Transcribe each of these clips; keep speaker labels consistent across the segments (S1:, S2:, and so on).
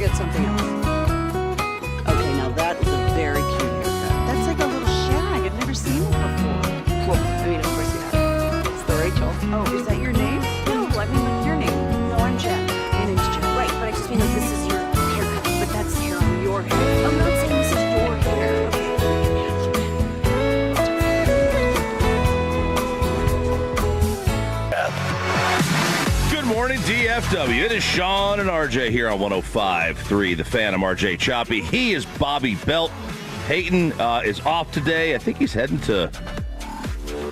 S1: get something else. Okay, now that is a very cute haircut. That's like a little shag. I've never seen it before. Well, I mean, of course you have. It's the Rachel. Oh, is that your name? No, I mean like your name. No, I'm Jen. My name's Jen. Right, but I just mean like this is your haircut. But that's the hair on your hair. I'm not saying this is your hair.
S2: Good morning, DFW. It is Sean and RJ here on 105.3, The Fan. I'm RJ Choppy. He is Bobby Belt. Peyton is off today. I think he's heading to,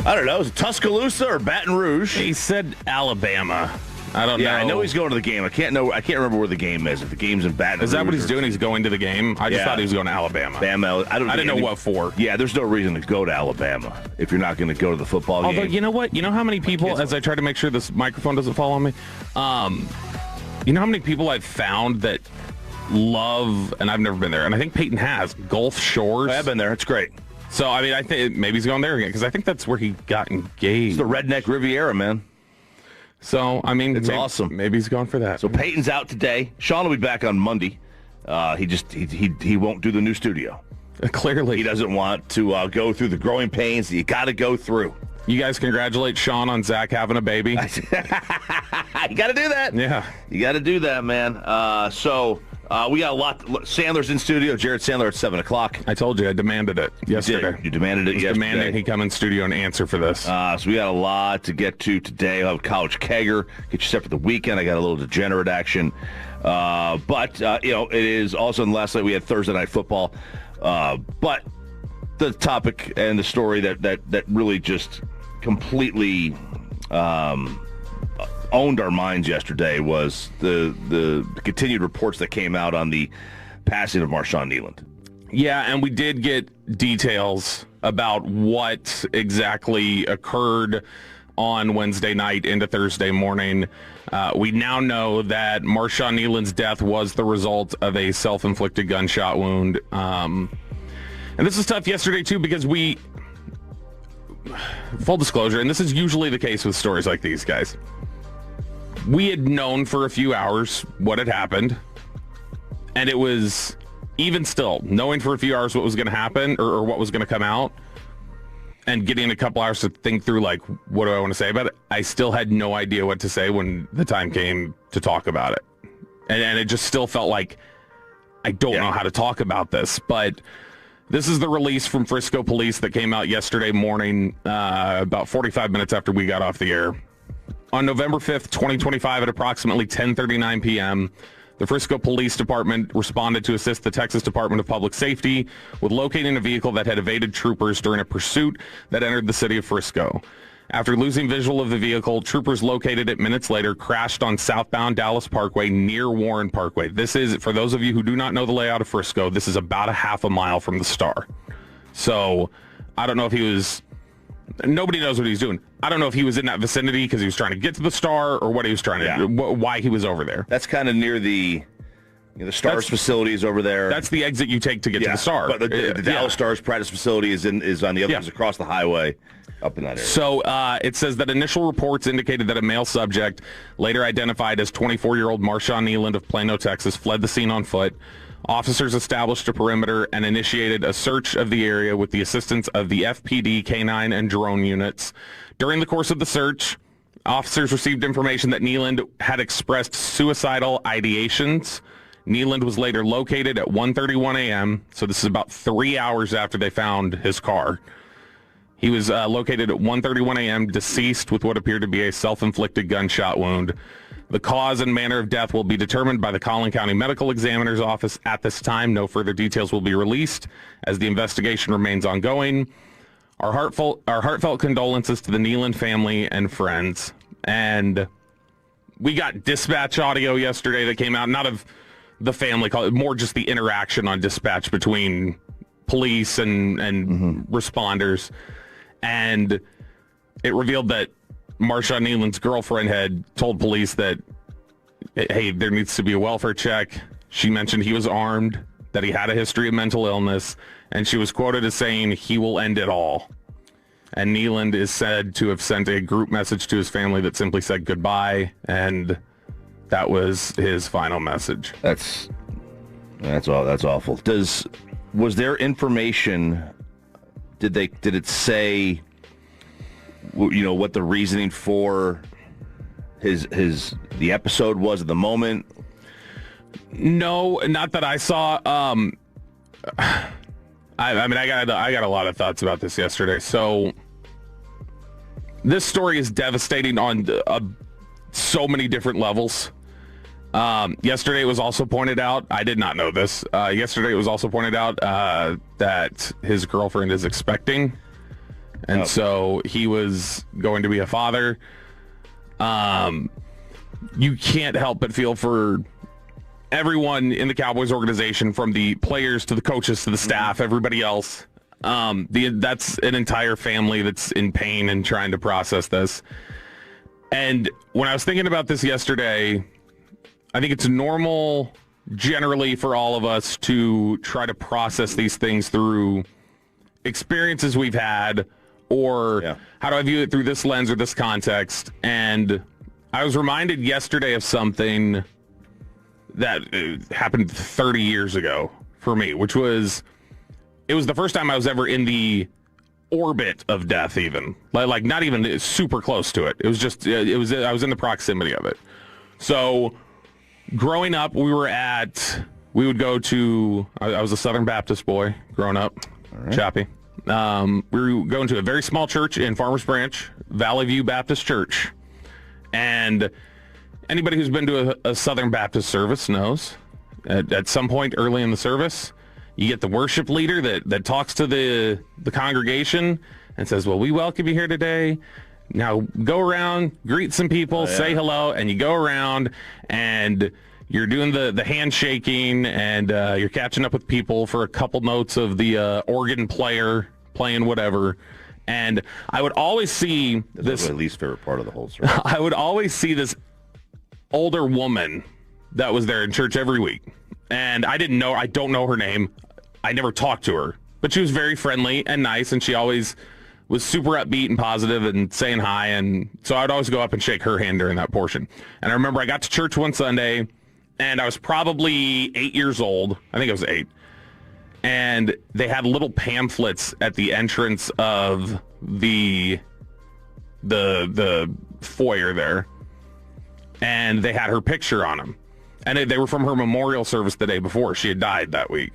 S2: I don't know, is it Tuscaloosa or Baton Rouge?
S3: He said Alabama. I don't know.
S2: Yeah, I know he's going to the game. I can't remember where the game is. If the game's in Baton Rouge.
S3: Is that what he's doing? He's going to the game? I just thought he was going to Alabama.
S2: I
S3: didn't know what for.
S2: Yeah, there's no reason to go to Alabama if you're not going to go to the football game.
S3: Although, you know what? You know how many people, as I try to make sure this microphone doesn't fall on me, you know how many people I've found that love, and I've never been there, and I think Peyton has, Gulf Shores.
S2: I've been there. It's great.
S3: So, I mean, I think maybe he's going there again, because I think that's where he got engaged.
S2: It's the Redneck Riviera, man.
S3: So, I mean,
S2: it's awesome.
S3: Maybe he's going for that.
S2: So Peyton's out today. Sean will be back on Monday. He won't do the new studio.
S3: Clearly.
S2: He doesn't want to go through the growing pains that you got to go through.
S3: You guys congratulate Sean on Zach having a baby.
S2: You got to do that.
S3: Yeah.
S2: You got to do that, man. We got a lot. Sandler's in studio. Jared Sandler at 7 o'clock.
S3: I told you. I demanded it yesterday.
S2: You demanded it yesterday.
S3: Demanding he come in studio and answer for this.
S2: So we got a lot to get to today. I'll have College Kegger. Get you set for the weekend. I got a little degenerate action. But it is also, last night we had Thursday Night Football. But the topic and the story that really just completely owned our minds yesterday was the continued reports that came out on the passing of Marshon Neland.
S3: Yeah, and we did get details about what exactly occurred on Wednesday night into Thursday morning. We now know that Marshon Neland's death was the result of a self-inflicted gunshot wound. And this is tough yesterday, too, because full disclosure, and this is usually the case with stories like these, guys. We had known for a few hours what had happened, and it was, even still, knowing for a few hours what was going to happen or what was going to come out, and getting a couple hours to think through, like, what do I want to say about it? I still had no idea what to say when the time came to talk about it. And it just still felt like I don't know how to talk about this. But this is the release from Frisco Police that came out yesterday morning, about 45 minutes after we got off the air. On November 5th, 2025, at approximately 10:39 p.m., the Frisco Police Department responded to assist the Texas Department of Public Safety with locating a vehicle that had evaded troopers during a pursuit that entered the city of Frisco. After losing visual of the vehicle, troopers located it minutes later, crashed on southbound Dallas Parkway near Warren Parkway. This is, for those of you who do not know the layout of Frisco, this is about a half a mile from the Star. So I don't know if he was... Nobody knows what he's doing. I don't know if he was in that vicinity because he was trying to get to the Star or what he was trying to do, why he was over there.
S2: That's kind of near the Star's facilities over there.
S3: That's the exit you take to get to the Star.
S2: But the Dallas Star's practice facility is on the other, is across the highway up in that area.
S3: So it says that initial reports indicated that a male subject, later identified as 24-year-old Marshon Neland of Plano, Texas, fled the scene on foot. Officers established a perimeter and initiated a search of the area with the assistance of the FPD, K-9, and drone units. During the course of the search, officers received information that Neland had expressed suicidal ideations. Neland was later located at 1:31 a.m., so this is about 3 hours after they found his car. He was located at 1:31 a.m., deceased with what appeared to be a self-inflicted gunshot wound. The cause and manner of death will be determined by the Collin County Medical Examiner's Office at this time. No further details will be released as the investigation remains ongoing. Our heartfelt condolences to the Neland family and friends. And we got dispatch audio yesterday that came out, not of the family call, more just the interaction on dispatch between police and responders. And it revealed that Marshon Neland's girlfriend had told police that, hey, there needs to be a welfare check. She mentioned he was armed, that he had a history of mental illness, and she was quoted as saying, he will end it all. And Neland is said to have sent a group message to his family that simply said goodbye, and that was his final message.
S2: That's That's awful. Was there information? Did it say, what the reasoning for the episode was at the moment?
S3: No, not that I saw. I got a lot of thoughts about this yesterday. So this story is devastating on so many different levels. Yesterday it was also pointed out, I did not know this. Yesterday it was also pointed out that his girlfriend is expecting. And so he was going to be a father. You can't help but feel for everyone in the Cowboys organization, from the players to the coaches to the staff, everybody else. That's an entire family that's in pain and trying to process this. And when I was thinking about this yesterday, I think it's normal generally for all of us to try to process these things through experiences we've had, or how do I view it through this lens or this context. And I was reminded yesterday of something that happened 30 years ago for me, which was, it was the first time I was ever in the orbit of death, even like not even super close to it. It was just, I was in the proximity of it. So growing up, we would go to, I was a Southern Baptist boy growing up, Chappie. We were going to a very small church in Farmers Branch, Valley View Baptist Church. And anybody who's been to a Southern Baptist service knows at some point early in the service, you get the worship leader that talks to the congregation and says, well, we welcome you here today. Now go around, greet some people, say hello, and you go around and you're doing the handshaking and you're catching up with people for a couple notes of the organ player playing whatever. And I would always see this.
S2: Was my least favorite part of the whole story.
S3: I would always see this older woman that was there in church every week. And I don't know her name. I never talked to her, but she was very friendly and nice. And she always was super upbeat and positive and saying hi. And so I'd always go up and shake her hand during that portion. And I remember I got to church one Sunday and I was probably 8 years old. I think I was 8. And they had little pamphlets at the entrance of the foyer there. And they had her picture on them. And they were from her memorial service the day before. She had died that week.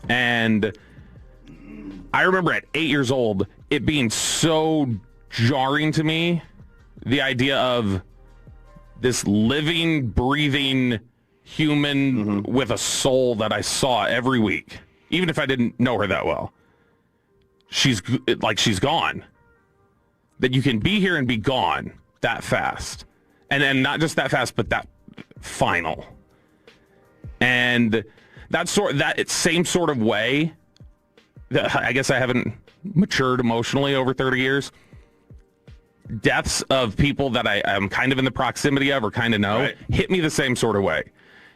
S3: And I remember at 8 years old, it being so jarring to me, the idea of this living, breathing human with a soul that I saw every week, even if I didn't know her that well. She's gone. That you can be here and be gone that fast. And then not just that fast, but that final. And that same sort of way, I guess I haven't matured emotionally over 30 years. Deaths of people that I'm kind of in the proximity of or kind of know hit me the same sort of way.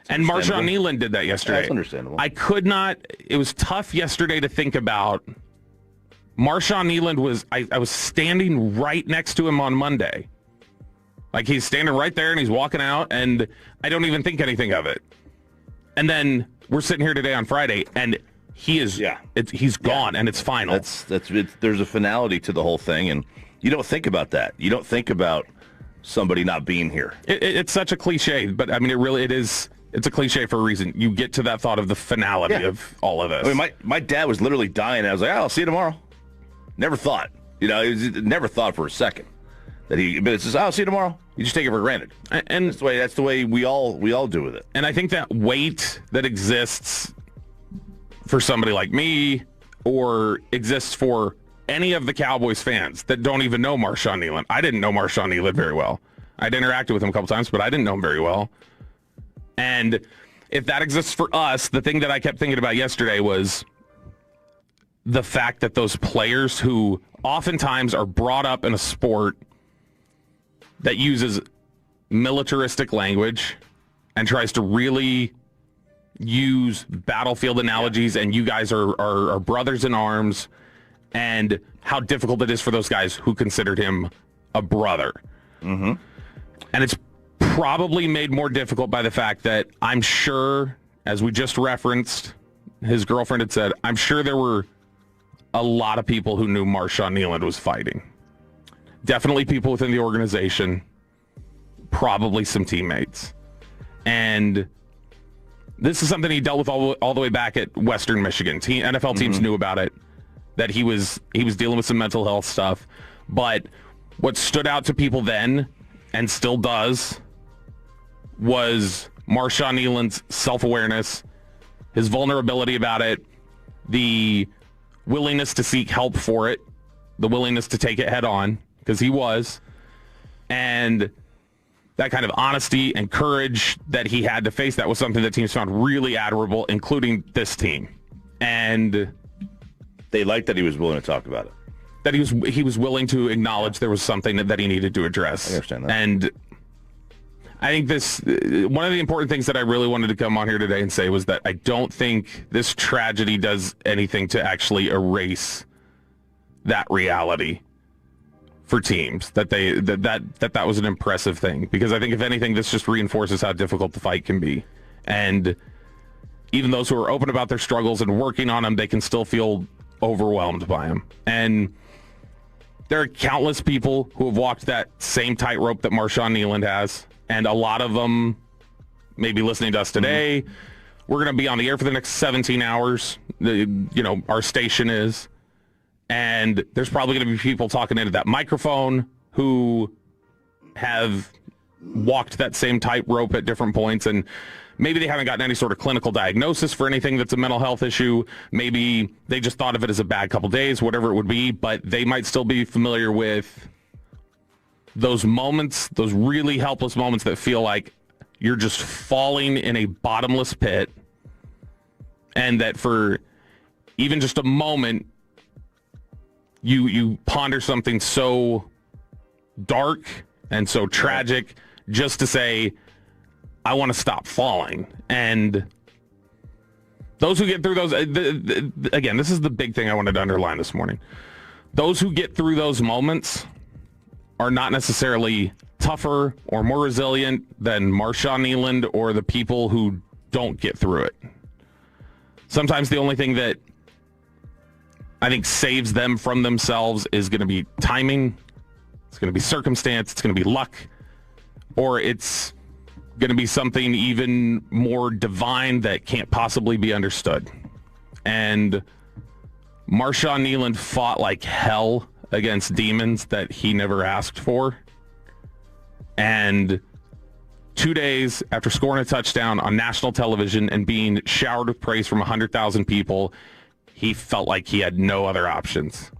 S3: And Marshon Neland did that yesterday.
S2: That's understandable.
S3: I could not, it was tough yesterday to think about. Marshon Neland I was standing right next to him on Monday. Like he's standing right there and he's walking out and I don't even think anything of it. And then we're sitting here today on Friday and he is, he's gone and it's final.
S2: There's a finality to the whole thing and you don't think about that. You don't think about somebody not being here.
S3: It's such a cliche, but I mean, it is. It's a cliche for a reason. You get to that thought of the finality of all of this.
S2: I mean, my dad was literally dying. And I was like, I'll see you tomorrow. Never thought. Never thought for a second that but it's just, I'll see you tomorrow. You just take it for granted.
S3: And
S2: that's the way we all do with it.
S3: And I think that weight that exists for somebody like me or exists for any of the Cowboys fans that don't even know Marshon Neland. I didn't know Marshon Neland very well. I'd interacted with him a couple times, but I didn't know him very well. And if that exists for us, the thing that I kept thinking about yesterday was the fact that those players who oftentimes are brought up in a sport that uses militaristic language and tries to really use battlefield analogies, and you guys are brothers in arms, and how difficult it is for those guys who considered him a brother. And it's probably made more difficult by the fact that I'm sure as we just referenced, his girlfriend had said, I'm sure there were a lot of people who knew Marshon Neland was fighting. Definitely people within the organization, probably some teammates. And this is something he dealt with all the way back at Western Michigan. NFL teams knew about it, that he was dealing with some mental health stuff. But what stood out to people then, and still does, was Marshon Neland's self-awareness, his vulnerability about it, the willingness to seek help for it, the willingness to take it head on, because he was, and that kind of honesty and courage that he had to face that was something that teams found really admirable, including this team. And
S2: they liked that he was willing to talk about it.
S3: That he was willing to acknowledge there was something that he needed to address.
S2: I understand that.
S3: And I think one of the important things that I really wanted to come on here today and say was that I don't think this tragedy does anything to actually erase that reality for teams, that was an impressive thing. Because I think, if anything, this just reinforces how difficult the fight can be. And even those who are open about their struggles and working on them, they can still feel overwhelmed by them. And there are countless people who have walked that same tightrope that Marshon Neland has. And a lot of them may be listening to us today. We're going to be on the air for the next 17 hours. Our station is. And there's probably going to be people talking into that microphone who have walked that same tightrope at different points. And maybe they haven't gotten any sort of clinical diagnosis for anything that's a mental health issue. Maybe they just thought of it as a bad couple days, whatever it would be. But they might still be familiar with those moments, those really helpless moments that feel like you're just falling in a bottomless pit. And that for even just a moment, you ponder something so dark and so tragic just to say, I want to stop falling. And those who get through those, again, this is the big thing I wanted to underline this morning. Those who get through those moments are not necessarily tougher or more resilient than Marshon Neland or the people who don't get through it. Sometimes the only thing that I think saves them from themselves is going to be timing, it's going to be circumstance, it's going to be luck, or it's going to be something even more divine that can't possibly be understood. And Marshon Neland fought like hell against demons that he never asked for. And 2 days after scoring a touchdown on national television and being showered with praise from 100,000 people, he felt like he had no other options.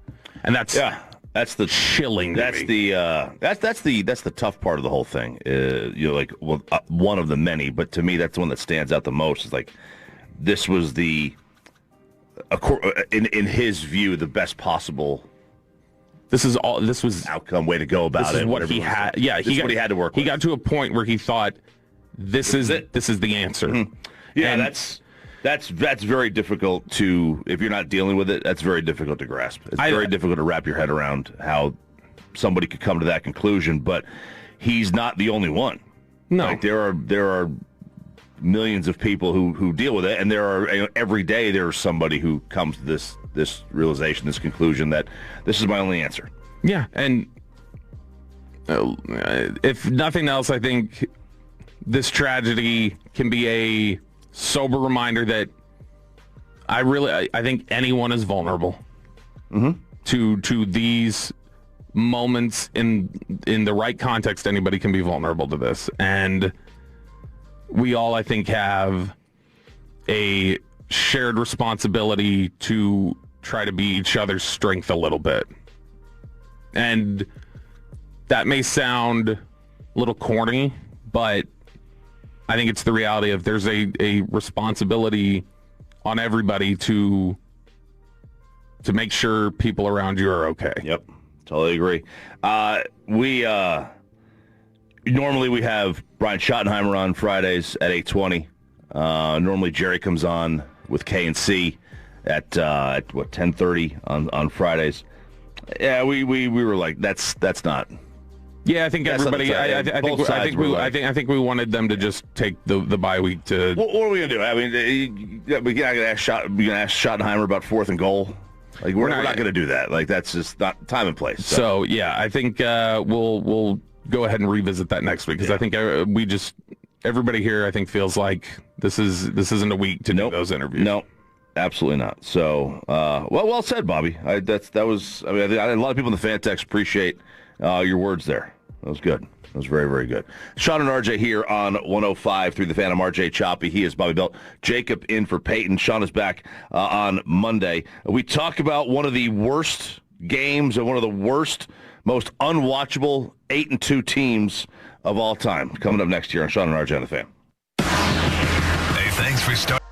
S3: And that's the chilling.
S2: That's the tough part of the whole thing. One of the many, but to me, that's the one that stands out the most. Is like, this was in his view, the best possible. This was outcome, way to go about
S3: this
S2: it.
S3: Is what he had. Yeah,
S2: this is what he had to work with.
S3: He got to a point where he thought, this is the answer.
S2: Mm-hmm. Yeah,
S3: and
S2: that's very difficult to, if you're not dealing with it, that's very difficult to grasp. It's very difficult to wrap your head around how somebody could come to that conclusion, but he's not the only one.
S3: No.
S2: Like, there are millions of people who deal with it, and there are, every day there's somebody who comes to this realization, this conclusion that this is my only answer.
S3: Yeah, and if nothing else, I think this tragedy can be a sober reminder that I think anyone is vulnerable to these moments in the right context. Anybody can be vulnerable to this, and we all, I think, have a shared responsibility to try to be each other's strength a little bit. And that may sound a little corny, but I think it's the reality of there's a responsibility on everybody to make sure people around you are okay.
S2: Yep, totally agree. Normally we have Brian Schottenheimer on Fridays at 8:20. Normally Jerry comes on with K and C at 10:30 on Fridays. Yeah, we were like, that's not
S3: Yeah, I think
S2: That's not
S3: everybody.
S2: the fair.
S3: I think we wanted them to just take the bye week to.
S2: What are we gonna do? I mean, we're not gonna ask Schottenheimer about 4th and goal. Like we're not gonna do that. Like that's just not time and place.
S3: So yeah, I think we'll go ahead and revisit that next week because I think everybody here I think feels like this isn't a week to do those interviews.
S2: No, absolutely not. So well said, Bobby. I think a lot of people in the fan text appreciate your words there. That was good. That was very, very good. Sean and RJ here on 105 through the fan. I'm RJ Choppy. He is Bobby Belt. Jacob in for Peyton. Sean is back on Monday. We talk about one of the worst games and one of the worst, most unwatchable 8-2 teams of all time. Coming up next year on Sean and RJ on the fan.
S4: Hey, thanks for starting.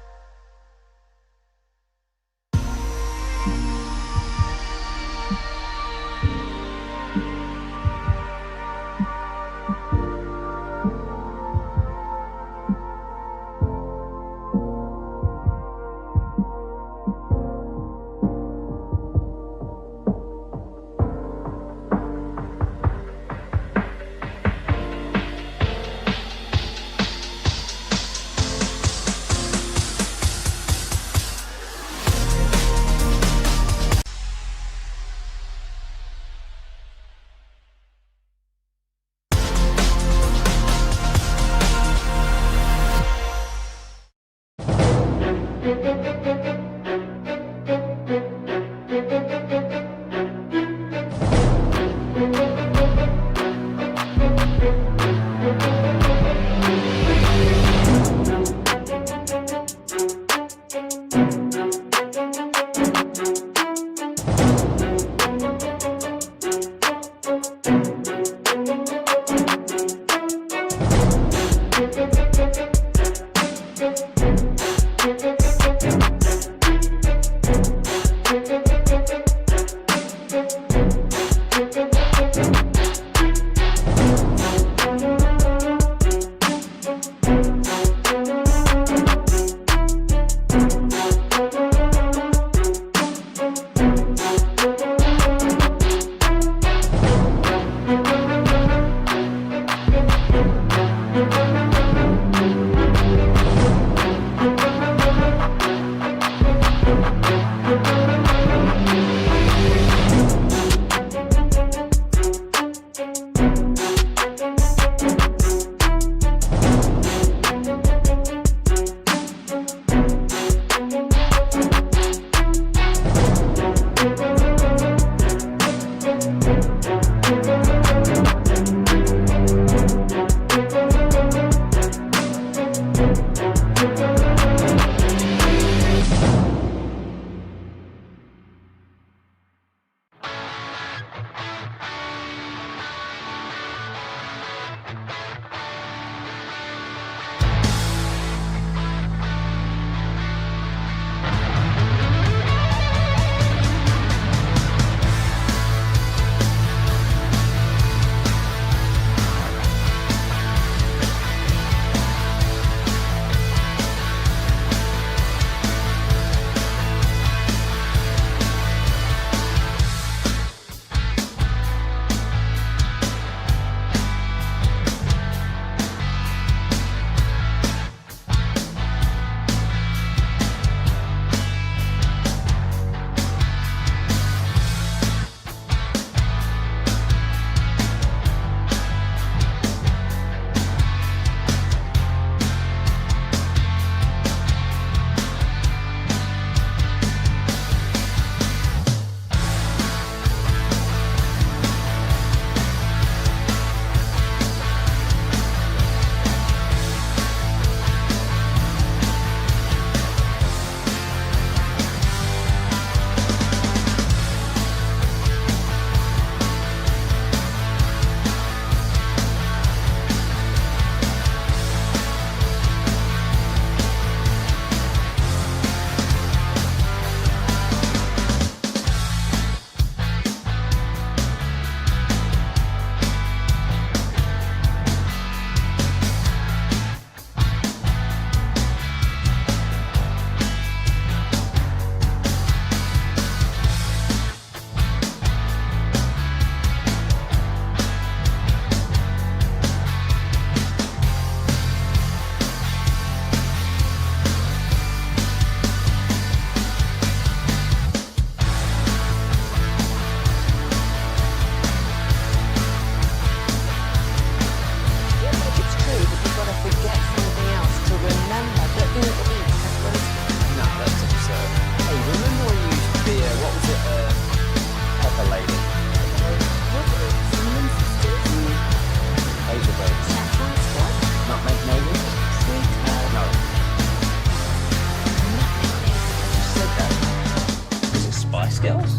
S5: skills?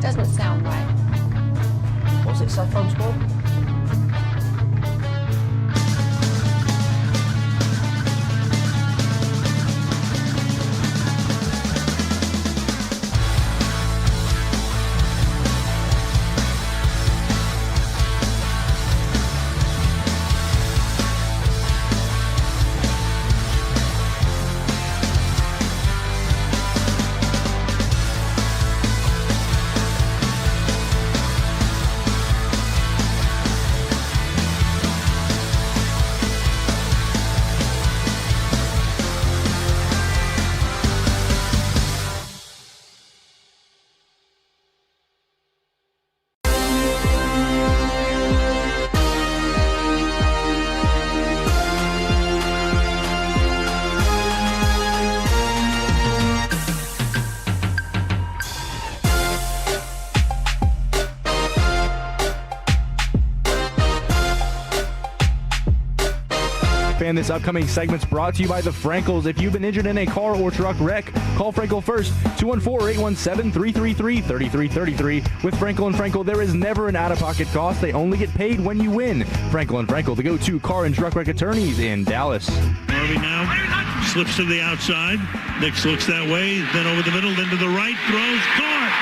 S6: Doesn't sound right.
S5: Was it stuff from school?
S7: This upcoming segment's brought to you by the Frankels. If you've been injured in a car or truck wreck, call Frankel first, 214-817-3333, With Frankel & Frankel, there is never an out-of-pocket cost. They only get paid when you win. Frankel & Frankel, the go-to car and truck wreck attorneys in Dallas.
S8: Harvey now slips to the outside. Nix looks that way, then over the middle, then to the right, throws, caught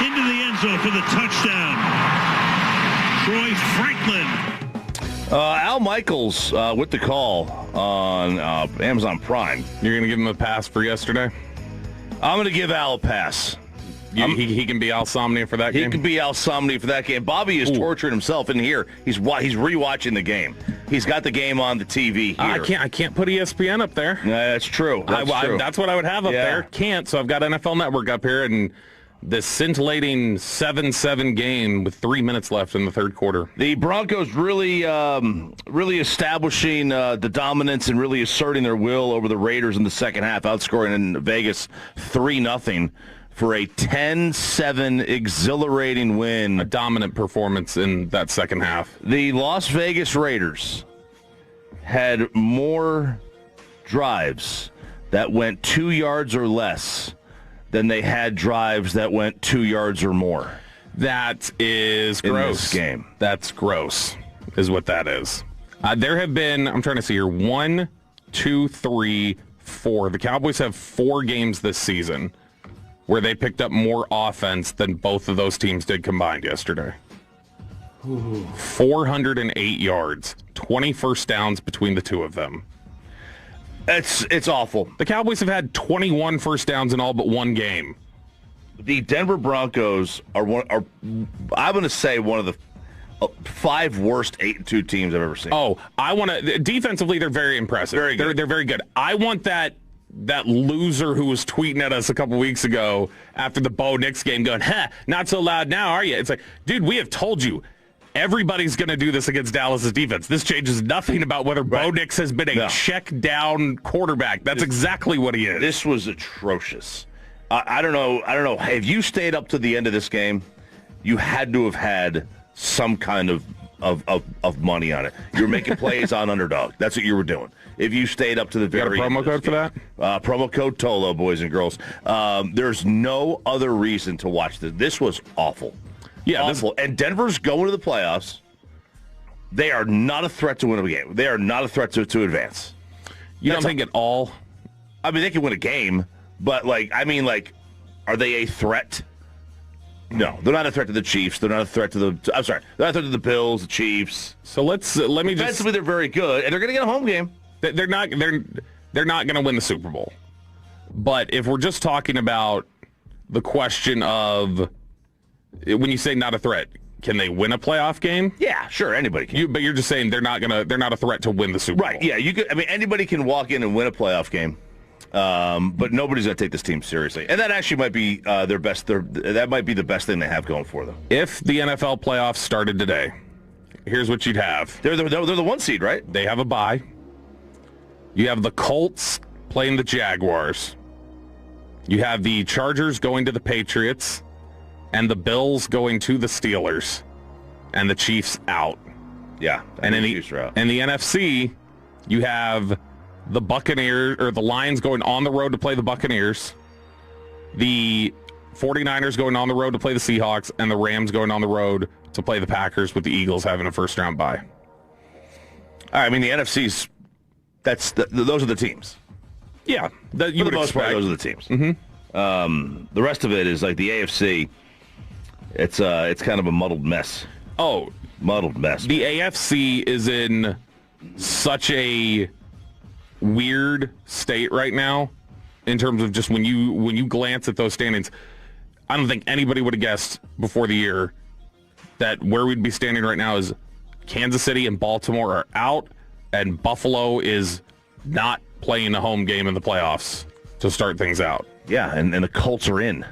S8: into the end zone for the touchdown. Troy Franklin.
S2: Al Michaels with the call on Amazon Prime.
S3: You're going to give him a pass for yesterday?
S2: I'm going to give Al a pass.
S3: He can be Al Somnia for that game?
S2: He can be Al Somnia for that game. Bobby is torturing himself in here. He's rewatching the game. He's got the game on the TV here.
S3: I can't put ESPN up there.
S2: That's true.
S3: That's what I would have up there. Can't, so I've got NFL Network up here, and this scintillating 7-7 game with 3 minutes left in the third quarter.
S2: The Broncos really establishing the dominance and really asserting their will over the Raiders in the second half, outscoring in Vegas 3-0 for a 10-7 exhilarating win.
S3: A dominant performance in that second half.
S2: The Las Vegas Raiders had more drives that went 2 yards or less than they had drives that went 2 yards or more.
S3: That is gross.
S2: In this game.
S3: That's gross, is what that is. There have been, I'm trying to see here, 1, 2, 3, 4. The Cowboys have 4 games this season where they picked up more offense than both of those teams did combined yesterday. 408 yards, 20 first downs between the two of them.
S2: It's awful.
S3: The Cowboys have had 21 first downs in all but one game.
S2: The Denver Broncos are I'm going to say one of the 5 worst 8-2 teams I've ever seen.
S3: Oh, defensively they're very impressive.
S2: Very good.
S3: They're very good. I want that loser who was tweeting at us a couple weeks ago after the Bo Nix game going, not so loud now, are you? It's like, dude, we have told you. Everybody's going to do this against Dallas's defense. This changes nothing about whether Bo Nix has been a check-down quarterback. That's exactly what he is.
S2: This was atrocious. I don't know. If you stayed up to the end of this game, you had to have had some kind of money on it. You were making plays on underdog. That's what you were doing. If you stayed up to the very end.
S3: Got a promo code for that?
S2: Promo code TOLO, boys and girls. There's no other reason to watch this. This was awful.
S3: Yeah,
S2: awful. And Denver's going to the playoffs. They are not a threat to win a game. They are not a threat to advance.
S3: You don't think at all?
S2: I mean, they can win a game, but are they a threat? No, they're not a threat to the Chiefs. They're not a threat to they're not a threat to the Bills, the Chiefs.
S3: So let me just.
S2: Defensively, they're very good, and they're going to get a home game.
S3: They're not going to win the Super Bowl. But if we're just talking about the question of when you say not a threat, can they win a playoff game?
S2: Yeah, sure, anybody can.
S3: But you're just saying they're not a threat to win the Super Bowl.
S2: Right? Yeah, you could. I mean, anybody can walk in and win a playoff game, but nobody's going to take this team seriously. And that actually might be their best. That might be the best thing they have going for them.
S3: If the NFL playoffs started today, here's what you'd have.
S2: They're the 1 seed, right?
S3: They have a bye. You have the Colts playing the Jaguars. You have the Chargers going to the Patriots, and the Bills going to the Steelers, and the Chiefs out.
S2: Yeah,
S3: and in the NFC, you have the Buccaneers or the Lions going on the road to play the Buccaneers. The 49ers going on the road to play the Seahawks, and the Rams going on the road to play the Packers, with the Eagles having a first-round bye.
S2: All right, I mean, the NFC's, those are the teams.
S3: Yeah.
S2: For the most part, those are the teams. Mm-hmm. The rest of it is like the AFC. It's kind of a muddled mess.
S3: Oh.
S2: Muddled mess.
S3: The AFC is in such a weird state right now in terms of just when you glance at those standings. I don't think anybody would have guessed before the year that where we'd be standing right now is Kansas City and Baltimore are out, and Buffalo is not playing a home game in the playoffs to start things out.
S2: Yeah, and the Colts are in.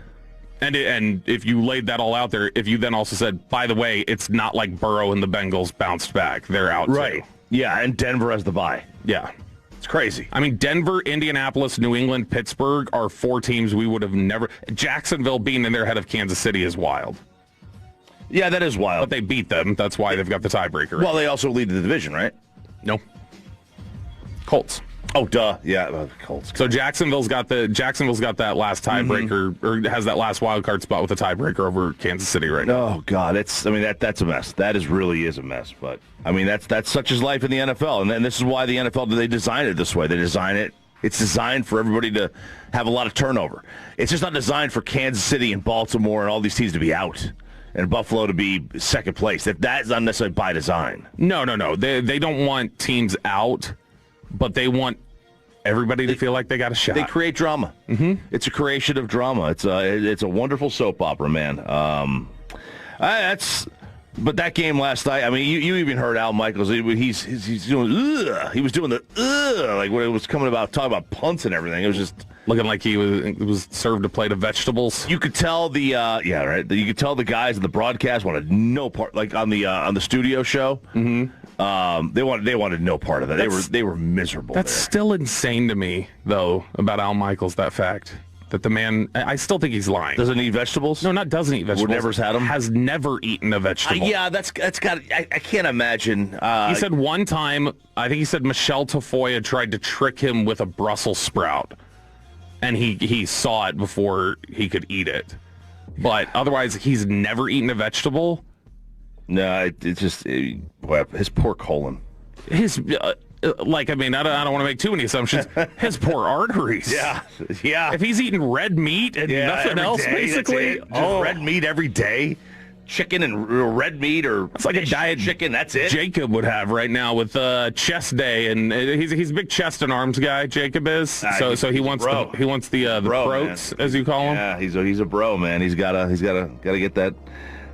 S3: And if you laid that all out there, if you then also said, by the way, it's not like Burrow and the Bengals bounced back. They're out
S2: right.
S3: too.
S2: Yeah, and Denver has the bye.
S3: Yeah.
S2: It's crazy.
S3: I mean, Denver, Indianapolis, New England, Pittsburgh are 4 teams we would have never... Jacksonville being in there ahead of Kansas City is wild.
S2: Yeah, that is wild.
S3: But they beat them. That's why they've got the tiebreaker.
S2: Well, they also lead the division, right?
S3: No. Colts.
S2: Oh, duh. Yeah, Colts.
S3: So Jacksonville's got that last tiebreaker, or has that last wild card spot with a tiebreaker over Kansas City right now.
S2: Oh God, that's a mess. That really is a mess. But I mean, that's such is life in the NFL, and this is why the NFL they design it this way. They design it. It's designed for everybody to have a lot of turnover. It's just not designed for Kansas City and Baltimore and all these teams to be out and Buffalo to be second place. That's not necessarily by design.
S3: No. They don't want teams out, but they want everybody to feel like they got a shot.
S2: They create drama. Mm-hmm. It's a creation of drama. It's a wonderful soap opera, man. But that game last night, I mean, you even heard Al Michaels. He's doing, ugh. He was doing the, ugh, like when it was talking about punts and everything. It was just
S3: looking like he was served a plate of vegetables.
S2: You could tell you could tell the guys in the broadcast wanted no part, like on the studio show. Mm-hmm. They wanted no part of that. They were miserable.
S3: That's still insane to me, though, about Al Michaels. That fact. That the man, I still think he's lying.
S2: Doesn't eat vegetables?
S3: No, not doesn't eat vegetables.
S2: Never's had them?
S3: Has never eaten a vegetable.
S2: Yeah, that's got. I can't imagine.
S3: He said one time, I think he said Michelle Tafoya tried to trick him with a Brussels sprout, and he saw it before he could eat it. But otherwise, he's never eaten a vegetable.
S2: No, it's just his poor colon.
S3: His. I don't want to make too many assumptions. His poor arteries.
S2: Yeah.
S3: If he's eating red meat and nothing else, basically.
S2: Red meat every day. Chicken and red meat, or
S3: it's like a diet
S2: chicken. That's it.
S3: Jacob would have right now with chest day, and he's a big chest and arms guy. Jacob is. So he wants the protes, as you call him.
S2: Yeah, he's a bro, man. He's gotta get that.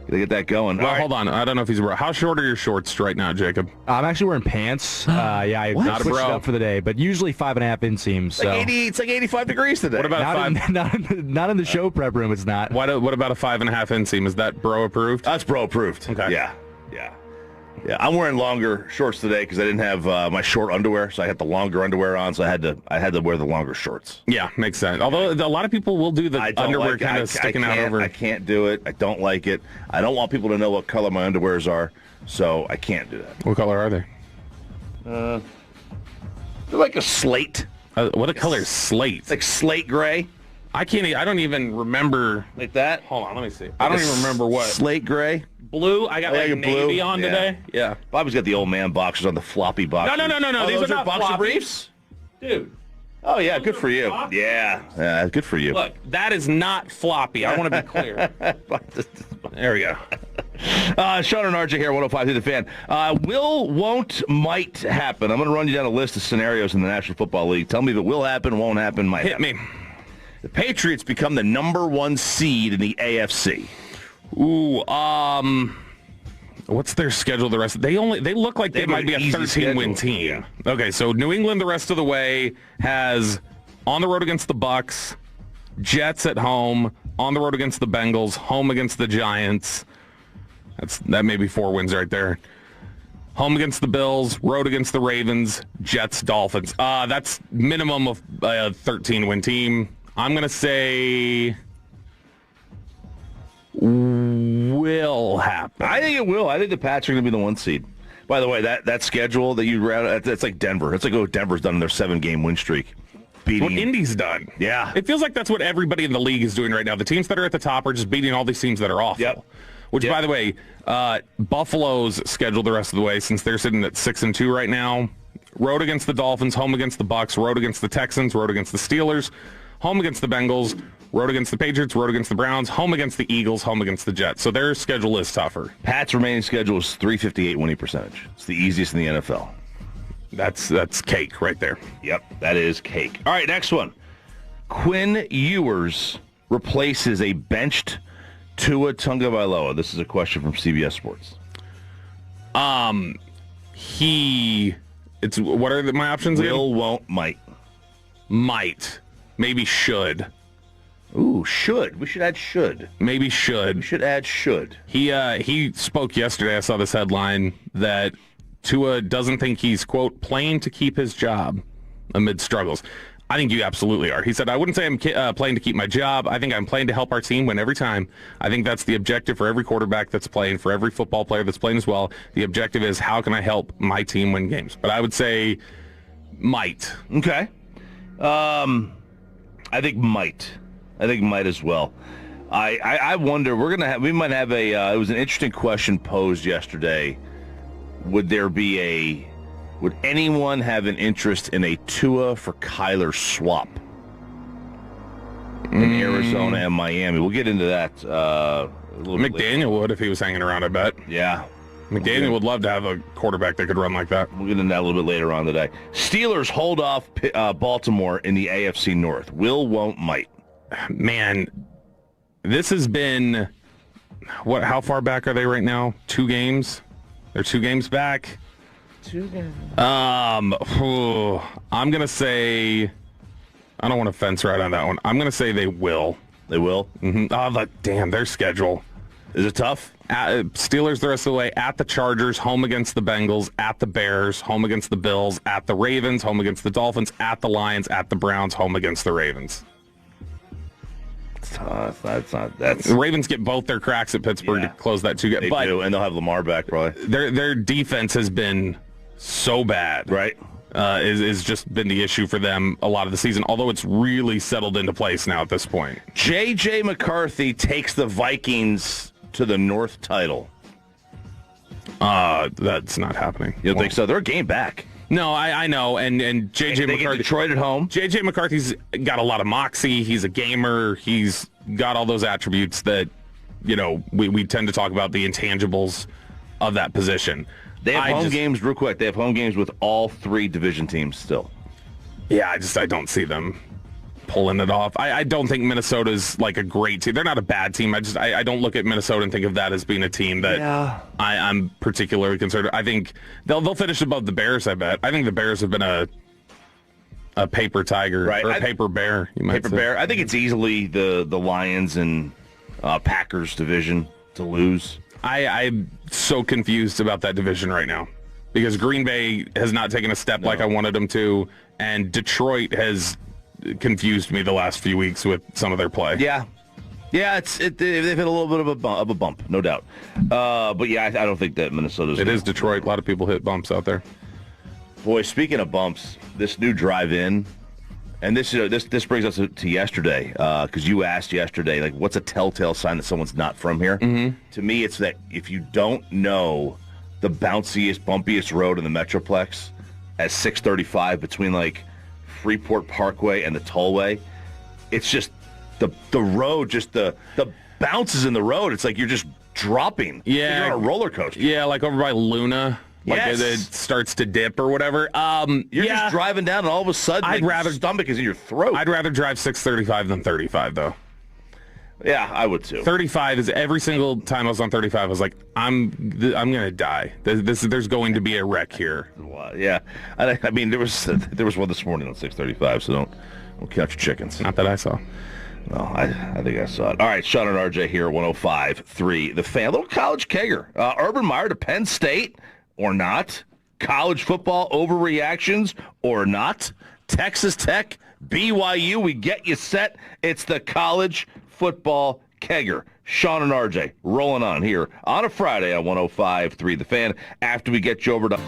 S2: Gotta get that going.
S3: Well, hold on. I don't know if he's a bro. How short are your shorts right now, Jacob?
S7: I'm actually wearing pants. I
S3: Not a
S7: switched
S3: bro.
S7: it up for the day, but usually 5.5 inseams. So.
S2: It's like 85 degrees today.
S3: What about
S7: not in the show prep room? It's not.
S3: What about a 5.5 inseam? Is that bro approved?
S2: That's bro approved.
S3: Okay.
S2: Yeah. I'm wearing longer shorts today because I didn't have my short underwear, so I had the longer underwear on, so I had to wear the longer shorts.
S3: Yeah, makes sense. Although a lot of people will do the underwear kind of sticking out over.
S2: I can't do it. I don't like it. I don't want people to know what color my underwears are, so I can't do that.
S3: What color are they?
S2: They're like a slate.
S3: What a color is slate?
S2: It's like slate gray.
S3: I don't even remember.
S2: Like that?
S3: Hold on, let me see. I don't even remember what.
S2: Slate gray?
S3: Blue? I got like navy on today. Yeah.
S2: Bobby's got the old man boxers on, the floppy boxers.
S3: No.
S2: Oh,
S3: These
S2: those
S3: are not
S2: boxer
S3: floppy
S2: briefs?
S3: Dude.
S2: Oh, yeah, good for you. Yeah, good for you.
S3: Look, that is not floppy. I want to be clear. There we go.
S2: Sean and RJ here, 105 to the Fan. Will, won't, might happen. I'm going to run you down a list of scenarios in the National Football League. Tell me if it will happen, won't happen, might happen.
S3: Hit me.
S2: The Patriots become the number 1 seed in the AFC.
S3: Ooh, what's their schedule the rest of they look like they might be a 13-win team.
S2: Yeah.
S3: Okay, so New England the rest of the way has on the road against the Bucks, Jets at home, on the road against the Bengals, home against the Giants. That may be 4 wins right there. Home against the Bills, road against the Ravens, Jets, Dolphins. That's minimum of a 13-win team. I'm going to say will happen.
S2: I think it will. I think the Pats are going to be the 1 seed. By the way, that schedule that you read, that's like Denver. It's like what Denver's done in their 7-game win streak. beating
S3: what Indy's done.
S2: Yeah.
S3: It feels like that's what everybody in the league is doing right now. The teams that are at the top are just beating all these teams that are awful.
S2: Yep.
S3: Which, by the way, Buffalo's scheduled the rest of the way since they're sitting at 6-2 right now. Road against the Dolphins, home against the Bucks, road against the Texans, road against the Steelers, home against the Bengals, road against the Patriots, road against the Browns, home against the Eagles, home against the Jets. So their schedule is tougher.
S2: Pat's remaining schedule is .358 winning percentage. It's the easiest in the NFL.
S3: That's cake right there.
S2: Yep, that is cake. All right, next one. Quinn Ewers replaces a benched Tua Tagovailoa. This is a question from CBS Sports.
S3: What are my options again?
S2: Will, won't, might.
S3: Might. Maybe should.
S2: Ooh, should. We should add should.
S3: Maybe should.
S2: We should add should.
S3: He spoke yesterday. I saw this headline that Tua doesn't think he's, quote, playing to keep his job amid struggles. I think you absolutely are. He said, I wouldn't say I'm playing to keep my job. I think I'm playing to help our team win every time. I think that's the objective for every quarterback that's playing, for every football player that's playing as well. The objective is, how can I help my team win games? But I would say might.
S2: Okay. I think might. I think might as well. I wonder, we might have it was an interesting question posed yesterday. Would anyone have an interest in a Tua for Kyler swap in Arizona and Miami? We'll get into that a little bit later.
S3: McDaniel would if he was hanging around, I bet.
S2: Yeah.
S3: McDaniel would love to have a quarterback that could run like that.
S2: We'll get into that a little bit later on today. Steelers hold off Baltimore in the AFC North. Will, won't, might.
S3: Man, this has been, how far back are they right now? 2 games? They're 2 games back.
S2: 2 games.
S3: I'm going to say, I don't want to fence right on that one. I'm going to say they will.
S2: They will?
S3: Mm-hmm. Their schedule.
S2: Is it tough?
S3: Steelers the rest of the way, at the Chargers, home against the Bengals, at the Bears, home against the Bills, at the Ravens, home against the Dolphins, at the Lions, at the Browns, home against the Ravens. The Ravens get both their cracks at Pittsburgh to close that 2 games.
S2: They do, and they'll have Lamar back probably.
S3: Their defense has been so bad.
S2: Right.
S3: Is just been the issue for them a lot of the season, although it's really settled into place now at this point.
S2: J.J. McCarthy takes the Vikings to the North title.
S3: That's not happening.
S2: You don't think so? They're a game back.
S3: No, I know, and J.J.
S2: They
S3: McCarthy.
S2: get Detroit at home.
S3: J.J. McCarthy's got a lot of moxie. He's a gamer. He's got all those attributes that, we tend to talk about, the intangibles of that position.
S2: They have home games, real quick. They have home games with all 3 division teams still.
S3: Yeah, I don't see them pulling it off. I don't think Minnesota's like a great team. They're not a bad team. I don't look at Minnesota and think of that as being a team that I'm particularly concerned. I think they'll finish above the Bears, I bet. I think the Bears have been a paper tiger, right, or a paper bear, you might say.
S2: Bear. I think it's easily the Lions and Packers division to lose.
S3: I'm so confused about that division right now because Green Bay has not taken a step like I wanted them to, and Detroit has confused me the last few weeks with some of their play.
S2: Yeah, they've hit a little bit of a bump, no doubt. But yeah, I don't think that Minnesota's.
S3: It is Detroit. A lot of people hit bumps out there.
S2: Boy, speaking of bumps, this new drive-in, and this brings us to yesterday, because you asked yesterday, like, what's a telltale sign that someone's not from here? Mm-hmm. To me, it's that if you don't know the bounciest, bumpiest road in the Metroplex at 635 between, like, Freeport Parkway and the Tollway, it's just the road, just the bounces in the road. It's like you're just dropping.
S3: Yeah.
S2: You're on a roller coaster.
S3: Yeah, like over by Luna. Like
S2: yes.
S3: it starts to dip or whatever.
S2: You're just driving down, and all of a sudden, your stomach is in your throat.
S3: I'd rather drive 635 than 35, though.
S2: Yeah, I would too.
S3: 35 is every single time I was on 35. I was like, I'm gonna die. There's going to be a wreck here.
S2: Yeah, I mean there was one this morning on 635. So don't count your chickens.
S3: Not that I saw.
S2: No, I think I saw it. All right, Sean and RJ here, 105.3 The Fan. A little college kegger. Urban Meyer to Penn State. Or not. College football overreactions or not. Texas Tech, BYU, we get you set. It's the college football kegger. Sean and RJ rolling on here on a Friday on 105.3 The Fan after we get you over to...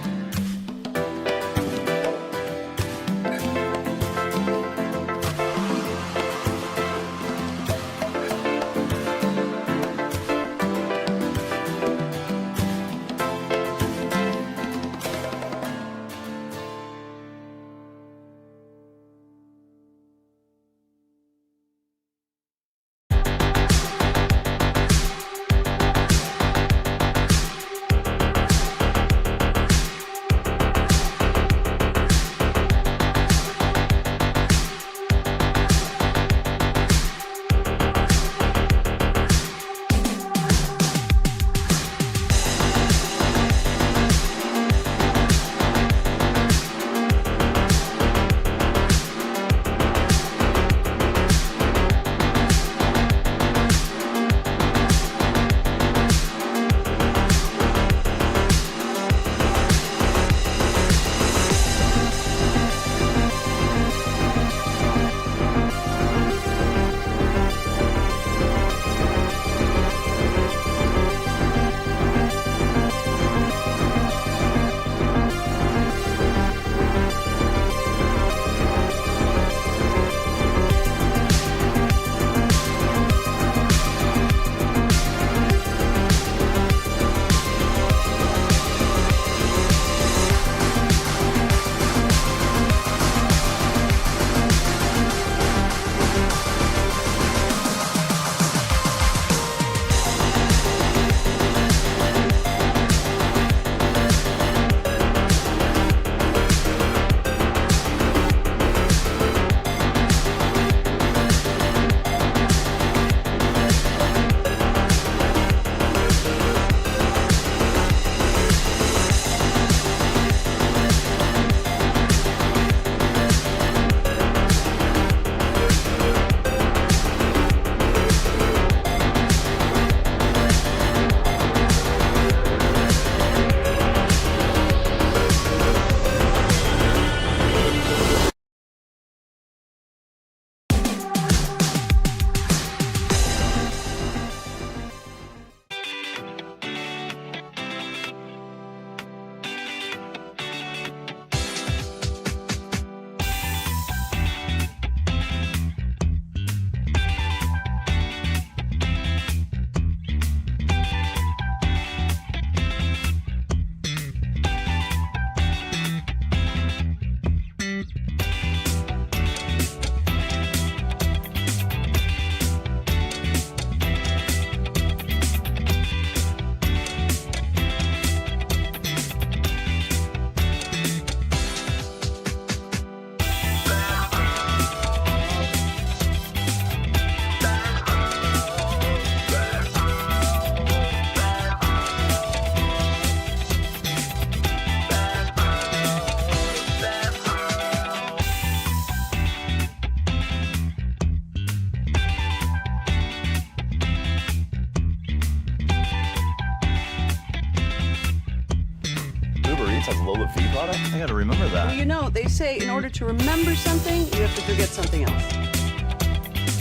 S2: Giants has a low fee product? I got to remember that.
S1: Well, you know, they say in order to remember something, you have to forget something else.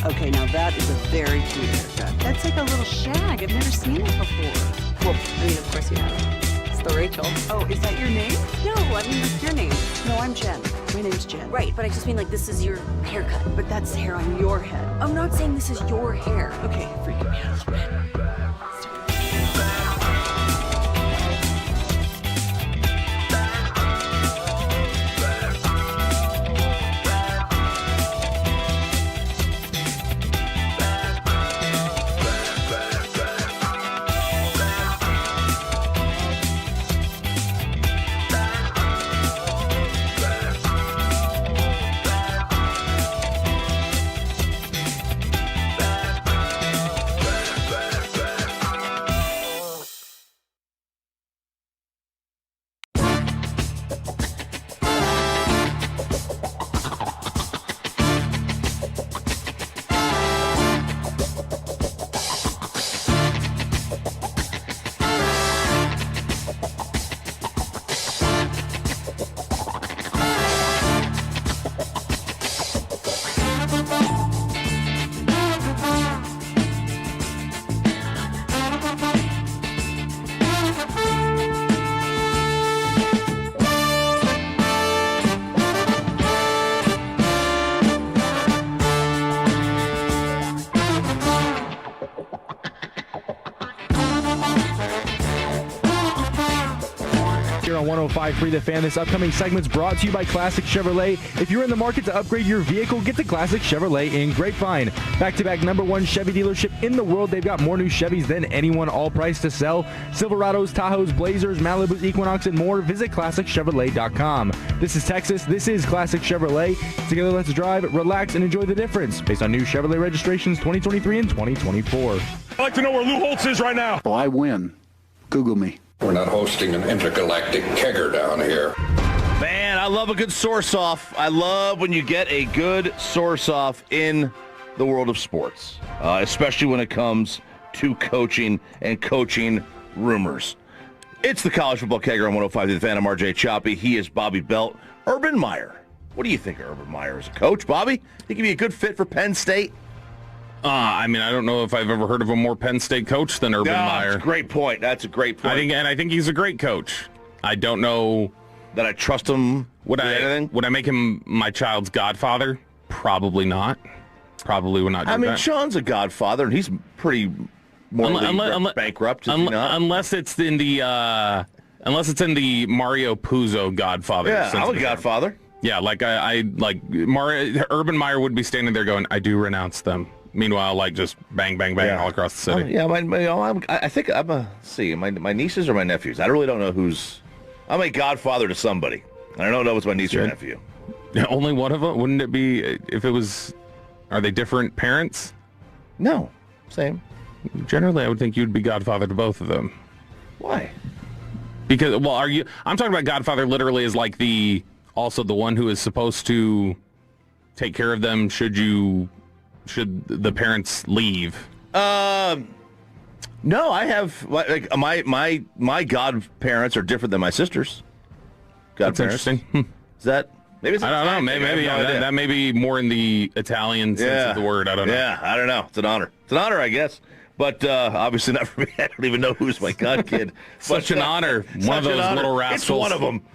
S1: Okay, now that is a very cute haircut. That's like a little shag. I've never seen it before. Well, I mean, of course you have. It's the Rachel. Oh, is that your name? No, I mean, what's your name? No, I'm Jen. My name's Jen.
S6: Right, but I just mean like this is your haircut.
S1: But that's hair on your head.
S6: I'm not saying this is your hair.
S1: Okay, freaking me out a little bit.
S7: On 105.3 The Fan. This upcoming segment's brought to you by Classic Chevrolet. If you're in the market to upgrade your vehicle, get to Classic Chevrolet in Grapevine. Back-to-back #1 Chevy dealership in the world. They've got more new Chevys than anyone, all priced to sell. Silverados, Tahoes, Blazers, Malibus, Equinox, and more. Visit ClassicChevrolet.com. This is Texas. This is Classic Chevrolet. Together, let's drive, relax, and enjoy the difference based on new Chevrolet registrations 2023 and 2024.
S9: I'd like to know where Lou Holtz is right now.
S10: Oh, I win. Google me.
S11: We're not hosting an intergalactic kegger down here.
S2: Man, I love a good source-off. I love when you get a good source-off in the world of sports, especially when it comes to coaching and coaching rumors. It's the College Football Kegger on 105 to the Fan. I'm RJ Choppy. He is Bobby Belt. Urban Meyer. What do you think of Urban Meyer as a coach, Bobby? Think he'd be a good fit for Penn State?
S3: I mean, I don't know if I've ever heard of a more Penn State coach than Urban Meyer.
S2: That's a great point. That's a great point.
S3: I think he's a great coach. I don't know
S2: that I trust him.
S3: Would I make him my child's godfather? Probably not. Probably would not do that.
S2: I mean, Sean's a godfather, and he's pretty morally bankrupt, is he not?
S3: Unless it's in the Mario Puzo Godfather.
S2: Yeah, I'm a godfather.
S3: Yeah, Urban Meyer would be standing there going, "I do renounce them." Meanwhile, just bang, bang, bang all across the city.
S2: I think my nieces or my nephews. I really don't know who's. I'm a godfather to somebody. I don't know if it's my niece or nephew.
S3: Only one of them? Wouldn't it be if it was? Are they different parents?
S2: No, same.
S3: Generally, I would think you'd be godfather to both of them.
S2: Why?
S3: Because I'm talking about godfather literally as also the one who is supposed to take care of them should the parents leave?
S2: No, I have my godparents are different than my sisters.
S3: That's interesting.
S2: Is that maybe? It's
S3: I don't know. Maybe that may be more in the Italian sense of the word. I don't know.
S2: Yeah, I don't know. It's an honor. It's an honor, I guess. But obviously not for me. I don't even know who's my god kid.
S3: Such an honor. One of those little rascals.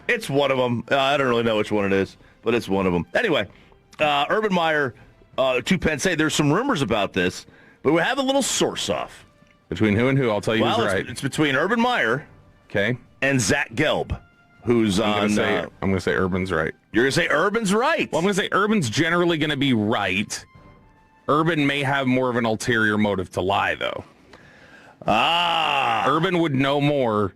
S2: It's one of them. I don't really know which one it is, but it's one of them. Anyway, Urban Meyer to Penn State. There's some rumors about this, but we have a little source-off.
S3: Between who and who? I'll tell you who's right.
S2: It's between Urban Meyer and Zach Gelb, who's I'm going
S3: to say Urban's right.
S2: You're going to say Urban's right?
S3: Well, I'm going to say Urban's generally going to be right. Urban may have more of an ulterior motive to lie, though. Urban would know more.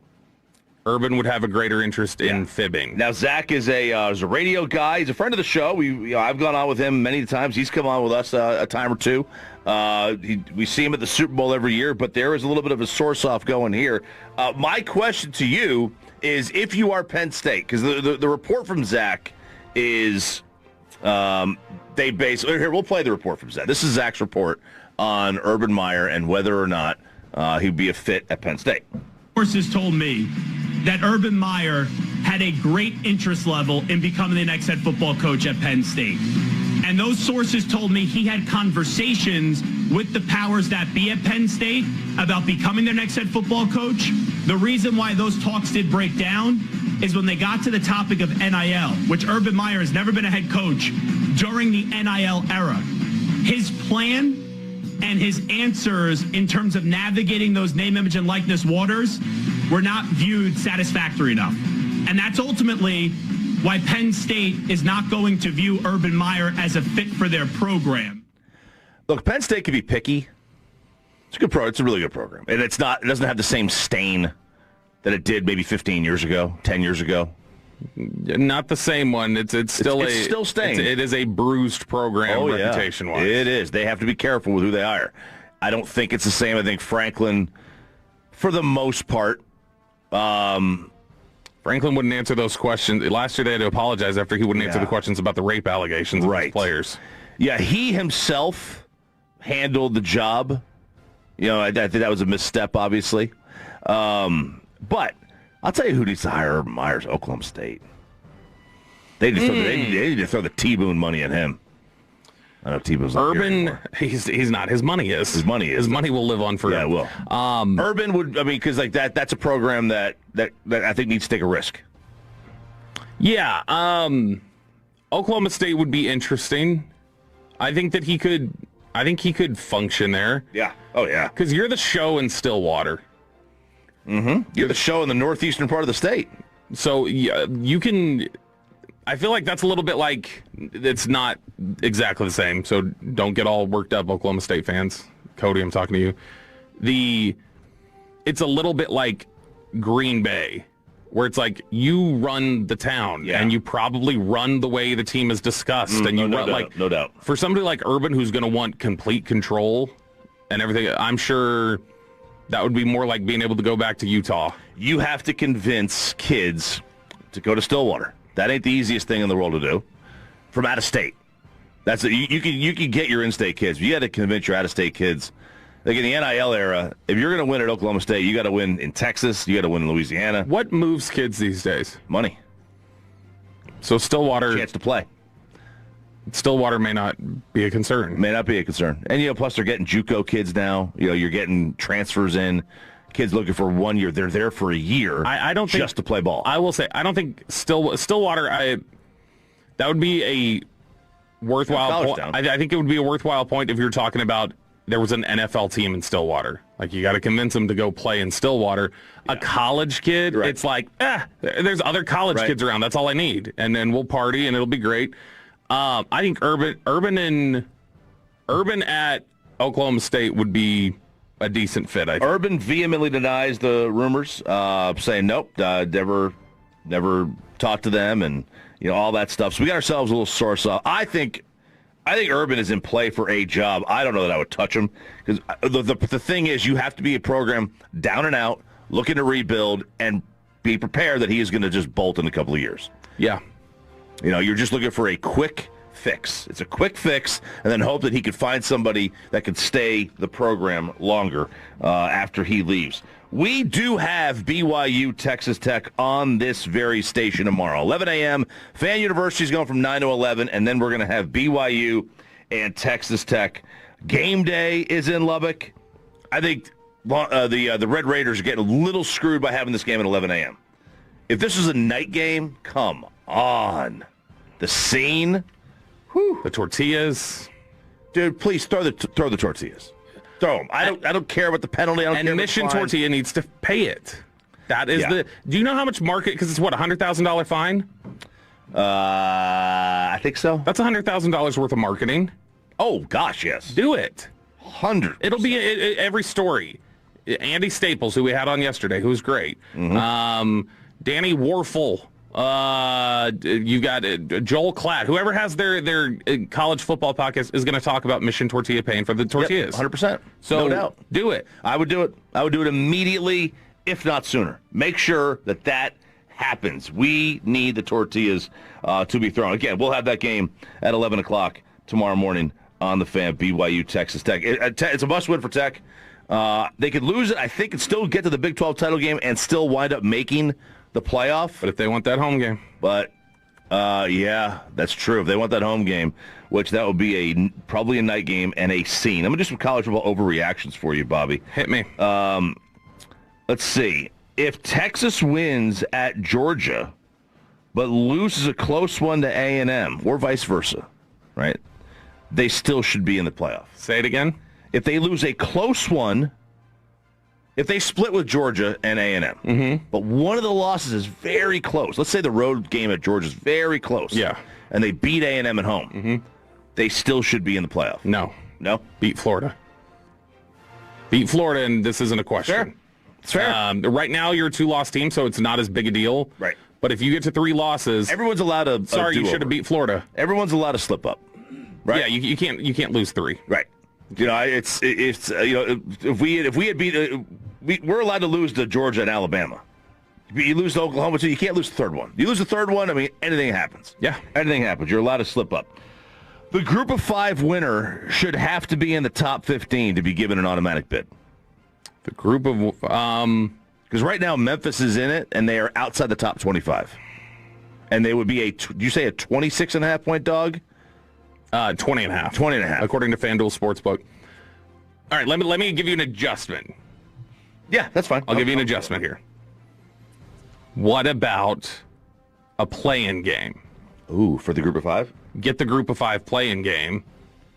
S3: Urban would have a greater interest in fibbing.
S2: Now, Zach is a radio guy. He's a friend of the show. I've gone on with him many times. He's come on with us a time or two. We see him at the Super Bowl every year, but there is a little bit of a source-off going here. My question to you is, if you are Penn State, because the report from Zach is they basically... Here, we'll play the report from Zach. This is Zach's report on Urban Meyer and whether or not he'd be a fit at Penn State.
S12: Sources told me that Urban Meyer had a great interest level in becoming the next head football coach at Penn State. And those sources told me he had conversations with the powers that be at Penn State about becoming their next head football coach. The reason why those talks did break down is when they got to the topic of NIL, which Urban Meyer has never been a head coach during the NIL era. His plan and his answers in terms of navigating those name, image, and likeness waters were not viewed satisfactory enough. And that's ultimately why Penn State is not going to view Urban Meyer as a fit for their program.
S2: Look, Penn State can be picky. It's a good It's a really good program, and it doesn't have the same stain that it did maybe 15 years ago, 10 years ago.
S3: Not the same one. It's still
S2: stained.
S3: It is a bruised program reputation-wise.
S2: It is. They have to be careful with who they hire. I don't think it's the same. I think Franklin, for the most part,
S3: Franklin wouldn't answer those questions. Last year they had to apologize after he wouldn't answer the questions about the rape allegations of his players.
S2: Yeah, he himself handled the job. I think that was a misstep, obviously. But I'll tell you who needs to hire Urban Meyer's Oklahoma State. They need to throw the T-Boone money at him. I know T-Boone's not
S3: Urban, he's not. His money is.
S2: His money is.
S3: His money will live on forever.
S2: Yeah, it will. Urban would, because that's a program that I think needs to take a risk.
S3: Yeah. Oklahoma State would be interesting. I think he could function there.
S2: Yeah. Oh, yeah.
S3: Because you're the show in Stillwater.
S2: Mm-hmm. You're the show in the northeastern part of the state.
S3: So you can... I feel like that's a little bit like it's not exactly the same. So don't get all worked up, Oklahoma State fans. Cody, I'm talking to you. It's a little bit like Green Bay, where it's like you run the town and you probably run the way the team is discussed, and no doubt. For somebody like Urban who's going to want complete control and everything, I'm sure that would be more like being able to go back to Utah.
S2: You have to convince kids to go to Stillwater. That ain't the easiest thing in the world to do. From out of state. You can get your in-state kids. But you got to convince your out-of-state kids. Like in the NIL era, if you're going to win at Oklahoma State, you got to win in Texas. You got to win in Louisiana.
S3: What moves kids these days?
S2: Money.
S3: So Stillwater...
S2: Chance to play.
S3: Stillwater may not be a concern.
S2: May not be a concern. And, plus they're getting JUCO kids now. You're getting transfers in. Kids looking for 1 year. They're there for a year.
S3: I don't think,
S2: just to play ball.
S3: I will say, I don't think Stillwater, that would be a worthwhile point. I think it would be a worthwhile point if you're talking about there was an NFL team in Stillwater. Like, you got to convince them to go play in Stillwater. Yeah. A college kid, it's like, there's other college kids around. That's all I need. And then we'll party, and it'll be great. I think Urban at Oklahoma State would be a decent fit, I think.
S2: Urban vehemently denies the rumors, saying nope, never talked to them, and all that stuff. So we got ourselves a little source off. I think Urban is in play for a job. I don't know that I would touch him, because the thing is, you have to be a program down and out, looking to rebuild, and be prepared that he is going to just bolt in a couple of years.
S3: Yeah.
S2: You're just looking for a quick fix. It's a quick fix, and then hope that he could find somebody that could stay the program longer after he leaves. We do have BYU Texas Tech on this very station tomorrow. 11 a.m. Fan University is going from 9 to 11, and then we're going to have BYU and Texas Tech. Game day is in Lubbock. I think the Red Raiders are getting a little screwed by having this game at 11 a.m. If this was a night game, come on. The scene... Whew.
S3: The tortillas,
S2: dude. Please throw the tortillas. Throw them. I don't care about the penalty. I don't care.
S3: And Mission Tortilla needs to pay it. That is Do you know how much market? Because it's what, $100,000 fine.
S2: I think so.
S3: That's $100,000 worth of marketing.
S2: Oh gosh, yes.
S3: Do it.
S2: 100.
S3: It'll be every story. Andy Staples, who we had on yesterday, who's great. Mm-hmm. Danny Warfel. You got Joel Klatt. Whoever has their college football podcast is going to talk about Mission Tortilla paying for the tortillas.
S2: 100%.
S3: So
S2: no doubt.
S3: Do it.
S2: I would do it. I would do it immediately, if not sooner. Make sure that happens. We need the tortillas to be thrown. Again, we'll have that game at 11 o'clock tomorrow morning on the Fan. BYU Texas Tech. It's a must-win for Tech. They could lose it. I think, and still get to the Big 12 title game and still wind up making the playoff.
S3: But if they want that home game.
S2: But, yeah, that's true. If they want that home game, which that would be probably a night game and a scene. I'm going to do some college football overreactions for you, Bobby.
S3: Hit me.
S2: Let's see. If Texas wins at Georgia but loses a close one to A&M, or vice versa, right, they still should be in the playoff.
S3: Say it again.
S2: If they lose a close one, if they split with Georgia and A&M, but one of the losses is very close. Let's say the road game at Georgia is very close.
S3: Yeah.
S2: And they beat A&M at home. They still should be in the playoff.
S3: No.
S2: No?
S3: Beat Florida. Beat Florida, and this isn't a question.
S2: Fair. It's fair.
S3: Right now, you're a 2-loss team, so it's not as big a deal.
S2: Right.
S3: But if you get to 3 losses,
S2: everyone's allowed to.
S3: Sorry, you should have beat Florida.
S2: Everyone's allowed to slip up. Right.
S3: Yeah, you can't lose 3.
S2: Right. You know, it's you know, if we had beat, we're allowed to lose to Georgia and Alabama. You lose to Oklahoma, so you can't lose the third one. You lose the third one, I mean, anything happens.
S3: Yeah.
S2: Anything happens. You're allowed to slip up. The Group of 5 winner should have to be in the top 15 to be given an automatic bid.
S3: The group of
S2: because right now Memphis is in it, and they are outside the top 25. And they would be you say a 26.5 point dog?
S3: 20.5.
S2: 20.5.
S3: According to FanDuel Sportsbook. All right, let me give you an adjustment.
S2: Yeah, that's fine.
S3: I'll give you an adjustment here. What about a play-in game?
S2: Ooh, for the Group of 5?
S3: Get the Group of 5 play-in game.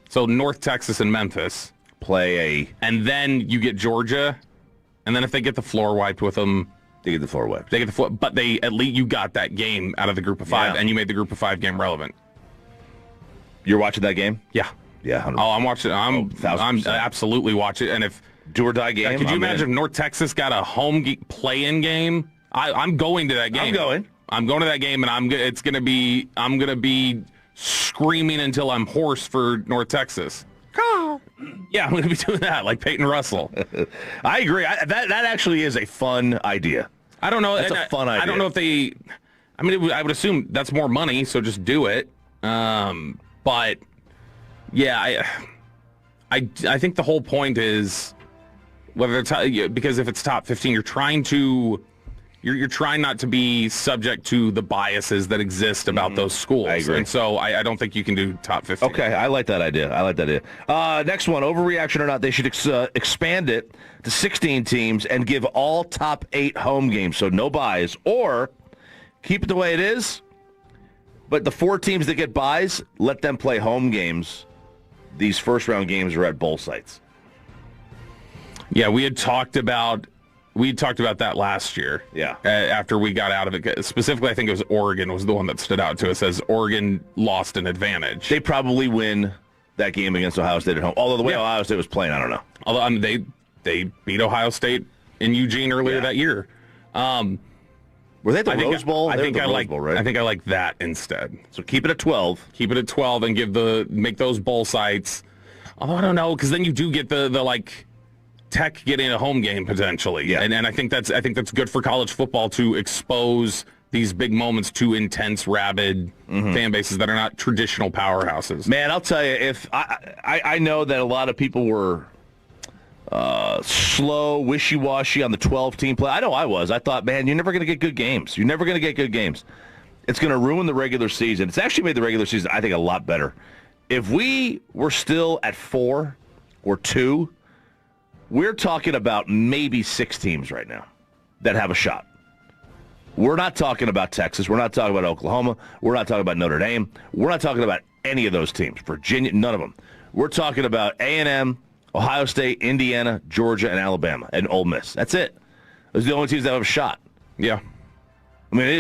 S3: So North Texas and Memphis. And then you get Georgia. And then if they get the floor wiped with them.
S2: They get the floor wiped.
S3: They get the floor, but they at least you got that game out of the Group of 5, and you made the Group of 5 game relevant.
S2: You're watching that game?
S3: Yeah.
S2: Yeah. 100%.
S3: Oh, I'm watching. I'm absolutely watching. And if
S2: do or die game,
S3: could you imagine if North Texas got a home play-in game? I'm going to that game. I'm going to that game, and I'm gonna be screaming until I'm hoarse for North Texas. Yeah, I'm going to be doing that like Peyton Russell.
S2: I agree. That actually is a fun idea.
S3: I don't know.
S2: That's a fun idea.
S3: I don't know if they. I mean, I would assume that's more money, so just do it. But yeah, I think the whole point is whether it's because if it's top 15, you're trying not to be subject to the biases that exist about those schools.
S2: I agree.
S3: And so I don't think you can do top 15.
S2: Okay, I like that idea. Next one, overreaction or not, they should expand it to 16 teams and give all top 8 home games, so no buys, or keep it the way it is, but the 4 teams that get buys, let them play home games. These first-round games are at bowl sites.
S3: Yeah, we talked about that last year.
S2: Yeah.
S3: After we got out of it. Specifically, I think it was Oregon was the one that stood out to us as Oregon lost an advantage.
S2: They probably win that game against Ohio State at home. Although the way Ohio State was playing, I don't know.
S3: Although they beat Ohio State in Eugene earlier that year.
S2: Were they at the Rose Bowl?
S3: I think I like
S2: Bowl, right?
S3: I think I like that instead.
S2: So keep it at 12.
S3: Keep it at 12 and make those bowl sites. Although I don't know, because then you do get the like Tech getting a home game potentially.
S2: Yeah.
S3: And I think that's good for college football to expose these big moments to intense, rabid fan bases that are not traditional powerhouses.
S2: Man, I'll tell you, if I know that a lot of people were slow, wishy-washy on the 12-team play. I know I was. I thought, man, you're never going to get good games. You're never going to get good games. It's going to ruin the regular season. It's actually made the regular season, I think, a lot better. If we were still at 4 or 2, we're talking about maybe 6 teams right now that have a shot. We're not talking about Texas. We're not talking about Oklahoma. We're not talking about Notre Dame. We're not talking about any of those teams. Virginia, none of them. We're talking about A&M, Ohio State, Indiana, Georgia, and Alabama, and Ole Miss. That's it. Those are the only teams that have a shot.
S3: Yeah.
S2: I mean, it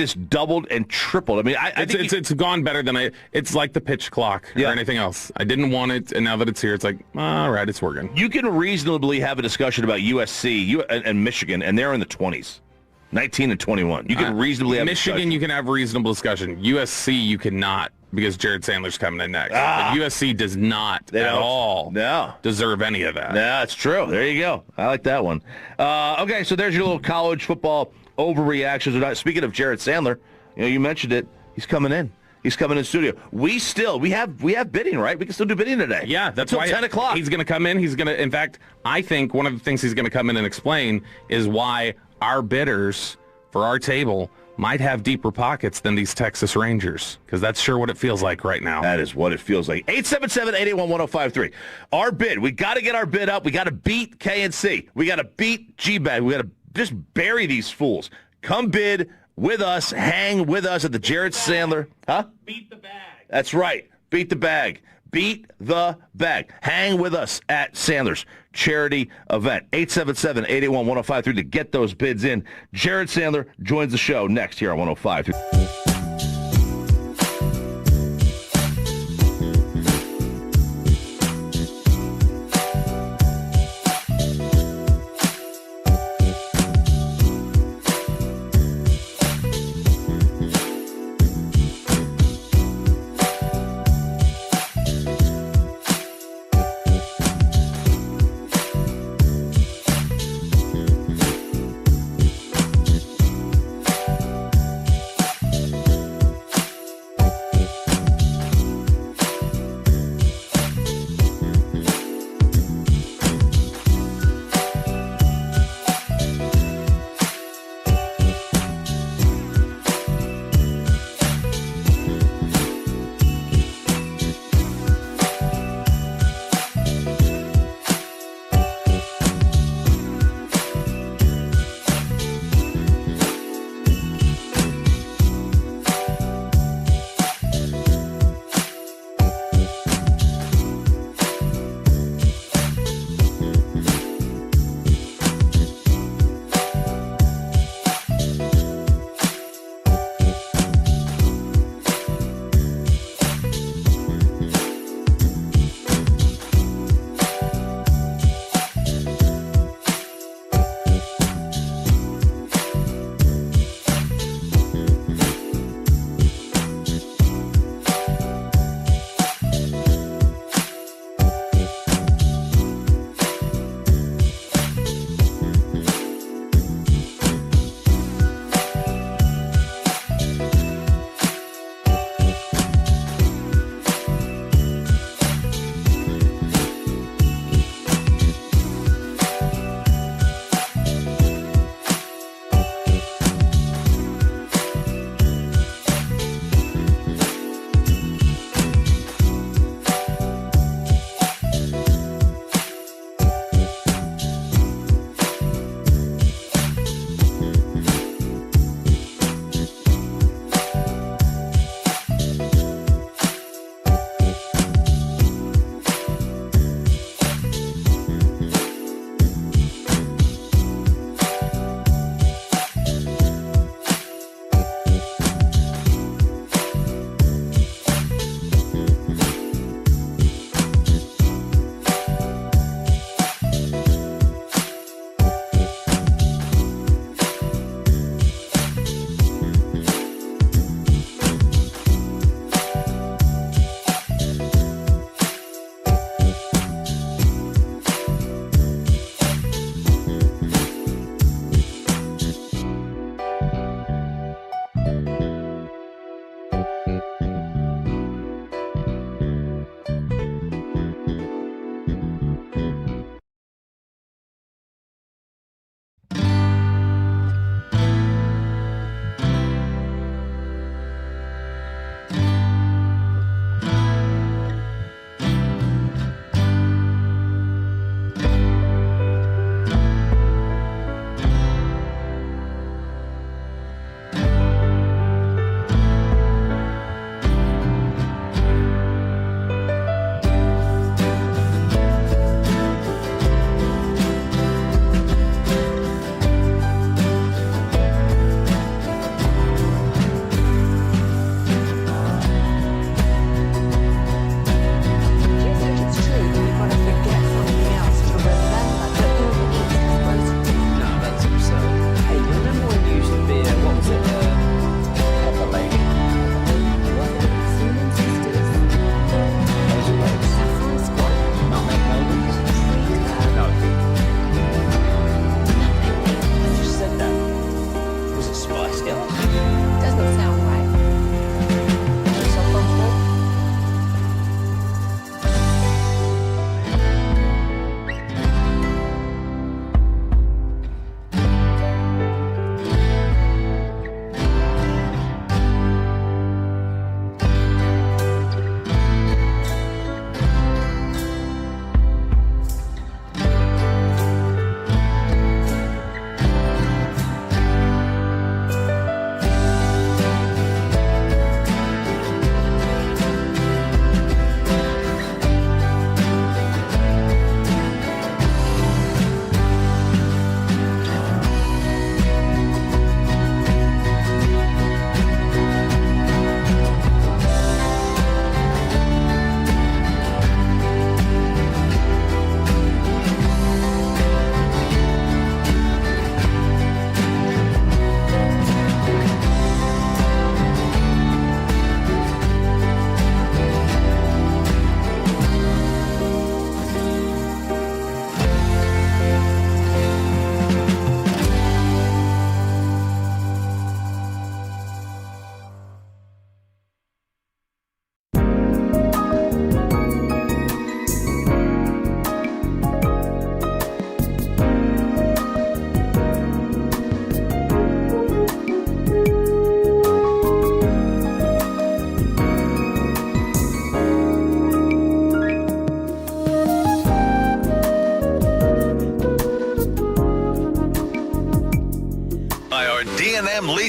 S2: has doubled and tripled. I mean, I think
S3: it's gone better than it's like the pitch clock or anything else. I didn't want it, and now that it's here, it's like, all right, it's working.
S2: You can reasonably have a discussion about USC and Michigan, and they're in the 20s. 19 and 21. You can reasonably have
S3: Michigan, you can have reasonable discussion. USC, you cannot because Jared Sandler's coming in next. But USC does not at all deserve any of that.
S2: No, that's true. There you go. I like that one. Okay, so there's your little college football overreactions. Speaking of Jared Sandler, you mentioned it. He's coming in. He's coming in studio. We have bidding, right? We can still do bidding today.
S3: Yeah, that's
S2: until
S3: why
S2: 10 o'clock.
S3: He's going to come in. In fact, I think one of the things he's going to come in and explain is why our bidders for our table might have deeper pockets than these Texas Rangers, because that's sure what it feels like right now.
S2: That is what it feels like. 877-881-1053. Our bid. We got to get our bid up. We got to beat KNC. We got to beat G-Bag. We got to just bury these fools. Come bid with us. Hang with us at the Jared Sandler. Huh?
S3: Beat the bag.
S2: That's right. Beat the bag. Beat the bag. Hang with us at Sandler's charity event. 877-881-1053 to get those bids in. Jared Sandler joins the show next here on 105.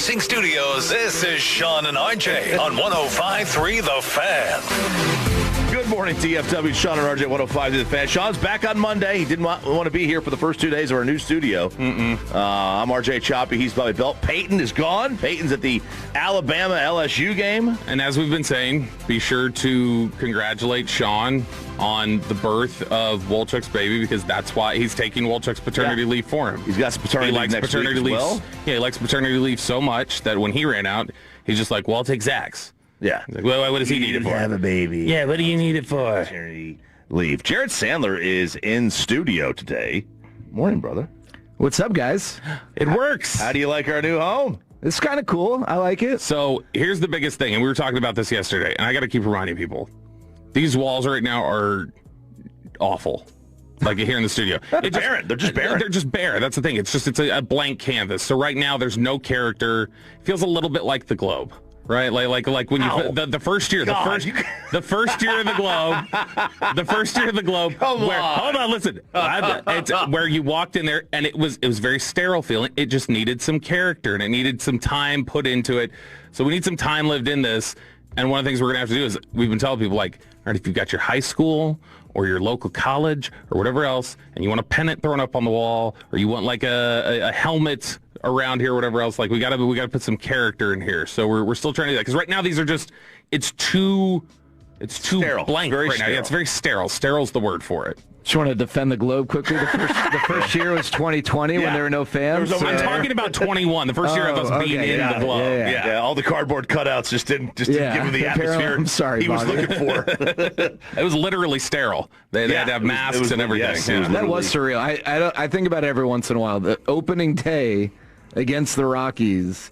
S4: Racing Studios, this is Sean and RJ on 105.3 The Fan.
S2: Good morning, DFW. Sean and RJ 105 to the Fan. Sean's back on Monday. He didn't want to be here for the first 2 days of our new studio. I'm RJ Choppy. He's Bobby Belt. Peyton is gone. Peyton's at the Alabama LSU game.
S3: And as we've been saying, be sure to congratulate Sean on the birth of Wolchuk's baby, because that's why he's taking Wolchuk's paternity leave for him.
S2: He's got some paternity leave next week as well.
S3: Yeah, he likes paternity leave so much that when he ran out, he's just like, well, I'll take Zach's.
S2: Yeah.
S3: Like, well, what does he need it for?
S2: Have a baby.
S3: Yeah, what do you need it for?
S2: Paternity leave. Jared Sandler is in studio today. Morning, brother.
S13: What's up, guys?
S3: It works.
S2: How do you like our new home?
S13: It's kind of cool. I like it.
S3: So here's the biggest thing, and we were talking about this yesterday, and I got to keep reminding people. These walls right now are awful. Like here in the studio.
S2: They're just barren.
S3: They're just bare. That's the thing. It's a blank canvas. So right now there's no character. It feels a little bit like the Globe. Right, like when you the first year, the first year of the Globe, the first year of the Globe. Hold on, listen. It's where you walked in there, and it was very sterile feeling. It just needed some character, and it needed some time put into it. So we need some time lived in this. And one of the things we're gonna have to do is we've been telling people, like, all right, if you've got your high school or your local college or whatever else, and you want a pennant thrown up on the wall, or you want like a helmet around here, or whatever else, like we gotta put some character in here. So we're still trying to do that, because right now these are just it's too sterile. Blank
S2: very
S3: right
S2: sterile.
S3: now. Yeah, it's very sterile. Sterile's the word for it.
S13: Just want to defend the Globe quickly. The first year was 2020 when there were no fans.
S3: I'm talking about 21. The first year of us being in the Globe.
S2: Yeah, all the cardboard cutouts just didn't give him the atmosphere
S13: I'm sorry,
S2: he was looking for.
S3: It was literally sterile. They had to have masks and everything.
S2: Yes,
S13: that was surreal. I think about it every once in a while. The opening day against the Rockies,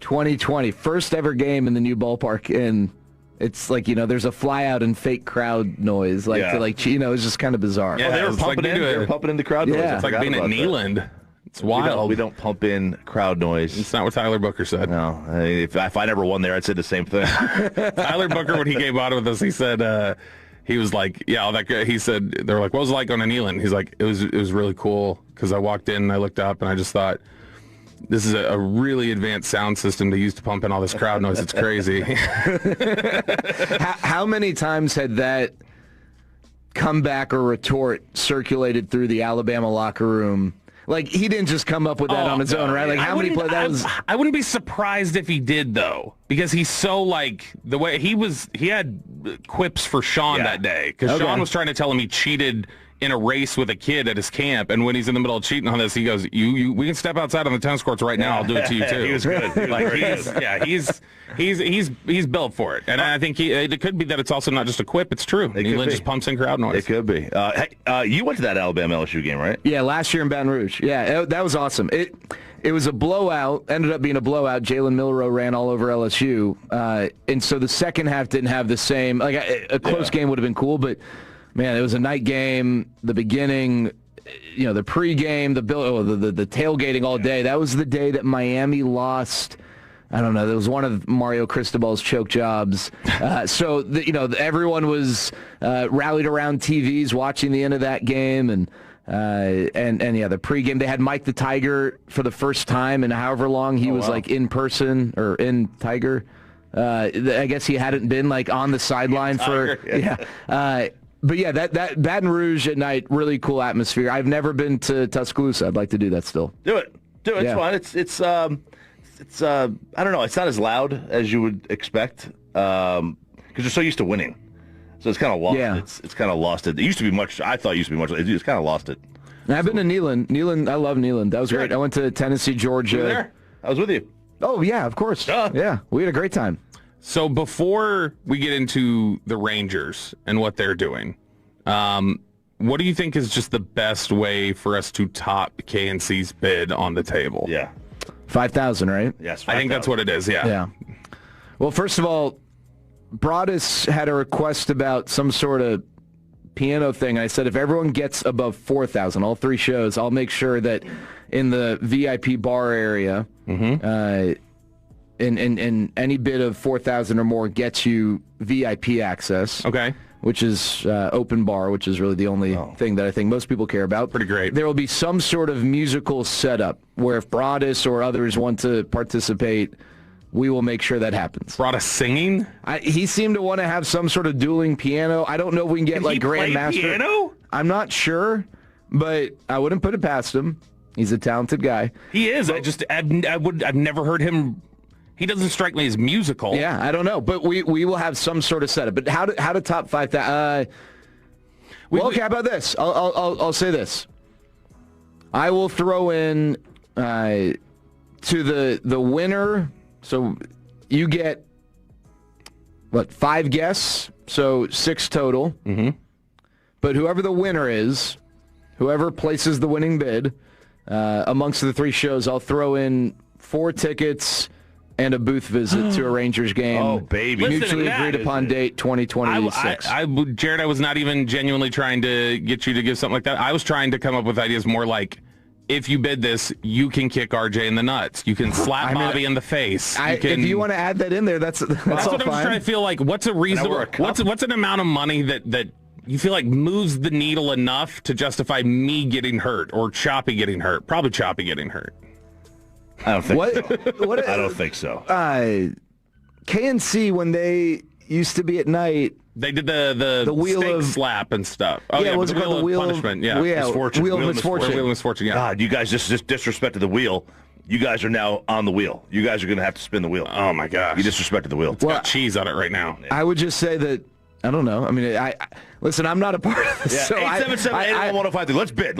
S13: 2020, first ever game in the new ballpark, and it's like, there's a fly out and fake crowd noise, it's just kind of bizarre.
S3: Yeah,
S2: they were pumping in the crowd noise.
S13: Yeah.
S3: It's like being at Neland. It's wild.
S2: We don't pump in crowd noise.
S3: It's not what Tyler Booker said.
S2: No, if I never won there, I'd say the same thing.
S3: Tyler Booker, when he came out with us, he said he was like, yeah, all that. He said they were like, what was it like going to Neland? He's like, it was really cool, because I walked in and I looked up and I just thought, this is a really advanced sound system to use to pump in all this crowd noise. It's crazy.
S13: How many times had that comeback or retort circulated through the Alabama locker room? Like, he didn't just come up with that on his own, right? Like, how many plays that was?
S3: I wouldn't be surprised if he did, though, because he's so, like, the way he had quips for Sean that day, because Sean was trying to tell him he cheated in a race with a kid at his camp, and when he's in the middle of cheating on this, he goes, we can step outside on the tennis courts right now. I'll do it to you too.
S2: He was good.
S3: He's built for it, and I think it could be that it's also not just a quip. It's true. Neland just pumps in crowd noise.
S2: It could be. You went to that Alabama LSU game, right?
S13: Yeah, last year in Baton Rouge. Yeah, that was awesome. It was a blowout. Ended up being a blowout. Jalen Milroe ran all over LSU, and so the second half didn't have the same. Like a close game would have been cool, but. Man, it was a night game. The beginning, the pregame, the tailgating all day. That was the day that Miami lost. I don't know. That was one of Mario Cristobal's choke jobs. So everyone was rallied around TVs watching the end of that game, and the pregame. They had Mike the Tiger for the first time, and however long he was like in person or in Tiger. I guess he hadn't been like on the sideline for But yeah, that Baton Rouge at night, really cool atmosphere. I've never been to Tuscaloosa. I'd like to do that still.
S2: Do it. It's fun. It's I don't know. It's not as loud as you would expect because you're so used to winning. So it's kind of lost.
S13: Yeah.
S2: It's kind of lost it. It used to be much. I thought it used to be much. It's kind of lost it.
S13: I've been to Neland. Neland, I love Neland. That was great. I went to Tennessee, Georgia.
S2: You were there? I was with you.
S13: Oh yeah, of course. Yeah, we had a great time.
S3: So before we get into the Rangers and what they're doing, what do you think is just the best way for us to top KNC's bid on the table?
S2: Yeah.
S13: 5,000, right?
S2: Yes, 5,000.
S3: I think that's what it is, yeah.
S13: Well, first of all, Broadus had a request about some sort of piano thing. I said if everyone gets above 4,000, all three shows, I'll make sure that in the VIP bar area, in any bid of 4,000 or more gets you VIP access.
S3: Okay.
S13: which is open bar, which is really the only thing that I think most people care about.
S3: Pretty great.
S13: There will be some sort of musical setup where if Broadus or others want to participate, we will make sure that happens.
S3: Broadus singing?
S13: He seemed to want to have some sort of dueling piano. I don't know if we can get like Grandmaster.
S2: Piano?
S13: I'm not sure, but I wouldn't put it past him. He's a talented guy.
S3: He is. I've never heard him. He doesn't strike me as musical.
S13: Yeah, I don't know, but we will have some sort of setup. But how to top 5,000? Okay, how about this? I'll say this. I will throw in to the winner. So you get 5 guests, so 6 total.
S3: Mm-hmm.
S13: But whoever the winner is, whoever places the winning bid amongst the 3 shows, I'll throw in 4 tickets and a booth visit to a Rangers game.
S2: Oh, baby.
S13: Mutually agreed upon date 2026.
S3: Jared, I was not even genuinely trying to get you to give something like that. I was trying to come up with ideas more like, if you bid this, you can kick RJ in the nuts. You can slap Bobby in the face.
S13: If you want to add that in there, that's all
S3: what I'm
S13: fine.
S3: just trying to feel like. What's a reasonable? What's an amount of money that you feel like moves the needle enough to justify me getting hurt or Choppy getting hurt? Probably Choppy getting hurt.
S2: I don't think so. I don't think so.
S13: KNC, when they used to be at night,
S3: they did the wheel
S13: steak
S3: of slap and stuff. Oh,
S13: yeah,
S3: was it called the wheel of punishment?
S2: Misfortune.
S13: Wheel of misfortune.
S3: Wheel of misfortune. Yeah.
S2: God, you guys just disrespected the wheel. You guys are now on the wheel. You guys are going to have to spin the wheel.
S3: Oh my gosh!
S2: You disrespected the wheel.
S3: It's got cheese on it right now.
S13: I would just say that. I don't know. I mean, listen. I'm not a part of this.
S2: Yeah, 877-881-1053. Let's bid.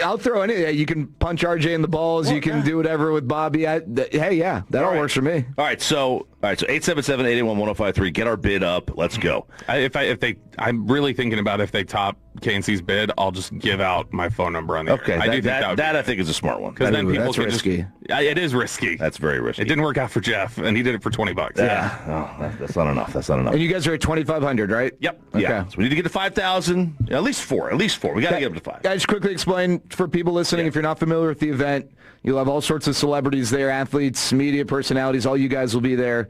S13: I'll throw anything. You can punch RJ in the balls. You can do whatever with Bobby. That all works for me.
S2: All right. So 877-881-1053. Get our bid up. Let's go.
S3: I'm really thinking about if they top KNC's bid, I'll just give out my phone number on the
S2: air.
S3: I do think
S2: that I think is a smart one.
S3: Because then people can
S13: risky.
S3: It is risky.
S2: That's very risky.
S3: It didn't work out for Jeff, and he did it for $20.
S2: Yeah. That's not enough.
S13: And you guys are at 2,500, right?
S2: Yep.
S13: Okay.
S2: Yeah. So we need to get to 5,000. At least 4. We got to get up to 5.
S13: I just quickly explain for people listening, if you're not familiar with the event, you'll have all sorts of celebrities there, athletes, media personalities. All you guys will be there.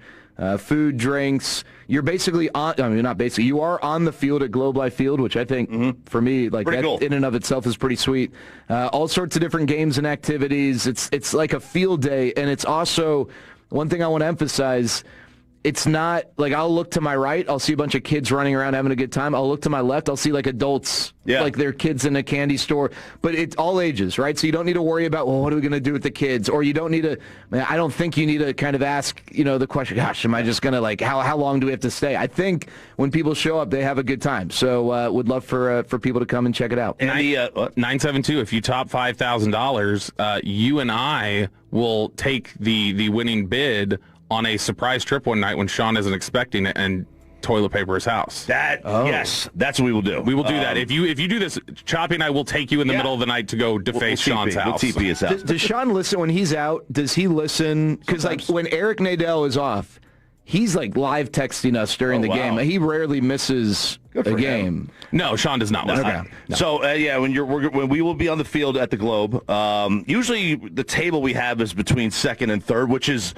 S13: Food, drinks. You're basically you are on the field at Globe Life Field, which I think, for me, like that cool. In and of itself is pretty sweet. All sorts of different games and activities. It's like a field day, and it's also, one thing I want to emphasize, it's not like I'll look to my right, I'll see a bunch of kids running around having a good time. I'll look to my left, I'll see like adults, like their kids in a candy store. But it's all ages, right? So you don't need to worry about, well, what are we going to do with the kids? Or you don't need to, I don't think you need to kind of ask, the question, gosh, am I just going to how long do we have to stay? I think when people show up, they have a good time. So would love for people to come and check it out.
S3: And 972, if you top $5,000, you and I will take the winning bid on a surprise trip one night when Sean isn't expecting it and toilet paper his house.
S2: Yes, that's what we will do.
S3: We will do that. If you do this, Choppy and I will take you in the middle of the night to go deface Sean's house.
S2: We'll TP his house.
S13: Does Sean listen when he's out? Does he listen? Because when Eric Nadel is off, he's live texting us during the game. He rarely misses a game.
S3: No, Sean does not listen.
S13: Okay.
S2: No. So when we will be on the field at the Globe, usually the table we have is between second and third, which is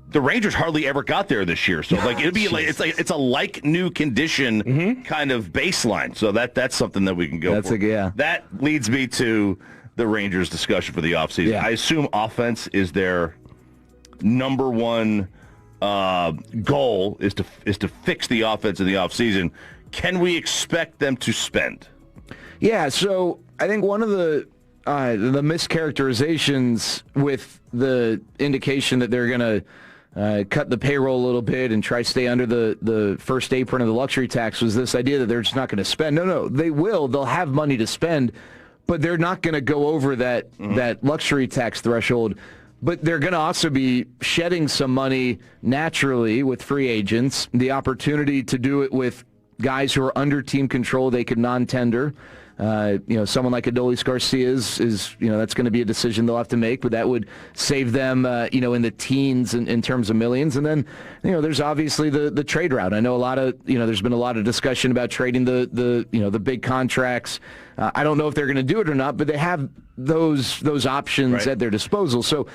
S2: the Rangers hardly ever got there this year, so it'd be it's a new condition kind of baseline. So that's something that we can go for. That leads me to the Rangers discussion for the offseason. I assume offense is their number one goal is to fix the offense in the offseason. Can we expect them to spend?
S13: Yeah. So I think one of the mischaracterizations with the indication that they're going to cut the payroll a little bit and try to stay under the first apron of the luxury tax was this idea that they're just not going to spend. No, they will. They'll have money to spend, but they're not going to go over that luxury tax threshold. But they're going to also be shedding some money naturally with free agents, the opportunity to do it with guys who are under team control they could non-tender. Someone like Adolis Garcia is that's going to be a decision they'll have to make, but that would save them, in the teens in terms of millions. And then, there's obviously the trade route. I know there's been a lot of discussion about trading the big contracts. I don't know if they're going to do it or not, but they have those options at their disposal. So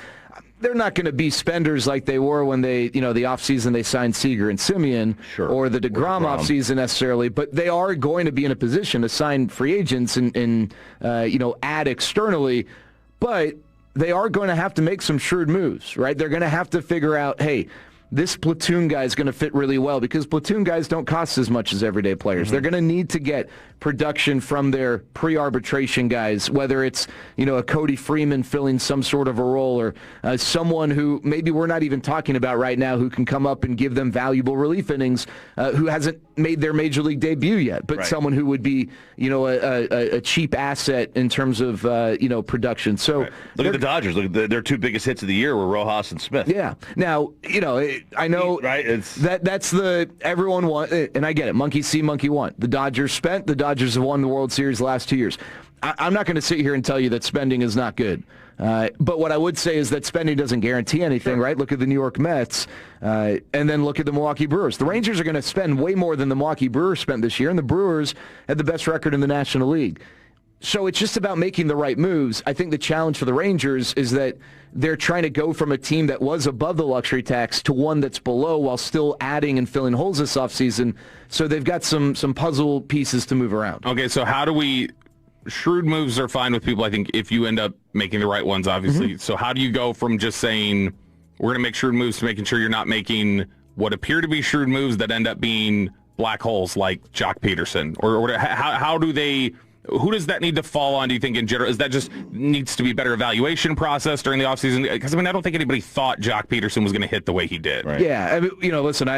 S13: they're not going to be spenders like they were when they, the offseason they signed Seager and Simeon, or the DeGrom offseason necessarily, but they are going to be in a position to sign free agents and add externally, but they are going to have to make some shrewd moves, right? They're going to have to figure out, hey, this platoon guy is going to fit really well because platoon guys don't cost as much as everyday players. They're going to need to get production from their pre-arbitration guys, whether it's, a Cody Freeman filling some sort of a role or someone who maybe we're not even talking about right now who can come up and give them valuable relief innings who hasn't made their major league debut yet, but someone who would be, a cheap asset in terms of, production. So
S2: look at the Dodgers. Look at their two biggest hits of the year were Rojas and Smith.
S13: Yeah. Now, I know that's the everyone want, and I get it. Monkey see, monkey want. The Dodgers spent. The Dodgers have won the World Series the last 2 years. I'm not going to sit here and tell you that spending is not good. But what I would say is that spending doesn't guarantee anything, right? Look at the New York Mets, and then look at the Milwaukee Brewers. The Rangers are going to spend way more than the Milwaukee Brewers spent this year, and the Brewers had the best record in the National League. So it's just about making the right moves. I think the challenge for the Rangers is that they're trying to go from a team that was above the luxury tax to one that's below while still adding and filling holes this offseason. So they've got some puzzle pieces to move around.
S3: Okay, so how do we... Shrewd moves are fine with people, I think, if you end up making the right ones, obviously. So how do you go from just saying, we're going to make shrewd moves to making sure you're not making what appear to be shrewd moves that end up being black holes like Jock Peterson? Or how do they... Who does that need to fall on, do you think, in general? Is that just needs to be a better evaluation process during the offseason? Because, I don't think anybody thought Jock Peterson was going to hit the way he did.
S2: Right.
S13: Yeah, listen,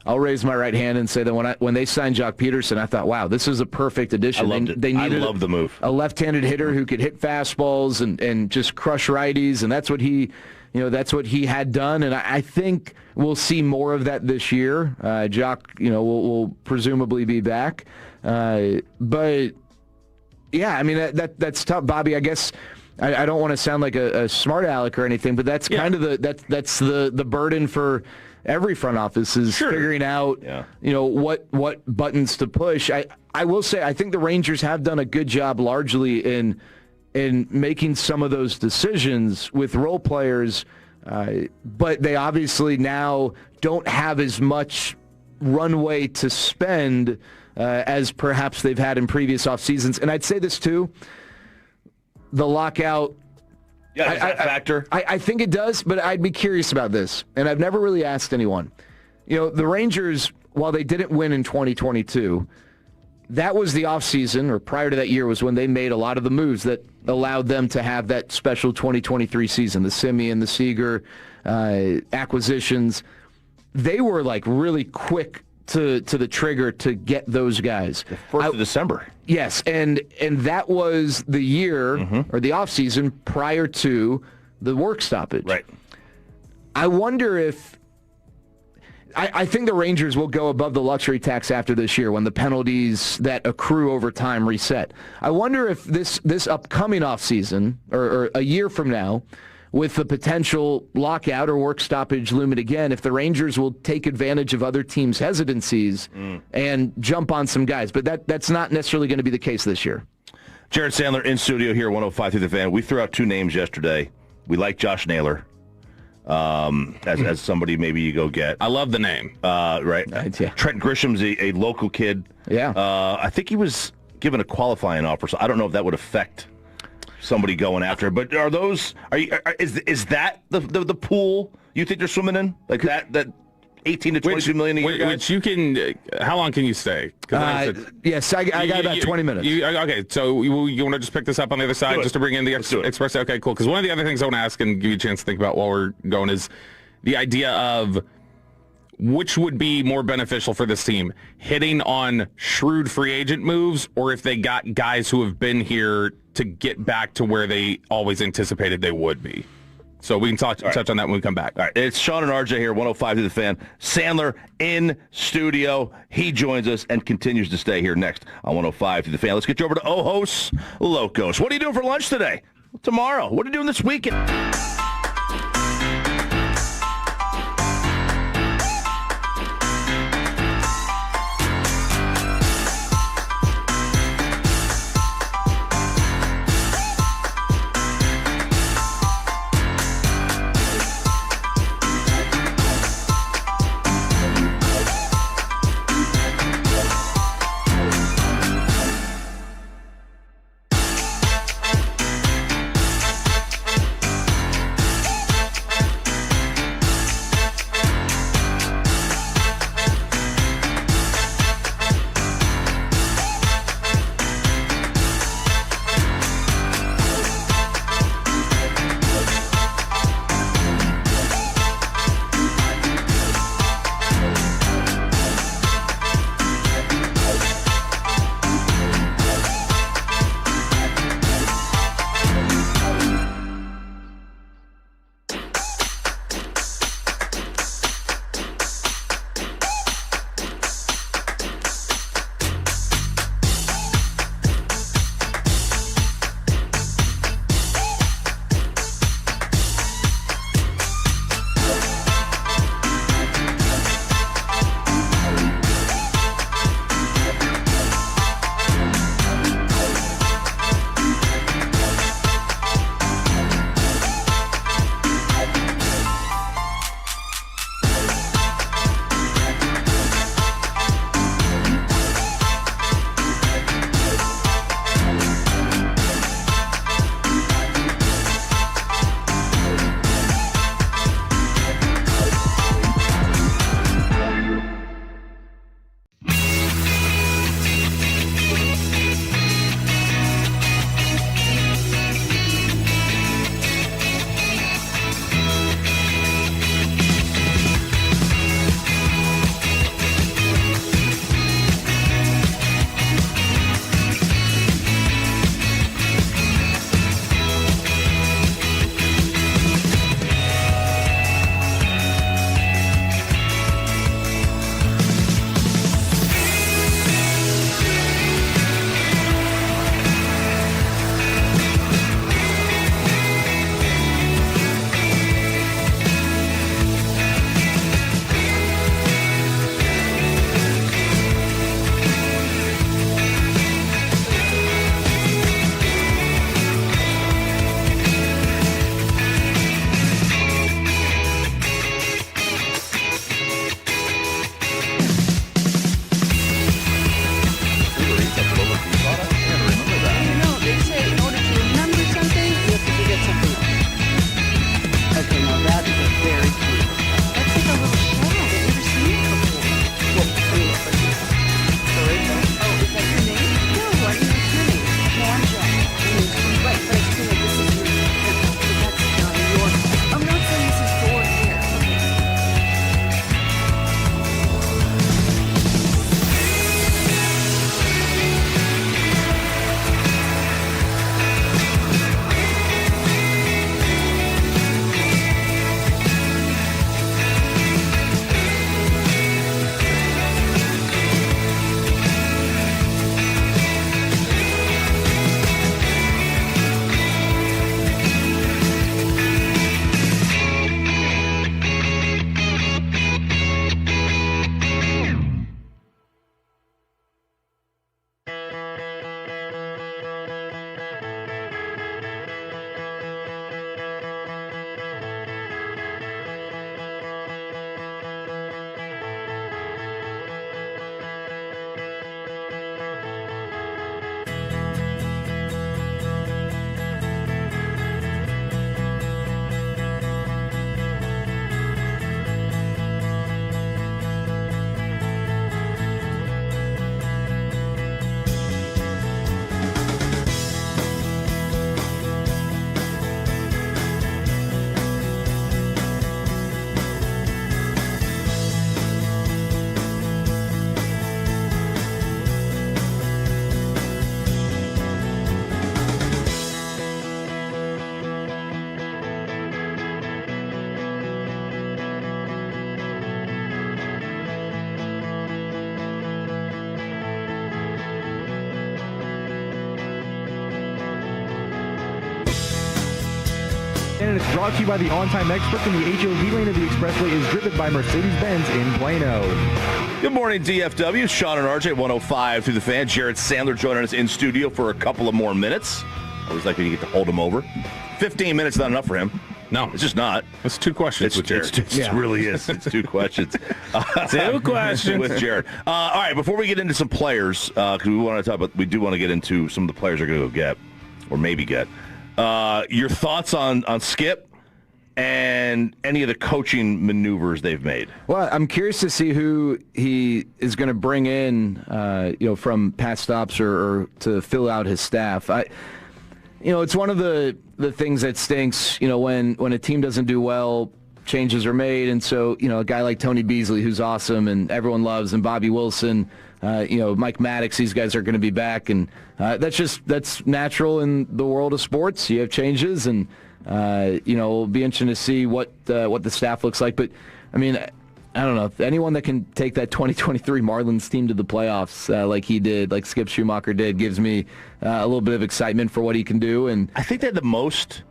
S13: I'll raise my right hand and say that when they signed Jock Peterson, I thought, wow, this is a perfect addition.
S2: I loved it. I love the move.
S13: A left-handed hitter who could hit fastballs and just crush righties, and that's what he had done. And I think we'll see more of that this year. Jock, will presumably be back, but. Yeah, that's tough, Bobby. I guess I don't want to sound like a smart aleck or anything, but that's kind of the burden for every front office is figuring out what buttons to push. I will say I think the Rangers have done a good job largely in making some of those decisions with role players, but they obviously now don't have as much runway to spend as perhaps they've had in previous off seasons. And I'd say this too, the lockout.
S2: Yeah, does that factor?
S13: I think it does, but I'd be curious about this. And I've never really asked anyone. The Rangers, while they didn't win in 2022, that was the off season, or prior to that year was when they made a lot of the moves that allowed them to have that special 2023 season, the Simeon, the Seager acquisitions. They were really quick to the trigger to get those guys.
S2: The 1st of December.
S13: Yes, and that was the year or the offseason prior to the work stoppage.
S2: Right.
S13: I wonder if I think the Rangers will go above the luxury tax after this year when the penalties that accrue over time reset. I wonder if this upcoming offseason or a year from now, with the potential lockout or work stoppage looming again, if the Rangers will take advantage of other teams' hesitancies and jump on some guys. But that's not necessarily going to be the case this year.
S2: Jared Sandler in studio here, 105 through the Fan. We threw out two names yesterday. We like Josh Naylor as somebody maybe you go get.
S3: I love the name.
S2: Right.
S13: Yeah.
S2: Trent Grisham's a local kid.
S13: Yeah.
S2: I think he was given a qualifying offer, so I don't know if that would affect somebody going after. But is that the pool you think they're swimming in? Like that 18 to 22 million a year?
S3: Which you can, how long can you stay?
S13: Yes, I got about 20 minutes.
S3: Okay, so you want to just pick this up on the other side just to bring in the express? Okay, cool. Because one of the other things I want to ask and give you a chance to think about while we're going is the idea of which would be more beneficial for this team, hitting on shrewd free agent moves, or if they got guys who have been here to get back to where they always anticipated they would be. So we can touch on that when we come back.
S2: All right, it's Sean and RJ here, 105 to the Fan. Sandler in studio. He joins us and continues to stay here next on 105 to the Fan. Let's get you over to Ojos Locos. What are you doing for lunch today? Tomorrow? What are you doing this weekend?
S7: and it's brought to you by the on-time expert, and the HOV lane of the expressway is driven by Mercedes-Benz in Bueno.
S2: Good morning, DFW. Sean and RJ, 105 through the fan. Jared Sandler joining us in studio for a couple of more minutes. Always like when you get to hold him over. 15 minutes not enough for him.
S3: No.
S2: It's just not.
S3: It's 2 questions with Jared.
S2: It really is. It's 2 questions.
S3: 2 questions.
S2: With Jared. All right, before we get into some players, because we want to talk about, we do want to get into some of the players they're going to go get, or maybe get. Your thoughts on Skip and any of the coaching maneuvers they've made?
S13: Well, I'm curious to see who he is going to bring in, from past stops or to fill out his staff. It's one of the things that stinks, when a team doesn't do well, changes are made. And so, a guy like Tony Beasley, who's awesome and everyone loves, and Bobby Wilson, Mike Maddox, these guys are going to be back. And that's natural in the world of sports. You have changes, and, it'll be interesting to see what the staff looks like. But, I don't know. Anyone that can take that 2023 Marlins team to the playoffs like he did, like Skip Schumacher did, gives me a little bit of excitement for what he can do. And
S2: I think they had the most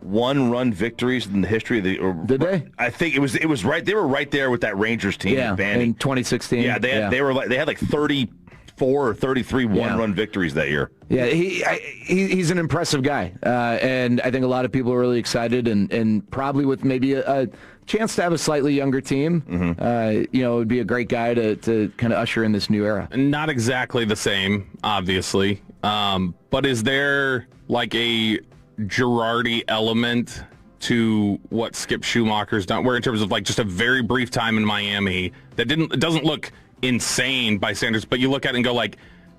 S2: one-run victories in the history of the.
S13: Did they?
S2: I think it was right. They were right there with that Rangers team.
S13: Yeah, in 2016.
S2: Yeah, they had like 34 or 33 one-run victories that year.
S13: Yeah, he's an impressive guy, and I think a lot of people are really excited, and probably with maybe a chance to have a slightly younger team, it would be a great guy to kind of usher in this new era.
S3: Not exactly the same, obviously, but is there like a Girardi element to what Skip Schumacher's done, where in terms of like just a very brief time in Miami that it doesn't look insane by standards, but you look at it and go like,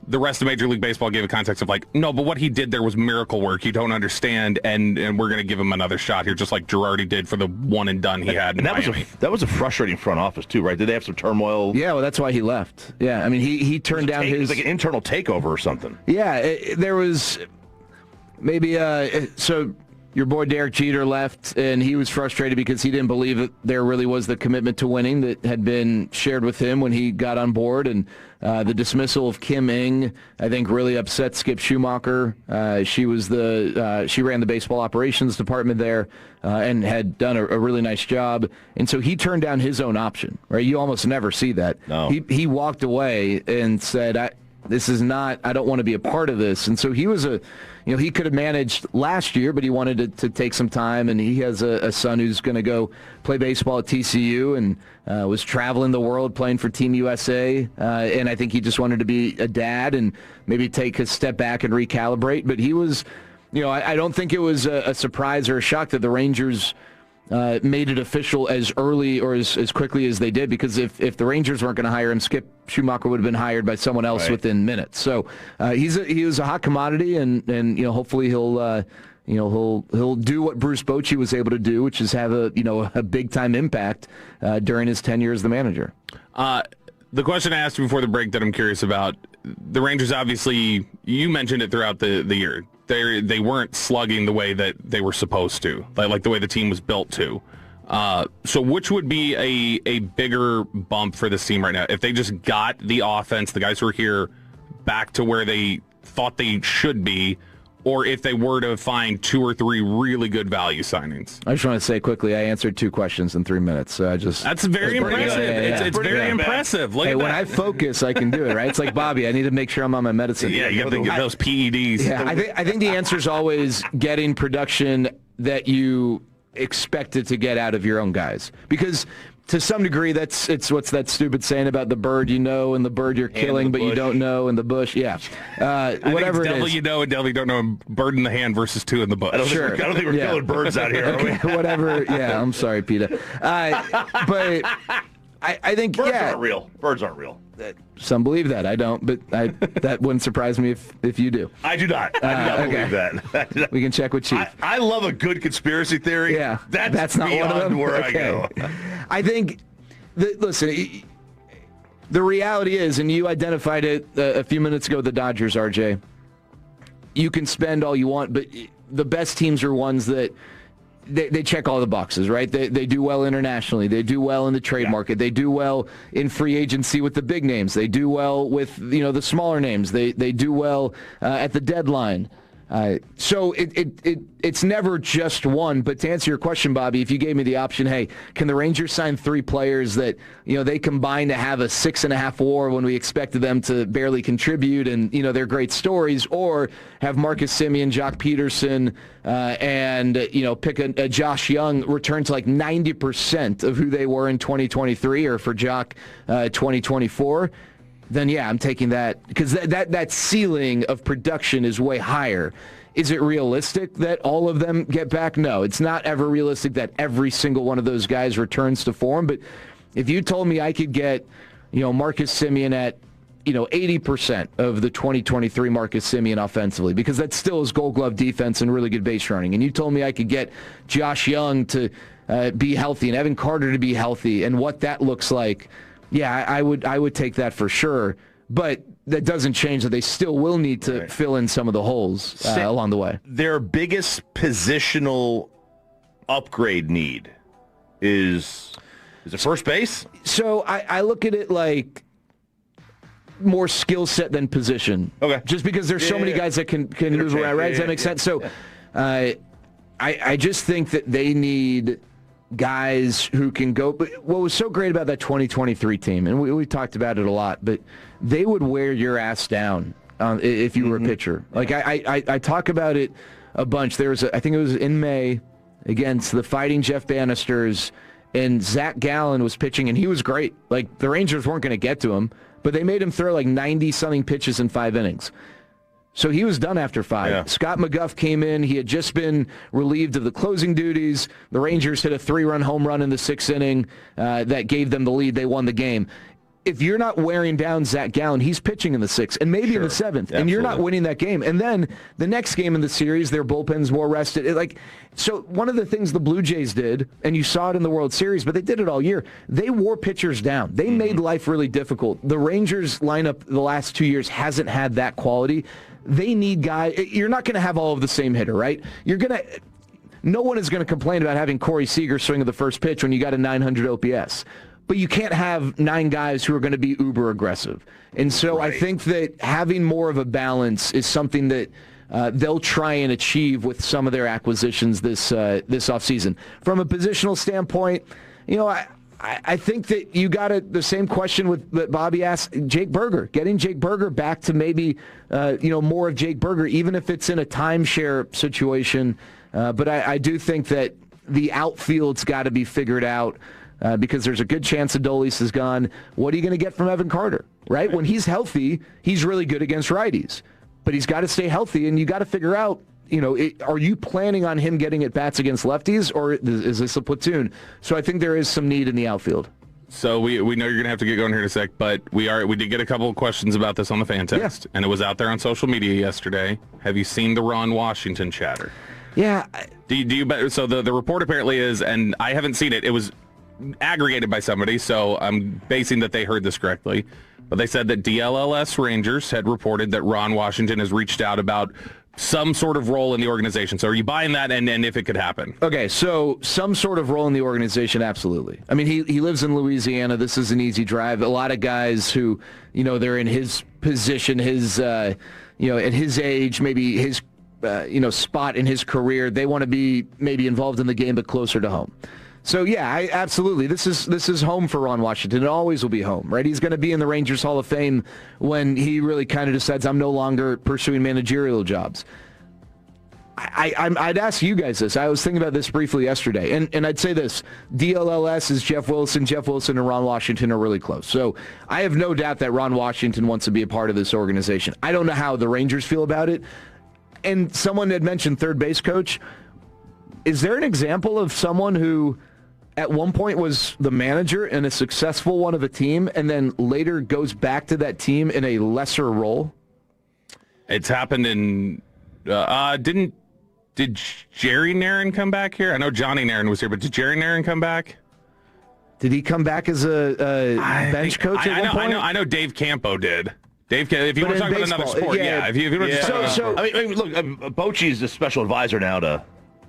S3: the rest of Major League Baseball gave a context of like, no, but what he did there was miracle work. You don't understand, and we're going to give him another shot here, just like Girardi did for the one and done he had in Miami.
S2: That was a frustrating front office too, right? Did they have some turmoil?
S13: Yeah, well, that's why he left. Yeah, he turned down his...
S2: It was like an internal takeover or something.
S13: Yeah, there was maybe... so your boy Derek Jeter left, and he was frustrated because he didn't believe that there really was the commitment to winning that had been shared with him when he got on board. And the dismissal of Kim Ng, I think, really upset Skip Schumacher. She ran the baseball operations department there and had done a really nice job. And so he turned down his own option, right? You almost never see that.
S2: No.
S13: He walked away and said, I don't want to be a part of this. And so he was he could have managed last year, but he wanted to take some time, and he has a son who's going to go play baseball at TCU and was traveling the world playing for Team USA, and I think he just wanted to be a dad and maybe take a step back and recalibrate. But he was, I don't think it was a surprise or a shock that the Rangers made it official as early or as quickly as they did, because if the Rangers weren't going to hire him, Skip Schumacher would have been hired by someone else within minutes. So he was a hot commodity, and hopefully he'll do what Bruce Bochy was able to do, which is have a big time impact during his tenure as the manager.
S3: The question I asked you before the break that I'm curious about, the Rangers, obviously, you mentioned it throughout the year. They weren't slugging the way that they were supposed to, like the way the team was built to. So which would be a bigger bump for this team right now? If they just got the offense, the guys who are here, back to where they thought they should be, or if they were to find 2 or 3 really good value signings?
S13: I just want to say quickly, I answered 2 questions in 3 minutes. So that's
S3: very impressive. It's very impressive. Look at
S13: when
S3: that.
S13: I focus, I can do it, right? It's like Bobby. I need to make sure I'm on my medicine.
S3: Yeah, you got to get those PEDs.
S13: Yeah, I think the answer is always getting production that you expected to get out of your own guys, because to some degree, it's what's that stupid saying about the bird you know and the bird you're killing, but you don't know in the bush. Yeah, whatever
S3: it is. Devil you know and devil you don't know. Bird in the hand versus 2 in the bush.
S2: I don't think we're killing birds out here.
S13: Okay, whatever. Yeah, I'm sorry, Peter. But I think
S2: birds aren't real. Birds aren't real.
S13: Some believe that. I don't, but that wouldn't surprise me if you do.
S2: I do not. Believe that.
S13: We can check with Chief.
S2: I love a good conspiracy theory.
S13: Yeah,
S2: that's
S13: not one of them.
S2: Where I go.
S13: I think. Listen, the reality is, and you identified it a few minutes ago, the Dodgers, RJ. You can spend all you want, but the best teams are ones that they check all the boxes, right? They do well internationally. They do well in the trade market. They do well in free agency with the big names. They do well with the smaller names. They do well at the deadline. So it's never just one. But to answer your question, Bobby, if you gave me the option, hey, can the Rangers sign 3 players that they combine to have a 6.5 WAR when we expected them to barely contribute, and they're great stories, or have Marcus Semien, Jock Peterson, and pick a Josh Young return to like 90% of who they were in 2023, or for Jock 2024. Then yeah, I'm taking that, because that ceiling of production is way higher. Is it realistic that all of them get back? No, it's not ever realistic that every single one of those guys returns to form. But if you told me I could get, Marcus Semien at, 80% of the 2023 Marcus Semien offensively, because that still is Gold Glove defense and really good base running, and you told me I could get Josh Young to be healthy and Evan Carter to be healthy, and what that looks like. Yeah, I would take that for sure, but that doesn't change that they still will need to fill in some of the holes along the way.
S2: Their biggest positional upgrade need is it first base?
S13: So I look at it like more skill set than position.
S2: Okay.
S13: Just because there's so many guys that can move around, right? Does that make sense? So I just think that they need guys who can go. But what was so great about that 2023 team, and we talked about it a lot, but they would wear your ass down if you were a pitcher. Like I talk about it a bunch. There was I think it was in May against the Fighting Jeff Bannisters, and Zach Gallen was pitching, and he was great. Like, the Rangers weren't going to get to him, but they made him throw like 90-something pitches in 5 innings. So he was done after 5. Yeah. Scott McGuff came in. He had just been relieved of the closing duties. The Rangers hit a 3-run home run in the 6th inning that gave them the lead. They won the game. If you're not wearing down Zach Gallen, he's pitching in the 6th and maybe in the 7th, and you're not winning that game. And then the next game in the series, their bullpen's more rested. So one of the things the Blue Jays did, and you saw it in the World Series, but they did it all year, they wore pitchers down. They made life really difficult. The Rangers lineup the last 2 years hasn't had that quality. They need guys. You're not going to have all of the same hitter, right? No one is going to complain about having Corey Seager swing at the first pitch when you got a 900 OPS. But you can't have 9 guys who are going to be uber aggressive. And so I think that having more of a balance is something that they'll try and achieve with some of their acquisitions this offseason. From a positional standpoint, I think that you got the same question that Bobby asked Jake Berger. Getting Jake Berger back to maybe more of Jake Berger, even if it's in a timeshare situation. But I do think that the outfield's got to be figured out. Because there's a good chance Adolis is gone. What are you going to get from Evan Carter, right? When he's healthy, he's really good against righties. But he's got to stay healthy, and you got to figure out, are you planning on him getting at bats against lefties, or is this a platoon? So I think there is some need in the outfield.
S3: So we know you're going to have to get going here in a sec, but we did get a couple of questions about this on the fan text, and it was out there on social media yesterday. Have you seen the Ron Washington chatter?
S13: Yeah.
S3: Do you? So the report apparently is, and I haven't seen it. It was aggregated by somebody, so I'm basing that they heard this correctly. But they said that DLLS Rangers had reported that Ron Washington has reached out about some sort of role in the organization. So are you buying that, and if it could happen?
S13: Okay, so some sort of role in the organization, absolutely. I mean, he lives in Louisiana. This is an easy drive. A lot of guys who, they're in his position, his, at his age, maybe his, spot in his career, they want to be maybe involved in the game but closer to home. So, yeah, absolutely. This is home for Ron Washington. It always will be home, right? He's going to be in the Rangers Hall of Fame when he really kind of decides, I'm no longer pursuing managerial jobs. I'd ask you guys this. I was thinking about this briefly yesterday, and I'd say this. DLLS is Jeff Wilson. Jeff Wilson and Ron Washington are really close. So I have no doubt that Ron Washington wants to be a part of this organization. I don't know how the Rangers feel about it. And someone had mentioned third base coach. Is there an example of someone who at one point was the manager and a successful one of a team, and then later goes back to that team in a lesser role?
S3: It's happened in... Did Jerry Naron come back here? I know Johnny Naron was here, but did Jerry Naron come back?
S13: Did he come back as a bench coach at one point?
S3: I know Dave Campo did. If you want to talk about another sport, If you want to talk about
S2: sport. I mean, look, Bochy's a special advisor now to...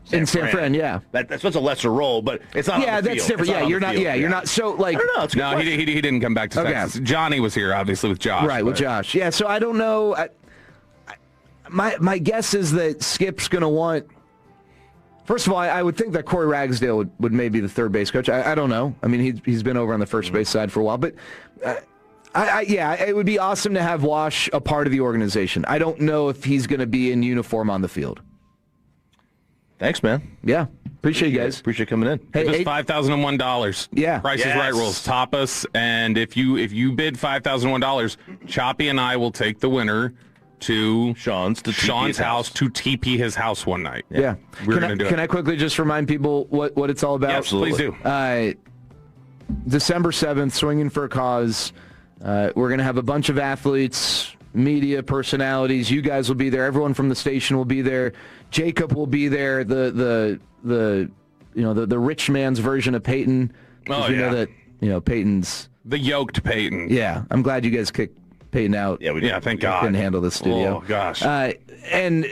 S13: San Fran, yeah.
S2: That's a lesser role, but it's not.
S13: Yeah,
S2: on the
S13: that's
S2: field.
S13: different. You're not. You're not. So like,
S2: I don't know.
S3: No, he didn't come back to Texas. Johnny was here, obviously, with Josh.
S13: Right, with Josh. Yeah. So I don't know. my guess is that Skip's going to want. First of all, I would think that Corey Ragsdale would maybe be the third base coach. I don't know. I mean, he's been over on the first base side for a while, but it would be awesome to have Wash a part of the organization. I don't know if he's going to be in uniform on the field.
S2: Thanks, man.
S13: Yeah, appreciate you guys.
S2: Appreciate coming in.
S3: Hey, just $5,001.
S13: Yeah,
S3: Price is Right rules. Top us, and if you bid $5,001, Choppy and I will take the winner to Sean's house to TP his house one night.
S13: Yeah.
S3: We're going to do it.
S13: Can I quickly just remind people what it's all about?
S3: Yes, please do.
S13: December 7th, Swinging for a Cause. We're going to have a bunch of athletes, media personalities. You guys will be there. Everyone from the station will be there. Jacob will be there. The rich man's version of Peyton.
S3: Oh,
S13: we know that Peyton's
S3: the yoked Peyton.
S13: Yeah, I'm glad you guys kicked Peyton out.
S2: Yeah, we did.
S3: Yeah, thank God.
S13: Couldn't handle the studio.
S3: Oh gosh.
S13: And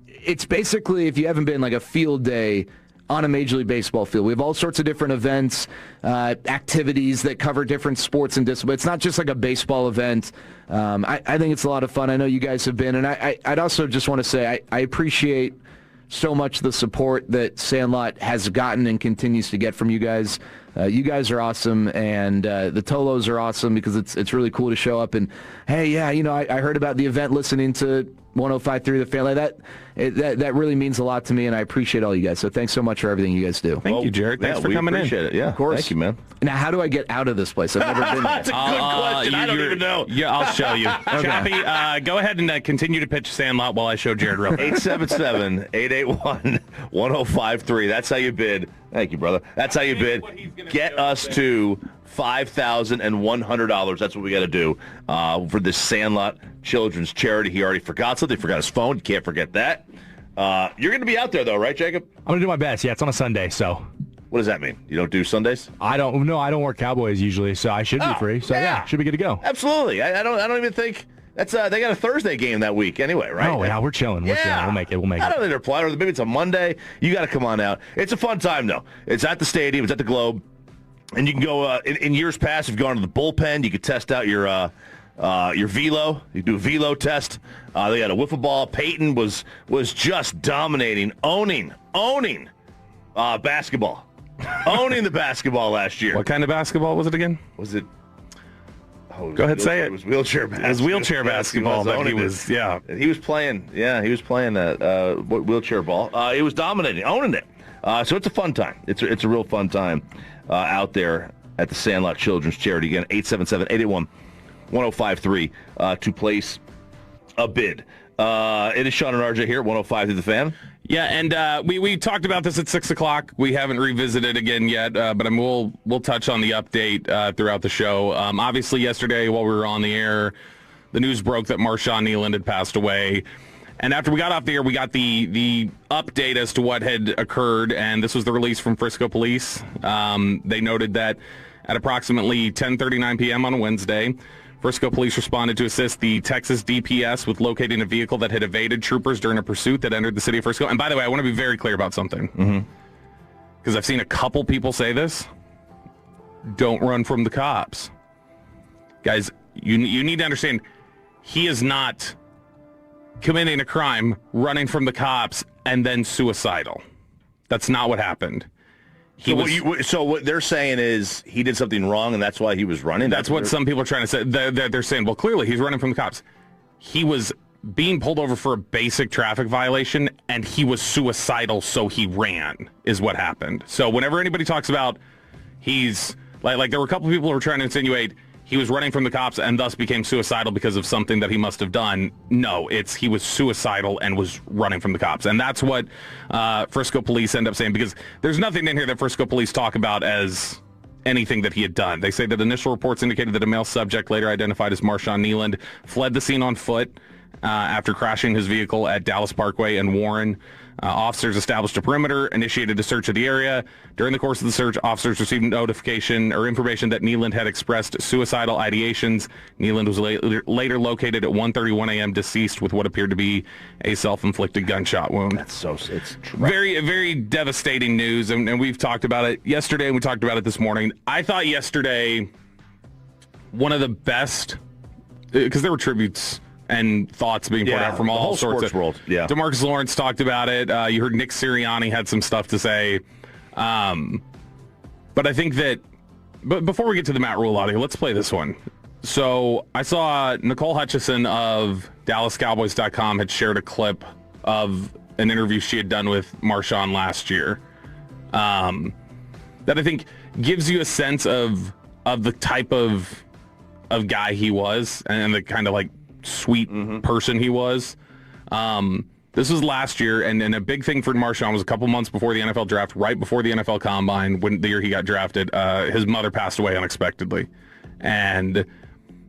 S13: it's basically, if you haven't been, like a field day on a Major League Baseball field. We have all sorts of different events, activities that cover different sports and disciplines. It's not just like a baseball event. I think it's a lot of fun. I know you guys have been, and I'd also just want to say I appreciate so much the support that Sandlot has gotten and continues to get from you guys. You guys are awesome, and the Tolos are awesome because it's really cool to show up and, hey, yeah, I heard about the event listening to 105.3 The Fan. Like that really means a lot to me, and I appreciate all you guys. So thanks so much for everything you guys do.
S3: Thank you, Jared. Thanks for coming in.
S2: Appreciate it. Yeah,
S13: of course.
S2: Thank you, man.
S13: Now, how do I get out of this place? I've never been there.
S2: That's a good question. I don't even know.
S3: Yeah, I'll show you. Choppy, go ahead and continue to pitch Sandlot while I show Jared real quick.
S2: 877-881-1053. That's how you bid. Thank you, brother. That's how you bid. Get us to $5,100. That's what we got to do for this Sandlot Children's Charity. He already forgot something. He forgot his phone. You can't forget that. You're going to be out there, though, right, Jacob?
S7: I'm going to do my best. Yeah, it's on a Sunday, so.
S2: What does that mean? You don't do Sundays?
S7: I don't work Cowboys usually, so I should be free. So, yeah, should be good to go.
S2: Absolutely. I don't even think that's they got a Thursday game that week anyway, right?
S7: Oh, yeah, we're chilling. We're chilling. We'll make it.
S2: I don't think they're playing, or maybe it's a Monday. You got to come on out. It's a fun time, though. It's at the stadium. It's at the Globe. And you can go, in years past, if you've gone to the bullpen, you could test out your velo. You do a velo test. They got a wiffle ball. Peyton was just dominating, owning basketball. Owning the basketball last year.
S3: What kind of basketball was it again?
S2: Was it? Oh,
S3: Go ahead, say it.
S2: It was wheelchair basketball.
S3: It was wheelchair basketball. He was
S2: playing. Yeah, he was playing that wheelchair ball. He was dominating, owning it. So it's a fun time. It's a real fun time out there at the Sandlot Children's Charity. Again, 877-881-1053 to place a bid. It is Sean and RJ here at 105 through the Fan.
S3: Yeah, and we talked about this at 6 o'clock. We haven't revisited again yet, but we'll touch on the update throughout the show. Obviously, yesterday while we were on the air, the news broke that Marshon Neland had passed away. And after we got off the air, we got the update as to what had occurred, and this was the release from Frisco Police. They noted that at approximately 10:39 p.m. on Wednesday, Frisco Police responded to assist the Texas DPS with locating a vehicle that had evaded troopers during a pursuit that entered the city of Frisco. And by the way, I want to be very clear about something. Because I've seen a couple people say this. Don't run from the cops. Guys, you need to understand, he is not committing a crime, running from the cops, and then suicidal. That's not what happened.
S2: So what they're saying is he did something wrong, and that's why he was running?
S3: That's what some people are trying to say. They're saying, well, clearly he's running from the cops. He was being pulled over for a basic traffic violation, and he was suicidal, so he ran, is what happened. So whenever anybody talks about he's, like there were a couple of people who were trying to insinuate he was running from the cops and thus became suicidal because of something that he must have done. No, he was suicidal and was running from the cops. And that's what Frisco Police end up saying, because there's nothing in here that Frisco Police talk about as anything that he had done. They say that initial reports indicated that a male subject, later identified as Marshon Neland, fled the scene on foot after crashing his vehicle at Dallas Parkway and Warren. Officers established a perimeter, initiated a search of the area. During the course of the search, officers received notification or information that Neland had expressed suicidal ideations. Neland was later located at 1:31 a.m. deceased with what appeared to be a self-inflicted gunshot wound.
S2: It's
S3: very, very devastating news, and we've talked about it yesterday, and we talked about it this morning. I thought yesterday one of the best, because there were tributes and thoughts being put out from
S2: the
S3: all
S2: whole
S3: sorts
S2: sports
S3: of
S2: world. Yeah.
S3: DeMarcus Lawrence talked about it. You heard Nick Sirianni had some stuff to say. But I think that, but before we get to the Matt Rule audio, let's play this one. So I saw Nicole Hutchison of DallasCowboys.com had shared a clip of an interview she had done with Marshon last year that I think gives you a sense of the type of guy he was and the kind of like sweet person he was. This was last year, and a big thing for Marshon was a couple months before the NFL draft, right before the NFL Combine, when the year he got drafted, his mother passed away unexpectedly. And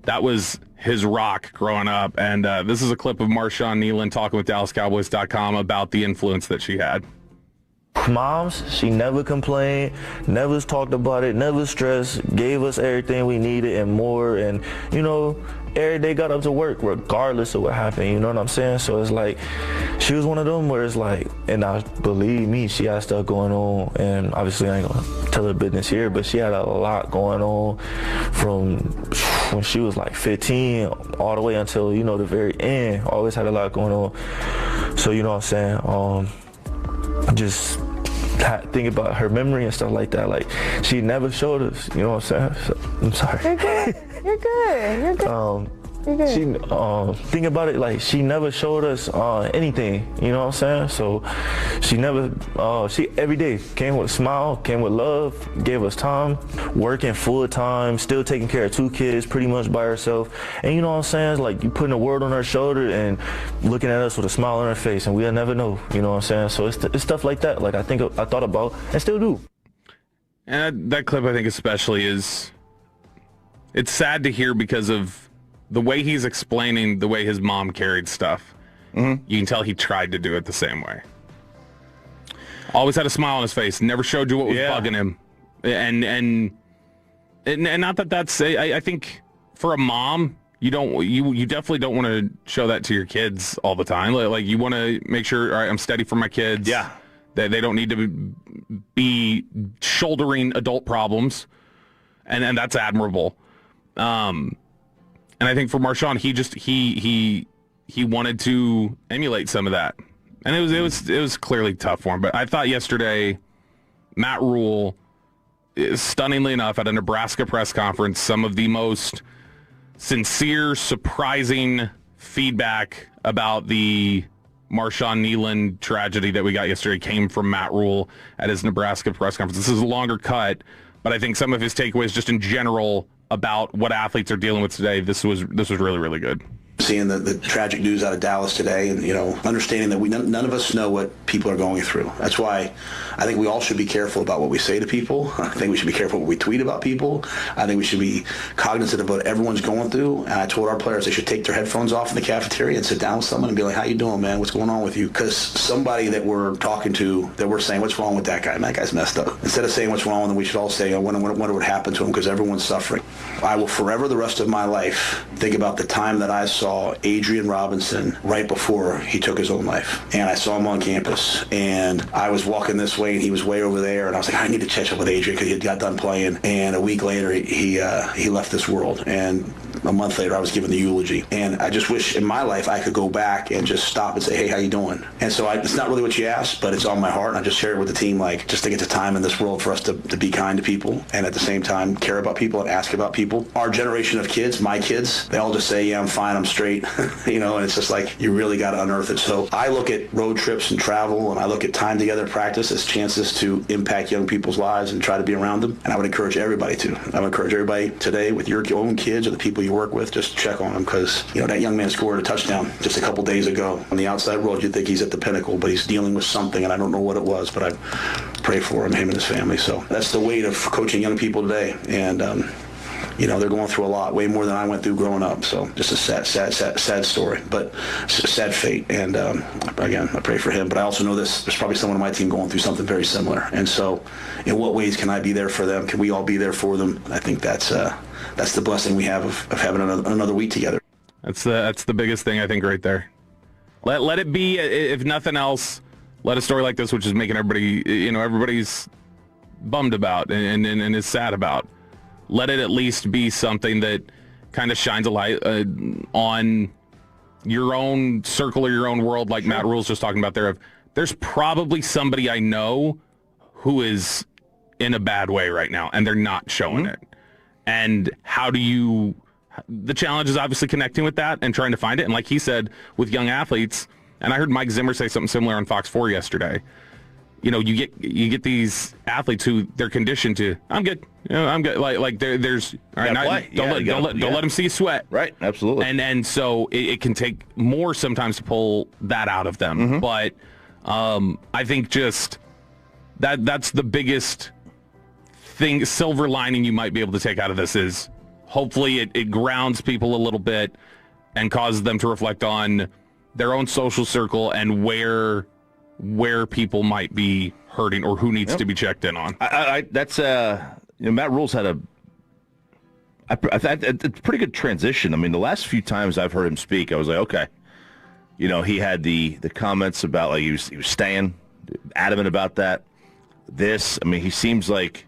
S3: that was his rock growing up. And this is a clip of Marshon Neland talking with DallasCowboys.com about the influence that she had.
S14: Moms, she never complained, never talked about it, never stressed, gave us everything we needed and more. And, you know, every day got up to work regardless of what happened, you know what I'm saying? So it's like, she was one of them where it's like, and I believe me, she had stuff going on, and obviously I ain't gonna tell her business here, but she had a lot going on from when she was like 15 all the way until, you know, the very end. Always had a lot going on. So, you know what I'm saying? Just think about her memory and stuff like that. Like, she never showed us, you know what I'm saying? So, I'm sorry.
S15: You're good. You're good. You're good. You're good.
S14: She, think about it, like, she never showed us anything, you know what I'm saying? So she never, she every day came with a smile, came with love, gave us time, working full time, still taking care of 2 kids pretty much by herself. And you know what I'm saying? It's like you putting a word on her shoulder and looking at us with a smile on her face, and we'll never know, you know what I'm saying? So it's stuff like that, like I thought about and still do.
S3: And that clip, I think especially, it's sad to hear because of the way he's explaining the way his mom carried stuff. You can tell he tried to do it the same way. Always had a smile on his face, never showed you what was bugging him. And not that that's, I think for a mom, you definitely don't want to show that to your kids all the time. Like you want to make sure, all right, I'm steady for my kids.
S2: Yeah.
S3: They don't need to be shouldering adult problems. And that's admirable. And I think for Marshon, he wanted to emulate some of that, and it was clearly tough for him. But I thought yesterday, Matt Rule, stunningly enough, at a Nebraska press conference, some of the most sincere, surprising feedback about the Marshon Neland tragedy that we got yesterday came from Matt Rule at his Nebraska press conference. This is a longer cut, but I think some of his takeaways just in general about what athletes are dealing with today, this was really, really good.
S16: Seeing the tragic news out of Dallas today, and understanding that none of us know what people are going through. That's why I think we all should be careful about what we say to people. I think we should be careful what we tweet about people. I think we should be cognizant of what everyone's going through. And I told our players they should take their headphones off in the cafeteria and sit down with someone and be like, "How you doing, man? What's going on with you?" Because somebody that we're talking to, that we're saying, "What's wrong with that guy? Man, that guy's messed up." Instead of saying what's wrong with him, we should all say, "I wonder what happened to him," because everyone's suffering. I will forever, the rest of my life, think about the time that I saw Adrian Robinson right before he took his own life. And I saw him on campus, and I was walking this way, and he was way over there, and I was like, I need to catch up with Adrian because he got done playing. And a week later, he left this world. And a month later, I was given the eulogy. And I just wish in my life I could go back and just stop and say, "Hey, how you doing?" And so it's not really what you asked, but it's on my heart, and I just share it with the team, like, just think it's a time in this world for us to be kind to people, and at the same time care about people and ask about people. Our generation of kids, my kids, they all just say, "Yeah, I'm fine, I'm straight," and it's just like, you really got to unearth it. So I look at road trips and travel, and I look at time together practice as chances to impact young people's lives and try to be around them. And I would encourage everybody to. I would encourage everybody today, with your own kids or the people you work with, just check on them, because that young man scored a touchdown just a couple days ago. On the outside world, you'd think he's at the pinnacle, but he's dealing with something, and I don't know what it was, but I pray for him and his family. So that's the weight of coaching young people today. And they're going through a lot, way more than I went through growing up. So just a sad story, but sad fate. And again, I pray for him. But I also know there's probably someone on my team going through something very similar. And so in what ways can I be there for them? Can we all be there for them? I think that's the blessing we have of having another week together.
S3: That's the biggest thing, I think, right there. Let it be, if nothing else, let a story like this, which is making everybody, everybody's bummed about and is sad about. Let it at least be something that kind of shines a light on your own circle or your own world, like Matt Rule's just talking about there, there's probably somebody I know who is in a bad way right now, and they're not showing it. And the challenge is obviously connecting with that and trying to find it. And like he said, with young athletes, and I heard Mike Zimmer say something similar on Fox 4 yesterday, you get these athletes who they're conditioned to, I'm good. I'm good. Like there's all right. Don't let them see you sweat.
S2: Right. Absolutely.
S3: And so it can take more sometimes to pull that out of them. But I think just that's the biggest thing, silver lining you might be able to take out of this is hopefully it grounds people a little bit and causes them to reflect on their own social circle and where people might be hurting or who needs to be checked in on.
S2: That's Matt Rule's had a pretty good transition. I mean, the last few times I've heard him speak, I was like, okay. He had the comments about like he was staying adamant about that. He seems like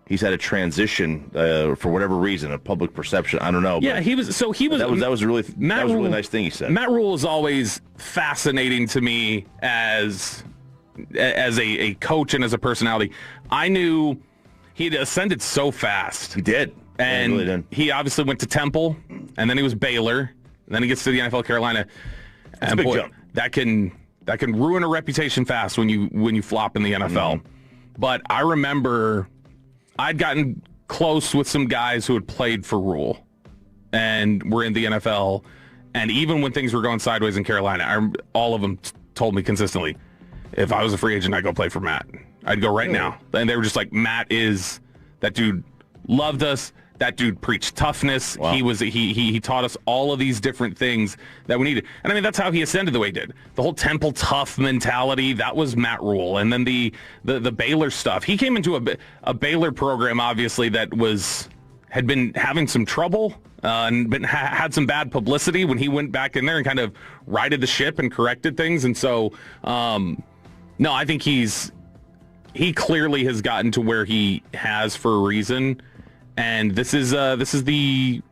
S2: he's had a transition for whatever reason, a public perception. I don't know.
S3: Yeah, he was. That
S2: was a really nice thing he said.
S3: Matt Rule is always fascinating to me as a coach and as a personality. I knew he'd ascended so fast.
S2: He did,
S3: and
S2: he really did.
S3: He obviously went to Temple, and then he was Baylor, and then he gets to the NFL Carolina.
S2: That's a big jump.
S3: That can ruin a reputation fast when you flop in the NFL. But I remember I'd gotten close with some guys who had played for Rule and were in the NFL. And even when things were going sideways in Carolina, all of them told me consistently, if I was a free agent, I'd go play for Matt. I'd go right now. And they were just like, Matt is, that dude loved us. That dude preached toughness.
S2: Wow.
S3: He taught us all of these different things that we needed. And I mean, that's how he ascended the way he did. The whole Temple tough mentality, that was Matt Rule. And then the Baylor stuff. He came into a Baylor program, obviously, that had been having some trouble and had some bad publicity when he went back in there and kind of righted the ship and corrected things. And so, no, I think he clearly has gotten to where he has for a reason. And this is when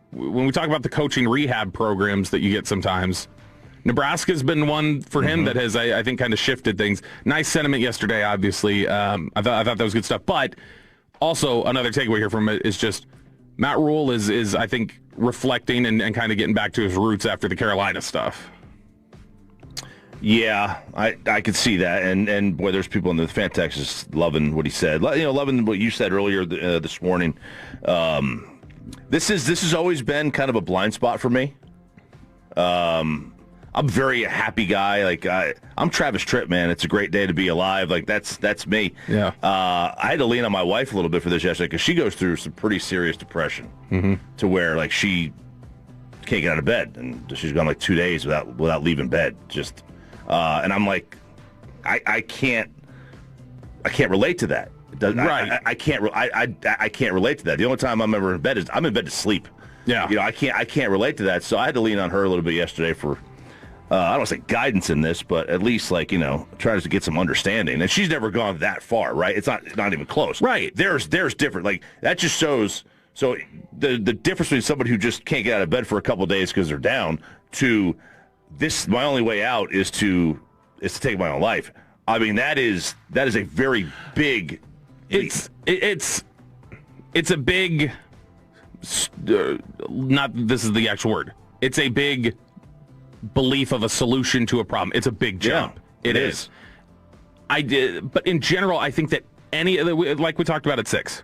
S3: we talk about the coaching rehab programs that you get sometimes, Nebraska's been one for him that has, I think, kind of shifted things. Nice sentiment yesterday, obviously. I thought that was good stuff. But also another takeaway here from it is just Matt Rule is I think, reflecting and kind of getting back to his roots after the Carolina stuff.
S2: Yeah, I could see that, and boy, there's people in the fan text just loving what he said. Loving what you said earlier this morning. This has always been kind of a blind spot for me. I'm a very happy guy. Like I'm Travis Tritt, man. It's a great day to be alive. Like that's me.
S3: Yeah.
S2: I had to lean on my wife a little bit for this yesterday because she goes through some pretty serious depression to where like she can't get out of bed, and she's gone like 2 days without leaving bed. Just. And I'm like, I can't relate to that.
S3: Right.
S2: I can't relate to that. The only time I'm ever in bed is I'm in bed to sleep.
S3: Yeah.
S2: I can't relate to that. So I had to lean on her a little bit yesterday for, I don't want to say guidance in this, but at least try to get some understanding. And she's never gone that far, right? It's not even close.
S3: Right.
S2: There's different. Like that just shows. So the difference between somebody who just can't get out of bed for a couple of days because they're down to this, my only way out is to take my own life. I mean, that is a very big.
S3: It's a big. Not this is the actual word. It's a big belief of a solution to a problem. It's a big jump.
S2: Yeah, it is.
S3: But in general, I think that like we talked about at 6,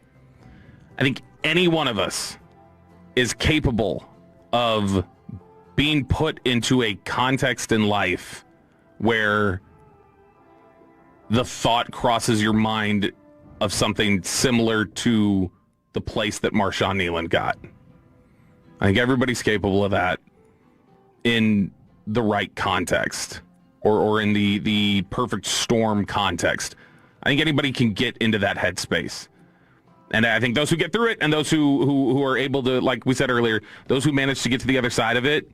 S3: I think any one of us is capable of being put into a context in life where the thought crosses your mind of something similar to the place that Marshon Neland got. I think everybody's capable of that in the right context or in the perfect storm context. I think anybody can get into that headspace. And I think those who get through it and those who are able to, like we said earlier, those who manage to get to the other side of it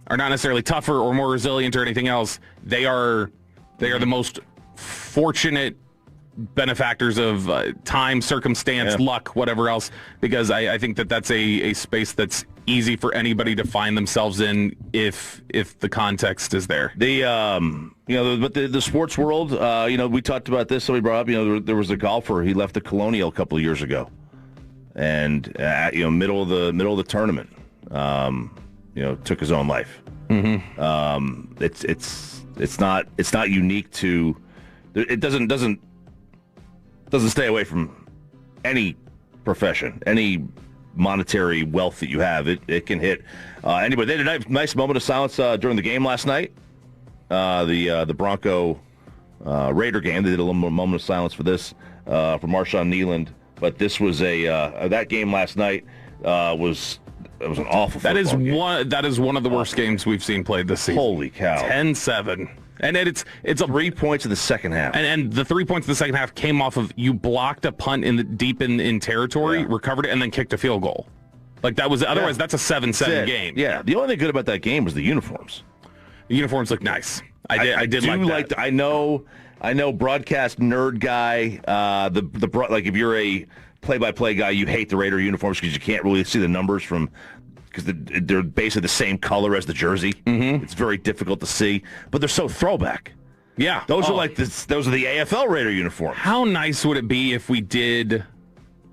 S3: are not necessarily tougher or more resilient or anything else. They are the most fortunate benefactors of time, circumstance, luck, whatever else, because I think that's a space that's easy for anybody to find themselves in if the context is there.
S2: But the sports world, we talked about this. Somebody brought up, there was a golfer. He left the Colonial a couple of years ago, and middle of the tournament, took his own life. Mm-hmm. It's not unique to. It doesn't stay away from any profession, any monetary wealth that you have. It can hit anybody. They had a nice moment of silence during the game last night. The Bronco Raider game. They did a little more moment of silence for this for Marshon Neland. But this was that game last night was an awful. That is
S3: one of the worst games we've seen played this season.
S2: Holy cow!
S3: 10-7. And it's
S2: 3 points in the second half.
S3: And the 3 points in the second half came off of you blocked a punt deep in territory, recovered it, and then kicked a field goal. Like that was otherwise that's a 7-7 game.
S2: Yeah. The only thing good about that game was the uniforms.
S3: The uniforms look nice. I did like that.
S2: I know broadcast nerd guy, like if you're a play-by-play guy, you hate the Raider uniforms because you can't really see the numbers because they're basically the same color as the jersey. Mm-hmm. It's very difficult to see, but they're so throwback.
S3: Yeah,
S2: those are those are the AFL Raider uniforms.
S3: How nice would it be if we did,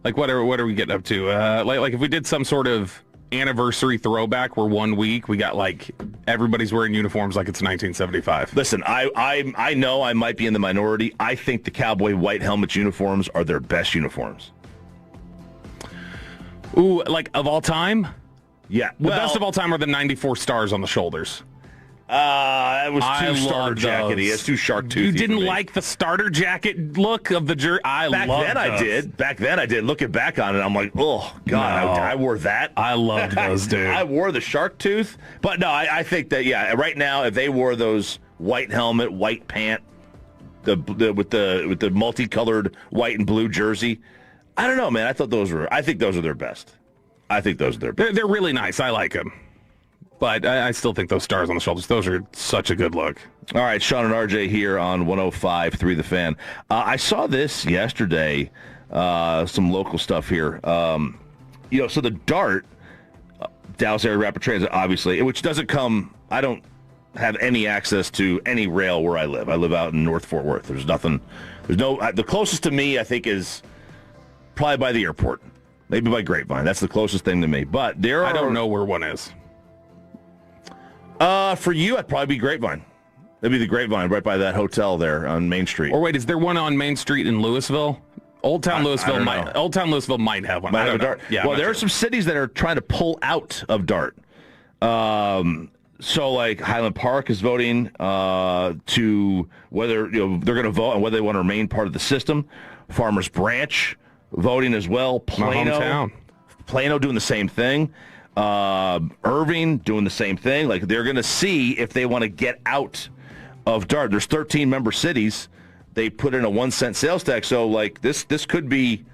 S3: like what are we getting up to? Like if we did some sort of anniversary throwback where 1 week we got like everybody's wearing uniforms like it's 1975.
S2: Listen, I know I might be in the minority. I think the Cowboy white helmet uniforms are their best uniforms.
S3: Ooh, like of all time?
S2: Yeah.
S3: The best of all time are the 94 stars on the shoulders.
S2: It was too starter jackety. It's too shark toothy.
S3: You didn't like the starter jacket look of the jersey?
S2: Back then I did. Looking back on it, I'm like, oh, God, I wore that.
S3: I loved those, dude.
S2: I wore the shark tooth. But no, I think that, right now, if they wore those white helmet, white pant, with the multicolored white and blue jersey, I don't know, man. I think those are their best.
S3: They're really nice. I like them. But I still think those stars on the shoulders, those are such a good look.
S2: All right, Sean and RJ here on 105.3 The Fan. I saw this yesterday, some local stuff here. So the DART, Dallas Area Rapid Transit, obviously, which doesn't come, I don't have any access to any rail where I live. I live out in North Fort Worth. The closest to me, I think, is probably by the airport. Maybe by Grapevine. That's the closest thing to me. But I
S3: don't know where one is.
S2: For you, I'd probably be Grapevine. That'd be the Grapevine right by that hotel there on Main Street.
S3: Or wait, is there one on Main Street in Louisville? Old Town Louisville might have one.
S2: Might have a DART. Yeah, well, there are some cities that are trying to pull out of DART. So like Highland Park is voting to whether they're going to vote on whether they want to remain part of the system. Farmers Branch voting as well. Plano doing the same thing. Irving doing the same thing. Like they're going to see if they want to get out of DART. There's 13 member cities. They put in a 1 cent sales tax. So like this could be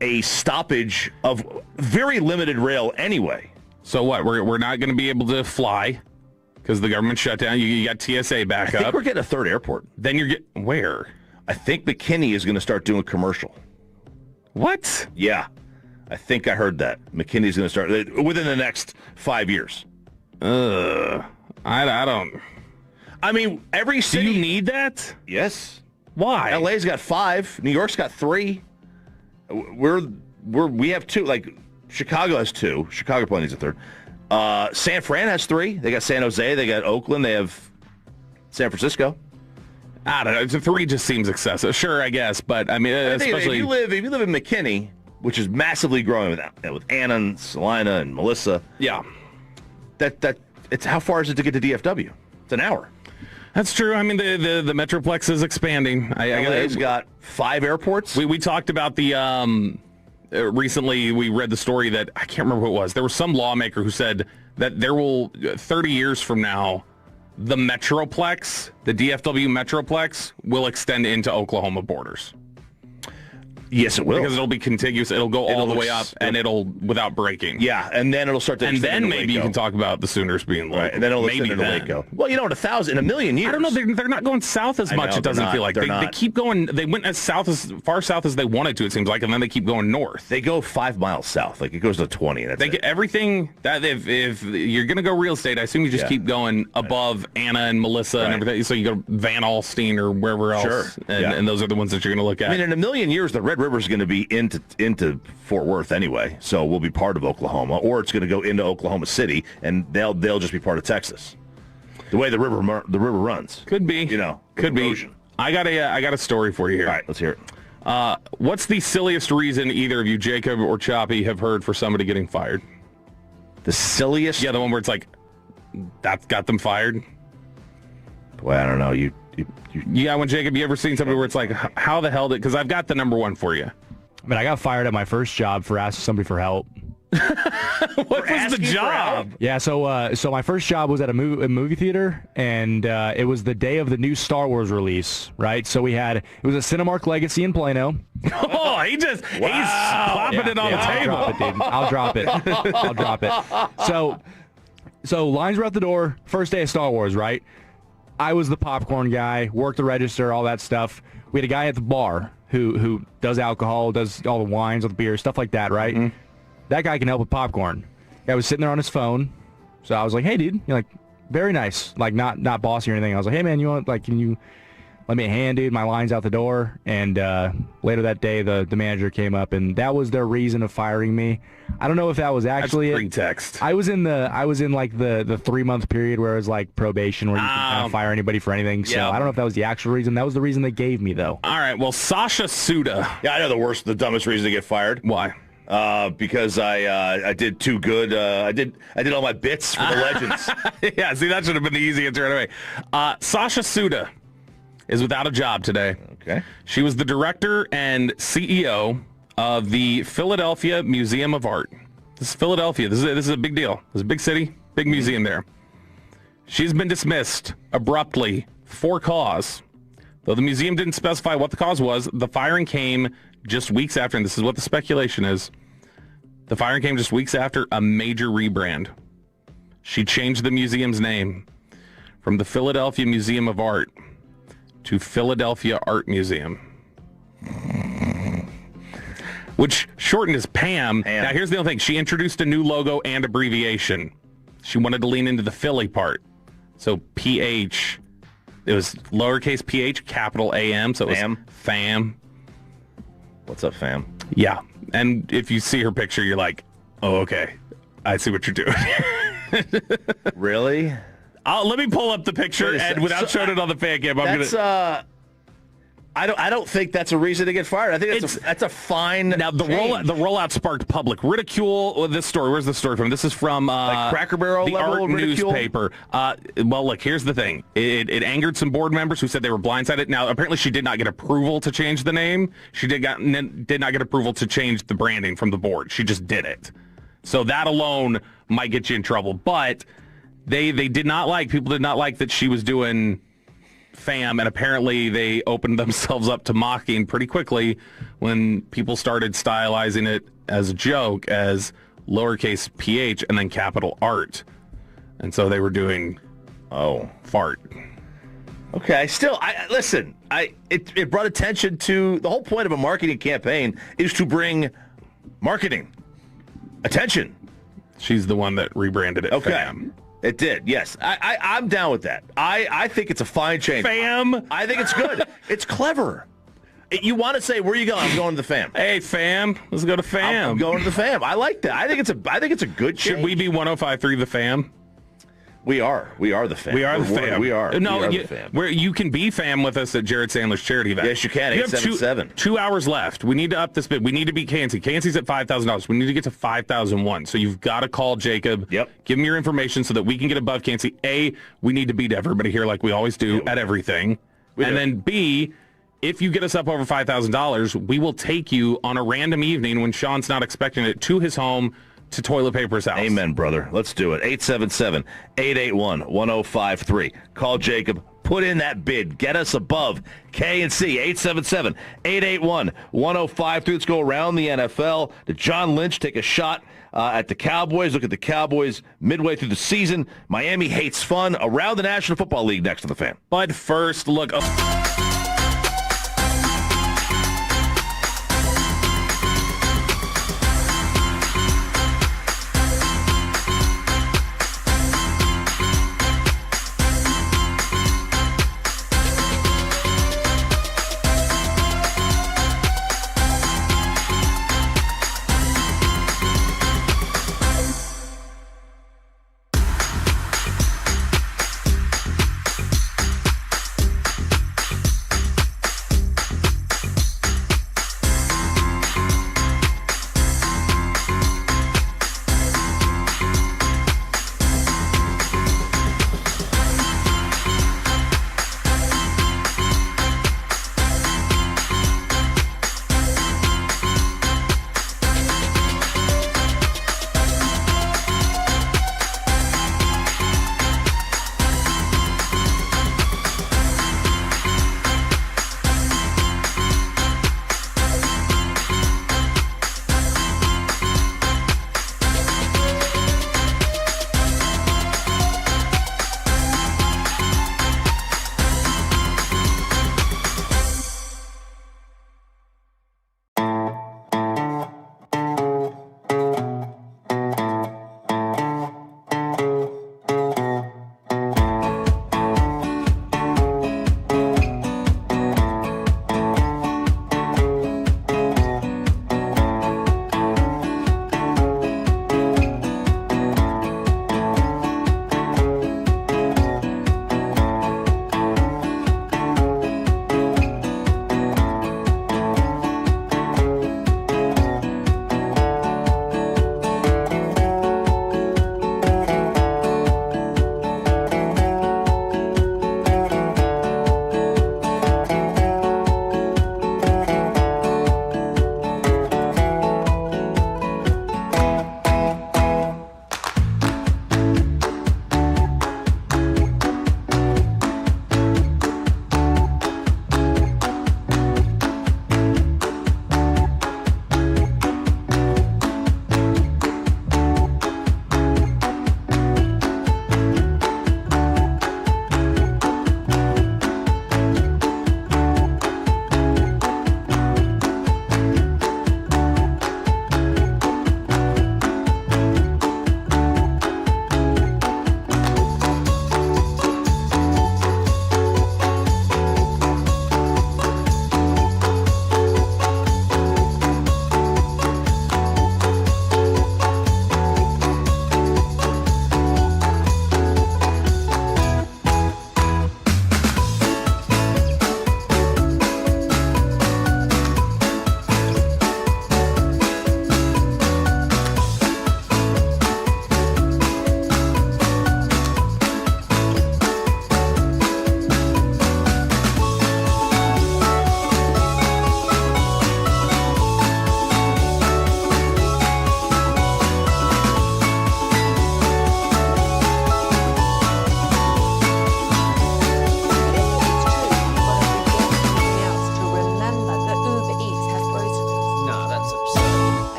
S2: a stoppage of very limited rail anyway.
S3: So what? We're not going to be able to fly because the government shut down. You got TSA back up.
S2: I think we're getting a third airport.
S3: Then you're getting where?
S2: I think McKinney is going to start doing commercial.
S3: What?
S2: Yeah. I think I heard that. McKinney's going to start within the next 5 years.
S3: I don't.
S2: I mean, every city.
S3: Do you need that?
S2: Yes.
S3: Why?
S2: LA's got 5. New York's got 3. We have 2. Like Chicago has 2. Chicago probably needs a third. San Fran has 3. They got San Jose. They got Oakland. They have San Francisco.
S3: I don't know. 3 just seems excessive. Sure, I guess, but I mean, especially
S2: if you live in McKinney, which is massively growing with Anna and Selina and Melissa.
S3: Yeah.
S2: That it's how far is it to get to DFW? It's an hour.
S3: That's true. I mean, the Metroplex is expanding.
S2: LA's got 5 airports.
S3: We talked about the recently. We read the story that I can't remember who it was. There was some lawmaker who said that there will 30 years from now, the Metroplex, the DFW Metroplex, will extend into Oklahoma borders.
S2: Yes, it will.
S3: Because it'll be contiguous. It'll go all the way up, and it'll without breaking.
S2: Yeah, and then it'll start to.
S3: And then maybe you can talk about the Sooners being local.
S2: Right, and then it'll
S3: maybe
S2: extend into Waco. Well, in a million years.
S3: I don't know. They're not going south as much. It doesn't feel like they keep going. They went as far south as they wanted to. It seems like, and then they keep going north.
S2: They go 5 miles south. Like it goes to 20. And
S3: they get everything that if you're going to go real estate, I assume you just keep going above Anna and Melissa and everything. So you go Van Alstyne or wherever else, and those are the ones that you're going to look at.
S2: I mean, in a million years, the Red River is going to be into Fort Worth anyway, so we'll be part of Oklahoma, or it's going to go into Oklahoma City, and they'll just be part of Texas. The way the river runs,
S3: could be, could be. I got a story for you here.
S2: All right, let's hear
S3: it. What's the silliest reason either of you, Jacob or Choppy, have heard for somebody getting fired?
S2: The silliest?
S3: Yeah, the one where it's like that got them fired.
S2: Well, I don't know.
S3: Yeah, when Jacob, you ever seen somebody where it's like, how the hell did? Because I've got the number one for you.
S7: I mean, I got fired at my first job for asking somebody for help.
S3: What was the job?
S7: Yeah, so my first job was at a movie theater, and it was the day of the new Star Wars release, right? So it was a Cinemark Legacy in Plano.
S3: Oh, he's plopping it on the table.
S7: I'll drop it. I'll drop it. So lines were at the door, first day of Star Wars, right? I was the popcorn guy, worked the register, all that stuff. We had a guy at the bar who does alcohol, does all the wines, all the beer, stuff like that, right? Mm-hmm. That guy can help with popcorn. Guy was sitting there on his phone, so I was like, "Hey, dude," you're like, very nice, like not bossy or anything. I was like, "Hey, man, can you lend me a hand, dude? My line's out the door." And later that day, the manager came up, and that was their reason of firing me. I don't know if that was actually
S3: That's pretext.
S7: I was in like the 3-month period where it was like probation, where you can kind of fire anybody for anything. So I don't know if that was the actual reason. That was the reason they gave me, though.
S3: All right. Well, Sasha Suda.
S2: Yeah, I know the dumbest reason to get fired.
S3: Why?
S2: Because I did too good. I did all my bits for the Legends.
S3: Yeah. See, that should have been the easy answer anyway. Sasha Suda is without a job today.
S2: Okay.
S3: She was the director and CEO of the Philadelphia Museum of Art. This is Philadelphia. This is a big deal. This is a big city, big museum there. She's been dismissed abruptly for cause. Though the museum didn't specify what the cause was, the firing came just weeks after, and this is what the speculation is. The firing came just weeks after a major rebrand. She changed the museum's name from the Philadelphia Museum of Art to Philadelphia Art Museum, which shortened as PAM. Now, here's the other thing. She introduced a new logo and abbreviation. She wanted to lean into the Philly part. So PH, it was lowercase PH, capital AM, so it was FAM.
S2: What's up, fam?
S3: Yeah. And if you see her picture, you're like, oh, okay. I see what you're doing.
S2: Really?
S3: Let me pull up the picture, and without showing it on the fan cam,
S2: I don't think that's a reason to get fired. I think that's a fine.
S3: Now the rollout sparked public ridicule. This story, where's the story from? This is from
S2: like Cracker Barrel
S3: the
S2: level
S3: Art
S2: ridicule?
S3: Newspaper. Well, look, here's the thing. It angered some board members who said they were blindsided. Now, apparently, she did not get approval to change the name. She did not get approval to change the branding from the board. She just did it. So that alone might get you in trouble. But people did not like that she was doing FAM, and apparently they opened themselves up to mocking pretty quickly when people started stylizing it as a joke as lowercase PH and then capital Art. And so they were doing fart.
S2: Okay, still, it brought attention to the whole point of a marketing campaign is to bring marketing attention.
S3: She's the one that rebranded it.
S2: Okay.
S3: FAM.
S2: It did, yes. I'm down with that. I think it's a fine change.
S3: FAM?
S2: I think it's good. It's clever. You want to say, where are you going? I'm going to the FAM.
S3: Hey, FAM. Let's go to FAM.
S2: I'm going to the FAM. I like that. I think it's a good change.
S3: Should we be 105.3 the FAM?
S2: We are. We are the FAM.
S3: We are the FAM.
S2: We are.
S3: No,
S2: we are the FAM.
S3: Where you can be FAM with us at Jared Sandler's charity event.
S2: Yes, you can. 877.
S3: You have 2 hours left. We need to up this bid. We need to beat Cansey. Cansey's at $5,000. We need to get to 5,001. So you've got to call Jacob.
S2: Yep.
S3: Give him your information so that we can get above Cansey. A, we need to beat everybody here like we always do at everything. And then B, if you get us up over $5,000, we will take you on a random evening when Sean's not expecting it to his home to Toilet Paper's house.
S2: Amen, brother. Let's do it. 877-881-1053. Call Jacob. Put in that bid. Get us above K&C. 877-881-1053. Let's go around the NFL. Did John Lynch take a shot at the Cowboys? Look at the Cowboys midway through the season. Miami hates fun. Around the National Football League next to the Fan.
S3: But first, look.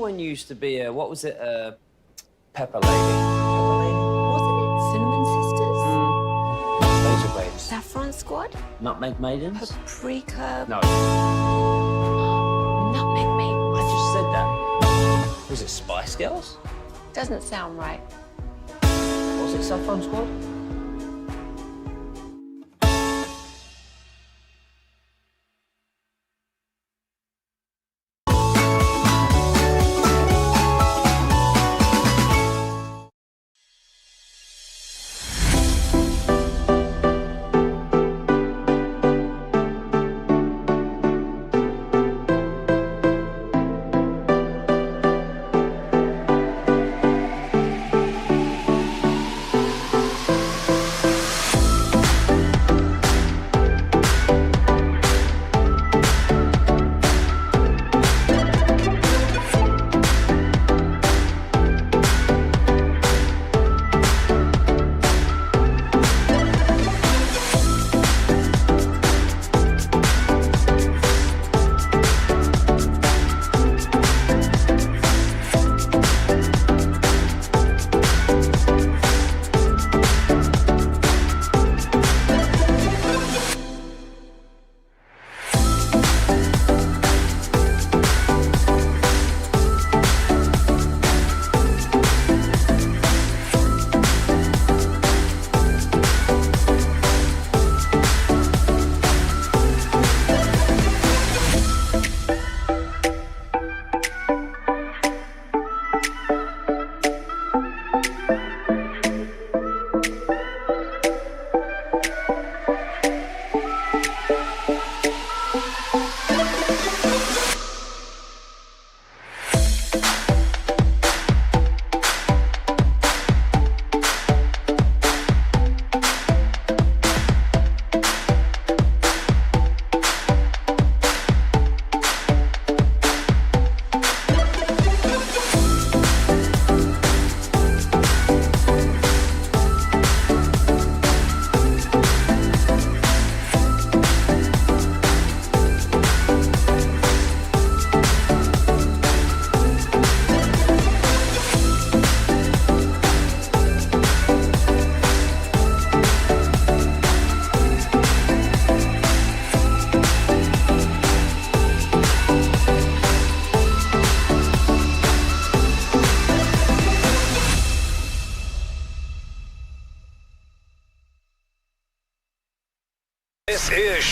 S5: used to be a, what was it, Pepper Lady? Pepper Lady?
S6: Wasn't it Cinnamon Sisters?
S5: Those are babes.
S6: Saffron Squad?
S5: Nutmeg Maidens?
S6: Paprika?
S5: No.
S6: Nutmeg Maidens.
S5: I just said that. Was it Spice Girls?
S6: Doesn't sound right.
S5: Was it Saffron Squad?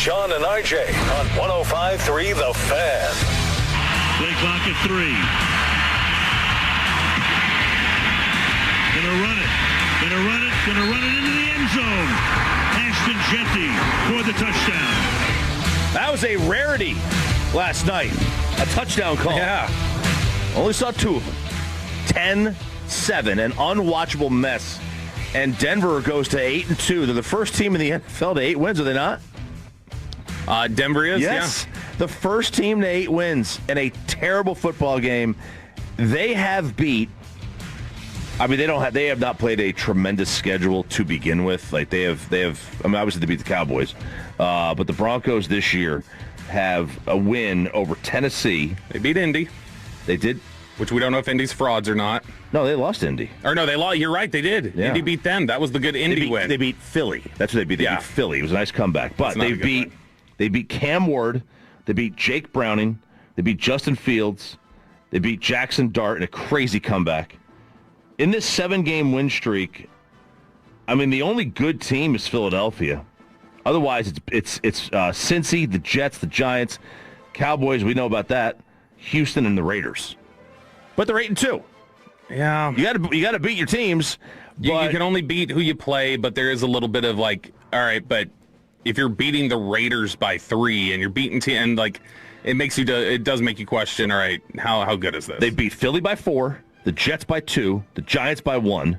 S4: Sean and RJ on 105.3 The Fan.
S8: Play clock at 3. Gonna run it into the end zone. Ashton Jeanty for the touchdown.
S2: That was a rarity last night. A touchdown call.
S3: Yeah.
S2: Only saw 2 of them. 10-7, an unwatchable mess. And Denver goes to 8-2. They're the first team in the NFL to 8 wins, are they not?
S3: Denver is,
S2: yes. The first team to 8 wins in a terrible football game. They have beat. I mean, they have not played a tremendous schedule to begin with. Like they have. I mean, obviously they beat the Cowboys, but the Broncos this year have a win over Tennessee.
S3: They beat Indy.
S2: They did.
S3: Which we don't know if Indy's frauds or not.
S2: No, they lost Indy.
S3: Or no, they lost. You're right, they did.
S2: Yeah.
S3: Indy beat them. That was the good Indy win.
S2: They beat Philly. That's what they beat. They beat Philly. It was a nice comeback. But they beat Cam Ward. They beat Jake Browning. They beat Justin Fields. They beat Jackson Dart in a crazy comeback. In this 7-game win streak, I mean, the only good team is Philadelphia. Otherwise, it's Cincy, the Jets, the Giants, Cowboys. We know about that. Houston and the Raiders. But they're 8-2.
S3: Yeah,
S2: you got to beat your teams.
S3: You can only beat who you play, but there is a little bit of like, all right, but if you're beating the Raiders by 3 and you're beating and like, it does make you question, all right, how good is this?
S2: They beat Philly by 4, the Jets by 2, the Giants by 1,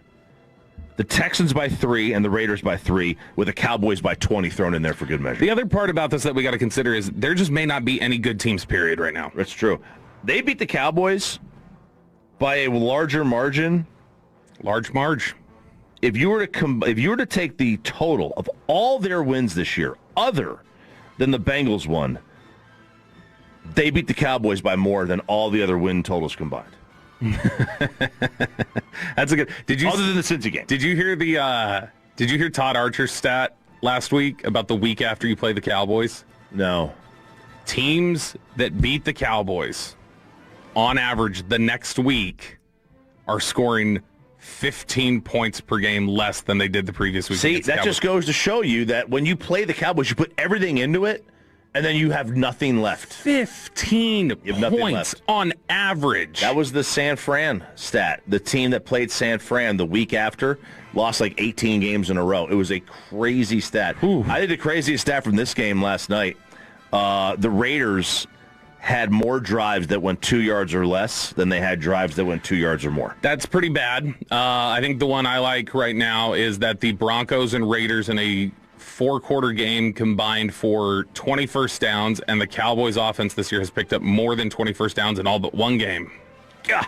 S2: the Texans by 3, and the Raiders by 3, with the Cowboys by 20 thrown in there for good measure.
S3: The other part about this that we got to consider is there just may not be any good teams, period, right now.
S2: That's true. They beat the Cowboys by a larger margin.
S3: Large marge.
S2: If you were to take the total of all their wins this year, other than the Bengals one, they beat the Cowboys by more than all the other win totals combined.
S3: That's a good.
S2: Other than the Cincy game?
S3: Did you hear Todd Archer's stat last week about the week after you play the Cowboys?
S2: No.
S3: Teams that beat the Cowboys, on average, the next week, are scoring 15 points per game less than they did the previous week.
S2: See, that just goes to show you that when you play the Cowboys, you put everything into it, and then you have nothing left.
S3: 15 points on average.
S2: That was the San Fran stat. The team that played San Fran the week after lost like 18 games in a row. It was a crazy stat.
S3: Ooh.
S2: I did the craziest stat from this game last night. The Raiders had more drives that went 2 yards or less than they had drives that went 2 yards or more.
S3: That's pretty bad. I think the one I like right now is that the Broncos and Raiders in a 4-quarter game combined for 20 first downs, and the Cowboys offense this year has picked up more than 20 first downs in all but one game.
S2: Yeah.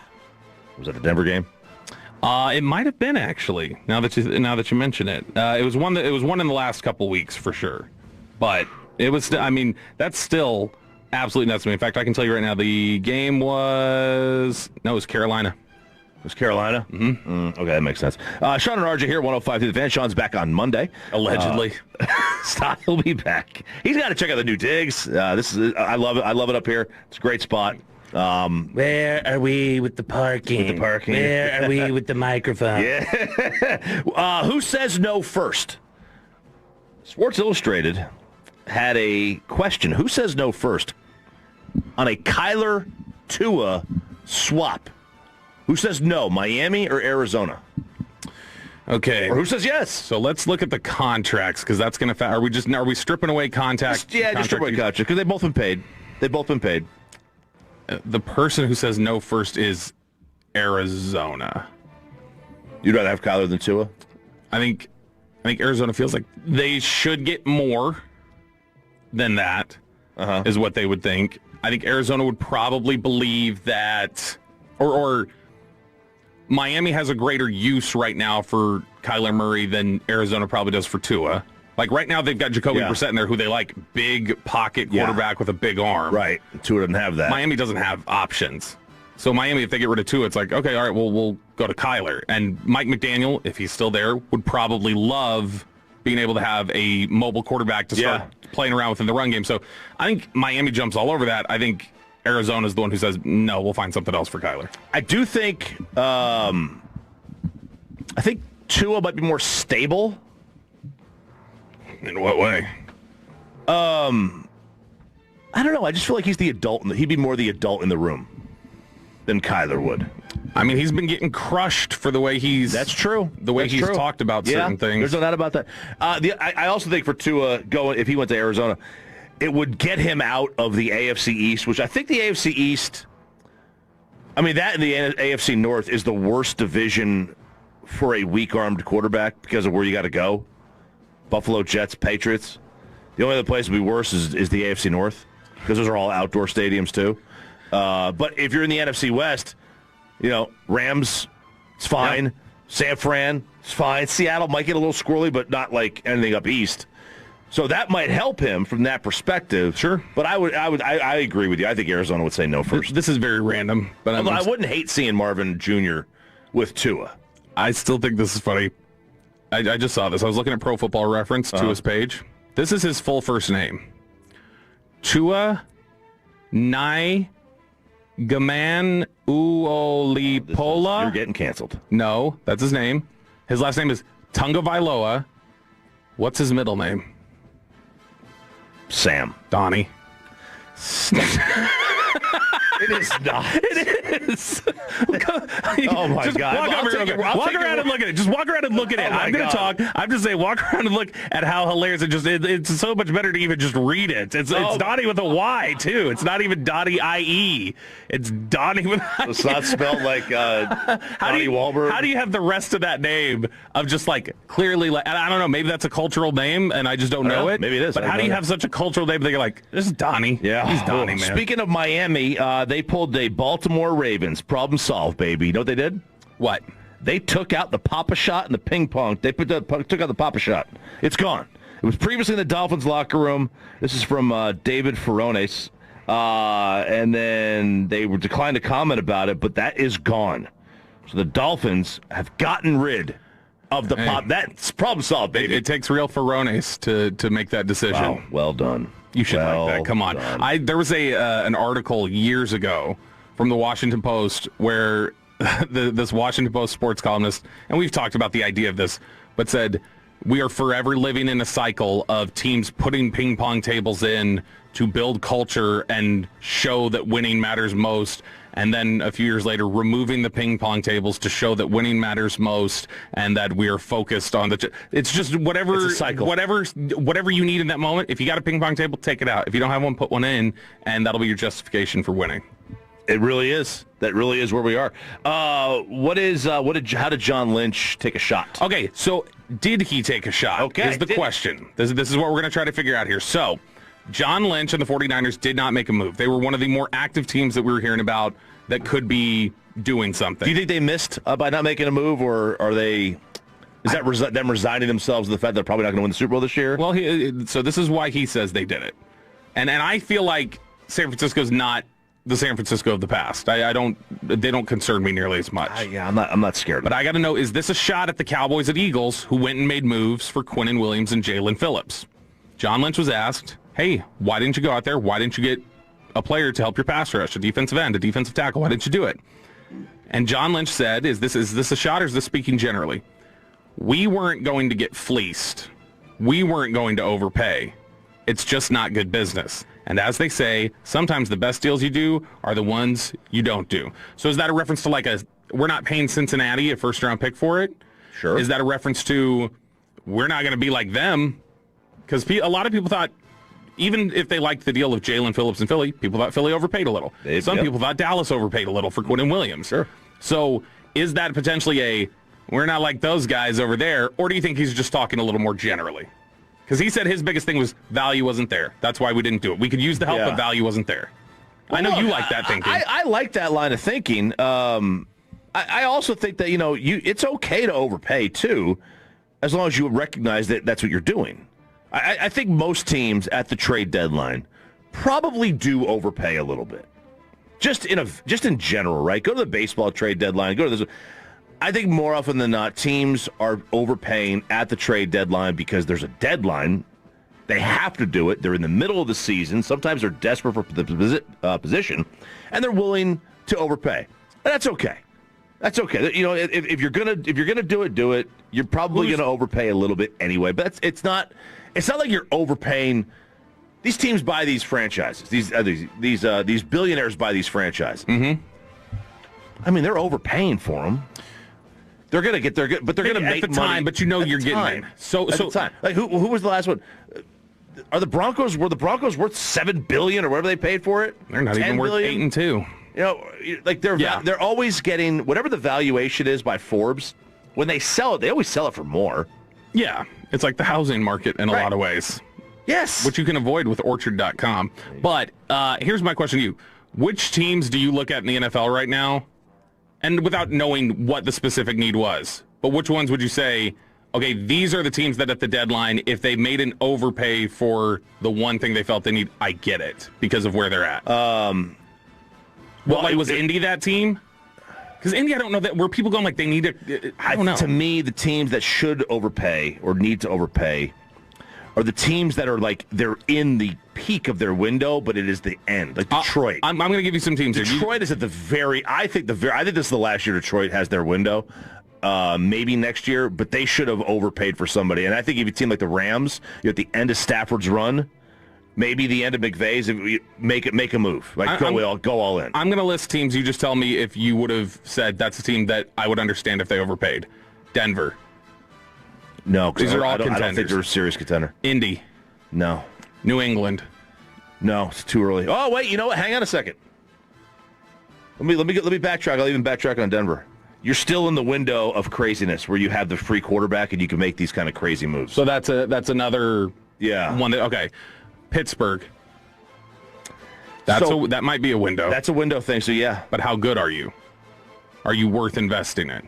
S2: Was that the Denver game?
S3: It might have been, actually. Now that you mention it, it was one in the last couple weeks for sure. But it was. I mean, that's still absolutely nuts to me. In fact, I can tell you right now, the game was Carolina.
S2: It was Carolina?
S3: Mm-hmm.
S2: Okay, that makes sense. Sean and RJ here, 105 through the Fan. Sean's back on Monday.
S3: Allegedly.
S2: Stop, he'll be back. He's got to check out the new digs. I love it. I love it up here. It's a great spot.
S5: Where are we with the parking? Where are we with the microphone?
S2: Yeah. Who says no first? Sports Illustrated had a question. Who says no first on a Kyler Tua swap? Who says no, Miami or Arizona?
S3: Okay.
S2: Or who says yes?
S3: So let's look at the contracts, because that's going to. Are we stripping away contact?
S2: Just strip away contract because they've both been paid. They've both been paid.
S3: The person who says no first is Arizona.
S2: You'd rather have Kyler than Tua?
S3: I think Arizona feels like they should get more than that. Is what they would think. I think Arizona would probably believe that, or Miami has a greater use right now for Kyler Murray than Arizona probably does for Tua. Like right now, they've got Jacoby Brissett in there, who they like, big pocket quarterback with a big arm.
S2: Right. Tua doesn't have that.
S3: Miami doesn't have options. So Miami, if they get rid of Tua, it's like, okay, all right, well, we'll go to Kyler. And Mike McDaniel, if he's still there, would probably love being able to have a mobile quarterback to start playing around within the run game. So I think Miami jumps all over that. I think Arizona's the one who says, no, we'll find something else for Kyler.
S2: I do think, I think Tua might be more stable.
S3: In what way?
S2: I don't know. I just feel like he's the adult. He'd be more the adult in the room than Kyler would.
S3: I mean, he's been getting crushed for the way he's...
S2: That's true.
S3: The way he's talked about certain things.
S2: There's no doubt about that. I also think for Tua, if he went to Arizona, it would get him out of the AFC East, which I think the AFC East... I mean, that and the AFC North is the worst division for a weak-armed quarterback because of where you got to go. Buffalo, Jets, Patriots. The only other place to be worse is the AFC North because those are all outdoor stadiums too. But if you're in the NFC West, Rams, it's fine. Yep. San Fran, it's fine. Seattle might get a little squirrely, but not like anything up east. So that might help him from that perspective. Sure. But I agree with you. I think Arizona would say no first.
S3: This is very random. But
S2: I wouldn't hate seeing Marvin Jr. with Tua.
S3: I still think this is funny. I just saw this. I was looking at Pro Football Reference, Tua's page. This is his full first name. Tua Nai Gaman Uolipola.
S2: You're getting canceled.
S3: No, that's his name. His last name is Tungavailoa. What's his middle name?
S2: Sam.
S3: Donnie.
S2: It is not.
S3: It is.
S2: Oh, my God.
S3: Walk around and look at it. Just walk around and look at it. I'm going to talk. I'm just saying, walk around and look at how hilarious it's so much better to even just read it. It's Donnie with a Y, too. It's not even Donnie I-E. It's Donnie with
S2: It's not spelled like Donnie Wahlberg.
S3: How do you have the rest of that name of just like clearly, and I don't know, maybe that's a cultural name and I just don't know it.
S2: Maybe it is.
S3: But how do you have such a cultural name that you're like, this is Donnie?
S2: Yeah.
S3: He's Donnie, man.
S2: Speaking of Miami, they pulled the Baltimore Ravens. Problem solved, baby. You know what they did?
S3: What?
S2: They took out the Papa shot and the ping pong. They took out the Papa shot. It's gone. It was previously in the Dolphins locker room. This is from David Ferrones. And then they were declined to comment about it, but that is gone. So the Dolphins have gotten rid of the pop. That's problem solved, baby.
S3: It takes real Ferrones to make that decision.
S2: Wow, well done.
S3: You should like that. Come on. There was an article years ago from the Washington Post where this Washington Post sports columnist, and we've talked about the idea of this, but said, we are forever living in a cycle of teams putting ping pong tables in to build culture and show that winning matters most, and then a few years later removing the ping pong tables to show that winning matters most and that we are focused on it's just whatever
S2: it's a cycle.
S3: Whatever you need in that moment. If you got a ping pong table, take it out. If you don't have one, put one in, and that'll be your justification for winning.
S2: It really is. That really is where we are. How did John Lynch take a shot?
S3: Okay, so did he take a shot?
S2: Okay,
S3: is the question. This is what we're going to try to figure out here. So John Lynch and the 49ers did not make a move. They were one of the more active teams that we were hearing about that could be doing something.
S2: Do you think they missed by not making a move, or are they... Is that them resigning themselves to the fact they're probably not going to win the Super Bowl this year?
S3: Well, so this is why he says they did it. And I feel like San Francisco's not the San Francisco of the past. They don't concern me nearly as much.
S2: I'm not scared.
S3: But I got to know, is this a shot at the Cowboys and Eagles who went and made moves for Quinnen Williams and Jalen Phillips? John Lynch was asked, hey, why didn't you go out there? Why didn't you get a player to help your pass rush, a defensive end, a defensive tackle? Why didn't you do it? And John Lynch said, is this a shot or is this speaking generally? We weren't going to get fleeced. We weren't going to overpay. It's just not good business. And as they say, sometimes the best deals you do are the ones you don't do. So is that a reference to we're not paying Cincinnati a first-round pick for it?
S2: Sure.
S3: Is that a reference to we're not going to be like them? Because a lot of people thought, even if they liked the deal of Jalen Phillips in Philly, people thought Philly overpaid a little. Some people thought Dallas overpaid a little for Quinnen Williams.
S2: Sure.
S3: So is that potentially we're not like those guys over there, or do you think he's just talking a little more generally? Because he said his biggest thing was value wasn't there. That's why we didn't do it. We could use the help, but value wasn't there. Well, I know you like that thinking.
S2: I like that line of thinking. I also think that, it's okay to overpay, too, as long as you recognize that that's what you're doing. I think most teams at the trade deadline probably do overpay a little bit. Just in general, right? Go to the baseball trade deadline. Go to this. I think more often than not, teams are overpaying at the trade deadline because there's a deadline. They have to do it. They're in the middle of the season. Sometimes they're desperate for the position, and they're willing to overpay. And that's okay. That's okay. If you're gonna do it. You're probably gonna overpay a little bit anyway. But it's not like you're overpaying these teams buy these franchises. These billionaires buy these franchises.
S3: Mm-hmm.
S2: I mean, they're overpaying for them. They're gonna get but they're gonna make
S3: at the
S2: money
S3: time. But you know you're getting it. So
S2: at the time. Like who was the last one? Were the Broncos worth $7 billion or whatever they paid for it?
S3: They're not even worth $8 and $2.
S2: You know, like they're always getting whatever the valuation is by Forbes. When they sell it, they always sell it for more.
S3: Yeah, it's like the housing market in a lot of ways.
S2: Yes,
S3: which you can avoid with Orchard.com. But here's my question to you: which teams do you look at in the NFL right now, and without knowing what the specific need was, but which ones would you say? Okay, these are the teams that at the deadline, if they made an overpay for the one thing they felt they need, I get it because of where they're at. Was Indy that team? Because Indy, I don't know that where people going like they need it. I don't know.
S2: To me, the teams that should overpay or need to overpay are the teams that are like they're in the peak of their window, but it is the end. Like Detroit.
S3: I'm going to give you some teams.
S2: Detroit is at the very. I think this is the last year Detroit has their window. Maybe next year, but they should have overpaid for somebody. And I think if a team like the Rams, you're at the end of Stafford's run, maybe the end of McVay's, make a move. Like go all in.
S3: I'm going to list teams. You just tell me if you would have said that's a team that I would understand if they overpaid. Denver.
S2: No,
S3: these are all contenders.
S2: I don't think they're a serious contender.
S3: Indy.
S2: No.
S3: New England.
S2: No, it's too early. Oh wait, you know what? Hang on a second. Let me backtrack. I'll even backtrack on Denver. You're still in the window of craziness where you have the free quarterback and you can make these kind of crazy moves.
S3: So that's another one that okay. Pittsburgh. That might be a window.
S2: That's a window thing, so yeah.
S3: But how good are you? Are you worth investing in?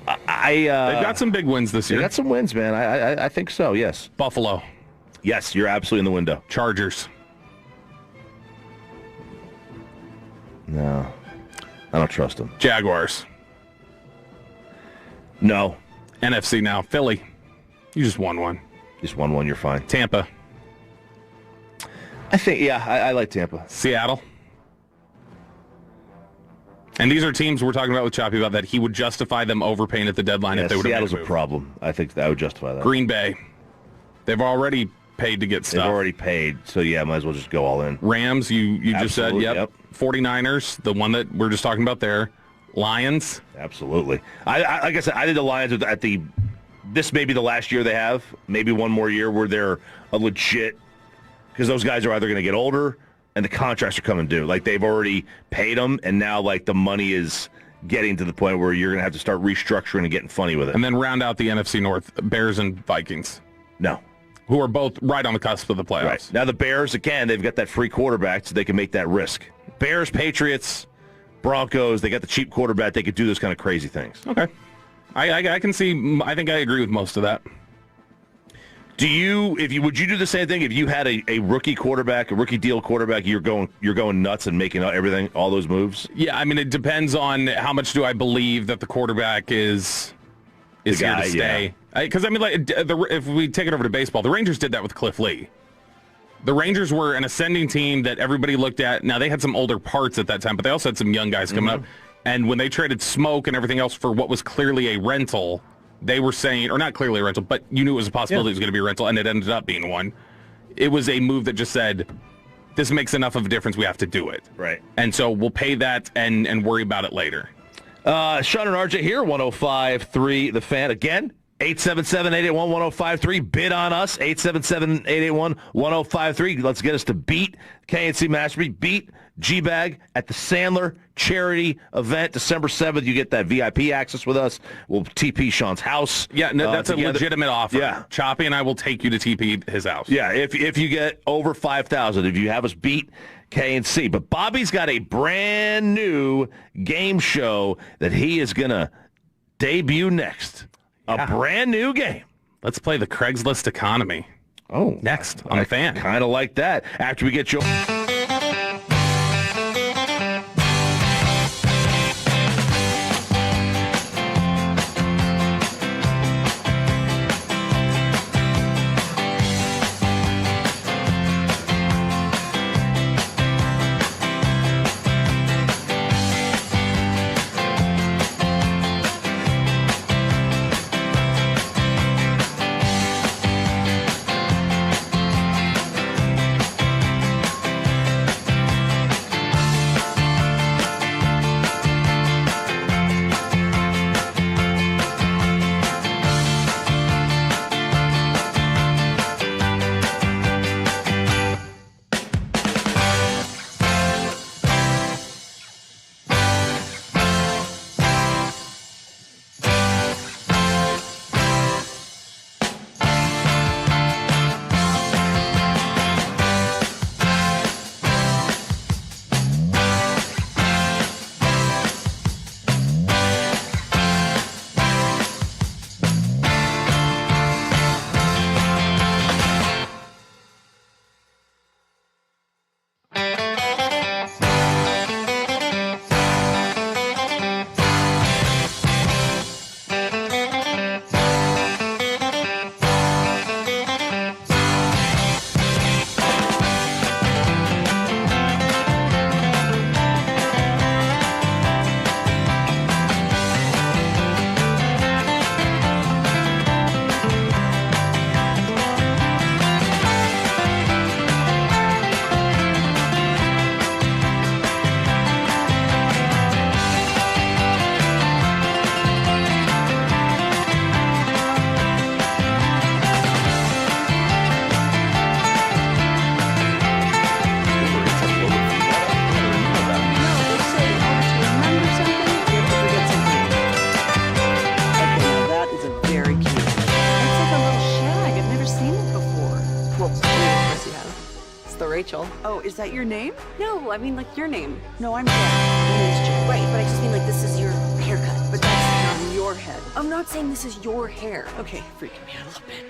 S3: They've got some big wins this year.
S2: They got some wins, man. I think so, yes.
S3: Buffalo.
S2: Yes, you're absolutely in the window.
S3: Chargers.
S2: No. I don't trust them.
S3: Jaguars.
S2: No.
S3: NFC now. Philly. You just won one.
S2: Just won one, you're fine.
S3: Tampa.
S2: I think, I like Tampa.
S3: Seattle. And these are teams we're talking about with Choppy about that he would justify them overpaying at the deadline if they would have made a move.
S2: Seattle's a problem. I think that would justify that.
S3: Green Bay. They've already paid to get stuff.
S2: They've already paid, so might as well just go all in.
S3: Rams, you just said, yep. 49ers, the one that we're just talking about there. Lions.
S2: Absolutely. Like I said, I think the Lions this may be the last year they have, maybe one more year where they're a legit, because those guys are either going to get older and the contracts are coming due. Like they've already paid them, and now like the money is getting to the point where you're going to have to start restructuring and getting funny with it.
S3: And then round out the NFC North, Bears and Vikings.
S2: No.
S3: Who are both right on the cusp of the playoffs.
S2: Right. Now the Bears, again, they've got that free quarterback, so they can make that risk. Bears, Patriots, Broncos, they got the cheap quarterback. They could do those kind of crazy things.
S3: Okay. I can see, I think I agree with most of that.
S2: Would you do the same thing if you had a rookie quarterback, a rookie deal quarterback, you're going nuts and making everything, all those moves?
S3: Yeah, I mean, it depends on how much do I believe that the quarterback is here to stay. Because, if we take it over to baseball, the Rangers did that with Cliff Lee. The Rangers were an ascending team that everybody looked at. Now, they had some older parts at that time, but they also had some young guys coming up. And when they traded Smoke and everything else for what was clearly a rental, they were saying, or not clearly a rental, but you knew it was a possibility it was going to be a rental, and it ended up being one. It was a move that just said, this makes enough of a difference, we have to do it.
S2: Right.
S3: And so we'll pay that and worry about it later.
S2: Sean and RJ here, 105.3 The Fan. Again, 877-881-1053. Bid on us, 877-881-1053. Let's get us to beat KNC Masterpiece. Beat G-Bag at the Sandler charity event, December 7th. You get that VIP access with us. We'll TP Sean's house.
S3: Yeah, no, that's
S2: together.
S3: A legitimate offer.
S2: Yeah.
S3: Choppy and I will take you to TP his house.
S2: Yeah, if you get over 5,000, if you have us beat KNC. But Bobby's got a brand new game show that he is going to debut next. A brand new game.
S3: Let's play the Craigslist economy.
S2: Oh.
S3: Next on The Fan.
S2: Kind of like that. After we get you...
S1: the Rachel. Oh, is that your name?
S6: No, I mean like your name.
S1: No, I'm Jen. My name's Jen.
S6: Right, but I just mean like this is your haircut.
S1: But that's on your head.
S6: I'm not saying this is your hair.
S1: Okay, freaking me out a little bit.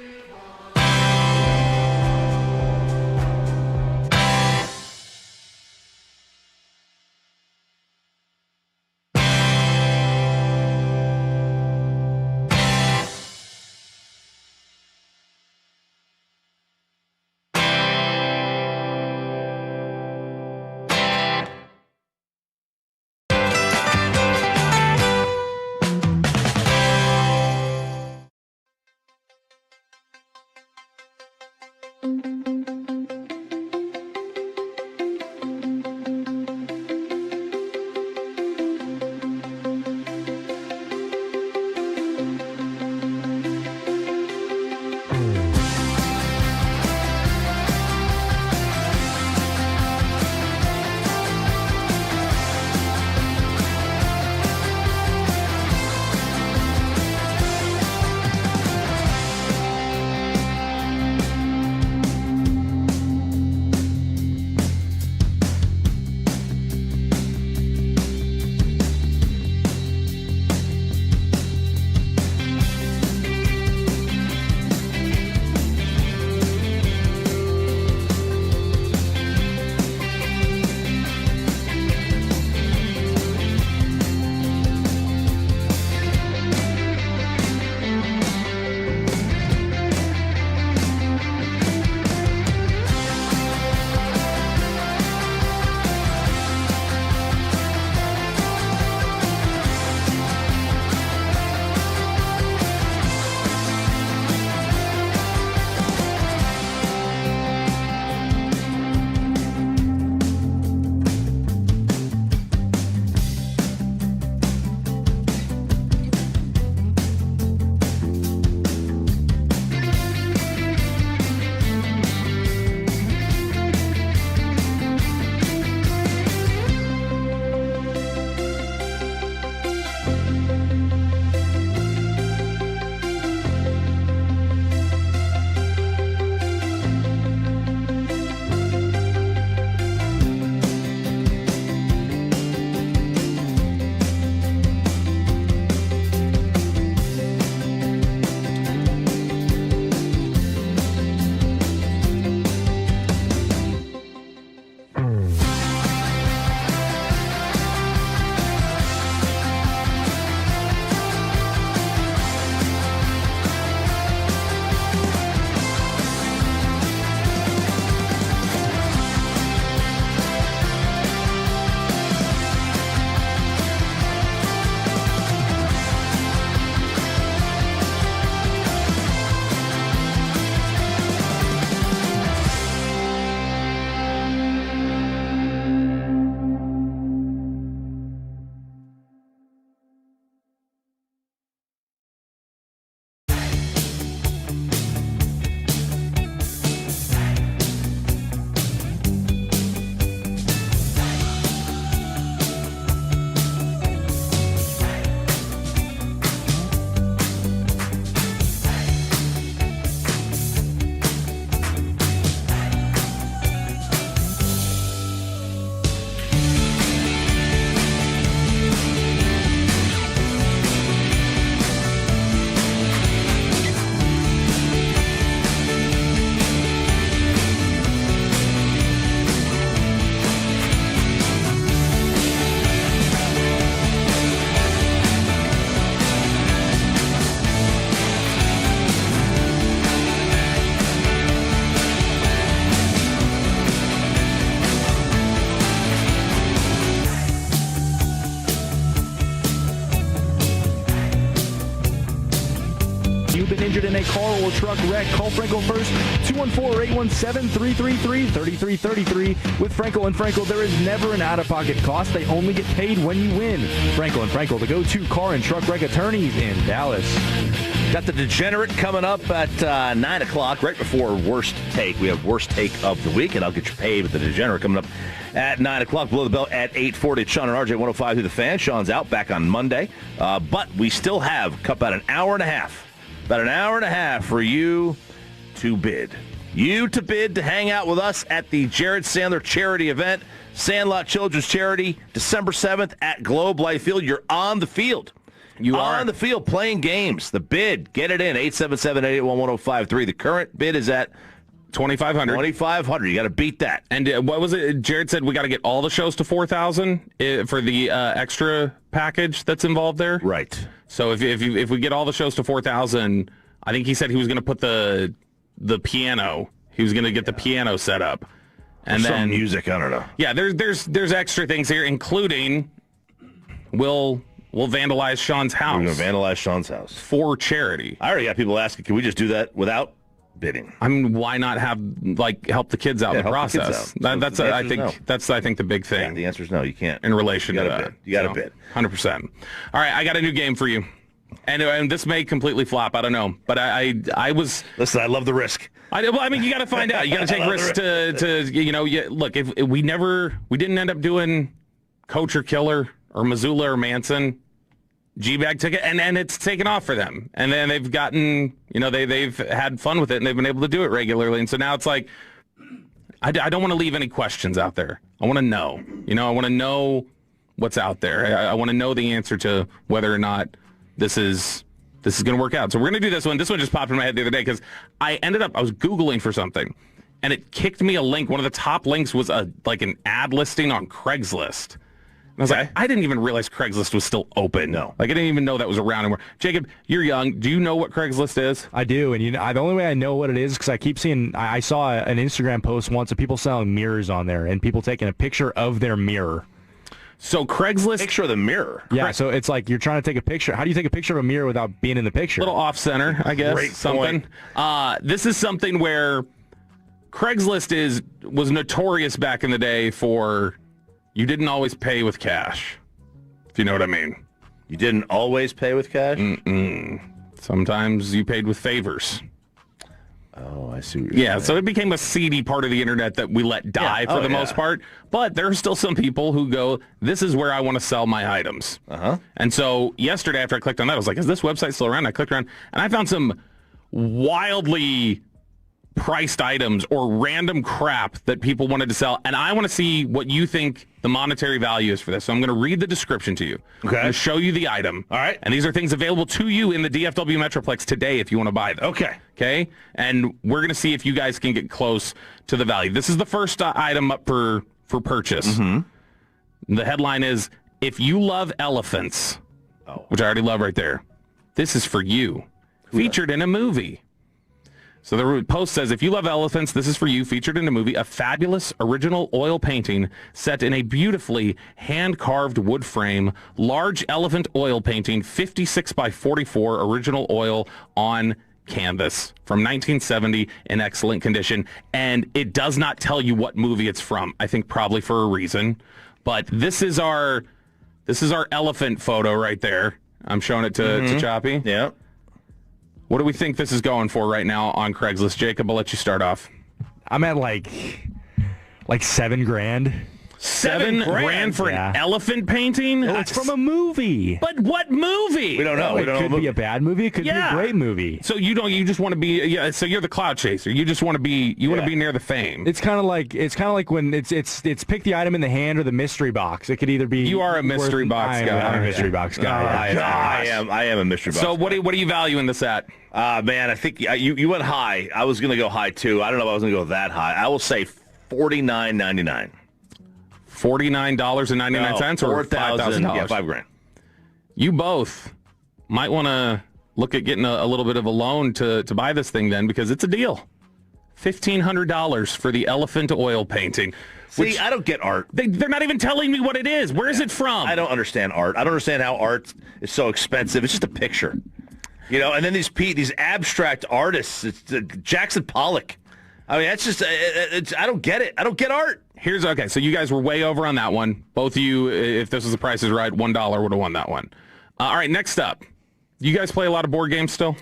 S7: been injured in a car or truck wreck, call Franco first, 214-817-333-3333. With Franco and Franco, there is never an out-of-pocket cost. They only get paid when you win. Franco and Franco, the go-to car and truck wreck attorneys in Dallas.
S2: Got the Degenerate coming up at 9 o'clock, right before Worst Take. We have Worst Take of the Week, and I'll get you paid with the Degenerate coming up at 9 o'clock. Below the bell at 8:40. It's Sean and RJ 105 through the fan. Sean's out back on Monday. But we still have about an hour and a half for you to bid. you to bid to hang out with us at the Jared Sandler charity event, Sandlot Children's Charity, December 7th at Globe Life Field. You're on the field. You are on the field playing games. The bid, get it in, 877-881-1053. The current bid is at
S3: $2,500.
S2: $2,500. You got to beat that.
S3: And what was it? Jared said we got to get all the shows to 4,000 for the extra package that's involved there.
S2: Right.
S3: So if we get all the shows to 4,000, I think he said he was going to put the piano. He was going to get the piano set up, and
S2: some
S3: then
S2: music. I don't know.
S3: Yeah, there's extra things here, including we'll vandalize Sean's house.
S2: We're going to vandalize Sean's house
S3: for charity.
S2: I already got people asking, can we just do that without bidding?
S3: I mean, why not have help the kids out in the process? That's I think the big thing.
S2: Yeah, the answer is no. You can't.
S3: In relation to that,
S2: bid. You got to bid.
S3: 100%. All right, I got a new game for you, and this may completely flop. I don't know, but I was.
S2: Listen, I love the risk.
S3: I mean, you got to find out. You got to take risks to look. If we didn't end up doing Coach or Killer or Missoula or Manson. G-Bag ticket, and it's taken off for them. And then they've gotten, they've had fun with it, and they've been able to do it regularly. And so now it's like, I don't want to leave any questions out there. I want to know. I want to know what's out there. I want to know the answer to whether or not this is going to work out. So we're going to do this one. This one just popped in my head the other day because I was Googling for something, and it kicked me a link. One of the top links was an ad listing on Craigslist. I was like, I didn't even realize Craigslist was still open. No. I didn't even know that was around anymore. Jacob, you're young. Do you know what Craigslist is?
S7: I do, and the only way I know what it is because I keep seeing. I saw an Instagram post once of people selling mirrors on there, and people taking a picture of their mirror.
S3: So Craigslist,
S2: picture of the mirror.
S7: Yeah, so it's like you're trying to take a picture. How do you take a picture of a mirror without being in the picture?
S3: A little off center, I guess.
S2: Great
S3: something.
S2: Point.
S3: This is something where Craigslist was notorious back in the day for you didn't always pay with cash. If you know what I mean.
S2: You didn't always pay with cash?
S3: Mm-mm. Sometimes you paid with favors.
S2: Oh, I see what you're saying.
S3: So it became a seedy part of the internet that we let die for the most part. But there are still some people who go, this is where I want to sell my items.
S2: Uh-huh.
S3: And so yesterday after I clicked on that, I was like, is this website still around? I clicked around, and I found some wildly priced items or random crap that people wanted to sell, and I want to see what you think the monetary value is for this. So I'm going to read the description to you.
S2: Okay.
S3: I'm going to show you the item.
S2: All right.
S3: And these are things available to you in the DFW Metroplex today if you want to buy them.
S2: Okay.
S3: Okay? And we're going to see if you guys can get close to the value. This is the first item up for purchase.
S2: Mm-hmm.
S3: The headline is, if you love elephants, which I already love right there, this is for you. Featured in a movie. So the post says, if you love elephants, this is for you. Featured in a movie, a fabulous original oil painting set in a beautifully hand-carved wood frame, large elephant oil painting, 56 by 44 original oil on canvas from 1970 in excellent condition. And it does not tell you what movie it's from. I think probably for a reason. But this is our elephant photo right there. I'm showing it to Choppy.
S2: Yeah.
S3: What do we think this is going for right now on Craigslist? Jacob, I'll let you start off.
S7: I'm at like $7,000.
S3: $7,000 for an elephant painting?
S7: Oh, it's from a movie.
S3: But what movie?
S2: We don't know.
S7: It could be a bad movie. It could be a great movie.
S3: So you just want to be so you're the cloud chaser. You just want to be want to be near the fame.
S7: It's kind of like when it's pick the item in the hand or the mystery box. It could either be
S3: you are a mystery box guy.
S7: I'm a mystery box guy.
S2: I am a mystery box.
S3: So what are you valuing this at?
S2: Man, I think you went high. I was going to go high too. I don't know if I was going to go that high. I will say $49.99.
S3: $49.99 or $5,000?
S2: Yeah, $5,000.
S3: You both might want to look at getting a little bit of a loan to buy this thing then, because it's a deal. $1,500 for the elephant oil painting.
S2: See, I don't get art.
S3: They're not even telling me what it is. Where is it from?
S2: I don't understand art. I don't understand how art is so expensive. It's just a picture. And then these abstract artists, it's Jackson Pollock. I mean, that's just, I don't get it. I don't get art.
S3: Okay, so you guys were way over on that one. Both of you, if this was the Price is Right, $1 would have won that one. All right, next up. You guys play a lot of board games still?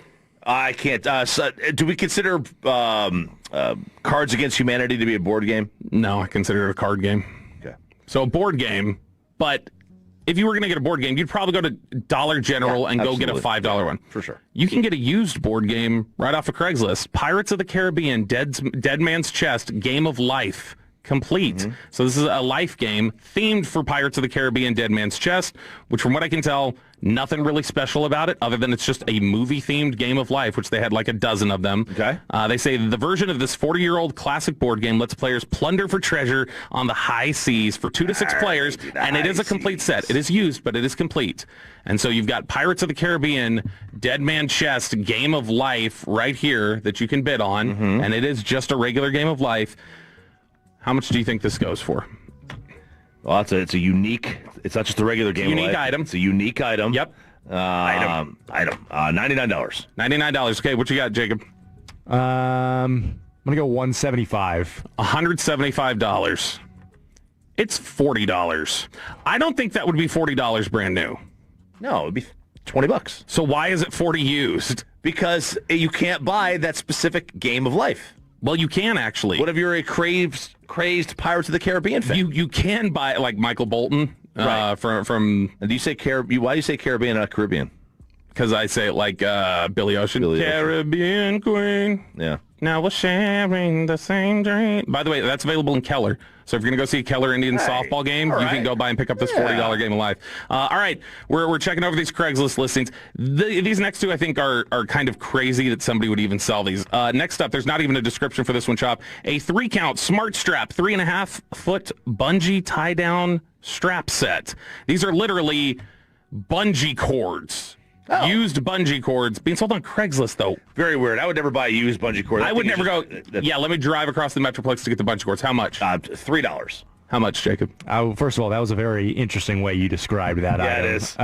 S2: I can't. So, do we consider Cards Against Humanity to be a board game?
S3: No, I consider it a card game.
S2: Okay.
S3: So a board game, but if you were going to get a board game, you'd probably go to Dollar General and go get a $5 one.
S2: For sure.
S3: You can get a used board game right off of Craigslist. Pirates of the Caribbean, Dead Man's Chest, Game of Life. Complete. So this is a life game themed for Pirates of the Caribbean Dead Man's Chest, which from what I can tell, nothing really special about it other than it's just a movie-themed game of life, which they had like a dozen of them.
S2: Okay.
S3: They say the version of this 40-year-old classic board game lets players plunder for treasure on the high seas for 2 to 6 players, and it is a complete set. It is used, but it is complete. And so you've got Pirates of the Caribbean, Dead Man's Chest, Game of Life right here that you can bid on, and it is just a regular game of life. How much do you think this goes for?
S2: Well, it's a unique. It's not just a regular game.
S3: Unique item.
S2: It's a unique item.
S3: Yep.
S2: Item. $99.
S3: $99. Okay, what you got, Jacob?
S7: I'm gonna go $175.
S3: $175. It's $40. I don't think that would be $40 brand new.
S2: No, it'd be $20.
S3: So why is it $40 used?
S2: Because you can't buy that specific game of life.
S3: Well, you can actually.
S2: What if you're a crazed Pirates of the Caribbean fan?
S3: You can buy like Michael Bolton from.
S2: And do you say why do you say Caribbean, not Caribbean?
S3: Because I say it like Billy Ocean. Caribbean Queen.
S2: Yeah.
S3: Now we're sharing the same dream. By the way, that's available in Keller. So if you're going to go see a Keller Indian softball game, you can go by and pick up this $40 game of life. All right, we're checking over these Craigslist listings. These next two, I think, are kind of crazy that somebody would even sell these. Next up, there's not even a description for this one, Chop. A 3-count smart strap, 3.5-foot bungee tie-down strap set. These are literally bungee cords. Used bungee cords being sold on Craigslist, though.
S2: Very weird. I would never buy a used bungee cord.
S3: I would never go, let me drive across the Metroplex to get the bungee cords. How much?
S2: $3.
S3: How much, Jacob?
S7: First of all, that was a very interesting way you described that item.
S2: It is.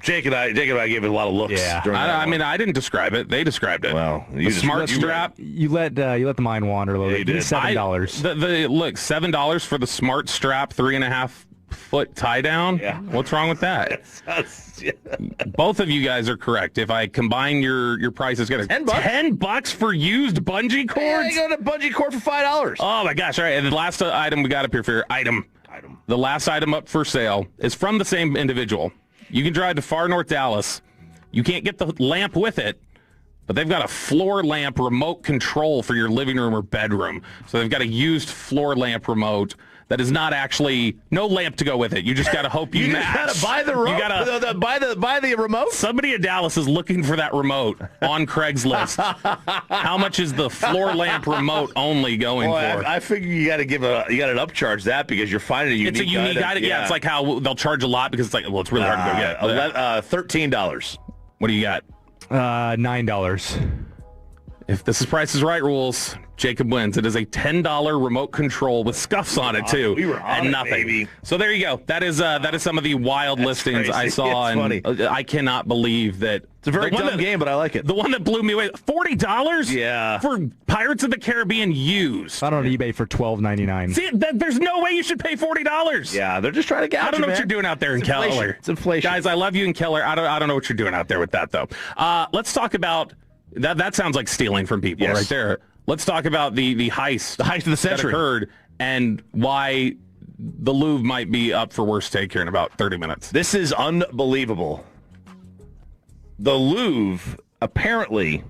S2: Jake and I gave it a lot of looks.
S7: Yeah.
S3: I mean, I didn't describe it. They described it.
S2: Well,
S3: the smart strap.
S7: You let the mind wander a little bit. $7.
S3: Look, $7 for the smart strap, 3.5-foot tie down. Yeah. What's wrong with that? Both of you guys are correct. If I combine your prices, get
S2: $10.
S3: $10 for used bungee cords.
S2: Yeah, you got a bungee cord for $5.
S3: Oh my gosh! All right, and the last item we got up here for item. The last item up for sale is from the same individual. You can drive to far north Dallas. You can't get the lamp with it, but they've got a floor lamp remote control for your living room or bedroom. So they've got a used floor lamp remote that is not actually no lamp to go with it. You just got to hope you match.
S2: You got to buy the remote. You got to buy the remote.
S3: Somebody in Dallas is looking for that remote on Craigslist. How much is the floor lamp remote only going for?
S2: I figure you got to you got to upcharge that because you're finding a unique item.
S3: It's a unique item. Yeah, it's like how they'll charge a lot because it's like, well, it's really hard to go get.
S2: $13.
S3: What do you got?
S7: $9.
S3: If this is Price is Right rules, Jacob wins. It is a $10 remote control with scuffs on it too,
S2: we were on
S3: and
S2: it,
S3: nothing.
S2: baby.
S3: So there you go. That is some of the wild listings
S2: crazy.
S3: I saw,
S2: It's
S3: and
S2: funny.
S3: I cannot believe that.
S2: It's a very dumb game, but I like it.
S3: The one that blew me away, $40.
S2: Yeah,
S3: for Pirates of the Caribbean used.
S7: Found on eBay for $12.99.
S3: See, there's no way you should pay $40.
S2: Yeah, they're just trying to gouge.
S3: I don't know what you're doing out there in Keller.
S2: It's inflation,
S3: guys. I love you in Keller. I don't know what you're doing out there with that though. Let's talk about. That sounds like stealing from people right there. Let's talk about the heist.
S2: The heist of the century.
S3: That occurred and why the Louvre might be up for worst take here in about 30 minutes.
S2: This is unbelievable. The Louvre apparently,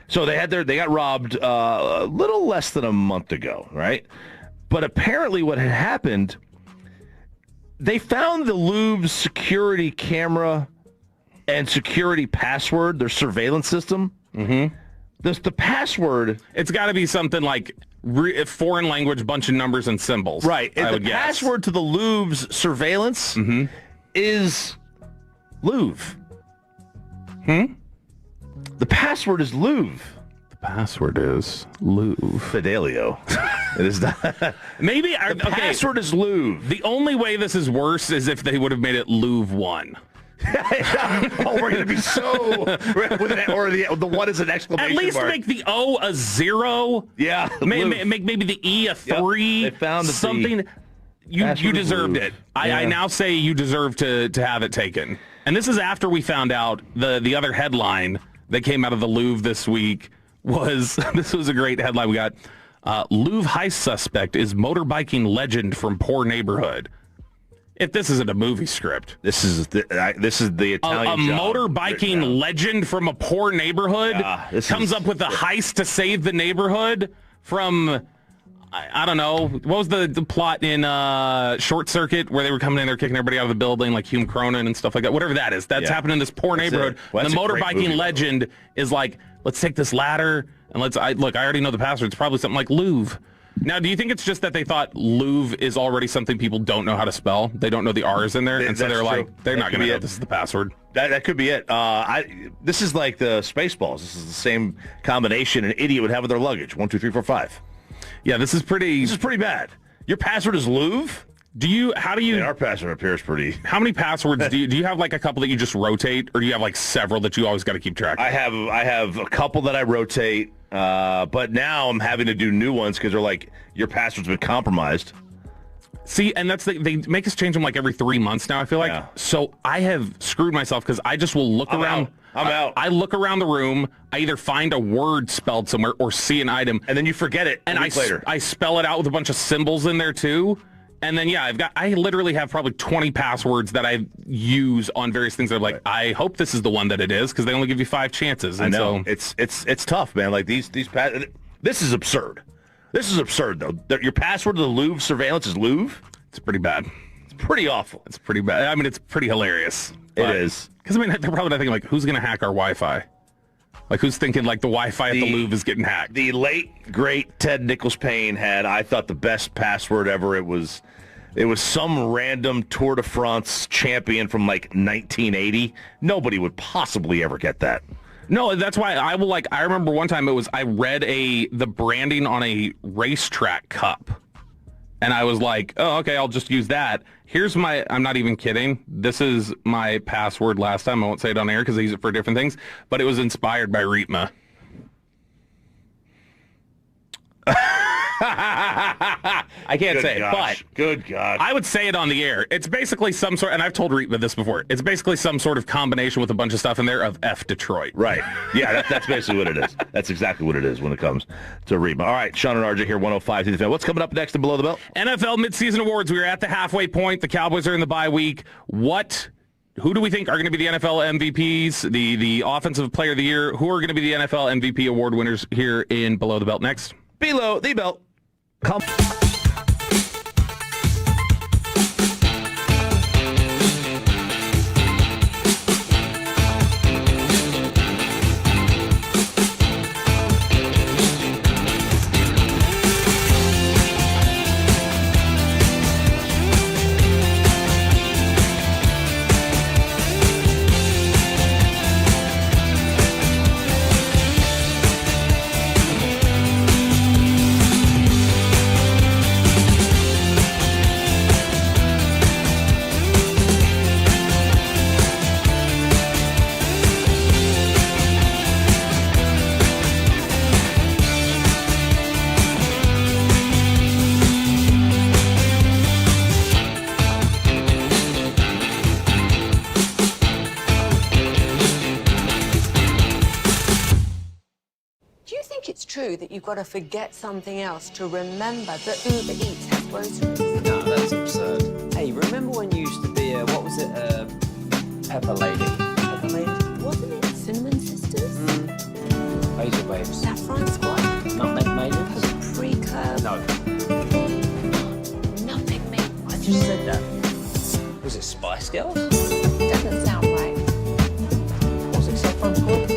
S2: so they got robbed a little less than a month ago, right? But apparently what had happened, they found the Louvre's security camera and security password, their surveillance system.
S3: Mm-hmm.
S2: The password,
S3: it's got to be something like foreign language, bunch of numbers and symbols.
S2: Right. And the password to the Louvre's surveillance is Louvre. The password is Louvre.
S3: The password is Louvre.
S2: Fidelio. It is not.
S3: Maybe
S2: the password is Louvre.
S3: The only way this is worse is if they would have made it Louvre 1.
S2: Oh, we're going to be so... or the one is an exclamation
S3: mark. At least make the O a 0.
S2: Yeah.
S3: Make maybe the E a 3.
S2: Yep. They found
S3: something. You deserved it. I now say you deserve to have it taken. And this is after we found out the other headline that came out of the Louvre this week was... This was a great headline we got. Louvre heist suspect is motorbiking legend from poor neighborhood. If this isn't a movie script.
S2: This is the Italian
S3: a
S2: job
S3: motorbiking legend from a poor neighborhood comes up with a heist to save the neighborhood from, I don't know, what was the plot in Short Circuit where they were coming in there kicking everybody out of the building, like Hume Cronin and stuff like that, whatever that is. That's happened in this poor neighborhood.
S2: Well,
S3: the motorbiking legend is like, let's take this ladder and I already know the password. It's probably something like Louvre. Now, do you think it's just that they thought Louvre is already something people don't know how to spell? They don't know the R's in there, and so they're like, they're not going to know this is the password.
S2: That could be it. This is like the Spaceballs. This is the same combination an idiot would have with their luggage. 1, 2, 3, 4, 5.
S3: Yeah, this is pretty bad.
S2: Your password is Louvre?
S3: How do you...
S2: Our password appears pretty...
S3: How many passwords do you have, like a couple that you just rotate, or do you have like several that you always got to keep track of?
S2: I have a couple that I rotate, but now I'm having to do new ones because they're like, your password's been compromised.
S3: See, and they make us change them like every 3 months now, I feel like. Yeah. So I have screwed myself because I just will look around.
S2: I'm out.
S3: I look around the room. I either find a word spelled somewhere or see an item.
S2: And then you forget it a week later.
S3: I spell it out with a bunch of symbols in there too. And then, I literally have probably 20 passwords that I use on various things that I'm like, I hope this is the one that it is because they only give you 5 chances. And
S2: I know. So, it's tough, man. Like this is absurd. This is absurd, though. Your password to the Louvre surveillance is Louvre?
S3: It's pretty bad.
S2: It's pretty awful.
S3: It's pretty bad. I mean, it's pretty hilarious.
S2: It is.
S3: Because, they're probably not thinking, like, who's going to hack our Wi-Fi? Like, who's thinking, like, the Wi-Fi at the Louvre is getting hacked?
S2: The late, great Ted Nichols-Payne had, I thought, the best password ever. It was some random Tour de France champion from, like, 1980. Nobody would possibly ever get that.
S3: No, that's why I remember one time I read the branding on a racetrack cup. And I was like, oh, okay, I'll just use that. I'm not even kidding. This is my password last time. I won't say it on air because I use it for different things. But it was inspired by Reetma. I can't say it, but
S2: good God,
S3: I would say it on the air. It's basically some sort, and I've told Reetma this before. It's basically some sort of combination with a bunch of stuff in there of F Detroit.
S2: Right? Yeah, that's basically what it is. That's exactly what it is when it comes to Reetma. All right, Sean and RJ here, 105 through the fan. What's coming up next in Below the Belt?
S3: NFL midseason awards. We are at the halfway point. The Cowboys are in the bye week. Who do we think are going to be the NFL MVPs, the Offensive Player of the Year? Who are going to be the NFL MVP award winners here in Below the Belt next?
S2: Below the Belt. Come.
S17: True that you've got to forget something else to remember that Uber Eats has groceries.
S18: No, that's absurd. Hey, remember when you used to be what was it, Pepper Lady? Pepper Lady?
S17: Wasn't it Cinnamon Sisters?
S18: Basil Babes.
S17: Saffron Squad?
S18: Nutmeg Maidens?
S17: Paprika Club?
S18: No.
S17: Nothing, mate.
S18: I just said that. Was it Spice Girls?
S17: Doesn't sound right.
S18: Was it Saffron Squad?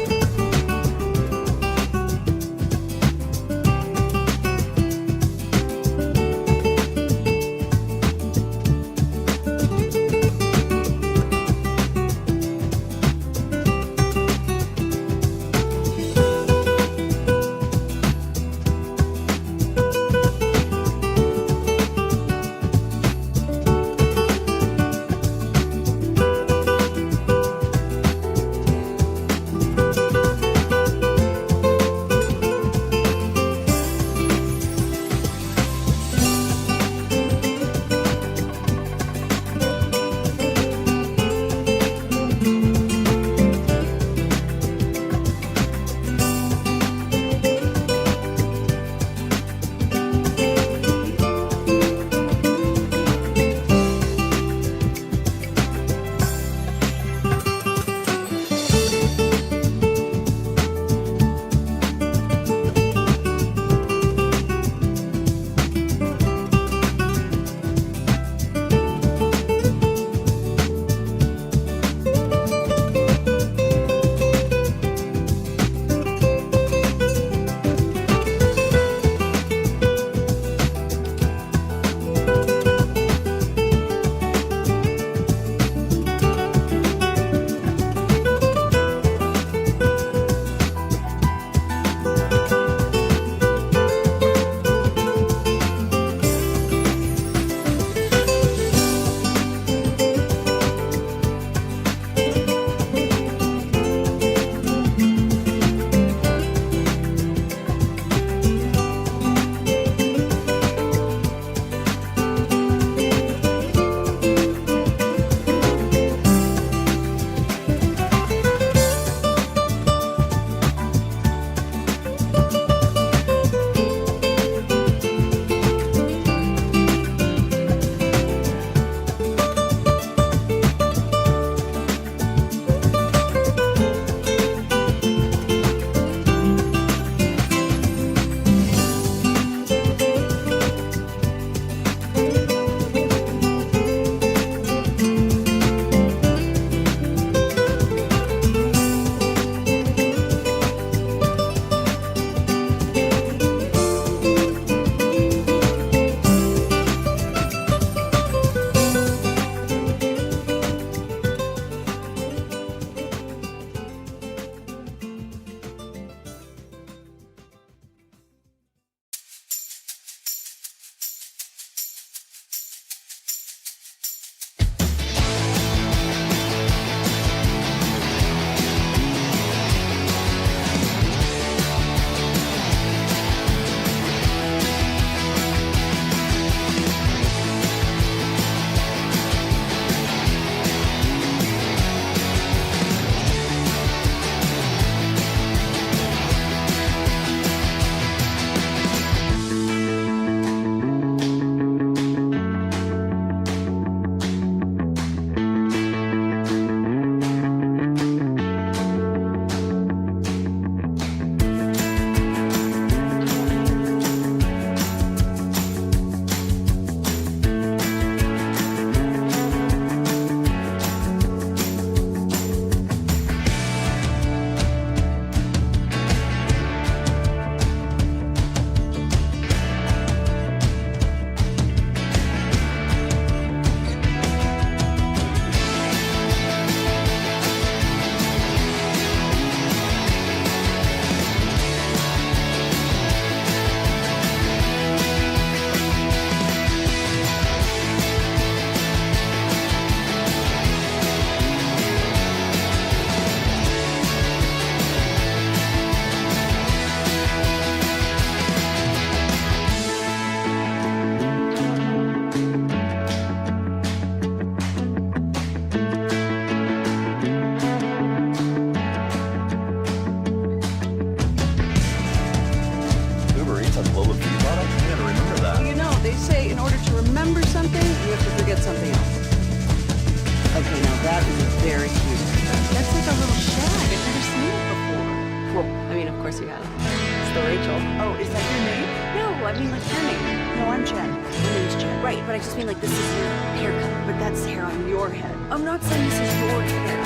S6: I mean like your name.
S1: No, I'm Jen.
S6: My name's Jen. Right, but I just mean like this is your haircut, but that's hair on your head. I'm not saying this is your hair.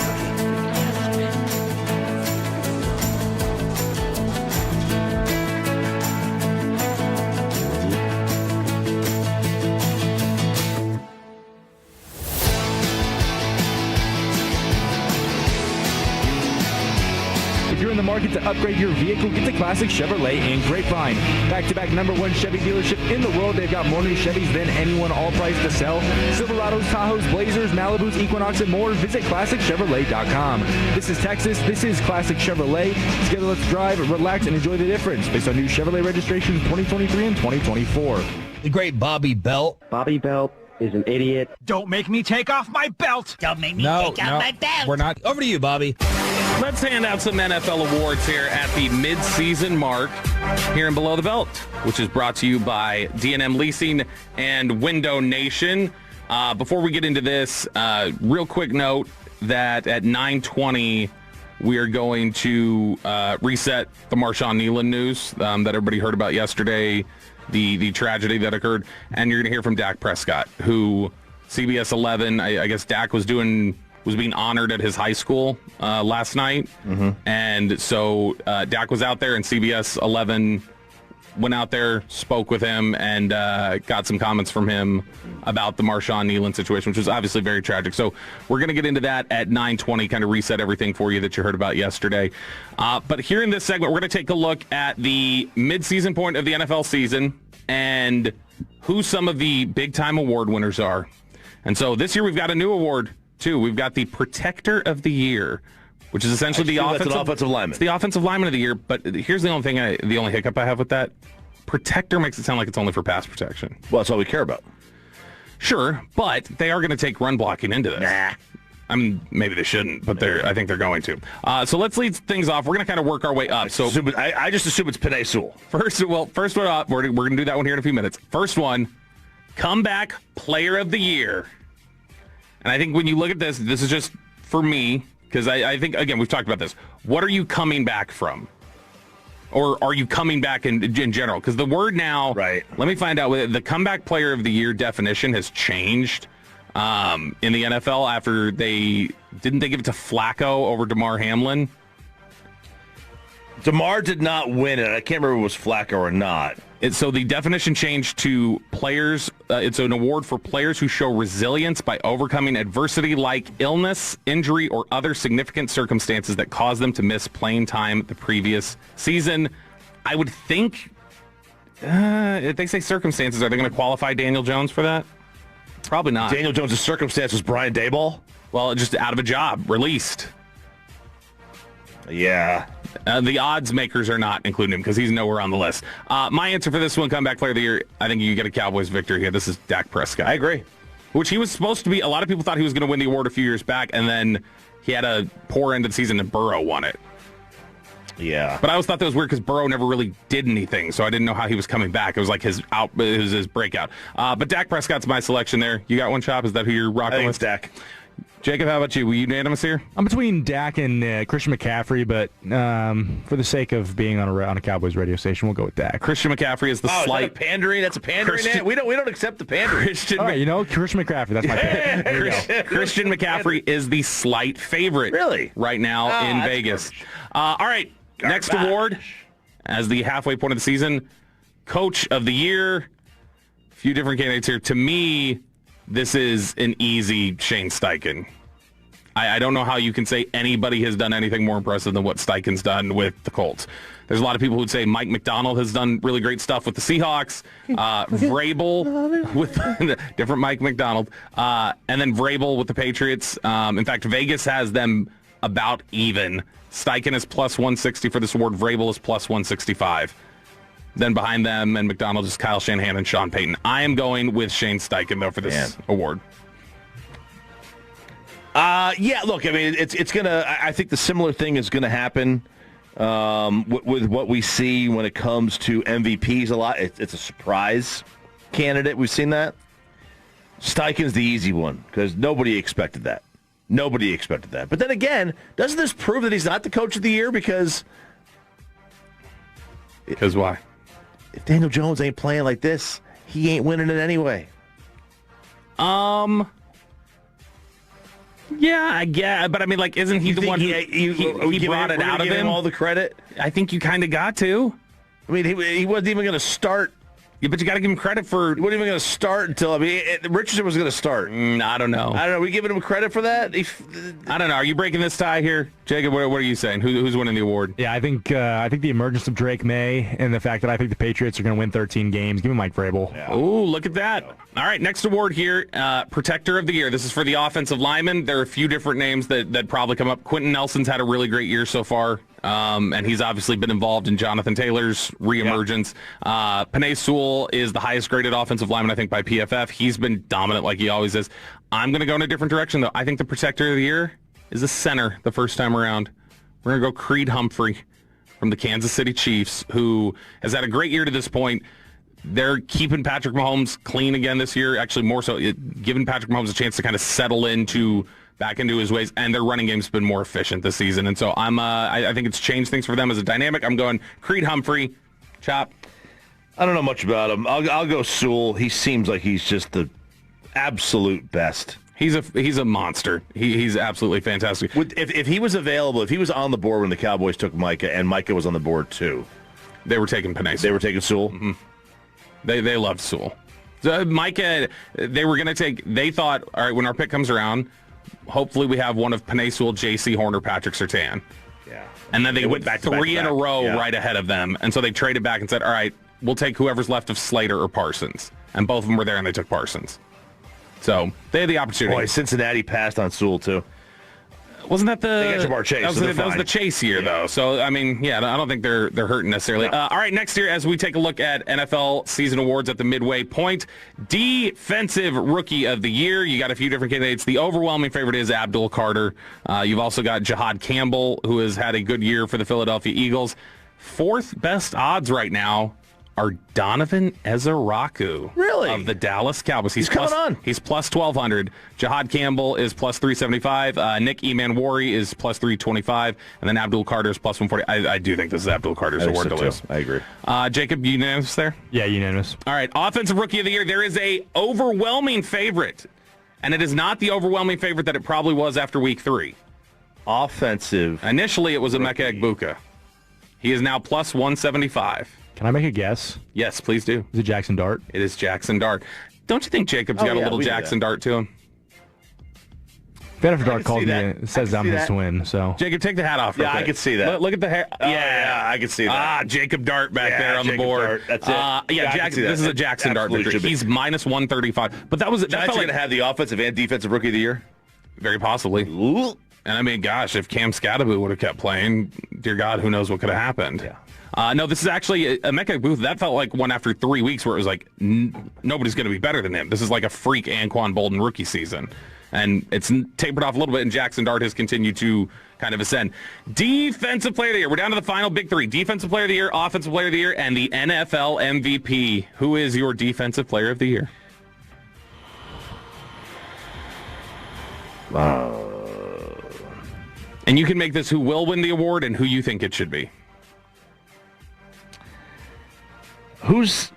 S7: If you're in the market to upgrade your vehicle, get to Classic Chevrolet in Grapevine. Back-to-back #1 Chevy dealership in the world. They've got more new Chevys than anyone, all priced to sell. Silverados, Tahoes, Blazers, Malibus, Equinox, and more. Visit ClassicChevrolet.com. This is Texas. This is Classic Chevrolet. Together, let's drive, relax, and enjoy the difference based on new Chevrolet registrations 2023 and 2024.
S19: The great Bobby Belt.
S20: Bobby Belt is an idiot.
S19: Don't make me take off my belt.
S18: Don't make me take off my belt.
S19: We're not. Over to you, Bobby.
S3: Let's hand out some NFL awards here at the mid-season mark here in Below the Belt, which is brought to you by D&M Leasing and Window Nation. Before we get into this, real quick note that at 9:20, we are going to reset the Marshon Neland news that everybody heard about yesterday, the tragedy that occurred, and you're going to hear from Dak Prescott, who CBS 11, I guess Dak was being honored at his high school last night. Mm-hmm. And so Dak was out there, and CBS 11 went out there, spoke with him, and got some comments from him about the Marshon Neland situation, which was obviously very tragic. So we're going to get into that at 9:20, kind of reset everything for you that you heard about yesterday. But here in this segment, we're going to take a look at the mid-season point of the NFL season and who some of the big-time award winners are. And so this year we've got a new award, too. We've got the Protector of the Year, which is essentially the offensive lineman. It's the offensive lineman of the year, but here's the only hiccup I have with that. Protector makes it sound like it's only for pass protection.
S2: Well, that's all we care about.
S3: Sure, but they are going to take run blocking into this. Nah. I mean, maybe they shouldn't, but I think they're going to. So let's lead things off. We're going to kind of work our way up.
S2: I just assume it's Penei Sewell.
S3: First one up. We're going to do that one here in a few minutes. First one, Comeback Player of the Year. And I think when you look at this is just for me, because I think, again, we've talked about this. What are you coming back from? Or are you coming back in general? Because the word now, right? Let me find out. The Comeback Player of the Year definition has changed in the NFL after didn't they give it to Flacco over DeMar Hamlin?
S2: DeMar did not win it. I can't remember if it was Flacco or not.
S3: So the definition changed to players. It's an award for players who show resilience by overcoming adversity like illness, injury, or other significant circumstances that cause them to miss playing time the previous season. I would think, if they say circumstances, are they going to qualify Daniel Jones for that? Probably not.
S2: Daniel Jones' circumstance was Brian Daboll?
S3: Well, just out of a job, released.
S2: Yeah.
S3: The odds makers are not including him because he's nowhere on the list. My answer for this one, Comeback Player of the Year, I think you get a Cowboys victory here. This is Dak Prescott.
S2: I agree.
S3: Which he was supposed to be. A lot of people thought he was going to win the award a few years back, and then he had a poor end of the season and Burrow won it.
S2: Yeah.
S3: But I always thought that was weird because Burrow never really did anything, so I didn't know how he was coming back. It was like his breakout. But Dak Prescott's my selection there. You got one, Chop? Is that who you're rocking with?
S2: It's Dak.
S3: Jacob, how about you? Were you unanimous here?
S7: I'm between Dak and Christian McCaffrey, but for the sake of being on a Cowboys radio station, we'll go with Dak.
S3: Christian McCaffrey is the slight
S2: is that a pandering. That's a pandering. We don't accept the pandering.
S7: Christian McCaffrey. That's my pick.
S3: Christian McCaffrey is the slight favorite.
S2: Really?
S3: Right now in Vegas. All right. Next award, as the halfway point of the season, Coach of the Year. A few different candidates here. To me, this is an easy Shane Steichen. I don't know how you can say anybody has done anything more impressive than what Steichen's done with the Colts. There's a lot of people who'd say Mike McDonald has done really great stuff with the Seahawks. Vrabel with different Mike McDonald. And then Vrabel with the Patriots. In fact, Vegas has them about even. Steichen is plus 160 for this award. Vrabel is plus 165. Then behind them and McDonald is Kyle Shanahan and Sean Payton. I am going with Shane Steichen, though, for this award.
S2: Yeah, look, I mean, it's going to, I think the similar thing is going to happen with what we see when it comes to MVPs a lot. It's a surprise candidate. We've seen that. Steichen's the easy one because nobody expected that. Nobody expected that. But then again, doesn't this prove that he's not the Coach of the Year? Because
S3: why?
S2: if Daniel Jones ain't playing like this, he ain't winning it anyway.
S3: Yeah, I guess, but I mean, like, isn't he the one he brought it out of him?
S2: All the credit?
S3: I think you kind of got to.
S2: I mean, he wasn't even going to start.
S3: Yeah, but you got to give him credit for.
S2: He wasn't even going to start until, Richardson was going to start.
S3: I don't know.
S2: Are we giving him credit for that?
S3: I don't know. Are you breaking this tie here? Jacob, what are you saying? Who's winning the award?
S7: Yeah, I think the emergence of Drake May and the fact that I think the Patriots are going to win 13 games. Give me Mike Vrabel.
S3: Yeah. Ooh, look at that. All right, next award here, Protector of the Year. This is for the offensive lineman. There are a few different names that probably come up. Quentin Nelson's had a really great year so far, and he's obviously been involved in Jonathan Taylor's reemergence. Yeah. Penei Sewell is the highest graded offensive lineman, I think, by PFF. He's been dominant like he always is. I'm going to go in a different direction, though. I think the Protector of the Year is a center the first time around. We're going to go Creed Humphrey from the Kansas City Chiefs, who has had a great year to this point. They're keeping Patrick Mahomes clean again this year, actually more so, giving Patrick Mahomes a chance to kind of settle back into his ways, and their running game's been more efficient this season. And so I think it's changed things for them as a dynamic. I'm going Creed Humphrey. Chop.
S2: I don't know much about him. I'll go Sewell. He seems like he's just the absolute best.
S3: He's a monster. He's absolutely fantastic.
S2: If he was available, if he was on the board when the Cowboys took Micah, and Micah was on the board too,
S3: they were taking Penei Sewell.
S2: They were taking Sewell.
S3: Mm-hmm. They loved Sewell. So Micah, they were going to take. They thought, all right, when our pick comes around, hopefully we have one of Penei Sewell, J.C. Horn, or Patrick Surtain.
S2: Yeah.
S3: And then they went back three in a row right ahead of them, and so they traded back and said, all right, we'll take whoever's left of Slater or Parsons, and both of them were there, and they took Parsons. So they had the opportunity.
S2: Boy, Cincinnati passed on Sewell too.
S3: Wasn't that the?
S2: They got Jamar Chase.
S3: That was the Chase year, though. So I mean, yeah, I don't think they're hurting necessarily. No. All right, next year, as we take a look at NFL season awards at the midway point, Defensive Rookie of the Year. You got a few different candidates. The overwhelming favorite is Abdul Carter. You've also got Jahad Campbell, who has had a good year for the Philadelphia Eagles. Fourth best odds right now are Donovan Ezeraku.
S2: Really?
S3: Of the Dallas Cowboys.
S2: He's coming on.
S3: He's plus 1,200. Jahad Campbell is plus 375. Nick Emanwari is plus 325. And then Abdul Carter is plus 140. I do think this is Abdul Carter's award to lose.
S2: I agree.
S3: Jacob, unanimous there?
S7: Yeah, unanimous.
S3: All right. Offensive Rookie of the Year. There is a overwhelming favorite. And it is not the overwhelming favorite that it probably was after week 3.
S2: Offensive.
S3: Initially, it was Emeka Egbuka. He is now plus 175.
S7: Can I make a guess?
S3: Yes, please do.
S7: Is it Jackson Dart?
S3: It is Jackson Dart. Don't you think Jacob's got a little Jackson Dart to him?
S7: Benefit Dart called me. It says I'm his twin. So
S3: Jacob, take the hat off.
S2: Yeah, I can see that.
S3: Look at the hair.
S2: Yeah, I can see that.
S3: Jacob Dart back there on
S2: Jacob
S3: the board.
S2: Dart. That's it.
S3: Jackson. This is a Jackson Dart victory. He's minus 135. But that was.
S2: Giants are going to have the offensive and defensive Rookie of the Year.
S3: Very possibly.
S2: Ooh.
S3: And I mean, gosh, if Cam Scatterbo would have kept playing, dear God, who knows what could have happened.
S2: Yeah.
S3: No, this is actually Emeka Egbuka. That felt like one after 3 weeks where it was like nobody's going to be better than him. This is like a freak Anquan Bolden rookie season. And it's tapered off a little bit, and Jackson Dart has continued to kind of ascend. Defensive Player of the Year. We're down to the final big 3. Defensive Player of the Year, Offensive Player of the Year, and the NFL MVP. Who is your Defensive Player of the Year? And you can make this who will win the award and who you think it should be. There's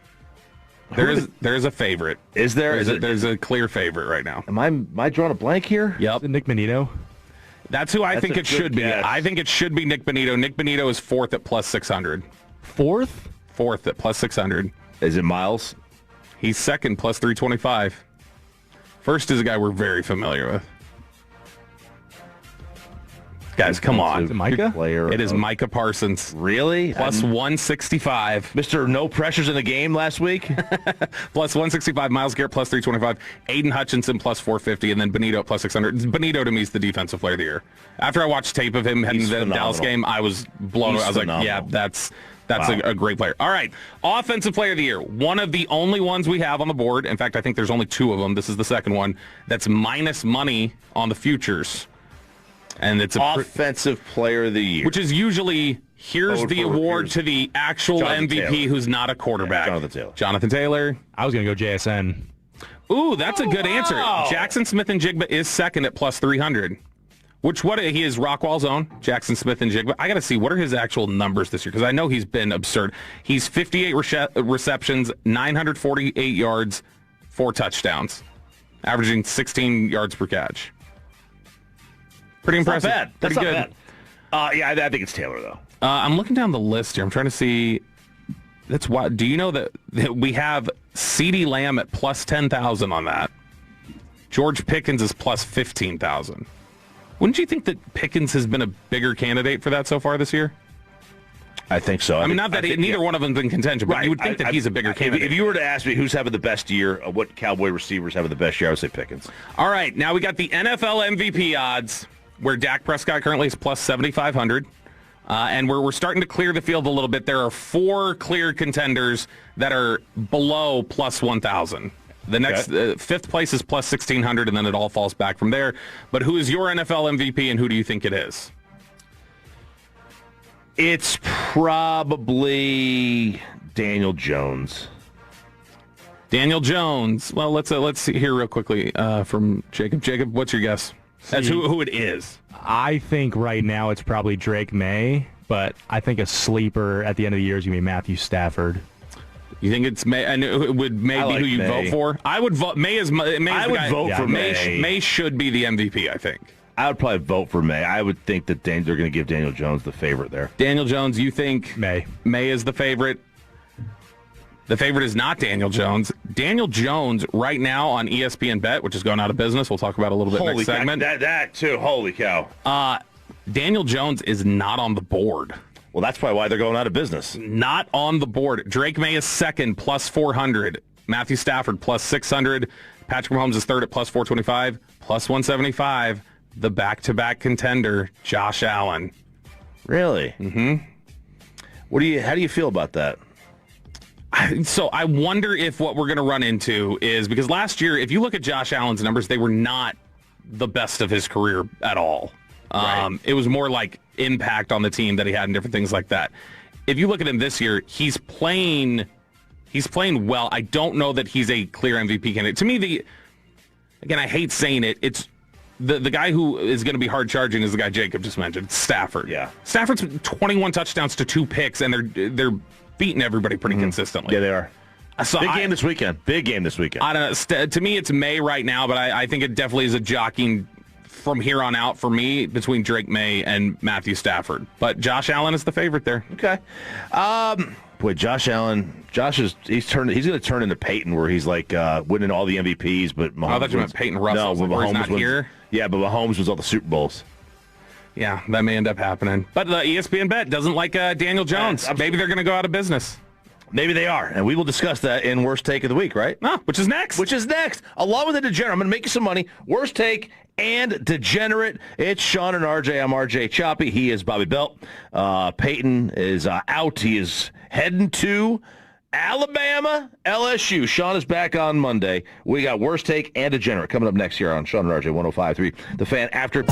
S3: a favorite.
S2: Is there?
S3: There's a clear favorite right now.
S2: Am I drawing a blank here?
S3: Yep.
S7: Nick Bonito.
S3: That's who I think it should be. I think it should be Nick Bonito. Nick Bonito is 4th at plus 600.
S7: Fourth?
S3: 4th at plus 600.
S2: Is it Miles?
S3: He's 2nd, plus 325. First is a guy we're very familiar with. Guys, come on.
S7: Is it Micah?
S3: It is Micah Parsons.
S2: Really?
S3: Plus 165.
S2: Mr. No Pressures in the Game last week?
S3: Plus 165. Myles Garrett plus 325. Aiden Hutchinson plus 450. And then Bonito plus 600. Bonito to me is the Defensive Player of the Year. After I watched tape of him heading to the Dallas game, I was blown away. I was like, yeah, that's wow. a great player. All right. Offensive Player of the Year. One of the only ones we have on the board. In fact, I think there's only 2 of them. This is the second one. That's minus money on the futures. And it's
S2: Offensive Player of the Year,
S3: which is usually here's the award to the actual MVP
S2: Taylor.
S3: Who's not a quarterback.
S2: Yeah,
S3: Jonathan Taylor.
S7: I was going to go JSN.
S3: Ooh, that's a good answer. Jackson Smith and Jigba is 2nd at plus 300. He is Rockwall's own, Jackson Smith and Jigba. I got to see, what are his actual numbers this year? Because I know he's been absurd. He's 58 receptions, 948 yards, 4 touchdowns, averaging 16 yards per catch. Pretty impressive.
S2: Not bad. That's
S3: Pretty
S2: not
S3: good.
S2: bad. Yeah, I think it's Taylor, though.
S3: I'm looking down the list here. I'm trying to see. That's why. Do you know that we have CeeDee Lamb at plus 10,000 on that? George Pickens is plus 15,000. Wouldn't you think that Pickens has been a bigger candidate for that so far this year?
S2: I think so.
S3: I mean, not that neither one of them's in contention, but you would think that he's a bigger candidate.
S2: If you were to ask me who's having the best year, what Cowboy receivers having the best year, I would say Pickens.
S3: All right, now we got the NFL MVP odds, where Dak Prescott currently is plus 7,500. And we're starting to clear the field a little bit. There are 4 clear contenders that are below plus 1,000. The next fifth place is plus 1,600, and then it all falls back from there. But who is your NFL MVP, and who do you think it is?
S2: It's probably Daniel Jones.
S3: Daniel Jones. Well, let's see here real quickly from Jacob. Jacob, what's your guess? That's who it is.
S7: I think right now it's probably Drake May, but I think a sleeper at the end of the year is going to be Matthew Stafford.
S3: You think it's May? And would May be who you vote for? I would vote. May is May.
S2: I would vote for May.
S3: May should be the MVP, I think.
S2: I would probably vote for May. I would think that they're going to give Daniel Jones the favorite there.
S3: Daniel Jones, you think May is the favorite? The favorite is not Daniel Jones. Daniel Jones right now on ESPN Bet, which is going out of business. We'll talk about a little bit next segment.
S2: That too. Holy cow.
S3: Daniel Jones is not on the board.
S2: Well, that's probably why they're going out of business.
S3: Not on the board. Drake May is second, plus 400. Matthew Stafford, plus 600. Patrick Mahomes is third at plus 425. Plus 175. The back-to-back contender, Josh Allen.
S2: Really?
S3: Mm-hmm.
S2: How do you feel about that?
S3: So I wonder if what we're going to run into is, because last year, if you look at Josh Allen's numbers, they were not the best of his career at all. Right. It was more like impact on the team that he had and different things like that. If you look at him this year, he's playing well. I don't know that he's a clear MVP candidate. To me, again, I hate saying it. It's the guy who is going to be hard charging is the guy Jacob just mentioned, Stafford.
S2: Yeah.
S3: Stafford's 21 touchdowns to 2 picks, and they're beating everybody pretty consistently.
S2: Yeah, they are.
S3: So
S2: Big game this weekend.
S3: I don't know. To me, it's May right now, but I think it definitely is a jockeying from here on out for me between Drake May and Matthew Stafford. But Josh Allen is the favorite there.
S2: Okay. Boy, Josh Allen. He's going to turn into Peyton, where he's like winning all the MVPs, but Mahomes.
S3: I thought you meant Peyton Russell.
S2: No,
S3: where he's not
S2: wins,
S3: here.
S2: Yeah, but Mahomes wins all the Super Bowls.
S3: Yeah, that may end up happening. But the ESPN Bet doesn't like Daniel Jones. Maybe they're going to go out of business.
S2: Maybe they are, and we will discuss that in Worst Take of the Week, right?
S3: Which is next.
S2: Along with the Degenerate. I'm going to make you some money. Worst Take and Degenerate. It's Sean and RJ. I'm RJ Choppy. He is Bobby Belt. Peyton is out. He is heading to Alabama, LSU. Sean is back on Monday. We got Worst Take and Degenerate coming up next year on Sean and RJ 105.3. The Fan after...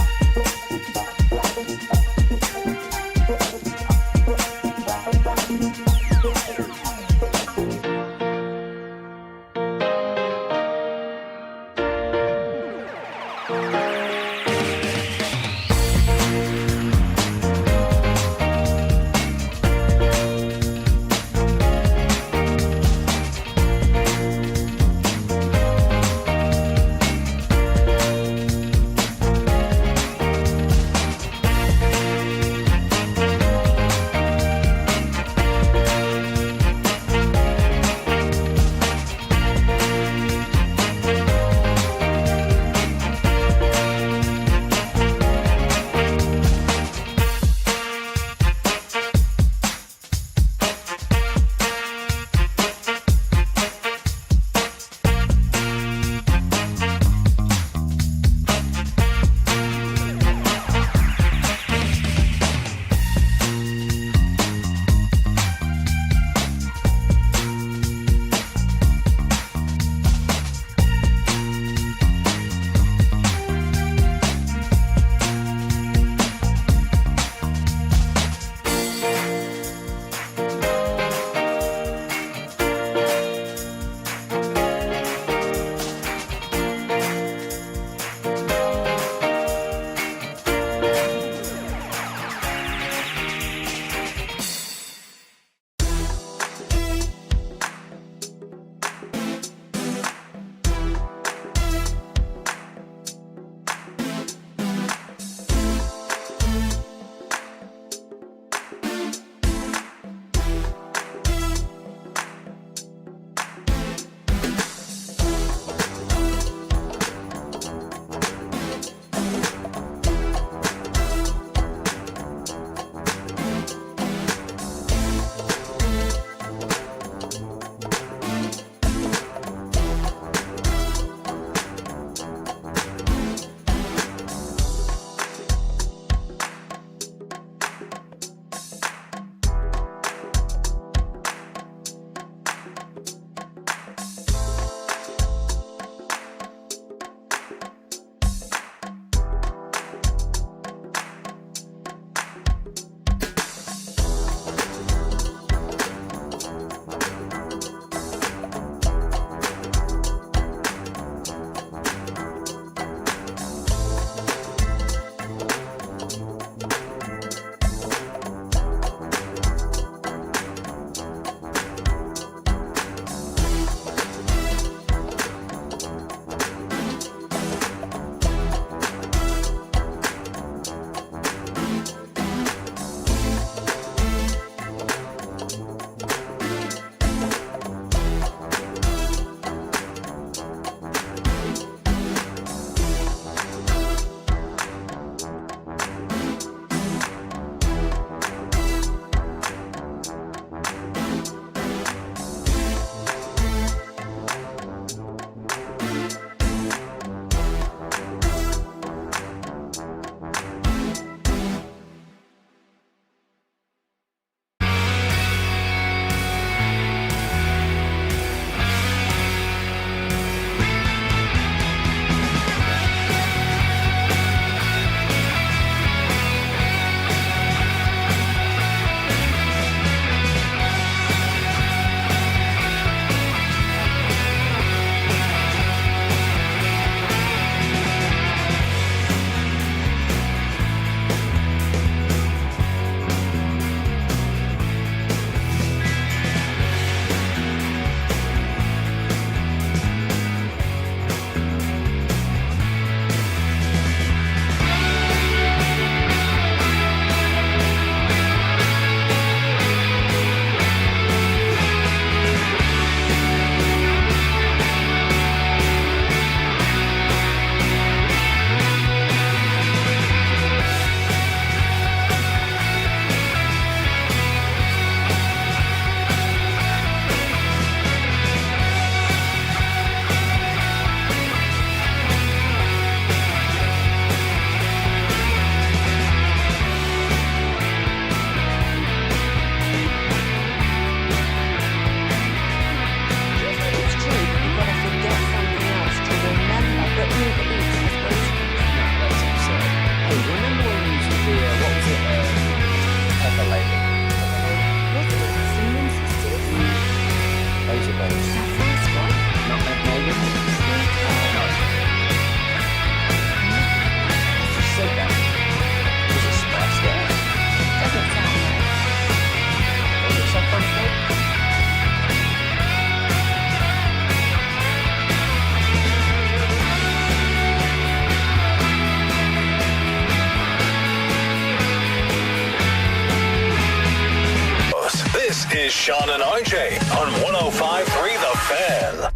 S4: is Sean and RJ on 105.3 The Fan.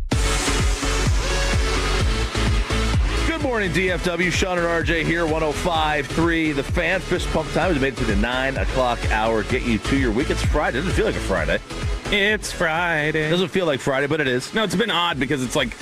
S2: Good morning, DFW. Sean and RJ here, 105.3 The Fan. Fist pump time. We made it to the 9 o'clock hour. Get you to your week. It's Friday. It doesn't feel like a Friday.
S3: It's Friday.
S2: It doesn't feel like Friday, but it is.
S3: No, it's been odd because it's like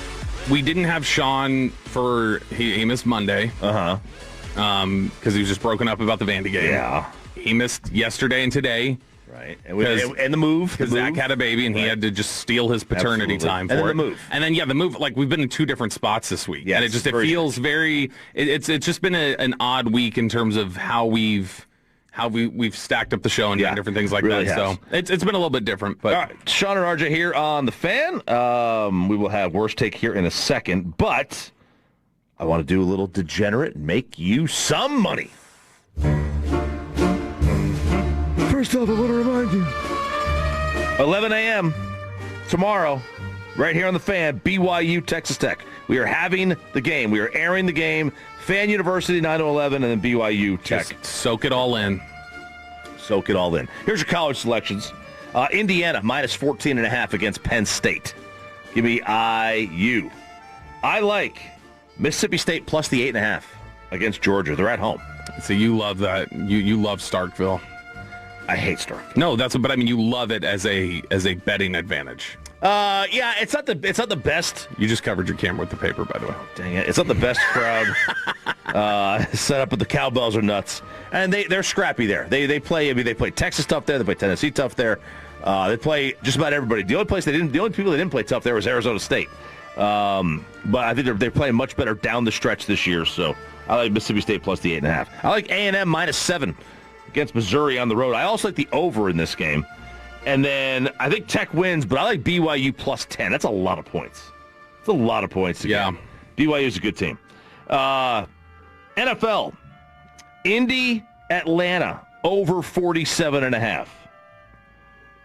S3: we didn't have Sean for he missed Monday. Because he was just broken up about the Vandy game.
S2: Yeah.
S3: He missed yesterday and today.
S2: Right. And the move.
S3: Because Zach had a baby and he had to just steal his paternity time for
S2: and
S3: it.
S2: the move.
S3: And then, the move, like we've been in two different spots this week.
S2: Yes,
S3: and it feels very, it's just been an odd week in terms of how we've stacked up the show and done different things like
S2: really
S3: that.
S2: has.
S3: So it's been a little bit different. But
S2: all right, Sean and RJ here on The Fan. We will have Worst Take here in a second, but I want to do a little degenerate and make you some money. First off, I want to remind you, 11 a.m. tomorrow, right here on The Fan, BYU, Texas Tech. We are having the game. We are airing the game. Fan University, 9-11, and then BYU, Tech.
S3: Just soak it all in.
S2: Soak it all in. Here's your college selections. Indiana, minus 14.5 against Penn State. Give me IU. I like Mississippi State plus the 8.5 against Georgia. They're at home.
S3: So you love that. You love Starkville.
S2: I hate Starkville.
S3: No, but I mean you love it as a betting advantage.
S2: Yeah, it's not the best.
S3: You just covered your camera with the paper, by the way.
S2: Dang it! It's not the best crowd set up, but the cowbells are nuts, and they're scrappy there. They play. I mean, they play Texas tough there. They play Tennessee tough there. They play just about everybody. The only people that didn't play tough there was Arizona State. But I think they're playing much better down the stretch this year. So I like Mississippi State plus the 8.5. I like A&M minus 7 against Missouri on the road. I also like the over in this game. And then I think Tech wins, but I like BYU plus 10. That's a lot of points. It's a lot of points. Again. Yeah. BYU is a good team. NFL. Indy, Atlanta, over 47.5.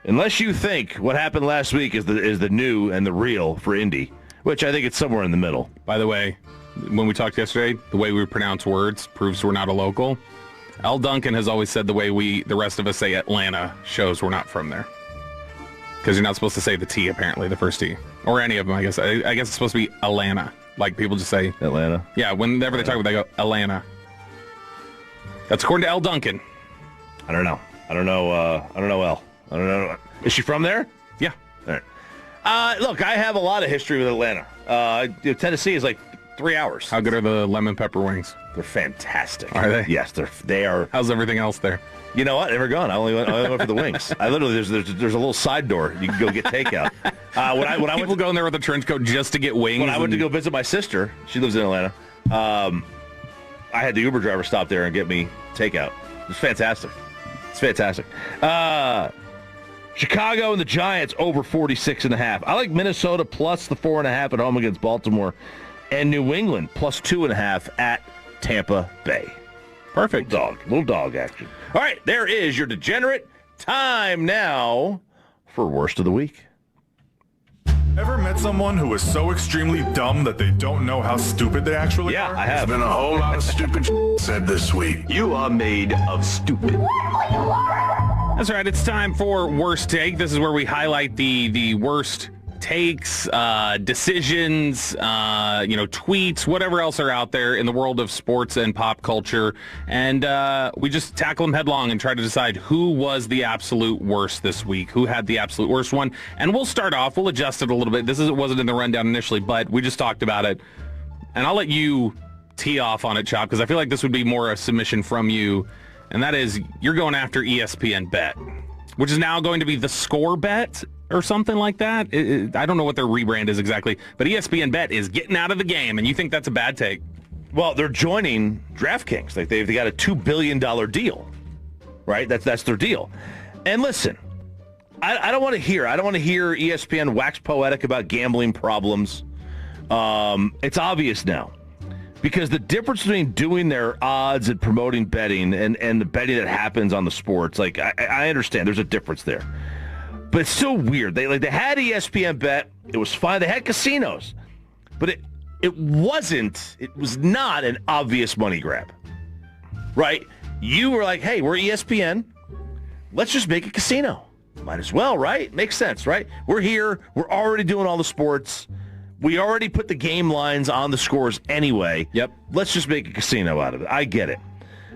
S2: Unless you think what happened last week is the new and the real for Indy, which I think it's somewhere in the middle.
S3: By the way, when we talked yesterday, the way we pronounce words proves we're not a local. L. Duncan has always said the way the rest of us say Atlanta shows we're not from there. Because you're not supposed to say the T, apparently, the first T. Or any of them, I guess. I guess it's supposed to be Atlanta. Like people just say
S2: Atlanta.
S3: Yeah, whenever they talk about it, they go Atlanta. That's according to L. Duncan.
S2: I don't know. I don't know L. I don't know. Is she from there?
S3: Yeah.
S2: All right. Look, I have a lot of history with Atlanta. Tennessee is like 3 hours.
S3: How good are the lemon pepper wings?
S2: They're fantastic.
S3: Are they?
S2: Yes, they are.
S3: How's everything else there?
S2: You know what? Never gone. I only went for the wings. I literally there's a little side door you can go get takeout. When I
S3: People go in there with a trench coat just to get wings.
S2: When I went to go visit my sister, she lives in Atlanta. I had the Uber driver stop there and get me takeout. It's fantastic. It's fantastic. Chicago and the Giants over 46.5. I like Minnesota plus the 4.5 at home against Baltimore, and New England plus 2.5 at Tampa Bay.
S3: Perfect.
S2: Little dog action. All right, there is your degenerate time now for Worst of the Week.
S9: Ever met someone who is so extremely dumb that they don't know how stupid they actually are?
S2: Yeah, I have.
S4: There's been a whole lot of stupid said this week.
S18: You are made of stupid.
S3: That's right. It's time for Worst Take. This is where we highlight the worst takes, decisions, tweets, whatever else are out there in the world of sports and pop culture. And we just tackle them headlong and try to decide who was the absolute worst this week, who had the absolute worst one. And we'll start off. We'll adjust it a little bit. Wasn't in the rundown initially, but we just talked about it. And I'll let you tee off on it, Chop, because I feel like this would be more a submission from you. And that is, you're going after ESPN Bet, which is now going to be the Score Bet or something like that. I don't know what their rebrand is exactly, but ESPN Bet is getting out of the game, and you think that's a bad take?
S2: Well, they're joining DraftKings. Like they got a $2 billion deal, right? That's their deal. And listen, I don't want to hear ESPN wax poetic about gambling problems. It's obvious now. Because the difference between doing their odds and promoting betting and the betting that happens on the sports, like I understand there's a difference there. But it's still weird. They had ESPN Bet. It was fine. They had casinos. But it was not an obvious money grab. Right? You were like, hey, we're ESPN. Let's just make a casino. Might as well, right? Makes sense, right? We're here. We're already doing all the sports. We already put the game lines on the scores anyway.
S3: Yep.
S2: Let's just make a casino out of it. I get it.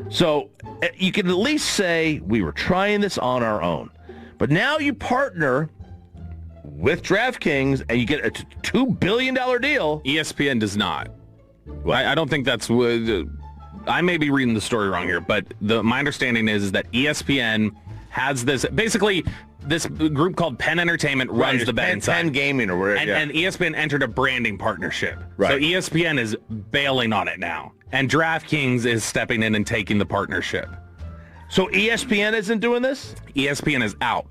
S2: So you can at least say we were trying this on our own. But now you partner with DraftKings and you get a $2 billion deal.
S3: ESPN does not. I don't think that's what... I may be reading the story wrong here, but my understanding is that ESPN has this... Basically, this group called Penn Entertainment runs the bet inside.
S2: Penn Gaming or whatever.
S3: And ESPN entered a branding partnership.
S2: Right.
S3: So ESPN is bailing on it now. And DraftKings is stepping in and taking the partnership.
S2: So ESPN isn't doing this?
S3: ESPN is out.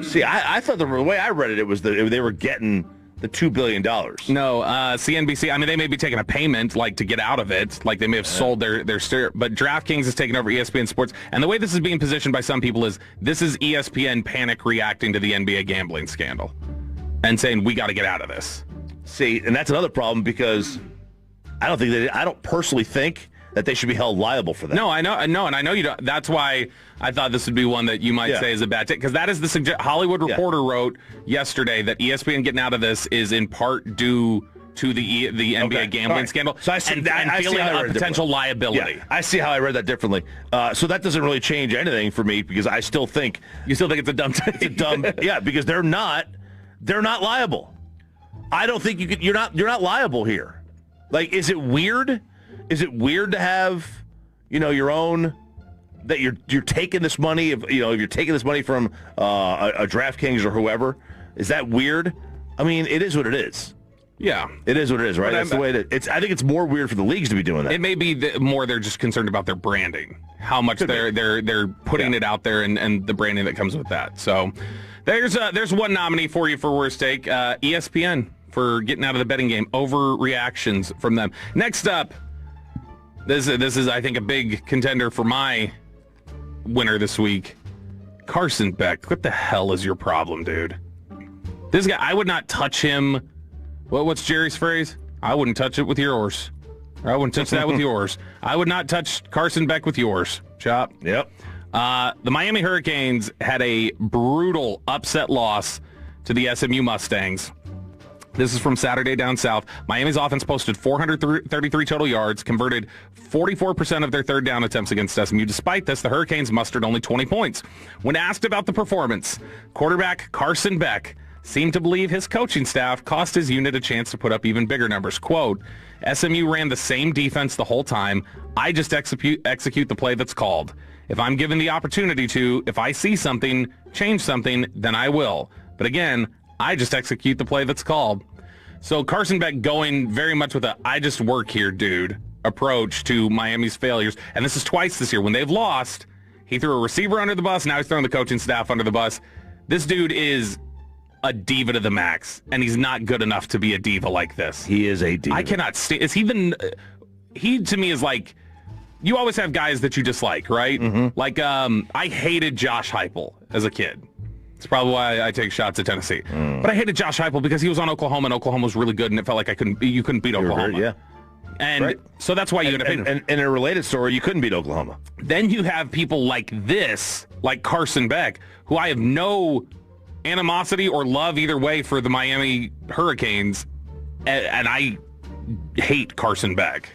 S2: See, I thought the way I read it was that they were getting the $2 billion.
S3: No, CNBC, I mean, they may be taking a payment, like, to get out of it. Like, they may have sold their steer. But DraftKings is taking over ESPN Sports. And the way this is being positioned by some people is this is ESPN panic reacting to the NBA gambling scandal and saying, we got to get out of this.
S2: See, and that's another problem because I don't personally think that they should be held liable for that.
S3: No, I know, and I know you don't. That's why I thought this would be one that you might say is a bad take, because that is the Hollywood Reporter wrote yesterday that ESPN getting out of this is in part due to the NBA gambling scandal.
S2: So I see,
S3: and feeling a potential liability.
S2: Yeah, I see how I read that differently. So that doesn't really change anything for me because I still think
S3: it's a dumb take.
S2: It's a dumb because they're not liable. I don't think you're not liable here. Like, is it weird? Is it weird to have, your own, that you're taking this money, if you're taking this money from a DraftKings or whoever? Is that weird? I mean, it is what it is.
S3: Yeah.
S2: It is what it is, right? That's the way I think it's more weird for the leagues to be doing that.
S3: It may be more they're just concerned about their branding, how much they're putting it out there and the branding that comes with that. So there's one nominee for you for worst take, ESPN for getting out of the betting game. Overreactions from them. Next up, this is, I think, a big contender for my winner this week. Carson Beck. What the hell is your problem, dude? This guy, I would not touch him. What's Jerry's phrase? I wouldn't touch it with yours. Or I wouldn't touch that with yours. I would not touch Carson Beck with yours. Chop.
S2: Yep.
S3: The Miami Hurricanes had a brutal upset loss to the SMU Mustangs. This is from Saturday down south. Miami's offense posted 433 total yards, converted 44% of their third down attempts against SMU. Despite this, the Hurricanes mustered only 20 points. When asked about the performance, quarterback Carson Beck seemed to believe his coaching staff cost his unit a chance to put up even bigger numbers. Quote, SMU ran the same defense the whole time. I just execute the play that's called. If I'm given the opportunity to, if I see something, change something, then I will. But again, I just execute the play that's called. So Carson Beck going very much with I just work here, dude, approach to Miami's failures. And this is twice this year. When they've lost, he threw a receiver under the bus. Now he's throwing the coaching staff under the bus. This dude is a diva to the max, and he's not good enough to be a diva like this.
S2: He is a diva.
S3: I cannot stand. He to me is like, you always have guys that you dislike, right? Mm-hmm. Like, I hated Josh Heupel as a kid. It's probably why I take shots at Tennessee. But I hated Josh Heupel because he was on Oklahoma, and Oklahoma was really good, and it felt like you couldn't beat Oklahoma. And so that's why you end up hating him.
S2: And in a related story, you couldn't beat Oklahoma.
S3: Then you have people like this, like Carson Beck, who I have no animosity or love either way for the Miami Hurricanes, and I hate Carson Beck.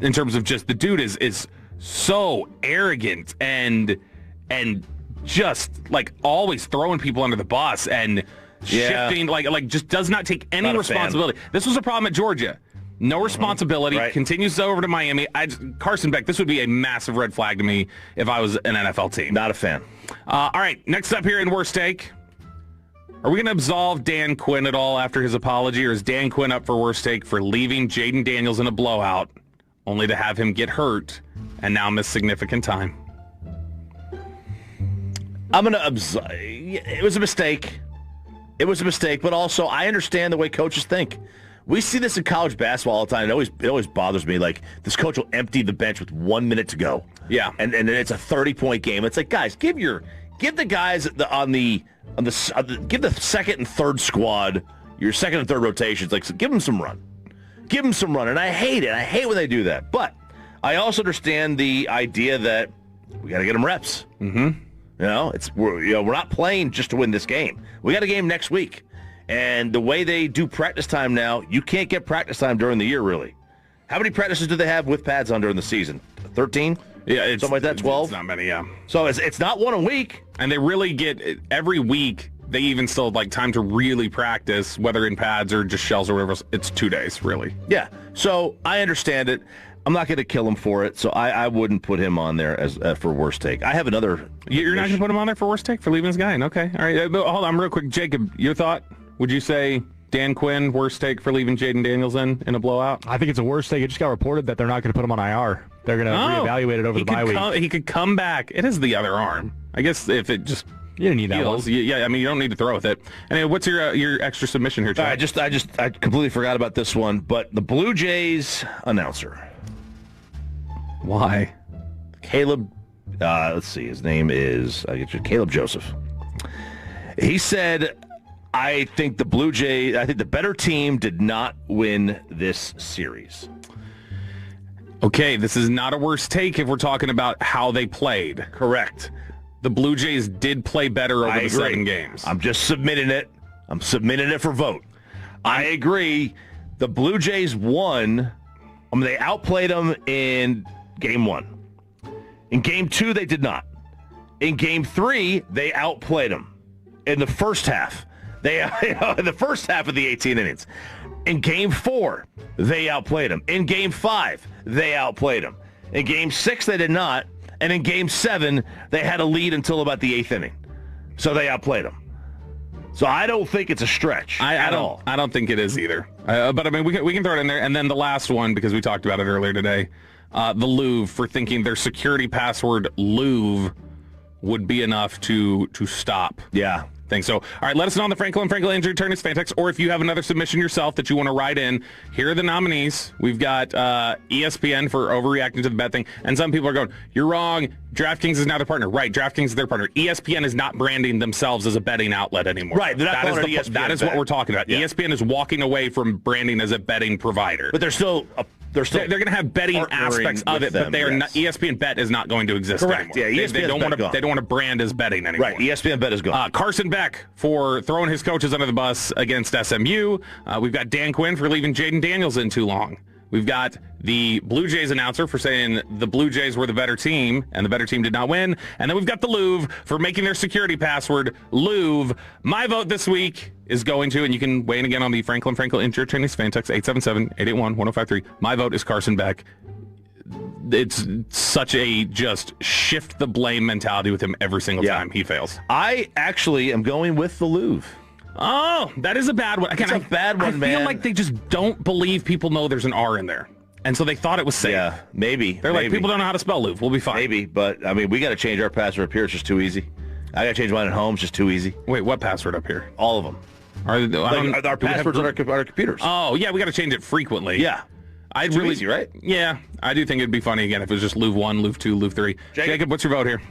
S3: In terms of just the dude is so arrogant and just like always throwing people under the bus and shifting like just does not take any responsibility. This was a problem at Georgia. No responsibility. Right. Continues over to Miami. Carson Beck, this would be a massive red flag to me if I was an NFL team.
S2: Not a fan.
S3: All right, next up here in Worst Take. Are we going to absolve Dan Quinn at all after his apology, or is Dan Quinn up for Worst Take for leaving Jaden Daniels in a blowout only to have him get hurt and now miss significant time?
S2: I'm going to it was a mistake. It was a mistake, but also I understand the way coaches think. We see this in college basketball all the time. It always bothers me. Like, this coach will empty the bench with 1 minute to go.
S3: Yeah.
S2: And then it's a 30-point game. It's like, guys, give the guys give the second and third squad, your second and third rotations, like, give them some run. Give them some run. And I hate it. I hate when they do that. But I also understand the idea that we got to get them reps.
S3: Mm-hmm.
S2: We're not playing just to win this game. We got a game next week. And the way they do practice time now, you can't get practice time during the year, really. How many practices do they have with pads on during the season? 13?
S3: Yeah,
S2: something like that, 12?
S3: It's not many, yeah.
S2: So it's not one a week.
S3: And they really get, every week, they even still like time to really practice, whether in pads or just shells or whatever else. It's 2 days, really.
S2: Yeah, so I understand it. I'm not going to kill him for it, so I wouldn't put him on there as for worst take. I have another...
S3: You're not going to put him on there for worst take? For leaving this guy in? Okay, all right. Hold on real quick. Jacob, your thought? Would you say Dan Quinn, worst take for leaving Jaden Daniels in a blowout?
S7: I think it's a worst take. It just got reported that they're not going to put him on IR. They're going to reevaluate it over the bye week.
S3: He could come back. It is the other arm. I guess if it just...
S7: You didn't need that one.
S3: Yeah, I mean, you don't need to throw with it. And what's your extra submission here, Chad?
S2: I completely forgot about this one, but the Blue Jays announcer.
S3: Why?
S2: Caleb, let's see, his name is, Caleb Joseph. He said, I think the better team did not win this series.
S3: Okay, this is not a worst take if we're talking about how they played.
S2: Correct.
S3: The Blue Jays did play better over the 7 games.
S2: I'm just submitting it. I'm submitting it for vote. I agree. The Blue Jays won. They outplayed them in Game 1. In Game 2, they did not. In Game 3, they outplayed them. In the first half. In the first half of the 18 innings. In Game 4, they outplayed them. In Game 5, they outplayed them. In Game 6, they did not. And in Game 7, they had a lead until about the 8th inning. So they outplayed them. So I don't think it's a stretch at all.
S3: I don't think it is either. But I mean, we can throw it in there. And then the last one, because we talked about it earlier today, the Louvre, for thinking their security password Louvre would be enough to stop.
S2: Yeah.
S3: Thing. So, all right, let us know on the Franklin Injury Attorneys fan text, or if you have another submission yourself that you want to write in. Here are the nominees. We've got ESPN for overreacting to the bet thing, and some people are going, you're wrong, DraftKings is now their partner. Right, DraftKings is their partner. ESPN is not branding themselves as a betting outlet anymore.
S2: Right, they're not calling it ESPN.
S3: That is what we're talking about. Yeah. ESPN is walking away from branding as a betting provider.
S2: But they're going
S3: to have betting aspects of it, but they are not. ESPN Bet is not going to exist
S2: Correct.
S3: anymore.
S2: Yeah,
S3: they don't want to brand as betting anymore.
S2: Right, ESPN Bet is gone.
S3: Carson Beck for throwing his coaches under the bus against SMU. We've got Dan Quinn for leaving Jaden Daniels in too long. We've got the Blue Jays announcer for saying the Blue Jays were the better team, and the better team did not win. And then we've got the Louvre for making their security password Louvre. My vote this week is going to, and you can weigh in again on the Franklin Injury Attorneys fan text 877-881-1053. My vote is Carson Beck. It's such a just shift the blame mentality with him every single time he fails.
S2: I actually am going with the Louvre.
S3: Oh, that is a bad one.
S2: It's a bad one, man.
S3: I feel like they just don't believe people know there's an R in there. And so they thought it was safe.
S2: Yeah, maybe.
S3: They're like, people don't know how to spell Louvre. We'll be fine.
S2: Maybe, but, I mean, we got to change our password up here. It's just too easy. I got to change mine at home. It's just too easy.
S3: Wait, what password up here?
S2: All of them. Our passwords on our computers.
S3: Oh, yeah, we got to change it frequently.
S2: Yeah.
S3: It's
S2: too easy, right?
S3: Yeah, I do think it'd be funny again if it was just Louvre 1, Louvre 2, Louvre 3. Jacob, what's your vote here?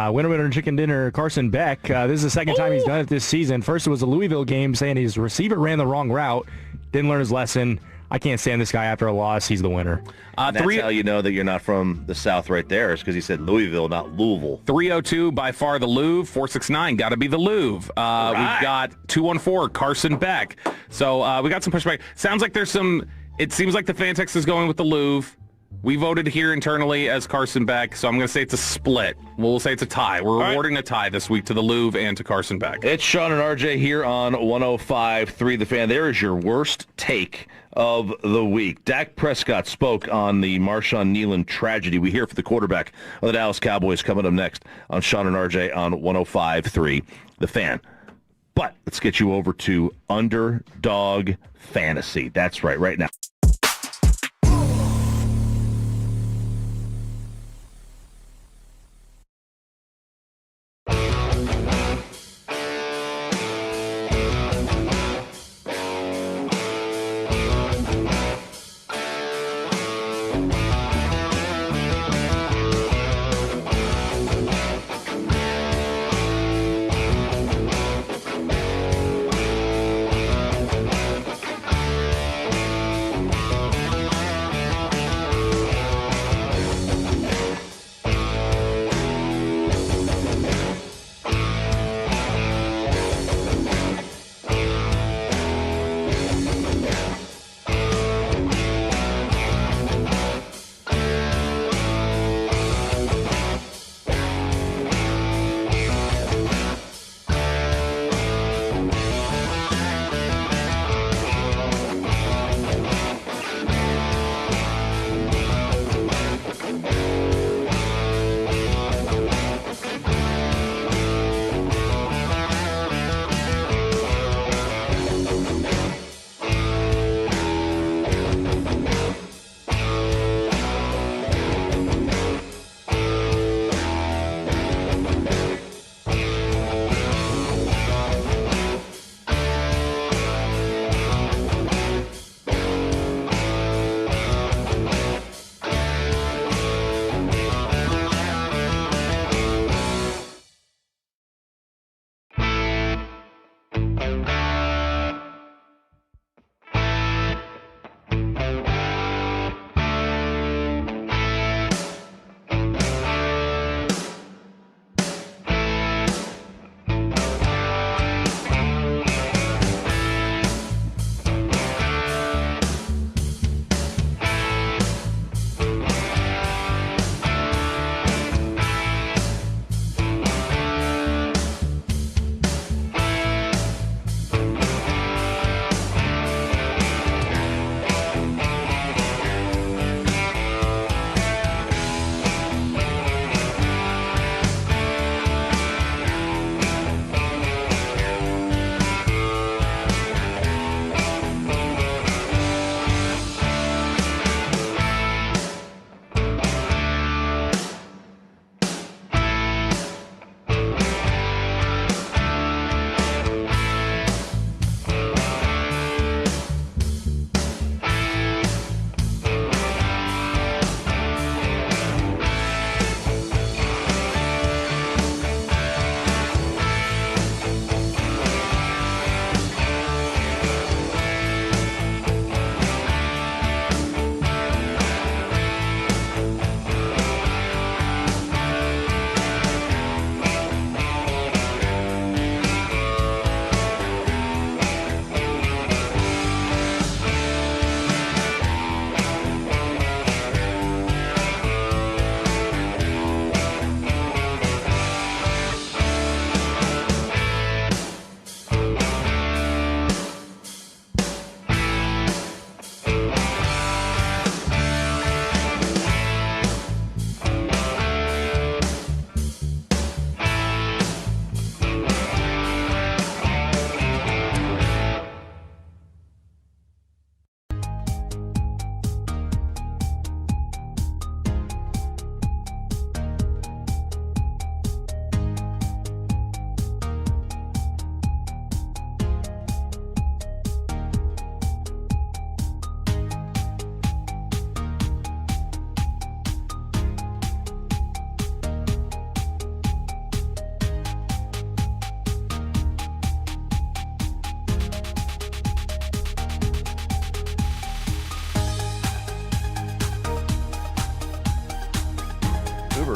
S7: Winner, chicken dinner, Carson Beck. This is the second time he's done it this season. First, it was a Louisville game saying his receiver ran the wrong route, didn't learn his lesson. I can't stand this guy after a loss. He's the winner.
S2: That's how you know that you're not from the South right there, is because he said Louisville, not Louisville.
S3: 302, by far the Louvre. 469, got to be the Louvre. We've got 214, Carson Beck. So we got some pushback. Sounds like there's some... It seems like the fan text is going with the Louvre. We voted here internally as Carson Beck, so I'm going to say it's a split. We'll say it's a tie. We're awarding a tie this week to the Louvre and to Carson Beck.
S2: It's Sean and RJ here on 105.3 The Fan. There is your worst take of the week. Dak Prescott spoke on the Marshon Neland tragedy. We hear from the quarterback of the Dallas Cowboys coming up next on Sean and RJ on 105.3 The Fan. But let's get you over to Underdog Fantasy. That's right now.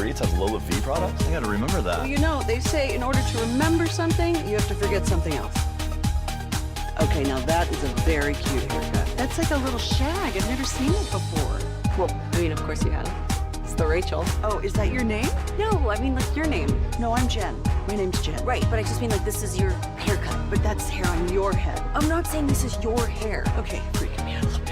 S21: Uber Eats has low fee products? I gotta remember that.
S1: Well, you know, they say in order to remember something, you have to forget something else. Okay, now that is a very cute haircut. That's like a little shag. I've never seen it before.
S6: Well, I mean, of course you have. It's the Rachel.
S1: Oh, is that your name?
S6: No, I mean, like, your name.
S1: No, I'm Jen. My name's Jen.
S6: Right, but I just mean, like, this is your haircut.
S1: But that's hair on your head.
S6: I'm not saying this is your hair.
S1: Okay, freaking me out a little bit.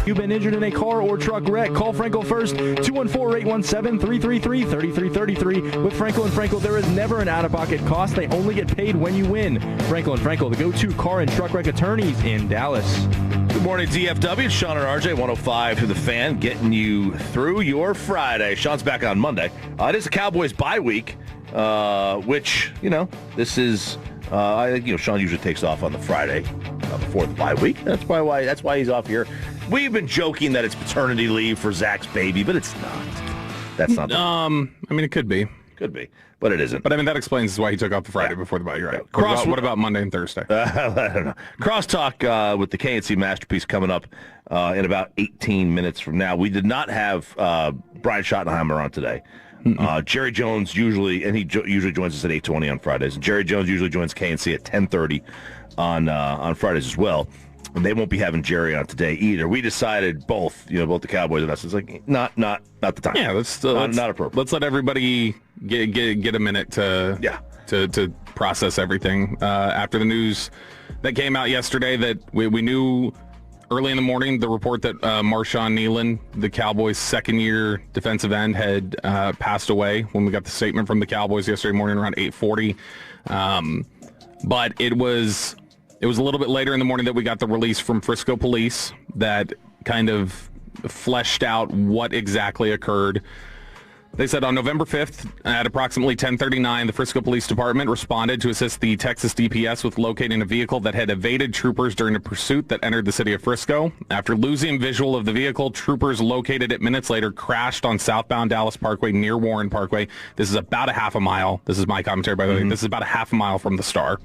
S7: You've been injured in a car or truck wreck, call Frankel first, 214-817-333-3333. With Frankel & Frankel, there is never an out-of-pocket cost. They only get paid when you win. Frankel & Frankel, the go-to car and truck wreck attorneys in Dallas.
S2: Good morning, DFW. It's Sean and RJ, 105 through the fan, getting you through your Friday. Sean's back on Monday. It is a Cowboys bye week, which, this is, I think, Sean usually takes off on the Friday before the bye week. That's why he's off here. We've been joking that it's paternity leave for Zach's baby, but it's not. That's not.
S3: I mean, it could be.
S2: Could be, but it isn't.
S3: But I mean, that explains why he took off the Friday before the bye. You're right. What about Monday and Thursday?
S2: I don't know. Crosstalk with the KNC Masterpiece coming up in about 18 minutes from now. We did not have Brian Schottenheimer on today. Jerry Jones usually joins us at 8:20 on Fridays. And Jerry Jones usually joins KNC at 10:30 on Fridays as well. And they won't be having Jerry on today either. We decided both the Cowboys and us. It's like not the time.
S3: Yeah, not appropriate. Let's let everybody get a minute to process everything after the news that came out yesterday. That we knew early in the morning, the report that Marshon Neland, the Cowboys' second-year defensive end, had passed away when we got the statement from the Cowboys yesterday morning around 8:40. But it was a little bit later in the morning that we got the release from Frisco Police that kind of fleshed out what exactly occurred. They said on November 5th at approximately 10:39, the Frisco Police Department responded to assist the Texas DPS with locating a vehicle that had evaded troopers during a pursuit that entered the city of Frisco. After losing visual of the vehicle, troopers located it minutes later crashed on southbound Dallas Parkway near Warren Parkway. This is about a half a mile. This is my commentary, by the way. This is about a half a mile from the Star.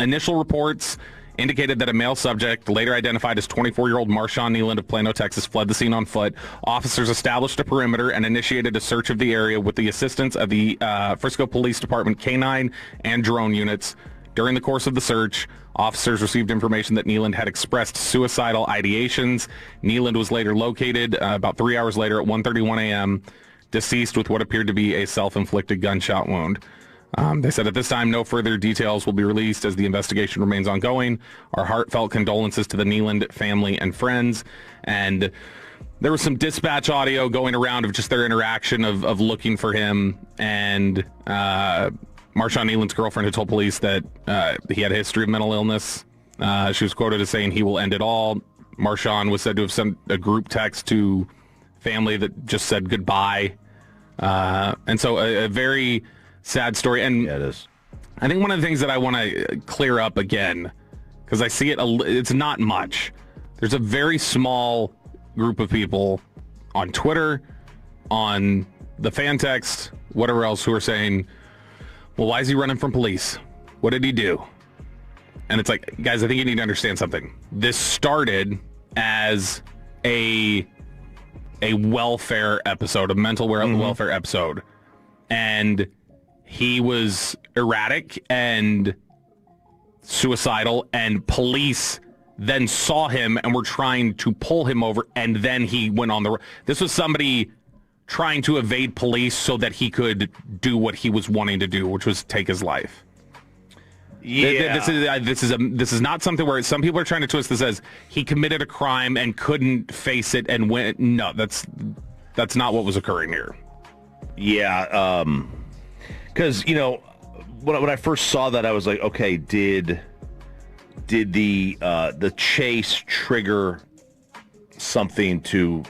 S3: Initial reports indicated that a male subject, later identified as 24-year-old Marshon Neland of Plano, Texas, fled the scene on foot. Officers established a perimeter and initiated a search of the area with the assistance of the Frisco Police Department canine and drone units. During the course of the search, officers received information that Neland had expressed suicidal ideations. Neland was later located about 3 hours later at 1:31 a.m., deceased with what appeared to be a self-inflicted gunshot wound. They said at this time no further details will be released as the investigation remains ongoing. Our heartfelt condolences to the Neland family and friends. And there was some dispatch audio going around of just their interaction of looking for him. And Marshon Neland's girlfriend had told police that he had a history of mental illness. She was quoted as saying he will end it all. Marshon was said to have sent a group text to family that just said goodbye. And so a very sad story. And
S2: yeah, it is.
S3: I think one of the things that I want to clear up again, because I see it's not much. There's a very small group of people on Twitter, on the fan text, whatever else, who are saying, well, why is he running from police? What did he do? And it's like, guys, I think you need to understand something. This started as a welfare episode, a mental welfare episode. And he was erratic and suicidal, and police then saw him and were trying to pull him over, and then he went on the... This was somebody trying to evade police so that he could do what he was wanting to do, which was take his life.
S2: Yeah.
S3: This is not something where some people are trying to twist this as he committed a crime and couldn't face it and went. No, that's not what was occurring here.
S2: Yeah, because when I first saw that, I was like, okay, did the chase trigger something to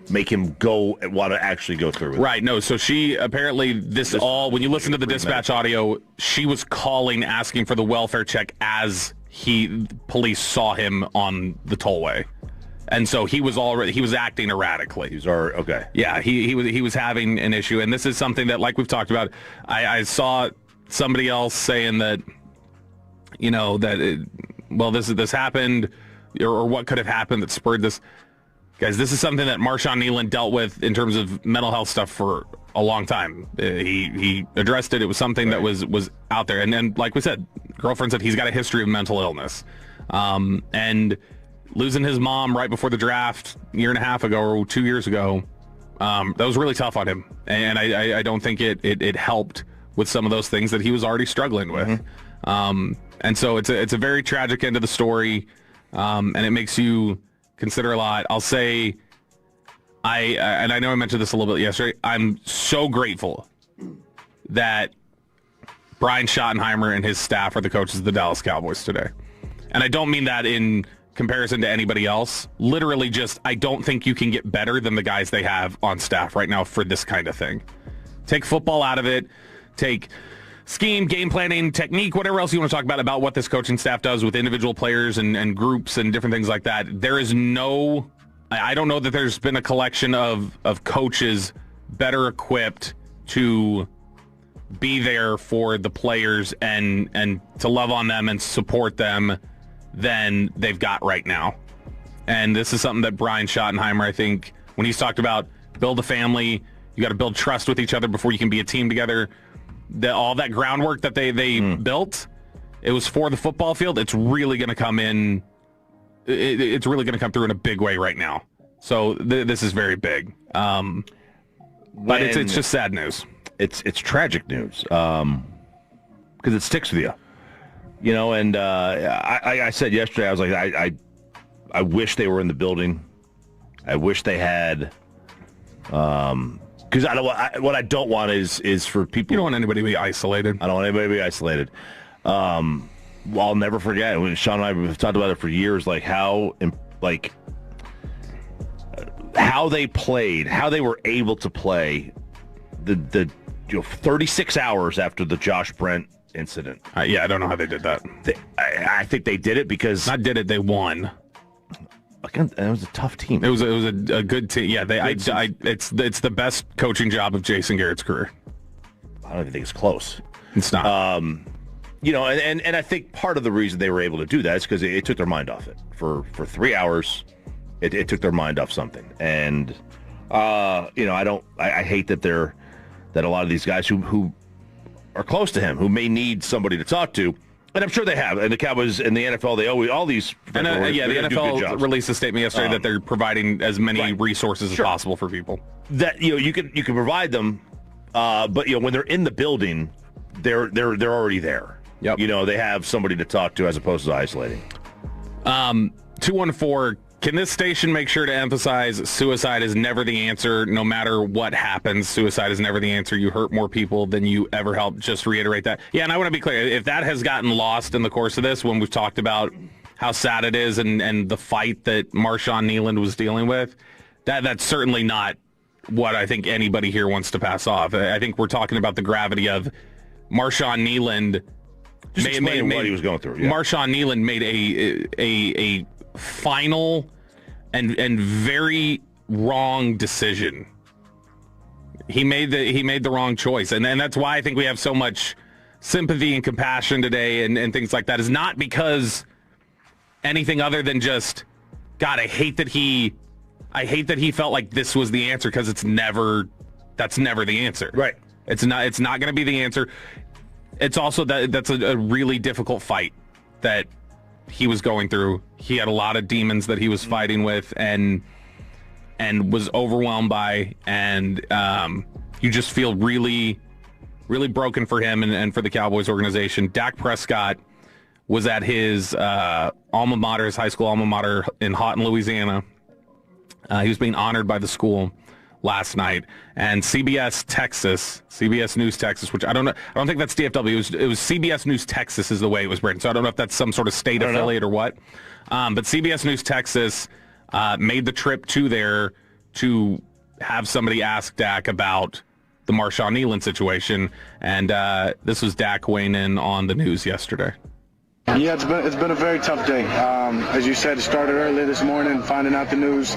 S2: make him want to actually go through with it?
S3: Right, no, so she apparently, when you listen to the dispatch audio, she was calling, asking for the welfare check as police saw him on the tollway. And so he was acting erratically.
S2: Okay.
S3: Yeah, he was having an issue, and this is something that, like we've talked about, I saw somebody else saying that, this happened, or what could have happened that spurred this. Guys, this is something that Marshon Neland dealt with in terms of mental health stuff for a long time. He addressed it. It was something that was out there. And then, like we said, girlfriend said he's got a history of mental illness. And losing his mom right before the draft a year and a half ago or 2 years ago, that was really tough on him. And I don't think it helped with some of those things that he was already struggling with. And so it's a very tragic end of the story, and it makes you consider a lot. I'll say, and I know I mentioned this a little bit yesterday, I'm so grateful that Brian Schottenheimer and his staff are the coaches of the Dallas Cowboys today. And I don't mean that in comparison to anybody else. Literally just, I don't think you can get better than the guys they have on staff right now for this kind of thing. Take football out of it. Take scheme, game planning, technique, whatever else you want to talk about what this coaching staff does with individual players and groups and different things like that. There is I don't know that there's been a collection of coaches better equipped to be there for the players and to love on them and support them than they've got right now. And this is something that Brian Schottenheimer, I think, when he's talked about build a family, you got to build trust with each other before you can be a team together. All that groundwork that they built, it was for the football field. It's really going to come in. It's really going to come through in a big way right now. So this is very big. But it's just sad news.
S2: It's tragic news because it sticks with you. And I said yesterday, I was like, I wish they were in the building. I wish they had. Because what I don't want is for people.
S3: You don't want anybody to be isolated.
S2: I don't want anybody to be isolated. I'll never forget when Sean and I have talked about it for years, like how they played, how they were able to play the 36 hours after the Josh Brent incident.
S3: Yeah, I don't know how they did that.
S2: I think they did it because
S3: they won.
S2: Again, it was a tough team.
S3: It was a good team. Yeah, it's the best coaching job of Jason Garrett's career.
S2: I don't even think it's close.
S3: It's not.
S2: And I think part of the reason they were able to do that is because it took their mind off it for 3 hours. It took their mind off something, and I hate that that a lot of these guys who are close to him, who may need somebody to talk to. And I'm sure they have. And the Cowboys and the NFL, they always, all these...
S3: And the NFL released a statement yesterday that they're providing as many resources as possible for people.
S2: That, you can provide them, but, when they're in the building, they're already there.
S3: Yep.
S2: They have somebody to talk to as opposed to isolating.
S3: 214, can this station make sure to emphasize suicide is never the answer, no matter what happens? Suicide is never the answer. You hurt more people than you ever help. Just reiterate that. Yeah, and I want to be clear. If that has gotten lost in the course of this, when we've talked about how sad it is and the fight that Marshon Neland was dealing with, that's certainly not what I think anybody here wants to pass off. I think we're talking about the gravity of Marshon Neland.
S2: Just explain what he was going through. Yeah.
S3: Marshon Neland made a final and very wrong decision. He made the wrong choice, and that's why I think we have so much sympathy and compassion today, and things like that. Is not because anything other than just, God, I hate that he felt like this was the answer, because that's never the answer.
S2: Right.
S3: It's not going to be the answer. It's also that's a really difficult fight that he was going through. He had a lot of demons that he was fighting with and was overwhelmed by, and you just feel really, really broken for him and for the Cowboys organization. Dak Prescott was at his alma mater, his high school alma mater in Houghton, Louisiana. He was being honored by the school last night, and CBS News Texas, which I don't think that's DFW. It was CBS News Texas is the way it was written. So I don't know if that's some sort of state affiliate or what. But CBS News Texas made the trip to there to have somebody ask Dak about the Marshon Neland situation, and this was Dak weighing in on the news yesterday.
S10: Yeah, it's been a very tough day. As you said, it started early this morning, finding out the news.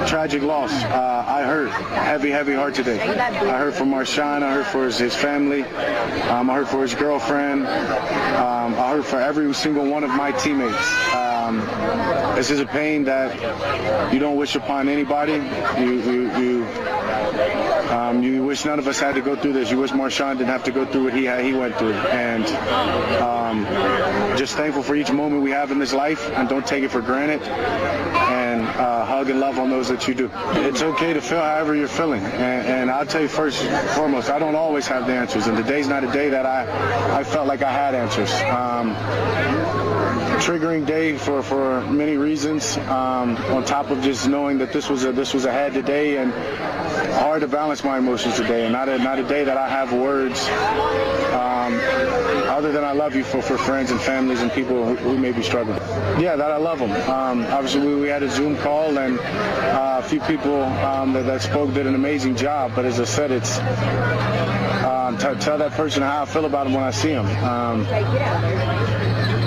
S10: Tragic loss. I hurt. Heavy heart today. I hurt for Marshon. I hurt for his family. I hurt for his girlfriend. I hurt for every single one of my teammates. This is a pain that you don't wish upon anybody. You wish none of us had to go through this. You wish Marshon didn't have to go through what he went through. And just thankful for each moment we have in this life, and don't take it for granted. And hug and love on those that you do. It's okay to feel however you're feeling. And I'll tell you first and foremost, I don't always have the answers. And today's not a day that I felt like I had answers. Triggering day for many reasons, on top of just knowing that this was ahead today, and hard to balance my emotions today, and not a day that I have words other than I love you for friends and families and people who may be struggling. Yeah, that I love them. Obviously we had a Zoom call, and a few people that spoke did an amazing job, but as I said, it's tell that person how I feel about them when I see them.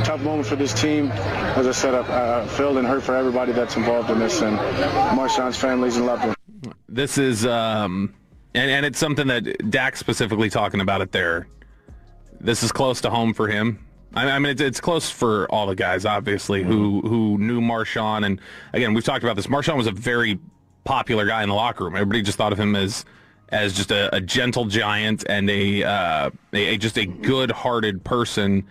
S10: Tough moment for this team. As I said, I feel and hurt for everybody that's involved in this, and Marshon's families and loved ones.
S3: This is, and it's something that Dak specifically talking about it there. This is close to home for him. I mean, it's close for all the guys, obviously, who knew Marshon. And again, we've talked about this. Marshon was a very popular guy in the locker room. Everybody just thought of him as just a gentle giant and just a good-hearted person.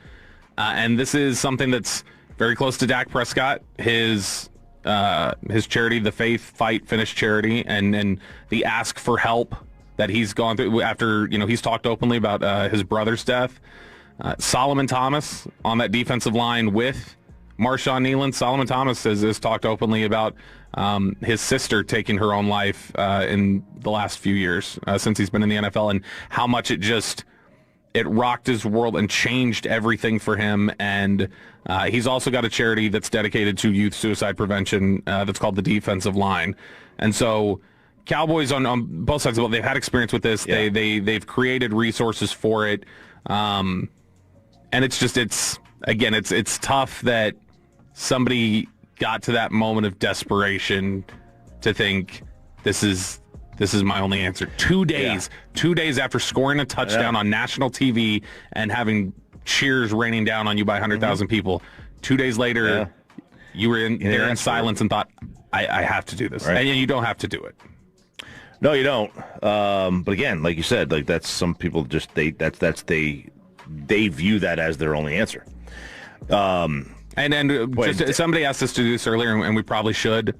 S3: And this is something that's very close to Dak Prescott, his charity, the Faith Fight Finish charity, and the ask for help that he's gone through after, he's talked openly about his brother's death. Solomon Thomas on that defensive line with Marshon Neland. Solomon Thomas has talked openly about his sister taking her own life in the last few years since he's been in the NFL, and how much it rocked his world and changed everything for him. And he's also got a charity that's dedicated to youth suicide prevention that's called the Defensive Line. And so Cowboys on both sides of the ball, they've had experience with this. Yeah. They've created resources for it. And it's tough that somebody got to that moment of desperation to think this is my only answer. 2 days after scoring a touchdown on national TV and having cheers raining down on you by 100,000 people, 2 days later, you were there in silence and thought, I have to do this. Right. And you don't have to do it.
S2: No, you don't. But again, like you said, like that's some people just they view that as their only answer.
S3: Somebody asked us to do this earlier, and we probably should.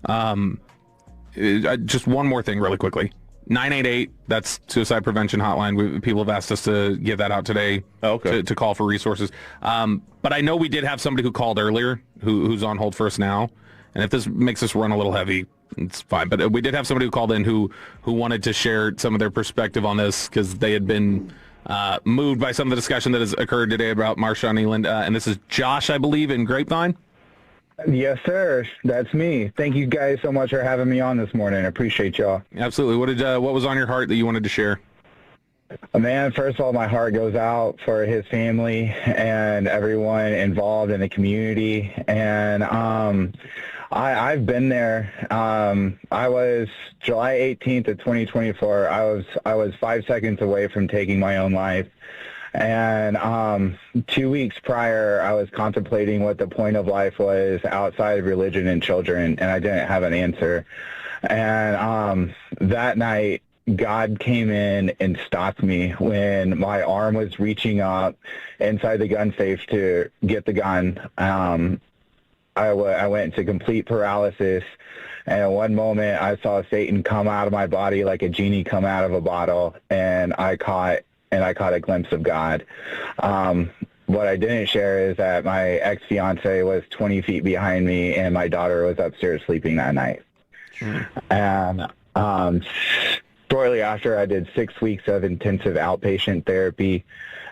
S3: Just one more thing really quickly. 988, that's suicide prevention hotline. People have asked us to give that out today to call for resources. But I know we did have somebody who called earlier who's on hold for us now. And if this makes us run a little heavy, it's fine. But we did have somebody who called in who wanted to share some of their perspective on this because they had been moved by some of the discussion that has occurred today about Marshon Neland. And this is Josh, I believe, in Grapevine.
S11: Yes, sir. That's me. Thank you guys so much for having me on this morning. I appreciate y'all.
S3: Absolutely. What was on your heart that you wanted to share?
S11: Man, first of all, my heart goes out for his family and everyone involved in the community. And I've been there. I was July 18th of 2024. I was 5 seconds away from taking my own life. And 2 weeks prior, I was contemplating what the point of life was outside of religion and children, and I didn't have an answer. And that night, God came in and stopped me when my arm was reaching up inside the gun safe to get the gun. I went into complete paralysis, and at one moment, I saw Satan come out of my body like a genie come out of a bottle, and I caught a glimpse of God. What I didn't share is that my ex-fiance was 20 feet behind me, and my daughter was upstairs sleeping that night. And shortly after, I did 6 weeks of intensive outpatient therapy,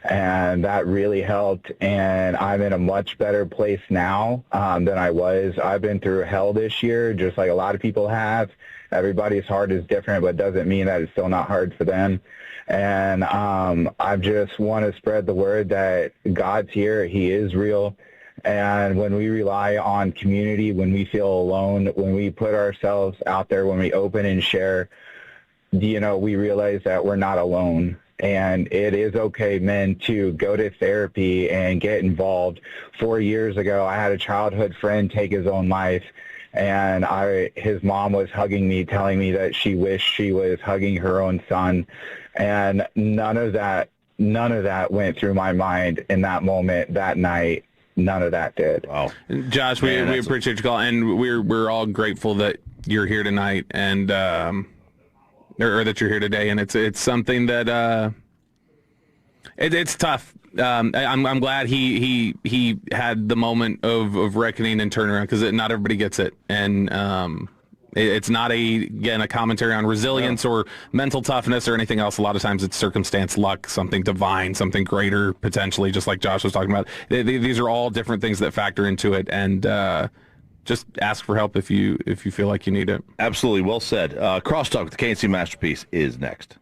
S11: and that really helped. And I'm in a much better place now than I was. I've been through hell this year, just like a lot of people have. Everybody's heart is different, but doesn't mean that it's still not hard for them. And I just want to spread the word that God's here. He is real. And when we rely on community, when we feel alone, when we put ourselves out there, when we open and share, we realize that we're not alone. And it is okay, men, to go to therapy and get involved. 4 years ago, I had a childhood friend take his own life. And his mom was hugging me, telling me that she wished she was hugging her own son. And none of that went through my mind in that moment, that night. None of that did.
S2: Wow.
S3: Josh, we appreciate your call, and we're all grateful that you're here tonight, and or that you're here today. And it's something that it's tough. I'm glad he had the moment of reckoning and turnaround, because not everybody gets it, and it's not a commentary on resilience or mental toughness or anything else. A lot of times it's circumstance, luck, something divine, something greater potentially, just like Josh was talking about. These are all different things that factor into it, and just ask for help if you feel like you need it.
S2: Absolutely, well said. Crosstalk with the KNC Masterpiece is next.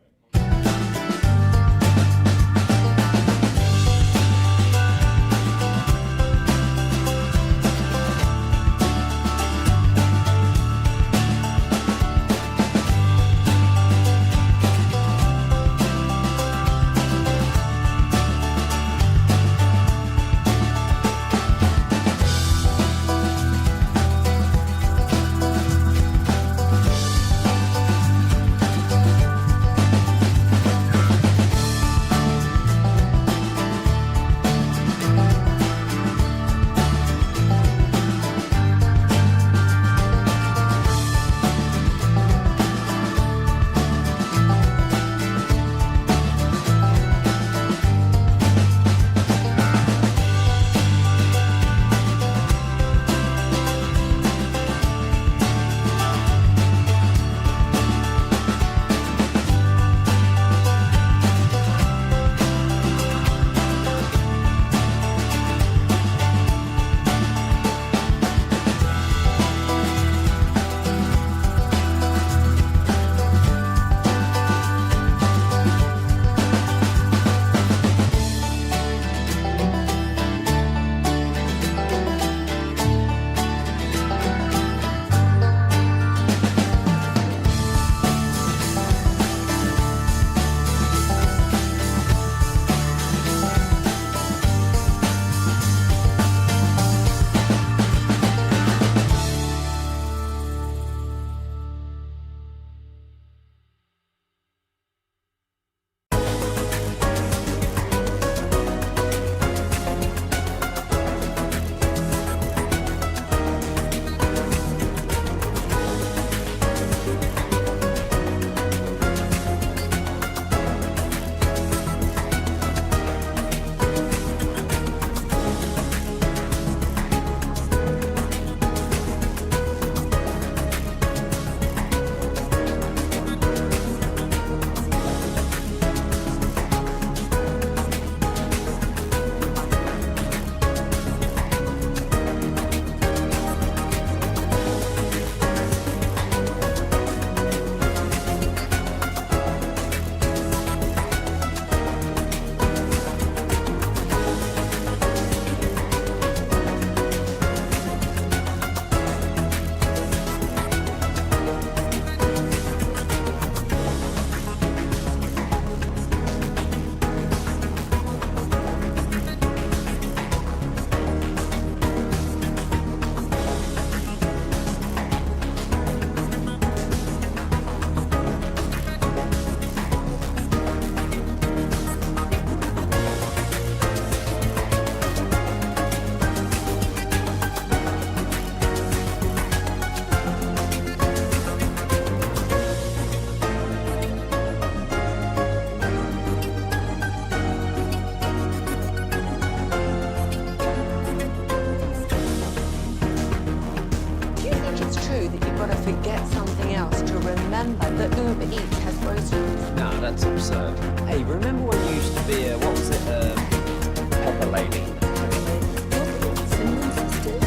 S17: you've got to forget something else to remember that Uber Eats has groceries.
S18: No, that's absurd. Hey, remember when you used to be a, what was it, pepper lady?
S17: Cinnamon sisters?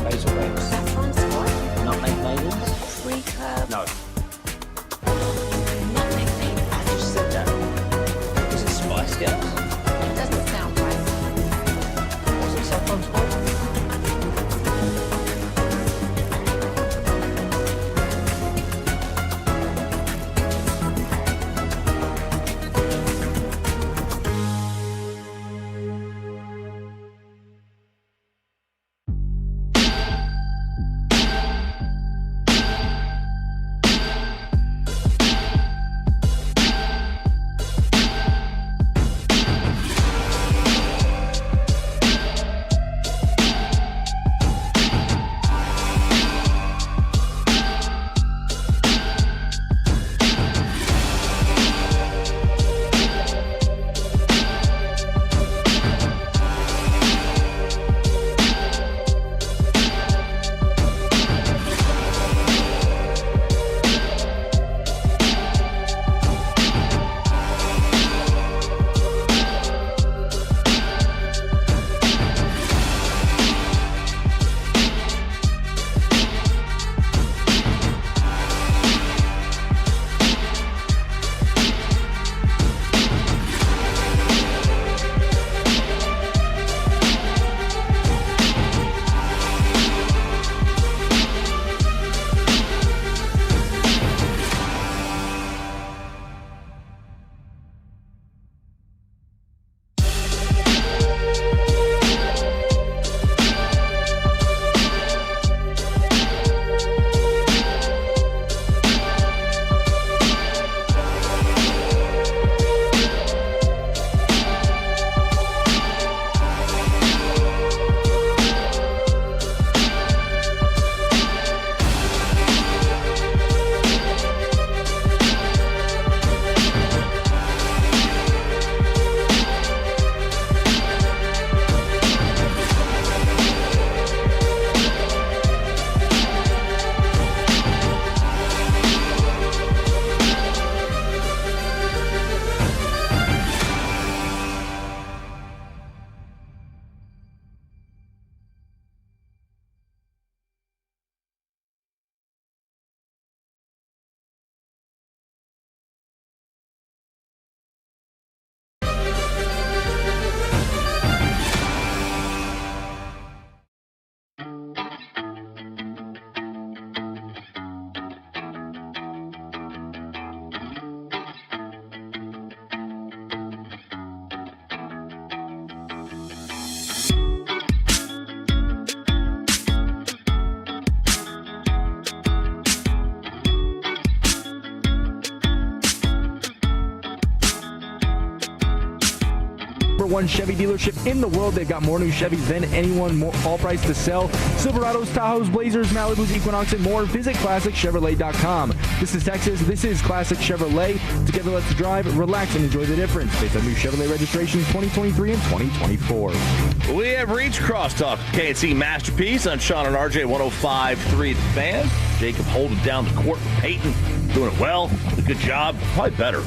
S18: Basil's.
S17: Saffron squad?
S18: Nutmeg maidens?
S17: Free curb?
S18: No.
S17: Nutmeg maidens?
S18: I just said that. Is it Spice Girls?
S17: It doesn't sound right.
S18: Was it Saffron squad?
S7: #1 Chevy dealership in the world. They've got more new Chevys than anyone, more all price to sell. Silverados, Tahoes, Blazers, Malibus, Equinox, and more. Visit ClassicChevrolet.com. This is Texas. This is Classic Chevrolet. Together, let's drive, relax, and enjoy the difference. Based on new Chevrolet registrations 2023 and 2024.
S2: We have reached Crosstalk KNC Masterpiece on Sean and RJ 105.3 The Fan. Jacob holding down the court for Peyton. Doing it well. A good job. Probably better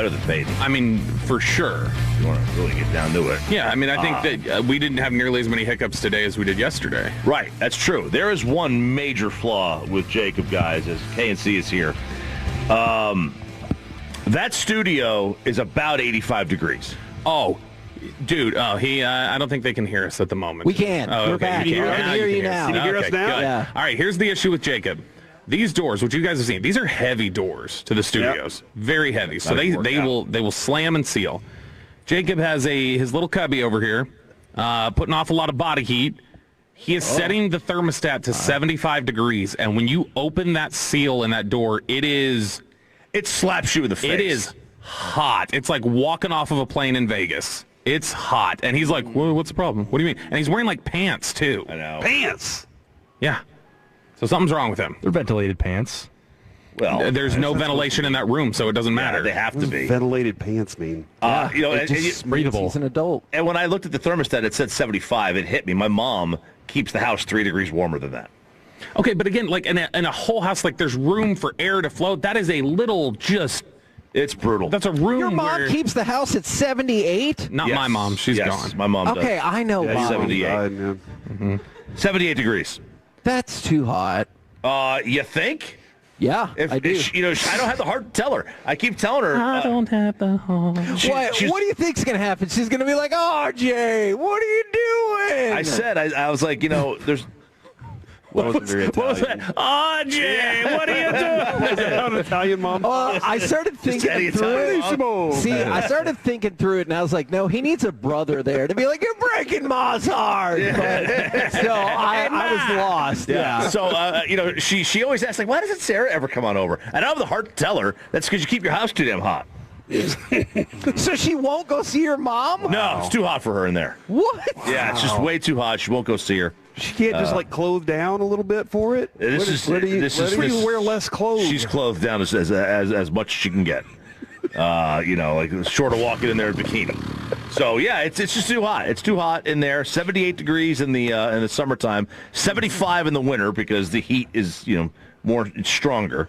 S2: than Peyton.
S3: I mean, for sure.
S2: You want to really get down to it.
S3: Yeah, I mean, I think that we didn't have nearly as many hiccups today as we did yesterday.
S2: Right, that's true. There is one major flaw with Jacob, guys, as KNC is here. That studio is about 85 degrees.
S3: Oh, dude, I don't think they can hear us at the moment.
S12: We can.
S3: Oh,
S12: We're
S3: okay.
S12: back.
S3: You
S12: We
S3: can
S12: can hear you now.
S3: Can you hear us now? Good.
S12: Yeah.
S3: All right, here's the issue with Jacob. These doors, which you guys have seen, these are heavy doors to the studios. Yep. Very heavy. So they will slam and seal. Jacob has his little cubby over here, putting off a lot of body heat. He is setting the thermostat to 75 degrees, and when you open that seal in that door, it slaps you in the face. It is hot. It's like walking off of a plane in Vegas. It's hot. And he's like, well, what's the problem? What do you mean? And he's wearing like pants too.
S2: I know.
S3: Pants. Yeah. So something's wrong with him.
S7: They're ventilated pants.
S2: Well,
S3: there's no ventilation in that room, so it doesn't matter.
S2: They have to be.
S22: Ventilated pants mean?
S2: It's
S12: breathable. He's an adult.
S2: And when I looked at the thermostat, it said 75. It hit me. My mom keeps the house 3 degrees warmer than that.
S3: Okay, but again, like in a whole house, like there's room for air to flow. That is a little just.
S2: It's brutal.
S3: That's a room.
S12: Your mom
S3: where,
S12: keeps the house at 78?
S3: Not my mom. She's gone.
S2: My mom does.
S12: Okay, I know mom.
S2: 78. 78 degrees.
S12: That's too hot.
S2: You think?
S12: Yeah, I do.
S2: I don't have the heart to tell her. I keep telling her.
S3: I don't have the heart.
S12: What do you think's going to happen? She's going to be like, oh, Jay, what are you doing?
S2: I said, I was like, there's...
S21: What was that?
S3: Oh, Jay, what are you doing?
S21: Is that an Italian mom?
S12: I started thinking through it. See, I started thinking through it, and I was like, no, he needs a brother there to be like, you're breaking Ma's heart. But, so I was lost. Yeah.
S2: So, she always asks, like, why doesn't Sarah ever come on over? I don't have the heart to tell her. That's because you keep your house too damn hot.
S12: So she won't go see your mom?
S2: No, it's too hot for her in there.
S12: What?
S2: Yeah, it's just way too hot. She won't go see her.
S21: She can't just clothe down a little bit for it.
S2: Where do
S21: you wear less clothes?
S2: She's clothed down as much as she can get. Like short of walking in there in bikini. So yeah, it's just too hot. It's too hot in there. 78 degrees in the summertime. 75 in the winter because the heat is more stronger.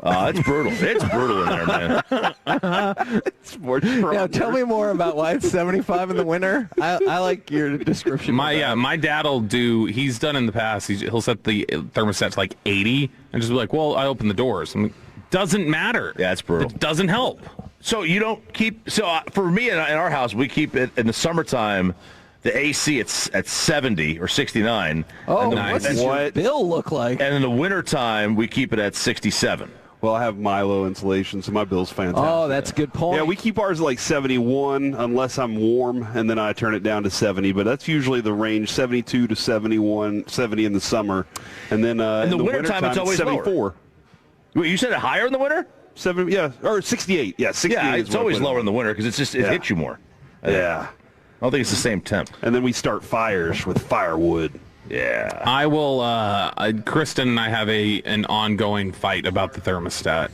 S2: It's brutal. It's brutal in there, man.
S21: It's more stronger.
S12: Now tell me more about why it's 75 in the winter. I like your description.
S3: My dad'll do. He's done in the past. He'll set the thermostat to like 80 and just be like, "Well, I open the doors." I'm like, doesn't matter.
S2: Yeah, it's brutal.
S3: It doesn't help.
S2: So you don't keep. So for me in our house, we keep it in the summertime. The AC at 70 or 69.
S12: Oh,
S3: nice.
S12: what does your bill look like?
S2: And in the wintertime, we keep it at 67.
S21: Well, I have Milo insulation, so my bill's fantastic.
S12: Oh, that's a good point.
S21: Yeah, we keep ours at like 71 unless I'm warm, and then I turn it down to 70. But that's usually the range, 72 to 71, 70 in the summer. And then in the wintertime,
S2: it's always
S21: 74.
S2: Lower. Wait, you said it higher in the winter?
S21: 70, yeah, or 68. Yeah, 68.
S2: Yeah, it's always lower in the winter because it hits you more.
S21: Yeah.
S2: I don't think it's the same temp.
S21: And then we start fires with firewood.
S2: Yeah.
S3: I will. Kristen and I have an ongoing fight about the thermostat.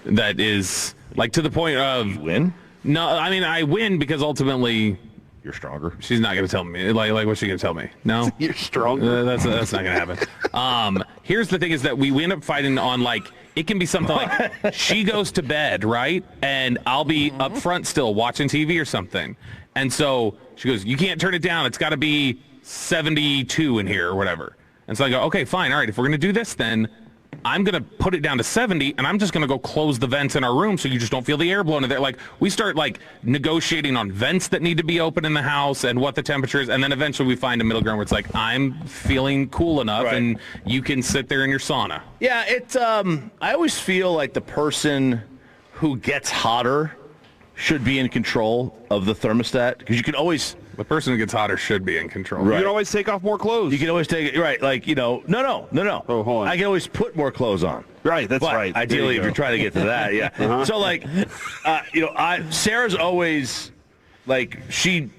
S3: That is like to the point of
S2: you win.
S3: No, I mean I win because ultimately
S2: you're stronger.
S3: She's not going to tell me. Like what's she going to tell me? No,
S21: you're stronger.
S3: That's not going to happen. Here's the thing: is that we end up fighting on like it can be something like she goes to bed, right, and I'll be up front still watching TV or something, and so she goes, "You can't turn it down. It's got to be 72 in here or whatever." And so I go, okay, fine. All right. If we're going to do this, then I'm going to put it down to 70 and I'm just going to go close the vents in our room so you just don't feel the air blowing in there. Like we start like negotiating on vents that need to be open in the house and what the temperature is. And then eventually we find a middle ground where it's like, I'm feeling cool enough and you can sit there in your sauna.
S2: Yeah. I always feel like the person who gets hotter should be in control of the thermostat because you can always...
S3: The person who gets hotter should be in control.
S21: Right. You can always take off more clothes.
S2: You can always take it, right, like, no.
S21: Oh, hold on.
S2: I can always put more clothes on.
S21: Right, that's right.
S2: Ideally, if you're trying to get to that, yeah. Uh-huh. So, like, Sarah's always, like, she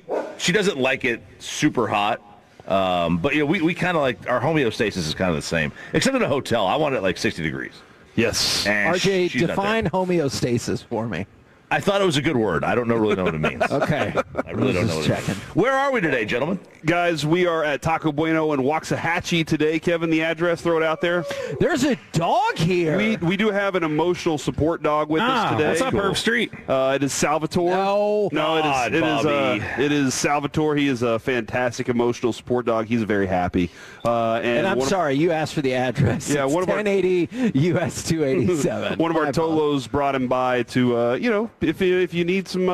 S2: doesn't like it super hot. But, we kind of like, our homeostasis is kind of the same. Except in a hotel. I want it, like, 60 degrees.
S21: Yes.
S2: And
S12: RJ, define homeostasis for me.
S2: I thought it was a good word. I don't really know what it means.
S12: Okay.
S2: I really don't know what it means. Where are we today, gentlemen?
S21: Guys, we are at Taco Bueno in Waxahachie today. Kevin, the address, throw it out there.
S12: There's a dog here.
S21: We do have an emotional support dog with us today.
S3: What's up, Herb Street?
S21: It is Salvatore.
S12: No,
S21: it is Salvatore. He is a fantastic emotional support dog. He's very happy.
S12: And I'm sorry, you asked for the address.
S21: Yeah,
S12: it's 1080 US 287.
S21: One of our Tolos brought him by to, if you need some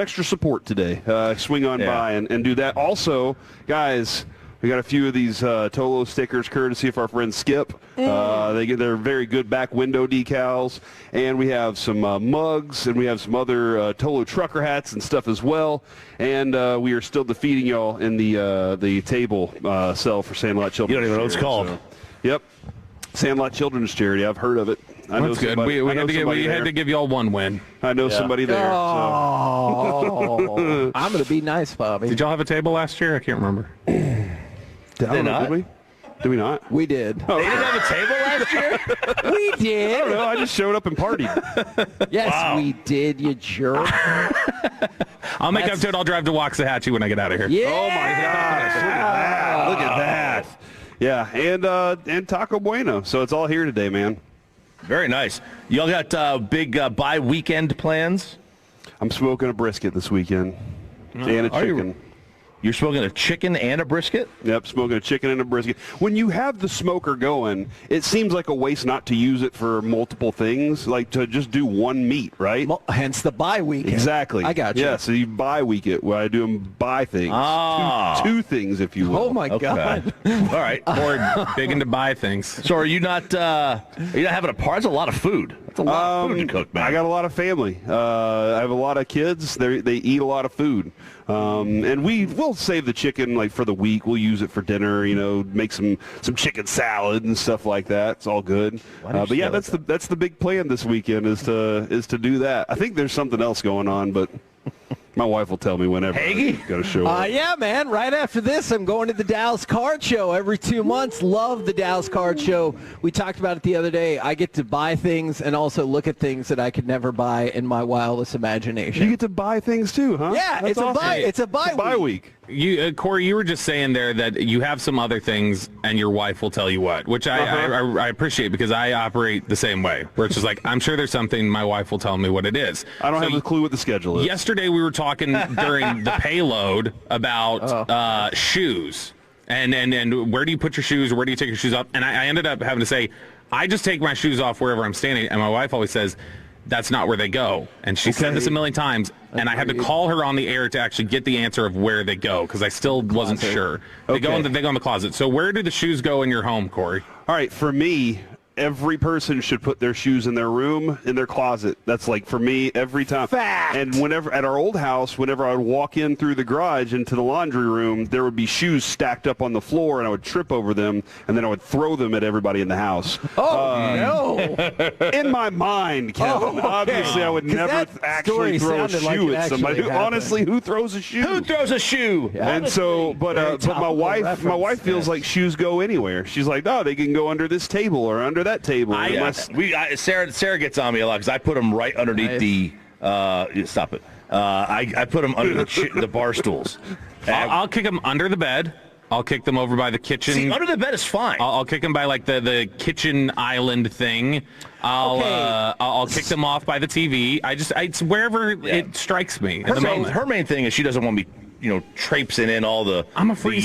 S21: extra support today, swing on by and do that. Also, guys, we got a few of these Tolo stickers courtesy of our friend Skip. They're very good back window decals, and we have some mugs, and we have some other Tolo trucker hats and stuff as well. And we are still defeating y'all in the table sell for Sandlot Children's.
S2: You don't even know what it's called.
S21: So, yep, Sandlot Children's Charity. I've heard of it.
S3: That's good. We had to give y'all one win.
S21: I know somebody there.
S12: Oh, I'm going to be nice, Bobby.
S3: Did y'all have a table last year? I can't remember.
S21: Did we? Did we not?
S12: We did.
S21: Oh,
S2: they didn't have a table last year?
S12: We did.
S21: I don't know. I just showed up and partied.
S12: Yes, we did, you jerk.
S3: I'll make up to it. I'll drive to Waxahachie when I get out of here.
S12: Yeah.
S21: Oh, my gosh. Look at that. Yeah, and Taco Bueno. So it's all here today, man.
S2: Very nice. Y'all got big bye weekend plans?
S21: I'm smoking a brisket this weekend and a chicken.
S2: You're smoking a chicken and a brisket?
S21: Yep, smoking a chicken and a brisket. When you have the smoker going, it seems like a waste not to use it for multiple things, like to just do one meat, right?
S12: Well, hence the bye weekend.
S21: Exactly.
S12: I got you.
S21: Yeah, so you bye week it. Where I do them buy things. Two things, if you will.
S12: Oh, my God.
S2: All right.
S3: Or big into buy things.
S2: So are you not having a party? That's a lot of food. That's a lot of food to cook, man.
S21: I got a lot of family. I have a lot of kids. They eat a lot of food. And we'll save the chicken like for the week. We'll use it for dinner, make some chicken salad and stuff like that. It's all good. But yeah, that's the big plan this weekend is to do that. I think there's something else going on, but my wife will tell me whenever I got to show up.
S12: Yeah, man. Right after this, I'm going to the Dallas Card Show every 2 months. Love the Dallas Card Show. We talked about it the other day. I get to buy things and also look at things that I could never buy in my wildest imagination.
S21: You get to buy things too, huh?
S12: Yeah,
S21: That's awesome.
S12: It's a buy week.
S3: You, Corey, you were just saying there that you have some other things and your wife will tell you what, which I appreciate because I operate the same way, where it's just like, I'm sure there's something, my wife will tell me what it is.
S21: I don't have a clue what the schedule is.
S3: Yesterday we were talking during the payload about shoes and where do you put your shoes or where do you take your shoes off? And I ended up having to say, I just take my shoes off wherever I'm standing, and my wife always says, that's not where they go. And she said this a million times, and I had to call her on the air to actually get the answer of where they go because I still wasn't sure. They go in the closet. So where do the shoes go in your home, Corey?
S21: All right, for me, every person should put their shoes in their room, in their closet. That's like for me every time.
S12: Fact.
S21: And whenever at our old house, whenever I would walk in through the garage into the laundry room, there would be shoes stacked up on the floor, and I would trip over them, and then I would throw them at everybody in the house.
S12: No.
S21: In my mind, Kevin. Obviously, I would never actually throw a shoe at somebody. Honestly, who throws a shoe?
S2: Who throws a shoe?
S21: Yeah. And so, but my wife feels like shoes go anywhere. She's like, no, they can go under this table or under that table.
S2: Sarah gets on me a lot because I put them right underneath the. Stop it. I put them under the bar stools.
S3: I'll kick them under the bed. I'll kick them over by the kitchen.
S2: See, under the bed is fine.
S3: I'll kick them by like the kitchen island thing. I'll kick them off by the TV. It's wherever it strikes me.
S2: Her main thing is she doesn't want me, traipsing in all the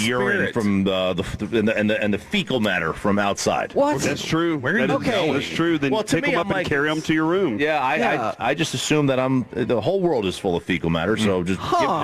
S2: urine from the fecal matter from outside.
S12: What?
S21: That's true.
S12: That's
S21: true. Then pick them up and carry them to your room.
S2: Yeah, I just assume that the whole world is full of fecal matter, so just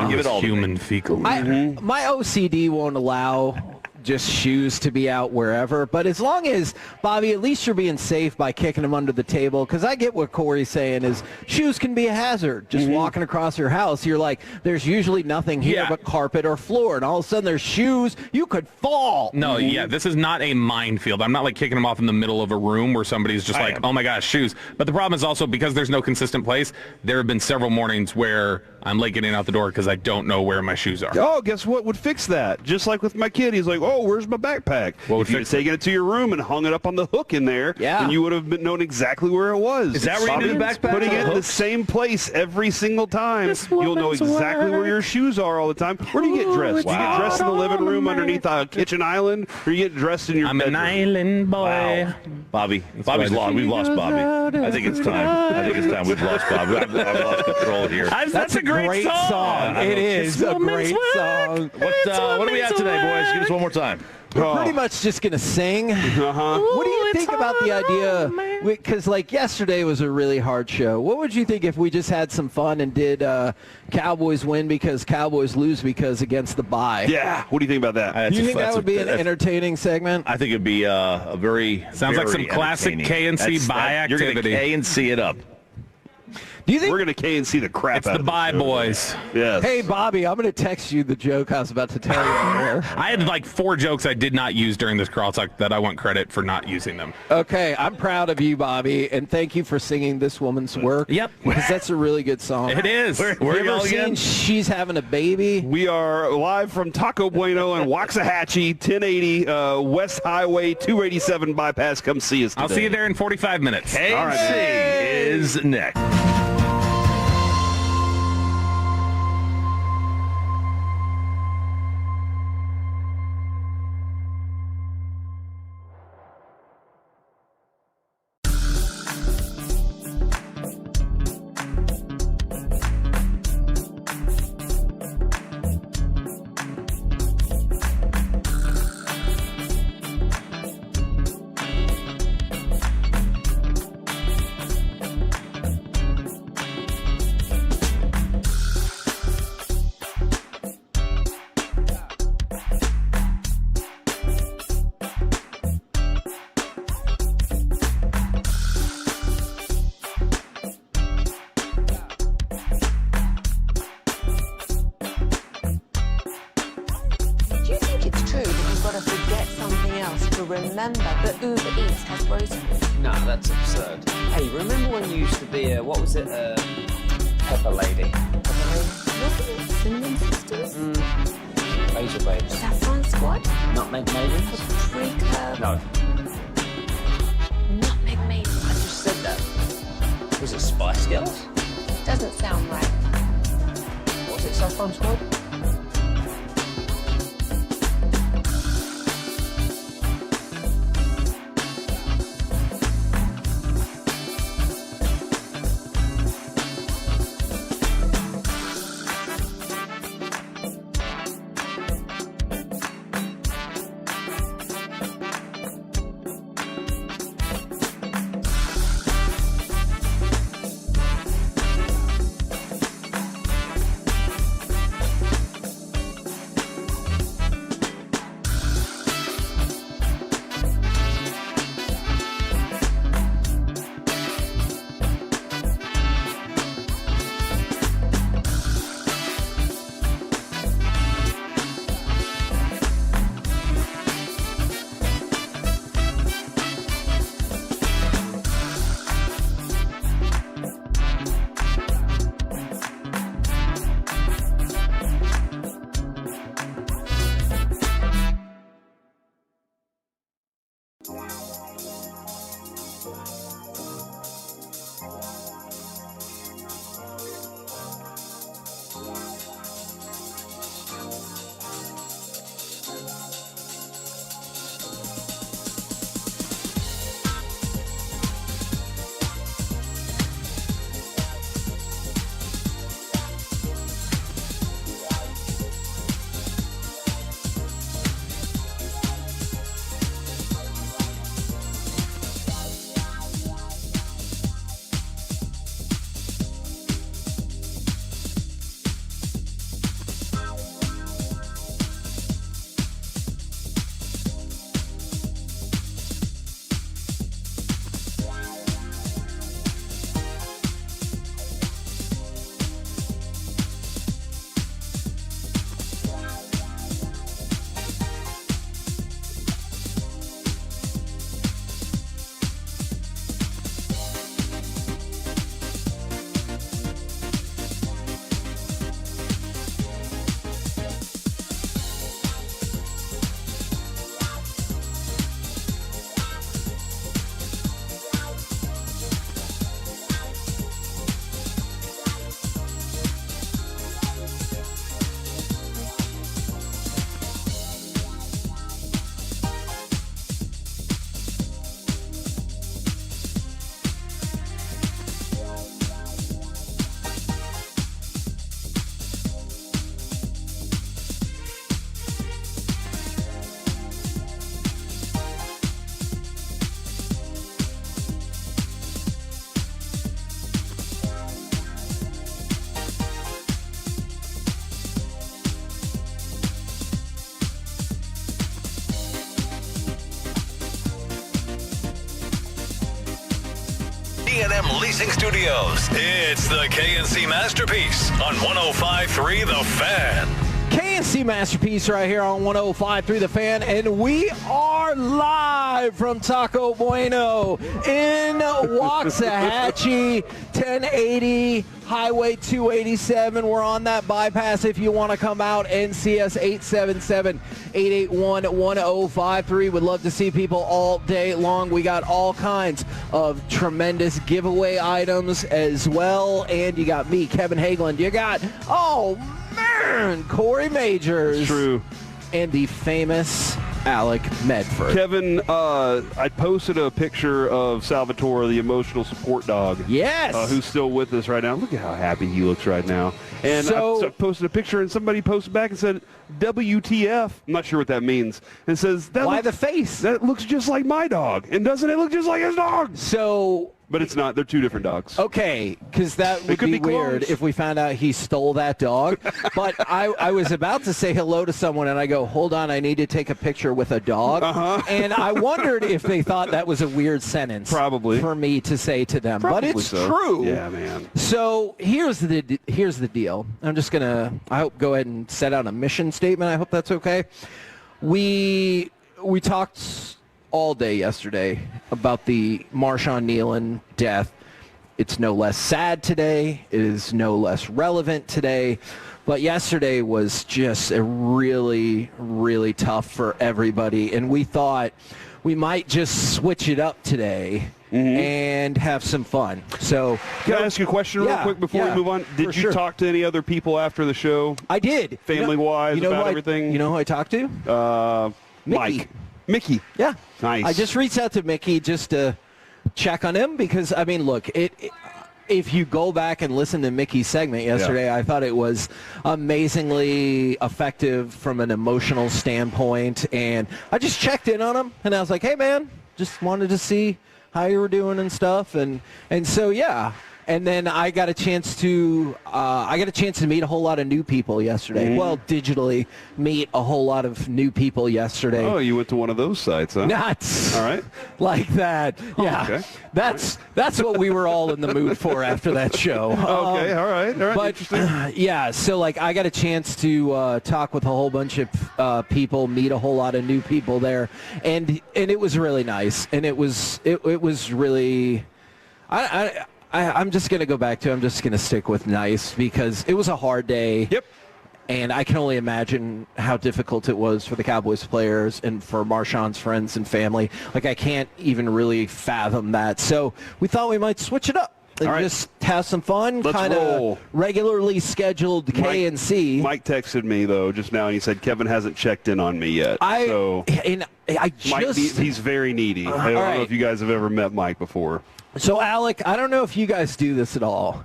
S2: give it all to me.
S3: Human fecal matter.
S12: My OCD won't allow just shoes to be out wherever. But as long as, Bobby, at least you're being safe by kicking them under the table, because I get what Corey's saying is shoes can be a hazard. Just walking across your house, you're like, there's usually nothing here but carpet or floor, and all of a sudden there's shoes. You could fall.
S3: No, this is not a minefield. I'm not like kicking them off in the middle of a room where somebody's just like, oh my gosh, shoes. But the problem is also because there's no consistent place, there have been several mornings where I'm late getting out the door because I don't know where my shoes are.
S21: Oh, guess what would fix that? Just like with my kid, he's like, oh, where's my backpack? If you had taken it to your room and hung it up on the hook in there, then you would have known exactly where it was.
S2: Is that where you do the backpack?
S21: Putting it in the same place every single time, you'll know exactly where your shoes are all the time. Where do you get dressed? Do you get dressed in the living room underneath a kitchen island, or you get dressed in your bedroom?
S3: I'm an island boy.
S2: Wow. Bobby's lost. We've lost Bobby. I think it's time. We've lost Bobby. I've lost control here.
S3: That's a great song.
S12: It is a great song.
S2: What do we have today, boys? Give us one more time.
S12: We're pretty much just going to sing. What do you think about the idea? Because, yesterday was a really hard show. What would you think if we just had some fun and did Cowboys win because Cowboys lose because against the bye?
S21: Yeah. What do you think about that?
S12: Do you think that would be an entertaining segment?
S2: I think it'd be a very
S3: Sounds like some classic KNC bye activity.
S2: You're going to KNC it up.
S12: Do you think
S21: we're going to KNC the crap
S3: it's
S21: out
S3: the
S21: of
S3: bye boys?
S21: Yes.
S12: Hey, Bobby, I'm going to text you the joke I was about to tell you earlier.
S3: I had like 4 jokes I did not use during this crosstalk that I want credit for not using them.
S12: Okay, I'm proud of you, Bobby, and thank you for singing This Woman's Work.
S3: Yep.
S12: Because that's a really good song.
S3: It is.
S21: Where
S12: you ever
S21: y'all
S12: seen
S21: again?
S12: She's Having a Baby?
S21: We are live from Taco Bueno and Waxahachie, 1080 West Highway 287 bypass. Come see us today.
S3: I'll see you there in 45 minutes.
S2: KNC is next.
S17: remember that Uber Eats has groceries.
S18: No, that's absurd. Hey, remember when you used to be a, what was it, Pepper Lady? Pepper Lady?
S17: Wasn't it Cinnamon Sisters?
S18: Razor Babes.
S17: Saffron Squad?
S18: Nutmeg Maidens?
S17: Paprika?
S18: No.
S17: Nutmeg Maidens.
S18: I just said that. Was it Spice Girls?
S17: Doesn't sound right.
S18: Was it Saffron Squad?
S4: E&M Leasing Studios. It's the KNC Masterpiece on 105.3 The Fan.
S12: KNC Masterpiece right here on 105.3 The Fan, and we are live from Taco Bueno in Waxahachie, 1080 Highway 287. We're on that bypass if you want to come out and see us. 877-881-1053. Would love to see people all day long. We got all kinds of tremendous giveaway items as well, and you got me, Kevin Hageland. You got, Corey Majors.
S21: True.
S12: And the famous Alec Medford.
S21: Kevin, I posted a picture of Salvatore, the emotional support dog.
S12: Yes.
S21: Who's still with us right now. Look at how happy he looks right now. And
S12: So-
S21: I posted a picture, and somebody posted back and said, WTF. I'm not sure what that means. And it says,
S12: Why the face?
S21: That looks just like my dog. And doesn't it look just like his dog?
S12: So...
S21: But it's not. They're two different dogs.
S12: Okay, because that would
S21: could
S12: be
S21: be
S12: weird
S21: close.
S12: if we found out he stole that dog. But I was about to say hello to someone, and I go, hold on, I need to take a picture with a dog. And I wondered if they thought that was a weird sentence.
S21: Probably.
S12: For me to say to them.
S21: Probably
S12: but it's
S21: so.
S12: true.
S21: Yeah, man.
S12: So here's the deal. I'm just going to, go ahead and set out a mission statement. I hope that's okay. We talked all day yesterday about the Marshon Neland death. It's no less sad today. It is no less relevant today. But yesterday was just a really, really tough for everybody. And we thought we might just switch it up today and have some fun. So,
S21: can I ask you a question real quick before we move on? Did you talk to any other people after the show?
S12: I did.
S21: Family-wise, about everything?
S12: You know who I talked to?
S21: Mike. Mickey.
S12: Yeah.
S21: Nice.
S12: I just reached out to Mickey just to check on him because, I mean, look, if you go back and listen to Mickey's segment yesterday, I thought it was amazingly effective from an emotional standpoint. And I just checked in on him, and I was like, hey, man, just wanted to see how you were doing and stuff. And so, yeah. And then I got a chance to meet a whole lot of new people yesterday. Well, digitally meet a whole lot of new people yesterday.
S21: Oh, you went to one of those sites, huh?
S12: Not
S21: all right,
S12: like that. Yeah,
S21: okay.
S12: That's what we were all in the mood for after that show.
S21: Okay, all right.
S12: But
S21: interesting.
S12: Yeah, so like I got a chance to talk with a whole bunch of people, meet a whole lot of new people there, and it was really nice, and it was really, I'm just going to go back to, I'm just going to stick with nice because it was a hard day.
S21: Yep.
S12: And I can only imagine how difficult it was for the Cowboys players and for Marshon's friends and family. Like, I can't even really fathom that. So we thought we might switch it up and just have some fun.
S21: Let's roll.
S12: Regularly scheduled K&C.
S21: Mike texted me, though, just now, and he said Kevin hasn't checked in on me yet. He's very needy. I don't know if you guys have ever met Mike before.
S12: So, Alec, I don't know if you guys do this at all.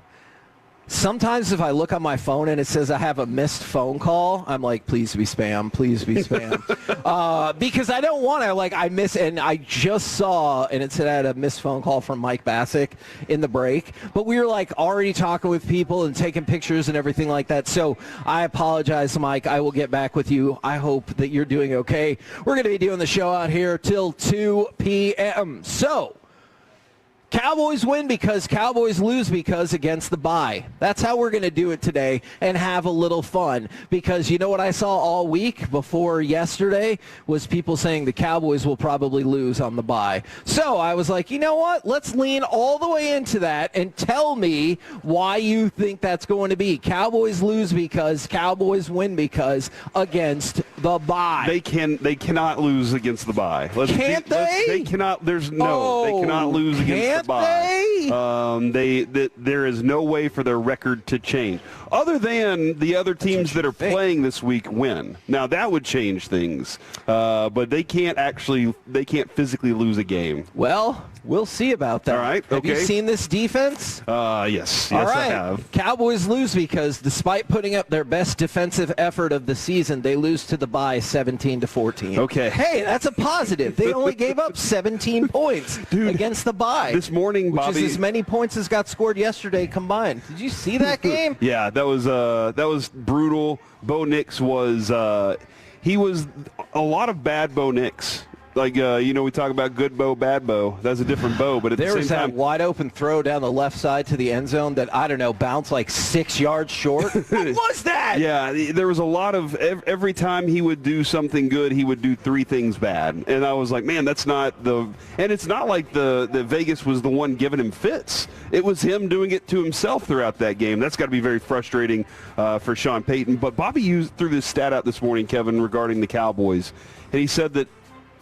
S12: Sometimes if I look on my phone and it says I have a missed phone call, I'm like, please be spam, please be spam. Because I don't want to, and I just saw, and it said I had a missed phone call from Mike Bassick in the break. But we were already talking with people and taking pictures and everything like that. So I apologize, Mike. I will get back with you. I hope that you're doing okay. We're going to be doing the show out here till 2 p.m. So, Cowboys win because Cowboys lose because against the bye. That's how we're going to do it today and have a little fun. Because you know what I saw all week before yesterday was people saying the Cowboys will probably lose on the bye. So I was like, you know what? Let's lean all the way into that and tell me why you think that's going to be. Cowboys lose because Cowboys win because against the bye.
S21: They cannot lose against the bye.
S12: Can't they?
S21: They cannot. They cannot lose against the bye. There is no way for their record to change, other than the other teams that are playing this week win. Now that would change things, but they can't physically lose a game.
S12: Well, we'll see about that.
S21: All right.
S12: Have you seen this defense?
S21: Yes.
S12: All right.
S21: I have.
S12: Cowboys lose because despite putting up their best defensive effort of the season, they lose to the bye 17-14.
S21: Okay.
S12: Hey, that's a positive. They only gave up 17 points against the bye.
S21: This morning, Bobby,
S12: which is as many points as got scored yesterday combined. Did you see that game?
S21: Yeah, that was brutal. Bo Nix was he was a lot of bad Bo Nix. We talk about good Bo, bad Bo. That's a different Bo, but at the same time,
S12: there was that wide open throw down the left side to the end zone that, I don't know, bounced 6 yards short. What was that?
S21: Yeah, there was a lot of, every time he would do something good, he would do three things bad. And I was like, man, that's not and it's not like the Vegas was the one giving him fits. It was him doing it to himself throughout that game. That's got to be very frustrating for Sean Payton. But Bobby threw this stat out this morning, Kevin, regarding the Cowboys. And he said that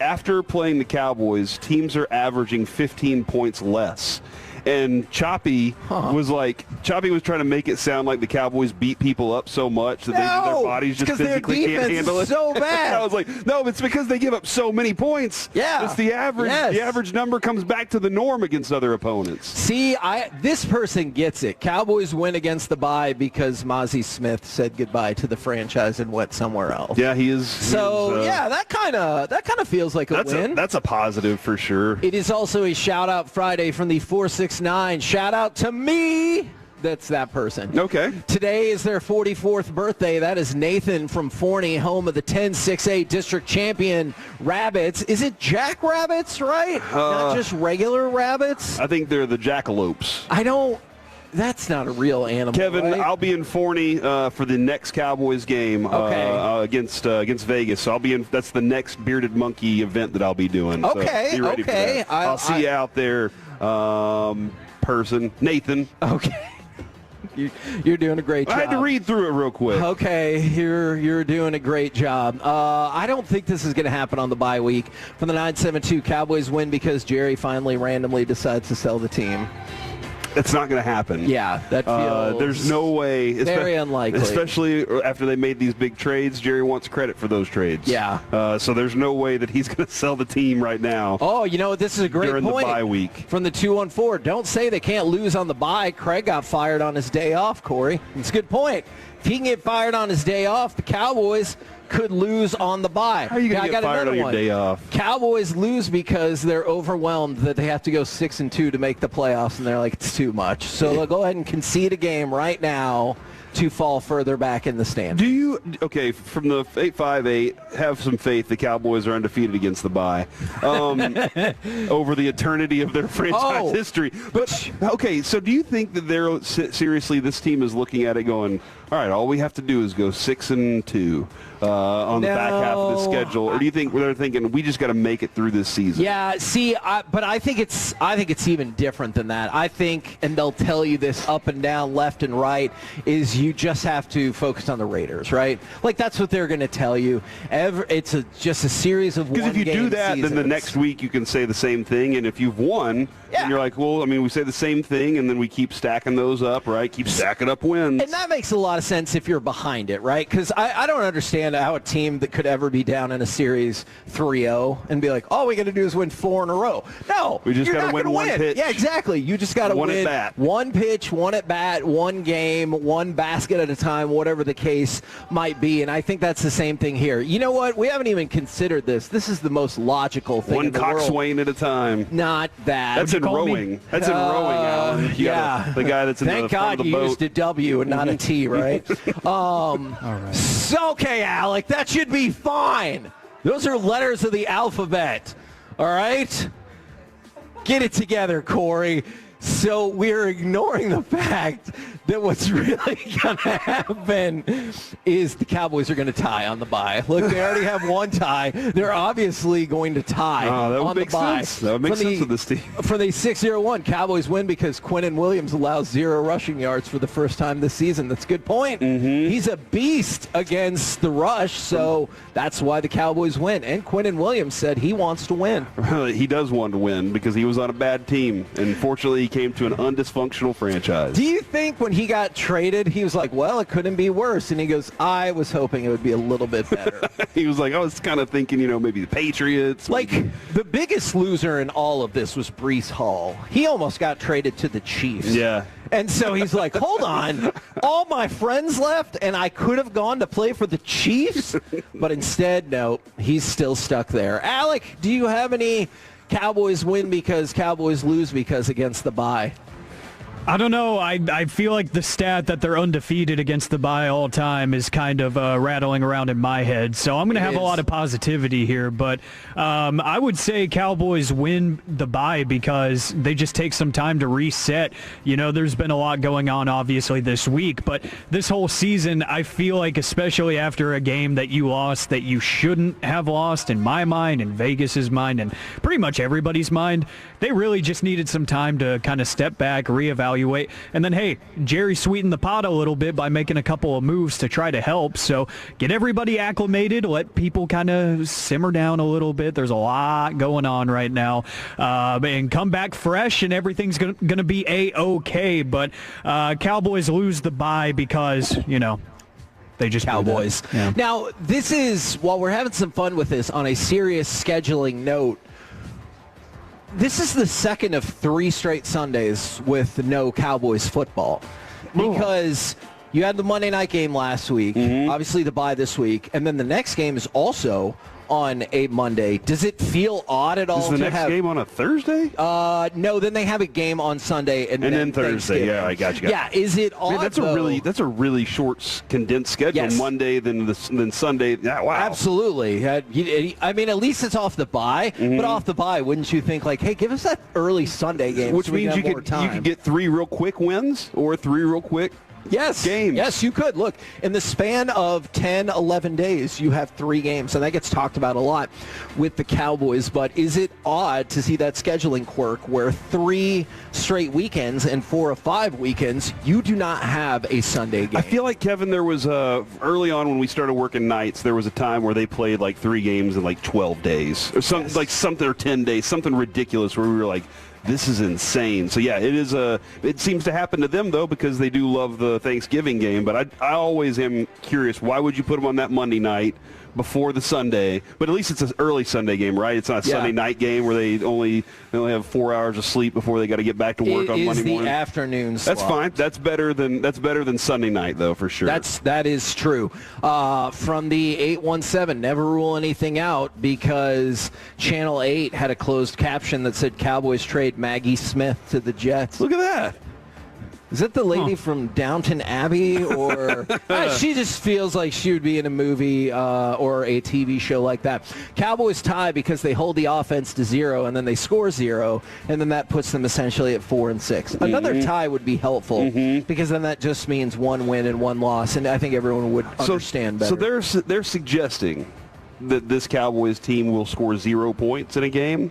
S21: after playing the Cowboys, teams are averaging 15 points less. And Choppy was trying to make it sound like the Cowboys beat people up so much that their bodies just physically can't handle it.
S12: So bad.
S21: I was like, no, it's because they give up so many points.
S12: Yeah.
S21: It's the average.
S12: Yes.
S21: The average number comes back to the norm against other opponents.
S12: See, this person gets it. Cowboys win against the bye because Mozzie Smith said goodbye to the franchise and went somewhere else.
S21: Yeah, he is.
S12: So that kind of feels like a win.
S21: That's a positive for sure.
S12: It is also a shout out Friday from the 469. Shout out to me. That's that person.
S21: Okay.
S12: Today is their 44th birthday. That is Nathan from Forney, home of the 10-6A district champion Rabbits. Is it Jack Rabbits, right? Not just regular Rabbits?
S21: I think they're the Jackalopes.
S12: That's not a real animal,
S21: Kevin,
S12: right?
S21: I'll be in Forney for the next Cowboys game against Vegas. So I'll be in. That's the next Bearded Monkey event that I'll be doing.
S12: Okay,
S21: so be ready for that. I'll see you out there, person. Nathan.
S12: Okay. You're doing a great job.
S21: I had to read through it real quick.
S12: Okay, you're doing a great job. I don't think this is going to happen on the bye week. From the 972, Cowboys win because Jerry finally randomly decides to sell the team.
S21: It's not going to happen.
S12: Yeah, that feels
S21: there's no way.
S12: Very unlikely.
S21: Especially after they made these big trades. Jerry wants credit for those trades.
S12: Yeah.
S21: So there's no way that he's going to sell the team right now.
S12: Oh, you know, this is a great
S21: during
S12: point.
S21: the bye week.
S12: From the 214, don't say they can't lose on the bye. Craig got fired on his day off, Corey. It's a good point. If he can get fired on his day off, the Cowboys could lose on the bye.
S21: How are you going to get fired on your day off?
S12: Cowboys lose because they're overwhelmed that they have to go 6-2 to make the playoffs, and they're like, it's too much. So they'll go ahead and concede a game right now to fall further back in the standings.
S21: Do you, from the 858, have some faith the Cowboys are undefeated against the bye over the eternity of their franchise history? But, okay, so do you think that they're, seriously, this team is looking at it going, all right, all we have to do is go 6-2 on the back half of the schedule, or do you think they're thinking we just got to make it through this season?
S12: Yeah, see, but I think it's even different than that. I think, and they'll tell you this up and down, left and right, is you just have to focus on the Raiders, right? Like that's what they're going to tell you. It's just a series of
S21: because if you do that,
S12: seasons.
S21: then the next week you can say the same thing, and if you've won, then you're like, well, I mean, we say the same thing, and then we keep stacking those up, right? Keep stacking up wins.
S12: And that makes a lot of sense if you're behind it, right? Because I don't understand how a team that could ever be down in a series 3-0 and be like, all we got to do is win 4 in a row. No,
S21: we just
S12: got to
S21: win one pitch.
S12: Yeah, exactly. You just got to win
S21: one at bat.
S12: One pitch, one at bat, one game, one basket at a time, whatever the case might be. And I think that's the same thing here. You know what? We haven't even considered this. This is the most logical thing in the world.
S21: One coxswain at a time.
S12: Not that.
S21: That's in rowing. That's in rowing, Alan.
S12: Yeah.
S21: The guy that's in
S12: Thank
S21: the front
S12: God
S21: of the
S12: you
S21: boat.
S12: used a W and not a T, right? All right. So, okay, Alec, that should be fine. Those are letters of the alphabet. All right? Get it together, Corey. So we're ignoring the fact that what's really going to happen is the Cowboys are going to tie on the bye. Look, they already have one tie. They're obviously going to tie on the bye.
S21: That would make sense with this team.
S12: For the 6-0-1, Cowboys win because Quinnen Williams allows 0 rushing yards for the first time this season. That's a good point.
S21: Mm-hmm.
S12: He's a beast against the rush, so that's why the Cowboys win. And Quinnen Williams said he wants to win.
S21: He does want to win because he was on a bad team, and fortunately he came to an undysfunctional franchise.
S12: Do you think when he got traded, he was like, well, it couldn't be worse? And he goes, I was hoping it would be a little bit better.
S21: He was like, I was kind of thinking, maybe the Patriots.
S12: Like, the biggest loser in all of this was Breece Hall. He almost got traded to the Chiefs.
S21: Yeah.
S12: And so he's like, hold on, all my friends left, and I could have gone to play for the Chiefs? But instead, no, he's still stuck there. Alec, do you have any Cowboys win because Cowboys lose because against the bye?
S13: I don't know. I feel like the stat that they're undefeated against the bye all time is kind of rattling around in my head. So I'm going to have a lot of positivity here. But I would say Cowboys win the bye because they just take some time to reset. There's been a lot going on, obviously, this week. But this whole season, I feel like, especially after a game that you lost that you shouldn't have lost, in my mind, in Vegas's mind, and pretty much everybody's mind, they really just needed some time to kind of step back, reevaluate. And then, hey, Jerry sweetened the pot a little bit by making a couple of moves to try to help. So get everybody acclimated, let people kind of simmer down a little bit. There's a lot going on right now. And come back fresh and everything's going to be A-okay. But Cowboys lose the bye because, they just
S12: Cowboys.
S13: Yeah.
S12: Now, this is, while we're having some fun with this, on a serious scheduling note, this is the second of 3 straight Sundays with no Cowboys football because you had the Monday night game last week, obviously the bye this week, and then the next game is also on a Monday. Does it feel odd at all?
S21: Is the next game on a Thursday?
S12: No, then they have a game on Sunday and
S21: then Thursday. Yeah, I got you.
S12: Yeah, is it odd?
S21: Man, that's a really short, condensed schedule.
S12: Yes.
S21: Monday, then Sunday. Yeah, wow.
S12: Absolutely. I mean, at least it's off the bye. But off the bye, wouldn't you think like, hey, give us that early Sunday game,
S21: which
S12: so we
S21: means
S12: can have
S21: you
S12: more
S21: could
S12: time.
S21: get 3 real quick wins or 3 real quick.
S12: Yes.
S21: Games.
S12: Yes, you could. Look, in the span of 10, 11 days, you have 3 games, and that gets talked about a lot with the Cowboys. But is it odd to see that scheduling quirk where 3 straight weekends and 4 of 5 weekends, you do not have a Sunday game?
S21: I feel like, Kevin, there was early on when we started working nights, there was a time where they played like 3 games in like 12 days or something, like something, or 10 days, something ridiculous where we were like, this is insane. So, yeah, it seems to happen to them, though, because they do love the Thanksgiving game. But I always am curious, why would you put them on that Monday night before the Sunday? But at least it's an early Sunday game, right? It's not a Sunday night game where they only have 4 hours of sleep before they got to get back to work on Monday morning.
S12: It is the afternoon slot.
S21: That's fine. That's better than Sunday night, though, for sure.
S12: That is true. From the 817, never rule anything out, because Channel 8 had a closed caption that said Cowboys trade Maggie Smith to the Jets.
S21: Look at that.
S12: Is that the lady from Downton Abbey? Or she just feels like she would be in a movie or a TV show like that. Cowboys tie because they hold the offense to 0, and then they score 0, and then that puts them essentially at 4-6. Another tie would be helpful because then that just means 1 win and 1 loss, and I think everyone would understand better.
S21: So they're suggesting that this Cowboys team will score 0 points in a game?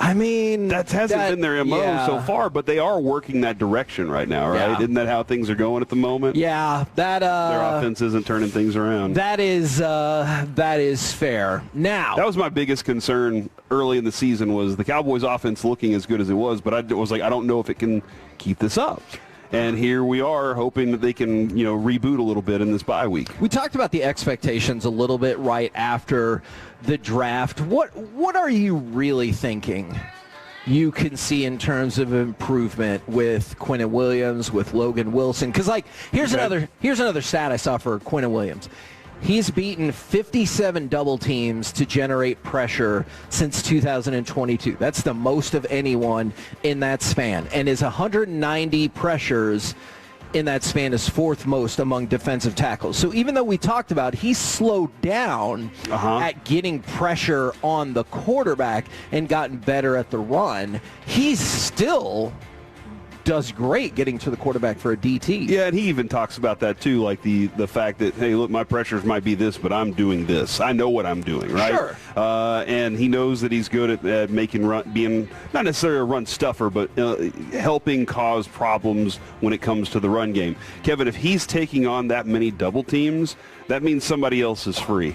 S12: I mean,
S21: that hasn't been their MO so far, but they are working that direction right now, right?
S12: Yeah.
S21: Isn't that how things are going at the moment?
S12: Yeah,
S21: their offense isn't turning things around.
S12: That is fair. Now,
S21: that was my biggest concern early in the season, was the Cowboys' offense looking as good as it was, but I was like, I don't know if it can keep this up. And here we are hoping that they can, reboot a little bit in this bye week.
S12: We talked about the expectations a little bit right after the draft. What are you really thinking you can see in terms of improvement with Quinnen Williams, with Logan Wilson? Because, here's another stat I saw for Quinnen Williams. He's beaten 57 double teams to generate pressure since 2022. That's the most of anyone in that span. And his 190 pressures in that span is 4th most among defensive tackles. So even though we talked about he's slowed down at getting pressure on the quarterback and gotten better at the run, he's still does great getting to the quarterback for a DT.
S21: Yeah, and he even talks about that too, like the fact that, hey, look, my pressures might be this, but I'm doing this. I know what I'm doing, right?
S12: Sure.
S21: And he knows that he's good at making being not necessarily a run stuffer, but helping cause problems when it comes to the run game. Kevin, if he's taking on that many double teams, that means somebody else is free.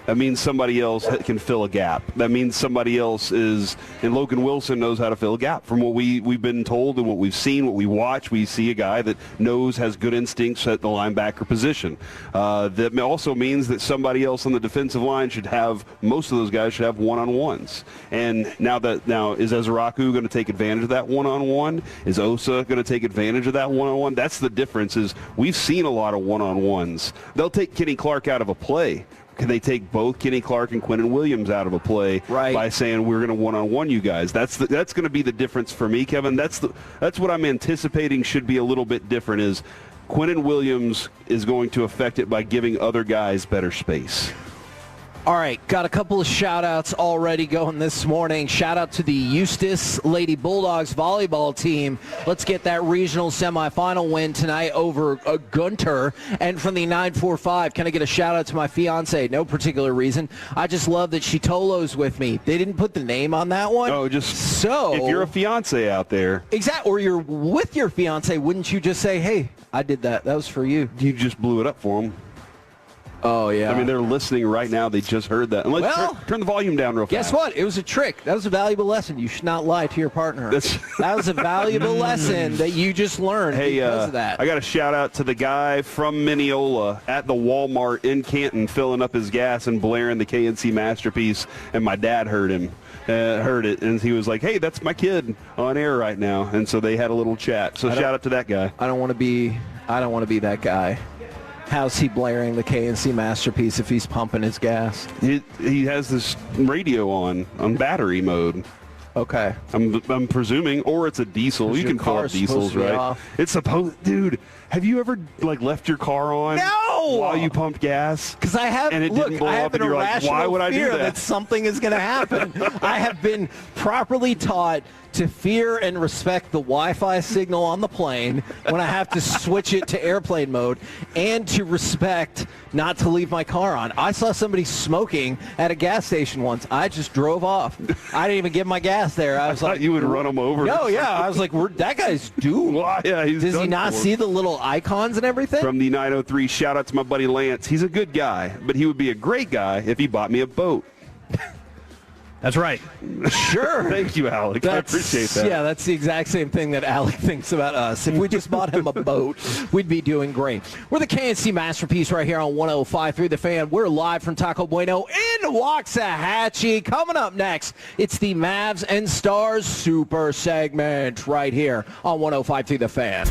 S21: That means somebody else can fill a gap. That means somebody else is, and Logan Wilson knows how to fill a gap. From what we've been told and what we've seen, what we watch, we see a guy that has good instincts at the linebacker position. That also means that somebody else on the defensive line most of those guys should have one-on-ones. And now is Ezeraku going to take advantage of that one-on-one? Is Osa going to take advantage of that one-on-one? That's the difference, is we've seen a lot of one-on-ones. They'll take Kenny Clark out of a play. Can they take both Kenny Clark and Quinnen Williams out of a play by saying we're going to one-on-one you guys? That's going to be the difference for me, Kevin. That's what I'm anticipating should be a little bit different, is Quinnen Williams is going to affect it by giving other guys better space.
S12: All right, got a couple of shout-outs already going this morning. Shout-out to the Eustis Lady Bulldogs volleyball team. Let's get that regional semifinal win tonight over Gunter. And from the 945, can I get a shout-out to my fiance? No particular reason. I just love that she Tolo's with me. They didn't put the name on that one.
S21: Oh, if you're a fiance out there.
S12: Exactly, or you're with your fiance, wouldn't you just say, hey, I did that. That was for you.
S21: You just blew it up for them.
S12: Oh, yeah.
S21: I mean, they're listening right now. They just heard that. Turn the volume down real fast.
S12: Guess what? It was a trick. That was a valuable lesson. You should not lie to your partner. That was a valuable lesson that you just learned because of that.
S21: I got a shout-out to the guy from Mineola at the Walmart in Canton filling up his gas and blaring the KNC Masterpiece, and my dad heard it, and he was like, hey, that's my kid on air right now. And so they had a little chat. So shout-out to that guy.
S12: I don't want to be that guy. How's he blaring the KNC masterpiece if he's pumping his gas?
S21: He has this radio on battery mode.
S12: Okay.
S21: I'm presuming, or it's a diesel. You can fill up diesels, right? It's supposed, dude. Have you ever left your car on?
S12: No!
S21: While you pumped gas?
S12: Because I have,
S21: and it didn't blow up, and you're like, why would I do that?
S12: Something is going to happen. I have been properly taught to fear and respect the Wi-Fi signal on the plane when I have to switch it to airplane mode, and to respect not to leave my car on. I saw somebody smoking at a gas station once. I just drove off. I didn't even give my gas there. I was
S21: thought you would run them over.
S12: No, yeah. I was like, that guy's doomed.
S21: Well, yeah,
S12: Does he not see the little icons and everything?
S21: From the 903, shout out to my buddy Lance. He's a good guy, but he would be a great guy if he bought me a boat.
S13: That's right.
S12: Sure.
S21: Thank you, Alec. I appreciate that.
S12: Yeah, that's the exact same thing that Alec thinks about us. If we just bought him a boat, we'd be doing great. We're the KNC Masterpiece right here on 105.3 The Fan. We're live from Taco Bueno in Waxahachie. Coming up next, it's the Mavs and Stars Super segment right here on 105.3 The Fan.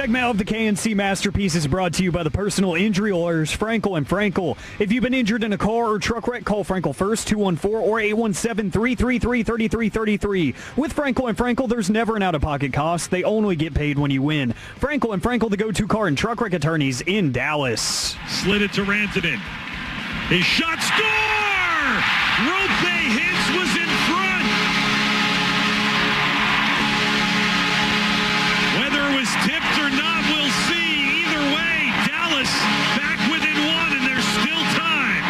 S13: segment of the KNC Masterpiece is brought to you by the personal injury lawyers Frankel & Frankel. If you've been injured in a car or truck wreck, call Frankel first, 214 or 817-333-3333. With Frankel & Frankel, there's never an out-of-pocket cost. They only get paid when you win. Frankel & Frankel, the go-to car and truck wreck attorneys in Dallas.
S8: Slid it to Rantanen. His shot, score! Rope Hintz was in front. Whether it was tipped or not, we'll see. Either way, Dallas back within one, and there's still time.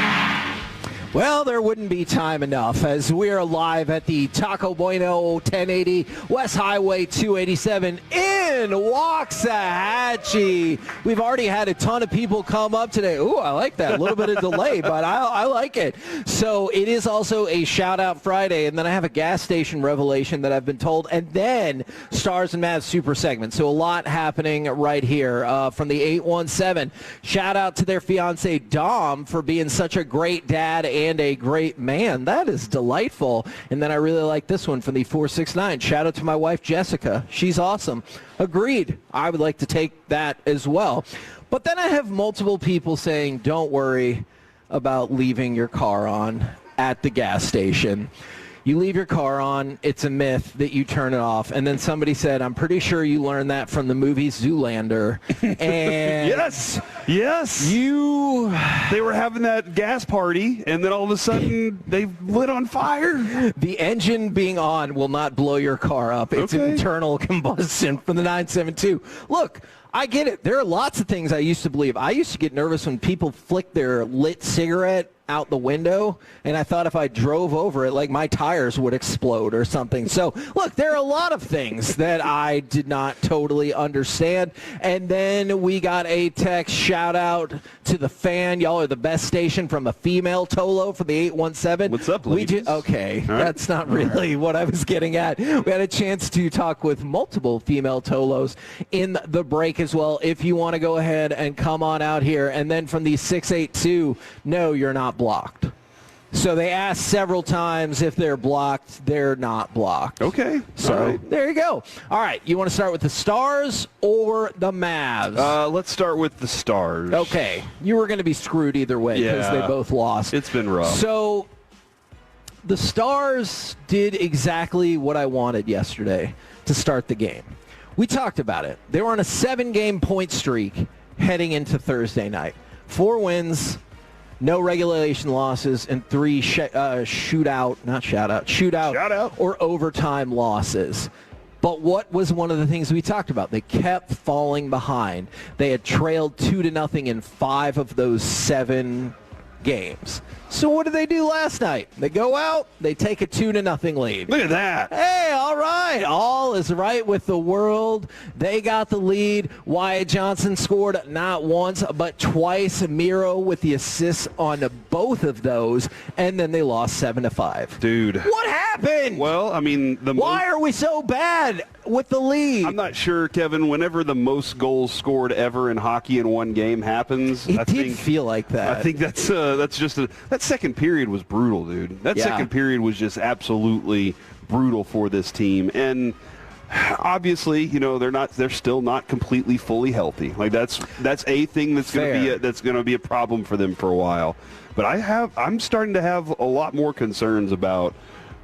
S12: Well, there wouldn't be time enough as we are live at the Taco Bueno 1080 West Highway 287 in Waxahachie. We've already had a ton of people come up today. Ooh, I like that. A little bit of delay, but I like it. So it is also a Shout-Out Friday, and then I have a gas station revelation that I've been told, and then Stars and Mavs Super segment. So a lot happening right here from the 817. Shout out to their fiance Dom for being such a great dad and a great man. That is delightful. And then I really like this one from the 469. Shout out to my wife Jessica. She's awesome. Agreed. I would like to take that as well. But then I have multiple people saying, don't worry about leaving your car on at the gas station. You leave your car on, it's a myth that you turn it off. And then somebody said, I'm pretty sure you learned that from the movie Zoolander. And
S21: yes. They were having that gas party, and then all of a sudden they lit on fire.
S12: The engine being on will not blow your car up. It's internal combustion from the 972. Look, I get it. There are lots of things I used to believe. I used to get nervous when people flicked their lit cigarette out the window, and I thought if I drove over it, like my tires would explode or something. So, look, there are a lot of things that I did not totally understand. And then we got a text shout out to the fan. Y'all are the best station from a female Tolo for the 817.
S21: What's up, ladies?
S12: Okay,
S21: right.
S12: That's not really what I was getting at. We had a chance to talk with multiple female Tolos in the break as well. If you want to go ahead and come on out here. And then from the 682, no, you're not blocked. So they asked several times if they're blocked. They're not blocked.
S21: Okay.
S12: So there you go. All right. You want to start with the Stars or the Mavs?
S21: Let's start with the Stars.
S12: Okay. You were going to be screwed either way because they both lost.
S21: It's been rough.
S12: So the Stars did exactly what I wanted yesterday to start the game. We talked about it. They were on a 7-game point streak heading into Thursday night. 4 wins, no regulation losses, and 3 shootout or overtime losses. But what was one of the things we talked about? They kept falling behind. They had trailed 2-0 in 5 of those 7 games. So what did they do last night? They go out, they take a 2-0 lead.
S21: Look at that.
S12: Hey, all right. All is right with the world. They got the lead. Wyatt Johnston scored not once, but twice. Miro with the assists on both of those, and then they lost 7-5.
S21: Dude.
S12: What happened?
S21: Well, I mean,
S12: why are we so bad with the lead?
S21: I'm not sure, Kevin. Whenever the most goals scored ever in hockey in one game happens,
S12: I think feel like that.
S21: I think that's just that second period was brutal, dude. That second period was just absolutely brutal for this team. And obviously, you know, they're still not completely fully healthy. Like that's a thing that's going to be a problem for them for a while. But I'm starting to have a lot more concerns about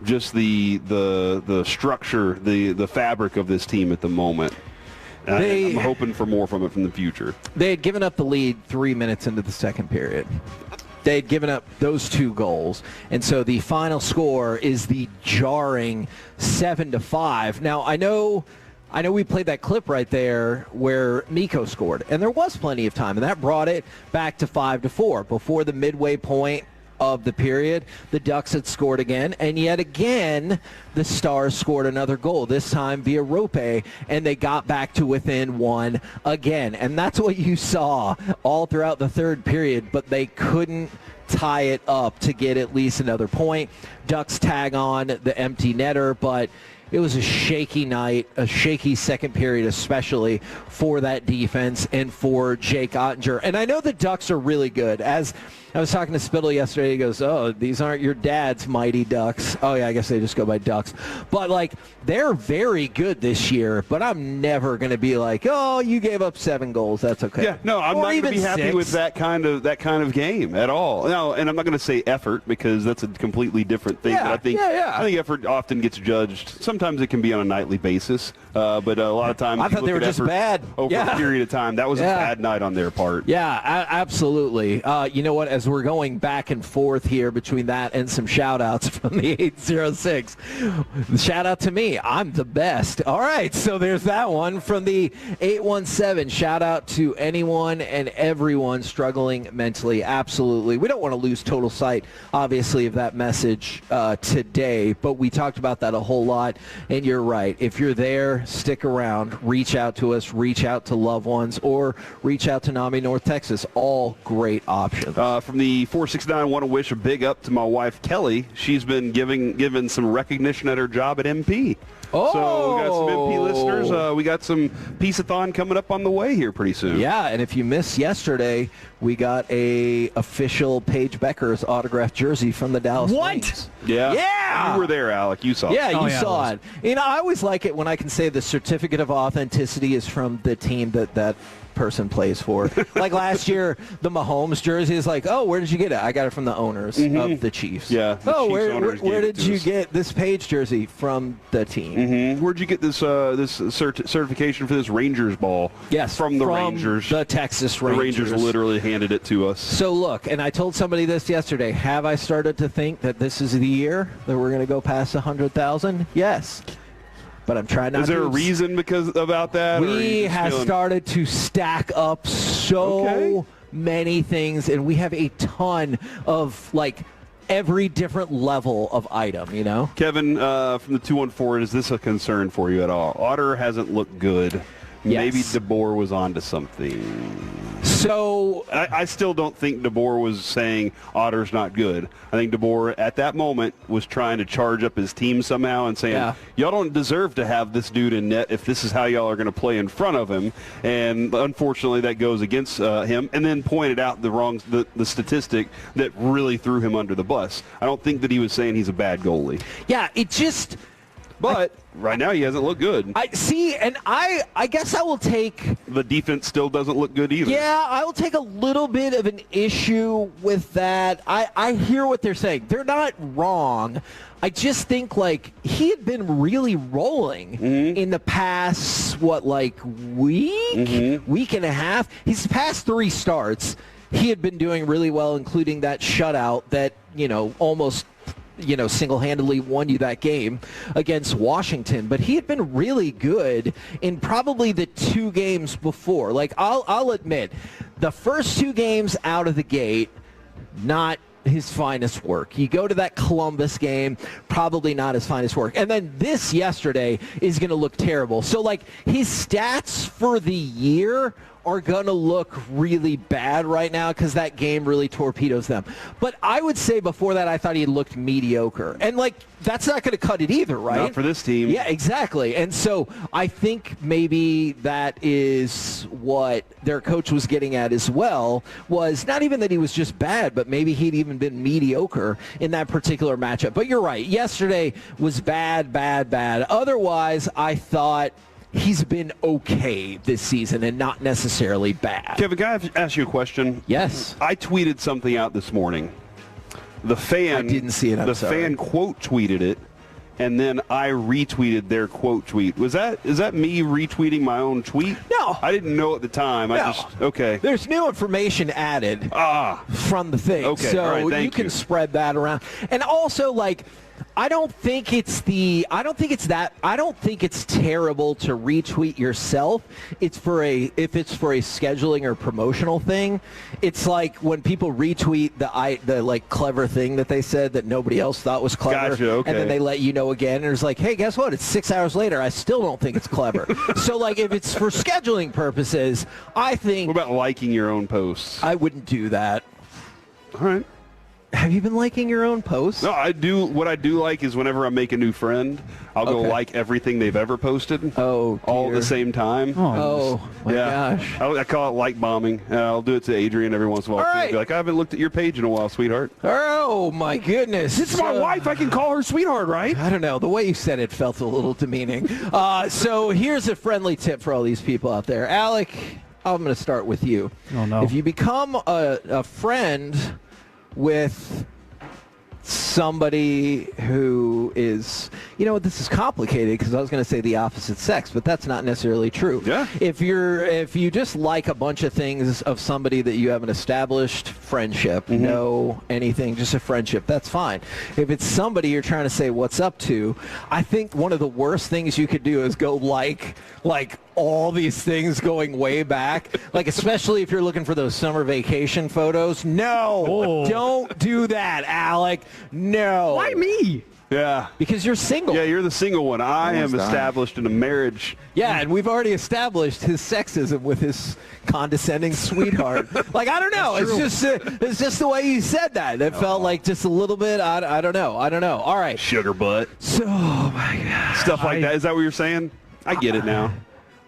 S21: just the structure, the fabric of this team at the moment. I'm hoping for more from it from the future.
S12: They had given up the lead 3 minutes into the second period. They had given up those 2 goals, and so the final score is the jarring 7-5. Now, I know we played that clip right there where Mikko scored, and there was plenty of time, and that brought it back to 5-4. Before the midway point of the period, the Ducks had scored again, and yet again, the Stars scored another goal, this time via Rope, and they got back to within 1 again. And that's what you saw all throughout the third period, but they couldn't tie it up to get at least another point. Ducks tag on the empty netter, but it was a shaky night, a shaky second period, especially for that defense and for Jake Ottinger. And I know the Ducks are really good. As I was talking to Spittle yesterday, he goes, "Oh, these aren't your dad's Mighty Ducks." Oh, yeah, I guess they just go by Ducks. But, like, they're very good this year, but I'm never going to be like, "Oh, you gave up 7 goals. That's okay."
S21: Yeah, no, I'm not going to be happy
S12: 6.
S21: with that kind of game at all. No, and I'm not going to say effort because that's a completely different thing.
S12: Yeah,
S21: but I think effort often gets judged. Sometimes it can be on a nightly basis, but a lot of times
S12: I thought they were just bad
S21: over a period of time. That was a bad night on their part.
S12: Yeah, absolutely. You know what? As we're going back and forth here between that and some shout-outs from the 806, shout out to me. I'm the best. All right, so there's that one from the 817. Shout out to anyone and everyone struggling mentally. Absolutely. We don't want to lose total sight, obviously, of that message today, but we talked about that a whole lot, and you're right. If you're there, stick around. Reach out to us. Reach out to loved ones, or reach out to NAMI North Texas. All great options.
S21: From the 469, I want to wish a big up to my wife, Kelly. She's been given some recognition at her job at MP.
S12: Oh.
S21: So we got some MP listeners. We got some Peace-a-thon coming up on the way here pretty soon.
S12: Yeah, and if you missed yesterday, we got a official Paige Becker's autographed jersey from the Dallas Flames.
S21: Yeah.
S12: Yeah.
S21: You were there, Alec. You saw it.
S12: Yeah, you saw it. You know, I always like it when I can say the certificate of authenticity is from the team that person plays for. Like last year, the Mahomes jersey is like, "Oh, where did you get it?" I got it from the owners of the Chiefs.
S21: Yeah.
S12: Where did you get this Page jersey? From the team.
S21: Where'd you get this certification for this Rangers ball?
S12: Yes,
S21: from the Rangers.
S12: The Texas Rangers.
S21: The Rangers literally handed it to us.
S12: So look, and I told somebody this yesterday. Have I started to think that this is the year that we're going to go past 100,000? Yes. But I'm trying not to.
S21: Is there a reason about that?
S12: We have started to stack up so many things, and we have a ton of, like, every different level of item, you know?
S21: Kevin, from the 214, is this a concern for you at all? Otter hasn't looked good.
S12: Yes.
S21: Maybe DeBoer was onto something.
S12: So
S21: I still don't think DeBoer was saying Otter's not good. I think DeBoer at that moment was trying to charge up his team somehow and saying, y'all don't deserve to have this dude in net if this is how y'all are going to play in front of him. And unfortunately that goes against him, and then pointed out the statistic that really threw him under the bus. I don't think that he was saying he's a bad goalie.
S12: Yeah, it just...
S21: But right now he hasn't looked good.
S12: I see, and I guess I will take...
S21: The defense still doesn't look good either.
S12: Yeah, I will take a little bit of an issue with that. I hear what they're saying. They're not wrong. I just think, like, he had been really rolling in the past, week and a half. His past 3 starts, he had been doing really well, including that shutout that, almost... single-handedly won you that game against Washington. But he had been really good in probably the 2 games before. Like, I'll admit, the first 2 games out of the gate, not his finest work. You go to that Columbus game, probably not his finest work. And then this yesterday is going to look terrible. So, like, his stats for the year are going to look really bad right now because that game really torpedoes them. But I would say before that, I thought he looked mediocre. And, like, that's not going to cut it either, right?
S21: Not for this team.
S12: Yeah, exactly. And so I think maybe that is what their coach was getting at as well, was not even that he was just bad, but maybe he'd even been mediocre in that particular matchup. But you're right. Yesterday was bad. Otherwise, I thought he's been okay this season and not necessarily bad.
S21: Kevin, can I ask you a question?
S12: Yes.
S21: I tweeted something out this morning. The fan...
S12: I didn't see it, I'm sorry.
S21: Fan quote tweeted it, and then I retweeted their quote tweet. Is that me retweeting my own tweet?
S12: No.
S21: I didn't know at the time.
S12: No.
S21: Okay.
S12: There's new information added from the thing.
S21: Okay.
S12: So
S21: all right, thank
S12: you can spread that around. And also, like, I don't think it's terrible to retweet yourself. If it's for a scheduling or promotional thing, it's like when people retweet the like clever thing that they said that nobody else thought was clever.
S21: Gotcha, okay.
S12: And then they let you know again, and it's like, hey, guess what? It's 6 hours later. I still don't think it's clever. So, like, if it's for scheduling purposes, I think...
S21: What about liking your own posts?
S12: I wouldn't do that.
S21: All right.
S12: Have you been liking your own posts?
S21: No, I do. What I do like is whenever I make a new friend, I'll go like everything they've ever posted.
S12: Oh,
S21: all at the same time.
S12: Oh, my gosh.
S21: I call it like bombing. I'll do it to Adrian every once in a while.
S12: All
S21: too.
S12: right.
S21: Be like, I haven't looked at your page in a while, sweetheart.
S12: Oh, my goodness.
S21: It's my wife. I can call her sweetheart, right?
S12: I don't know. The way you said it felt a little demeaning. So here's a friendly tip for all these people out there. Alec, I'm going to start with you.
S13: Oh, no.
S12: If you become a friend with somebody who is, this is complicated because I was going to say the opposite sex, but that's not necessarily true.
S21: Yeah.
S12: If you just like a bunch of things of somebody that you have an established friendship, no anything, just a friendship, that's fine. If it's somebody you're trying to say what's up to, I think one of the worst things you could do is go like all these things going way back, like especially if you're looking for those summer vacation photos. No, don't do that, Alec. No.
S13: Why me?
S21: Yeah.
S12: Because you're single.
S21: Yeah, you're the single one. I am established in a marriage.
S12: Yeah, and we've already established his sexism with his condescending sweetheart. Like, I don't know. It's just the way you said that. It felt like just a little bit, I don't know. All right.
S21: Sugar butt.
S12: So, oh my God.
S21: Stuff like that. Is that what you're saying? I get it now.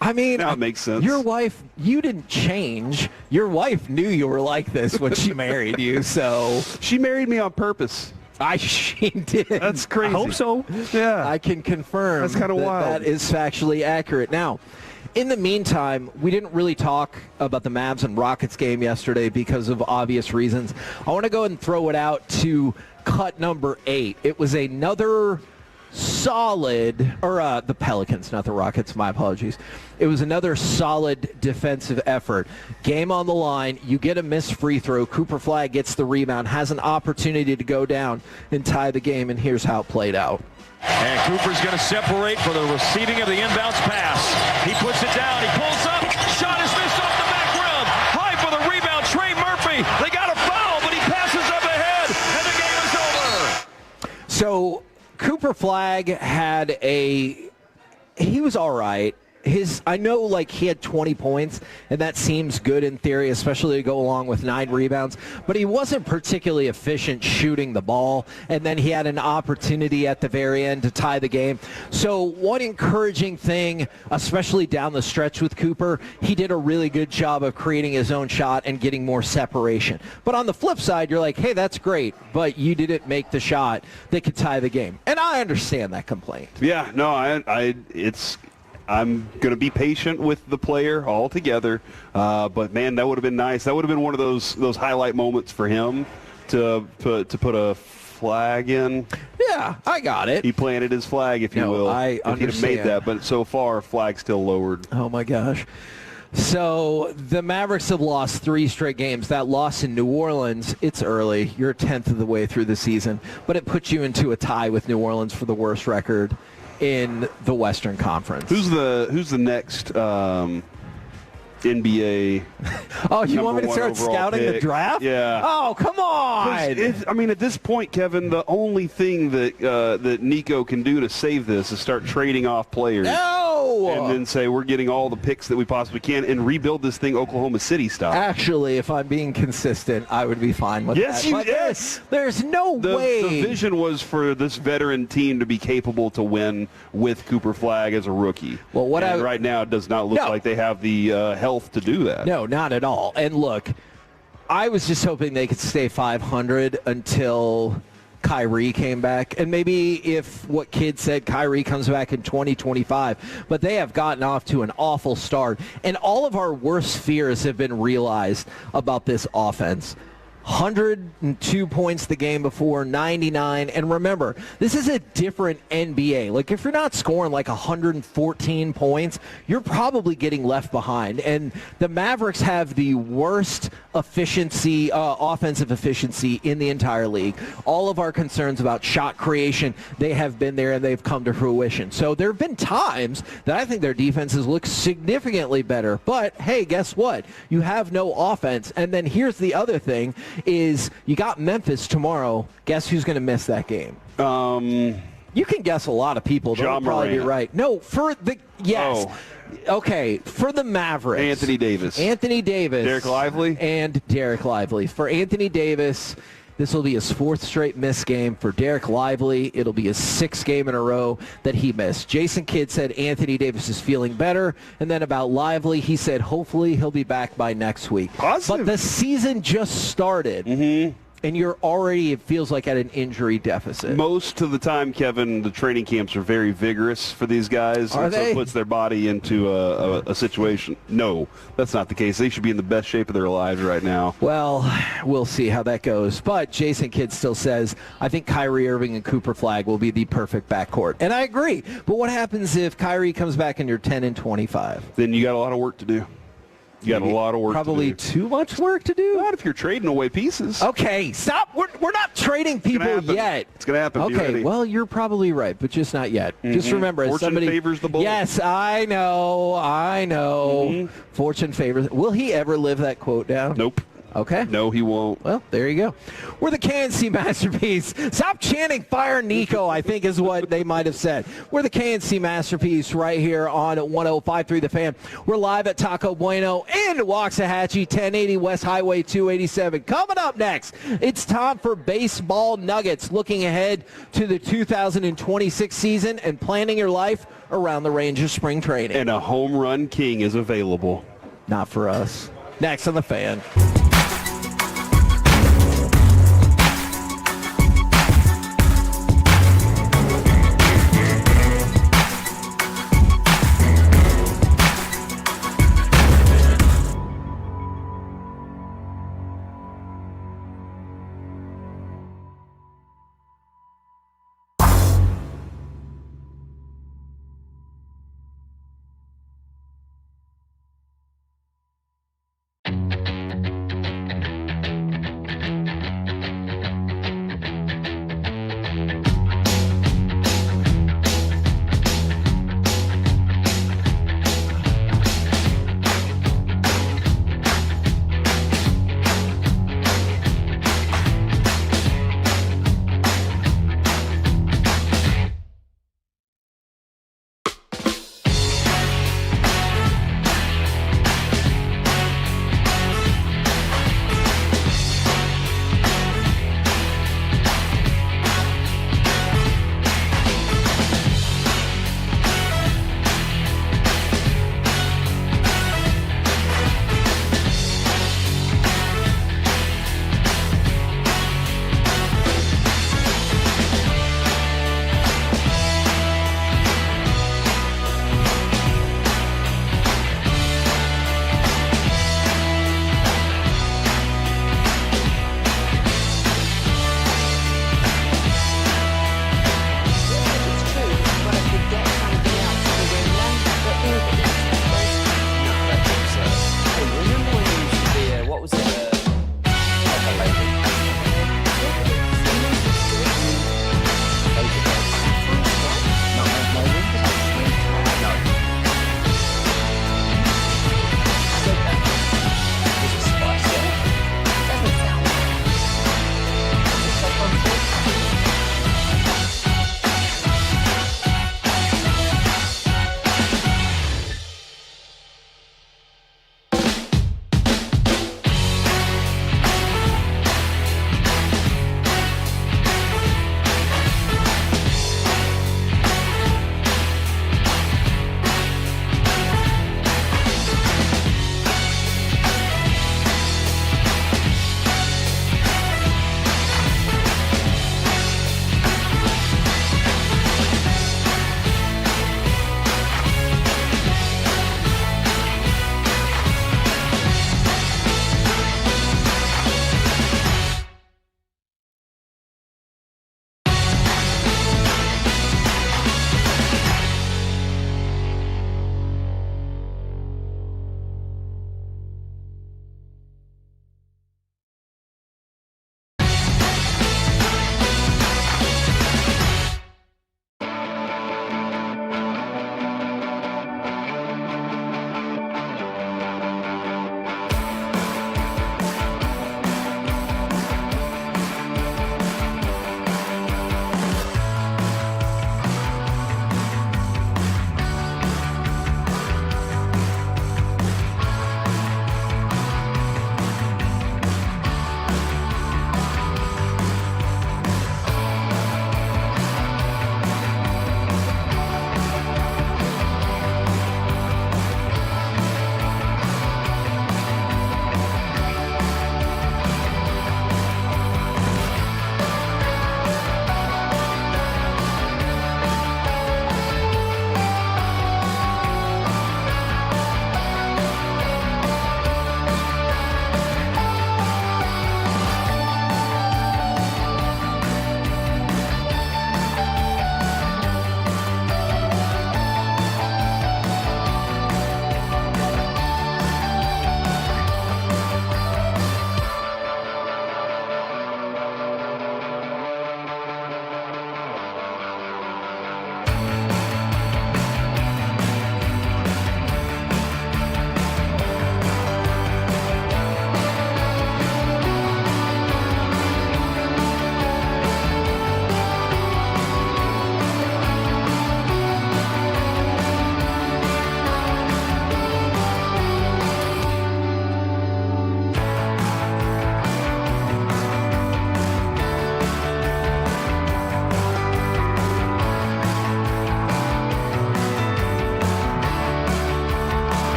S12: I mean,
S21: now it makes sense.
S12: Your wife, you didn't change. Your wife knew you were like this when she married you, so.
S21: She married me on purpose.
S12: She did.
S21: That's crazy.
S13: I hope so.
S21: Yeah.
S12: I can confirm
S21: that's kind of wild.
S12: That is factually accurate. Now, in the meantime, we didn't really talk about the Mavs and Rockets game yesterday because of obvious reasons. I want to go ahead and throw it out to cut number 8. It was another solid, or the Pelicans, not the Rockets, my apologies. It was another solid defensive effort. Game on the line, you get a missed free throw, Cooper Flagg gets the rebound, has an opportunity to go down and tie the game, and here's how it played out.
S15: And Cooper's going to separate for the receiving of the inbounds pass. He puts it down, he pulls up, shot is missed off the back rim. High for the rebound, Trey Murphy. They got a foul, but he passes up ahead, and the game is over.
S12: So Cooper Flagg he was all right. I know, like, he had 20 points, and that seems good in theory, especially to go along with 9 rebounds, but he wasn't particularly efficient shooting the ball, and then he had an opportunity at the very end to tie the game. So one encouraging thing, especially down the stretch with Cooper, he did a really good job of creating his own shot and getting more separation. But on the flip side, you're like, hey, that's great, but you didn't make the shot that could tie the game. And I understand that complaint.
S21: Yeah, no, I'm going to be patient with the player altogether, but man, that would have been nice. That would have been one of those highlight moments for him to put a flag in.
S12: Yeah, I got it.
S21: He planted his flag, if you will.
S12: I
S21: if he'd have made that, but so far, flag still lowered.
S12: Oh my gosh. So the Mavericks have lost 3 straight games. That loss in New Orleans, it's early. You're a tenth of the way through the season, but it puts you into a tie with New Orleans for the worst record in the Western Conference.
S21: Who's the next NBA?
S12: Oh, you want me to start scouting the draft?
S21: Yeah.
S12: Oh, come on!
S21: I mean, at this point, Kevin, the only thing that Nico can do to save this is start trading off players.
S12: No!
S21: And then say we're getting all the picks that we possibly can and rebuild this thing Oklahoma City style.
S12: Actually, if I'm being consistent, I would be fine with that.
S21: Yes.
S12: There's no way.
S21: The vision was for this veteran team to be capable to win with Cooper Flagg as a rookie.
S12: Well,
S21: right now it does not look like they have the health to do that.
S12: No, not at all. And look, I was just hoping they could stay 500 until Kyrie came back, and maybe if what Kidd said, Kyrie comes back in 2025, but they have gotten off to an awful start, and all of our worst fears have been realized about this offense. 102 points the game before, 99. And remember, this is a different NBA. Like, if you're not scoring like 114 points, you're probably getting left behind. And the Mavericks have the worst efficiency, offensive efficiency in the entire league. All of our concerns about shot creation, they have been there and they've come to fruition. So there have been times that I think their defenses look significantly better. But, hey, guess what? You have no offense. And then here's the other thing. Is you got Memphis tomorrow. Guess who's going to miss that game? You can guess a lot of people. They'll probably be right. No, for the Okay, for the Mavericks.
S21: Anthony Davis.
S12: Dereck
S21: Lively.
S12: And Dereck Lively. For Anthony Davis, This will be his 4th straight missed game for Derek Lively. It'll be his 6th game in a row that he missed. Jason Kidd said Anthony Davis is feeling better. And then about Lively, he said hopefully he'll be back by next week.
S21: Positive.
S12: But the season just started.
S21: Mm-hmm.
S12: And you're already, it feels like, at an injury deficit.
S21: Most of the time, Kevin, the training camps are very vigorous for these guys.
S12: Are
S21: and
S12: they?
S21: So it puts their body into a situation. No, that's not the case. They should be in the best shape of their lives right now.
S12: Well, we'll see how that goes. But Jason Kidd still says, I think Kyrie Irving and Cooper Flagg will be the perfect backcourt. And I agree. But what happens if Kyrie comes back and you're 10-25?
S21: Then you got a lot of work to do. You got a lot of work
S12: Probably
S21: to do.
S12: too much work to do?
S21: Not if you're trading away pieces.
S12: Okay, stop. We're not trading people yet.
S21: It's going to happen. Be
S12: Okay,
S21: ready.
S12: well, you're probably right, but just not yet. Just remember, as
S21: Fortune
S12: somebody
S21: favors the bold.
S12: Yes, I know. Fortune favors. Will he ever live that quote down?
S21: Nope.
S12: Okay.
S21: No, he won't.
S12: Well, there you go. We're the KNC Masterpiece. Stop chanting Fire Nico, I think is what they might have said. We're the KNC Masterpiece right here on 105.3 The Fan. We're live at Taco Bueno in Waxahachie, 1080 West Highway 287. Coming up next, it's time for Baseball Nuggets, looking ahead to the 2026 season and planning your life around the Rangers spring training.
S21: And a home run king is available.
S12: Not for us. Next on The Fan.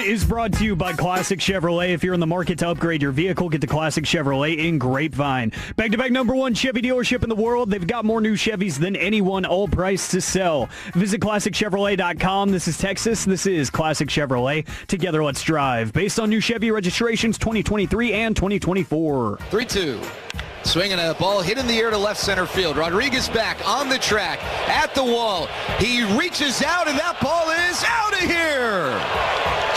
S13: is brought to you by Classic Chevrolet. If you're in the market to upgrade your vehicle, get the Classic Chevrolet in Grapevine. Back-to-back #1 Chevy dealership in the world. They've got more new Chevys than anyone, all priced to sell. Visit ClassicChevrolet.com. This is Texas. This is Classic Chevrolet. Together, let's drive. Based on new Chevy registrations 2023 and 2024.
S14: 3-2. Swinging a ball hit in the air to left center field. Rodriguez back on the track at the wall. He reaches out and that ball is out of here.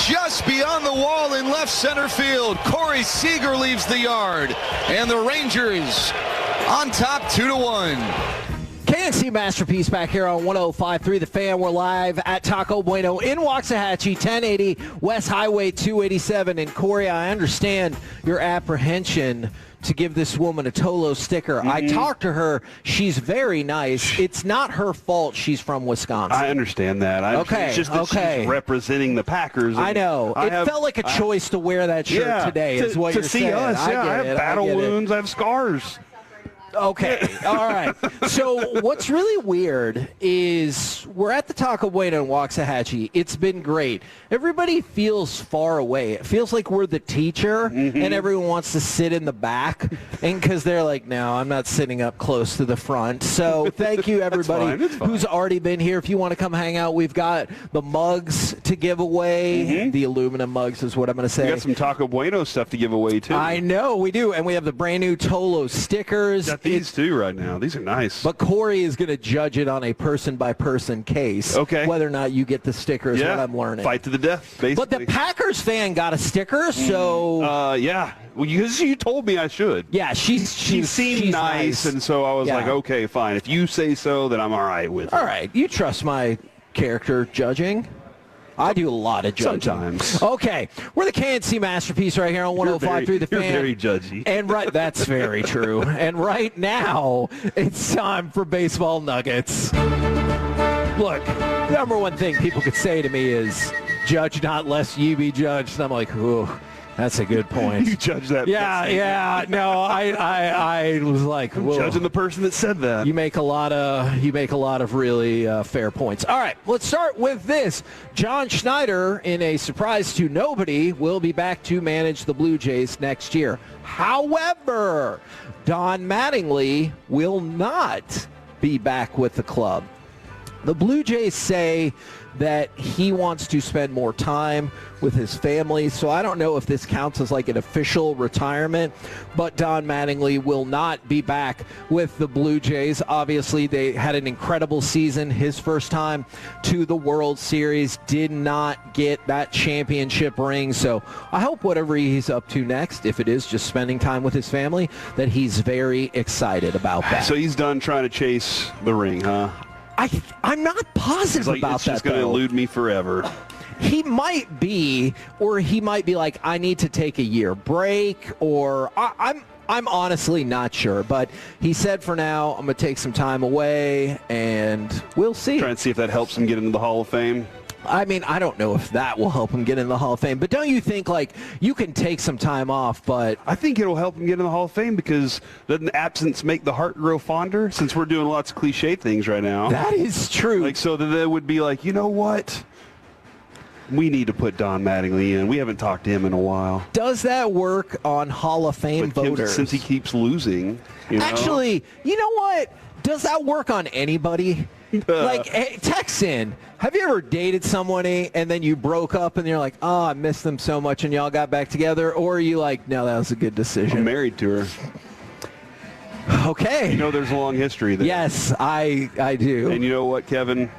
S14: Just beyond the wall in left center field. Corey Seager leaves the yard. And the Rangers on top 2-1.
S12: KNC Masterpiece back here on 105.3 The Fan. We're live at Taco Bueno in Waxahachie, 1080 West Highway 287. And Corey, I understand your apprehension to give this woman a Tolo sticker. I talked to her. She's very nice. It's not her fault she's from Wisconsin.
S21: I understand that. It's just that she's representing the Packers.
S12: I know. It felt like a choice to wear that shirt today is what you're saying.
S21: To see us, I have battle wounds. I have scars.
S12: Okay, all right. So what's really weird is we're at the Taco Bueno in Waxahachie. It's been great. Everybody feels far away. It feels like we're the teacher, and everyone wants to sit in the back, and because they're like, no, I'm not sitting up close to the front. So thank you, everybody who's already been here. If you want to come hang out, we've got the mugs to give away. The aluminum mugs is what I'm going to say.
S21: We got some Taco Bueno stuff to give away, too.
S12: I know, we do, and we have the brand new Tolo stickers.
S21: These two right now. These are nice.
S12: But Corey is going to judge it on a person-by-person case.
S21: Okay.
S12: Whether or not you get the sticker is what I'm learning.
S21: Fight to the death, basically.
S12: But the Packers fan got a sticker, so...
S21: yeah. Well, you told me I should.
S12: Yeah, she
S21: seemed nice, and so I was like, okay, fine. If you say so, then I'm all right with it.
S12: All right. You trust my character judging? I do a lot of judging.
S21: Sometimes.
S12: Okay. We're the KNC Masterpiece right here on 105.3 The Fan.
S21: You're very judgy.
S12: And that's very true. And right now, it's time for Baseball Nuggets. Look, the number one thing people could say to me is, judge not lest you be judged. And I'm like, ooh. That's a good point.
S21: You judge that.
S12: Yeah. No, I was like, whoa.
S21: Judging the person that said that.
S12: You make a lot of really fair points. All right, let's start with this. John Schneider, in a surprise to nobody, will be back to manage the Blue Jays next year. However, Don Mattingly will not be back with the club. The Blue Jays say that he wants to spend more time with his family, so I don't know if this counts as like an official retirement, but Don Mattingly will not be back with the Blue Jays. Obviously, they had an incredible season. His first time to the World Series, did not get that championship ring, so I hope whatever he's up to next, if it is just spending time with his family, that he's very excited about that.
S21: So he's done trying to chase the ring, huh?
S12: I'm not positive about
S21: it's
S12: that,
S21: just going to elude me forever.
S12: He might be, or he might be like, I need to take a year break, or I'm honestly not sure. But he said for now, I'm going to take some time away, and we'll see.
S21: Try and see if that helps him get into the Hall of Fame.
S12: I mean, I don't know if that will help him get in the Hall of Fame, but don't you think, like, you can take some time off, but...
S21: I think it'll help him get in the Hall of Fame because doesn't absence make the heart grow fonder, since we're doing lots of cliche things right now?
S12: That is true.
S21: Like, so that it would be like, you know what? We need to put Don Mattingly in. We haven't talked to him in a while.
S12: Does that work on Hall of Fame voters?
S21: Since he keeps losing.
S12: Actually, you know what? Does that work on anybody? Like, hey, text in. Have you ever dated someone and then you broke up and you're like, oh, I miss them so much, and y'all got back together? Or are you like, no, that was a good decision?
S21: I'm married to her.
S12: Okay.
S21: You know there's a long history there.
S12: Yes, I do.
S21: And you know what, Kevin?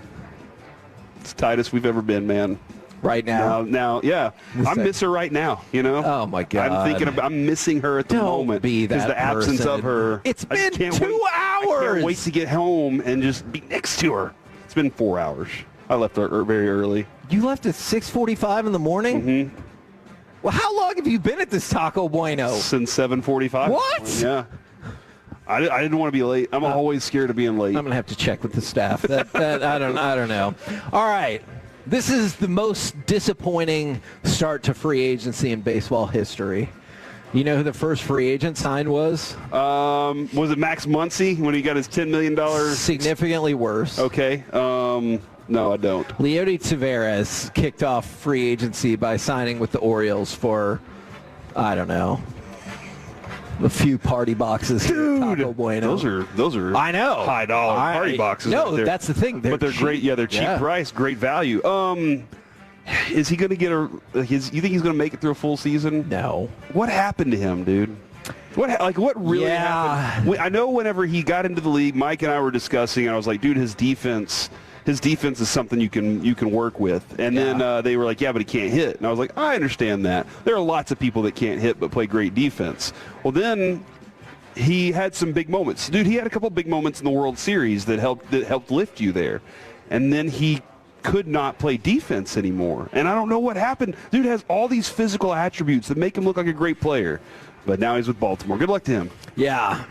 S21: It's the tightest we've ever been, man.
S12: Right now?
S21: Now, yeah. I miss her right now, you know?
S12: Oh, my God.
S21: I'm missing her at the moment.
S12: Be that
S21: the absence
S12: person.
S21: of her.
S12: It's been 2 hours.
S21: I can't wait to get home and just be next to her. It's been 4 hours. I left very early.
S12: You left at 6:45 in the morning?
S21: Mm-hmm.
S12: Well, how long have you been at this Taco Bueno?
S21: Since 7:45.
S12: What?
S21: Yeah. I didn't want to be late. I'm always scared of being late.
S12: I'm going to have to check with the staff. That I don't know. All right. This is the most disappointing start to free agency in baseball history. You know who the first free agent signed was?
S21: Was it Max Muncy when he got his $10 million?
S12: Significantly worse.
S21: Okay. No, I don't.
S12: Leody Taveras kicked off free agency by signing with the Orioles for, I don't know, a few party boxes here at Taco Bueno.
S21: Those are
S12: I know
S21: high dollar party boxes.
S12: No,
S21: right,
S12: that's the thing.
S21: But they're great. Yeah, they're cheap price, great value. Is he going to get you think he's going to make it through a full season?
S12: No.
S21: What happened to him, dude? What really happened? I know whenever he got into the league, Mike and I were discussing, and I was like, dude, his defense is something you can work with. And then they were like, yeah, but he can't hit. And I was like, I understand that. There are lots of people that can't hit but play great defense. Well, then he had some big moments. Dude, he had a couple big moments in the World Series that helped lift you there. And then he could not play defense anymore. And I don't know what happened. Dude has all these physical attributes that make him look like a great player. But now he's with Baltimore. Good luck to him.
S12: Yeah.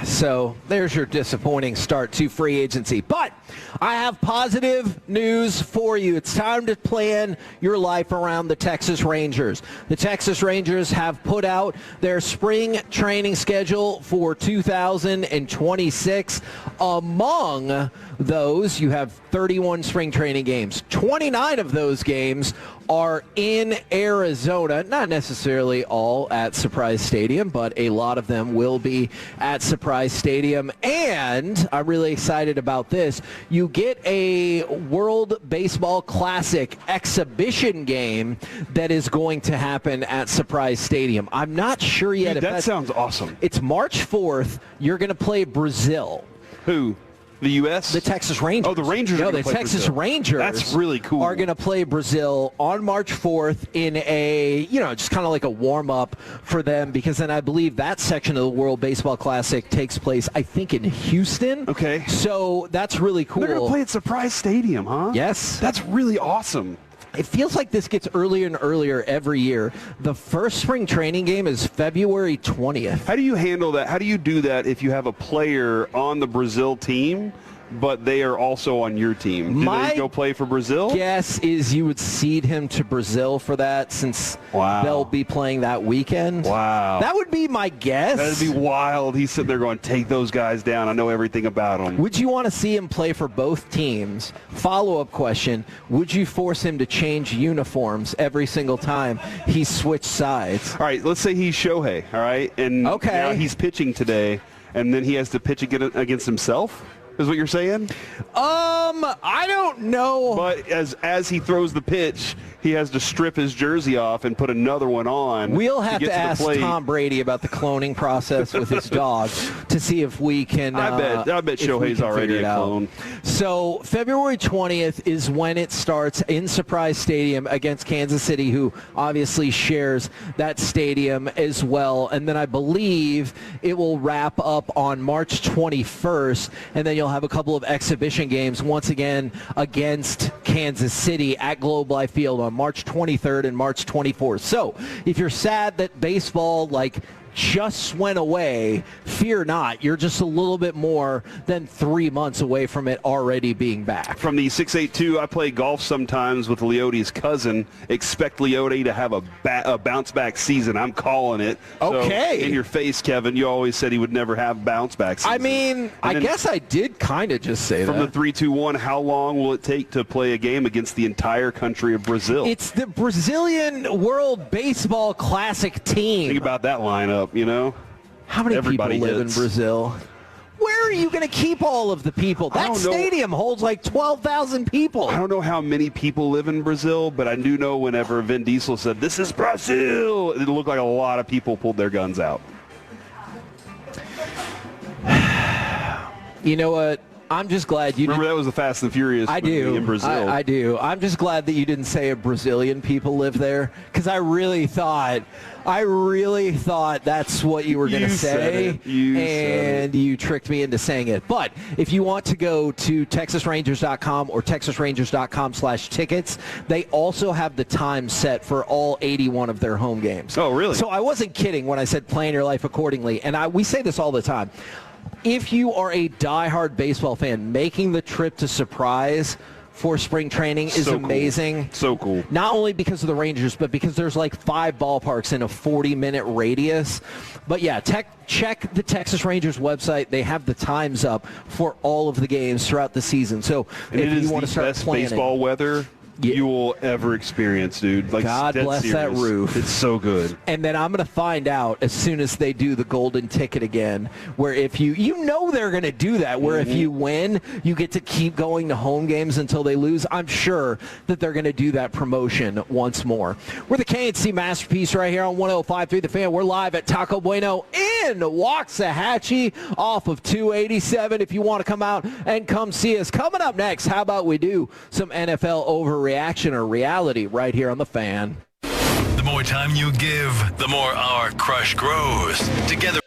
S12: So there's your disappointing start to free agency. But I have positive news for you. It's time to plan your life around the Texas Rangers. The Texas Rangers have put out their spring training schedule for 2026. Among those, you have 31 spring training games. 29 of those games are in Arizona, not necessarily all at Surprise Stadium, but a lot of them will be at Surprise Stadium. And I'm really excited about this. You get a World Baseball Classic exhibition game that is going to happen at Surprise Stadium. I'm not sure yet.
S21: Dude, that sounds awesome.
S12: It's March 4th. You're going to play Brazil.
S21: Who? The U.S.?
S12: The Texas Rangers.
S21: Oh, the Rangers are going to play
S12: Texas
S21: Brazil.
S12: Rangers.
S21: That's really cool.
S12: Are going to play Brazil on March 4th in a, just kind of like a warm-up for them, because then I believe that section of the World Baseball Classic takes place, I think, in Houston.
S21: Okay.
S12: So that's really cool.
S21: They're going to play at Surprise Stadium, huh?
S12: Yes.
S21: That's really awesome.
S12: It feels like this gets earlier and earlier every year. The first spring training game is February 20th.
S21: How do you handle that? How do you do that if you have a player on the Brazil team, but they are also on your team? Do they go play for Brazil?
S12: Guess is you would seed him to Brazil for that, since they'll be playing that weekend.
S21: Wow.
S12: That would be my guess.
S21: That'd be wild. He's sitting there going, take those guys down. I know everything about them.
S12: Would you want to see him play for both teams? Follow-up question, would you force him to change uniforms every single time he switched sides?
S21: All right, let's say he's Shohei, all right? And now he's pitching today, and then he has to pitch against himself? Is what you're saying?
S12: I don't know.
S21: But as he throws the pitch, he has to strip his jersey off and put another one on.
S12: We'll have to ask Tom Brady about the cloning process with his dog to see if we can.
S21: I bet Shohei's already a clone.
S12: So February 20th is when it starts in Surprise Stadium against Kansas City, who obviously shares that stadium as well. And then I believe it will wrap up on March 21st, and then you'll have a couple of exhibition games once again against Kansas City at Globe Life Field on March 23rd and March 24th. So if you're sad that baseball just went away, fear not. You're just a little bit more than 3 months away from it already being back.
S21: From the 682, I play golf sometimes with Leody's cousin. Expect Leody to have a bounce-back season. I'm calling it.
S12: Okay.
S21: So, in your face, Kevin, you always said he would never have bounce-back season.
S12: I mean, I guess I did kind of just say that.
S21: From the 3-2-1, how long will it take to play a game against the entire country of Brazil?
S12: It's the Brazilian World Baseball Classic team.
S21: Think about that lineup.
S12: How many people live in Brazil? Where are you going to keep all of the people? That stadium holds like 12,000 people.
S21: I don't know how many people live in Brazil, but I do know whenever Vin Diesel said, "This is Brazil," it looked like a lot of people pulled their guns out.
S12: You know what? I'm just glad you
S21: remember that was the Fast and Furious movie in Brazil.
S12: I do. I'm just glad that you didn't say a Brazilian people live there, because I really thought that's what you were going to say, and you tricked me into saying it. But if you want to go to TexasRangers.com or TexasRangers.com/tickets, they also have the time set for all 81 of their home games.
S21: Oh, really?
S12: So I wasn't kidding when I said plan your life accordingly, and we say this all the time. If you are a diehard baseball fan, making the trip to Surprise for spring training is
S21: So
S12: amazing.
S21: Cool. So cool.
S12: Not only because of the Rangers, but because there's like 5 ballparks in a 40-minute radius. But yeah, check the Texas Rangers website. They have the times up for all of the games throughout the season. So
S21: And
S12: if
S21: it
S12: you
S21: is
S12: want to
S21: the
S12: start
S21: best
S12: planning,
S21: baseball weather you will ever experience, dude. Like,
S12: God
S21: dead
S12: bless that
S21: serious.
S12: roof.
S21: It's so good.
S12: And then I'm going to find out as soon as they do the golden ticket again, where if you know they're going to do that, where if you win, you get to keep going to home games until they lose. I'm sure that they're going to do that promotion once more. We're the KNC Masterpiece right here on 105.3 The Fan. We're live at Taco Bueno in Waxahachie off of 287. If you want to come out and come see us. Coming up next, how about we do some NFL overreaction or reality right here on The Fan.
S4: The more time you give, the more our crush grows. Together.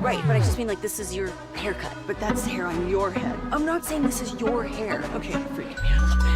S6: Right, but I just mean like this is your haircut, but that's hair on your head. I'm not saying this is your hair. Okay, you're freaking me out a little bit.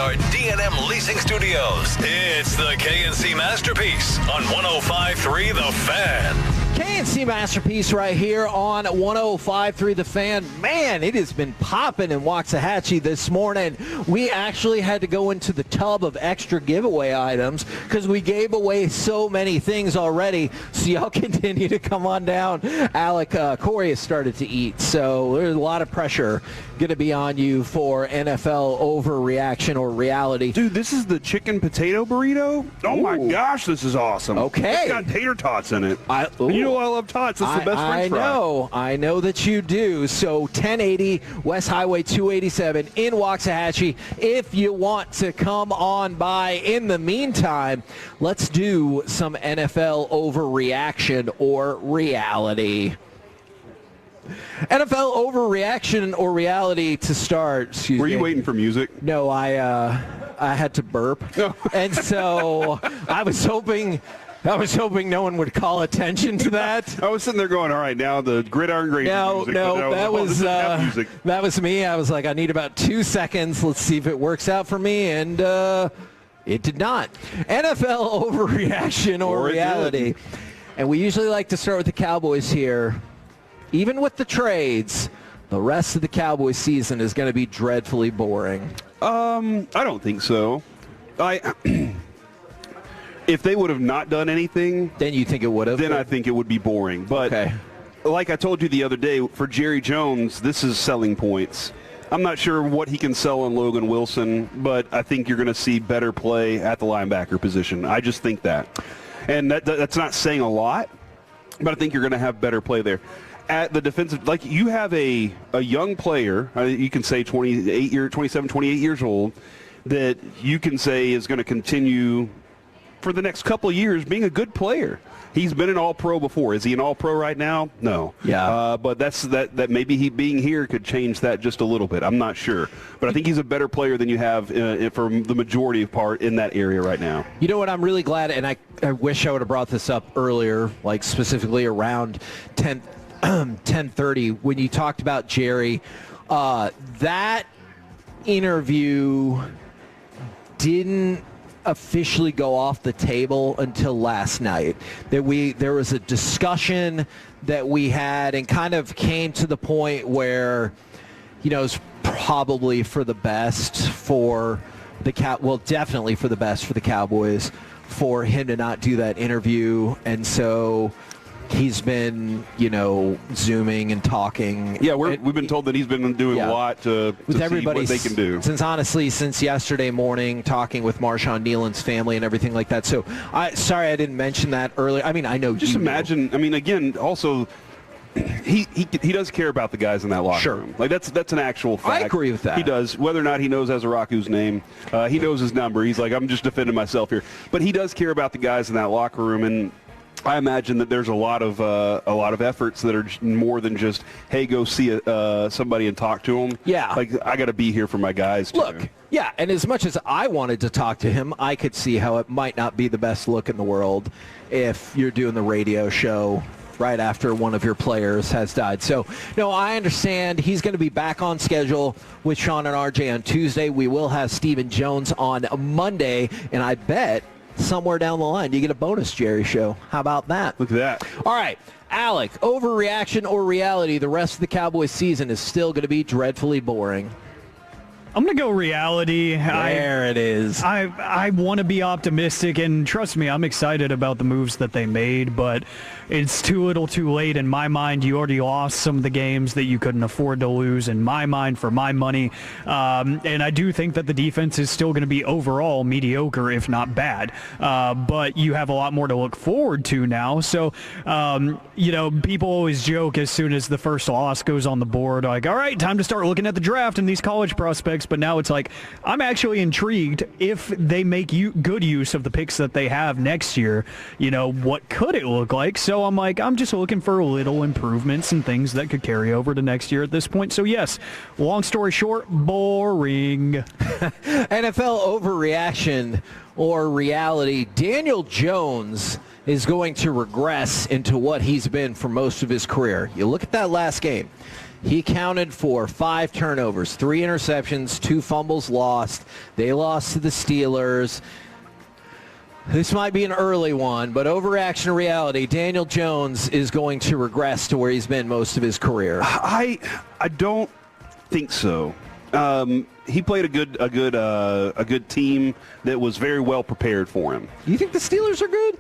S4: our D&M Leasing Studios. It's the KNC Masterpiece on 105.3 The Fan.
S12: KNC Masterpiece right here on 105.3 The Fan. Man, it has been popping in Waxahachie this morning. We actually had to go into the tub of extra giveaway items because we gave away so many things already. So y'all continue to come on down. Alec, Corey has started to eat, so there's a lot of pressure going to be on you for NFL overreaction or reality.
S21: Dude, this is the chicken potato burrito? Oh, my gosh, this is awesome.
S12: Okay.
S21: It's got tater tots in it. You know I love tots. It's the best French fry.
S12: I know that you do. So 1080 West Highway 287 in Waxahachie. If you want to come on by. In the meantime, let's do some NFL overreaction or reality. NFL overreaction or reality to start. Excuse me.
S21: Were you waiting for music?
S12: No, I had to burp, and so I was hoping no one would call attention to that.
S21: I was sitting there going, all right, now the Gridiron Great music.
S12: No, that was me. I was like, I need about 2 seconds. Let's see if it works out for me, and it did not. NFL overreaction or reality. And we usually like to start with the Cowboys here. Even with the trades, the rest of the Cowboys season is going to be dreadfully boring.
S21: I don't think so. If they would have not done anything,
S12: then you think it would have?
S21: Then I think it would be boring. But like I told you the other day, for Jerry Jones, this is selling points. I'm not sure what he can sell on Logan Wilson, but I think you're going to see better play at the linebacker position. I just think that. And that's not saying a lot, but I think you're going to have better play there. At the defensive, like you have a young player, you can say 27, 28 years old, that you can say is going to continue for the next couple of years being a good player. He's been an All-Pro before. Is he an All-Pro right now? No.
S12: Yeah.
S21: But that maybe he being here could change that just a little bit. I'm not sure. But I think he's a better player than you have for the majority of part in that area right now.
S12: You know what? I'm really glad, and I wish I would have brought this up earlier, like specifically around 10:30 when you talked about Jerry. That interview didn't officially go off the table until last night. There was a discussion that we had and kind of came to the point where, it's probably for the best for the definitely for the best for the Cowboys for him to not do that interview, and so he's been, Zooming and talking.
S21: Yeah, we've been told that he's been doing a lot to
S12: with everybody
S21: see what they can do.
S12: Since yesterday morning, talking with Marshon, Neland's family and everything like that. So, sorry I didn't mention that earlier. I mean, I know.
S21: Just imagine. I mean, again, also, he does care about the guys in that locker room. Like that's an actual fact.
S12: I agree with that.
S21: He does. Whether or not he knows Azaraku's name, he knows his number. He's like, I'm just defending myself here. But he does care about the guys in that locker room, and I imagine that there's a lot of efforts that are more than just, hey, go see somebody and talk to them.
S12: Yeah.
S21: Like, I got to be here for my guys, too.
S12: Look, yeah, and as much as I wanted to talk to him, I could see how it might not be the best look in the world if you're doing the radio show right after one of your players has died. So, no, I understand. He's going to be back on schedule with Sean and RJ on Tuesday. We will have Stephen Jones on Monday, and I bet somewhere down the line you get a bonus Jerry show. How about that?
S21: Look at that.
S12: All right, Alec, overreaction or reality, the rest of the Cowboys season is still going to be dreadfully boring.
S13: I'm going to go reality.
S12: There it is.
S13: I want to be optimistic, and trust me, I'm excited about the moves that they made, but it's too little too late in my mind. You already lost some of the games that you couldn't afford to lose in my mind for my money, and I do think that the defense is still going to be overall mediocre, if not bad, but you have a lot more to look forward to now. So, people always joke as soon as the first loss goes on the board, like, all right, time to start looking at the draft and these college prospects. But now it's like, I'm actually intrigued if they make good use of the picks that they have next year. What could it look like? So I'm like, I'm just looking for little improvements and things that could carry over to next year at this point. So yes, long story short, boring.
S12: NFL overreaction or reality. Daniel Jones is going to regress into what he's been for most of his career. You look at that last game. he counted for 5 turnovers, 3 interceptions, 2 fumbles lost. They lost to the Steelers. This might be an early one, but overreaction reality, Daniel Jones is going to regress to where he's been most of his career.
S21: I don't think so. He played a good team that was very well prepared for him.
S12: You think the Steelers are good?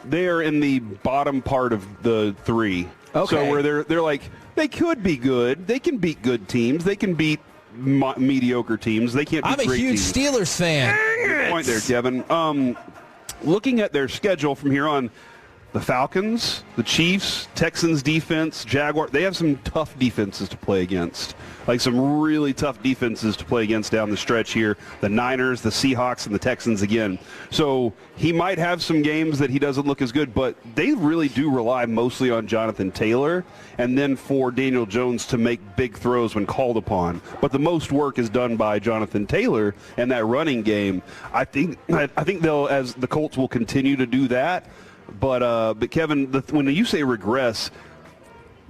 S21: They are in the bottom part of the 3.
S12: Okay.
S21: So where they're like, they could be good. They can beat good teams. They can beat mediocre teams. They can't beat
S19: I'm a
S21: great
S19: huge
S21: teams.
S19: Steelers fan.
S21: Good point there, Kevin. Looking at their schedule from here on, the Falcons, the Chiefs, Texans defense, Jaguar, they have some tough defenses to play against. Like some really tough defenses to play against down the stretch here. The Niners, the Seahawks, and the Texans again. So he might have some games that he doesn't look as good, but they really do rely mostly on Jonathan Taylor and then for Daniel Jones to make big throws when called upon. But the most work is done by Jonathan Taylor and that running game. I think they'll, as the Colts will continue to do that. But Kevin, when you say regress,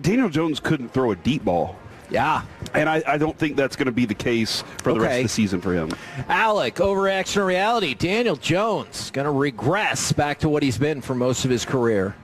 S21: Daniel Jones couldn't throw a deep ball.
S12: Yeah.
S21: And I don't think that's going to be the case for the rest of the season for him.
S12: Alec, overreaction or reality, Daniel Jones going to regress back to what he's been for most of his career.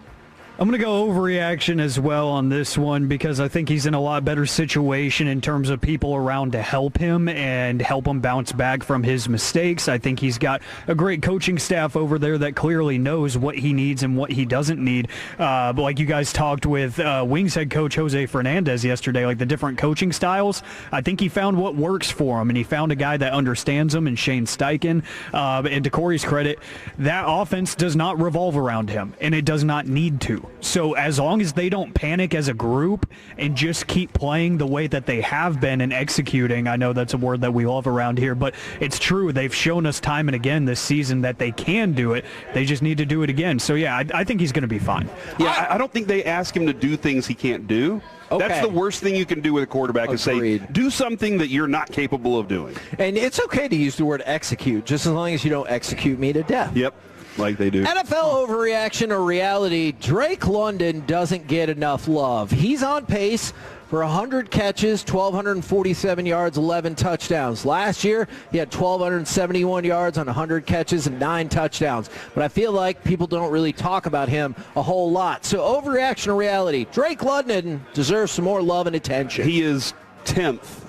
S13: I'm going to go overreaction as well on this one because I think he's in a lot better situation in terms of people around to help him and help him bounce back from his mistakes. I think he's got a great coaching staff over there that clearly knows what he needs and what he doesn't need. But like you guys talked with Wings head coach Jose Fernandez yesterday, like the different coaching styles, I think he found what works for him, and he found a guy that understands him in Shane Steichen. And to Corey's credit, that offense does not revolve around him, and it does not need to. So as long as they don't panic as a group and just keep playing the way that they have been and executing, I know that's a word that we love around here, but it's true. They've shown us time and again this season that they can do it. They just need to do it again. So, yeah, I think he's going to be fine.
S21: Yeah, I don't think they ask him to do things he can't do.
S12: Okay.
S21: That's the worst thing you can do with a quarterback is say, do something that you're not capable of doing.
S12: And it's okay to use the word execute, just as long as you don't execute me to death.
S21: Yep. Like they do.
S12: NFL overreaction or reality, Drake London doesn't get enough love. He's on pace for 100 catches, 1,247 yards, 11 touchdowns. Last year, he had 1,271 yards on 100 catches and 9 touchdowns. But I feel like people don't really talk about him a whole lot. So overreaction or reality, Drake London deserves some more love and attention.
S21: He is 10th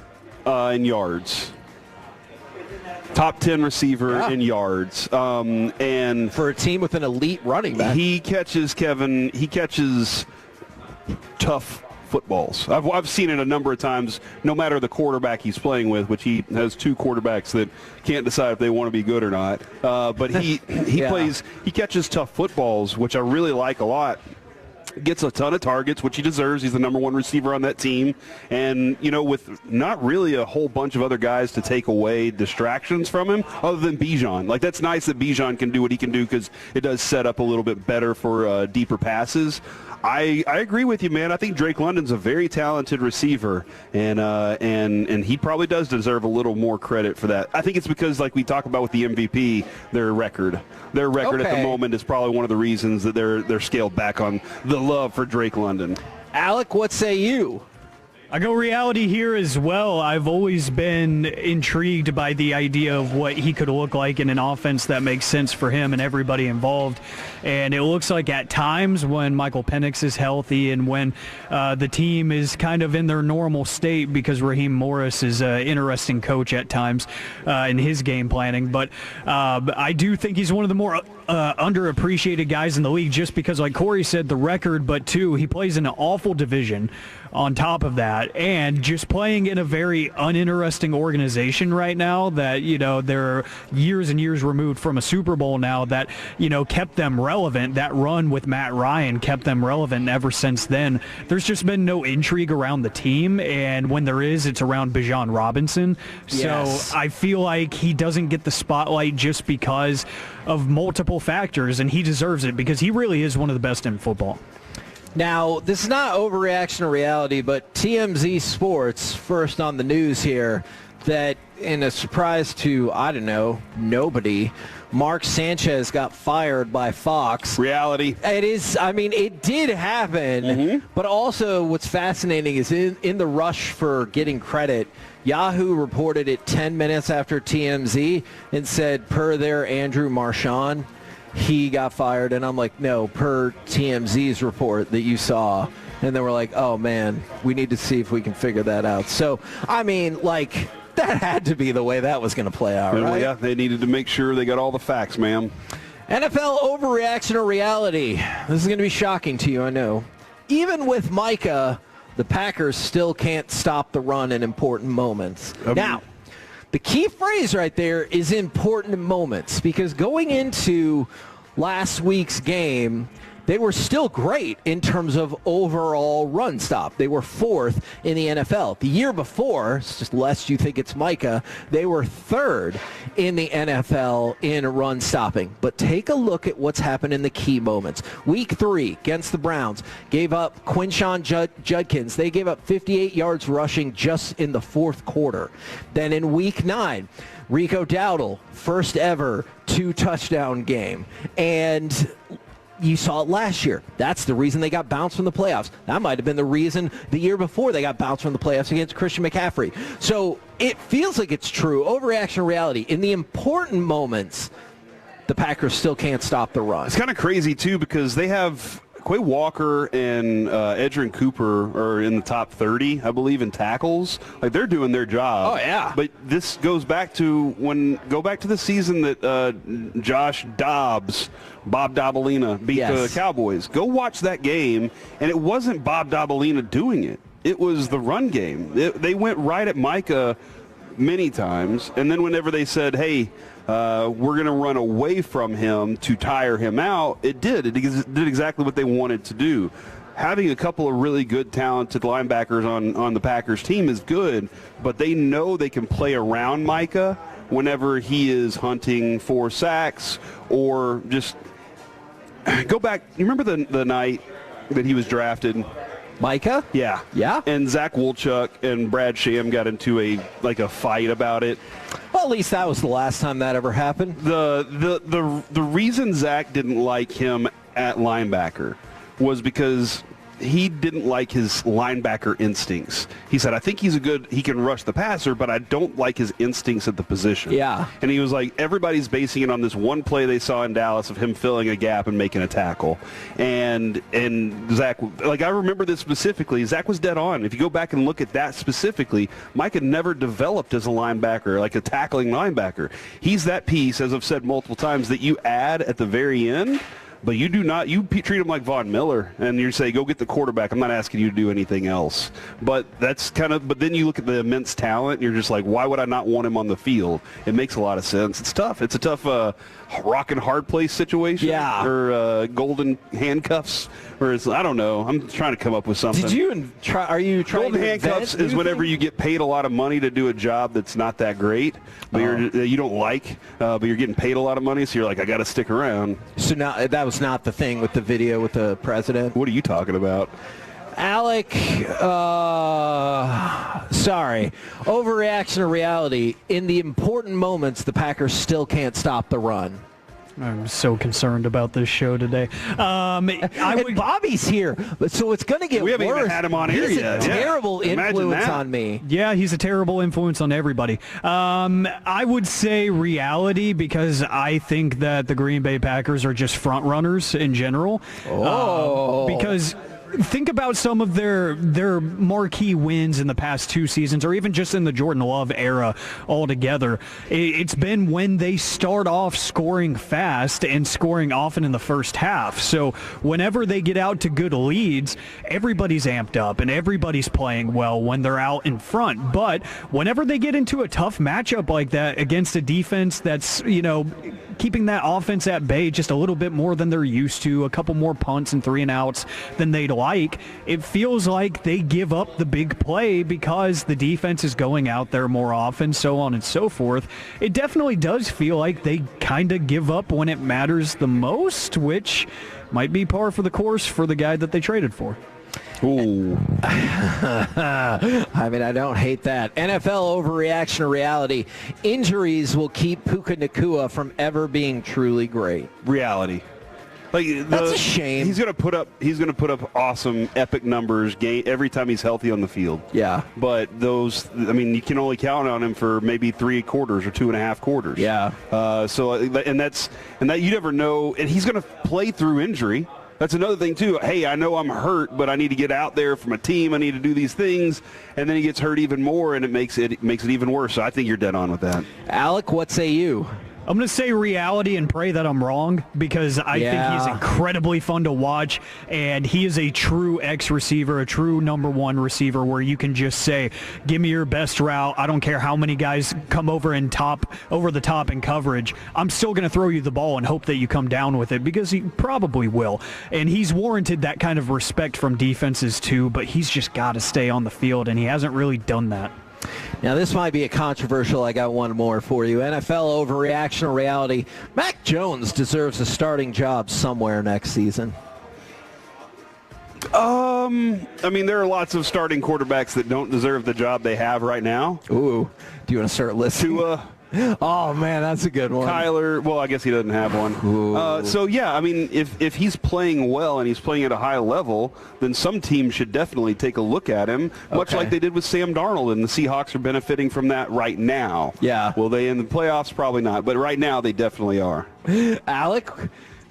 S21: in yards. Top 10 receiver in yards. And
S12: for a team with an elite running back.
S21: He catches tough footballs. I've seen it a number of times, no matter the quarterback he's playing with, which he has 2 quarterbacks that can't decide if they want to be good or not. But he catches tough footballs, which I really like a lot. Gets a ton of targets, which he deserves. He's the number 1 receiver on that team. And, with not really a whole bunch of other guys to take away distractions from him other than Bijan. Like, that's nice that Bijan can do what he can do because it does set up a little bit better for deeper passes. I agree with you, man. I think Drake London's a very talented receiver, and he probably does deserve a little more credit for that. I think it's because, like we talk about with the MVP, their record at the moment is probably one of the reasons that they're scaled back on the love for Drake London.
S12: Alec, what say you?
S13: I go reality here as well. I've always been intrigued by the idea of what he could look like in an offense that makes sense for him and everybody involved. And it looks like at times when Michael Penix is healthy and when the team is kind of in their normal state, because Raheem Morris is an interesting coach at times in his game planning. But I do think he's one of the more underappreciated guys in the league just because, like Corey said, the record, but 2, he plays in an awful division on top of that, and just playing in a very uninteresting organization right now that, they're years and years removed from a Super Bowl now that, kept them relevant. That run with Matt Ryan kept them relevant ever since then. There's just been no intrigue around the team, and when there is, it's around Bijan Robinson.
S12: Yes.
S13: So I feel like he doesn't get the spotlight just because of multiple factors, and he deserves it because he really is one of the best in football.
S12: Now, this is not overreaction or reality, but TMZ Sports, first on the news here, that in a surprise to, nobody, Mark Sanchez got fired by Fox.
S21: Reality.
S12: It is, I mean, it did happen, but also what's fascinating is in the rush for getting credit, Yahoo reported it 10 minutes after TMZ and said, per their Andrew Marshon, he got fired. And I'm like, no, per TMZ's report that you saw. And then we're like, oh, man, we need to see if we can figure that out. So, I mean, like, that had to be the way that was going to play out, right?
S21: Yeah, they needed to make sure they got all the facts, ma'am.
S12: NFL overreaction or reality? This is going to be shocking to you, I know. Even with Micah, the Packers still can't stop the run in important moments. Now, the key phrase right there is important moments, because going into last week's game, they were still great in terms of overall run stop. They were 4th in the NFL. The year before, just lest you think it's Micah, they were 3rd in the NFL in run stopping. But take a look at what's happened in the key moments. Week 3 against the Browns, gave up Quinshon Judkins. They gave up 58 yards rushing just in the 4th quarter. Then in Week 9, Rico Dowdle, first ever 2-touchdown game. And you saw it last year. That's the reason they got bounced from the playoffs. That might have been the reason the year before they got bounced from the playoffs against Christian McCaffrey. So it feels like it's true. Overreaction reality. In the important moments, the Packers still can't stop the run.
S21: It's kind of crazy, too, because they have Quay Walker and Edgerrin Cooper are in the top 30, I believe, in tackles. Like, they're doing their job.
S12: Oh, yeah.
S21: But this goes back to the season that Josh Dobbs, Bob Dabalina, beat the Cowboys. Go watch that game, and it wasn't Bob Dabalina doing it. It was the run game. They went right at Micah many times, and then whenever they said, hey, we're going to run away from him to tire him out, it did. It did exactly what they wanted to do. Having a couple of really good, talented linebackers on the Packers team is good, but they know they can play around Micah whenever he is hunting for sacks or just go back. You remember the night that he was drafted?
S12: Micah?
S21: Yeah.
S12: Yeah?
S21: And Zach Wolchuk and Brad Sham got into a fight about it.
S12: Well, at least that was the last time that ever happened.
S21: The reason Zach didn't like him at linebacker was because he didn't like his linebacker instincts. He said, I think he can rush the passer, but I don't like his instincts at the position.
S12: Yeah.
S21: And he was like, everybody's basing it on this one play they saw in Dallas of him filling a gap and making a tackle. And Zach, like, I remember this specifically. Zach was dead on. If you go back and look at that specifically, Mike had never developed as a linebacker, like a tackling linebacker. He's that piece, as I've said multiple times, that you add at the very end. But you do not, you treat him like Von Miller, and you say, go get the quarterback. I'm not asking you to do anything else. But that's but then you look at the immense talent, and you're just like, why would I not want him on the field? It makes a lot of sense. It's tough. It's a tough rock and hard place situation.
S12: Yeah.
S21: Or golden handcuffs. Or I don't know. I'm trying to come up with something.
S12: Are you trying
S21: golden
S12: to
S21: handcuffs is whenever you get paid a lot of money to do a job that's not that great, but you don't like, but you're getting paid a lot of money, so you're like, I got to stick around.
S12: So now that was not the thing with the video with the president.
S21: What are you talking about?
S12: Alec, sorry. Overreaction or reality. In the important moments, the Packers still can't stop the run.
S13: I'm so concerned about this show today.
S12: Bobby's here, so it's going to get worse.
S21: We haven't even had him on here yet.
S12: He's a terrible influence on me.
S13: Yeah, he's a terrible influence on everybody. I would say reality, because I think that the Green Bay Packers are just front runners in general. Because think about some of their marquee wins in the past 2 seasons, or even just in the Jordan Love era altogether. It's been when they start off scoring fast and scoring often in the first half. So whenever they get out to good leads, everybody's amped up and everybody's playing well when they're out in front. But whenever they get into a tough matchup like that against a defense that's, keeping that offense at bay just a little bit more than they're used to, a couple more punts and 3 and outs than they'd like, it feels like they give up the big play because the defense is going out there more often, so on and so forth. It definitely does feel like they kind of give up when it matters the most, which might be par for the course for the guy that they traded for.
S12: Ooh. I mean, I don't hate that. NFL overreaction to reality. Injuries will keep Puka Nacua from ever being truly great.
S21: Reality.
S12: That's a shame.
S21: He's going to put up awesome, epic numbers every time he's healthy on the field.
S12: Yeah.
S21: But you can only count on him for maybe 3 quarters or 2.5 quarters.
S12: Yeah.
S21: That you never know. And he's going to play through injury. That's another thing, too. Hey, I know I'm hurt, but I need to get out there from a team. I need to do these things. And then he gets hurt even more, and it makes it even worse. So I think you're dead on with that.
S12: Alec, what say you?
S13: I'm going to say reality and pray that I'm wrong, because I think he's incredibly fun to watch, and he is a true X receiver, a true number one receiver where you can just say, give me your best route. I don't care how many guys come over the top in coverage. I'm still going to throw you the ball and hope that you come down with it, because he probably will. And he's warranted that kind of respect from defenses too, but he's just got to stay on the field, and he hasn't really done that.
S12: Now, this might be a controversial. I got one more for you. NFL overreaction to reality. Mac Jones deserves a starting job somewhere next season.
S21: There are lots of starting quarterbacks that don't deserve the job they have right now.
S12: Ooh. Do you want to start listening?
S21: Tua.
S12: Oh, man, that's a good one.
S21: Kyler, well, I guess he doesn't have one. If he's playing well and he's playing at a high level, then some team should definitely take a look at him, much like they did with Sam Darnold, and the Seahawks are benefiting from that right now.
S12: Yeah.
S21: Will they in the playoffs? Probably not, but right now they definitely are.
S12: Alec,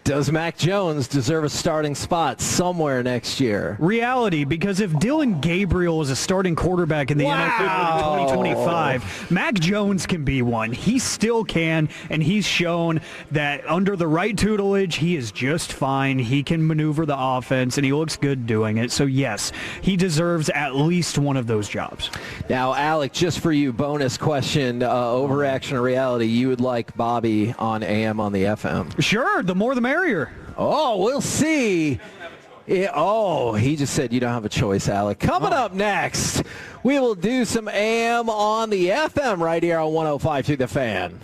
S12: does Mac Jones deserve a starting spot somewhere next year?
S13: Reality, because if Dylan Gabriel is a starting quarterback in the NFL in 2025, Mac Jones can be one. He still can, and he's shown that under the right tutelage, he is just fine. He can maneuver the offense, and he looks good doing it. So, yes, he deserves at least one of those jobs.
S12: Now, Alec, just for you, bonus question, overreaction to reality, you would like Bobby on AM on the FM?
S13: Sure, the more the merrier.
S12: Oh, we'll see. He just said you don't have a choice, Alec. Coming up next, we will do some AM on the FM right here on 105 through the Fan.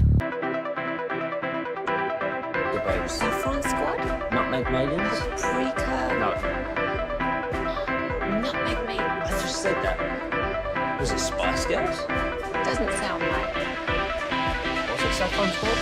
S18: Saffron squad? Nutmeg maidens?
S17: Paprika.
S18: No.
S17: Nutmeg maidens.
S18: I just said that. Was it Spice Girls?
S17: Doesn't sound right.
S18: Was it Saffron squad?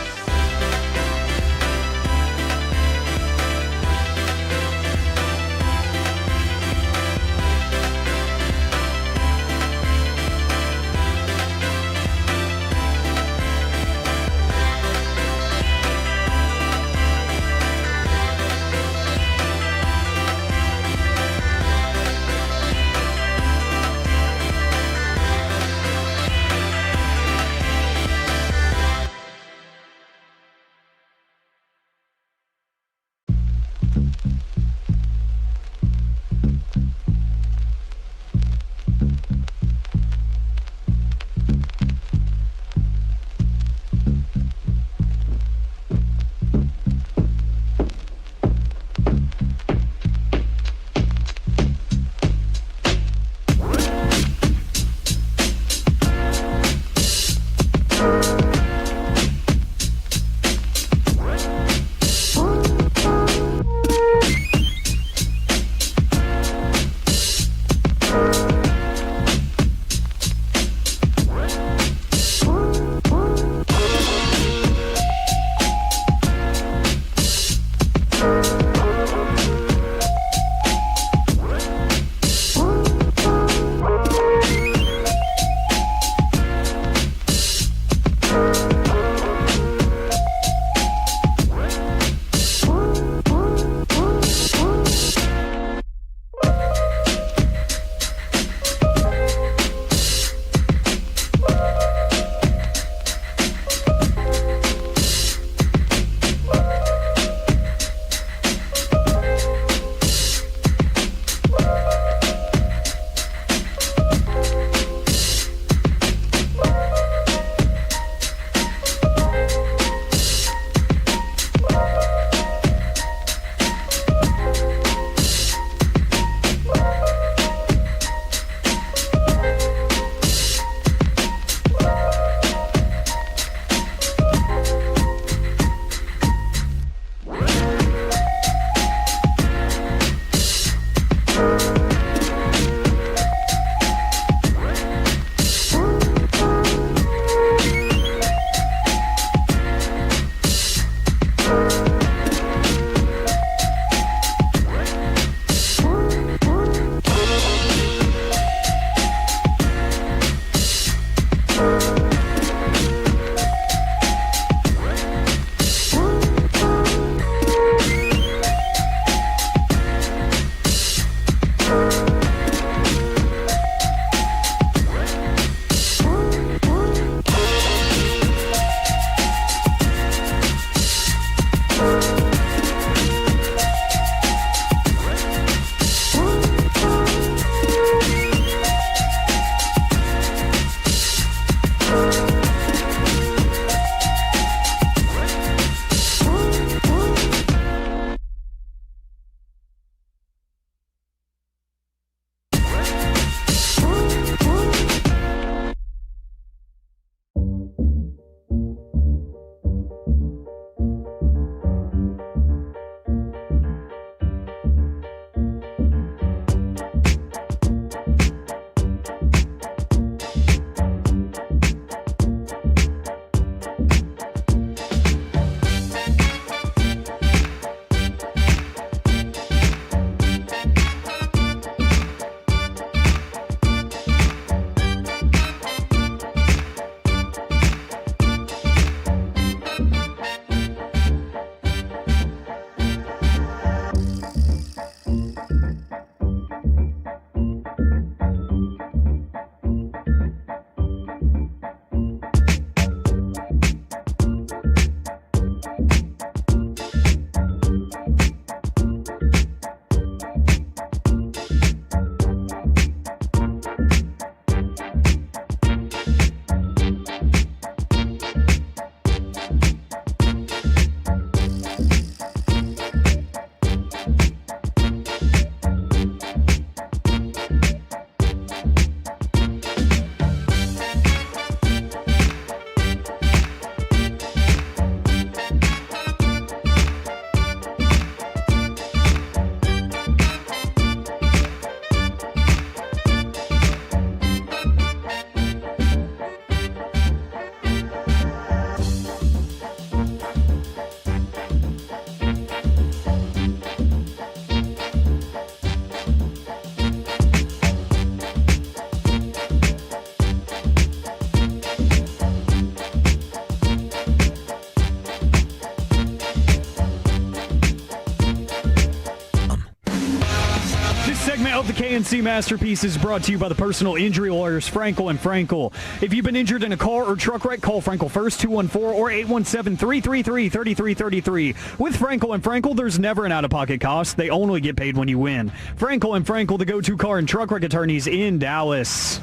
S13: of the KNC Masterpiece is brought to you by the personal injury lawyers Frankel & Frankel. If you've been injured in a car or truck wreck, call Frankel first, 214 or 817-333-3333. With Frankel & Frankel, there's never an out-of-pocket cost. They only get paid when you win. Frankel & Frankel, the go-to car and truck wreck attorneys in Dallas.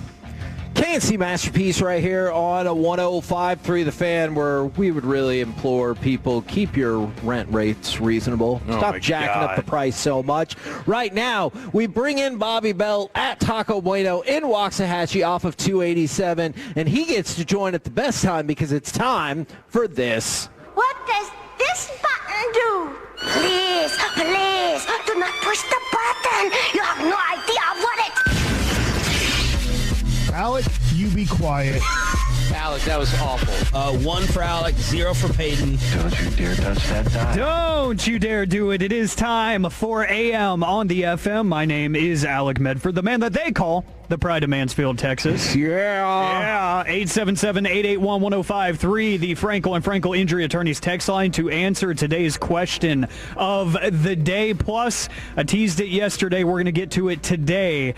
S12: KNC Masterpiece right here on a 105.3 The Fan, where we would really implore people, keep your rent rates reasonable. Stop jacking up the price so much. Right now, we bring in Bobby Bell at Taco Bueno in Waxahachie off of 287, and he gets to join at the best time because it's time for this.
S16: What does this button do? Please, please, do not push the button. You have no idea what it...
S22: Alec, you be quiet.
S19: Alec, that was awful. 1 for Alec, 0 for Peyton.
S2: Don't you dare touch that dime.
S13: Don't you dare do it. It is time, 4 a.m. on the FM. My name is Alec Medford, the man that they call the Pride of Mansfield, Texas. Yeah. 877-881-1053, the Frankel & Frankel Injury Attorneys text line to answer today's question of the day. Plus, I teased it yesterday. We're going to get to it today.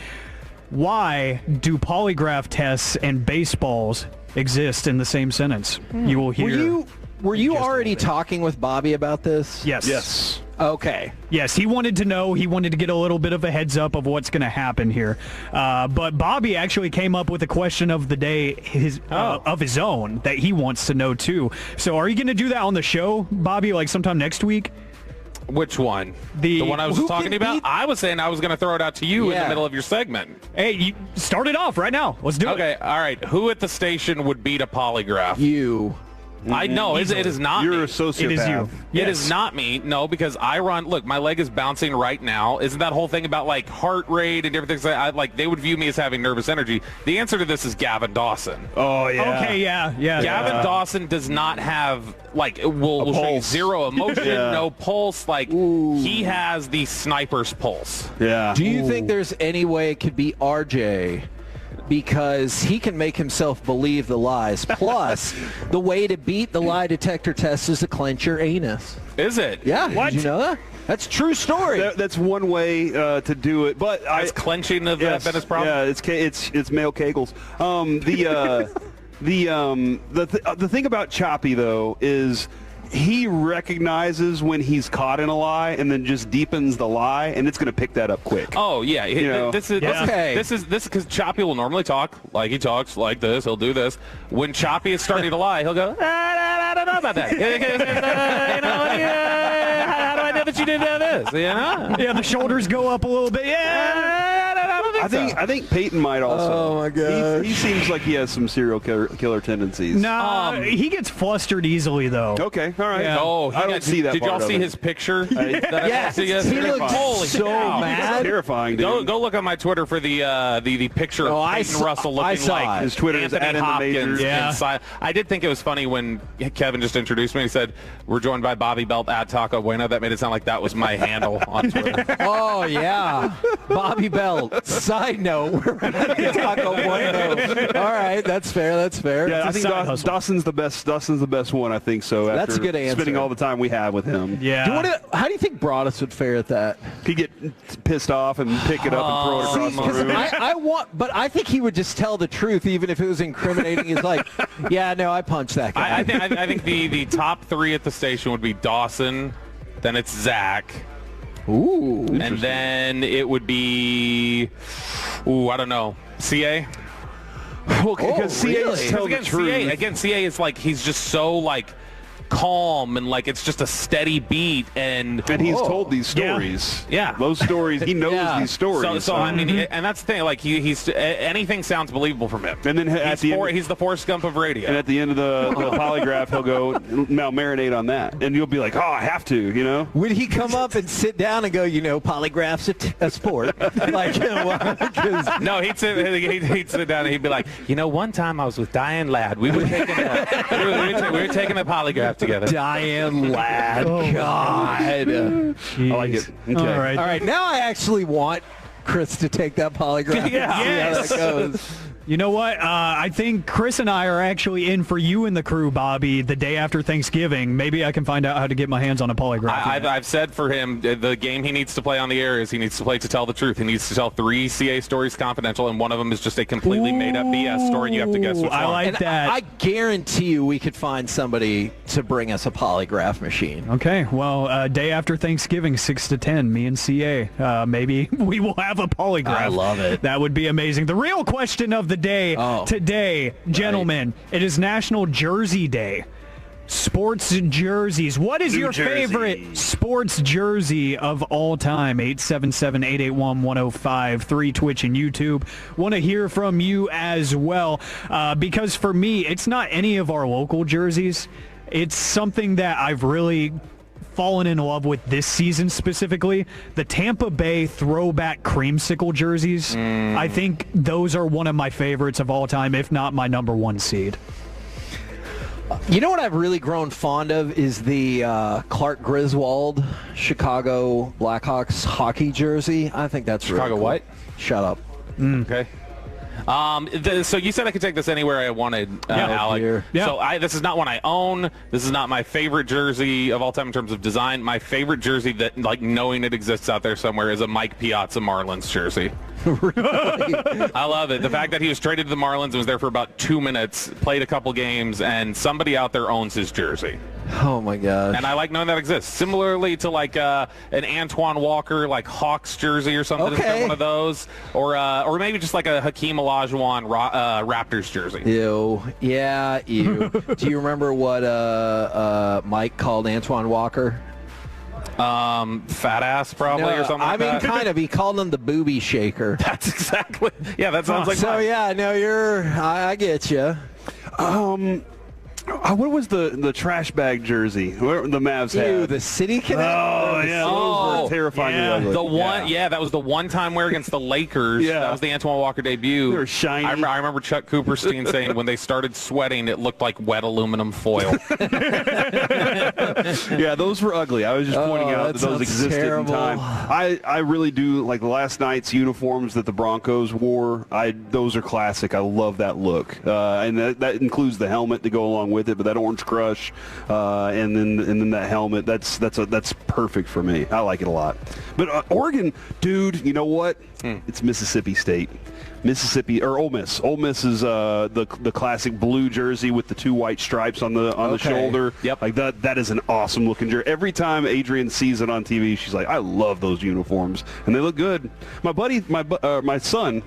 S13: Why do polygraph tests and baseballs exist in the same sentence? You will hear.
S12: Were you already talking with Bobby about this?
S13: Yes.
S21: Yes.
S12: Okay.
S13: Yes, he wanted to know. He wanted to get a little bit of a heads up of what's going to happen here. But Bobby actually came up with a question of the day of his own that he wants to know too. So are you going to do that on the show, Bobby, like sometime next week?
S3: Which one? The one I was talking about? I was saying I was going to throw it out to you in the middle of your segment.
S13: Hey, you start it off right now. Let's do it.
S3: Okay, all right. Who at the station would beat a polygraph?
S12: You.
S3: I know. It is not
S21: You're
S3: me.
S21: a sociopath.
S13: It is you.
S3: It is not me. No, because I run. Look, my leg is bouncing right now. Isn't that whole thing about like heart rate and different things? They would view me as having nervous energy. The answer to this is Gavin Dawson.
S21: Oh yeah.
S13: Okay, yeah.
S3: Gavin Dawson does not have will show you zero emotion, no pulse. He has the sniper's pulse.
S21: Yeah.
S12: Do you think there's any way it could be RJ? Because he can make himself believe the lies. Plus, the way to beat the lie detector test is to clench your anus.
S3: Is it?
S12: Yeah.
S3: What?
S12: Did you know that? That's a true story.
S21: That's one way to do it, but
S3: that's clenching of been his problem.
S21: Yeah, it's male kegels. The thing about Choppy though is he recognizes when he's caught in a lie and then just deepens the lie, and it's going to pick that up quick.
S3: Oh yeah, this is because Choppy will normally talk like he talks like this. He'll do this. When Choppy is starting to lie, he'll go, I don't know about that. How do I know that you didn't know this?
S13: Yeah, the shoulders go up a little bit.
S21: I think Peyton might also.
S12: Oh my god,
S21: he seems like he has some serial killer tendencies.
S13: No, he gets flustered easily though.
S21: Okay, all right.
S13: Yeah.
S3: Oh,
S21: I don't see that.
S3: Did y'all see his picture?
S12: Yes, he looks so mad.
S21: It's terrifying, dude.
S3: Go look on my Twitter for the picture of Peyton Russell looking like
S21: his Twitter is
S3: Anthony Hopkins.
S21: Yeah.
S3: I did think it was funny when Kevin just introduced me. He said, "We're joined by Bobby Belt at Taco Bueno." That made it sound like that was my handle on Twitter.
S12: Oh yeah, Bobby Belt. Side note, we're at Taco Bueno. All right, that's fair. That's fair.
S21: Yeah, I think Dawson's the best. Dawson's the best one. I think so.
S12: That's a good answer.
S21: Spending all the time we have with him.
S13: Yeah.
S12: How do you think Broadus would fare at that?
S21: He'd get pissed off and pick it up and throw it across the room.
S12: But I think he would just tell the truth, even if it was incriminating. He's like, yeah, no, I punched that guy.
S3: I think the top three at the station would be Dawson, then it's Zach.
S12: Ooh.
S3: And then it would be, I don't know, CA?
S21: Well, because CA's tell the truth.
S3: CA is like, he's just so calm and it's just a steady beat and
S21: he's told these stories.
S3: Yeah.
S21: Those stories, he knows these stories.
S3: So I mean, and that's the thing, he's anything sounds believable from him.
S21: And then
S3: he's the Forrest Gump of radio.
S21: And at the end of the polygraph, he'll go, now marinate on that. And you'll be like, I have to,
S12: Would he come up and sit down and go, polygraph's a sport?
S3: No, he'd sit down and he'd be like, one time I was with Diane Ladd. We were taking a polygraph together.
S12: Diane Ladd. God.
S21: I like it. Okay.
S12: All right. Now I actually want Chris to take that polygraph.
S3: Yeah.
S12: And see how that goes.
S13: You know what? I think Chris and I are actually in for you and the crew, Bobby, the day after Thanksgiving. Maybe I can find out how to get my hands on a polygraph.
S3: I've said for him, the game he needs to play on the air is he needs to play to tell the truth. He needs to tell 3 CA stories confidential, and one of them is just a completely made-up BS story, and you have to guess which one.
S13: I like that.
S12: I guarantee you we could find somebody to bring us a polygraph machine.
S13: Okay, well, day after Thanksgiving, 6 to 10, me and CA. Maybe we will have a polygraph.
S12: I love it.
S13: That would be amazing. The real question of the day today, gentlemen, it is National Jersey Day. Sports jerseys. What is your favorite sports jersey of all time? 877-881-1053, Twitch and YouTube. Want to hear from you as well. Because for me, it's not any of our local jerseys. It's something that I've really fallen in love with this season specifically. The Tampa Bay throwback creamsicle jerseys. I think those are one of my favorites of all time, if not my number 1 seed.
S12: You know what I've really grown fond of is the Clark Griswold Chicago Blackhawks hockey jersey. I think that's
S3: Chicago
S12: really cool.
S3: what?
S12: Shut up.
S3: Okay. So you said I could take this anywhere I wanted, Alec.
S12: Yeah.
S3: So this is not one I own. This is not my favorite jersey of all time in terms of design. My favorite jersey that, like, knowing it exists out there somewhere, is a Mike Piazza Marlins jersey. I love it. The fact that he was traded to the Marlins and was there for about 2 minutes, played a couple games, and somebody out there owns his jersey.
S12: Oh my gosh.
S3: And I like knowing that exists. Similarly to like an Antoine Walker like Hawks jersey or something.
S12: Okay.
S3: One of those, or maybe just like a Hakeem Olajuwon Raptors jersey.
S12: Ew. Yeah, ew. Do you remember what Mike called Antoine Walker?
S3: Fat ass probably or something like that.
S12: kind of. He called him the booby shaker.
S3: That's exactly. Yeah, that sounds like.
S12: So yeah, no, I get you.
S21: What was the trash bag jersey the Mavs had?
S12: The City Connect?
S21: Oh, yeah. Those were terrifyingly ugly.
S3: The one, that was the one-time wear against the Lakers.
S21: Yeah.
S3: That was the Antoine Walker debut.
S21: They were shiny.
S3: I remember Chuck Cooperstein saying when they started sweating, it looked like wet aluminum foil.
S21: Yeah, those were ugly. I was just pointing out that those existed
S12: terrible.
S21: in time. I really do like last night's uniforms that the Broncos wore. Those are classic. I love that look, and that includes the helmet to go along with it. But that orange crush, and then that helmet. That's perfect for me. I like it a lot. But Oregon, dude, you know what? It's Mississippi State. Mississippi or Ole Miss. Ole Miss is the classic blue jersey with the 2 white stripes on the shoulder.
S3: Yep.
S21: Like that is an awesome looking jersey. Every time Adrian sees it on TV, she's like, I love those uniforms, and they look good. My buddy, my son,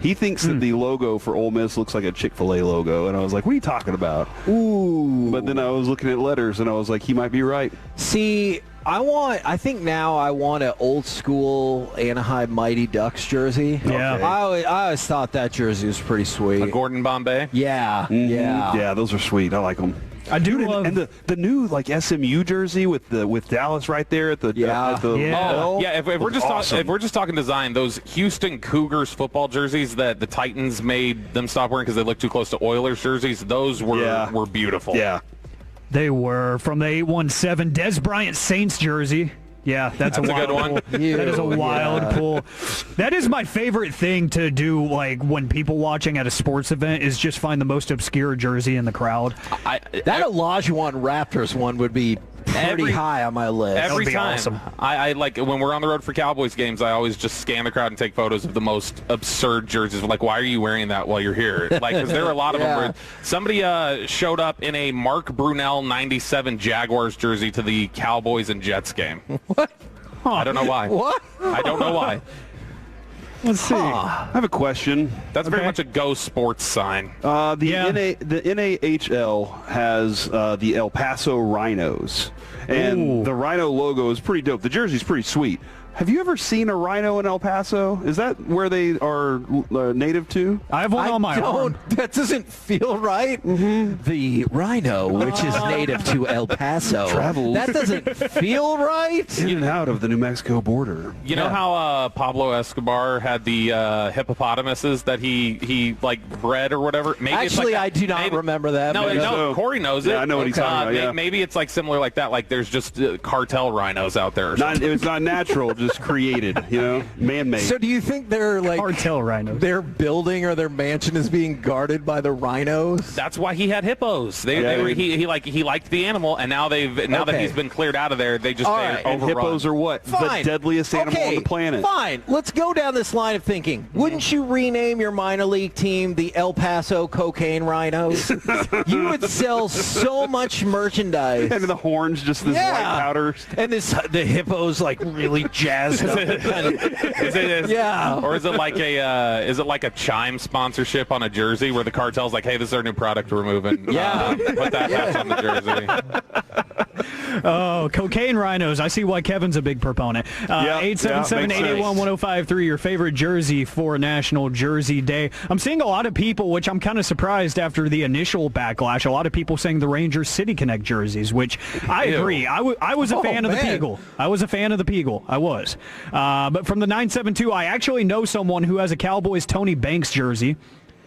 S21: he thinks that the logo for Ole Miss looks like a Chick-fil-A logo, and I was like, what are you talking about?
S12: Ooh.
S21: But then I was looking at letters, and I was like, he might be right.
S12: See, I think now I want an old school Anaheim Mighty Ducks jersey.
S13: Yeah.
S21: Okay.
S12: I always thought that jersey was pretty sweet.
S3: A Gordon Bombay.
S12: Yeah. Yeah.
S21: Yeah, those are sweet. I like them.
S13: I do love
S21: and the new like SMU jersey with Dallas right there at the
S3: If we're just talking design, those Houston Cougars football jerseys that the Titans made them stop wearing because they looked too close to Oilers jerseys, those were beautiful.
S21: Yeah.
S13: They were from the 817 Des Bryant Saints jersey. Yeah, that's a
S3: good one.
S13: That is a wild pull. That is my favorite thing to do, like when people watching at a sports event, is just find the most obscure jersey in the crowd.
S12: That Olajuwon Raptors one would be pretty high on my list.
S3: Every time.
S13: Awesome.
S3: I like when we're on the road for Cowboys games, I always just scan the crowd and take photos of the most absurd jerseys. Like, why are you wearing that while you're here? Like, because there are a lot of them where somebody showed up in a Mark Brunell 97 Jaguars jersey to the Cowboys and Jets game.
S12: What?
S3: I don't know why.
S12: What?
S3: I don't know why.
S13: Let's see.
S21: I have a question.
S3: That's very much a Go Sports sign.
S21: The NAHL has the El Paso Rhinos, and the Rhino logo is pretty dope. The jersey's pretty sweet. Have you ever seen a rhino in El Paso? Is that where they are native to?
S13: I have one on my arm.
S12: That doesn't feel right. Mm-hmm. The rhino, which is native to El Paso.
S21: Travels.
S12: That doesn't feel right.
S21: In and out of the New Mexico border.
S3: You know how Pablo Escobar had the hippopotamuses that he like bred or whatever? Maybe
S12: Actually,
S3: it's like
S12: I do not remember that.
S3: No, Corey knows it.
S21: Yeah, I know what he's talking about. Yeah.
S3: Maybe it's like similar like that. Like there's just cartel rhinos out there. Or something.
S21: It's not natural. just created, man-made.
S12: So do you think they're like
S13: cartel rhinos?
S12: Their building or their mansion is being guarded by the rhinos?
S3: That's why he had hippos. He liked the animal, and now that he's been cleared out of there, they just
S12: right.
S21: And hippos are what?
S12: Fine.
S21: The deadliest animal on the planet.
S12: Fine. Let's go down this line of thinking. Wouldn't you rename your minor league team the El Paso Cocaine Rhinos? You would sell so much merchandise.
S21: And the horns, just this white powder.
S12: And the hippos like really jazzed up. Yeah.
S3: Or is it like a Chime sponsorship on a jersey where the cartel's like, hey, this is our new product we're moving.
S12: Yeah.
S3: Put that patch on the jersey.
S13: Oh, cocaine rhinos. I see why Kevin's a big proponent. 877-881-1053, your favorite jersey for National Jersey Day. I'm seeing a lot of people, which I'm kind of surprised after the initial backlash, a lot of people saying the Rangers City Connect jerseys, which I agree. I was a fan of the Peagle. I was a fan of the Peagle. I was. But from the 972, I actually know someone who has a Cowboys Tony Banks jersey.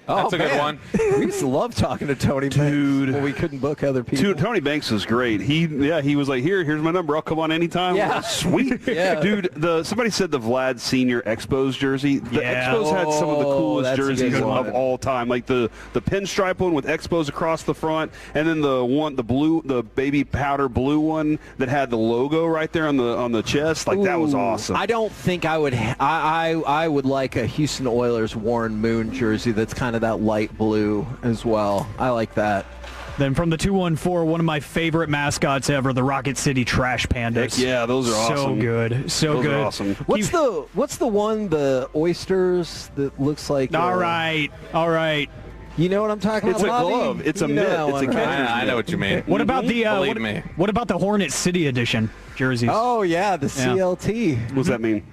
S3: That's a good one.
S12: We used to love talking to Tony Banks when we couldn't book other people.
S21: Tony Banks is great. He was like, here's my number. I'll come on anytime.
S12: Yeah.
S21: Sweet.
S12: Yeah.
S21: Dude, somebody said the Vlad Senior Expos jersey. The Expos had some of the coolest jerseys of all time. Like the pinstripe one with Expos across the front, and then the baby powder blue one that had the logo right there on the chest. Like that was awesome.
S12: I don't think I would I would like a Houston Oilers Warren Moon jersey that's kind of that light blue as well. I like that.
S13: Then from the 214, one of my favorite mascots ever, the Rocket City Trash Pandas.
S21: Heck yeah, those are awesome.
S13: So good. So
S21: those
S13: good.
S21: Are awesome.
S12: What's the one, the oysters that looks like
S13: All right.
S12: You know what I'm talking
S21: about? It's a
S12: Bobby?
S21: glove. It's a mitt. It's a catcher's
S3: I know what you mean.
S13: What about the
S3: Believe me.
S13: What about the Hornet City edition jerseys?
S12: Oh yeah, the CLT.
S21: What does that mean?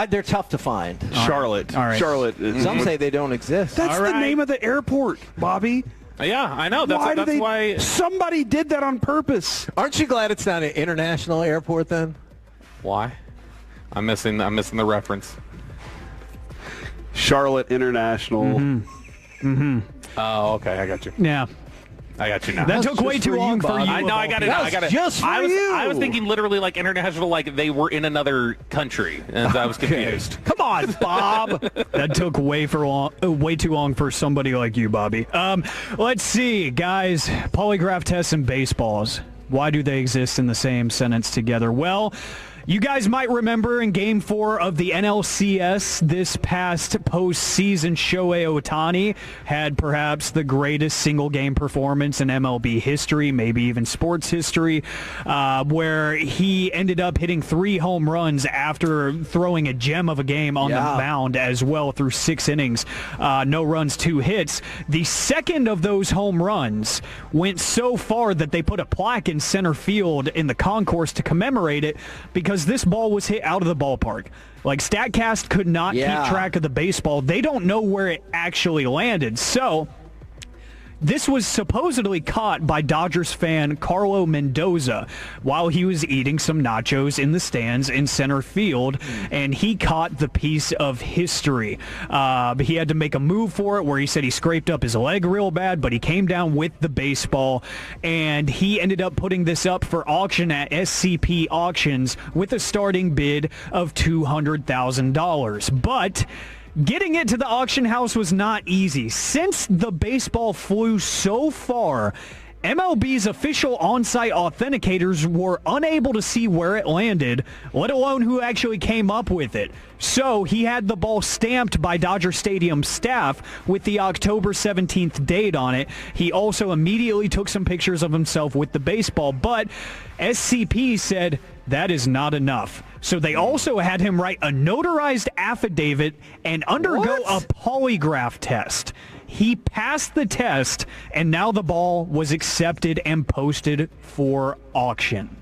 S12: They're tough to find.
S21: Charlotte.
S13: All right.
S21: Charlotte.
S12: Some say they don't exist.
S21: That's the name of the airport, Bobby.
S3: Yeah, I know. That's why
S21: somebody did that on purpose.
S12: Aren't you glad it's not an international airport then?
S3: Why? I'm missing the reference.
S21: Charlotte International.
S3: Oh, okay. I got you.
S13: Yeah.
S3: I got you now.
S13: That took way too long for you.
S3: I know. I got it. I got it.
S12: Just for you.
S3: I was thinking literally like international, like they were in another country, and I was confused.
S13: Come on, Bob. That took way too long for somebody like you, Bobby. Let's see, guys. Polygraph tests and baseballs. Why do they exist in the same sentence together? Well, you guys might remember in Game 4 of the NLCS this past postseason, Shohei Ohtani had perhaps the greatest single-game performance in MLB history, maybe even sports history, where he ended up hitting 3 home runs after throwing a gem of a game on the mound as well through 6 innings. No runs, 2 hits. The second of those home runs went so far that they put a plaque in center field in the concourse to commemorate it because this ball was hit out of the ballpark. Like, StatCast could not keep track of the baseball. They don't know where it actually landed. So this was supposedly caught by Dodgers fan Carlo Mendoza while he was eating some nachos in the stands in center field, and he caught the piece of history. He had to make a move for it where he said he scraped up his leg real bad, but he came down with the baseball, and he ended up putting this up for auction at SCP Auctions with a starting bid of $200,000. But getting it to the auction house was not easy. Since the baseball flew so far, MLB's official on-site authenticators were unable to see where it landed, let alone who actually came up with it. So he had the ball stamped by Dodger Stadium staff with the October 17th date on it. He also immediately took some pictures of himself with the baseball, but SCP said that is not enough. So they also had him write a notarized affidavit and undergo a polygraph test. He passed the test, and now the ball was accepted and posted for auction.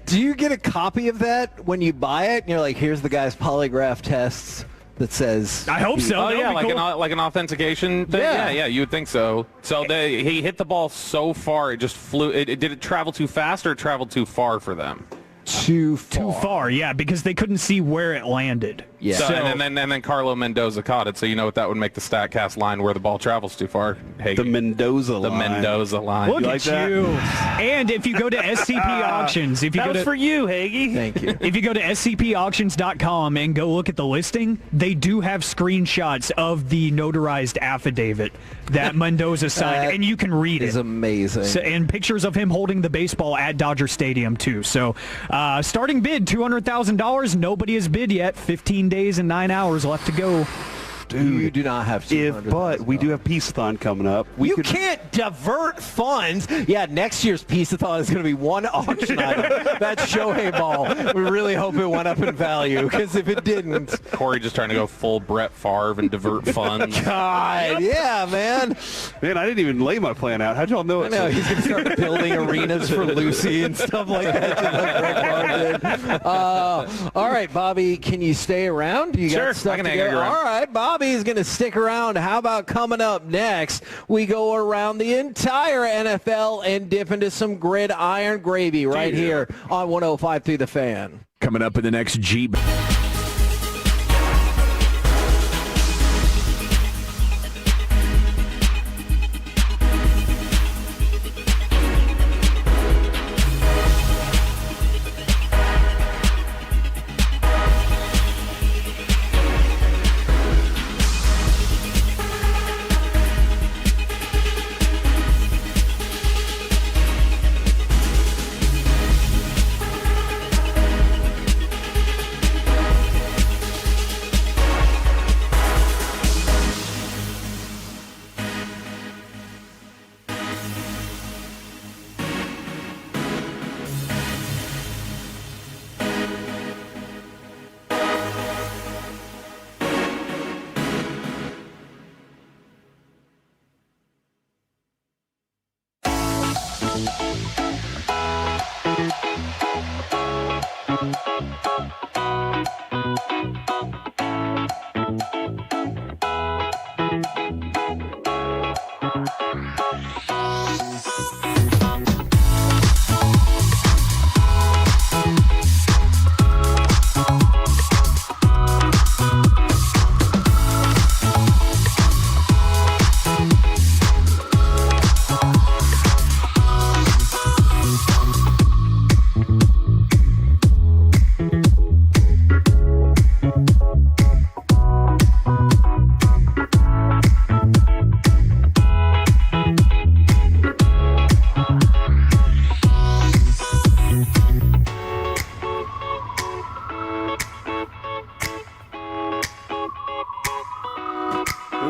S12: Do you get a copy of that when you buy it? And you're like, here's the guy's polygraph tests that says...
S13: I hope so.
S3: Oh, yeah, like an authentication thing? Yeah, you would think so. So he hit the ball so far, it just flew. Did it travel too fast or travel too far for them?
S12: Too far.
S13: Too far, yeah, because they couldn't see where it landed.
S12: Yeah.
S3: So, and then Carlo Mendoza caught it, so you know what that would make the StatCast line where the ball travels too far. Hey,
S21: the Mendoza line.
S3: The Mendoza line.
S13: Look at you. And if you go to SCP Auctions,
S5: for you, Hagee.
S12: Thank you.
S13: If you go to scpauctions.com and go look at the listing, they do have screenshots of the notarized affidavit that Mendoza signed, and you can read it.
S12: It's amazing.
S13: So, and pictures of him holding the baseball at Dodger Stadium, too. So starting bid, $200,000. Nobody has bid yet. 15 days and 9 hours left to go.
S21: Dude,
S12: you do not have
S21: but we do have Peace-a-thon coming up.
S12: You can't divert funds. Yeah, next year's Peace-a-thon is going to be one auction item. That's Shohei ball. We really hope it went up in value, because if it didn't...
S3: Corey just trying to go full Brett Favre and divert funds.
S12: God, yeah, man.
S21: Man, I didn't even lay my plan out. How'd y'all know it?
S12: I know, he's going to start building arenas for Lucy and stuff like that, just like Brett Favre did. All right, Bobby, can you stay around? You
S3: Sure,
S12: got stuff
S3: I can
S12: to
S3: hang
S12: go?
S3: around.
S12: All right, Bobby's going to stick around. How about coming up next? We go around the entire NFL and dip into some gridiron gravy right here on 105.3 The Fan.
S7: Coming up in the next Jeep.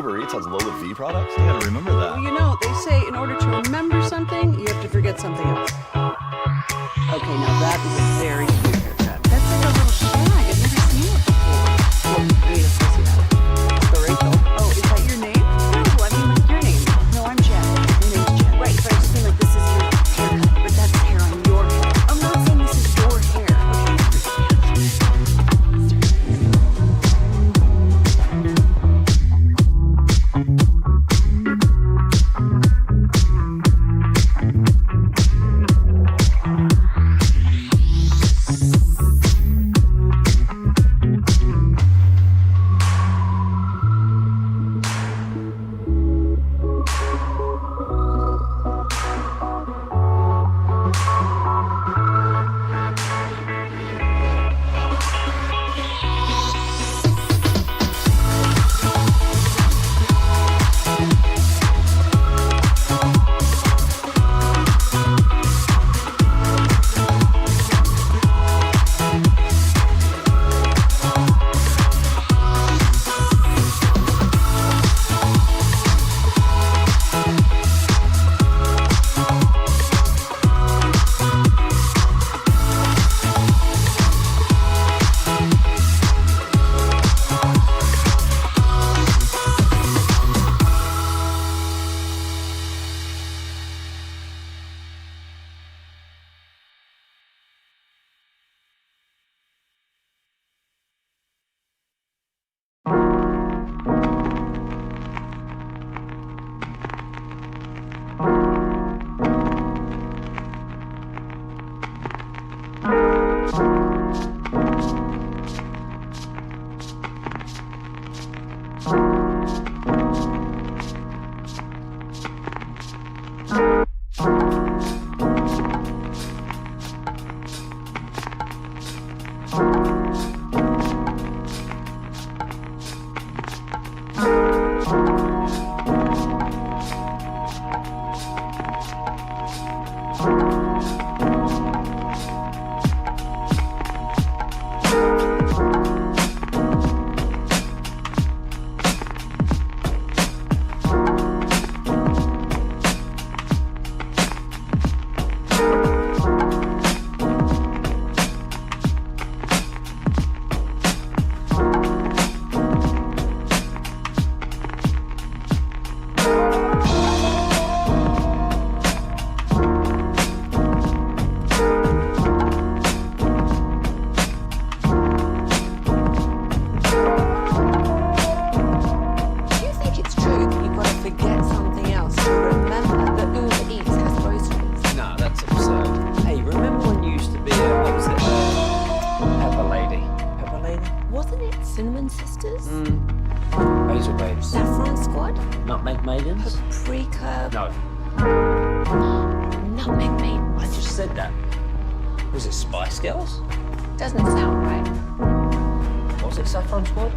S20: Uber Eats has Lola V products? I gotta remember that.
S1: Well, you know, they say in order to remember something, you have to forget something else. Okay, now that is a very cute haircut. That's like a little shag. I've never seen it before. Well, I mean, of course you have. So, Rachel. Oh, is that your name? No, I mean, like your name. No, I'm Jen. Your name's Jen. Right, but I just mean like this is your haircut, but that's hair on your head. I'm not saying this is your hair. Okay.
S17: sisters?
S18: Hazel babes.
S17: Saffron Squad?
S18: Nutmeg maidens?
S17: Paprika?
S18: No.
S17: Nutmeg maidens?
S18: I just said that. Was it Spice Girls?
S17: Doesn't sound right.
S18: Was it Saffron Squad?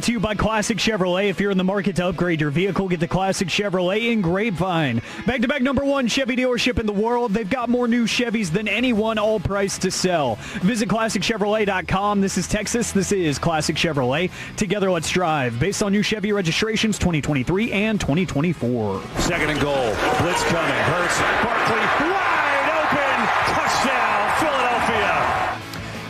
S13: To you by Classic Chevrolet. If you're in the market to upgrade your vehicle, get the Classic Chevrolet in Grapevine. Back-to-back #1 Chevy dealership in the world. They've got more new Chevys than anyone, all priced to sell. Visit ClassicChevrolet.com. This is Texas. This is Classic Chevrolet. Together, let's drive. Based on new Chevy registrations 2023 and 2024.
S15: Second and goal. Blitz coming. Hurts. Barkley wide open. Touchdown, Philadelphia.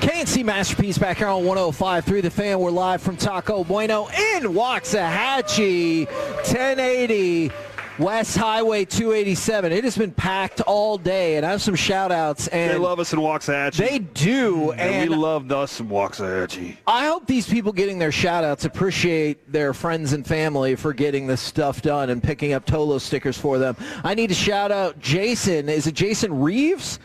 S12: KNC Masterpiece back here on 105.3 The Fan. We're live from Taco Bueno in Waxahachie, 1080 West Highway 287. It has been packed all day, and I have some shout-outs. And
S21: they love us in Waxahachie.
S12: They do.
S21: And we loved us in Waxahachie.
S12: I hope these people getting their shout-outs appreciate their friends and family for getting this stuff done and picking up Tolo stickers for them. I need to shout-out Jason. Is it Jason Reeves?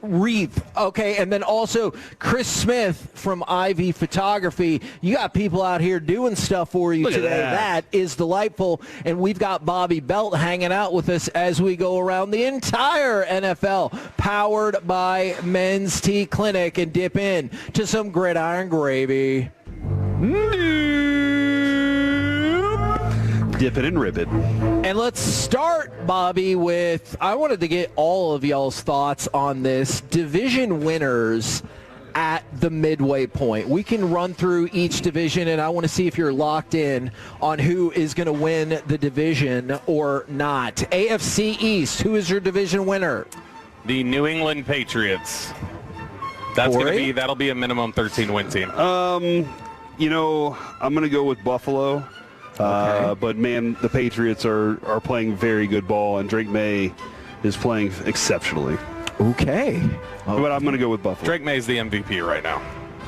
S12: Reeve. Okay, and then also Chris Smith from Ivy Photography. You got people out here doing stuff for you today. That is delightful. And we've got Bobby Belt hanging out with us as we go around the entire NFL, powered by Men's Tea Clinic, and dip in to some gridiron gravy.
S21: Dip it and rib it.
S12: And let's start, Bobby, with, I wanted to get all of y'all's thoughts on this. Division winners at the midway point. We can run through each division, and I want to see if you're locked in on who is going to win the division or not. AFC East, who is your division winner?
S3: The New England Patriots. That'll be a minimum 13-win team.
S21: You know, I'm going to go with Buffalo. Okay. But, man, the Patriots are playing very good ball, and Drake May is playing exceptionally.
S12: Okay.
S21: But I'm going to go with Buffalo.
S3: Drake May's the MVP right now.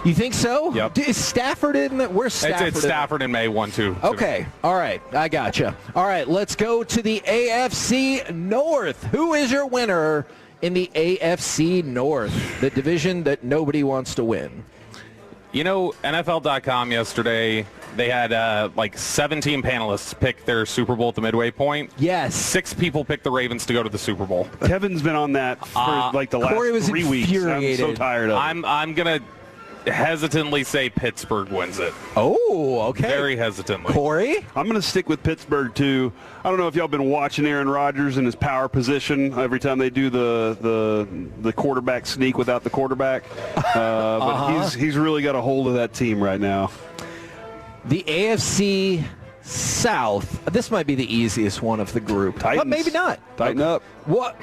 S12: You think so?
S3: Yep.
S12: Is Stafford in that? Where's Stafford?
S3: It's Stafford and May 1-2.
S12: Okay. All right. I gotcha. All right. Let's go to the AFC North. Who is your winner in the AFC North, the division that nobody wants to win?
S3: You know, NFL.com yesterday, they had like 17 panelists pick their Super Bowl at the midway point.
S12: Yes.
S3: 6 people picked the Ravens to go to the Super Bowl.
S21: Kevin's been on that for like the last 3 weeks. I'm so tired of it.
S3: I'm going to hesitantly say Pittsburgh wins it.
S12: Oh, okay.
S3: Very hesitantly.
S12: Corey?
S21: I'm going to stick with Pittsburgh, too. I don't know if y'all been watching Aaron Rodgers in his power position every time they do the quarterback sneak without the quarterback. But he's really got a hold of that team right now.
S12: The AFC South. This might be the easiest one of the group.
S21: Titans.
S12: But maybe not.
S21: Tighten up.
S12: What?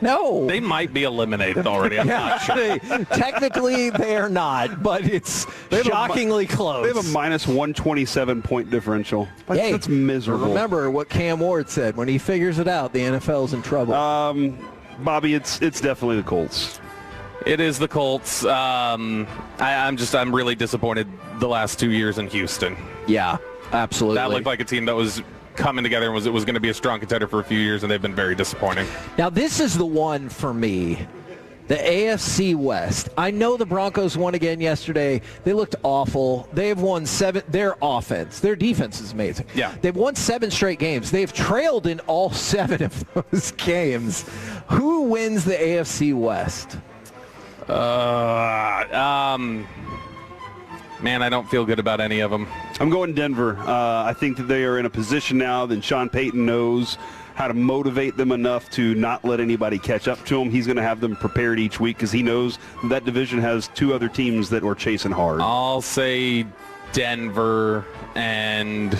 S12: No.
S3: They might be eliminated already. I'm not sure.
S12: Technically, they are not, but it's shockingly close.
S21: They have a minus 127 point differential. That's miserable.
S12: Remember what Cam Ward said. When he figures it out, the NFL's in trouble.
S21: Bobby, it's definitely the Colts.
S3: It is the Colts. I'm really disappointed the last 2 years in Houston.
S12: Yeah, absolutely.
S3: That looked like a team that was coming together and was going to be a strong contender for a few years, and they've been very disappointing.
S12: Now, this is the one for me. The AFC West. I know the Broncos won again yesterday. They looked awful. They've won 7. Their offense, their defense is amazing.
S3: Yeah.
S12: They've won 7 straight games. They've trailed in all 7 of those games. Who wins the AFC West?
S3: Man, I don't feel good about any of them.
S21: I'm going Denver. I think that they are in a position now that Sean Payton knows how to motivate them enough to not let anybody catch up to them. He's going to have them prepared each week because he knows that division has two other teams that are chasing hard.
S3: I'll say Denver, and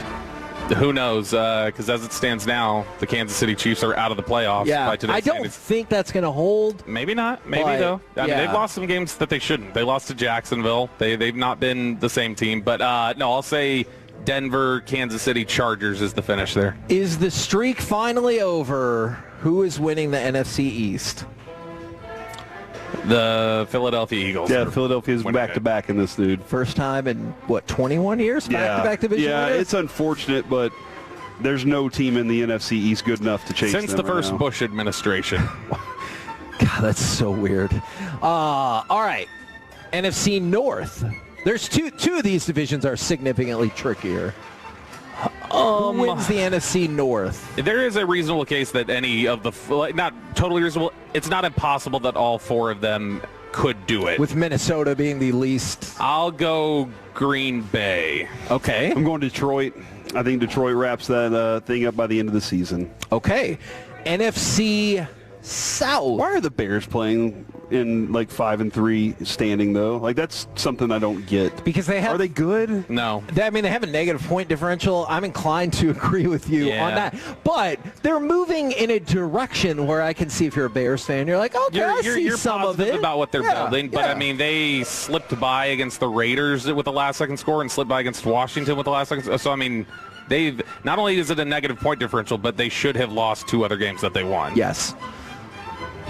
S3: who knows, because as it stands now, the Kansas City Chiefs are out of the playoffs.
S12: Yeah,
S3: by today's
S12: I don't
S3: standards.
S12: think that's going to hold.
S3: Maybe not. Maybe, though. I mean, they've lost some games that they shouldn't. They lost to Jacksonville. They've not been the same team. But, no, I'll say Denver, Kansas City Chargers is the finish there.
S12: Is the streak finally over? Who is winning the NFC East?
S3: The Philadelphia Eagles.
S21: Yeah, Philadelphia's back-to-back in this, dude.
S12: First time in, 21 years? Back-to-back division
S21: Yeah,
S12: winners?
S21: it's unfortunate, but there's no team in the NFC East good enough to chase them
S3: Since the first
S21: right now.
S3: Bush administration.
S12: God, that's so weird. All right, NFC North. There's two of these divisions are significantly trickier. Who wins the NFC North?
S3: There is a reasonable case that any of the, not totally reasonable, it's not impossible that all four of them could do it.
S12: With Minnesota being the least.
S3: I'll go Green Bay.
S12: Okay.
S21: I'm going Detroit. I think Detroit wraps that thing up by the end of the season.
S12: Okay. NFC South.
S21: Why are the Bears playing in like 5-3 standing though? Like that's something I don't get.
S12: Because they have.
S21: Are they good?
S3: No.
S12: I mean, they have a negative point differential. I'm inclined to agree with you on that. But they're moving in a direction where I can see if you're a Bears fan, you're like, okay, I see
S3: you're
S12: some of
S3: positive
S12: it.
S3: about what they're building, but I mean, they slipped by against the Raiders with the last-second score and slipped by against Washington with the last-second. So I mean, they've not only is it a negative point differential, but they should have lost two other games that they won.
S12: Yes.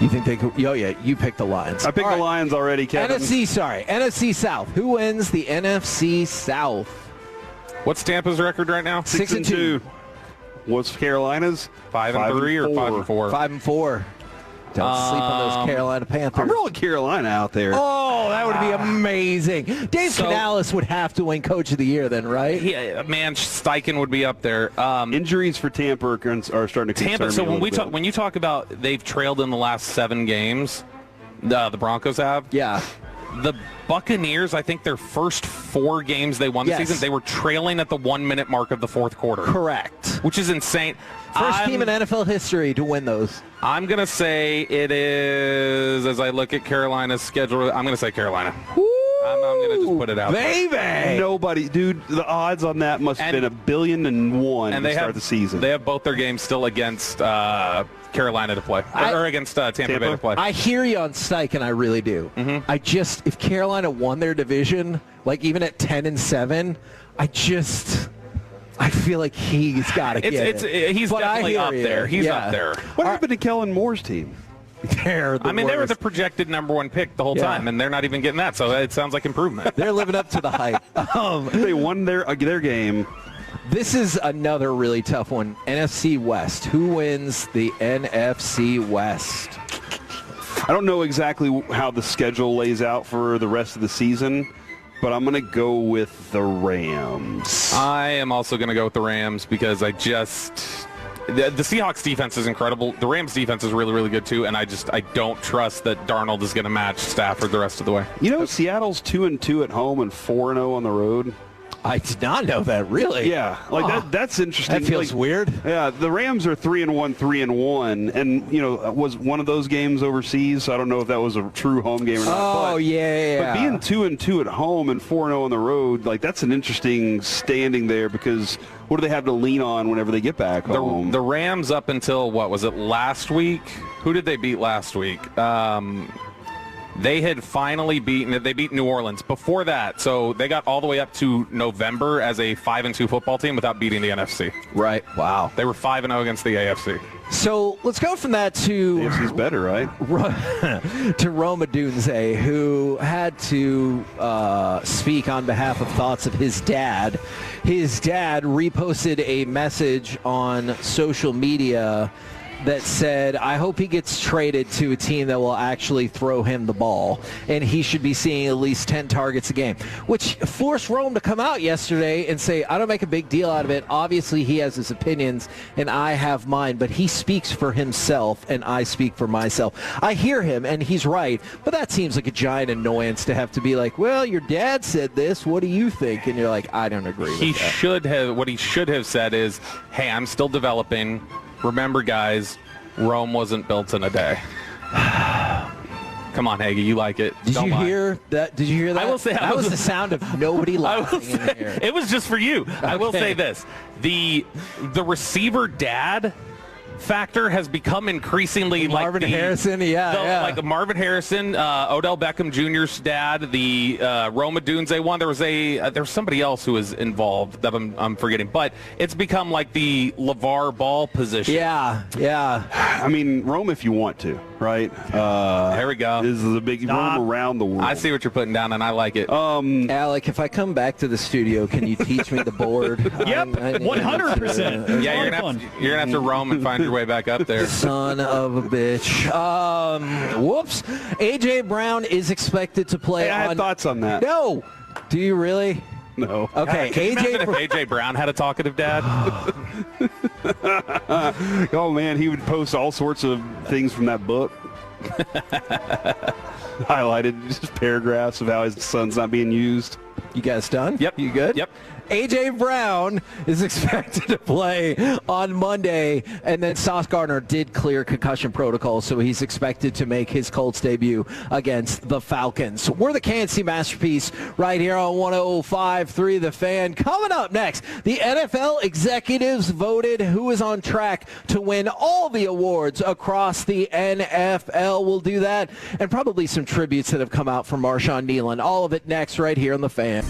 S12: You think they could? Oh, yeah, you picked the Lions.
S21: I picked the Lions already, Kevin.
S12: NFC South. Who wins the NFC South?
S3: What's Tampa's record right now?
S12: 6-2.
S21: What's Carolina's?
S3: 5-3 or 5-4?
S12: 5-4. Don't sleep on those Carolina Panthers.
S21: I'm rolling Carolina out there.
S12: Oh, that would be amazing. Dave Canales would have to win Coach of the Year then, right?
S3: Yeah, man, Steichen would be up there.
S21: Injuries for Tampa are starting to concern
S3: Tampa. So
S21: me
S3: when you talk about they've trailed in the last 7 games, the Broncos have.
S12: Yeah.
S3: The Buccaneers, I think their first 4 games they won this season, they were trailing at the 1-minute mark of the fourth quarter.
S12: Correct.
S3: Which is insane.
S12: First team in NFL history to win those.
S3: I'm going to say it is, as I look at Carolina's schedule, I'm going to say Carolina. I'm going to just put it out there.
S21: Nobody, dude, the odds on that must have been $1.1 billion to start the season.
S3: They have both their games still against Carolina to play, or against Tampa Bay to play.
S12: I hear you on Steichen, I really do.
S3: Mm-hmm.
S12: If Carolina won their division, like even at 10-7, I feel like he's got to get it.
S3: He's definitely up there. He's up there.
S21: What happened to Kellen Moore's team?
S3: They were the projected number 1 pick the whole time, and they're not even getting that, so it sounds like improvement.
S12: They're living up to the hype.
S21: They won their game.
S12: This is another really tough one. NFC West. Who wins the NFC West?
S21: I don't know exactly how the schedule lays out for the rest of the season, but I'm going to go with the Rams.
S3: I am also going to go with the Rams because the Seahawks defense is incredible. The Rams defense is really, really good too, and I don't trust that Darnold is going to match Stafford the rest of the way.
S21: You know, Seattle's 2-2 at home and 4-0 on the road.
S12: I did not know that, really.
S21: Yeah, that's interesting.
S12: That feels weird.
S21: Yeah, the Rams are 3-1, 3-1, and was one of those games overseas. So I don't know if that was a true home game or not.
S12: Oh, yeah.
S21: But being 2-2 at home and 4-0 on the road, that's an interesting standing there because what do they have to lean on whenever they get back home?
S3: The Rams up until, what was it, last week? Who did they beat last week? They had finally they beat New Orleans. Before that, so they got all the way up to November as a 5-2 football team without beating the NFC.
S12: Right. Wow.
S3: They were 5-0 against the AFC.
S12: So let's go from that to...
S21: The AFC's better, right?
S12: to Roma Dunze, who had to speak on behalf of thoughts of his dad. His dad reposted a message on social media that said, I hope he gets traded to a team that will actually throw him the ball, and he should be seeing at least 10 targets a game, which forced Rome to come out yesterday and say, I don't make a big deal out of it. Obviously, he has his opinions, and I have mine, but he speaks for himself, and I speak for myself. I hear him, and he's right, but that seems like a giant annoyance to have to be like, well, your dad said this. What do you think? And you're like, I don't agree with that.
S3: What he should have said is, hey, I'm still developing. remember, guys, Rome wasn't built in a day. Come on, Hagee, you like it.
S12: Did you hear that? Did you hear that?
S3: I will say
S12: that was the sound of nobody laughing in here.
S3: It was just for you. Okay. I will say this. The receiver dad factor has become increasingly
S12: Marvin
S3: like
S12: Harrison,
S3: like Marvin Harrison, Odell Beckham Jr.'s dad, the Rome Odunze one. There was somebody else who was involved that I'm forgetting, but it's become like the LeVar Ball position.
S12: Yeah.
S21: I mean, Rome if you want to, right?
S3: There we go.
S21: This is a big Rome around the world.
S3: I see what you're putting down, and I like it.
S12: Alec, if I come back to the studio, can you teach me the board?
S13: Yep, 100%.
S3: Yeah, you're gonna have to roam and find your way back up there.
S12: Son of a bitch. Whoops. A.J. Brown is expected to play
S21: I had thoughts on that.
S12: No. Do you really?
S21: No.
S12: Okay.
S3: Can you imagine if A.J. Brown had a talkative dad?
S21: Oh, man, he would post all sorts of things from that book. Highlighted just paragraphs of how his son's not being used.
S12: You guys done?
S3: Yep.
S12: You good?
S3: Yep.
S12: A.J. Brown is expected to play on Monday, and then Sauce Gardner did clear concussion protocol, so he's expected to make his Colts debut against the Falcons. We're the KNC Masterpiece right here on 105.3 The Fan. Coming up next, the NFL executives voted who is on track to win all the awards across the NFL. We'll do that, and probably some tributes that have come out from Marshon Neland. All of it next right here on The Fan.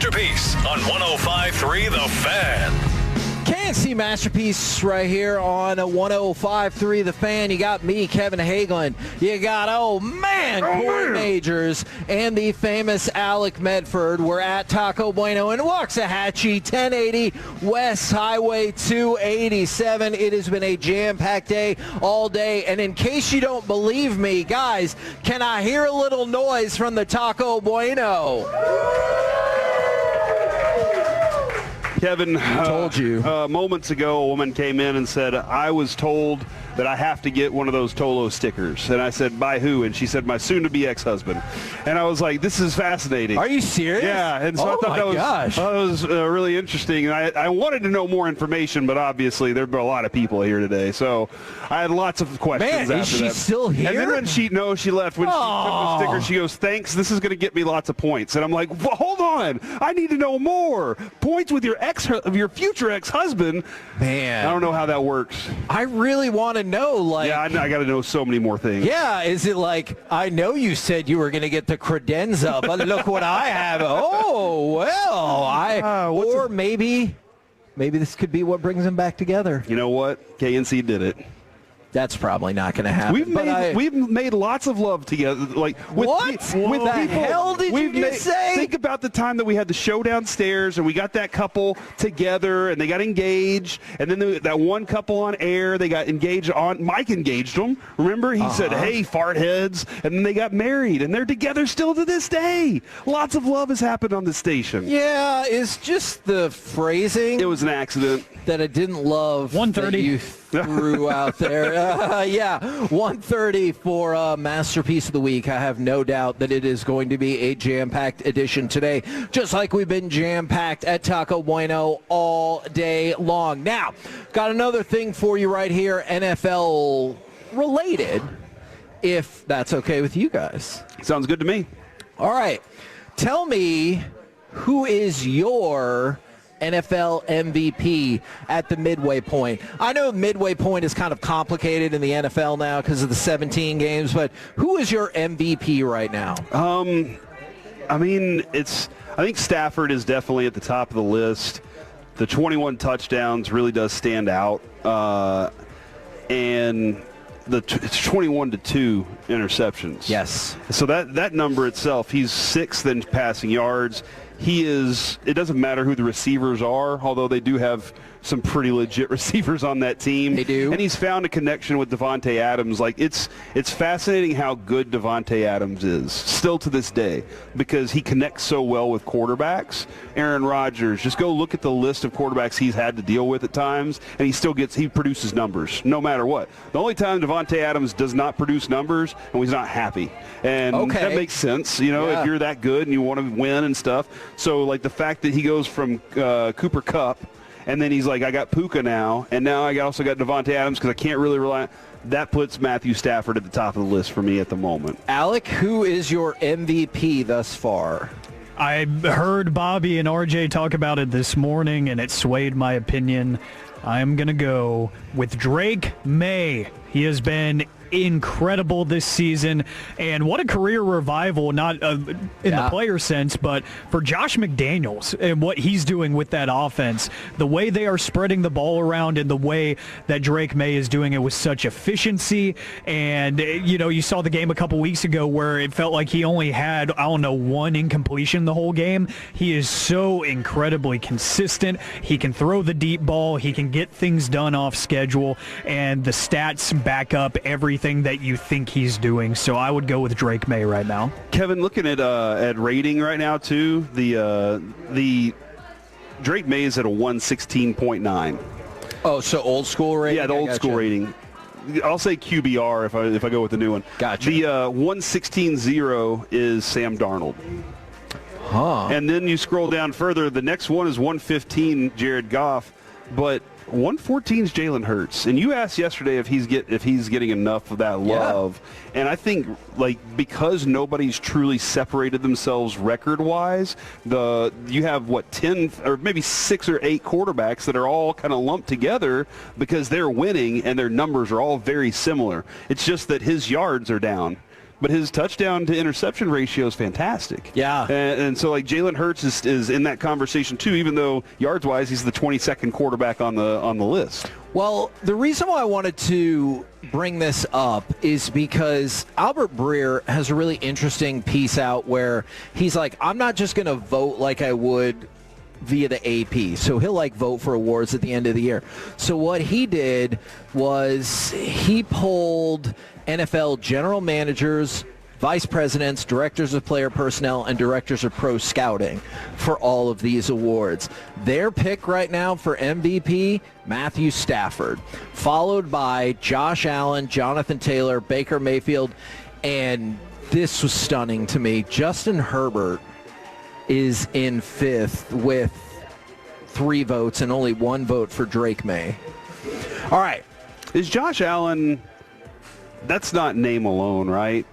S4: Masterpiece on 105.3 The Fan.
S12: KNC Masterpiece right here on 105.3 The Fan. You got me, Kevin Hagelin. You got, Corey Majors and the famous Alec Medford. We're at Taco Bueno in Waxahachie, 1080 West Highway 287. It has been a jam-packed day all day. And in case you don't believe me, guys, can I hear a little noise from the Taco Bueno?
S21: Kevin,
S12: told you.
S21: Moments ago, a woman came in and said, I was told that I have to get one of those Tolo stickers. And I said, by who? And she said, my soon-to-be ex-husband. And I was like, this is fascinating.
S12: Are you serious?
S21: Yeah. And so I thought that was really interesting. And I wanted to know more information, but obviously there were a lot of people here today. So I had lots of questions after that.
S12: Man, is she still here?
S21: And then when she left. When she took the sticker, she goes, thanks, this is going to get me lots of points. And I'm like, well, hold on. I need to know more. Points with your future ex-husband.
S12: Man.
S21: I don't know how that works.
S12: I really want to know,
S21: Yeah, I got to know so many more things.
S12: Yeah, is it like, I know you said you were going to get the credenza, but look what I have. Oh, well, or maybe this could be what brings them back together.
S21: You know what? KNC did it.
S12: That's probably not going to happen.
S21: We've made lots of love together. Like with
S12: What the hell did you just say?
S21: Think about the time that we had the show downstairs and we got that couple together and they got engaged. And then that one couple on air, they got engaged on. Mike engaged them. Remember? He said, hey, fart heads. And then they got married and they're together still to this day. Lots of love has happened on this station.
S12: Yeah, it's just the phrasing.
S21: It was an accident.
S12: That I didn't love.
S13: 1:30.
S12: You threw out there. 1:30 for Masterpiece of the Week. I have no doubt that it is going to be a jam-packed edition today, just like we've been jam-packed at Taco Bueno all day long. Now, got another thing for you right here, NFL related, if that's okay with you guys.
S21: Sounds good to me.
S12: All right. Tell me, who is your NFL MVP at the midway point? I know midway point is kind of complicated in the NFL now because of the 17 games, but who is your MVP right now?
S21: I think Stafford is definitely at the top of the list. The 21 touchdowns really does stand out. And it's 21-2 interceptions.
S12: Yes.
S21: So that number itself, he's sixth in passing yards. It doesn't matter who the receivers are, although they do have some pretty legit receivers on that team.
S12: They do.
S21: And he's found a connection with Davante Adams. Like, it's fascinating how good Davante Adams is, still to this day, because he connects so well with quarterbacks. Aaron Rodgers, just go look at the list of quarterbacks he's had to deal with at times, and he produces numbers no matter what. The only time Davante Adams does not produce numbers, and he's not happy. And that makes sense, if you're that good and you want to win and stuff. So, like, the fact that he goes from Cooper Kupp, and then he's like, I got Puka now, and now I also got Davante Adams because I can't really rely on. That puts Matthew Stafford at the top of the list for me at the moment.
S12: Alec, who is your MVP thus far?
S13: I heard Bobby and RJ talk about it this morning, and it swayed my opinion. I'm going to go with Drake May. He has been incredible this season, and what a career revival, not in the player sense, but for Josh McDaniels and what he's doing with that offense. The way they are spreading the ball around and the way that Drake May is doing it with such efficiency. And, you saw the game a couple weeks ago where it felt like he only had, one incompletion the whole game. He is so incredibly consistent. He can throw the deep ball. He can get things done off schedule, and the stats back up everything that you think he's doing. So I would go with Drake May right now.
S21: Kevin, looking at rating right now too, the Drake May is at a 116.9.
S12: Oh, so old school rating?
S21: Yeah, the old school rating. I'll say QBR if I go with the new one.
S12: Gotcha.
S21: The 116.0 is Sam Darnold.
S12: Huh.
S21: And then you scroll down further. The next one is 115, Jared Goff, but 114 is Jalen Hurts. And you asked yesterday if he's getting enough of that love. Yeah. And I think, because nobody's truly separated themselves record-wise, you have, 10 or maybe 6 or 8 quarterbacks that are all kind of lumped together because they're winning and their numbers are all very similar. It's just that his yards are down. but his touchdown to interception ratio is fantastic.
S12: Yeah.
S21: And so, like, Jalen Hurts is in that conversation, too, even though yards-wise he's the 22nd quarterback on the list.
S12: Well, the reason why I wanted to bring this up is because Albert Breer has a really interesting piece out where he's like, I'm not just going to vote like I would via the AP. So he'll vote for awards at the end of the year. So what he did was he polled NFL general managers, vice presidents, directors of player personnel, and directors of pro scouting for all of these awards. Their pick right now for MVP, Matthew Stafford, followed by Josh Allen, Jonathan Taylor, Baker Mayfield, and this was stunning to me. Justin Herbert is in 5th with 3 votes and only 1 vote for Drake May. All right.
S21: Is Josh Allen, that's not name alone, right?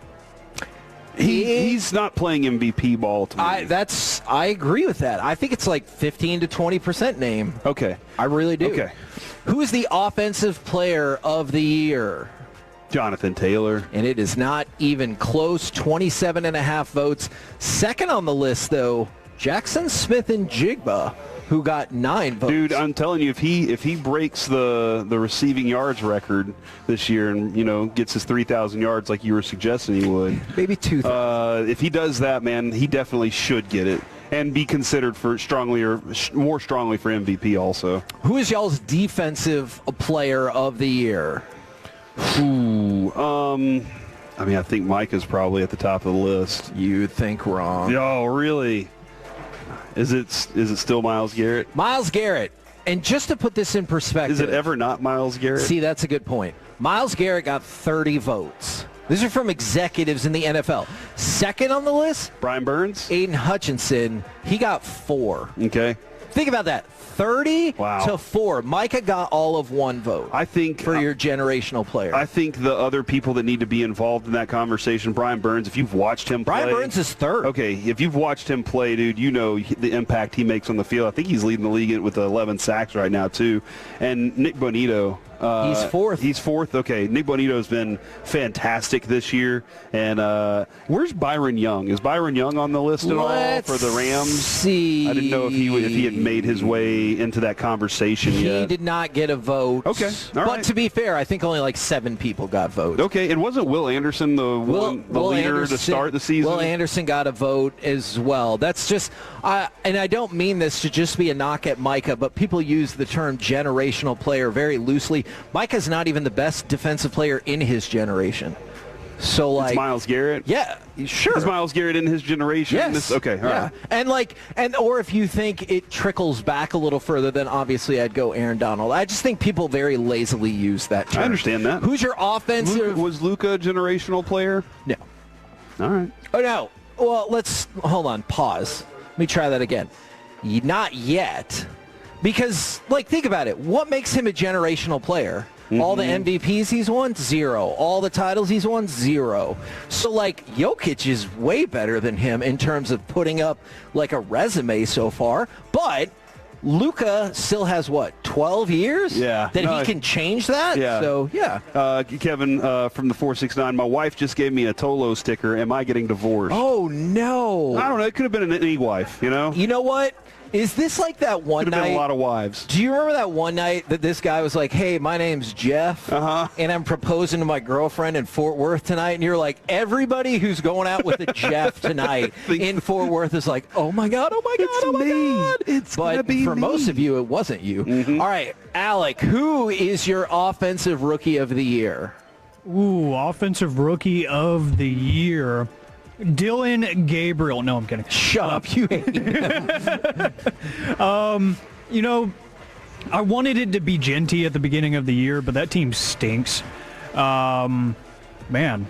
S21: He's not playing MVP ball to me.
S12: I agree with that. I think it's 15 to 20% name.
S21: Okay.
S12: I really do.
S21: Okay.
S12: Who is the offensive player of the year?
S21: Jonathan Taylor.
S12: And it is not even close, 27.5 votes. Second on the list, though, Jackson Smith and Jigba, who got 9 votes.
S21: Dude, I'm telling you, if he breaks the receiving yards record this year and, gets his 3,000 yards like you were suggesting he would.
S12: Maybe 2,000.
S21: If he does that, man, he definitely should get it and be considered for more strongly for MVP also.
S12: Who is y'all's defensive player of the year?
S21: I think Mike is probably at the top of the list.
S12: You think wrong.
S21: Oh, really? Is it still Myles Garrett?
S12: Myles Garrett. And just to put this in perspective.
S21: Is it ever not Myles Garrett?
S12: See, that's a good point. Myles Garrett got 30 votes. These are from executives in the NFL. Second on the list,
S21: Brian Burns?
S12: Aiden Hutchinson. He got 4.
S21: Okay.
S12: Think about that. 30 to 4. Micah got all of 1 vote.
S21: I think
S12: for your generational player.
S21: I think the other people that need to be involved in that conversation, Brian Burns, if you've watched him play.
S12: Brian Burns is 3rd.
S21: Okay, if you've watched him play, dude, you know the impact he makes on the field. I think he's leading the league with 11 sacks right now, too. And Nick Bonito.
S12: He's 4th.
S21: He's 4th. Okay, Nick Bonito's been fantastic this year. And where's Byron Young? Is Byron Young on the list at all for the Rams?
S12: See.
S21: I didn't know if he had made his way into that conversation yet.
S12: He did not get a vote.
S21: Okay, all
S12: but
S21: right.
S12: to be fair, I think only 7 people got votes.
S21: Okay, and wasn't Will Anderson the leader to start the season?
S12: Will Anderson got a vote as well. That's just, and I don't mean this to just be a knock at Micah, but people use the term generational player very loosely. Micah's not even the best defensive player in his generation. So
S21: it's Myles Garrett?
S12: Yeah, sure.
S21: Is Myles Garrett in his generation?
S12: Yes.
S21: Okay, all right.
S12: And or if you think it trickles back a little further, then obviously I'd go Aaron Donald. I just think people very lazily use that term.
S21: I understand that.
S12: Who's your offensive?
S21: Was Luka a generational player?
S12: No.
S21: All right.
S12: Oh, no. Well, hold on. Pause. Let me try that again. Not yet. Because, think about it. What makes him a generational player? Mm-hmm. All the MVPs he's won? 0. All the titles he's won? 0. So, Jokic is way better than him in terms of putting up, a resume so far. But Luka still has, 12 years?
S21: Yeah.
S12: That he can change that?
S21: Yeah.
S12: So, yeah.
S21: Kevin from the 469, my wife just gave me a Tolo sticker. Am I getting divorced?
S12: Oh, no.
S21: I don't know. It could have been any wife,
S12: You know what? Is this that one
S21: Could
S12: night?
S21: have been a lot of wives.
S12: Do you remember that one night that this guy was like, hey, my name's Jeff, and I'm proposing to my girlfriend in Fort Worth tonight, and you're like, everybody who's going out with a Jeff tonight in Fort Worth is like, oh, my God, oh, my God,
S21: it's
S12: oh, my
S21: me.
S12: God.
S21: It's
S12: but for most of you, it wasn't you.
S21: Mm-hmm.
S12: All right, Alec, who is your offensive rookie of the year?
S13: Ooh, offensive rookie of the year. Dylan Gabriel. No, I'm kidding.
S12: Shut up. You hate him.
S13: I wanted it to be Genty at the beginning of the year, but that team stinks. Man, I'm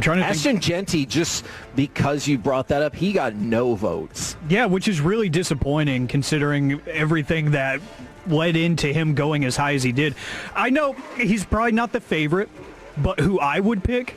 S13: trying to
S12: Ashton Genty, just because you brought that up, he got no votes.
S13: Yeah, which is really disappointing considering everything that led into him going as high as he did. I know he's probably not the favorite, but who I would pick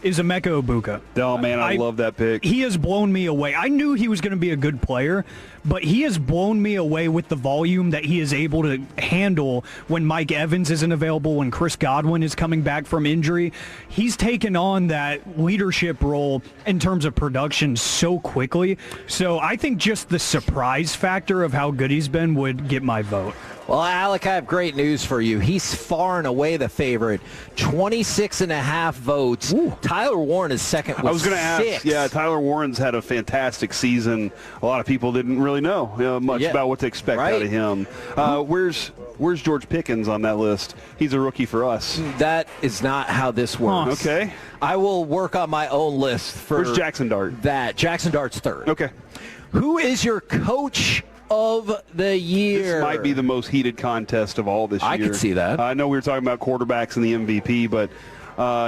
S13: is Emeka Egbuka.
S21: Oh, man, I love that pick.
S13: He has blown me away. I knew he was going to be a good player, but he has blown me away with the volume that he is able to handle when Mike Evans isn't available, when Chris Godwin is coming back from injury. He's taken on that leadership role in terms of production so quickly. So I think just the surprise factor of how good he's been would get my vote.
S12: Well, Alec, I have great news for you. He's far and away the favorite. 26.5 votes. Ooh. Tyler Warren is second with 6.
S21: I was going to ask, yeah, Tyler Warren's had a fantastic season. A lot of people didn't really know much about what to expect out of him. Where's George Pickens on that list? He's a rookie for us.
S12: That is not how this works.
S21: Okay.
S12: I will work on my own list for
S21: Where's Jackson Dart?
S12: Jackson Dart's third.
S21: Okay.
S12: Who is your coach of the year?
S21: This might be the most heated contest of all this year.
S12: I can see that.
S21: I know we were talking about quarterbacks and the MVP, but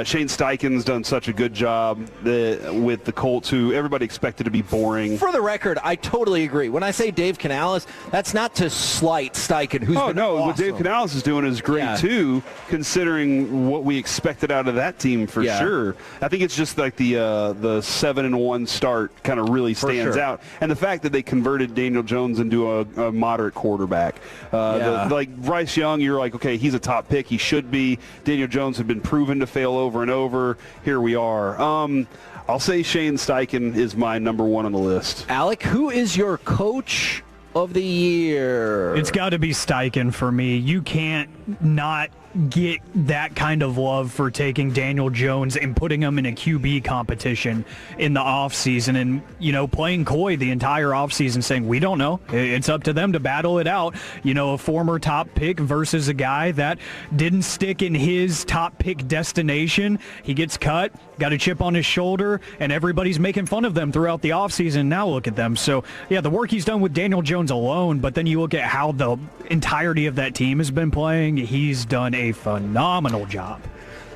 S21: Shane Steichen's done such a good job with the Colts, who everybody expected to be boring.
S12: For the record, I totally agree. When I say Dave Canales, that's not to slight Steichen, who's been awesome.
S21: What Dave Canales is doing is great, too, considering what we expected out of that team for sure. I think it's just like the 7-1 start kind of really stands out. And the fact that they converted Daniel Jones into a moderate quarterback. Like Bryce Young, you're like, okay, he's a top pick. He should be. Daniel Jones had been proven to fail over and over. Here we are. I'll say Shane Steichen is my number one on the list.
S12: Alec, who is your coach of the year?
S13: It's got to be Steichen for me. You can't not get that kind of love for taking Daniel Jones and putting him in a QB competition in the offseason and, playing coy the entire offseason saying, we don't know. It's up to them to battle it out. A former top pick versus a guy that didn't stick in his top pick destination. He gets cut, got a chip on his shoulder, and everybody's making fun of them throughout the offseason. Now look at them. So, the work he's done with Daniel Jones alone, but then you look at how the entirety of that team has been playing. He's done a phenomenal job.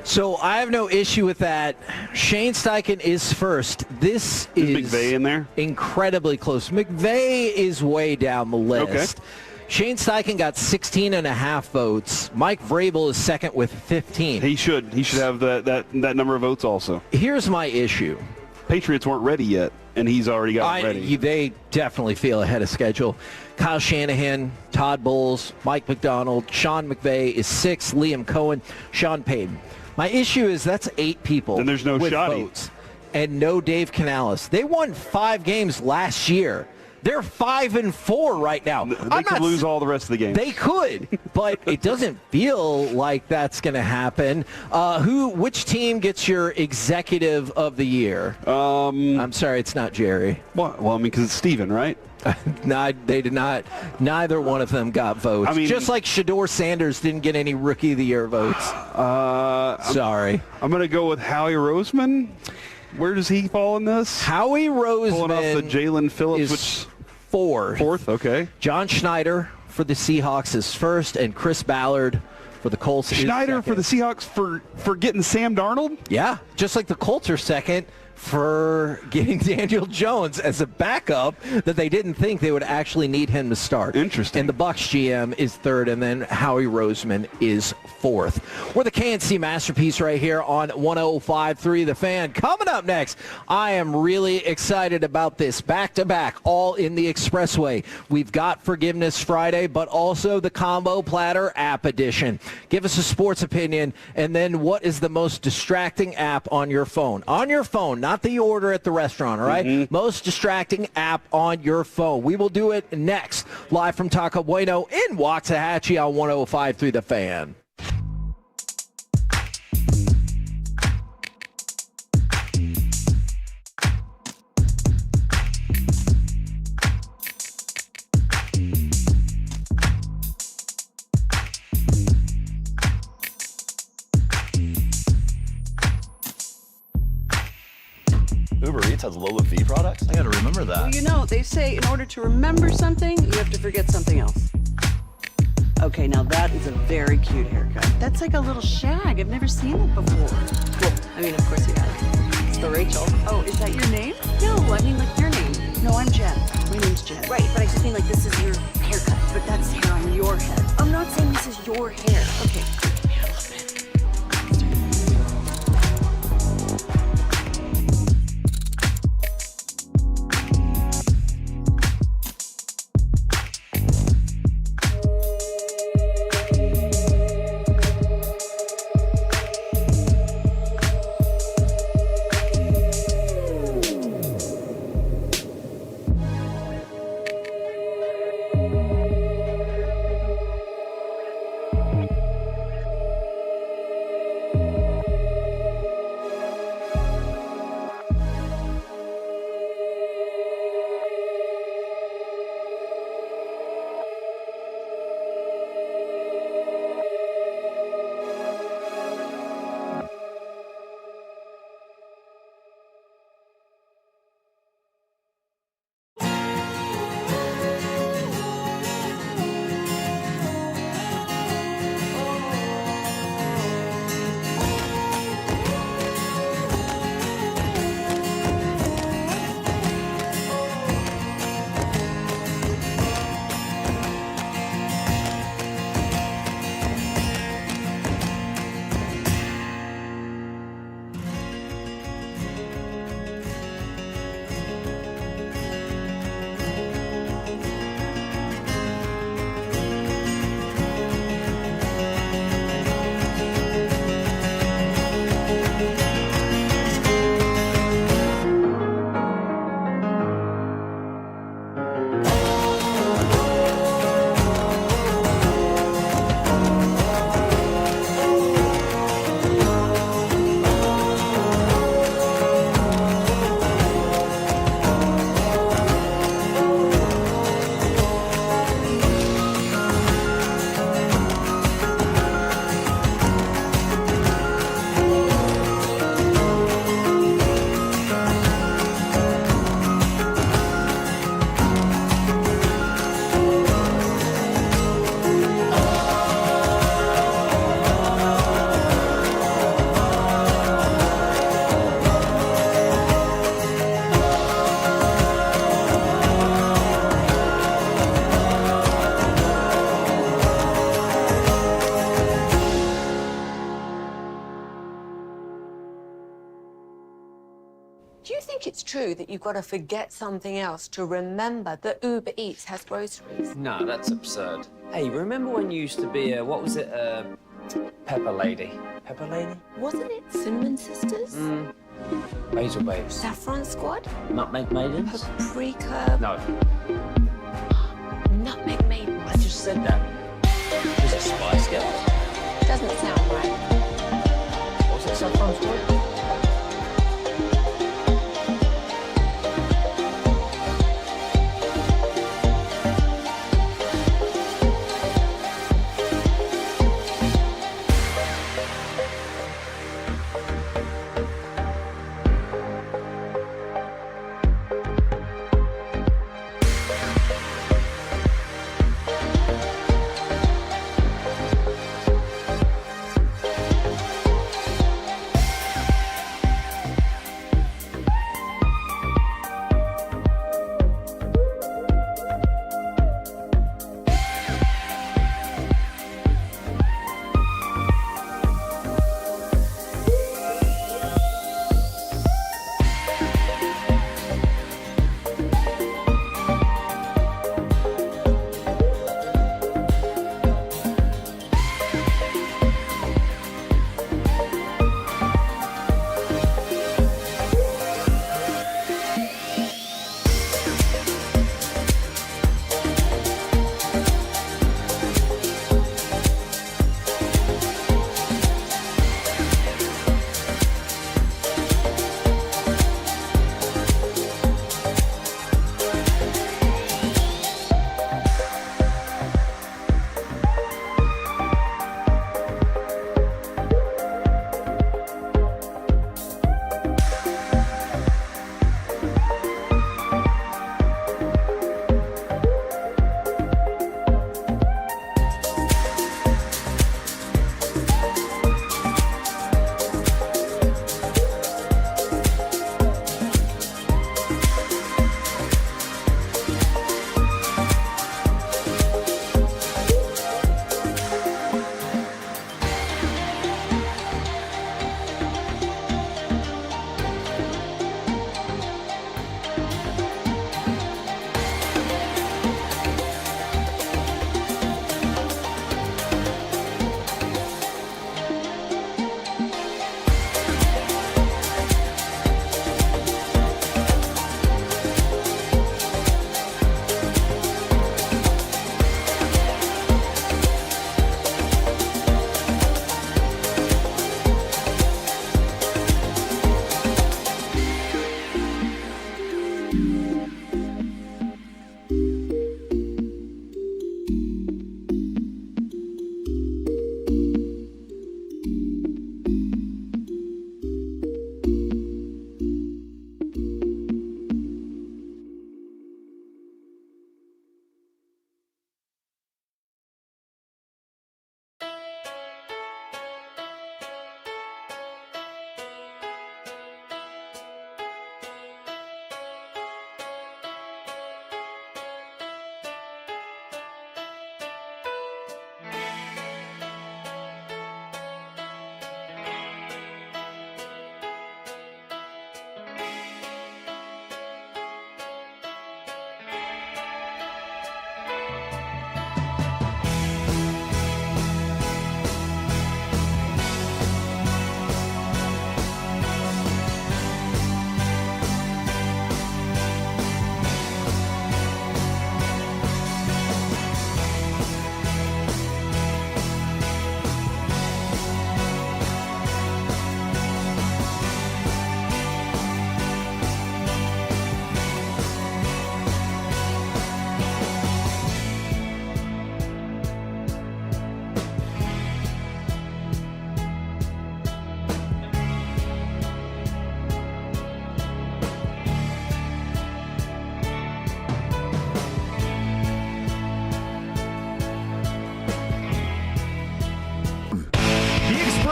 S12: So I have no issue with that. Shane Steichen is first. This is
S21: McVay in there?
S12: Incredibly close. McVay is way down the list. Okay. Shane Steichen got 16.5 votes. Mike Vrabel is second with 15.
S21: He should have that number of votes also.
S12: Here's my issue.
S21: Patriots weren't ready yet, and he's already got it ready.
S12: They definitely feel ahead of schedule. Kyle Shanahan, Todd Bowles, Mike McDonald, Sean McVay is 6, Liam Cohen, Sean Payton. My issue is that's 8 people.
S21: And there's no
S12: with
S21: Shoddy.
S12: Votes, and no Dave Canales. They won 5 games last year. They're 5-4 right now.
S21: They could lose all the rest of the games.
S12: They could, but it doesn't feel like that's going to happen. Which team gets your executive of the year? I'm sorry, it's not Jerry.
S21: Well, because it's Steven, right?
S12: No, they did not. Neither one of them got votes. Just like Shedeur Sanders didn't get any Rookie of the Year votes. Sorry.
S21: I'm going to go with Howie Roseman. Where does he fall in this?
S12: Howie Roseman
S21: pulling off the Jalen Phillips,
S12: is fourth.
S21: Okay.
S12: John Schneider for the Seahawks is first, and Chris Ballard for the Colts
S21: Schneider for the Seahawks for getting Sam Darnold?
S12: Yeah, just like the Colts are second for getting Daniel Jones as a backup that they didn't think they would actually need him to start.
S21: Interesting.
S12: And the Bucs GM is third, and then Howie Roseman is fourth. We're the KNC Masterpiece right here on 105.3 The Fan. Coming up next, I am really excited about this. Back-to-back, all in the Expressway. We've got Forgiveness Friday, but also the Combo Platter app edition. Give us a sports opinion, and then what is the most distracting app on your phone? On your phone, not the order at the restaurant, all right? Mm-hmm. Most distracting app on your phone. We will do it next, live from Taco Bueno in Waxahachie on 105.3 The Fan.
S20: Uber Eats has Lola V products? I gotta remember that.
S1: Well, they say in order to remember something, you have to forget something else. Okay, now that is a very cute haircut. That's like a little shag. I've never seen it before. Well, of course you have. It's the Rachel. Oh, is that your name? No, I mean like your name. No, I'm Jen. My name's Jen. Right, but I just mean like this is your haircut. But that's hair on your head. I'm not saying this is your hair. Okay, man, I love it.
S17: true that you've got to forget something else to remember that Uber Eats has groceries?
S18: No, that's absurd. Hey, remember when you used to be a, what was it, Pepper Lady? Pepper Lady?
S17: Wasn't it Cinnamon Sisters?
S18: Basil Babes.
S17: Saffron Squad?
S18: Nutmeg Maidens?
S17: Paprika?
S18: No.
S17: Nutmeg Maiden.
S18: I just said that. Was it Spice Girls?
S17: Doesn't sound right.
S18: Was it Saffron Squad?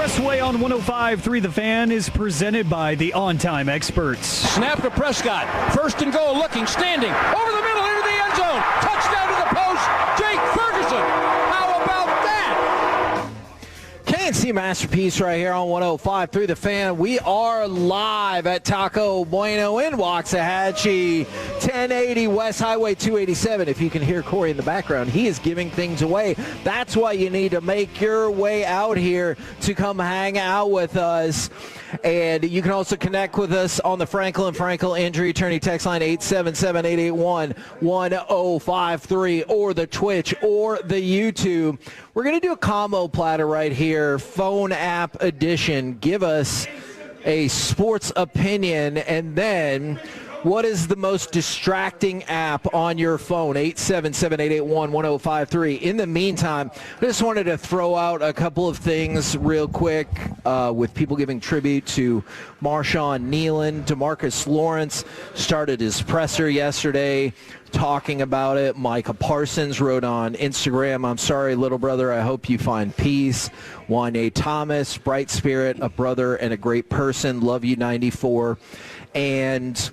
S13: Expressway on 105.3 The Fan is presented by the On-Time Experts.
S19: Snap to Prescott. First and goal, looking, standing. Over the middle, into the end zone. Touchdown to the post. Jake Ferguson. How about that?
S12: KNC KNC Masterpiece right here on 105.3 The Fan. We are live at Taco Bueno in Waxahachie, 1080 West Highway 287. If you can hear Corey in the background, he is giving things away. That's why you need to make your way out here to come hang out with us. And you can also connect with us on the Franklin Injury Attorney text line 877-881-1053 or the Twitch or the YouTube. We're going to do a combo platter right here, phone app edition. Give us a sports opinion, and then what is the most distracting app on your phone? 877-881-1053. In the meantime, I just wanted to throw out a couple of things real quick with people giving tribute to Marshon, Neland. DeMarcus Lawrence started his presser yesterday talking about it. Micah Parsons wrote on Instagram, "I'm sorry, little brother. I hope you find peace." Wyatt Thomas, bright spirit, a brother and a great person. Love you, 94. And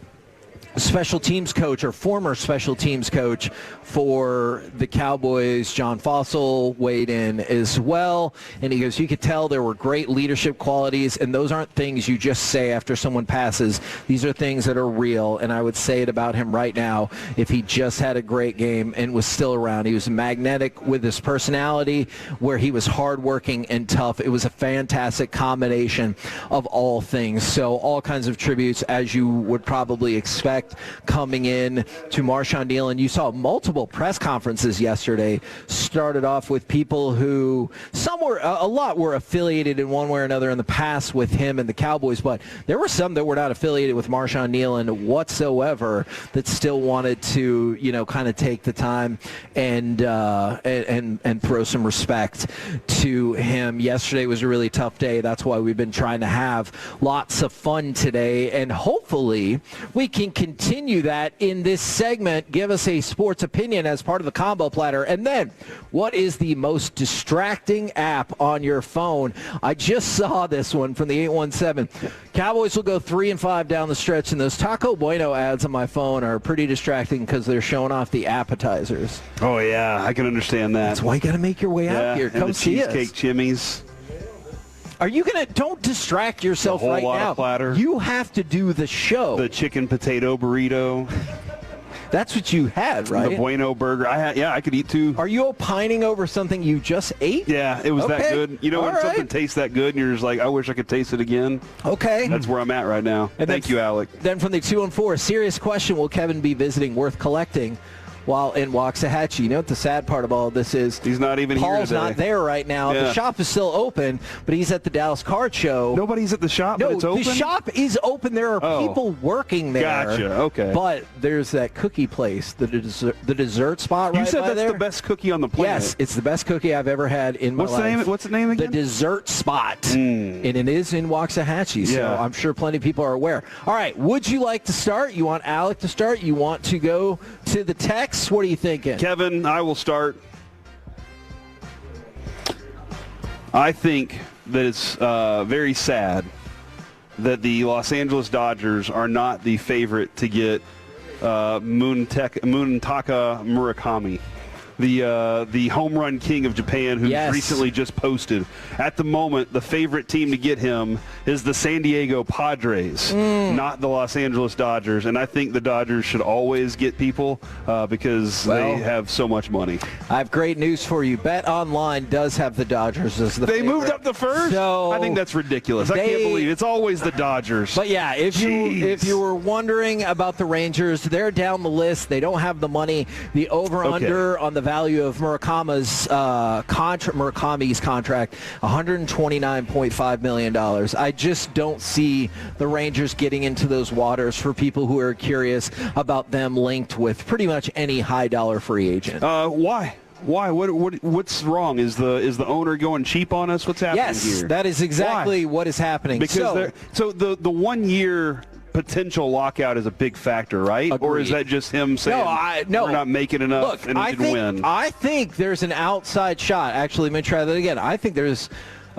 S12: special teams coach or former special teams coach for the Cowboys, John Fossil, weighed in as well. And he goes, you could tell there were great leadership qualities, and those aren't things you just say after someone passes. These are things that are real, and I would say it about him right now if he just had a great game and was still around. He was magnetic with his personality, where he was hardworking and tough. It was a fantastic combination of all things. So all kinds of tributes, as you would probably expect, coming in to Marshon Neland. You saw multiple press conferences yesterday. Started off with people who, a lot were affiliated in one way or another in the past with him and the Cowboys, but there were some that were not affiliated with Marshon Neland whatsoever that still wanted to, kind of take the time and throw some respect to him. Yesterday was a really tough day. That's why we've been trying to have lots of fun today, and hopefully we can continue that in this segment. Give us a sports opinion as part of the combo platter. And then, what is the most distracting app on your phone? I just saw this one from the 817. Cowboys will go 3-5 down the stretch, and those Taco Bueno ads on my phone are pretty distracting because they're showing off the appetizers.
S21: Oh, yeah, I can understand that.
S12: That's why you got to make your way out here. Come see us.
S21: Cheesecake chimneys.
S12: Are you going to, don't distract yourself right now.
S21: Platter.
S12: You have to do the show.
S21: The chicken potato burrito.
S12: That's what you had, right?
S21: The Bueno burger. I could eat two.
S12: Are you opining over something you just ate?
S21: Yeah, it was that good. When something tastes that good and you're just like, I wish I could taste it again.
S12: Okay.
S21: That's where I'm at right now.
S12: And
S21: Thank you, Alec.
S12: Then from the 214, a serious question, will Kevin be visiting Worth Collecting while in Waxahachie? You know what the sad part of all of this is?
S21: He's not even here today.
S12: Paul's not there right now.
S21: Yeah.
S12: The shop is still open, but he's at the Dallas Card Show.
S21: Nobody's at the shop,
S12: but
S21: it's open?
S12: The shop is open. There are people working there.
S21: Gotcha, okay.
S12: But there's that cookie place, the dessert spot right by there.
S21: You said that's the best cookie on the planet.
S12: Yes, it's the best cookie I've ever had in my life.
S21: What's the name again?
S12: The Dessert Spot. And it is in Waxahachie, so I'm sure plenty of people are aware. All right, would you like to start? You want Alec to start? You want to go to the text? What are you thinking?
S21: Kevin, I will start. I think that it's very sad that the Los Angeles Dodgers are not the favorite to get Munetaka Murakami, the home run king of Japan, who's recently just posted. At the moment, the favorite team to get him is the San Diego Padres, not the Los Angeles Dodgers. And I think the Dodgers should always get people because they have so much money.
S12: I have great news for you. Bet Online does have the Dodgers as the favorite.
S21: They moved up to first?
S12: So
S21: I think that's ridiculous. I can't believe it. It's always the Dodgers.
S12: But yeah, if you were wondering about the Rangers, they're down the list. They don't have the money. The over-under on the value of Murakami's contract, $129.5 million. I just don't see the Rangers getting into those waters for people who are curious about them linked with pretty much any high-dollar free agent.
S21: Why? Why? What's wrong? Is the owner going cheap on us? What's happening here?
S12: Yes, that is exactly what is happening.
S21: Because the 1 year potential lockout is a big factor, right?
S12: Agreed.
S21: Or is that just him saying we're not making enough and he can win?
S12: I think there's an outside shot. Actually, let me try that again. I think there's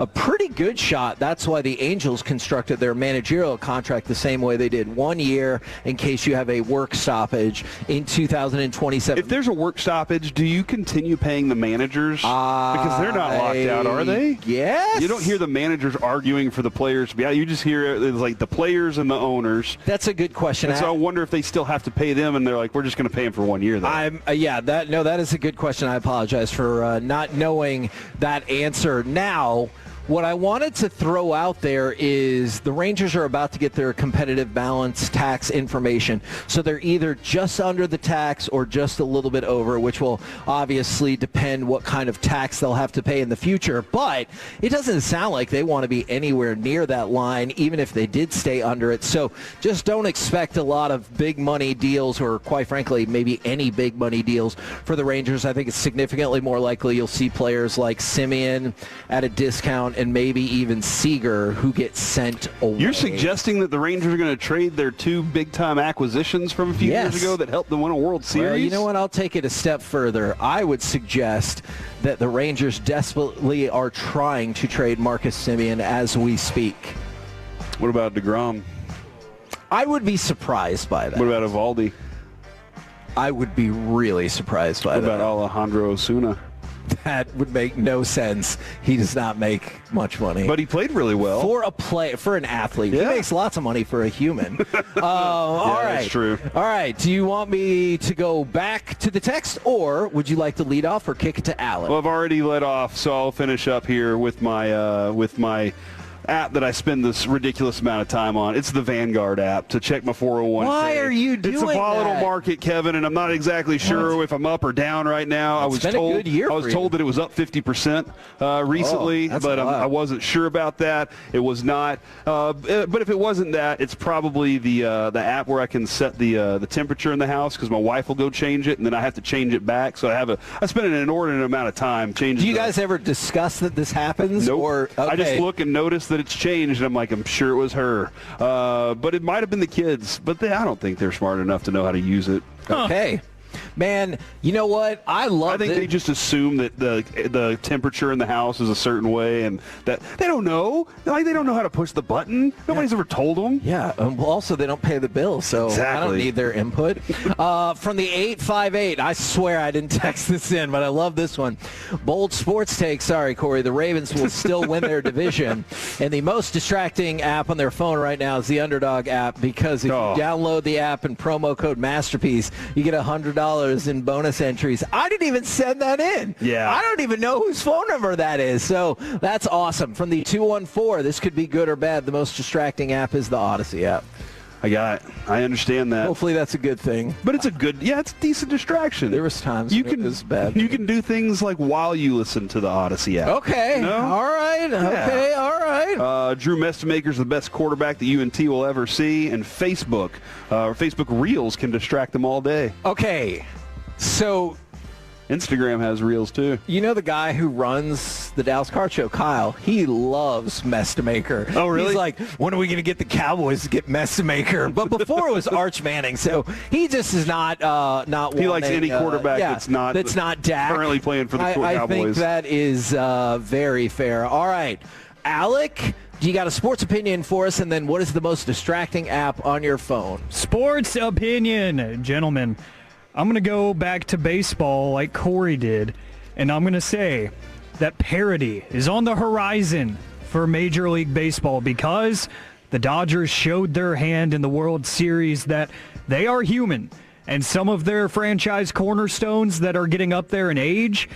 S12: a pretty good shot. That's why the Angels constructed their managerial contract the same way they did. 1 year in case you have a work stoppage in 2027.
S21: If there's a work stoppage, do you continue paying the managers? Because they're not locked out, are they?
S12: Yes.
S21: You don't hear the managers arguing for the players to be out. You just hear it's like the players and the owners.
S12: That's a good question.
S21: And so I wonder if they still have to pay them, and they're like, we're just going to pay them for 1 year, though.
S12: That is a good question. I apologize for not knowing that answer. Now, what I wanted to throw out there is the Rangers are about to get their competitive balance tax information. So they're either just under the tax or just a little bit over, which will obviously depend what kind of tax they'll have to pay in the future. But it doesn't sound like they want to be anywhere near that line, even if they did stay under it. So just don't expect a lot of big money deals, or quite frankly, maybe any big money deals for the Rangers. I think it's significantly more likely you'll see players like Semien at a discount and maybe even Seager who get sent away.
S21: You're suggesting that the Rangers are going to trade their 2 big-time acquisitions from a few years ago that helped them win a World Series?
S12: Well, you know what? I'll take it a step further. I would suggest that the Rangers desperately are trying to trade Marcus Semien as we speak.
S21: What about DeGrom?
S12: I would be surprised by that.
S21: What about Evaldi?
S12: I would be really surprised by that.
S21: What about Alejandro Osuna?
S12: That would make no sense. He does not make much money.
S21: But he played really well.
S12: For an athlete.
S21: Yeah.
S12: He makes lots of money for a human. All right.
S21: That's true.
S12: All right. Do you want me to go back to the text, or would you like to lead off or kick it to Alan?
S21: Well, I've already led off, so I'll finish up here with my app that I spend this ridiculous amount of time on. It's the Vanguard app to check my 401k.
S12: Why are you doing
S21: It's a volatile
S12: that?
S21: market, Kevin, and I'm not exactly sure if I'm up or down right now. I was told that it was up 50% recently, but I wasn't sure about that. It was not. But if it wasn't that, it's probably the app where I can set the temperature in the house, because my wife will go change it, and then I have to change it back. So I spend an inordinate amount of time changing.
S12: Do you guys ever discuss that this happens?
S21: Nope.
S12: Or, okay.
S21: I just look and notice that it's changed, and I'm like, I'm sure it was her. But it might have been the kids, but I don't think they're smart enough to know how to use it.
S12: Okay. Man, you know what? I
S21: think they just assume that the temperature in the house is a certain way, and that they don't know. Like, they don't know how to push the button. Nobody's ever told them.
S12: Yeah. Well, also, they don't pay the bill, so I don't need their input. From the 858, I swear I didn't text this in, but I love this one. Bold sports take. Sorry, Corey. The Ravens will still win their division. And the most distracting app on their phone right now is the Underdog app, because if you download the app and promo code Masterpiece, you get $100 in bonus entries. I didn't even send that in.
S21: Yeah.
S12: I don't even know whose phone number that is. So that's awesome. From the 214, this could be good or bad. The most distracting app is the Odyssey app.
S21: I got it. I understand that.
S12: Hopefully that's a good thing.
S21: But it's it's a decent distraction.
S12: There was times when it was bad.
S21: You can do things like while you listen to the Odyssey app.
S12: Okay.
S21: You know?
S12: All right.
S21: Yeah.
S12: Okay. All right.
S21: Drew Mestemaker's the best quarterback that UNT will ever see, and Facebook Reels can distract them all day.
S12: Okay. So
S21: Instagram has Reels too.
S12: You know the guy who runs the Dallas Card Show, Kyle, he loves Mestemaker.
S21: Oh, really?
S12: He's like, when are we going to get the Cowboys to get Mestemaker? But before it was Arch Manning, so he just is not
S21: He likes any quarterback that's not
S12: Dak.
S21: Currently playing for the Cowboys.
S12: I think that is very fair. All right. Alec, you got a sports opinion for us, and then what is the most distracting app on your phone?
S13: Sports opinion, gentlemen. I'm going to go back to baseball like Corey did, and I'm going to say that parity is on the horizon for Major League Baseball, because the Dodgers showed their hand in the World Series that they are human, and some of their franchise cornerstones that are getting up there in age,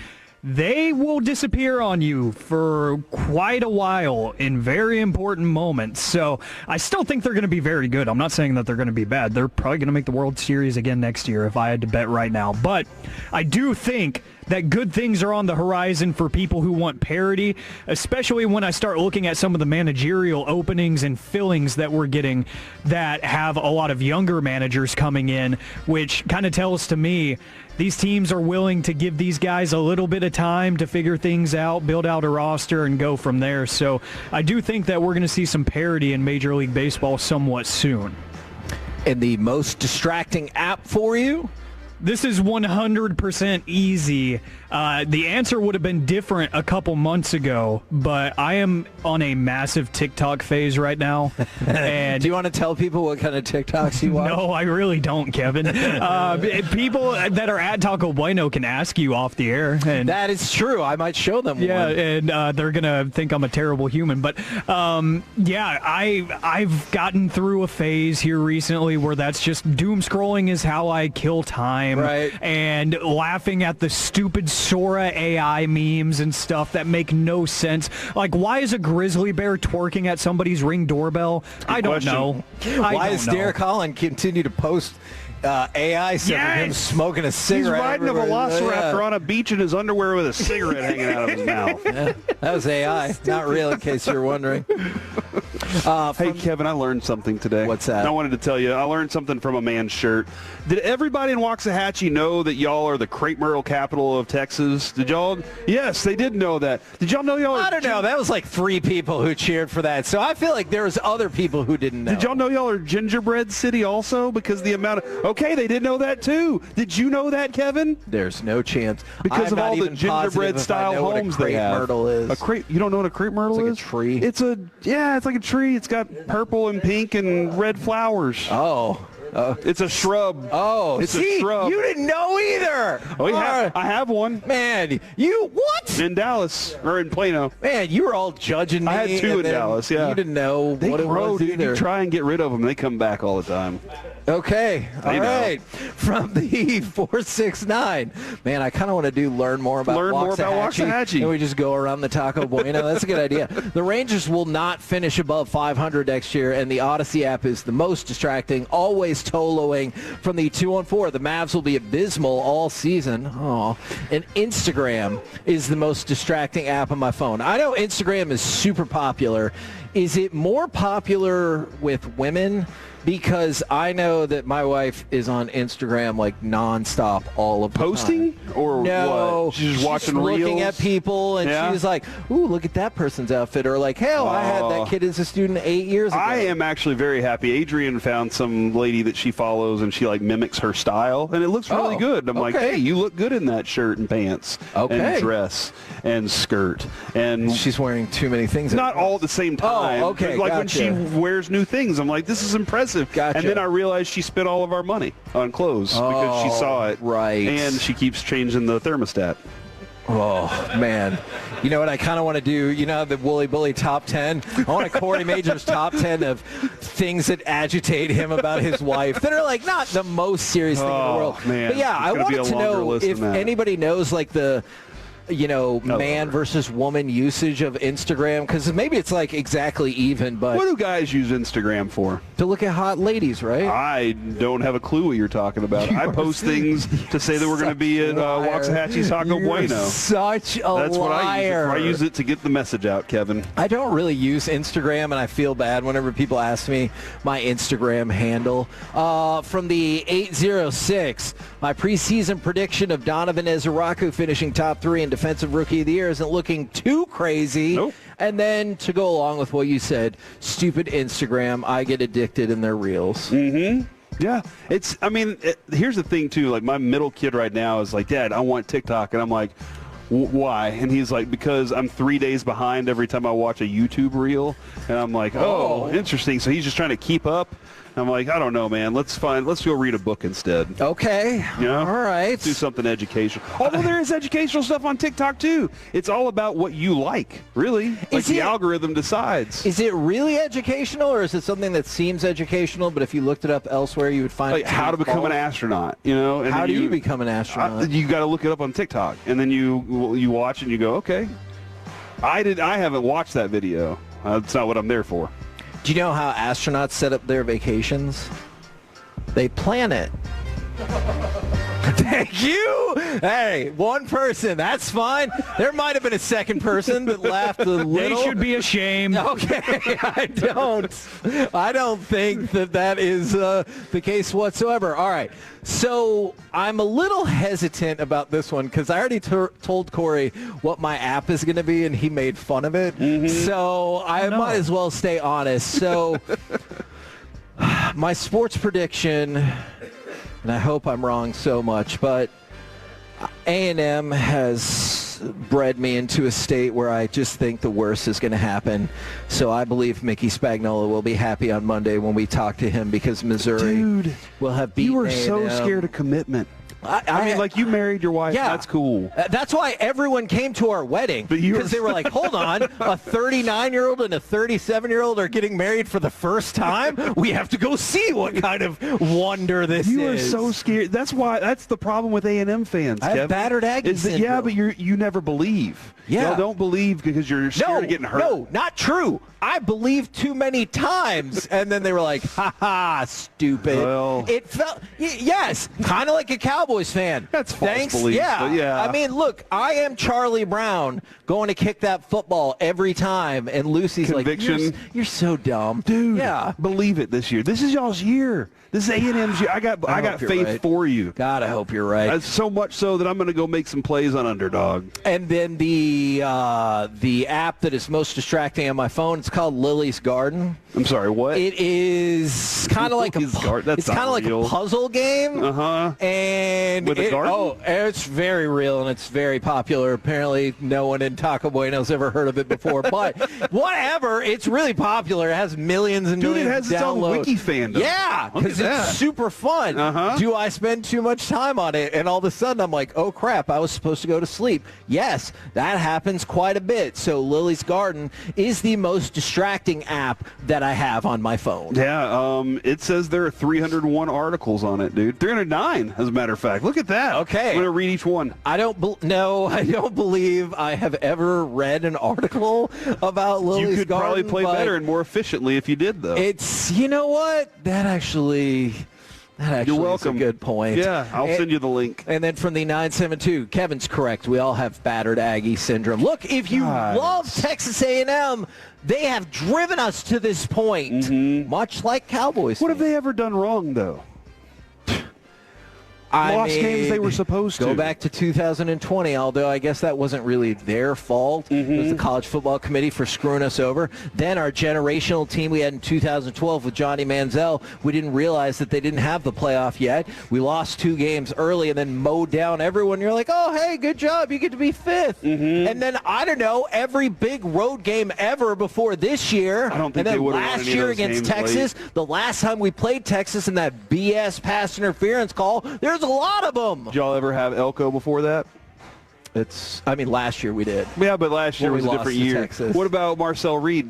S13: they will disappear on you for quite a while in very important moments. So I still think they're going to be very good. I'm not saying that they're going to be bad. They're probably going to make the World Series again next year if I had to bet right now. But I do think that good things are on the horizon for people who want parity, especially when I start looking at some of the managerial openings and fillings that we're getting that have a lot of younger managers coming in, which kind of tells to me these teams are willing to give these guys a little bit of time to figure things out, build out a roster, and go from there. So I do think that we're going to see some parity in Major League Baseball somewhat soon.
S12: And the most distracting app for you?
S13: This is 100% easy. The answer would have been different a couple months ago, but I am on a massive TikTok phase right now. And
S12: do you want to tell people what kind of TikToks you watch?
S13: No, I really don't, Kevin. People that are at Taco Bueno can ask you off the air. And
S12: that is true. I might show them one.
S13: And they're going to think I'm a terrible human. But, I've gotten through a phase here recently where that's just doom scrolling is how I kill time.
S12: Right.
S13: And laughing at the stupid Sora AI memes and stuff that make no sense. Like, why is a grizzly bear twerking at somebody's Ring doorbell? I don't know.
S12: Why does Derek Holland continue to post AI stuff of him smoking a cigarette?
S21: He's riding a velociraptor on a beach in his underwear with a cigarette hanging out of his mouth.
S12: Yeah, that was AI, not real, in case you're wondering.
S21: Hey, Kevin, I learned something today.
S12: What's that?
S21: I wanted to tell you. I learned something from a man's shirt. Did everybody in Waxahachie know that y'all are the crepe myrtle capital of Texas? Did y'all? Yes, they did know that. Did y'all know y'all are...
S12: I don't know. That was like 3 people who cheered for that. So I feel like there was other people who didn't know.
S21: Did y'all know y'all are gingerbread city also? Because the amount of... Okay, they did know that too. Did you know that, Kevin?
S12: There's no chance.
S21: Because of all the gingerbread-style homes they have.
S12: Myrtle is.
S21: A crepe... You don't know what a crepe myrtle is?
S12: It's like a tree.
S21: It's a... Yeah, it's like a tree. It's got purple and pink and red flowers.
S12: Oh.
S21: It's a shrub.
S12: Oh,
S21: it's
S12: see,
S21: a shrub.
S12: You didn't know either.
S21: Oh, I have one.
S12: Man, you what?
S21: In Dallas or in Plano.
S12: Man, you were all judging me.
S21: I had 2 in Dallas. Yeah,
S12: you didn't know
S21: they
S12: what it was either.
S21: You try and get rid of them, they come back all the time.
S12: Okay, all right. From the 469, man, I kind of want to learn more about Waxahachie. And we just go around the Taco Bueno. That's a good idea. The Rangers will not finish above 500 next year, and the Odyssey app is the most distracting, always toloing from the 2-on-4. The Mavs will be abysmal all season. Oh, and Instagram is the most distracting app on my phone. I know Instagram is super popular. Is it more popular with women? Because I know that my wife is on Instagram like nonstop all of the
S21: posting
S12: time.
S21: Or
S12: no,
S21: what? She's just watching reels,
S12: looking at people, and she's like, "Ooh, look at that person's outfit," or like, "Hell, I had that kid as a student 8 years ago."
S21: I am actually very happy. Adrian found some lady that she follows, and she like mimics her style, and it looks really good. I'm like, "Hey, you look good in that shirt and pants, and dress and skirt." And
S12: she's wearing too many things.
S21: Not all at the same time.
S12: Oh, okay,
S21: like when she wears new things, I'm like, "This is impressive."
S12: Gotcha.
S21: And then I realized she spent all of our money on clothes because she saw it.
S12: Right.
S21: And she keeps changing the thermostat.
S12: Oh, man. You know what I kind of want to do? You know the Wooly Bully top 10? I want a Corey Majors top 10 of things that agitate him about his wife that are like not the most serious thing in the world.
S21: Man.
S12: But yeah, I wanted to know if anybody knows like the man versus woman usage of Instagram, because maybe it's like exactly even, but
S21: what do guys use Instagram for?
S12: To look at hot ladies, right?
S21: I don't have a clue what you're talking about. I post things to say that we're going to be at Waxahachie Taco Bueno.
S12: Such a
S21: That's what I use it for. I use it to get the message out, Kevin.
S12: I don't really use Instagram, and I feel bad whenever people ask me my Instagram handle. From the 806, my preseason prediction of Donovan Ezeraku finishing top 3 in Defensive Rookie of the Year isn't looking too crazy.
S21: Nope.
S12: And then to go along with what you said, stupid Instagram, I get addicted in their reels.
S21: Mm-hmm. Yeah. Here's the thing, too. Like, my middle kid right now is like, Dad, I want TikTok. And I'm like, why? And he's like, because I'm 3 days behind every time I watch a YouTube reel. And I'm like, oh, interesting. So he's just trying to keep up. I'm like, I don't know, man. Let's go read a book instead.
S12: Okay.
S21: You know?
S12: All right.
S21: Let's do something educational. Although there is educational stuff on TikTok, too. It's all about what you like, really. Like the algorithm decides.
S12: Is it really educational, or is it something that seems educational, but if you looked it up elsewhere, you would find
S21: like how to become an astronaut, you know? And
S12: how do you become an astronaut?
S21: You got to look it up on TikTok, and then you watch and you go, okay. I haven't watched that video. That's not what I'm there for.
S12: Do you know how astronauts set up their vacations? They plan it. Thank you. Hey, one person. That's fine. There might have been a second person that laughed a little.
S13: They should be ashamed.
S12: Okay, I don't think that is the case whatsoever. All right. So I'm a little hesitant about this one because I already told Corey what my app is going to be, and he made fun of it. Mm-hmm. So I might as well stay honest. So my sports prediction and I hope I'm wrong so much, but A&M has bred me into a state where I just think the worst is going to happen. So I believe Mickey Spagnuolo will be happy on Monday when we talk to him because Missouri will have beaten
S21: You were
S12: A&M.
S21: so scared of commitment. I mean, like, you married your wife.
S12: Yeah.
S21: That's cool.
S12: That's why everyone came to our wedding, because they were like, hold on, a 39-year-old and a 37-year-old are getting married for the first time? We have to go see what kind of wonder this is.
S21: You were so scared. That's the problem with A&M fans,
S12: I have
S21: Kevin.
S12: battered Aggie syndrome.
S21: Yeah, but you never believe.
S12: Yeah.
S21: Y'all don't believe because you're scared of getting hurt.
S12: No, not true. I believed too many times, and then they were like, ha, stupid.
S21: Well,
S12: it felt, yes, kind of like a Cowboys fan.
S21: That's false
S12: Thanks.
S21: belief,
S12: Yeah.
S21: but yeah.
S12: I mean, look, I am Charlie Brown going to kick that football every time, and Lucy's
S21: Conviction.
S12: like, you're so dumb.
S21: Dude,
S12: yeah.
S21: believe it this year. This is y'all's year. This is A&M's year. I got faith for you.
S12: God, I hope you're right.
S21: So much so that I'm going to go make some plays on Underdog.
S12: And then the app that is most distracting on my phone, it's called Lily's Garden.
S21: I'm sorry, what?
S12: It is kind of like
S21: It's kind of
S12: like a puzzle game. And
S21: With a garden?
S12: It's very real and it's very popular. Apparently, no one in Taco Bueno's ever heard of it before. But whatever, it's really popular. It has millions and millions
S21: Dude, it has
S12: of
S21: its own
S12: downloads.
S21: wiki fandom.
S12: Yeah, because it's super fun. Do I spend too much time on it? And all of a sudden, I'm like, oh crap, I was supposed to go to sleep. Yes, that happens quite a bit. So Lily's Garden is the most distracting app that I have on my phone.
S21: Yeah, it says there are 301 articles on it, dude. 309, as a matter of fact. Look at that.
S12: Okay.
S21: I'm going to read each one.
S12: I don't believe I have ever read an article about Lily's Garden.
S21: You could probably play better and more efficiently if you did, though.
S12: It's, you know what? That actually
S21: You're welcome.
S12: is a good point.
S21: Yeah, I'll send you the link.
S12: And then from the 972, Kevin's correct. We all have battered Aggie syndrome. Look, if you love Texas A&M, they have driven us to this point, much like Cowboys.
S21: What have they ever done wrong, though? Lost games they were supposed to.
S12: Go back to 2020, although I guess that wasn't really their fault. It was the College Football Committee for screwing us over. Then our generational team we had in 2012 with Johnny Manziel, we didn't realize that they didn't have the playoff yet. We lost 2 games early and then mowed down everyone. You're like, oh, hey, good job. You get to be 5th. And then, I don't know, every big road game ever before this year.
S21: I don't think
S12: and then
S21: they would have
S12: last
S21: won any
S12: year
S21: of those
S12: against
S21: games
S12: Texas, the last time we played Texas in that BS pass interference call, there's a lot of them.
S21: Did y'all ever have Elko before that?
S12: Last year we did.
S21: Yeah, but last year was a different year.
S12: Texas.
S21: What about Marcel Reed?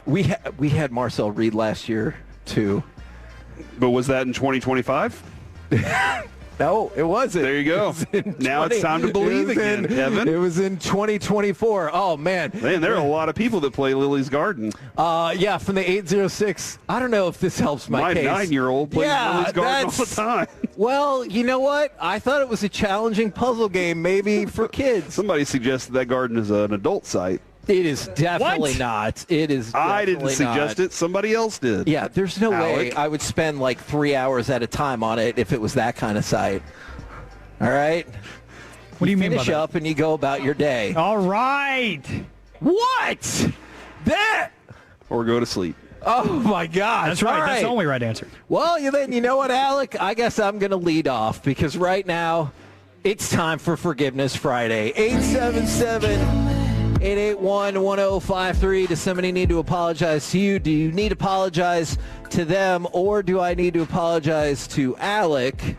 S12: We had Marcel Reed last year, too.
S21: But was that in 2025?
S12: No, it wasn't.
S21: There you go. Now it's time to believe again, Evan.
S12: It was in 2024. Oh, man.
S21: Man, there are a lot of people that play Lily's Garden.
S12: Yeah, from the 806. I don't know if this helps my case.
S21: My 9-year-old plays Lily's Garden all the time.
S12: Well, you know what? I thought it was a challenging puzzle game, maybe for kids.
S21: Somebody suggested that garden is an adult site.
S12: It is definitely not. It is definitely
S21: I didn't suggest it. Somebody else did.
S12: Yeah, there's no way
S21: Alec.
S12: I would spend like 3 hours at a time on it if it was that kind of site. All right?
S13: What do you mean by
S12: finish
S13: that?
S12: up and you go about your day.
S13: All right.
S12: What? That?
S21: Or go to sleep.
S12: Oh, my gosh.
S13: That's right.
S12: All
S13: That's the only right answer.
S12: Well, you know what, Alec? I guess I'm going to lead off because right now it's time for Forgiveness Friday. 877-881-1053. Does somebody need to apologize to you? Do you need to apologize to them? Or do I need to apologize to Alec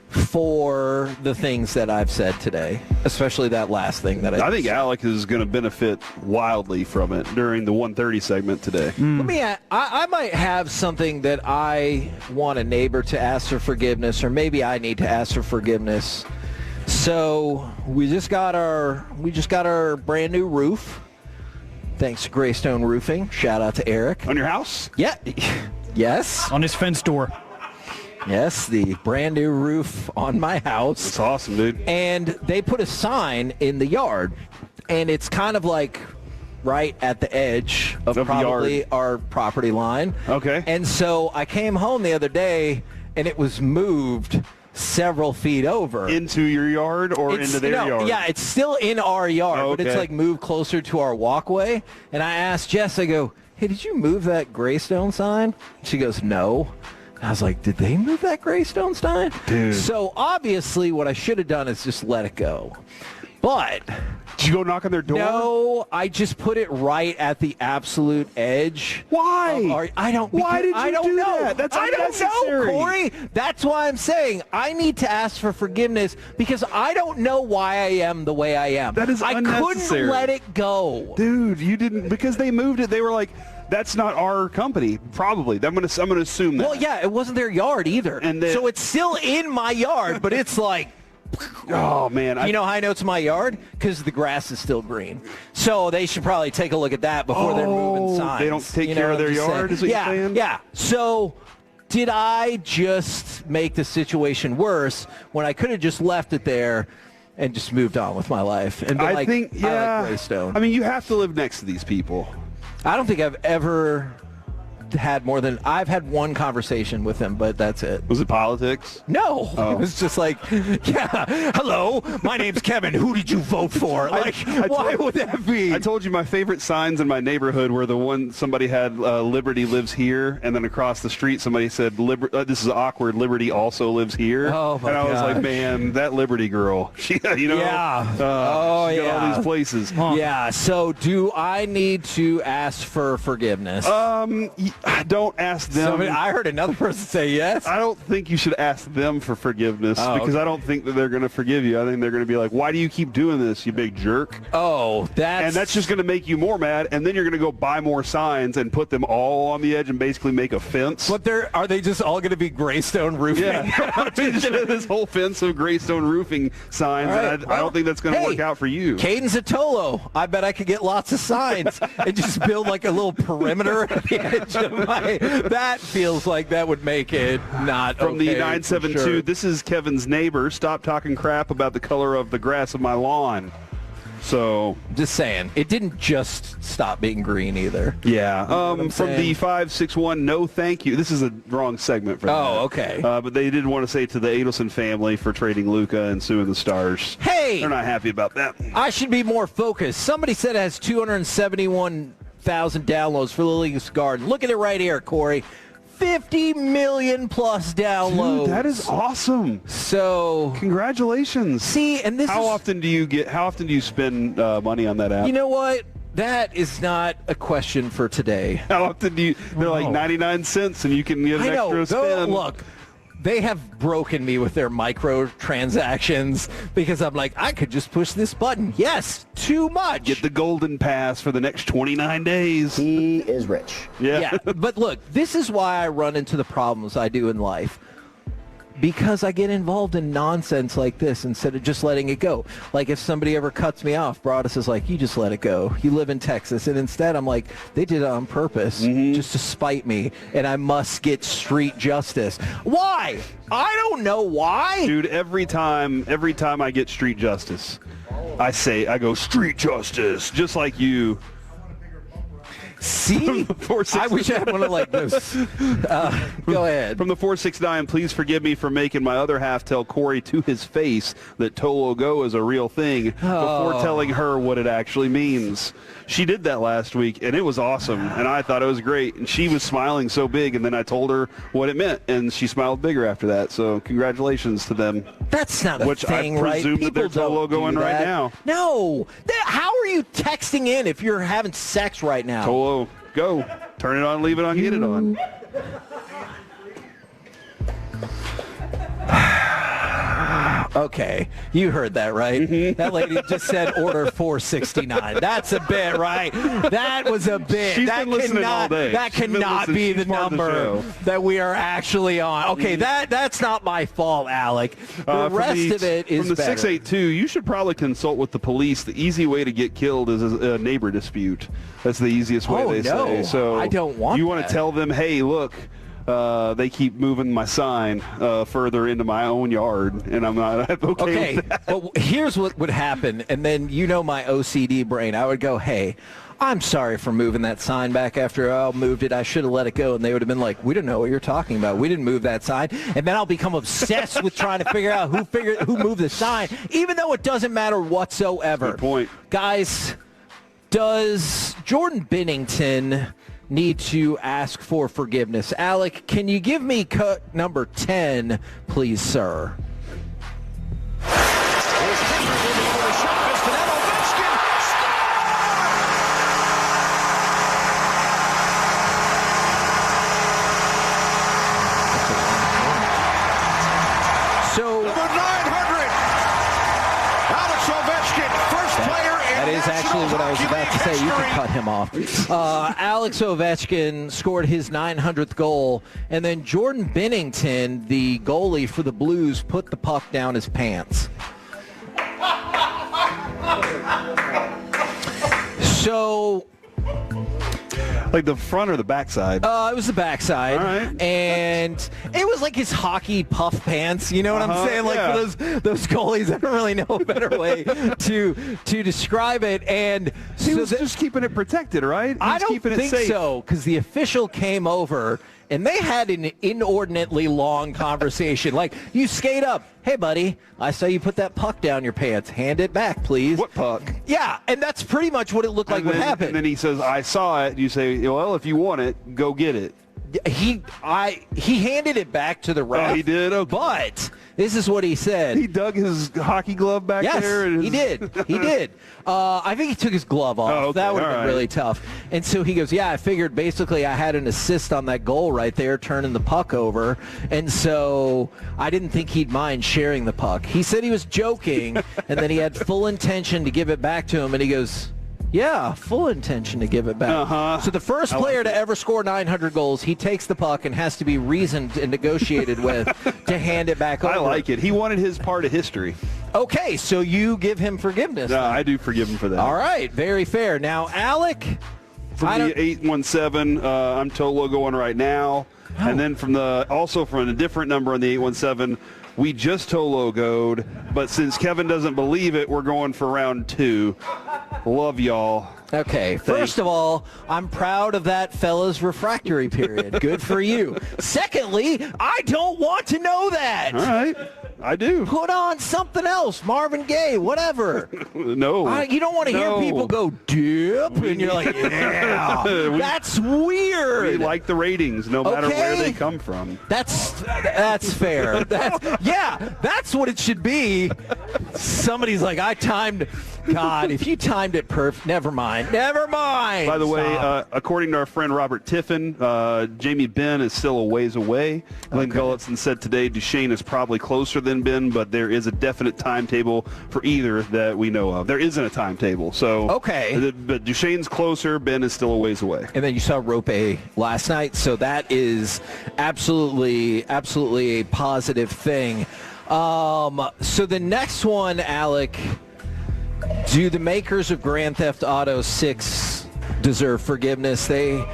S12: for the things that I've said today, especially that last thing that I
S21: think Alec is going to benefit wildly from it during the 1:30 segment today.
S12: Let me. I might have something that I want a neighbor to ask for forgiveness, or maybe I need to ask for forgiveness. So we just got our brand new roof. Thanks to Greystone Roofing. Shout out to Eric.
S21: On your house?
S12: Yeah. Yes.
S13: On his fence door.
S12: Yes, the brand new roof on my house.
S21: That's awesome, dude.
S12: And they put a sign in the yard, and it's kind of like right at the edge of probably our property line.
S21: Okay.
S12: And so I came home the other day, and it was moved several feet over.
S21: Into your yard or into their yard?
S12: Yeah, it's still in our yard,
S21: Oh,
S12: but it's
S21: okay.
S12: like moved closer to our walkway. And I asked Jess, I go, hey, did you move that Greystone sign? She goes, no. I was like, did they move that Greystone sign?
S21: Dude.
S12: So obviously what I should have done is just let it go. But
S21: did you go knock on their door?
S12: No, I just put it right at the absolute edge.
S21: Why?
S12: I don't.
S21: Why did you
S12: I don't
S21: do
S12: know.
S21: that? That's
S12: I don't
S21: unnecessary.
S12: know, Corey. That's why I'm saying I need to ask for forgiveness because I don't know why I am the way I am.
S21: That is unnecessary.
S12: Couldn't let it go,
S21: dude. You didn't because they moved it. They were like, that's not our company. Probably. I'm gonna assume that.
S12: Well, yeah, it wasn't their yard either, so it's still in my yard, but it's like.
S21: Oh, man.
S12: You know how I know it's my yard? Because the grass is still green. So they should probably take a look at that before they're moving signs.
S21: They don't take care of their yard, is what you're saying?
S12: Yeah. So did I just make the situation worse when I could have just left it there and just moved on with my life? And been like, I like Greystone.
S21: I mean, you have to live next to these people.
S12: I don't think I've ever had more than I've had one conversation with him, but that's it.
S21: Was it politics?
S12: No, it was just like, yeah, hello, my name's Kevin. Who did you vote for? Like, why would that be?
S21: I told you my favorite signs in my neighborhood were the one somebody had Liberty lives here, and then across the street somebody said, this is awkward, Liberty also lives here.
S12: Oh, my
S21: And I was
S12: gosh.
S21: like, man, that Liberty girl, she, you know,
S12: Yeah.
S21: she's got all these places.
S12: Yeah, so do I need to ask for forgiveness?
S21: Don't ask them.
S12: I heard another person say yes.
S21: I don't think you should ask them for forgiveness because
S12: okay.
S21: I don't think that they're going to forgive you. I think they're going to be like, why do you keep doing this, you big jerk?
S12: Oh,
S21: that's just going to make you more mad, and then you're going to go buy more signs and put them all on the edge and basically make a fence.
S12: But are they just all going to be Greystone roofing?
S21: Yeah. This whole fence of Greystone roofing signs,
S12: All right,
S21: and I don't think that's going to work out for you.
S12: Caden's a Tolo. I bet I could get lots of signs and just build like a little perimeter at the edge of my... That feels like that would make it not
S21: From the
S12: okay,
S21: 972,
S12: for sure.
S21: this is Kevin's neighbor. Stop talking crap about the color of the grass of my lawn. So,
S12: just saying, it didn't just stop being green either.
S21: Yeah.
S12: You know what I'm
S21: from
S12: saying?
S21: the 561, no thank you. This is a wrong segment for that.
S12: Oh, okay.
S21: But they did want to say to the Adelson family for trading Luka and suing the Stars.
S12: Hey!
S21: They're not happy about that.
S12: I should be more focused. Somebody said it has 271,000 downloads for Lily's Garden. Look at it right here, Corey. 50 million plus downloads.
S21: Dude, that is awesome.
S12: So
S21: congratulations.
S12: See, and this
S21: How often do you spend money on that app?
S12: You know what? That is not a question for today.
S21: How often do you? They're like 99 cents, and you can get an
S12: I know.
S21: extra spin.
S12: Look, they have broken me with their microtransactions because I'm like, I could just push this button. Yes, too much.
S21: Get the golden pass for the next 29 days.
S18: He is rich.
S21: Yeah.
S12: But look, this is why I run into the problems I do in life. Because I get involved in nonsense like this instead of just letting it go. Like if somebody ever cuts me off, Broadus is like, you just let it go. You live in Texas. And instead I'm like, they did it on purpose just to spite me. And I must get street justice. Why? I don't know why.
S21: Dude, every time I get street justice, I go, street justice, just like you.
S12: See? I wish I had one of like this. Go ahead.
S21: From the 469, please forgive me for making my other half tell Corey to his face that Tolo Go is a real thing before telling her what it actually means. She did that last week, and it was awesome, and I thought it was great. And she was smiling so big, and then I told her what it meant, and she smiled bigger after that. So congratulations to them.
S12: That's not a
S21: Which
S12: thing,
S21: I
S12: right?
S21: presume that they're
S12: People
S21: Tolo
S12: don't
S21: going
S12: do
S21: right
S12: that.
S21: now.
S12: No. How are you texting in if you're having sex right now?
S21: Tolo Go. Turn it on, leave it on, get it on.
S12: Okay, you heard that, right? That lady just said order 469. That's a bit, right? That was a bit.
S21: She's
S12: that
S21: been listening all day.
S12: That
S21: She's been
S12: cannot
S21: listening.
S12: be
S21: She's
S12: the
S21: part of the
S12: number
S21: show.
S12: that we are actually on. Okay, that's not my fault, Alec. The rest of it is
S21: from the
S12: better.
S21: 682. You should probably consult with the police. The easy way to get killed is a neighbor dispute. That's the easiest way they say. So
S12: I don't want
S21: You want
S12: that.
S21: to tell them, hey, look. They keep moving my sign further into my own yard, and I'm not okay with that.
S12: But here's what would happen, and then you know my OCD brain. I would go, hey, I'm sorry for moving that sign back after I moved it. I should have let it go. And they would have been like, we don't know what you're talking about. We didn't move that sign. And then I'll become obsessed with trying to figure out who moved the sign, even though it doesn't matter whatsoever.
S21: Good point.
S12: Guys, does Jordan Bennington need to ask for forgiveness. Alec, can you give me cut number 10, please, sir? So
S14: number 900, Alex Ovechkin, first player in
S12: that is actually what I was about to say. You can cut him off. Alex Ovechkin scored his 900th goal, and then Jordan Binnington, the goalie for the Blues, put the puck down his pants. So,
S21: like the front or the backside?
S12: It was the backside.
S21: All right.
S12: And it was like his hockey puff pants. You know what I'm saying? Like
S21: yeah.
S12: for those goalies, I don't really know a better way to describe it. And
S21: he was just keeping it protected, right?
S12: I don't think
S21: safe.
S12: so, because the official came over and they had an inordinately long conversation. Like, you skate up. Hey, buddy, I saw you put that puck down your pants. Hand it back, please.
S21: What puck?
S12: Yeah, and that's pretty much what it looked like would happen.
S21: And then he says, I saw it. You say, well, if you want it, go get it.
S12: He handed it back to the ref.
S21: Oh, he did? Okay.
S12: But this is what he said.
S21: He dug his hockey glove back there?
S12: Yes, he did. He did. I think he took his glove off.
S21: Oh, okay.
S12: That would have been
S21: All
S12: really
S21: right.
S12: tough. And so he goes, yeah, I figured basically I had an assist on that goal right there, turning the puck over. And so I didn't think he'd mind sharing the puck. He said he was joking, and then he had full intention to give it back to him. And he goes, yeah, full intention to give it back. So the first player to ever score 900 goals, he takes the puck and has to be reasoned and negotiated with to hand it back over.
S21: I like it. He wanted his part of history.
S12: Okay, so you give him forgiveness.
S21: No, I do forgive him for that.
S12: All right, very fair. Now, Alec.
S21: From the 817, I'm Tolo going right now. Oh. And then from a different number on the 817, we just Tolo-goed, but since Kevin doesn't believe it, we're going for round 2. Love y'all.
S12: Okay, first of all, I'm proud of that fella's refractory period. Good for you. Secondly, I don't want to know that.
S21: All right, I do.
S12: Put on something else, Marvin Gaye, whatever.
S21: No.
S12: You don't want to hear people go dip, and you're like, yeah, that's weird.
S21: We like the ratings, no matter where they come from.
S12: That's fair. That's what it should be. Somebody's like, I timed. God, if you timed it perfect, never mind.
S21: By the way, according to our friend Robert Tiffin, Jamie Benn is still a ways away. Glenn Gulletson said today Duchesne is probably closer than Ben, but there is a definite timetable for either that we know of. There isn't a timetable. So but Duchesne's closer, Ben is still a ways away.
S12: And then you saw Rope last night, so that is absolutely a positive thing. So the next one, Alec, do the makers of Grand Theft Auto 6 deserve forgiveness? They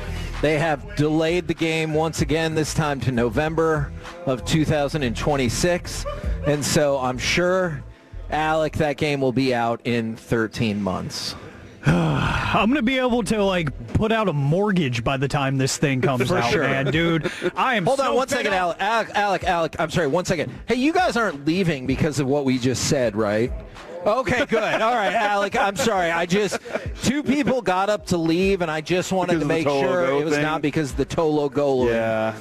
S12: have delayed the game once again, this time to November of 2026. And so I'm sure, Alec, that game will be out in 13 months.
S13: I'm going to be able to, put out a mortgage by the time this thing comes out, man, dude. I am
S12: Hold on one second, Alec. I'm sorry, 1 second. Hey, you guys aren't leaving because of what we just said, right? Okay, good. All right, Alec, I'm sorry. Two people got up to leave, and I just wanted to make sure it was not because of the Tolo goal.
S21: Yeah,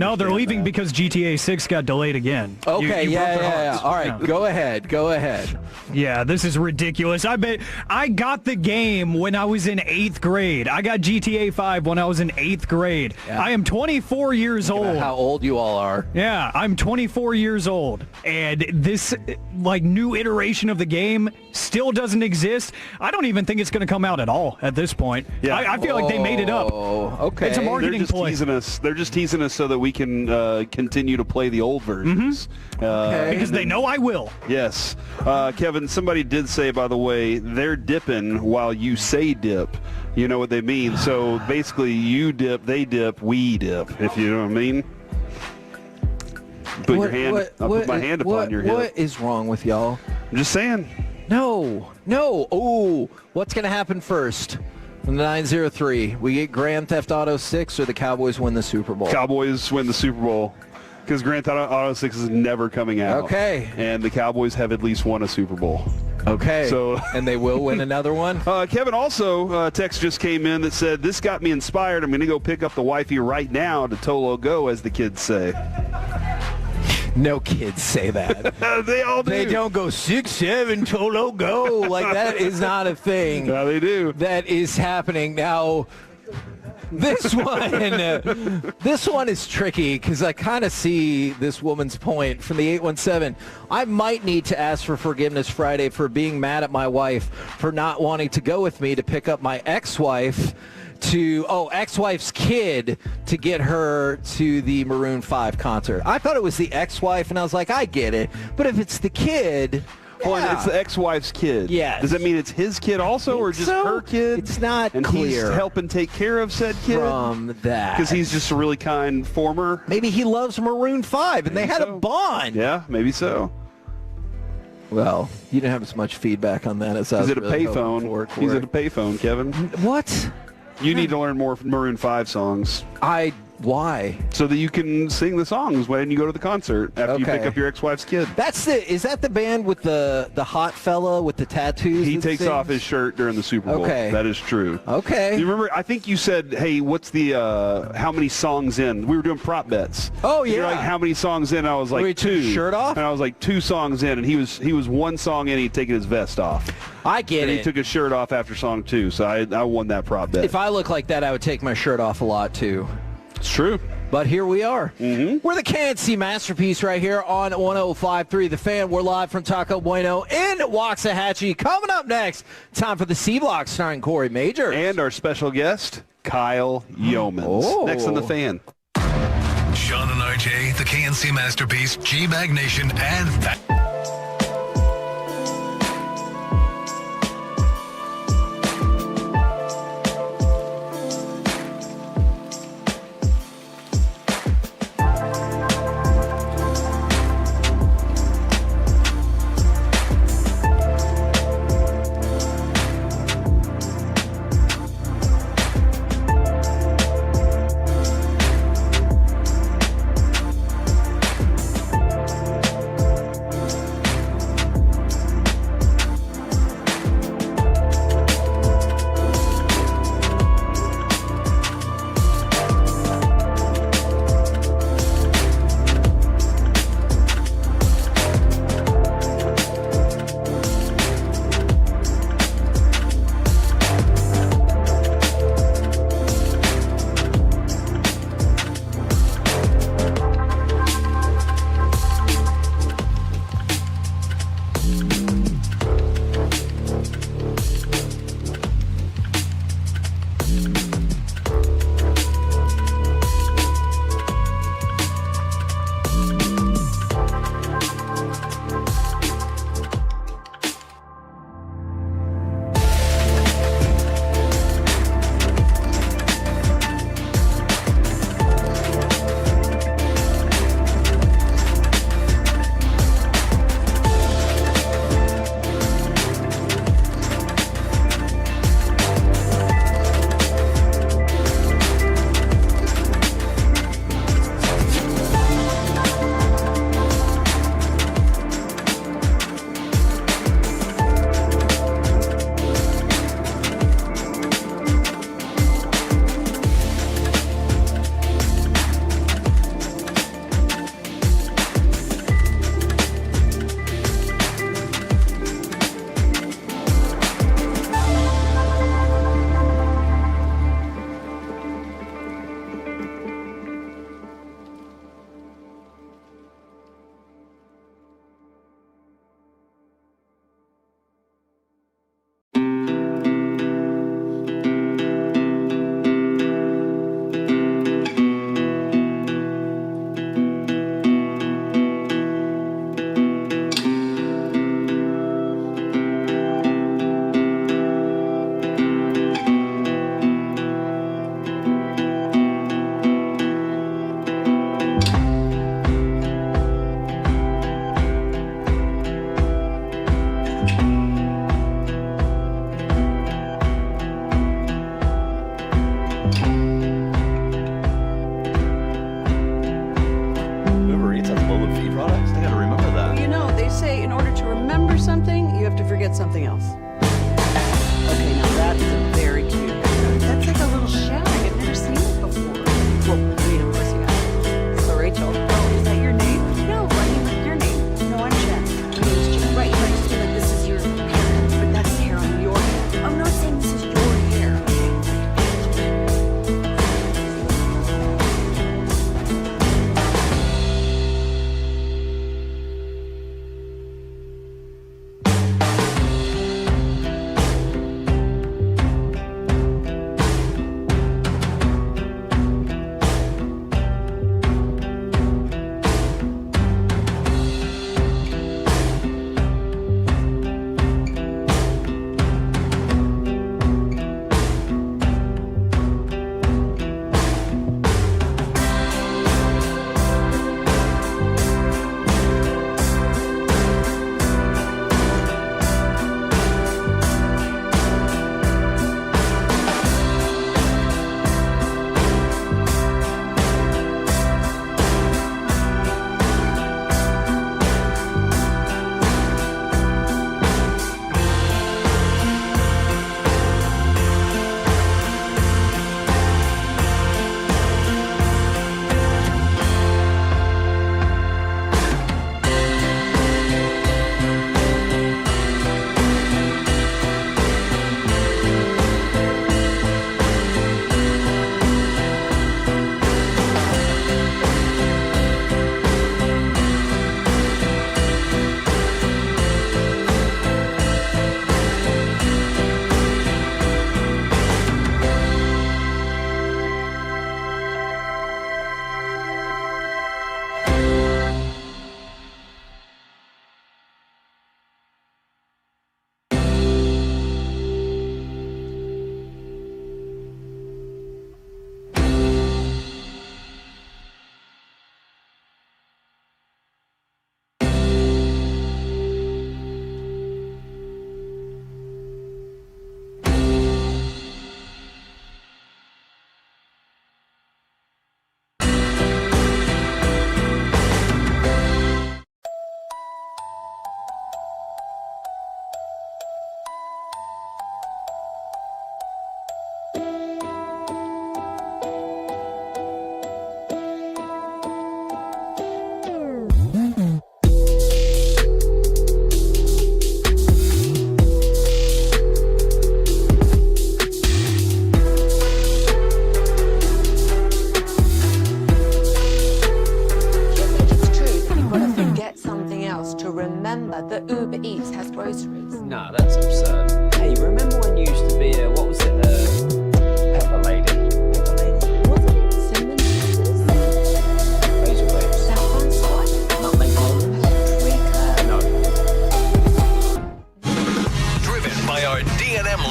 S13: no, they're leaving because GTA 6 got delayed again.
S12: Okay, yeah. All right, go ahead.
S13: Yeah, this is ridiculous. I got the game when I was in 8th grade. I got GTA 5 when I was in 8th grade. Yeah. I am 24 years old.
S12: How old you all are.
S13: Yeah, I'm 24 years old. And this, new iteration of the game still doesn't exist. I don't even think it's going to come out at all at this point. Yeah. I feel like they made it up.
S12: Okay.
S13: It's a marketing ploy.
S21: They're just teasing us so that we can continue to play the old versions.
S13: Because they know I will.
S21: Yes. Kevin, somebody did say, by the way, they're dipping while you say dip. You know what they mean. So basically, you dip, they dip, we dip, if you know what I mean. Put my hand upon your hip.
S12: What is wrong with y'all?
S21: I'm just saying.
S12: No. Oh, what's going to happen first? In the 903, we get Grand Theft Auto 6 or the Cowboys win the Super Bowl?
S21: Cowboys win the Super Bowl because Grand Theft Auto 6 is never coming out.
S12: Okay.
S21: And the Cowboys have at least won a Super Bowl.
S12: Okay.
S21: So,
S12: and they will win another one?
S21: Kevin, also, text just came in that said, this got me inspired. I'm going to go pick up the wifey right now to Tolo Go, as the kids say.
S12: No kids say that.
S21: They all do.
S12: They don't go 6'7", Tolo Go. Like, that is not a thing.
S21: No, they do.
S12: That is happening. Now, this one is tricky because I kind of see this woman's point from the 817. I might need to ask for forgiveness Friday for being mad at my wife for not wanting to go with me to pick up my ex-wife's kid to get her to the Maroon 5 concert. I thought it was the ex-wife, and I was like, I get it. But if it's the kid...
S21: Well, it's the ex-wife's kid.
S12: Yes.
S21: Does that mean it's his kid also, or just her kid?
S12: It's not
S21: and
S12: clear.
S21: He's helping take care of said kid?
S12: From that.
S21: Because he's just a really kind former?
S12: Maybe he loves Maroon 5, and they had a bond.
S21: Yeah, maybe so.
S12: Well, you didn't have as much feedback on that as I was
S21: He's at a
S12: really hoping
S21: payphone.
S12: for
S21: He's
S12: it.
S21: at a payphone, Kevin.
S12: What?
S21: You need to learn more Maroon 5 songs.
S12: Why?
S21: So that you can sing the songs when you go to the concert after you pick up your ex-wife's kid.
S12: Is that the band with the hot fella with the tattoos?
S21: He takes off his shirt during the Super Bowl.
S12: Okay.
S21: That is true.
S12: Okay.
S21: You remember, I think you said, hey, what's the, how many songs in? We were doing prop bets.
S12: Oh, yeah.
S21: You're like, how many songs in? I was like,
S12: Where he
S21: 2.
S12: took his shirt off?
S21: And I was like, 2 songs in, and he was 1 song in, he'd taken his vest off.
S12: I get
S21: and
S12: it.
S21: He took his shirt off after song 2, so I won that prop bet.
S12: If I look like that, I would take my shirt off a lot, too.
S21: It's true.
S12: But here we are. Mm-hmm. We're the KNC Masterpiece right here on 105.3 The Fan. We're live from Taco Bueno in Waxahachie. Coming up next, time for the C-Block starring Corey Major.
S21: And our special guest, Kyle Yeomans. Next on The Fan.
S4: Sean and RJ, the KNC Masterpiece, G-Bag Nation, and that.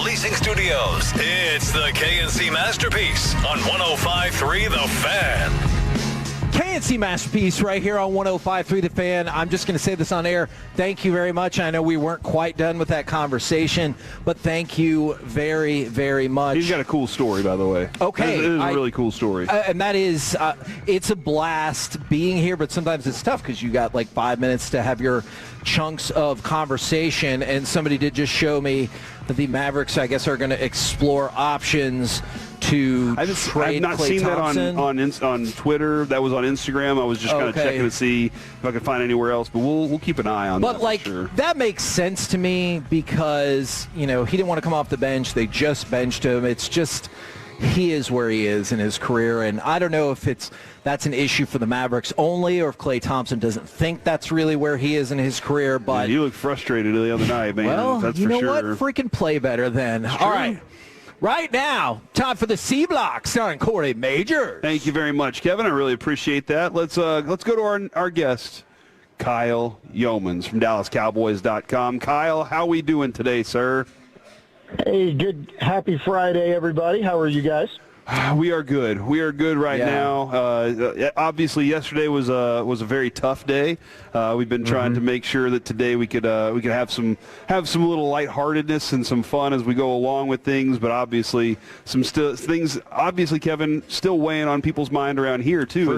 S4: Leasing Studios. It's the KNC Masterpiece on 105.3 The Fan.
S12: KNC Masterpiece right here on 105.3 The Fan. I'm just going to say this on air. Thank you very much. I know we weren't quite done with that conversation, but thank you very, very much.
S21: He's got a cool story, by the way.
S12: Okay.
S21: It is a really cool story.
S12: And that is, it's a blast being here, but sometimes it's tough because you got like 5 minutes to have your chunks of conversation, and somebody did just show me that the Mavericks, I guess, are going to explore options to trade
S21: I've not
S12: Klay
S21: seen
S12: Thompson.
S21: that on Twitter. That was on Instagram. I was just kind of checking to see if I could find anywhere else, but we'll keep an eye on that.
S12: But like
S21: for sure.
S12: that makes sense to me because he didn't want to come off the bench. They just benched him. It's just he is where he is in his career, and I don't know if that's an issue for the Mavericks only, or if Klay Thompson doesn't think that's really where he is in his career. But
S21: you look frustrated the other night, man.
S12: Well,
S21: that's
S12: you
S21: for
S12: know
S21: sure.
S12: what? Freaking play better then. All right. Right now, time for the C Block, starring Corey Majors.
S21: Thank you very much, Kevin. I really appreciate that. Let's go to our guest, Kyle Yeomans from DallasCowboys.com. Kyle, how we doing today, sir?
S5: Hey, good. Happy Friday, everybody. How are you guys?
S21: We are good. We are good right now. Obviously, yesterday was a very tough day. We've been trying to make sure that today we could have some little lightheartedness and some fun as we go along with things. But obviously, things. Obviously, Kevin, still weighing on people's mind around here too.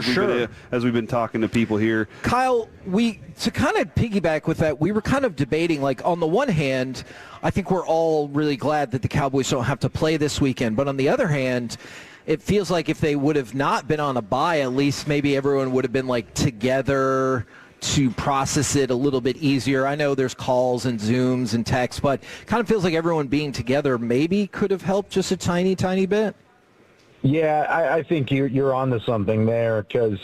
S21: As we've been talking to people here.
S12: Kyle, to kind of piggyback with that, we were kind of debating. Like on the one hand, I think we're all really glad that the Cowboys don't have to play this weekend. But on the other hand, it feels like if they would have not been on a bye, at least maybe everyone would have been like together to process it a little bit easier. I know there's calls and Zooms and texts, but kind of feels like everyone being together maybe could have helped just a tiny, tiny bit.
S5: Yeah, I think you're onto something there because,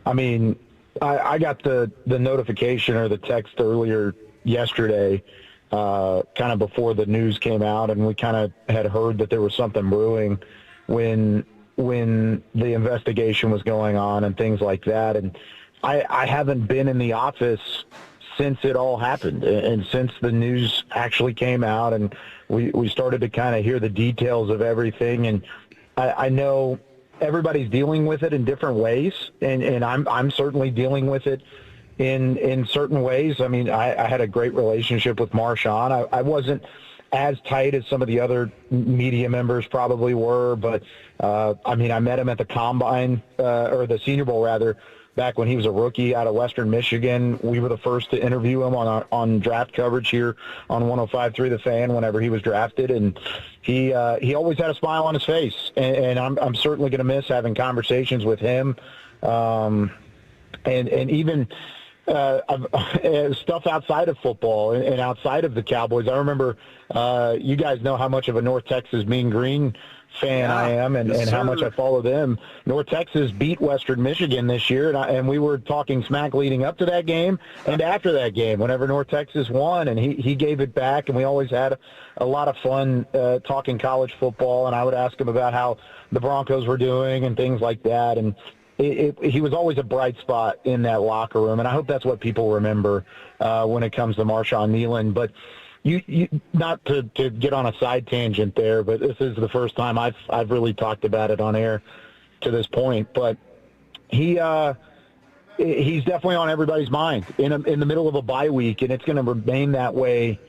S5: I mean, I got the notification or the text earlier yesterday kind of before the news came out, and we kind of had heard that there was something brewing when the investigation was going on and things like that. And I haven't been in the office since it all happened and since the news actually came out and we started to kind of hear the details of everything. And I know everybody's dealing with it in different ways, and I'm certainly dealing with it in certain ways. I mean, I had a great relationship with Marshon. I wasn't as tight as some of the other media members probably were, but I mean, I met him at the Combine, or the Senior Bowl rather, back when he was a rookie out of Western Michigan. We were the first to interview him on draft coverage here on 105.3 The Fan whenever he was drafted, and he always had a smile on his face, and I'm certainly going to miss having conversations with him, and even stuff outside of football and outside of the Cowboys. I remember you guys know how much of a North Texas Mean Green fan I am, and how much I follow them. North Texas beat Western Michigan this year, and we were talking smack leading up to that game and after that game whenever North Texas won, and he gave it back, and we always had a lot of fun talking college football, and I would ask him about how the Broncos were doing and things like that, and he was always a bright spot in that locker room, and I hope that's what people remember when it comes to Marshon Neland. But you not to get on a side tangent there, but this is the first time I've really talked about it on air to this point. But he's definitely on everybody's mind in the middle of a bye week, and it's going to remain that way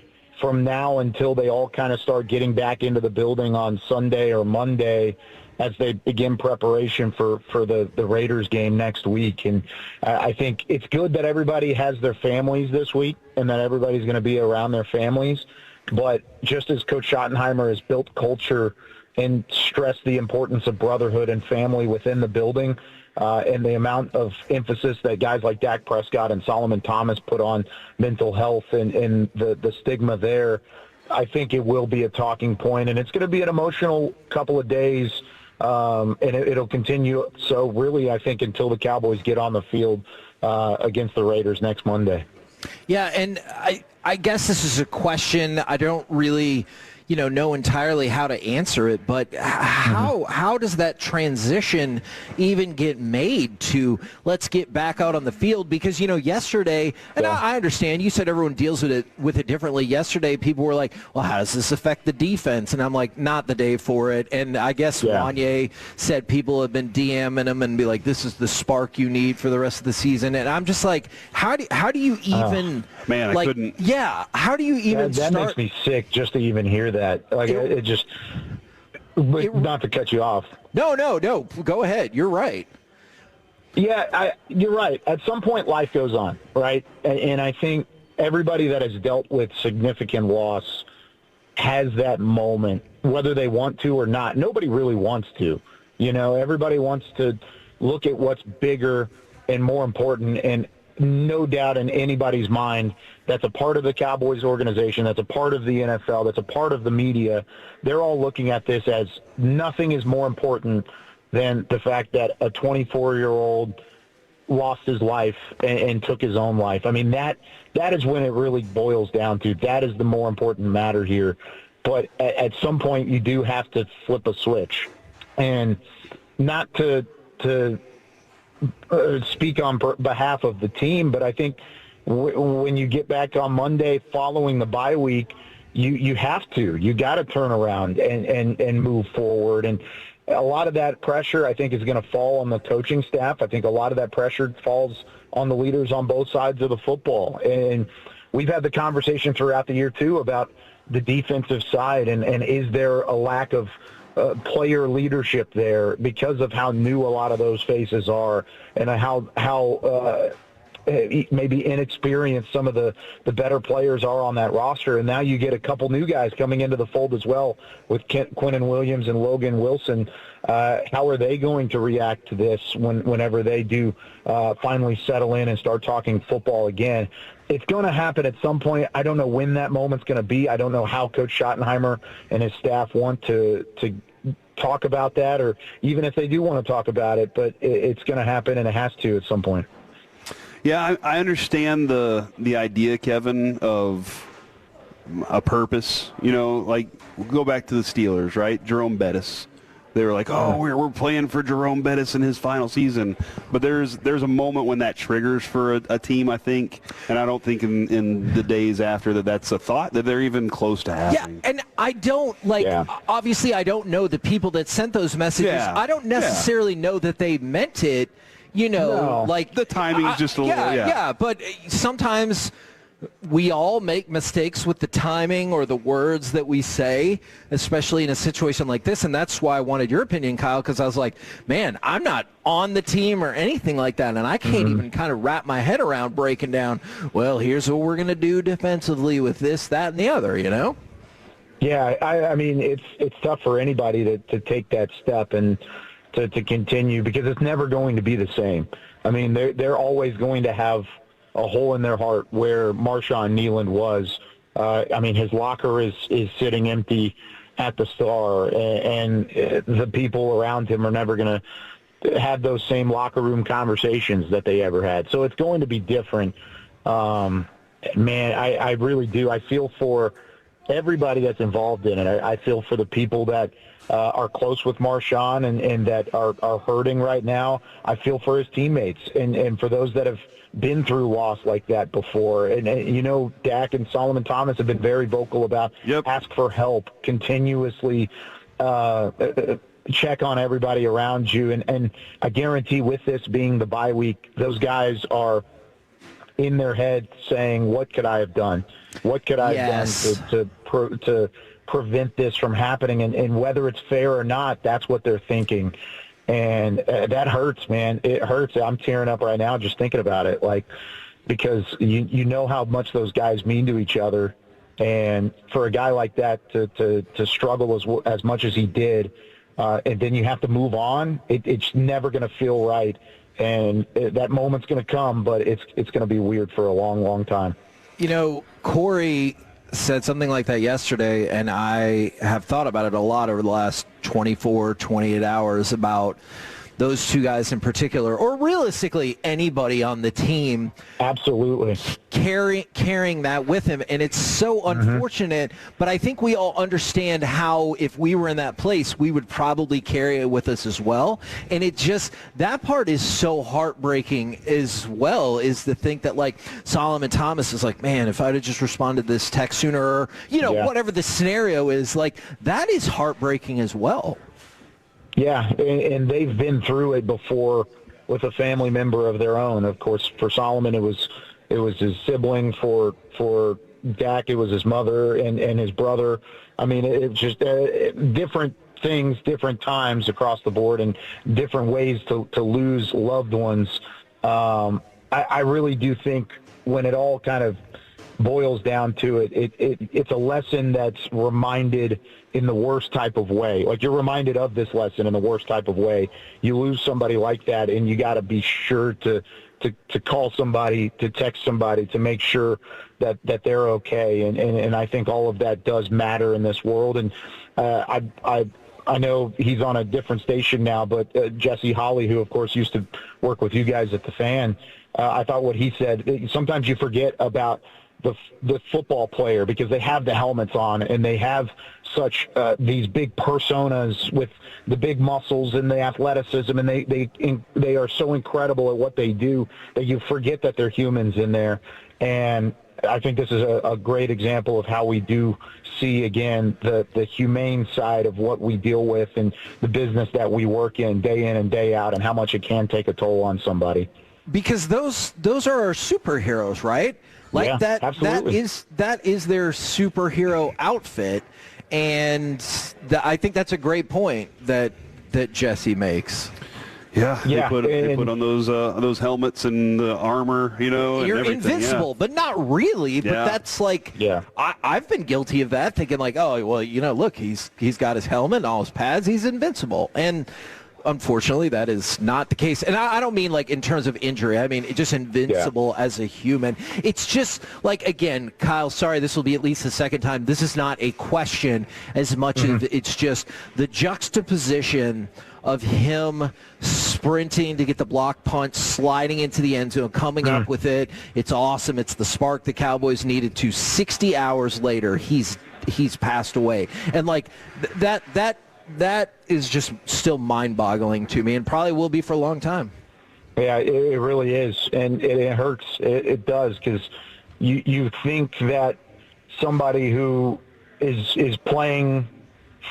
S5: from now until they all kind of start getting back into the building on Sunday or Monday as they begin preparation for the Raiders game next week. And I think it's good that everybody has their families this week and that everybody's going to be around their families. But just as Coach Schottenheimer has built culture and stressed the importance of brotherhood and family within the building, and the amount of emphasis that guys like Dak Prescott and Solomon Thomas put on mental health and the stigma there, I think it will be a talking point. And it's going to be an emotional couple of days, and it'll continue. So really, I think until the Cowboys get on the field against the Raiders next Monday.
S12: Yeah, and I guess this is a question I don't really, know entirely how to answer it, but how does that transition even get made to let's get back out on the field? Because, yesterday, and I understand, you said everyone deals with it differently. Yesterday, people were like, well, how does this affect the defense? And I'm like, not the day for it. And I guess Wanye said people have been DMing him and be like, this is the spark you need for the rest of the season. And I'm just like, how do you even...
S21: man, I couldn't...
S12: Yeah, how do you even
S5: that
S12: start...
S5: makes me sick just to even hear that. Like, it just... not to cut you off.
S12: No, go ahead. You're right.
S5: Yeah, you're right. At some point, life goes on, right? And I think everybody that has dealt with significant loss has that moment, whether they want to or not. Nobody really wants to. Everybody wants to look at what's bigger and more important, and no doubt in anybody's mind that's a part of the Cowboys organization, that's a part of the NFL, that's a part of the media. They're all looking at this as nothing is more important than the fact that a 24-year-old lost his life and took his own life. I mean, that is when it really boils down to. That is the more important matter here. But at some point, you do have to flip a switch. And not to speak on behalf of the team, but I think when you get back on Monday following the bye week, you have to. You got to turn around and move forward. And a lot of that pressure, I think, is going to fall on the coaching staff. I think a lot of that pressure falls on the leaders on both sides of the football. And we've had the conversation throughout the year, too, about the defensive side and is there a lack of player leadership there because of how new a lot of those faces are and how maybe inexperienced some of the better players are on that roster. And now you get a couple new guys coming into the fold as well with Quinnen Williams and Logan Wilson. How are they going to react to this whenever they do finally settle in and start talking football again? It's going to happen at some point. I don't know when that moment's going to be. I don't know how Coach Schottenheimer and his staff want to talk about that, or even if they do want to talk about it, but it's going to happen, and it has to at some point.
S21: Yeah, I understand the idea, Kevin, of a purpose. Like, we'll go back to the Steelers, right? Jerome Bettis. They were like, oh, we're playing for Jerome Bettis in his final season. But there's a moment when that triggers for a team, I think. And I don't think in the days after that's a thought that they're even close to happening.
S12: Yeah, and I don't, obviously I don't know the people that sent those messages. Yeah. I don't necessarily know that they meant it. Like
S21: the timing is just a little,
S12: yeah. But sometimes we all make mistakes with the timing or the words that we say, especially in a situation like this. And that's why I wanted your opinion, Kyle, because I was like, man, I'm not on the team or anything like that. And I can't even kind of wrap my head around breaking down, well, here's what we're going to do defensively with this, that, and the other,
S5: Yeah, I mean, it's tough for anybody to take that step and to continue, because it's never going to be the same. I mean, they're always going to have a hole in their heart where Marshon Neland was. I mean, his locker is sitting empty at the Star, and the people around him are never going to have those same locker room conversations that they ever had. So it's going to be different. Man, I really do. I feel for everybody that's involved in it. I feel for the people that are close with Marshon and that are hurting right now. I feel for his teammates and for those that have been through loss like that before. And Dak and Solomon Thomas have been very vocal about ask for help, continuously check on everybody around you. And I guarantee with this being the bye week, those guys are in their head saying, what could I have done? What could I have done to prevent this from happening? And whether it's fair or not, that's what they're thinking. And that hurts, man. It hurts. I'm tearing up right now just thinking about it, because you know how much those guys mean to each other. And for a guy like that to struggle as much as he did, and then you have to move on, it's never going to feel right. And that moment's going to come, but it's going to be weird for a long, long time.
S12: Corey said something like that yesterday, and I have thought about it a lot over the last 24, 28 hours about those two guys in particular, or realistically anybody on the team.
S5: Absolutely.
S12: Carrying that with him, and it's so unfortunate, but I think we all understand how, if we were in that place, we would probably carry it with us as well. And it just, that part is so heartbreaking as well, is to think that, like, Solomon Thomas is like, man, if I'd have just responded to this text sooner, or, whatever the scenario is, like, that is heartbreaking as well.
S5: Yeah, and they've been through it before with a family member of their own. Of course, for Solomon, it was his sibling. For Dak, it was his mother and his brother. I mean, it's just different things, different times across the board, and different ways to lose loved ones. I really do think when it all kind of boils down to it, it's a lesson that's reminded in the worst type of way. Like, you're reminded of this lesson in the worst type of way. You lose somebody like that, and you got to be sure to call somebody, to text somebody, to make sure that they're okay. And I think all of that does matter in this world. And I know he's on a different station now, but Jesse Holley, who of course used to work with you guys at the Fan, I thought what he said, sometimes you forget about the football player, because they have the helmets on and they have such these big personas with the big muscles and the athleticism, and they are so incredible at what they do that you forget that they're humans in there. And I think this is a great example of how we do see, again, the humane side of what we deal with and the business that we work in and day out, and how much it can take a toll on somebody.
S12: Because those are our superheroes, right? Like,
S5: yeah,
S12: that is their superhero outfit, and I think that's a great point that Jesse makes.
S21: Yeah, they put on those helmets and the armor,
S12: You're
S21: and everything.
S12: invincible, but not really. But that's like, I've been guilty of that, thinking like, oh, well, look, he's got his helmet and all his pads, he's invincible, and unfortunately, that is not the case. And I don't mean like in terms of injury. I mean just invincible as a human. It's just like, again, Kyle, sorry, this will be at least the second time. This is not a question as much as it's just the juxtaposition of him sprinting to get the block punt, sliding into the end zone, coming up with it. It's awesome. It's the spark the Cowboys needed to. 60 hours later, he's passed away. And like that is just still mind-boggling to me, and probably will be for a long time.
S5: Yeah, it really is, and it hurts. It does, because you think that somebody who is playing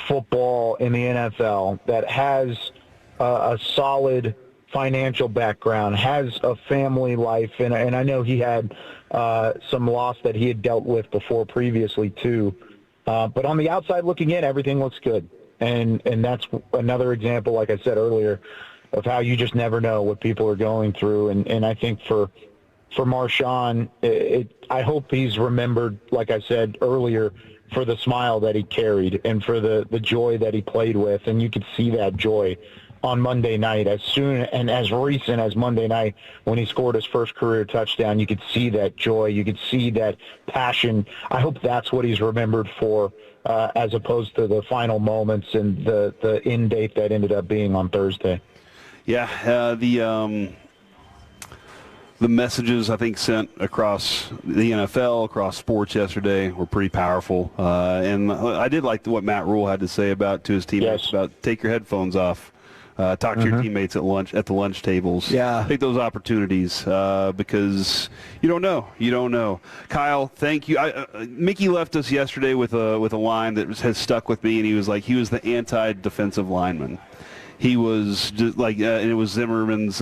S5: football in the NFL, that has a solid financial background, has a family life, and I know he had some loss that he had dealt with before previously too. But on the outside looking in, everything looks good. And that's another example, like I said earlier, of how you just never know what people are going through. And I think for Marshon, I hope he's remembered, like I said earlier, for the smile that he carried and for the joy that he played with. And you could see that joy on Monday night, as soon and as recent as Monday night when he scored his first career touchdown. You could see that joy. You could see that passion. I hope that's what he's remembered for, as opposed to the final moments and the end date that ended up being on Thursday.
S21: Yeah, the messages I think sent across the NFL, across sports yesterday were pretty powerful. And I did like what Matt Rule had to say to his teammates about take your headphones off. Talk to your teammates at the lunch tables.
S12: Yeah.
S21: Take those opportunities because you don't know. You don't know. Kyle, thank you. Mickey left us yesterday with a line that has stuck with me, and he was like, he was the anti-defensive lineman. He was just like, it was Zimmer's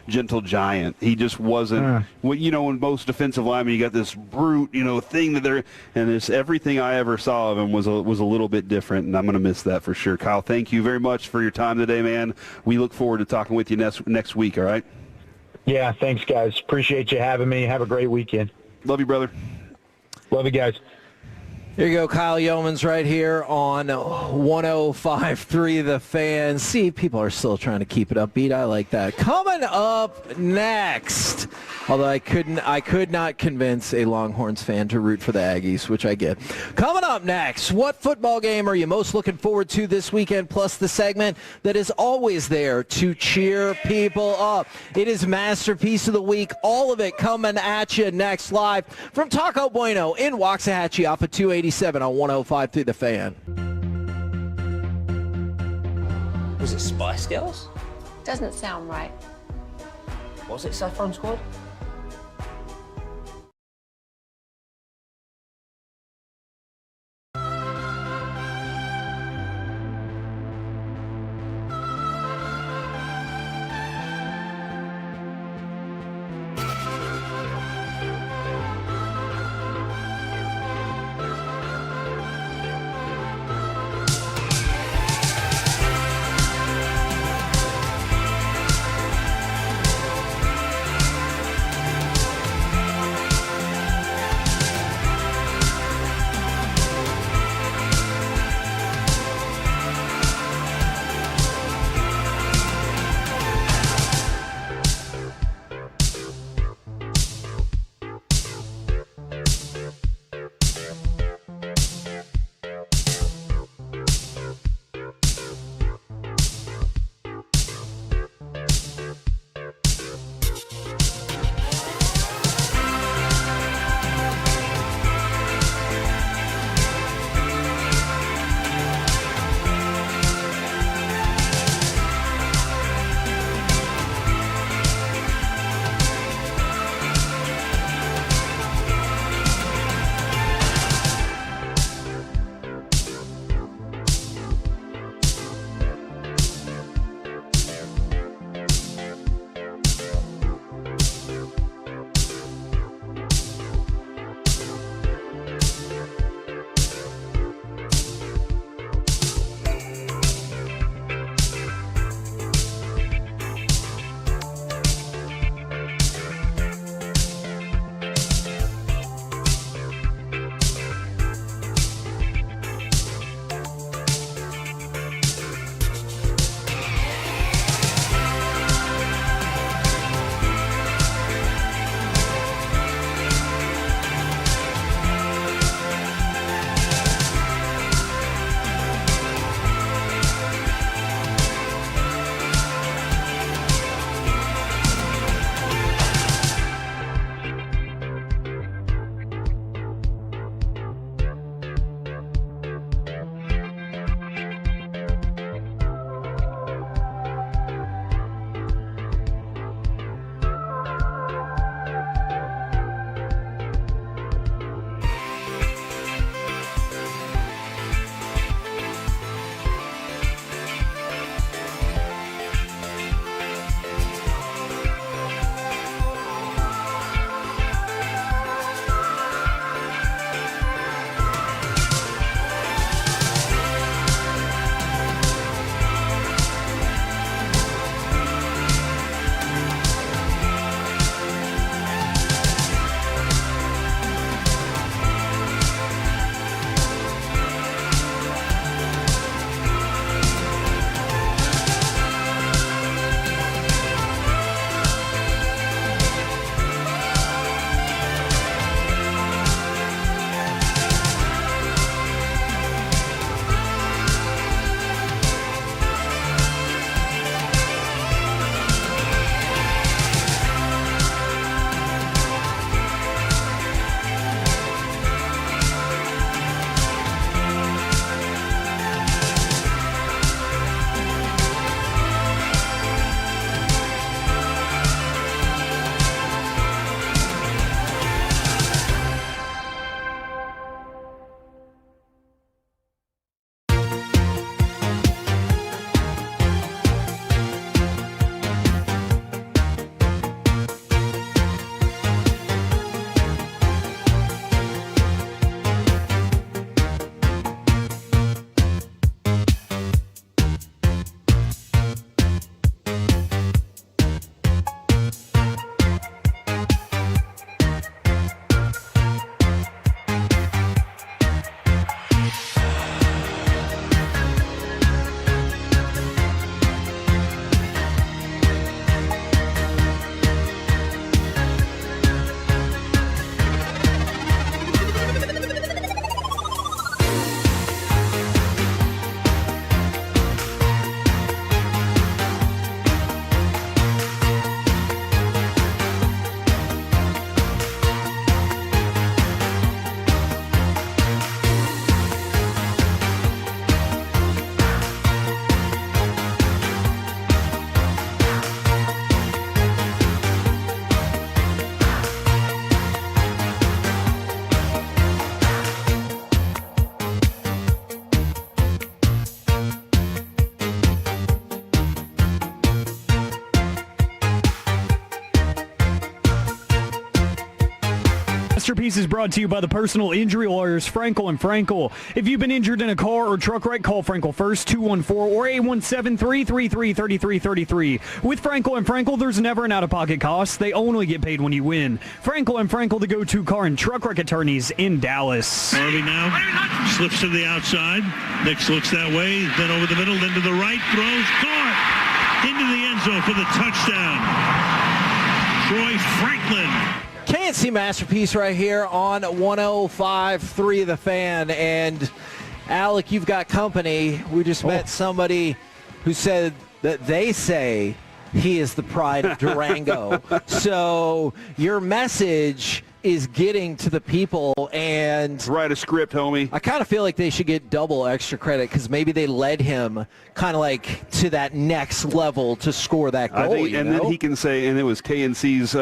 S21: gentle giant. He just wasn't. When most defensive linemen, you got this brute, thing that they're, and it's everything I ever saw of him was a little bit different, and I'm going to miss that for sure. Kyle, thank you very much for your time today, man. We look forward to talking with you next week. All right.
S5: Yeah, thanks, guys. Appreciate you having me. Have a great weekend.
S21: Love you, brother.
S5: Love you guys.
S12: Here you go, Kyle Yeomans right here on 105.3 The Fan. See, people are still trying to keep it upbeat. I like that. Coming up next, although I could not convince a Longhorns fan to root for the Aggies, which I get. Coming up next, what football game are you most looking forward to this weekend, plus the segment that is always there to cheer people up. It is Masterpiece of the Week. All of it coming at you next, live from Taco Bueno in Waxahachie off of 287 on 105.3 The Fan.
S18: Was it Spice Girls?
S17: Doesn't sound right.
S18: Was it Saffron Squad?
S13: Masterpiece is brought to you by the personal injury lawyers Frankel & Frankel. If you've been injured in a car or truck wreck, call Frankel first, 214 or 817-333-3333. With Frankel & Frankel, there's never an out-of-pocket cost. They only get paid when you win. Frankel & Frankel, the go-to car and truck wreck attorneys in Dallas.
S8: Harvey now slips to the outside. Nix looks that way, then over the middle, then to the right, throws, caught into the end zone for the touchdown. Troy Franklin.
S12: KNC Masterpiece right here on 105.3 The Fan. And, Alec, you've got company. We just met somebody who said that they say he is the pride of Durango. So your message is getting to the people, and
S21: write a script, homie.
S12: I kind of feel like they should get double extra credit because maybe they led him kind of like to that next level to score that goal.
S21: Then he can say, and it was KNC's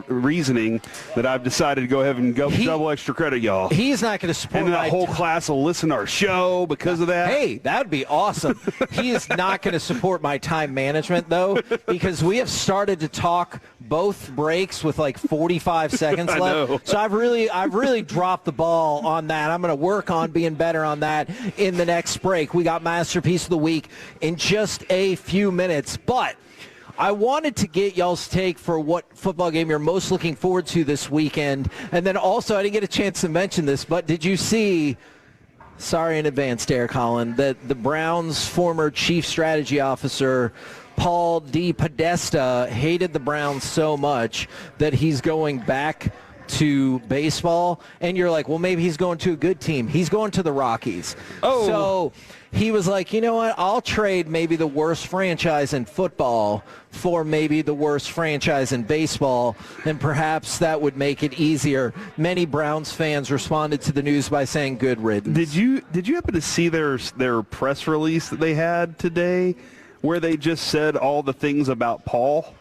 S21: reasoning that I've decided to go ahead and go double extra credit, y'all.
S12: He's not going to support.
S21: And that whole class will listen to our show because of that.
S12: Hey, that would be awesome. He is not going to support my time management though, because we have started to talk both breaks with like 45 seconds left. So I've really dropped the ball on that. I'm going to work on being better on that in the next break. We got Masterpiece of the Week in just a few minutes, but I wanted to get y'all's take for what football game you're most looking forward to this weekend. And then also, I didn't get a chance to mention this, but did you see, sorry in advance, Derek Holland, that the Browns' former chief strategy officer, Paul DePodesta, hated the Browns so much that he's going back to baseball? And you're like, well, maybe he's going to a good team. He's going to the Rockies. So he was like, you know what, I'll trade maybe the worst franchise in football for maybe the worst franchise in baseball, and perhaps that would make it easier. Many Browns fans responded to the news by saying good riddance.
S21: Did you happen to see their press release that they had today where they just said all the things about Paul?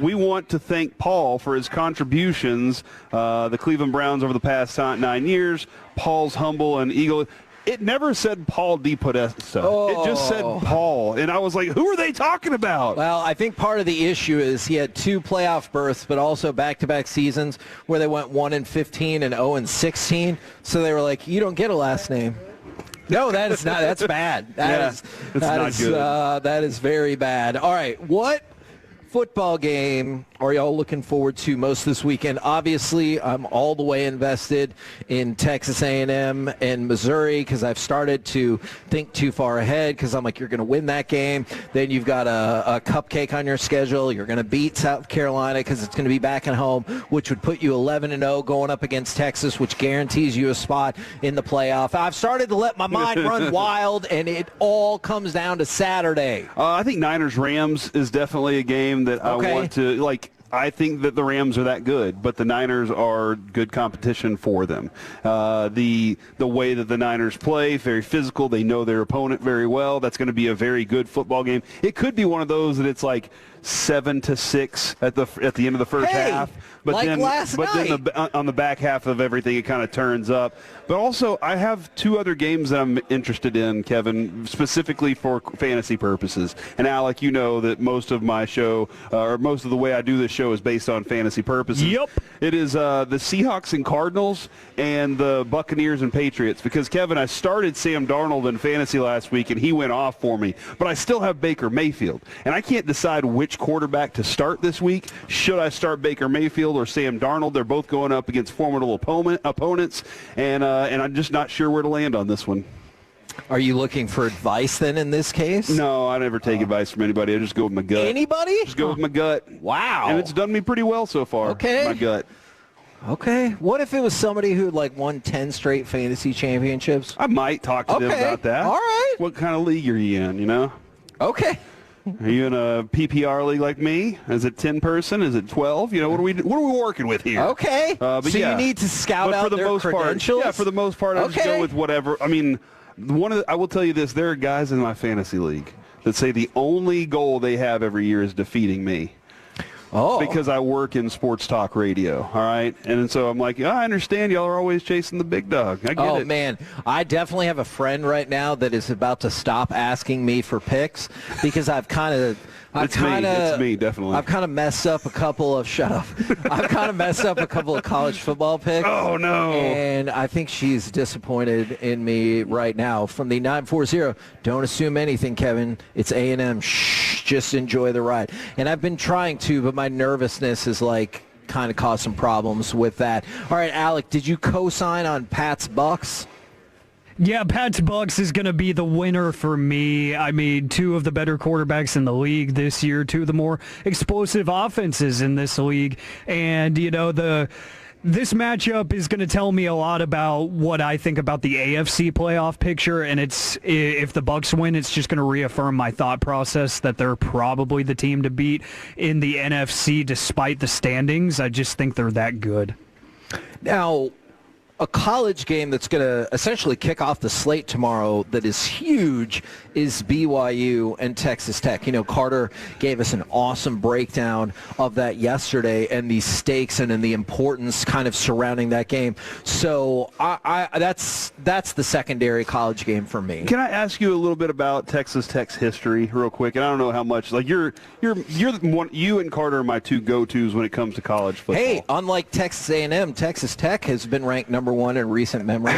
S21: We want to thank Paul for his contributions, the Cleveland Browns over the past 9 years. Paul's humble and eagle. It never said Paul DePodesta. It just said Paul. And I was like, who are they talking about?
S12: Well, I think part of the issue is he had 2 playoff berths, but also back-to-back seasons where they went 1-15 and 0-16. So they were like, you don't get a last name. No, that is not. That's bad. That is very bad. All right, what football game are y'all looking forward to most this weekend? Obviously, I'm all the way invested in Texas A&M and Missouri because I've started to think too far ahead because I'm like, you're going to win that game. Then you've got a cupcake on your schedule. You're going to beat South Carolina because it's going to be back at home, which would put you 11-0 going up against Texas, which guarantees you a spot in the playoff. I've started to let my mind run wild, and it all comes down to Saturday.
S21: I think Niners-Rams is definitely a game that I want to, like, I think that the Rams are that good, but the Niners are good competition for them. The way that the Niners play, very physical. They know their opponent very well. That's going to be a very good football game. It could be one of those that it's like 7-6 at the end of the first half. But
S12: like
S21: then,
S12: last night.
S21: On the back half of everything, it kind of turns up. But also, I have 2 other games that I'm interested in, Kevin, specifically for fantasy purposes. And Alec, you know that most of my show, or most of the way I do this show, is based on fantasy purposes.
S13: Yep.
S21: It is the Seahawks and Cardinals and the Buccaneers and Patriots. Because, Kevin, I started Sam Darnold in fantasy last week, and he went off for me. But I still have Baker Mayfield. And I can't decide which quarterback to start this week. Should I start Baker Mayfield or Sam Darnold? They're both going up against formidable opponents, and I'm just not sure where to land on this one.
S12: Are you looking for advice then in this case?
S21: No, I never take advice from anybody. I just go with my gut.
S12: Anybody?
S21: Just go with my gut.
S12: Wow.
S21: And it's done me pretty well so far.
S12: Okay.
S21: My gut.
S12: Okay. What if it was somebody who won 10 straight fantasy championships?
S21: I might talk to them about that.
S12: All right.
S21: What kind of league are you in, you know?
S12: Okay.
S21: Are you in a PPR league like me? Is it 10-person? Is it 12? You know, what are we working with here?
S12: Okay.
S21: But
S12: so you need to scout out their credentials?
S21: For the most part, I just go with whatever. I mean, I will tell you this. There are guys in my fantasy league that say the only goal they have every year is defeating me. because I work in sports talk radio, all right? And so I'm like, I understand y'all are always chasing the big dog. I get it.
S12: Oh, man. I definitely have a friend right now that is about to stop asking me for picks because I've kind of...
S21: It's me, definitely.
S12: I've kind of messed up a couple of I've kind of messed up a couple of college football picks.
S21: Oh no!
S12: And I think she's disappointed in me right now. From the 940, don't assume anything, Kevin. It's A&M. Shh, just enjoy the ride. And I've been trying to, but my nervousness is kind of caused some problems with that. All right, Alec, did you co-sign on Pat's Bucks?
S13: Yeah, Pat's Bucks is going to be the winner for me. I mean, two of the better quarterbacks in the league this year, two of the more explosive offenses in this league. And, this matchup is going to tell me a lot about what I think about the AFC playoff picture. And if the Bucks win, it's just going to reaffirm my thought process that they're probably the team to beat in the NFC despite the standings. I just think they're that good.
S12: Now, a college game that's going to essentially kick off the slate tomorrow that is huge is BYU and Texas Tech. Carter gave us an awesome breakdown of that yesterday and the stakes and the importance kind of surrounding that game. So that's the secondary college game for me.
S21: Can I ask you a little bit about Texas Tech's history real quick? And I don't know how much. You and Carter are my two go-tos when it comes to college football.
S12: Hey, unlike Texas A&M, Texas Tech has been ranked number one in recent memory.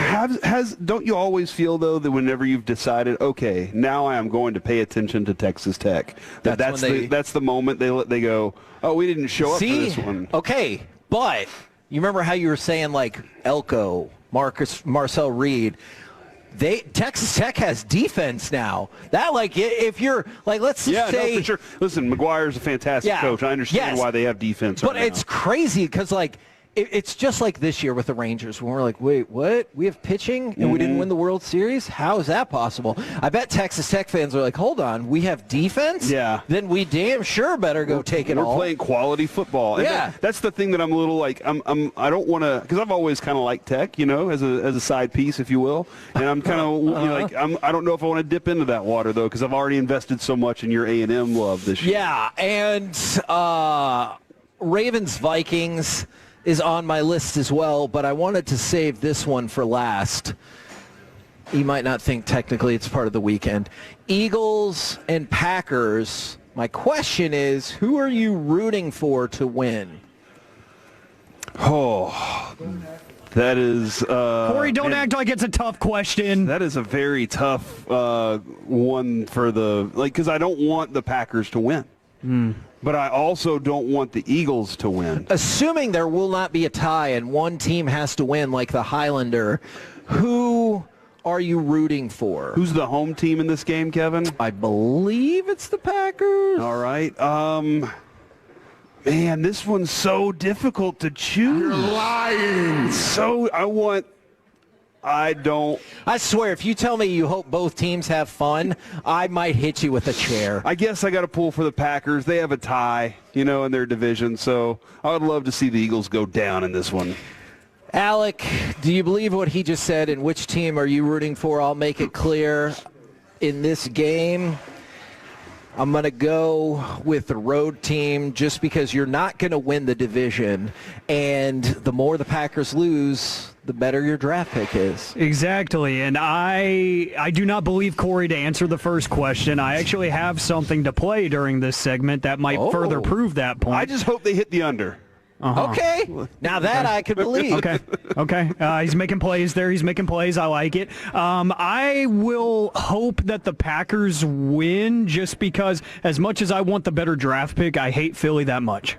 S21: Don't you always feel, though, that whenever you've decided, okay, now I am going to pay attention to Texas Tech, that's the moment they go, oh, we didn't show up for this one.
S12: Okay, but you remember how you were saying, Elko, Marcel Reed, Texas Tech has defense now. That, if you're, let's say...
S21: Yeah, no, for sure. Listen, McGuire's a fantastic coach. I understand why they have defense
S12: But it's crazy because, it's just like this year with the Rangers when we're like, wait, what? We have pitching and we didn't win the World Series? How is that possible? I bet Texas Tech fans are like, hold on, we have defense?
S21: Yeah.
S12: Then we damn sure better go take it all.
S21: We're playing quality football. And that's the thing that I'm a little I don't want to, because I've always kind of liked Tech, as a side piece, if you will. And I'm kind of I don't know if I want to dip into that water, though, because I've already invested so much in your A&M love this year.
S12: Yeah, and Ravens-Vikings is on my list as well, but I wanted to save this one for last. You might not think technically it's part of the weekend. Eagles and Packers. My question is, who are you rooting for to win?
S21: Oh, that is...
S13: Corey, don't act like it's a tough question.
S21: That is a very tough one for because I don't want the Packers to win. But I also don't want the Eagles to win.
S12: Assuming there will not be a tie and one team has to win like the Highlander, who are you rooting for?
S21: Who's the home team in this game, Kevin?
S12: I believe it's the Packers.
S21: All right. Man, this one's so difficult to choose.
S22: You're lying.
S12: I swear, if you tell me you hope both teams have fun, I might hit you with a chair.
S21: I guess I got to pull for the Packers. They have a tie, in their division, so I would love to see the Eagles go down in this one.
S12: Alec, do you believe what he just said, and which team are you rooting for? I'll make it clear. In this game, I'm going to go with the road team just because you're not going to win the division, and the more the Packers lose, the better your draft pick is.
S13: Exactly, and I do not believe Corey to answer the first question. I actually have something to play during this segment that might further prove that point.
S21: I just hope they hit the under.
S12: Okay, now that I could believe.
S13: Okay. He's making plays there. He's making plays. I like it. I will hope that the Packers win just because as much as I want the better draft pick, I hate Philly that much.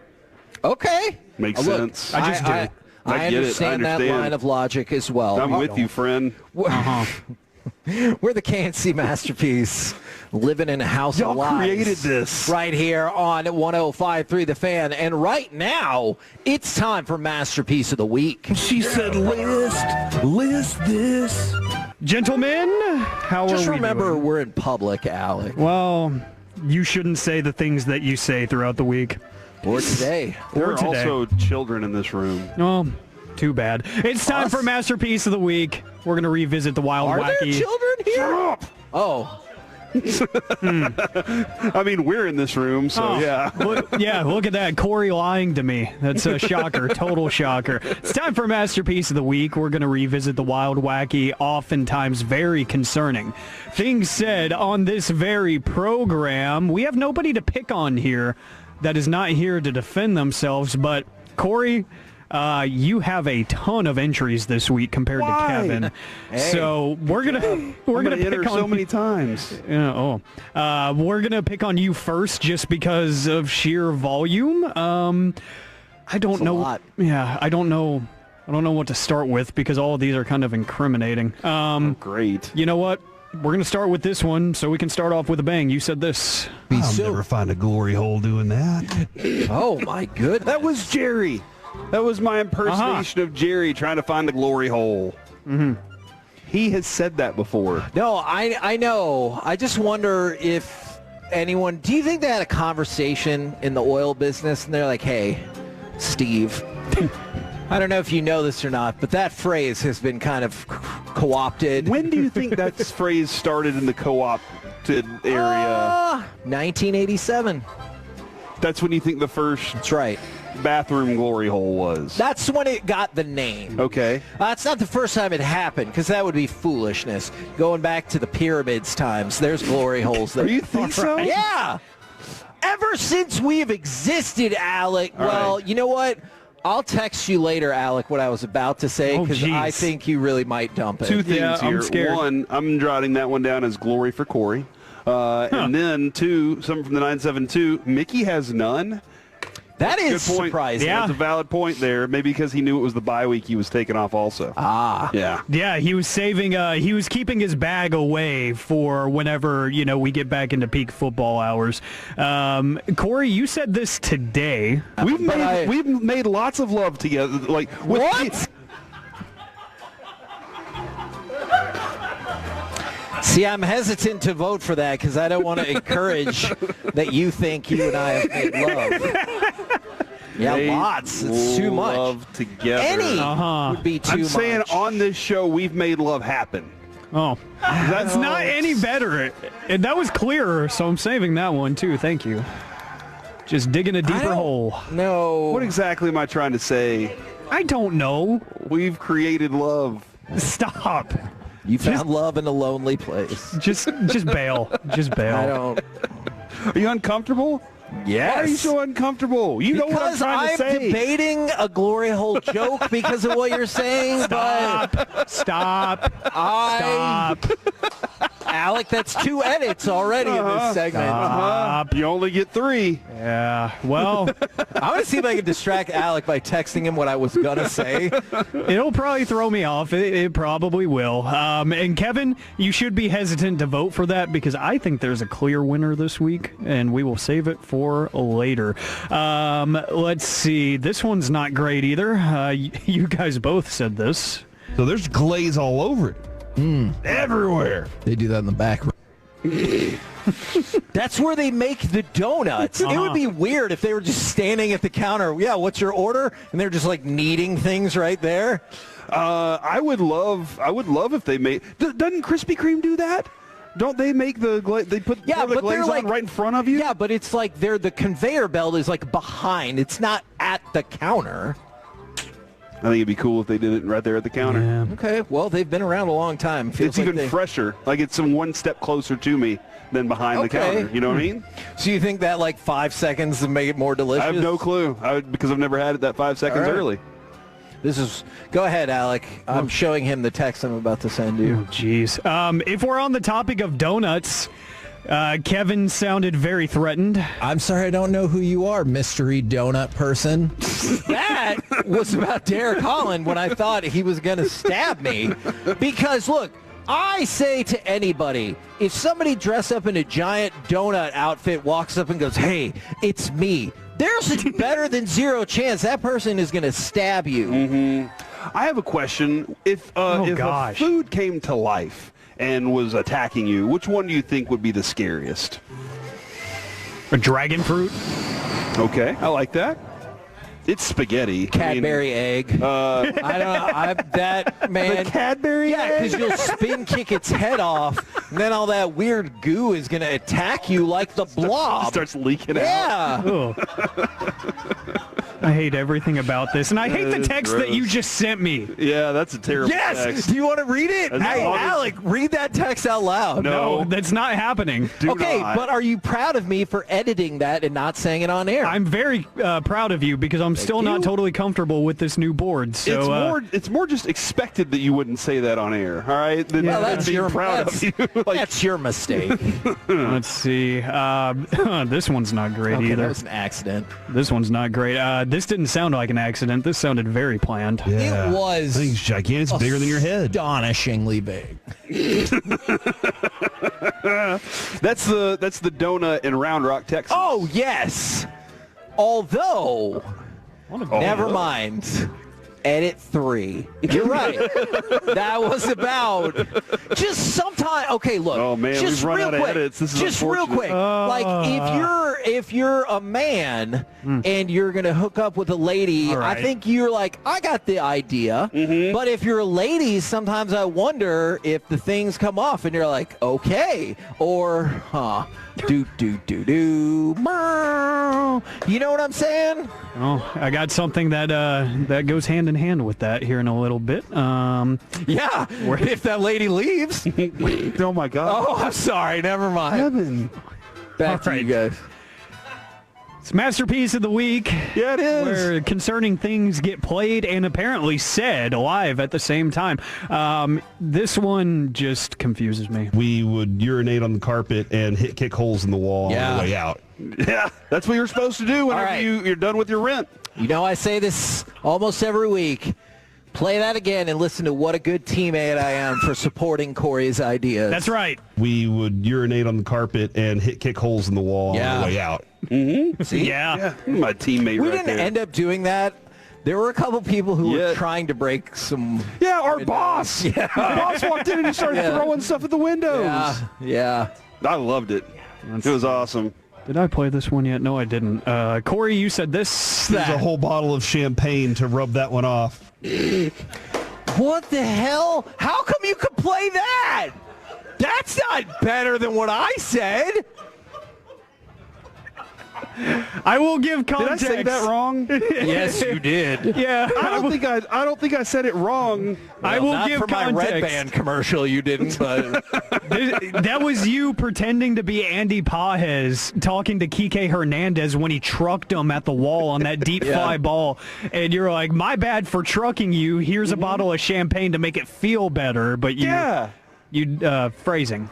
S12: Okay.
S21: Makes sense.
S13: I just do.
S12: I understand that line of logic as well.
S21: I'm with you, friend.
S12: We're the KNC Masterpiece, living in a house of lies.
S21: Y'all created this.
S12: Right here on 105.3 The Fan. And right now, it's time for Masterpiece of the Week.
S22: She said, list this.
S13: Gentlemen, how are we
S12: Just remember,
S13: doing?
S12: we're in public, Alec.
S13: Well, you shouldn't say the things that you say throughout the week.
S12: Or today.
S21: There are also children in this room.
S13: Oh, too bad. It's time for Masterpiece of the Week. We're going to revisit the Wild
S12: Are
S13: Wacky.
S12: there children here? Oh.
S21: I mean, we're in this room, so yeah.
S13: Look at that. Corey lying to me. That's a shocker, total shocker. It's time for Masterpiece of the Week. We're going to revisit the wild, wacky, oftentimes very concerning things said on this very program. We have nobody to pick on here that is not here to defend themselves, but Corey, you have a ton of entries this week compared to Kevin.
S21: Hey,
S13: so we're gonna
S21: enter
S13: pick on
S21: so many times.
S13: we're gonna pick on you first just because of sheer volume. I don't know. I don't know what to start with because all of these are kind of incriminating.
S21: Great.
S13: You know what? We're gonna start with this one so we can start off with a bang. You said this.
S22: I'll never find a glory hole doing that.
S12: Oh my goodness.
S21: That was Jerry. That was my impersonation of Jerry trying to find the glory hole.
S13: Mm-hmm.
S21: He has said that before.
S12: No, I know. I just wonder if anyone, do you think they had a conversation in the oil business and they're like, hey, Steve, I don't know if you know this or not, but that phrase has been kind of co-opted.
S21: When do you think that phrase started in the co-opted area?
S12: 1987.
S21: That's when you think the first
S12: That's right.
S21: bathroom glory hole was.
S12: That's when it got the name.
S21: Okay.
S12: It's not the first time it happened, because that would be foolishness. Going back to the pyramids times, there's glory holes there.
S21: You think so?
S12: Yeah. Ever since we've existed, Alec. You know what? I'll text you later, Alec, what I was about to say, because I think you really might dump it.
S21: Two things here.
S13: I'm scared.
S21: One, I'm jotting that one down as glory for Corey. And then, two, something from the 972, Mickey has none.
S12: That is
S21: good point.
S12: surprising.
S21: Yeah. That's a valid point there. Maybe because he knew it was the bye week he was taking off also. Yeah.
S13: Yeah, he was saving, he was keeping his bag away for whenever, we get back into peak football hours. Corey, you said this today.
S21: We've made lots of love together. Like
S12: what? See, I'm hesitant to vote for that because I don't want to encourage that you think you and I have made love. Yeah, lots. It's too much.
S21: Love together.
S12: Any would be too much.
S21: I'm saying on this show we've made love happen.
S13: Oh, that's not any better. That was clearer, so I'm saving that one too. Thank you. Just digging a deeper hole.
S12: No.
S21: What exactly am I trying to say?
S13: I don't know.
S21: We've created love.
S13: Stop.
S12: You found love in a lonely place.
S13: Just bail. Just bail.
S12: I don't.
S21: Are you uncomfortable?
S12: Yes.
S21: Why are you so uncomfortable? You know what I'm trying to say.
S12: Because I'm debating a glory hole joke because of what you're saying.
S13: Stop.
S12: Alec, that's 2 edits already in this segment.
S21: You only get 3.
S13: Yeah. Well,
S12: I'm going to see if I can distract Alec by texting him what I was going to say.
S13: It'll probably throw me off. It probably will. And Kevin, you should be hesitant to vote for that because I think there's a clear winner this week, and we will save it for later. Let's see. This one's not great either. You guys both said this.
S22: So there's glaze all over it. Everywhere.
S12: They do that in the back. That's where they make the donuts. It would be weird if they were just standing at the counter. Yeah, what's your order? And they're just like kneading things right there.
S21: I would love if they made. Doesn't Krispy Kreme do that? Don't they make the they put the glaze on right in front of you?
S12: Yeah, but it's like the conveyor belt is like behind. It's not at the counter.
S21: I think it'd be cool if they did it right there at the counter.
S13: Yeah.
S12: Okay, well, they've been around a long time.
S21: It's like even fresher. Like it's one step closer to me than behind the counter. You know what I mean?
S12: So you think that like 5 seconds to make it more delicious?
S21: I have no clue because I've never had it that 5 seconds early.
S12: Go ahead, Alec. I'm showing him the text I'm about to send you.
S13: Oh, jeez. If we're on the topic of donuts, Kevin sounded very threatened.
S12: I'm sorry, I don't know who you are, mystery donut person. That was about Derek Holland when I thought he was going to stab me. Because, look, I say to anybody, if somebody dressed up in a giant donut outfit walks up and goes, hey, it's me, there's a better than 0 chance that person is going to stab you.
S21: Mm-hmm. I have a question. If a food came to life and was attacking you, which one do you think would be the scariest?
S13: A dragon fruit.
S21: Okay, I like that. It's spaghetti.
S12: Cadbury egg. I don't know. That, man.
S21: The Cadbury egg?
S12: Yeah, because you'll spin kick its head off, and then all that weird goo is going to attack you like the blob.
S21: Starts leaking out.
S12: Yeah.
S13: I hate everything about this, and I hate the text that you just sent me.
S21: Yeah, that's a terrible
S12: Yes!
S21: text.
S12: Do you want to read it? Hey, Alec, read that text out loud.
S13: No, that's not happening.
S12: Okay, but are you proud of me for editing that and not saying it on air?
S13: I'm very proud of you because I'm still not totally comfortable with this new board. So
S21: it's more just expected that you wouldn't say that on air, all right?
S12: That's
S21: being proud of you.
S12: That's your mistake.
S13: Let's see. This one's not great
S12: Okay,
S13: either.
S12: that was an accident.
S13: This one's not great. This didn't sound like an accident. This sounded very planned.
S12: Yeah. It was.
S22: I think it's gigantic. It's bigger than your head.
S12: Astonishingly big.
S21: That's the donut in Round Rock, Texas.
S12: Oh, yes. Although, never mind. Edit 3. You're right. That was about just sometime. Okay, look.
S21: Oh man,
S12: just
S21: we've run
S12: real
S21: out
S12: quick,
S21: of edits. This is
S12: just real
S21: unfortunate.
S12: quick. Like if you're a man and you're gonna hook up with a lady,
S13: right.
S12: I think you're like, I got the idea. But if you're a lady, sometimes I wonder if the things come off, and you're like, okay, or do. You know what I'm saying?
S13: Oh, I got something that goes hand in hand with that here in a little bit.
S12: Yeah, if that lady leaves.
S21: Oh my God.
S12: Oh, I'm sorry. Never mind.
S21: Heaven.
S12: Back to you guys.
S13: It's Masterpiece of the Week.
S21: Yeah, it is.
S13: Where concerning things get played and apparently said live at the same time. This one just confuses me.
S22: We would urinate on the carpet and kick holes in the wall on the way out.
S21: Yeah, that's what you're supposed to do whenever you're done with your rent.
S12: You know, I say this almost every week. Play that again and listen to what a good teammate I am for supporting Corey's ideas.
S13: That's right.
S22: We would urinate on the carpet and kick holes in the wall on the way out.
S21: Mm-hmm.
S12: See?
S13: Yeah.
S21: My teammate
S12: We
S21: right
S12: didn't
S21: there.
S12: end up doing that. There were a couple people who were trying to break some...
S21: Yeah, our boss.
S12: Yeah.
S21: Our boss walked in and he started throwing stuff at the windows.
S12: Yeah.
S21: I loved it. It was awesome.
S13: Did I play this one yet? No, I didn't. Corey, you said this.
S22: There's a whole bottle of champagne to rub that one off.
S12: What the hell? How come you could play that? That's not better than what I said.
S13: I will give context.
S21: Did I say that wrong?
S12: Yes, you did.
S13: Yeah.
S21: I don't think I said it wrong.
S13: I will
S12: not
S13: give
S12: for
S13: context.
S12: my Red Band commercial, you didn't. But
S13: That was you pretending to be Andy Pajes talking to Kike Hernandez when he trucked him at the wall on that deep fly ball. And you're like, my bad for trucking you. Here's a bottle of champagne to make it feel better. But phrasing,
S21: Yeah,
S13: phrasing.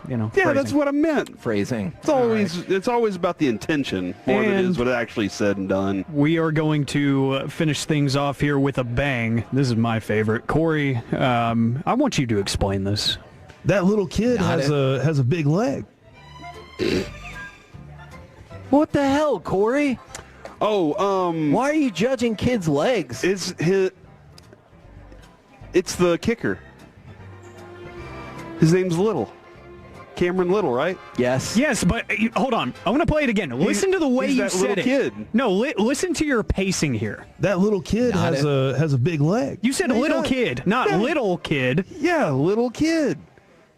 S21: that's what I meant.
S12: phrasing.
S21: It's always about the intention more than it is what it actually said and done.
S13: We are going to finish things off here with a bang. This is my favorite. Corey, I want you to explain this.
S22: That little kid has a big leg.
S12: What the hell, Corey?
S21: Oh,
S12: why are you judging kids' legs?
S21: It's the kicker. His name's Little. Cameron Little, right?
S12: Yes.
S13: Yes, but hold on. I want to play it again. Listen to the way you said
S21: little
S13: it.
S21: Kid.
S13: No, listen to your pacing here.
S22: That little kid has a big leg.
S13: You said little kid, not little kid.
S21: Yeah, little kid.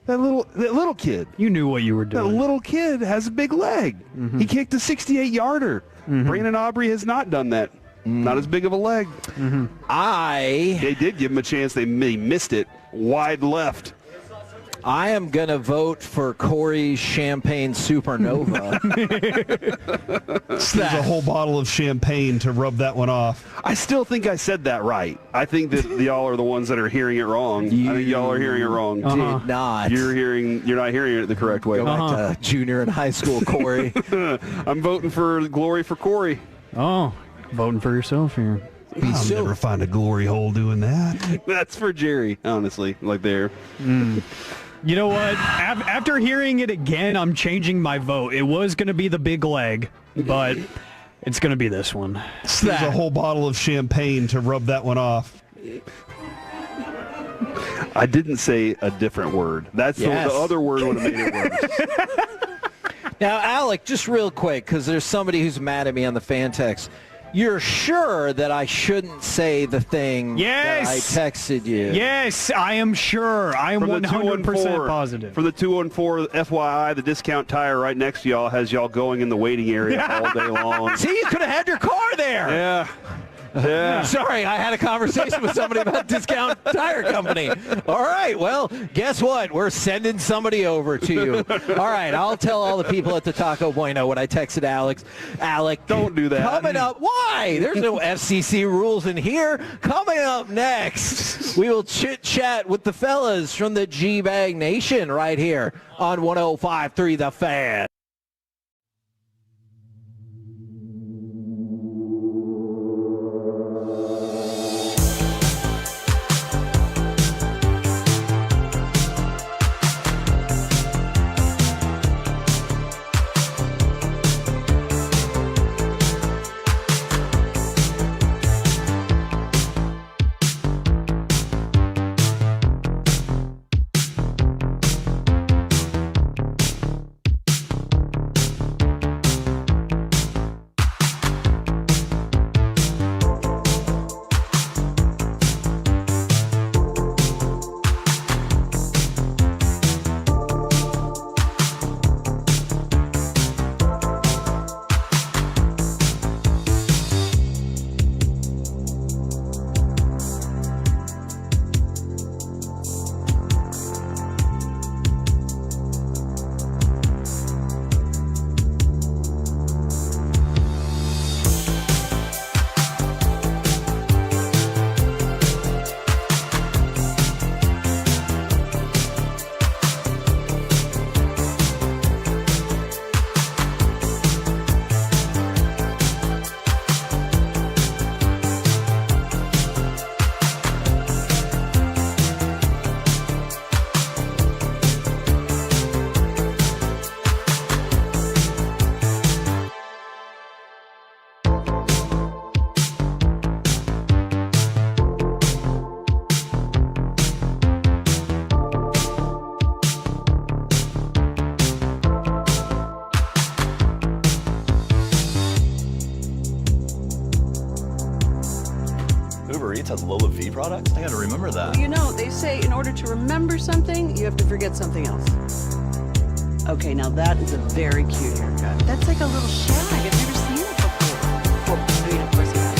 S21: That little kid.
S13: You knew what you were
S21: That
S13: doing.
S21: little kid has a big leg. He kicked a 68-yarder. Brandon Aubrey has not done that. Not as big of a leg. They did give him a chance. They missed it wide left.
S12: I am going to vote for Corey's Champagne Supernova.
S22: There's a whole bottle of champagne to rub that one off.
S21: I still think I said that right. I think that y'all are the ones that are hearing it wrong. I think y'all are hearing it wrong.
S12: Did not.
S21: You're not hearing it the correct way.
S12: Go back to junior and high school, Corey.
S21: I'm voting for glory for Corey.
S13: Oh, voting for yourself here.
S22: I'll never find a glory hole doing that.
S21: That's for Jerry, honestly, like there.
S13: You know what? After hearing it again, I'm changing my vote. It was going to be the big leg, but it's going to be this one.
S22: There's a whole bottle of champagne to rub that one off.
S21: I didn't say a different word. That's the other word would have made it worse.
S12: Now, Alec, just real quick, because there's somebody who's mad at me on the fan text. you're sure that I shouldn't say the thing that I texted you?
S13: Yes, I am sure. I am 100% positive.
S21: For the 214, FYI, the discount tire right next to y'all has y'all going in the waiting area all day long.
S12: See, you could have had your car there.
S21: Yeah. Yeah.
S12: Sorry, I had a conversation with somebody about Discount Tire Company. All right, well, guess what? We're sending somebody over to you. All right, I'll tell all the people at the Taco Bueno what I texted Alex. Alec,
S21: don't do that.
S12: Coming up, why? There's no FCC rules in here. Coming up next, we will chit-chat with the fellas from the G-Bag Nation right here on 105.3 The Fan.
S20: Has Lola V products? I gotta remember that.
S1: Well, you know, they say in order to remember something, you have to forget something else. Okay, now that is a very cute haircut. That's like a little shag. I've never seen it before. Well, I mean, of course you have.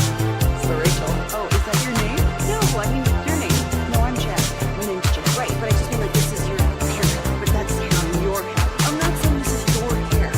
S1: It's the Rachel. Oh, is that your name? No, I mean your name. No, I'm Jack. My name's Jack. Right, but I just mean like this is your haircut, but that's hair on your head. I'm not saying this is your hair.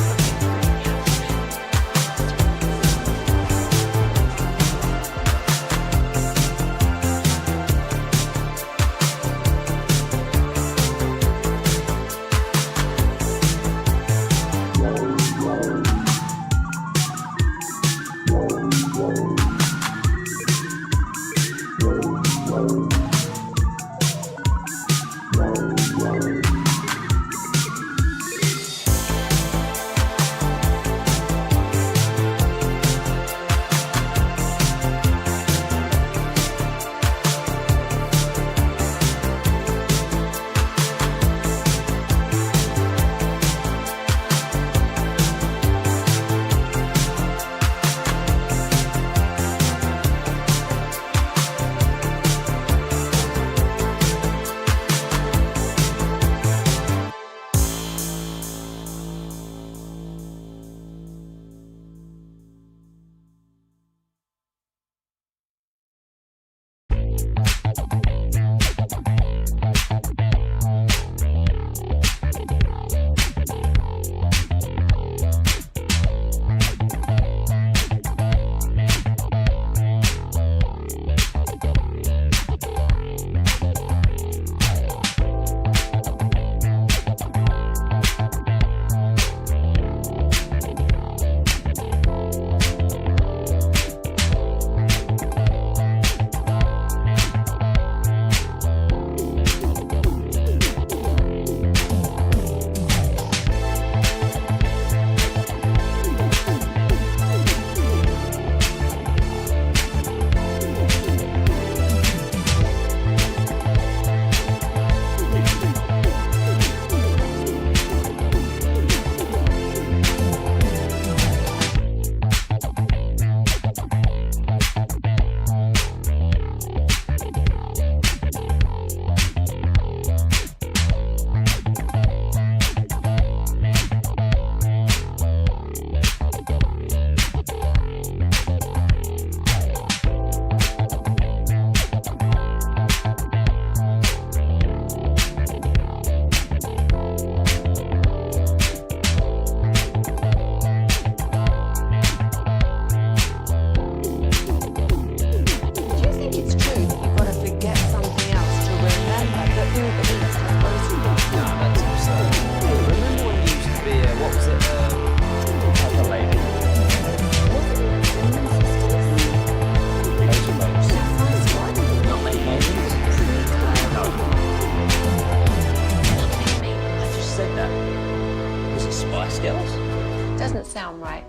S18: Spice Girls?
S17: Doesn't sound right.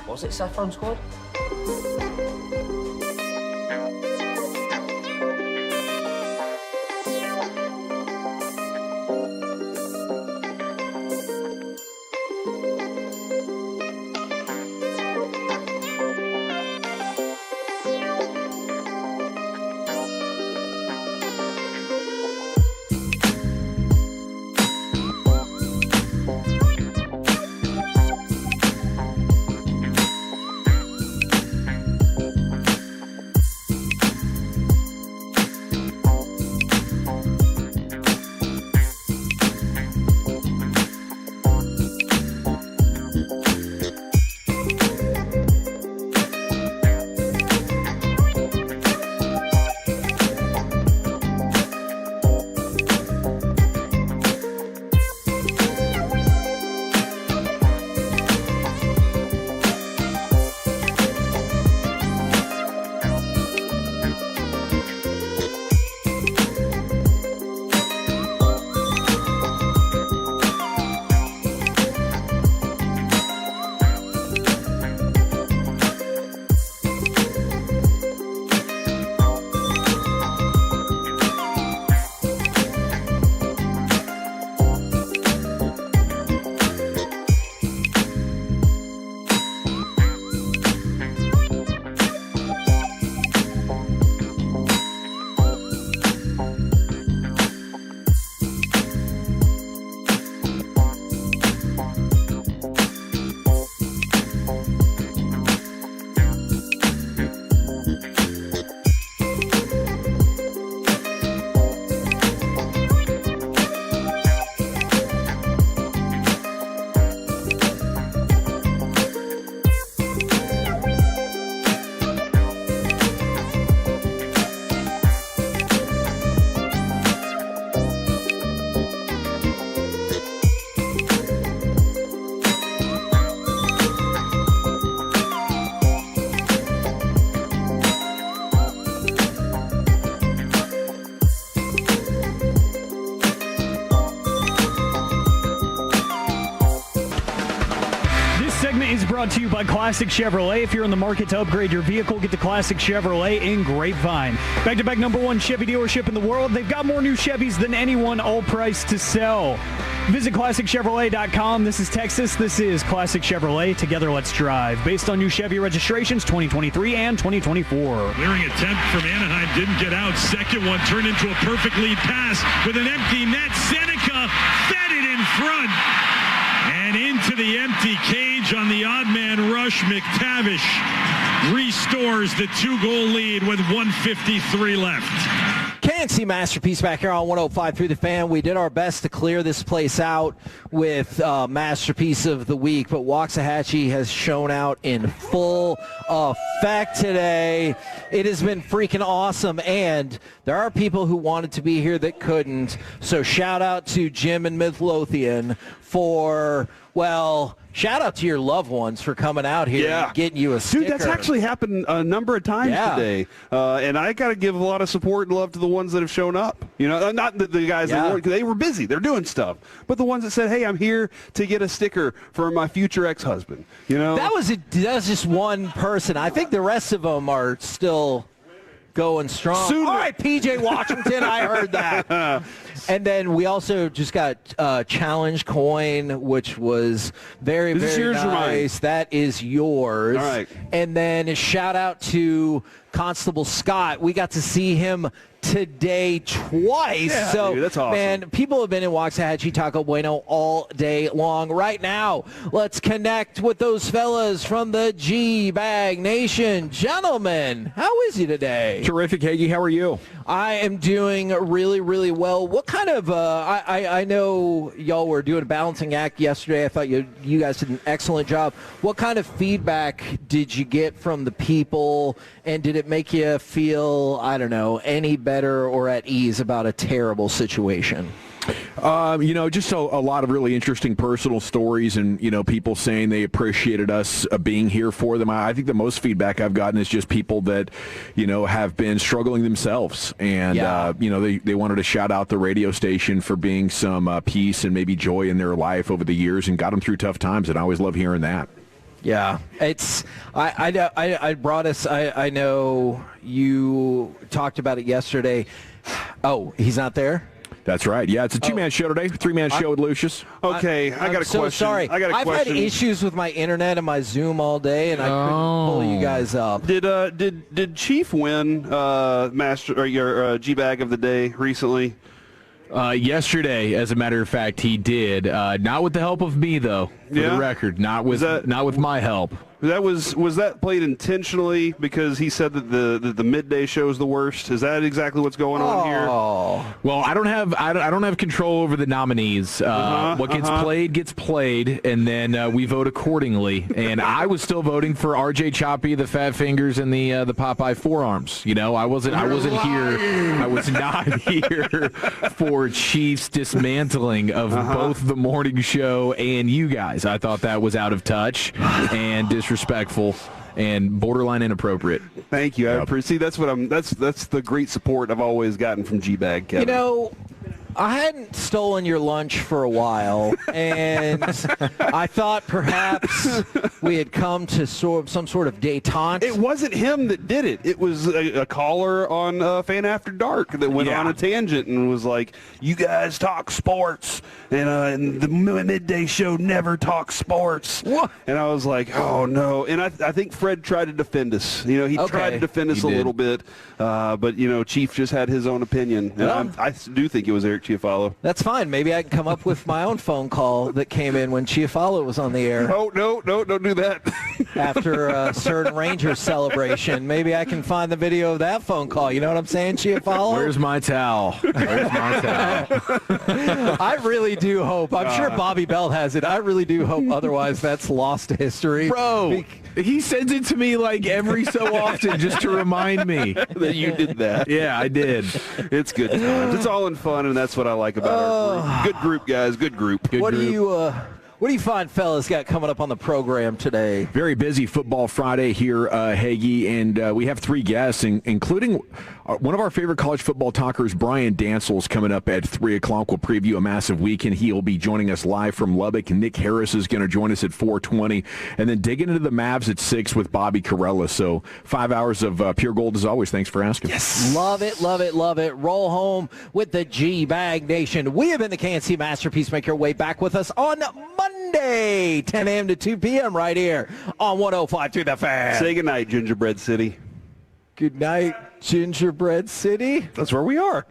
S18: Was it Saffron Squad?
S13: Is brought to you by Classic Chevrolet. If you're in the market to upgrade your vehicle, get the Classic Chevrolet in Grapevine. Back-to-back #1 Chevy dealership in the world. They've got more new Chevys than anyone, all priced to sell. Visit ClassicChevrolet.com. This is Texas. This is Classic Chevrolet. Together, let's drive. Based on new Chevy registrations 2023 and 2024.
S8: Clearing attempt from Anaheim didn't get out. Second one turned into a perfect lead pass with an empty net. Seneca fed it in front. And into the empty cage on the odd man rush. McTavish restores the 2-goal lead with 1:53 left.
S12: KNC Masterpiece back here on 105.3 The Fan. We did our best to clear this place out with Masterpiece of the Week, but Waxahachie has shown out in full effect today. It has been freaking awesome, and there are people who wanted to be here that couldn't, so shout out to Jim and Midlothian for, well, shout out to your loved ones for coming out here and getting you a sticker.
S21: Dude, that's actually happened a number of times today. And I got to give a lot of support and love to the ones that have shown up. You know, not the guys that weren't, they were busy. They're doing stuff. But the ones that said, hey, I'm here to get a sticker for my future ex-husband. You know?
S12: That was just one person. I think the rest of them are still going strong. All right, PJ Washington, I heard that. And then we also just got challenge coin, which was very, very nice. That is yours.
S21: All right.
S12: And then a shout out to Constable Scott. We got to see him today twice.
S21: Yeah,
S12: so,
S21: dude, that's awesome.
S12: Man, people have been in Waxahachie Taco Bueno all day long. Right now, let's connect with those fellas from the G-Bag Nation. Gentlemen, how is you today?
S9: Terrific, Hagee. How are you?
S12: I am doing really, really well. What kind of, I know y'all were doing a balancing act yesterday. I thought you guys did an excellent job. What kind of feedback did you get from the people, and did it make you feel, I don't know, any better or at ease about a terrible situation?
S9: Just a lot of really interesting personal stories and, people saying they appreciated us being here for them. I think the most feedback I've gotten is just people that, have been struggling themselves. And, they wanted to shout out the radio station for being some peace and maybe joy in their life over the years and got them through tough times. And I always love hearing that.
S12: Yeah, I brought us. I know you talked about it yesterday. Oh, he's not there?
S9: That's right. Yeah, it's a two-man show today, three-man show with Lucius.
S21: Okay, I got a question.
S12: Sorry.
S21: I've
S12: had issues with my internet and my Zoom all day, and I couldn't pull you guys up.
S21: Did Chief win Master or your G-Bag of the day recently?
S9: Yesterday, as a matter of fact, he did. Not with the help of me, though. For the record, not with my help.
S21: Was that played intentionally because he said that the midday show is the worst? Is that exactly what's going on here?
S9: Well, I don't have control over the nominees. What gets played gets played, and then we vote accordingly. And I was still voting for R.J. Choppy, the Fat Fingers, and the Popeye forearms. I wasn't here. I was not here for Chief's dismantling of both the morning show and you guys. I thought that was out of touch and disrespectful and borderline inappropriate.
S21: Thank you. I appreciate. That's the great support I've always gotten from G-Bag, Kevin.
S12: I hadn't stolen your lunch for a while, and I thought perhaps we had come to some sort of détente.
S21: It wasn't him that did it. It was a caller on Fan After Dark that went on a tangent and was like, you guys talk sports, and the midday show never talks sports. What? And I was like, oh, no. And I think Fred tried to defend us. He tried to defend us a little bit, but, Chief just had his own opinion. And I do think it was Eric Chiafalo.
S12: That's fine. Maybe I can come up with my own phone call that came in when Chiafalo was on the air.
S21: Oh, no, don't do that.
S12: After a certain Rangers celebration. Maybe I can find the video of that phone call. You know what I'm saying, Chiafalo?
S9: Where's my towel?
S12: I really do hope. I'm sure Bobby Bell has it. I really do hope. Otherwise, that's lost to history.
S9: Bro, he sends it to me like every so often just to remind me
S21: that you did that.
S9: Yeah, I did.
S21: It's good times. It's all in fun, and that's what I like about our group. Good group, guys. Good group.
S12: What do you find fellas got coming up on the program today?
S9: Very busy Football Friday here, Hagee, and we have three guests, including one of our favorite college football talkers, Brian Dansel's coming up at 3 o'clock. We'll preview a massive weekend. He'll be joining us live from Lubbock. Nick Harris is going to join us at 4:20, and then digging into the Mavs at 6 with Bobby Carella. So 5 hours of pure gold as always. Thanks for asking.
S12: Yes. Love it, love it, love it. Roll home with the G-Bag Nation. We have been the KNC Masterpiece. Make your way back with us on Monday, 10 a.m. to 2 p.m. right here on 105.3 The Fan.
S21: Say goodnight, Gingerbread City.
S12: Good night, Gingerbread City.
S21: That's where we are.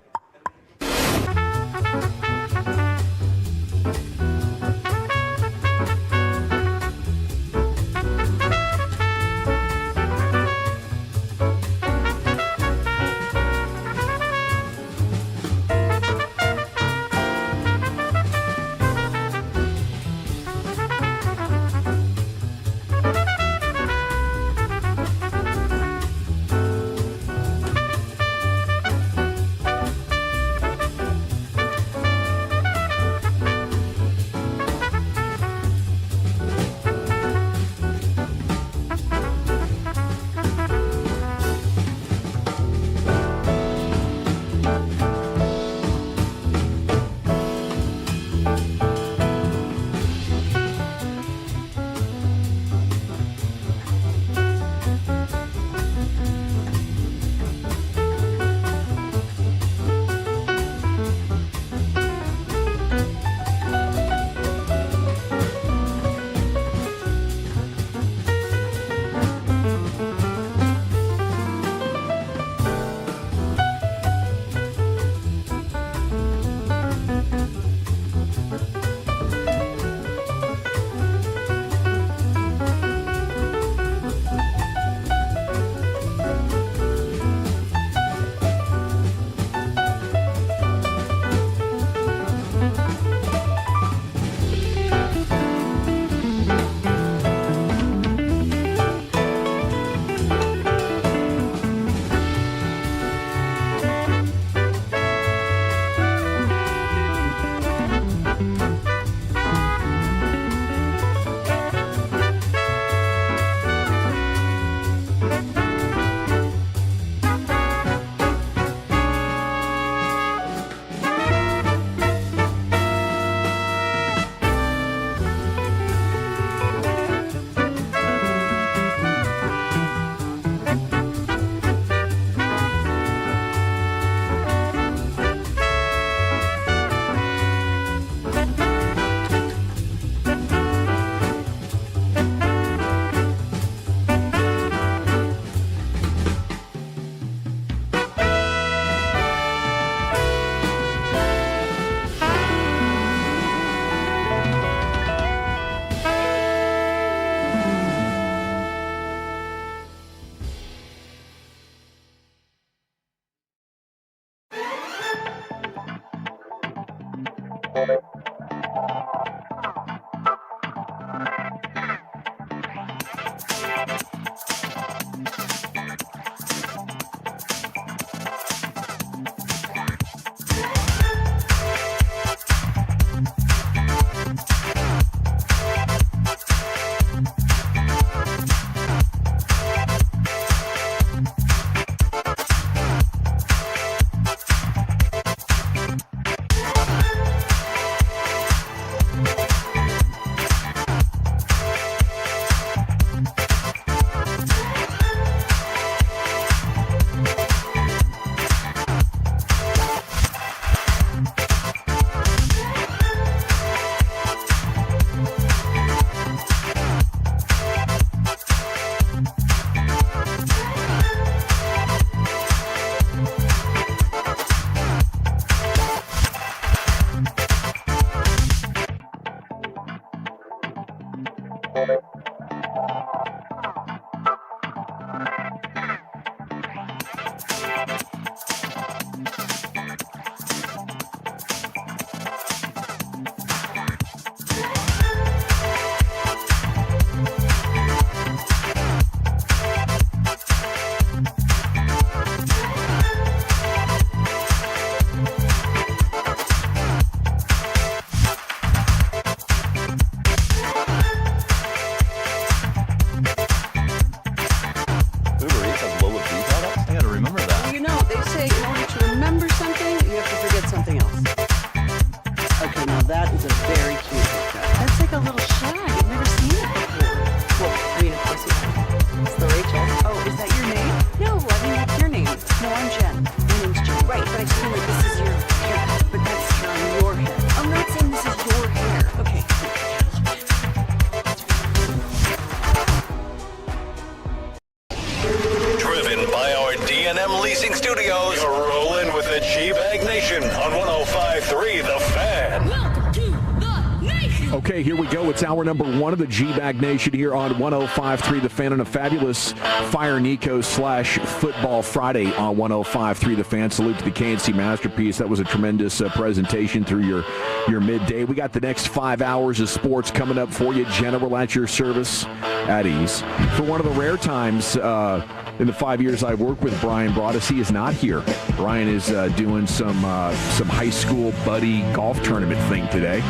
S4: Leasing Studios. You're rolling with the G-Bag Nation on 105.3 The Fan.
S16: Welcome to the nation.
S10: Okay, here we go. It's hour number one of the G-Bag Nation here on 105.3 The Fan, and a fabulous Fire Nico / Football Friday on 105.3 The Fan. Salute to the KNC Masterpiece. That was a tremendous presentation through your midday. We got the next 5 hours of sports coming up for you. General at your service at ease. For one of the rare times in the 5 years I've worked with Brian Broaddus, he is not here. Brian is doing some high school buddy golf tournament thing today.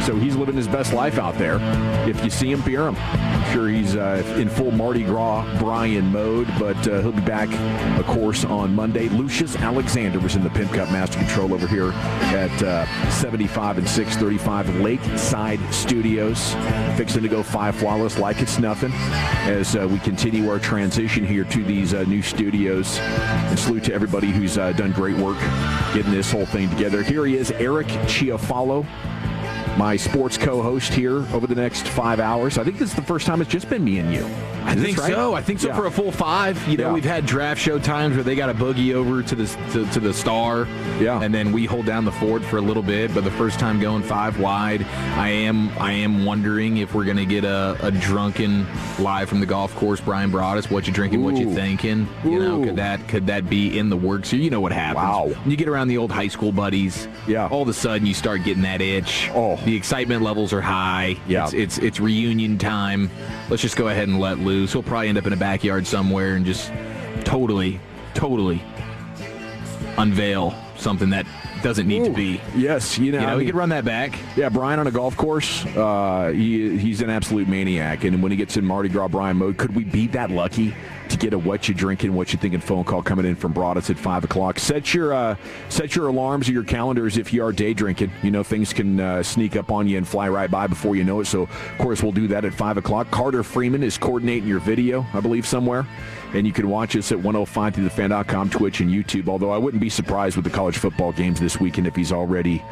S10: So he's living his best life out there. If you see him, beer him. I'm sure he's in full Mardi Gras Brian mode, but he'll be back, of course, on Monday. Lucius Alexander was in the Pimp Cup Master Control over here at 75 and 635 Lakeside Studios. Fixing to go 5 flawless like it's nothing as we continue our transition here to these new studios. And salute to everybody who's done great work getting this whole thing together. Here he is, Eric Chiafalo, my sports co-host here over the next 5 hours. I think this is the first time it's just been me and you.
S9: I think so. I think so for a full 5. You know, we've had draft show times where they got a boogie over to the star.
S10: Yeah.
S9: And then we hold down the fort for a little bit. But the first time going 5 wide, I am wondering if we're going to get a drunken live from the golf course, Brian Broaddus. What you drinking? What you thinking? You know, could that be in the works? You know what happens.
S10: Wow.
S9: When you get around the old high school buddies.
S10: Yeah.
S9: All of a sudden you start getting that itch.
S10: Oh.
S9: The excitement levels are high.
S10: Yeah.
S9: It's reunion time. Let's just go ahead and let loose. He'll probably end up in a backyard somewhere and just totally unveil something that doesn't need to be.
S10: Yes,
S9: you know, he could run that back.
S10: Yeah, Brian on a golf course, he's an absolute maniac. And when he gets in Mardi Gras Brian mode, could we be that lucky to get a what you drinking, what you thinking phone call coming in from Broaddus at 5 o'clock? Set your alarms or your calendars if you are day drinking. You know, things can sneak up on you and fly right by before you know it. So, of course, we'll do that at 5 o'clock. Carter Freeman is coordinating your video, I believe, somewhere. And you can watch us at 105throughthefan.com, Twitch, and YouTube. Although I wouldn't be surprised with the college football games this weekend if he's already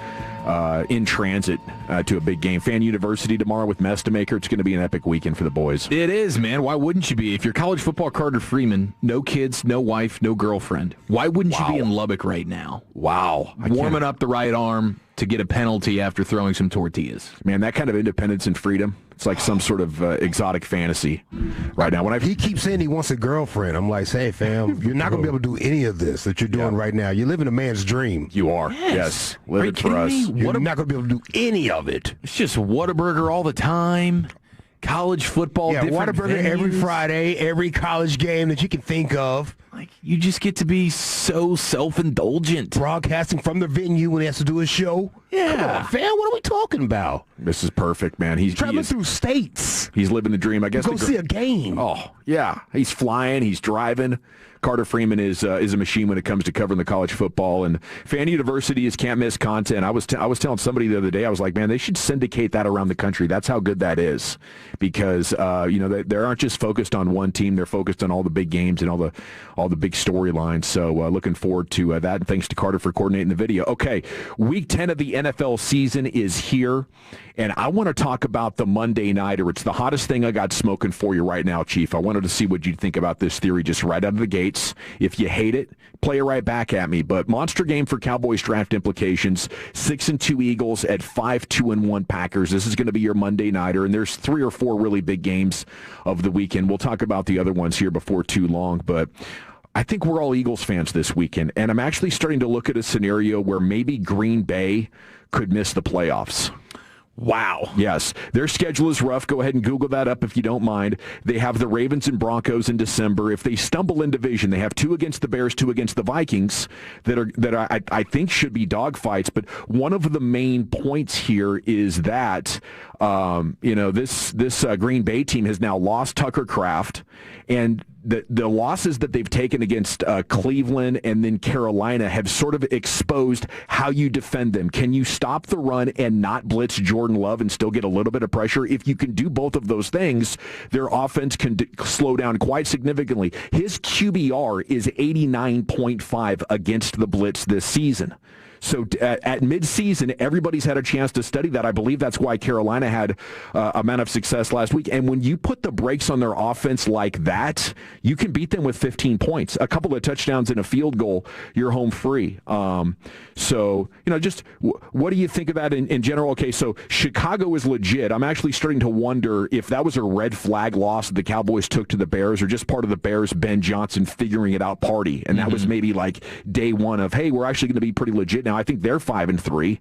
S10: in transit to a big game. Fan University tomorrow with Mestamaker. It's going to be an epic weekend for the boys.
S9: It is, man. Why wouldn't you be? If you're college football Carter Freeman, no kids, no wife, no girlfriend, why wouldn't you be in Lubbock right now?
S10: Wow.
S9: Warming up the right arm to get a penalty after throwing some tortillas.
S10: Man, that kind of independence and freedom, it's like some sort of exotic fantasy right now.
S11: He keeps saying he wants a girlfriend. I'm like, hey, fam, you're not going to be able to do any of this that you're doing right now. You're living a man's dream.
S10: You are. Yes. Live it for us.
S11: You're not going to be able to do any of it.
S9: It's just Whataburger all the time. College football, different
S11: Whataburger
S9: venues.
S11: every Friday, every college game that you can think of.
S9: Like, you just get to be so self-indulgent.
S11: Broadcasting from the venue when he has to do a show.
S9: Yeah.
S11: Come on, fam, what are we talking about?
S10: This is perfect, man. He's
S11: traveling through states.
S10: He's living the dream. I guess
S11: go see a game.
S10: Oh, yeah. He's flying. He's driving. Carter Freeman is a machine when it comes to covering the college football. And Fan University is can't miss content. I was telling somebody the other day, I was like, man, they should syndicate that around the country. That's how good that is. Because, they aren't just focused on one team. They're focused on all the big games and all all the big storylines. So looking forward to that. And thanks to Carter for coordinating the video. Okay, Week 10 of the NFL season is here, and I want to talk about the Monday Nighter. It's the hottest thing I got smoking for you right now, Chief. I wanted to see what you'd think about this theory just right out of the gates. If you hate it, play it right back at me. But monster game for Cowboys draft implications. 6-2 Eagles at 5-2-1 Packers. This is going to be your Monday Nighter, and there's 3 or 4 really big games of the weekend. We'll talk about the other ones here before too long, but I think we're all Eagles fans this weekend, and I'm actually starting to look at a scenario where maybe Green Bay could miss the playoffs. Wow. Yes. Their schedule is rough. Go ahead and Google that up if you don't mind. They have the Ravens and Broncos in December. If they stumble in division, they have 2 against the Bears, 2 against the Vikings that I think should be dogfights. But one of the main points here is that this Green Bay team has now lost Tucker Kraft, and the losses that they've taken against Cleveland and then Carolina have sort of exposed how you defend them. Can you stop the run and not blitz Jordan Love and still get a little bit of pressure? If you can do both of those things, their offense can slow down quite significantly. His QBR is 89.5 against the blitz this season. So at midseason, everybody's had a chance to study that. I believe that's why Carolina had amount of success last week. And when you put the brakes on their offense like that, you can beat them with 15 points. A couple of touchdowns and a field goal, you're home free. So, just what do you think of that in general? Okay, so Chicago is legit. I'm actually starting to wonder if that was a red flag loss that the Cowboys took to the Bears or just part of the Bears' Ben Johnson figuring it out party. And that was maybe like day one of, hey, we're actually going to be pretty legit now. I think they're 5-3.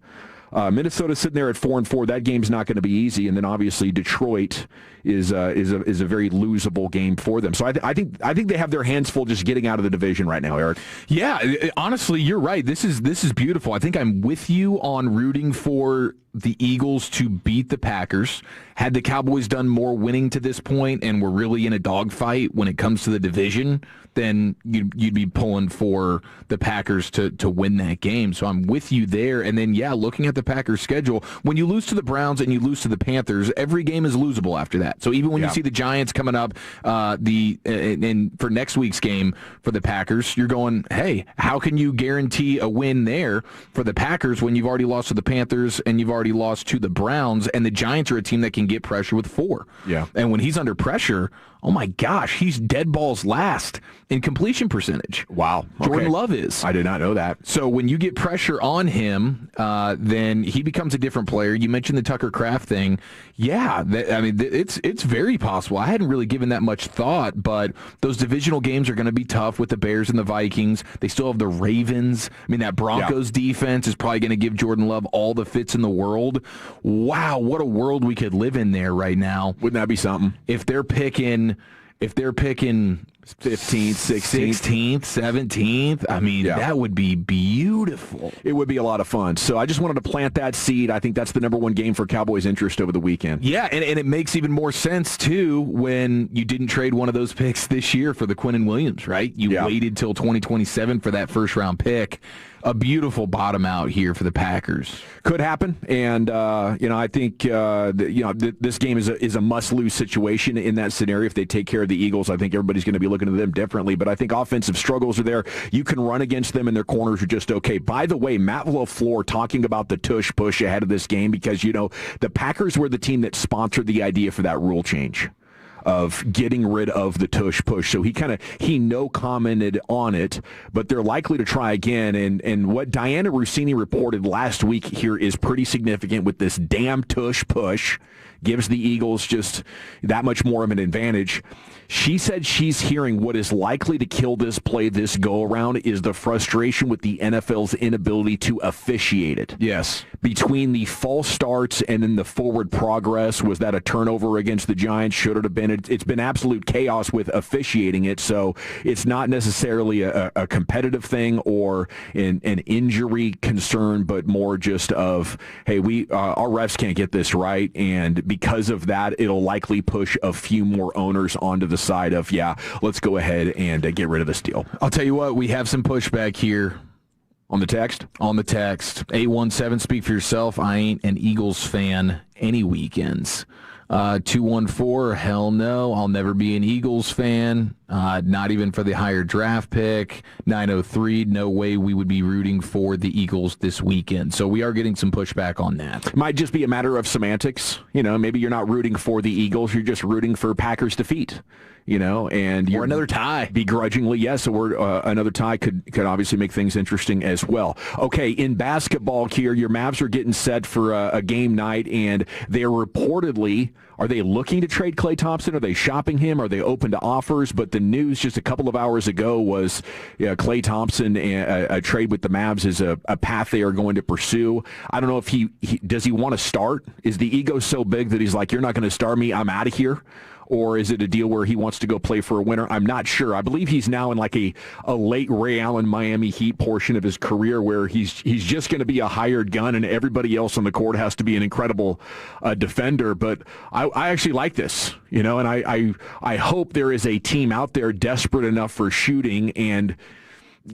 S10: Minnesota's sitting there at 4-4. That game's not going to be easy. And then obviously Detroit is a very losable game for them. So I think they have their hands full just getting out of the division right now, Eric.
S9: Yeah, honestly, you're right. This is beautiful. I think I'm with you on rooting for the Eagles to beat the Packers. Had the Cowboys done more winning to this point and were really in a dogfight when it comes to the division, then you'd be pulling for the Packers to win that game. So I'm with you there. And then, looking at the Packers' schedule, when you lose to the Browns and you lose to the Panthers, every game is losable after that. So even when you see the Giants coming up and for next week's game for the Packers, you're going, hey, how can you guarantee a win there for the Packers when you've already lost to the Panthers and you've already lost to the Browns, and the Giants are a team that can get pressure with 4.
S10: Yeah.
S9: And when he's under pressure, oh my gosh, he's dead balls last in completion percentage.
S10: Wow.
S9: Jordan Love is.
S10: I did not know that.
S9: So when you get pressure on him, then he becomes a different player. You mentioned the Tucker Kraft thing. Yeah, it's very possible. I hadn't really given that much thought, but those divisional games are going to be tough with the Bears and the Vikings. They still have the Ravens. I mean, that Broncos defense is probably going to give Jordan Love all the fits in the world. Wow, what a world we could live in there right now.
S10: Wouldn't that be something?
S9: If they're picking 15th, 16th, 17th, I mean, that would be beautiful.
S10: It would be a lot of fun. So I just wanted to plant that seed. I think that's the number one game for Cowboys interest over the weekend.
S9: Yeah, and it makes even more sense, too, when you didn't trade one of those picks this year for the Quinnen Williams, right? You waited till 2027 for that first-round pick. A beautiful bottom out here for the Packers.
S10: Could happen, and I think this game is a must-lose situation in that scenario. If they take care of the Eagles, I think everybody's going to be looking at them differently. But I think offensive struggles are there. You can run against them, and their corners are just okay. By the way, Matt LaFleur talking about the tush push ahead of this game because the Packers were the team that sponsored the idea for that rule change of getting rid of the tush push. So he no commented on it, but they're likely to try again. And what Diana Rossini reported last week here is pretty significant with this damn tush push. Gives the Eagles just that much more of an advantage. She said she's hearing what is likely to kill this play this go-around is the frustration with the NFL's inability to officiate it.
S9: Yes.
S10: Between the false starts and then the forward progress, was that a turnover against the Giants? Should it have been? It's been absolute chaos with officiating it, so it's not necessarily a competitive thing or an injury concern, but more just of, hey, our refs can't get this right, and because of that, it'll likely push a few more owners onto the side of, let's go ahead and get rid of this deal.
S9: I'll tell you what, we have some pushback here.
S10: On the text?
S9: On the text. 817, speak for yourself. I ain't an Eagles fan any weekends. 214, hell no, I'll never be an Eagles fan, not even for the higher draft pick. 903, no way we would be rooting for the Eagles this weekend. So we are getting some pushback on that.
S10: It might just be a matter of semantics. Maybe you're not rooting for the Eagles, you're just rooting for Packers defeat. And
S9: or another tie.
S10: Begrudgingly, yes, or another tie could obviously make things interesting as well. Okay, in basketball here, your Mavs are getting set for a game night, and they're reportedly, are they looking to trade Klay Thompson? Are they shopping him? Are they open to offers? But the news just a couple of hours ago was Klay Thompson, a trade with the Mavs is a path they are going to pursue. I don't know if he does he want to start? Is the ego so big that he's like, you're not going to start me, I'm out of here? Or is it a deal where he wants to go play for a winner? I'm not sure. I believe he's now in like a late Ray Allen Miami Heat portion of his career where he's just going to be a hired gun and everybody else on the court has to be an incredible defender. But I actually like this, and I hope there is a team out there desperate enough for shooting and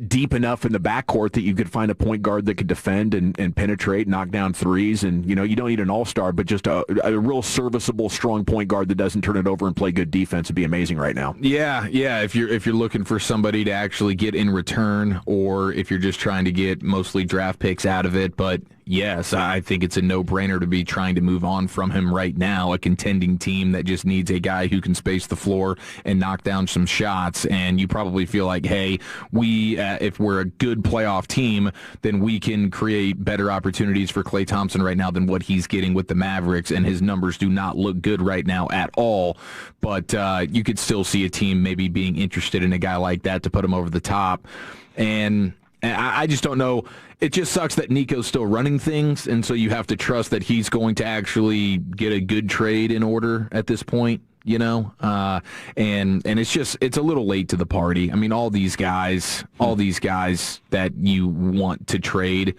S10: deep enough in the backcourt that you could find a point guard that could defend and penetrate, knock down threes, and you don't need an all-star, but just a real serviceable, strong point guard that doesn't turn it over and play good defense would be amazing right now.
S9: Yeah. If you're looking for somebody to actually get in return, or if you're just trying to get mostly draft picks out of it, but yes, I think it's a no-brainer to be trying to move on from him right now. A contending team that just needs a guy who can space the floor and knock down some shots, and you probably feel like, hey, if we're a good playoff team, then we can create better opportunities for Klay Thompson right now than what he's getting with the Mavericks, and his numbers do not look good right now at all. But you could still see a team maybe being interested in a guy like that to put him over the top. And I just don't know. It just sucks that Nico's still running things, and so you have to trust that he's going to actually get a good trade in order at this point, and it's a little late to the party. I mean, all these guys that you want to trade,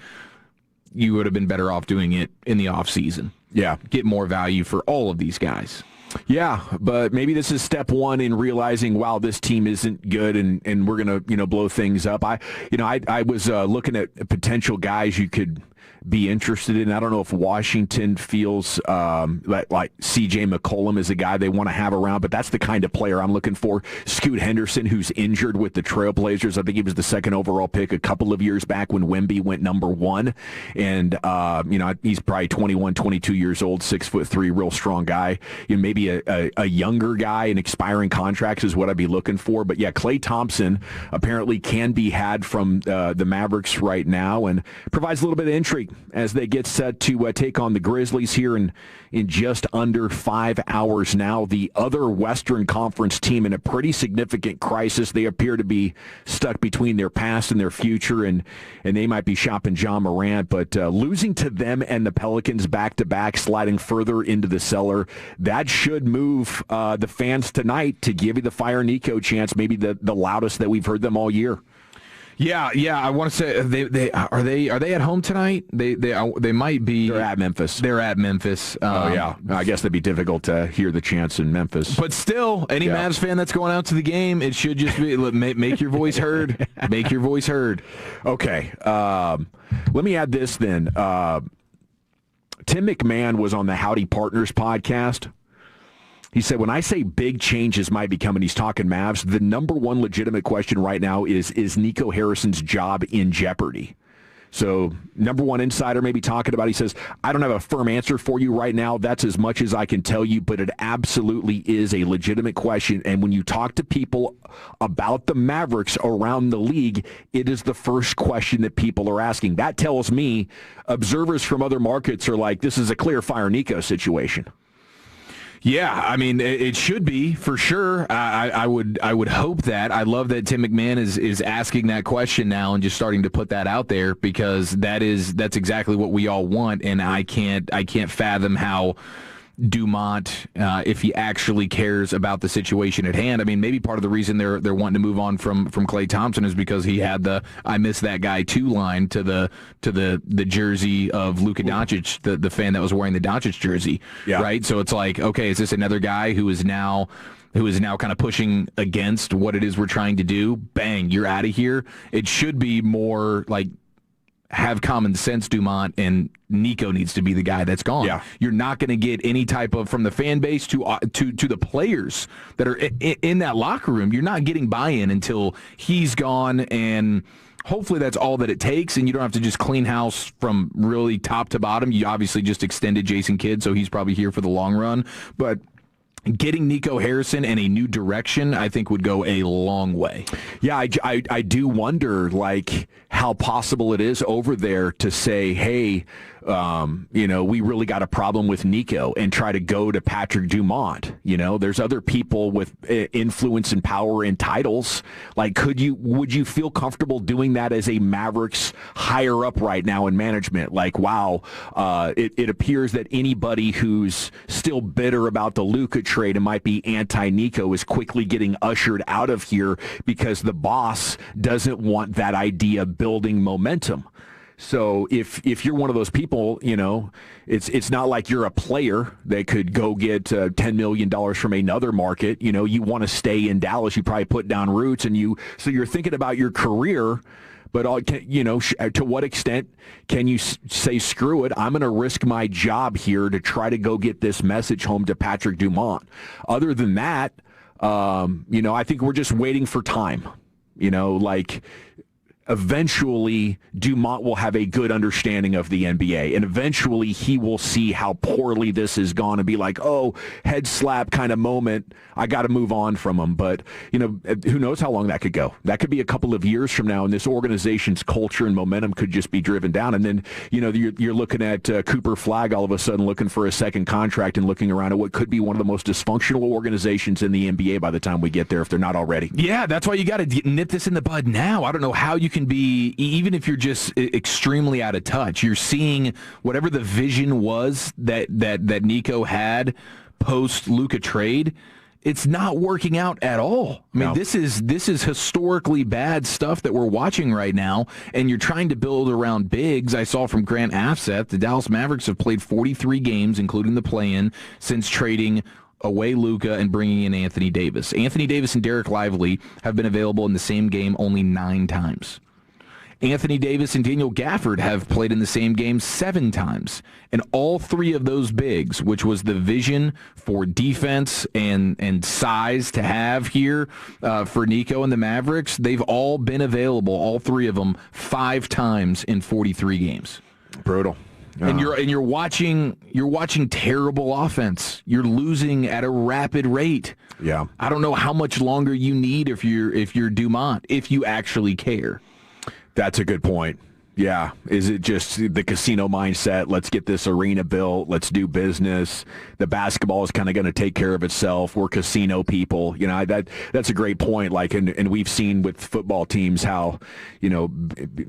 S9: you would have been better off doing it in the offseason.
S10: Yeah.
S9: Get more value for all of these guys.
S10: Yeah, but maybe this is step one in realizing, wow, this team isn't good, and we're gonna, blow things up. I was looking at potential guys you could be interested in. I don't know if Washington feels like C.J. McCollum is a guy they want to have around, but that's the kind of player I'm looking for. Scoot Henderson, who's injured with the Trailblazers. I think he was the second overall pick a couple of years back when Wemby went number one. And, he's probably 21, 22 years old, 6'3", real strong guy. Maybe a younger guy, an expiring contracts is what I'd be looking for. But, yeah, Klay Thompson apparently can be had from the Mavericks right now and provides a little bit of intrigue as they get set to take on the Grizzlies here in just under 5 hours now. The other Western Conference team in a pretty significant crisis. They appear to be stuck between their past and their future, and they might be shopping John Morant, but losing to them and the Pelicans back-to-back, sliding further into the cellar, that should move the fans tonight to give you the Fire Nico chance, maybe the loudest that we've heard them all year.
S9: Yeah. I want to say they are they at home tonight? They might be.
S10: They're at Memphis.
S9: They're at Memphis.
S10: I guess that'd be difficult to hear the chants in Memphis.
S9: But still, any Mavs fan that's going out to the game, it should just be make your voice heard. Make your voice heard.
S10: Okay. Let me add this then. Tim McMahon was on the Howdy Partners podcast. He said, when I say big changes might be coming, he's talking Mavs, the number one legitimate question right now is Nico Harrison's job in jeopardy? So number one insider maybe talking about, he says, I don't have a firm answer for you right now. That's as much as I can tell you, but it absolutely is a legitimate question. And when you talk to people about the Mavericks around the league, it is the first question that people are asking. That tells me observers from other markets are like, this is a clear Fire Nico situation.
S9: Yeah, I mean, it should be for sure. I would hope that. I love that Tim McMahon is asking that question now and just starting to put that out there, because that's exactly what we all want, and I can't fathom how Dumont, if he actually cares about the situation at hand. I mean, maybe part of the reason they're wanting to move on from Klay Thompson is because he had the "I miss that guy" 2 line to the jersey of Luka Doncic, the fan that was wearing the Doncic jersey, right? So it's like, okay, is this another guy who is now kind of pushing against what it is we're trying to do? Bang, you're out of here. It should be more like have common sense, Dumont, and Nico needs to be the guy that's gone.
S10: Yeah.
S9: You're not going to get any type of, from the fan base to the players that are in that locker room, you're not getting buy-in until he's gone, and hopefully that's all that it takes, and you don't have to just clean house from really top to bottom. You obviously just extended Jason Kidd, so he's probably here for the long run, but getting Nico Harrison in a new direction, I think, would go a long way.
S10: Yeah, I do wonder, like, how possible it is over there to say, hey, we really got a problem with Nico, and try to go to Patrick Dumont. There's other people with influence and power and titles. Like, would you feel comfortable doing that as a Mavericks higher up right now in management? Like, wow, it appears that anybody who's still bitter about the Luka trade and might be anti-Nico is quickly getting ushered out of here because the boss doesn't want that idea building momentum. So if you're one of those people, it's not like you're a player that could go get $10 million from another market. You want to stay in Dallas. You probably put down roots, so you're thinking about your career. But to what extent can you say, screw it, I'm going to risk my job here to try to go get this message home to Patrick Dumont? Other than that, I think we're just waiting for time. Eventually Dumont will have a good understanding of the NBA, and eventually he will see how poorly this has gone and be like, oh, head slap kind of moment, I got to move on from him. But, who knows how long that could go. That could be a couple of years from now, and this organization's culture and momentum could just be driven down. And then, you're looking at Cooper Flagg all of a sudden looking for a second contract and looking around at what could be one of the most dysfunctional organizations in the NBA by the time we get there, if they're not already.
S9: Yeah, that's why you got to nip this in the bud now. I don't know how you can be, even if you're just extremely out of touch, you're seeing whatever the vision was that Nico had post Luka trade. It's not working out at all. I mean, no. This is historically bad stuff that we're watching right now, and you're trying to build around bigs. I saw from Grant Afseth, the Dallas Mavericks have played 43 games, including the play-in, since trading away Luka and bringing in Anthony Davis. Anthony Davis and Derek Lively have been available in the same game only 9 times. Anthony Davis and Daniel Gafford have played in the same game 7 times. And all 3 of those bigs, which was the vision for defense and size to have here for Nico and the Mavericks, they've all been available, all 3 of them, 5 times in 43 games.
S10: Brutal.
S9: And you're watching terrible offense. You're losing at a rapid rate.
S10: Yeah.
S9: I don't know how much longer you need if you're Dumont, if you actually care.
S10: That's a good point. Yeah. Is it just the casino mindset? Let's get this arena built. Let's do business. The basketball is kind of going to take care of itself. We're casino people. That's a great point. Like, and we've seen with football teams how,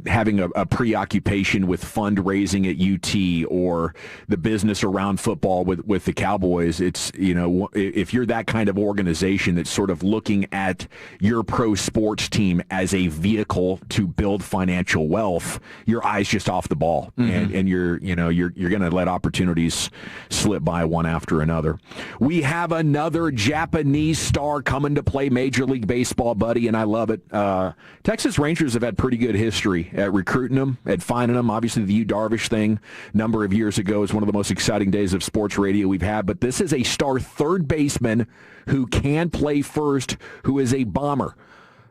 S10: having a preoccupation with fundraising at UT or the business around football with the Cowboys. It's, if you're that kind of organization that's sort of looking at your pro sports team as a vehicle to build financial wealth, your eyes just off the ball, and you're going to let opportunities slip by one after another. We have another Japanese star coming to play Major League Baseball, buddy, and I love it. Texas Rangers have had pretty good history at recruiting them, at finding them. Obviously, the Yu Darvish thing a number of years ago is one of the most exciting days of sports radio we've had, but this is a star third baseman who can play first, who is a bomber.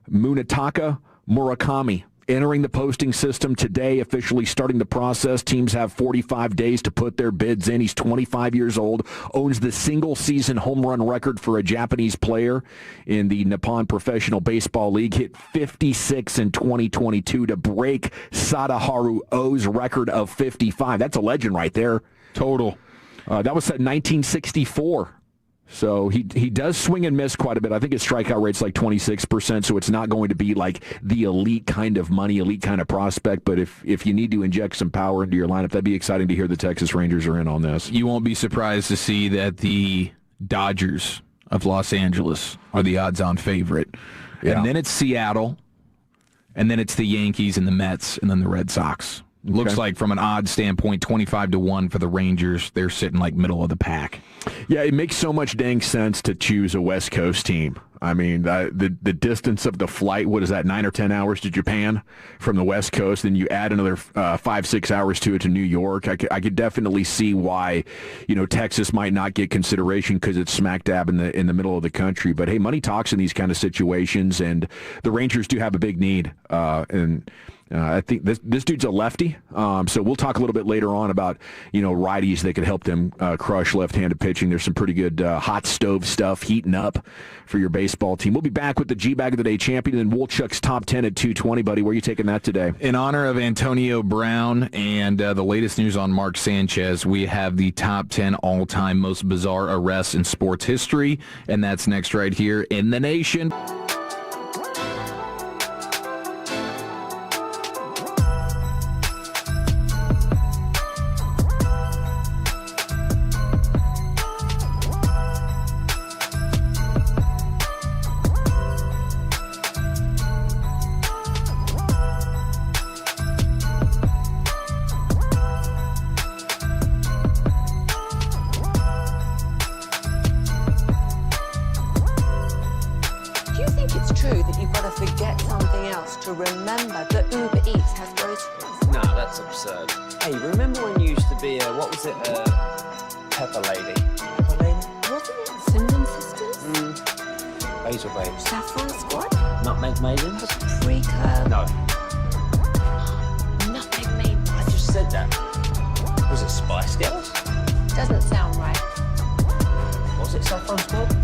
S10: Munetaka Murakami, entering the posting system today, officially starting the process. Teams have 45 days to put their bids in. He's 25 years old, owns the single-season home run record for a Japanese player in the Nippon Professional Baseball League. Hit 56 in 2022 to break Sadaharu O's record of 55. That's a legend right there.
S9: Total.
S10: That was set in 1964. So he does swing and miss quite a bit. I think his strikeout rate's like 26%, so it's not going to be like the elite kind of money, elite kind of prospect. But if you need to inject some power into your lineup, that'd be exciting to hear the Texas Rangers are in on this.
S9: You won't be surprised to see that the Dodgers of Los Angeles are the odds-on favorite. Yeah. And then it's Seattle, and then it's the Yankees and the Mets, and then the Red Sox. Looks like from an odds standpoint, 25-1 for the Rangers. They're sitting like middle of the pack.
S10: Yeah, it makes so much dang sense to choose a West Coast team. I mean, the distance of the flight, what is that, 9 or 10 hours to Japan from the West Coast, then you add another 5-6 hours to it to New York. I could definitely see why, Texas might not get consideration because it's smack dab in the middle of the country. But hey, money talks in these kind of situations, and the Rangers do have a big need. I think this dude's a lefty, so we'll talk a little bit later on about righties that could help them crush left-handed pitching. There's some pretty good hot stove stuff heating up for your baseball team. We'll be back with the G-Bag of the Day champion and Wolchuk's top 10 at 2:20. Buddy, where are you taking that today?
S3: In honor of Antonio Brown and the latest news on Mark Sanchez, we have the top 10 all-time most bizarre arrests in sports history, and that's next right here in the nation.
S17: To remember that Uber Eats has groceries.
S18: No, that's absurd. Hey, remember when you used to be what was it, Pepper Lady? Pepper Lady?
S17: Wasn't it Cinnamon Sisters?
S18: Basil Babes.
S17: Saffron Squad?
S18: Nutmeg Maidens?
S17: Paprika?
S18: No.
S17: Nutmeg Maidens.
S18: I just said that. Was it Spice Girls?
S17: Doesn't sound right.
S18: Was it Saffron Squad?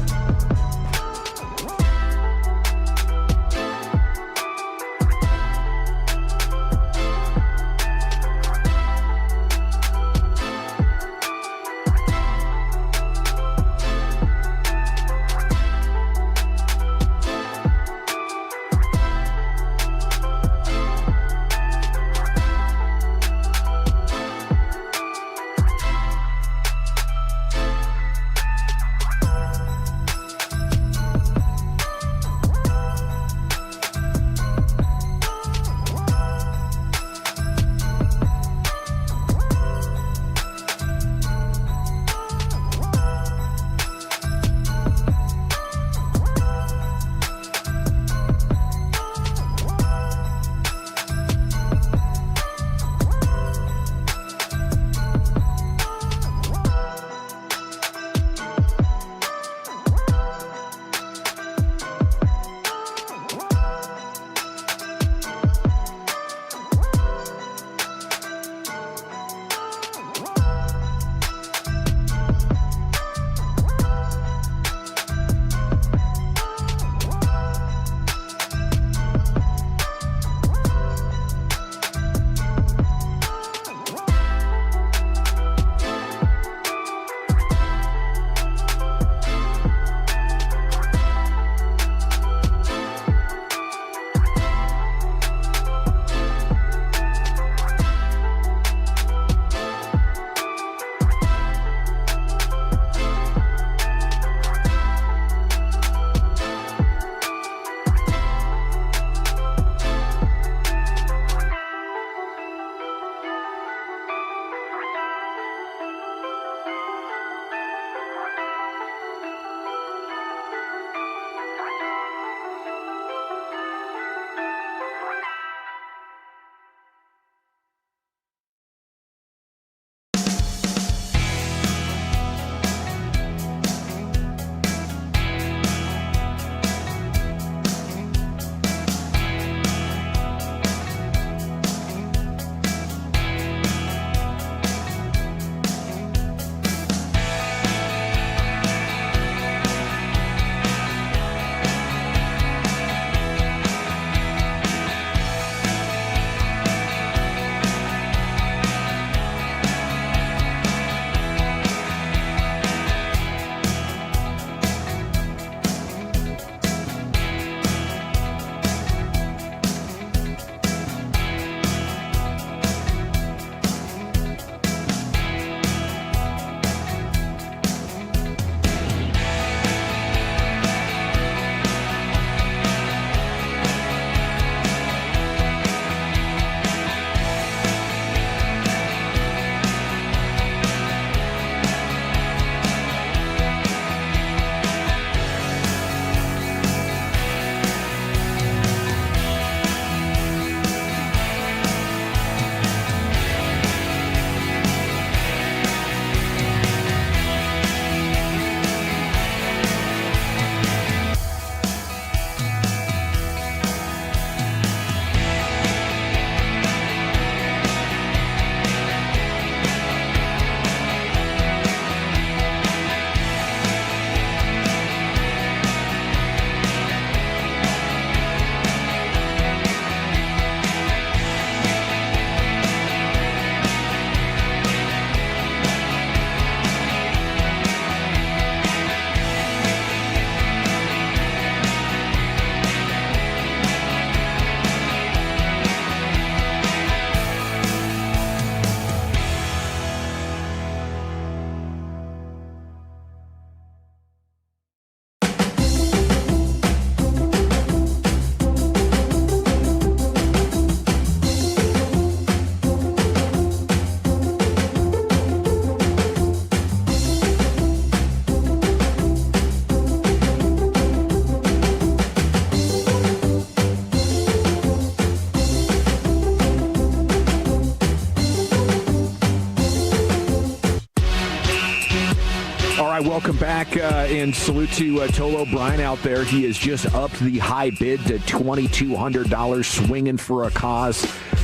S10: welcome back, and salute to Tolo Bryan out there. He has just upped the high bid to $2,200, swinging for a cause.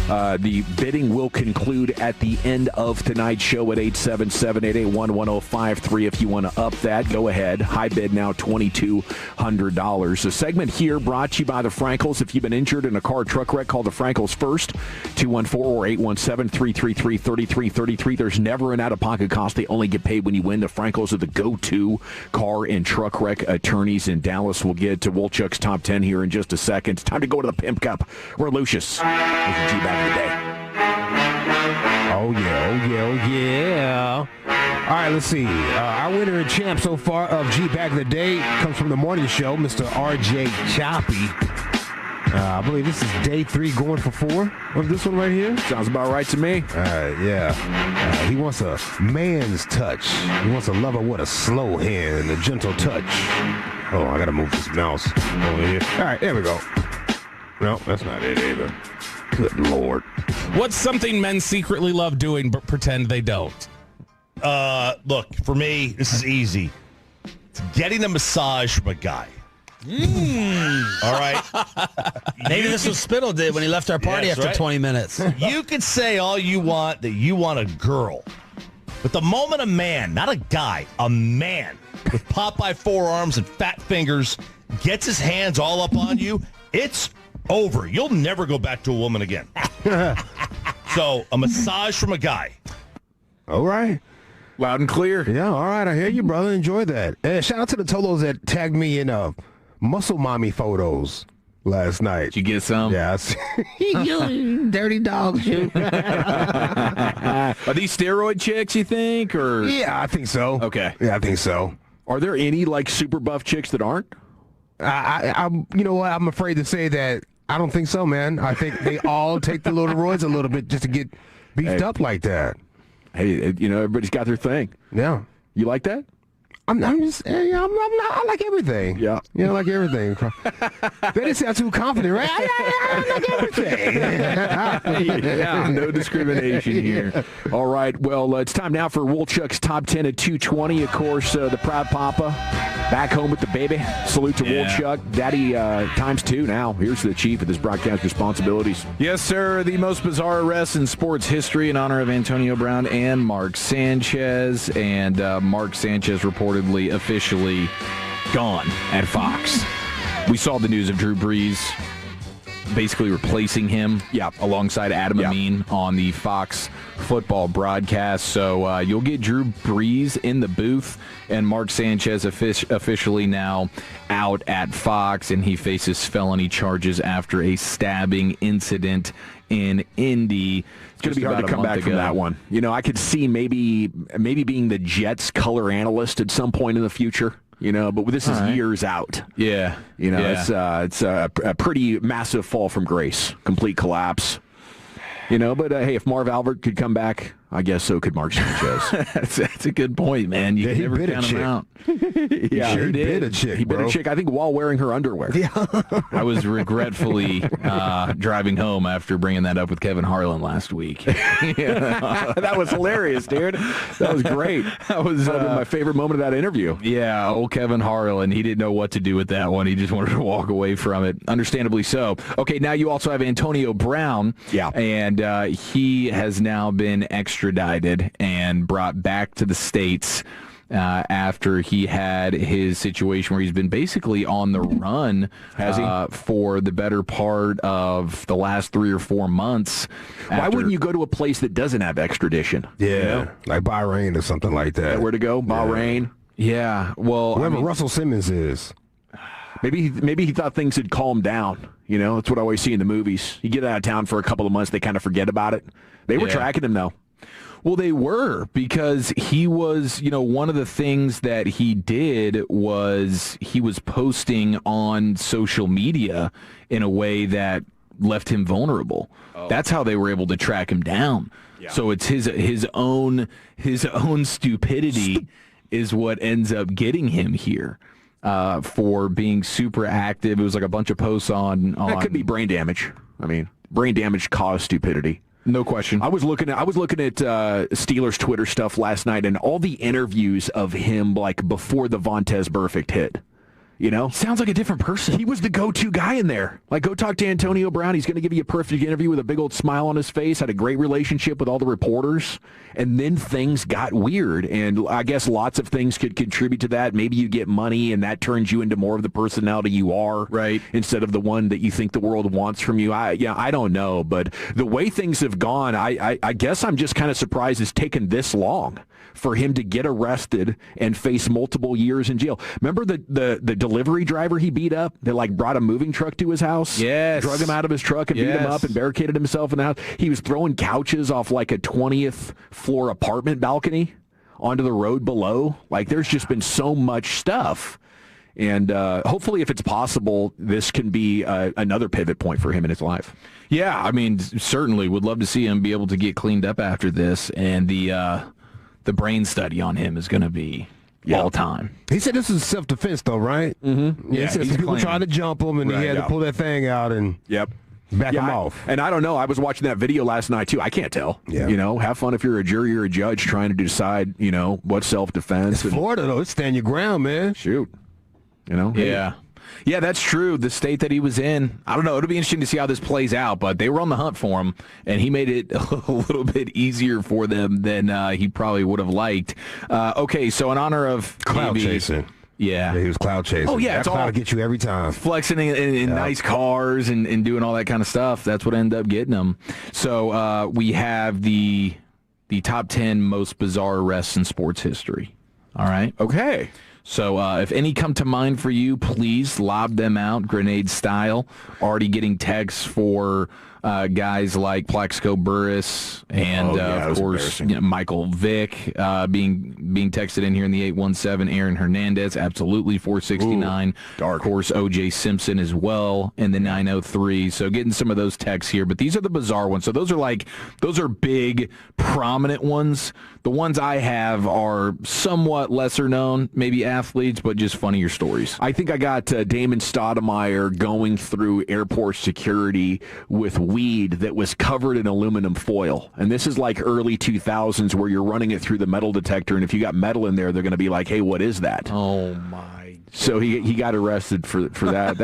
S10: The bidding will conclude at the end of tonight's show at 877-881-1053. If you want to up that, go ahead. High bid now $2,200. The segment here brought to you by the Frankels. If you've been injured in a car or truck wreck, call the Frankels first, 214 or 817-333-3333. There's never an out-of-pocket cost. They only get paid when you win. The Frankels are the go-to car and truck wreck attorneys in Dallas. We'll get to Wolchuk's Top 10 here in just a second. It's time to go to the Pimp Cup, where Lucius is the G-Bag of the day.
S11: Oh, yeah. All right, let's see. Our winner and champ so far of G-Bag of the day comes from the morning show, Mr. R.J. Choppy. I believe this is day 3 going for 4 of this one right here.
S10: Sounds about right to me.
S11: Yeah. He wants a man's touch. He wants a lover with a slow hand and a gentle touch. Oh, I got to move this mouse over here. All right, there we go. No, that's not it either. Good Lord.
S2: What's something men secretly love doing but pretend they don't?
S6: Look, for me, this is easy. It's getting a massage from a guy. All right.
S23: Maybe this was Spittle did when he left our party after 20 minutes.
S6: You could say all you want that you want a girl. But the moment a man, not a guy, a man with Popeye forearms and fat fingers gets his hands all up on you, it's over. You'll never go back to a woman again. So, a massage from a guy.
S11: All right.
S10: Loud and clear.
S11: Yeah, all right. I hear you, brother. Enjoy that. Shout out to the Tolos that tagged me in muscle mommy photos last night.
S9: Did you get some?
S11: Yeah. You dirty dogs, you.
S9: Are these steroid chicks, you think? Or
S11: Yeah, I think so.
S9: Okay.
S11: Yeah, I think so.
S10: Are there any, like, super buff chicks that aren't?
S11: I'm, you know what? I'm afraid to say that I don't think so, man. I think they all take the roids a little bit just to get beefed up like that.
S10: Hey, everybody's got their thing.
S11: Yeah.
S10: You like that?
S11: I'm not, I like everything.
S10: Yeah.
S11: I like everything. That didn't sound too confident, right? I like everything.
S10: Yeah, no discrimination here. All right, well, it's time now for Wolchuk's Top 10 at 2:20. Of course, the proud papa back home with the baby. Salute to Wolchuk. Daddy times 2 now. Here's the chief with his broadcast responsibilities.
S9: Yes, sir. The most bizarre arrest in sports history in honor of Antonio Brown and Mark Sanchez. And Mark Sanchez reportedly officially gone at Fox. We saw the news of Drew Brees basically replacing him alongside Adam Amin on the Fox football broadcast. So you'll get Drew Brees in the booth and Mark Sanchez officially now out at Fox, and he faces felony charges after a stabbing incident in Indy.
S10: It's going to be hard to come back from that one. I could see maybe being the Jets color analyst at some point in the future. But this is years out.
S9: Yeah.
S10: It's a pretty massive fall from grace, complete collapse. But hey, if Marv Albert could come back, I guess so could Mark Sanchez.
S9: That's a good point, man. You can never count him out.
S10: Yeah,
S9: he sure
S10: did.
S11: Bit a chick,
S10: He bit
S11: bro.
S10: a chick, I think, while wearing her underwear.
S11: Yeah.
S9: I was regretfully driving home after bringing that up with Kevin Harlan last week.
S10: That was hilarious, dude. That was great. That was my favorite moment of that interview.
S9: Yeah, old Kevin Harlan, he didn't know what to do with that one. He just wanted to walk away from it. Understandably so. Okay, now you also have Antonio Brown.
S10: Yeah.
S9: And he has now been extradited and brought back to the States after he had his situation where he's been basically on the run for the better part of the last 3 or 4 months.
S10: Why wouldn't you go to a place that doesn't have extradition?
S11: Yeah, like Bahrain or something like that.
S10: Where to go? Bahrain?
S9: Yeah, well,
S11: whoever Russell Simmons is.
S10: Maybe he thought things had calmed down. That's what I always see in the movies. You get out of town for a couple of months, they kind of forget about it. They were tracking him, though.
S9: Well, they were, because he was, one of the things that he did was he was posting on social media in a way that left him vulnerable. Oh. That's how they were able to track him down. Yeah. So it's his own stupidity is what ends up getting him here. For being super active. It was like a bunch of posts on...
S10: That could be brain damage. I mean, brain damage caused stupidity.
S9: No question.
S10: I was looking at Steelers Twitter stuff last night, and all the interviews of him like before the Vontaze Burfict hit. You know,
S9: sounds like a different person.
S10: He was the go-to guy in there. Like, go talk to Antonio Brown. He's going to give you a perfect interview with a big old smile on his face. Had a great relationship with all the reporters. And then things got weird. And I guess lots of things could contribute to that. Maybe you get money, and that turns you into more of the personality you are, right? Instead of the one that you think the world wants from you. I don't know. But the way things have gone, I guess I'm just kind of surprised it's taken this long for him to get arrested and face multiple years in jail. Remember the delivery driver he beat up that like brought a moving truck to his house?
S9: Yes.
S10: Drug him out of his truck and beat him up and barricaded himself in the house. He was throwing couches off like a 20th floor apartment balcony onto the road below. Like, there's just been so much stuff. And hopefully, if it's possible, this can be another pivot point for him in his life.
S9: Yeah, I mean, certainly would love to see him be able to get cleaned up after this. And the brain study on him is going to be all time.
S11: He said this is self-defense, though, right?
S10: Mm-hmm.
S11: Yeah, he said people tried to jump him, and he had to pull that thing out and back him off.
S10: And I don't know. I was watching that video last night, too. I can't tell. Yeah. You know, have fun if you're a jury or a judge trying to decide, you know, what's self-defense.
S11: It's Florida, though. It's stand your ground, man.
S10: Shoot. You know?
S9: Yeah. Yeah, that's true. The state that he was in, I don't know. It'll be interesting to see how this plays out, but they were on the hunt for him, and he made it a little bit easier for them than he probably would have liked. Okay, so in honor of
S11: cloud chasing.
S9: Yeah.
S11: He was cloud chasing.
S9: Oh, yeah.
S11: That's how to get you every time.
S9: Flexing in nice cars and doing all that kind of stuff. That's what ended up getting him. So we have the top 10 most bizarre arrests in sports history. All right?
S10: Okay.
S9: So if any come to mind for you, please lob them out, grenade style. Already getting texts for guys like Plaxico Burress and, of course, Michael Vick being texted in here in the 817. Aaron Hernandez, absolutely, 469. Dark. Of course, O.J. Simpson as well in the 903. So getting some of those texts here. But these are the bizarre ones. So those are big, prominent ones. The ones I have are somewhat lesser known, maybe athletes, but just funnier stories.
S10: I think I got Damon Stoudemire going through airport security with weed that was covered in aluminum foil. And this is like early 2000s where you're running it through the metal detector, and if you got metal in there, they're going to be like, hey, what is that?
S9: Oh, my.
S10: So he got arrested for that.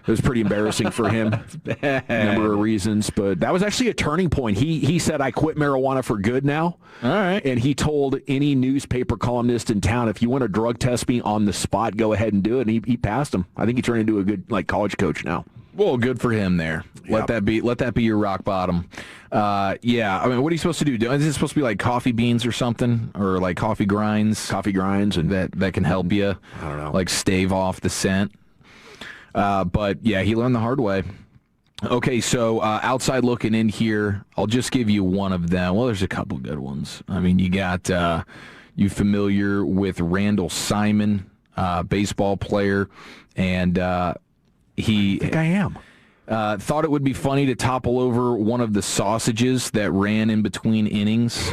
S10: It was pretty embarrassing for him. A number of reasons, but that was actually a turning point. He said, I quit marijuana for good now.
S9: All right.
S10: And he told any newspaper columnist in town, if you want to drug test me on the spot, go ahead and do it. And he passed him. I think he turned into a good college coach now.
S9: Well, good for him there. Let that be your rock bottom. Yeah. I mean, what are you supposed to do? Is it supposed to be like coffee beans or something, or like coffee grinds?
S10: Coffee grinds, and
S9: that can help you.
S10: I don't know.
S9: Like stave off the scent. But yeah, he learned the hard way. Okay, so outside looking in here, I'll just give you one of them. Well, there's a couple good ones. I mean, you got you familiar with Randall Simon, baseball player, and he.
S10: I think I am.
S9: Thought it would be funny to topple over one of the sausages that ran in between innings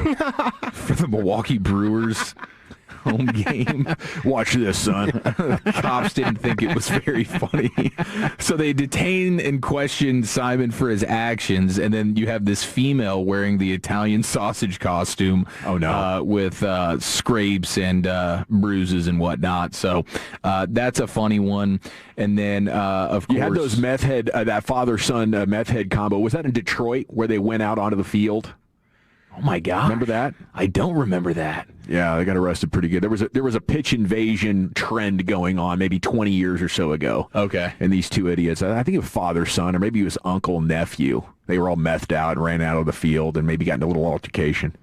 S9: for the Milwaukee Brewers home game.
S10: Watch this, son.
S9: Cops didn't think it was very funny. So they detain and question Simon for his actions, and then you have this female wearing the Italian sausage costume.
S10: Oh, no.
S9: With scrapes and bruises and whatnot. So that's a funny one. And then, of course...
S10: You had those meth head, that father-son meth head combo. Was that in Detroit where they went out onto the field?
S9: Oh, my God.
S10: Remember that?
S9: I don't remember that.
S10: Yeah, they got arrested pretty good. There was a pitch invasion trend going on maybe 20 years or so ago.
S9: Okay.
S10: And these two idiots, I think it was father, son, or maybe it was uncle, nephew. They were all methed out and ran out of the field and maybe got into a little altercation.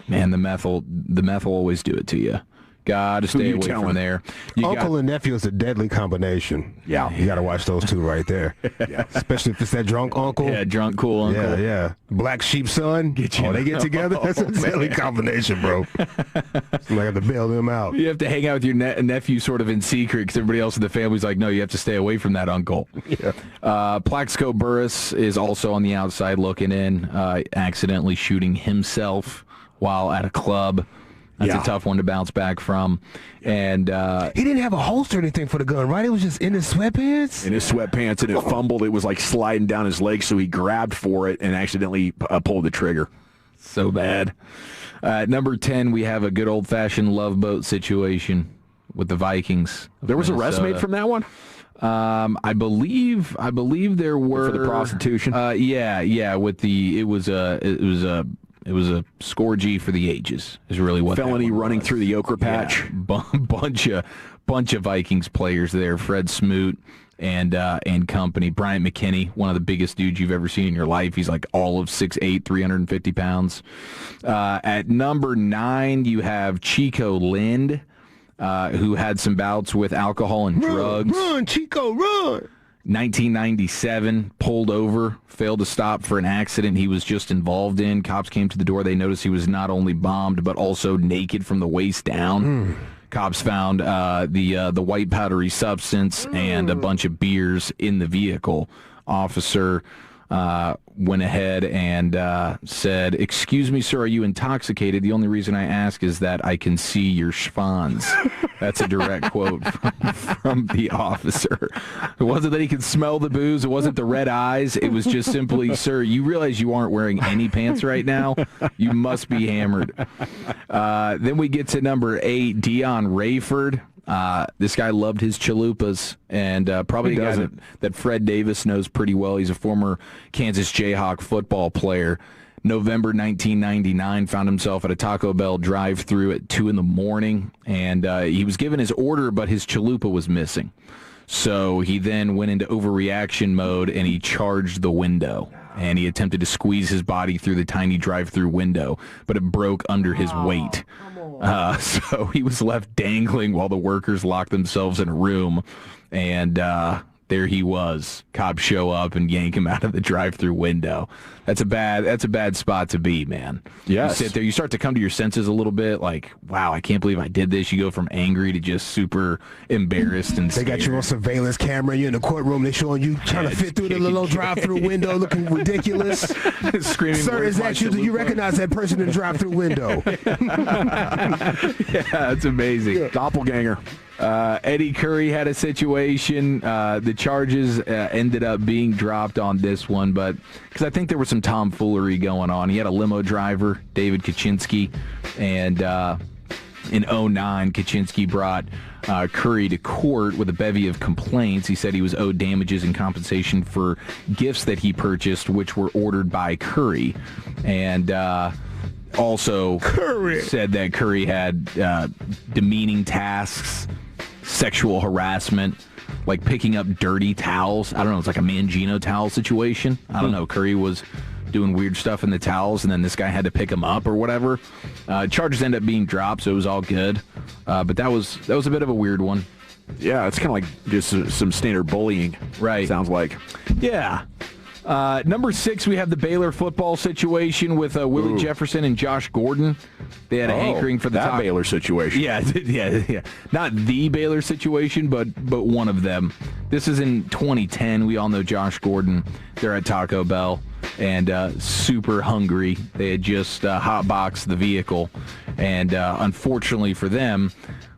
S9: Man, the meth will always do it to you. Got to stay away from there.
S11: Uncle and nephew is a deadly combination.
S10: Yeah.
S11: You got to watch those two right there.
S10: Yeah.
S11: Especially if it's that drunk uncle.
S9: Yeah, drunk, cool uncle.
S11: Yeah, yeah. Black sheep son. They get together. That's a deadly combination, bro. So I have to bail them out.
S9: You have to hang out with your nephew sort of in secret because everybody else in the family's like, no, you have to stay away from that uncle.
S11: Yeah.
S9: Plaxico Burress is also on the outside looking in, accidentally shooting himself while at a club. That's a tough one to bounce back from. And
S11: he didn't have a holster or anything for the gun, right? It was just in his sweatpants?
S10: In his sweatpants, and it fumbled. It was like sliding down his leg, so he grabbed for it and accidentally pulled the trigger.
S9: So bad. Number 10, we have a good old-fashioned love boat situation with the Vikings.
S10: There was arrest made from that one?
S9: I believe there were
S10: for the prostitution.
S9: It was a score G for the ages. Is really what
S10: felony running through the ochre patch.
S9: Yeah, bunch of Vikings players there. Fred Smoot and company. Bryant McKinney, one of the biggest dudes you've ever seen in your life. He's like all of 6'8", 350 pounds. At number 9, you have Chico Lind, who had some bouts with alcohol and drugs.
S11: Run, Chico, run!
S9: 1997, pulled over, failed to stop for an accident he was just involved in. Cops came to the door. They noticed he was not only bombed, but also naked from the waist down. Cops found the white powdery substance and a bunch of beers in the vehicle. Officer went ahead and said, "Excuse me, sir, are you intoxicated? The only reason I ask is that I can see your schwanz." That's a direct quote from the officer. It wasn't that he could smell the booze. It wasn't the red eyes. It was just simply, "Sir, you realize you aren't wearing any pants right now? You must be hammered." Then we get to number 8, Dion Rayford. This guy loved his chalupas, and probably a guy that Fred Davis knows pretty well. He's a former Kansas Jayhawk football player. November 1999, found himself at a Taco Bell drive-thru at 2 in the morning, and he was given his order, but his chalupa was missing. So he then went into overreaction mode, and he charged the window. And he attempted to squeeze his body through the tiny drive-thru window, but it broke under his weight. So he was left dangling while the workers locked themselves in a room, and there he was. Cops show up and yank him out of the drive-thru window. That's a bad spot to be, man.
S10: Yes.
S9: You sit there, you start to come to your senses a little bit, like, wow, I can't believe I did this. You go from angry to just super embarrassed and
S11: scared. They got you on surveillance camera. You're in the courtroom. They're showing you trying to fit through the little drive-thru window, looking ridiculous.
S9: Screaming,
S11: "Sir, is that you? Do you recognize that person in the drive-thru window?"
S9: Yeah, it's amazing.
S10: Yeah. Doppelganger.
S9: Eddie Curry had a situation. The charges ended up being dropped on this one, but because I think there was some tomfoolery going on. He had a limo driver, David Kaczynski, and in 2009, Kaczynski brought Curry to court with a bevy of complaints. He said he was owed damages and compensation for gifts that he purchased, which were ordered by Curry, and also said that Curry had demeaning tasks, sexual harassment, like picking up dirty towels. I don't know, it's like a Mangino towel situation. I don't know. Curry was doing weird stuff in the towels, and then this guy had to pick them up or whatever. Charges ended up being dropped, so it was all good. But that was a bit of a weird one.
S10: Yeah, it's kind of like just some standard bullying.
S9: Right.
S10: Sounds like.
S9: Yeah. Number 6, we have the Baylor football situation with Willie Jefferson and Josh Gordon. They had a hankering for the
S10: top Baylor situation.
S9: Yeah. Not the Baylor situation, but one of them. This is in 2010. We all know Josh Gordon. They're at Taco Bell and super hungry. They had just hotboxed the vehicle, and unfortunately for them,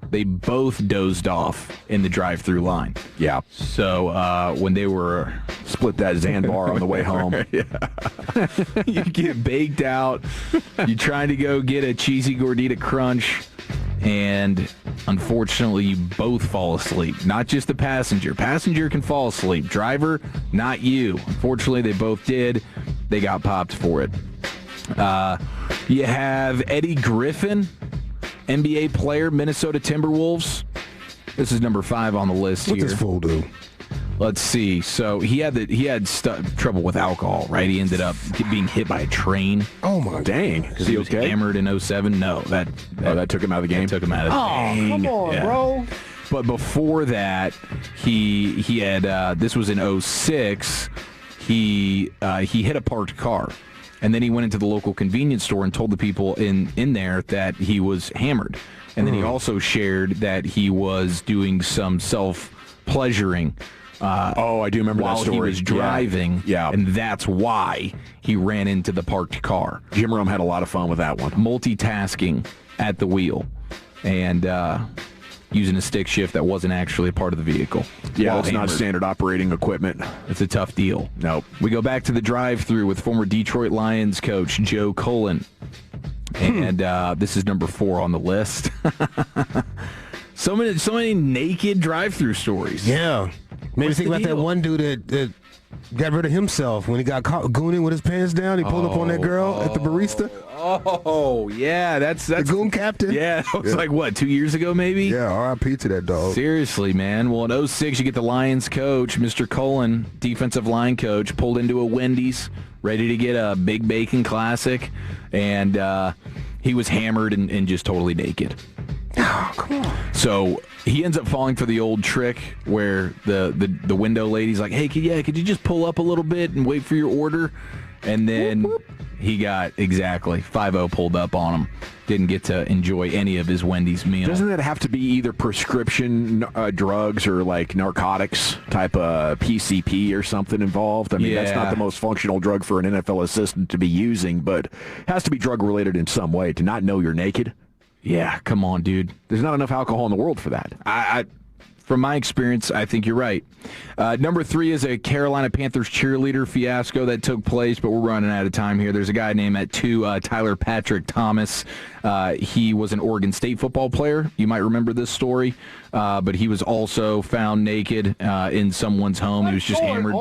S9: they both dozed off in the drive-thru line.
S10: Yeah.
S9: So when they were
S10: split that Xanbar on the way home.
S9: You get baked out. You're trying to go get a cheesy gordita crunch, and unfortunately, you both fall asleep. Not just the passenger. Passenger can fall asleep. Driver, not you. Unfortunately, they both did. They got popped for it. You have Eddie Griffin, NBA player, Minnesota Timberwolves. This is number 5 on the list here.
S11: What's this fool do?
S9: Let's see. So he had trouble with alcohol, right? He ended up being hit by a train.
S11: Oh my!
S10: Dang.
S9: Because he was hammered in 2007. No, that
S10: took him out of the game.
S9: Took him out of the game.
S11: Come on, bro.
S9: But before that, he had this was in 2006. He hit a parked car. And then he went into the local convenience store and told the people in there that he was hammered. And then he also shared that he was doing some self-pleasuring
S10: I do remember
S9: while
S10: that story.
S9: he was driving.
S10: Yeah.
S9: And that's why he ran into the parked car.
S10: Jim Rome had a lot of fun with that one.
S9: Multitasking at the wheel and using a stick shift that wasn't actually a part of the vehicle.
S10: Yeah, it's not standard operating equipment.
S9: It's a tough deal.
S10: Nope.
S9: We go back to the drive-thru with former Detroit Lions coach Joe Cullen. And this is number 4 on the list. So many naked drive-thru stories.
S11: Yeah. Maybe think about that one dude that got rid of himself when he got caught gooning with his pants down. He pulled up on that girl at the barista.
S9: Oh, yeah. That's
S11: the goon captain.
S9: Yeah, that was like, what, 2 years ago maybe?
S11: Yeah, R.I.P. to that dog.
S9: Seriously, man. Well, in 2006, you get the Lions coach, Mr. Cullen, defensive line coach, pulled into a Wendy's, ready to get a Big Bacon Classic, and he was hammered and just totally naked.
S11: Oh, come on.
S9: So he ends up falling for the old trick where the window lady's like, hey, could you just pull up a little bit and wait for your order? And then he got, exactly, 5-0 pulled up on him. Didn't get to enjoy any of his Wendy's meal.
S10: Doesn't that have to be either prescription drugs or like narcotics type of PCP or something involved? I mean, that's not the most functional drug for an NFL assistant to be using, but it has to be drug-related in some way to not know you're naked.
S9: Yeah, come on, dude.
S10: There's not enough alcohol in the world for that.
S9: From my experience, I think you're right. Number 3 is a Carolina Panthers cheerleader fiasco that took place, but we're running out of time here. There's a guy named at 2, Tyler Patrick Thomas. He was an Oregon State football player. You might remember this story, but he was also found naked in someone's home. He was just hammered,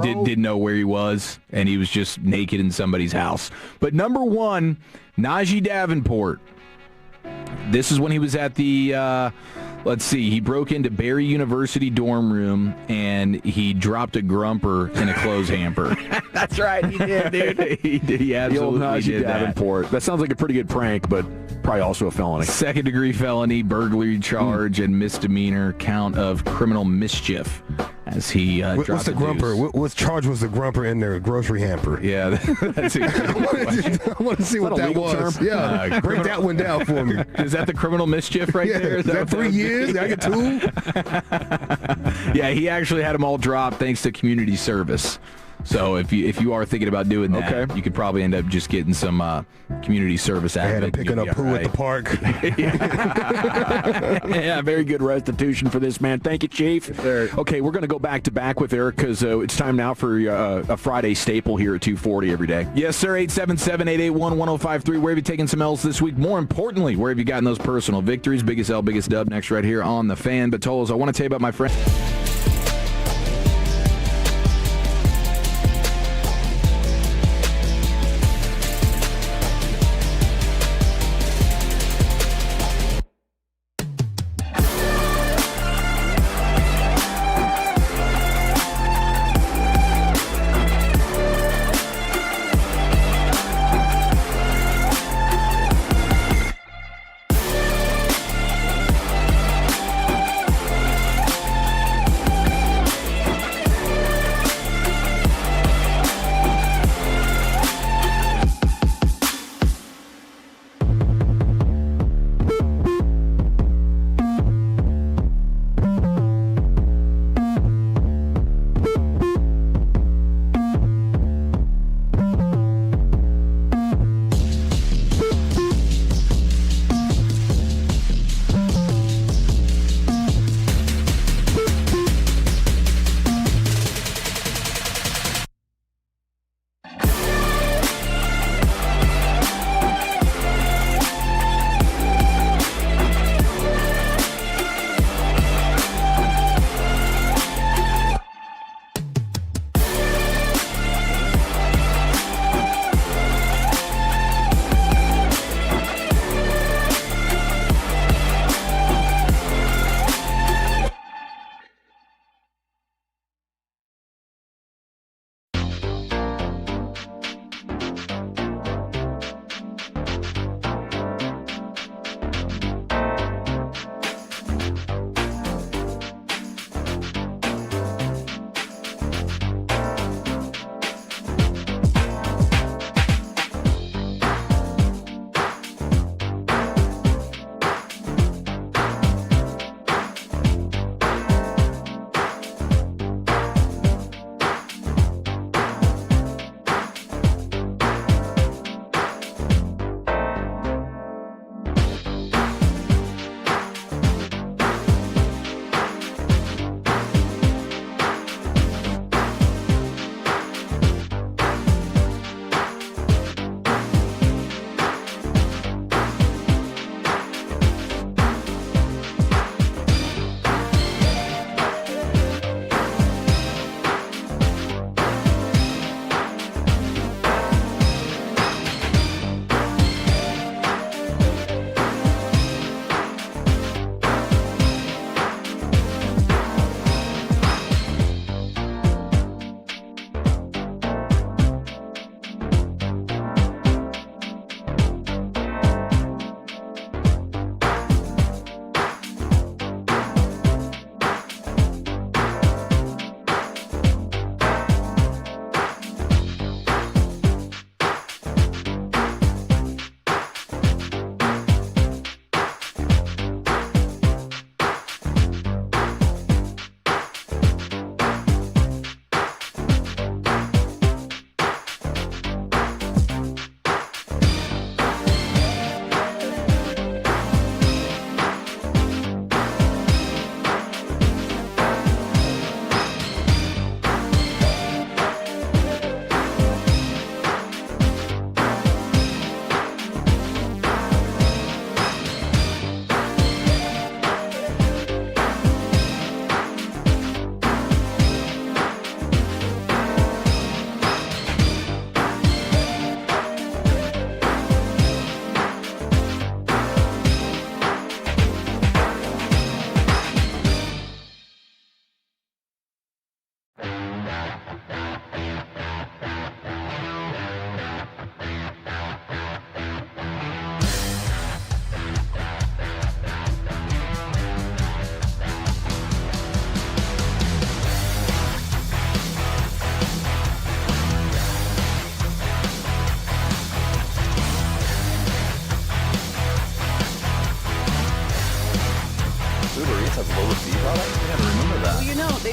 S9: didn't know where he was, and he was just naked in somebody's house. But number 1, Najee Davenport. This is when he was at the, he broke into Barry University dorm room, and he dropped a grumper in a clothes hamper.
S10: That's right, he did, dude.
S9: He absolutely
S10: the old Najee
S9: did
S10: Davenport. That sounds like a pretty good prank, but probably also a felony.
S9: Second-degree felony, burglary charge, and misdemeanor count of criminal mischief. As he
S11: what's the grumper? What charge was the grumper in their grocery hamper?
S9: Yeah, that's a good
S11: I want to see what that was.
S10: Term?
S11: Yeah, break that one down for me.
S9: Is that the criminal mischief there?
S11: Is that 3 years? I get 2?
S9: Yeah, he actually had them all dropped thanks to community service. So if you are thinking about doing that, you could probably end up just getting some community service out of it.
S11: I had him picking up poo at the park.
S10: Yeah, very good restitution for this, man. Thank you, Chief. Yes, okay, we're going to go back to back with Eric because it's time now for a Friday staple here at 2:40 every day.
S9: Yes, sir. 877-881-1053. Where have you taken some L's this week? More importantly, where have you gotten those personal victories? Biggest L, biggest dub. Next right here on The Fan. But Tolos, I want to tell you about my friend.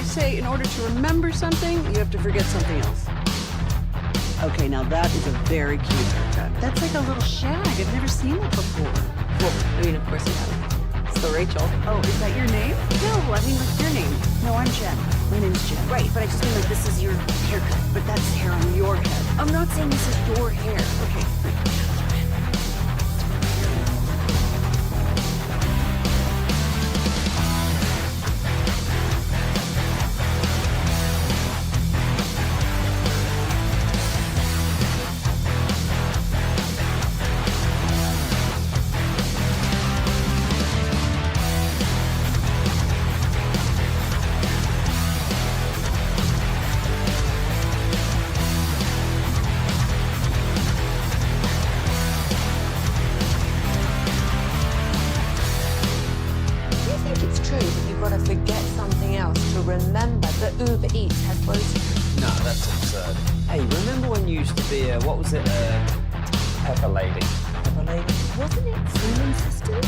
S1: They say in order to remember something, you have to forget something else. Okay, now that is a very cute haircut. That's like a little shag. I've never seen that before.
S17: Well, I mean, of course you have. It's the Rachel.
S1: Oh, is that your name? No, I mean, what's your name? No, I'm Jen. My name's Jen.
S17: Right, but I just mean like this is your haircut.
S1: But that's hair on your head.
S17: I'm not saying this is your hair.
S1: Okay.
S17: Uber Eats has both.
S18: No, that's absurd. Hey, remember when you used to be what was it, Pepper Lady? Pepper Lady?
S17: Wasn't it Seaman Sisters?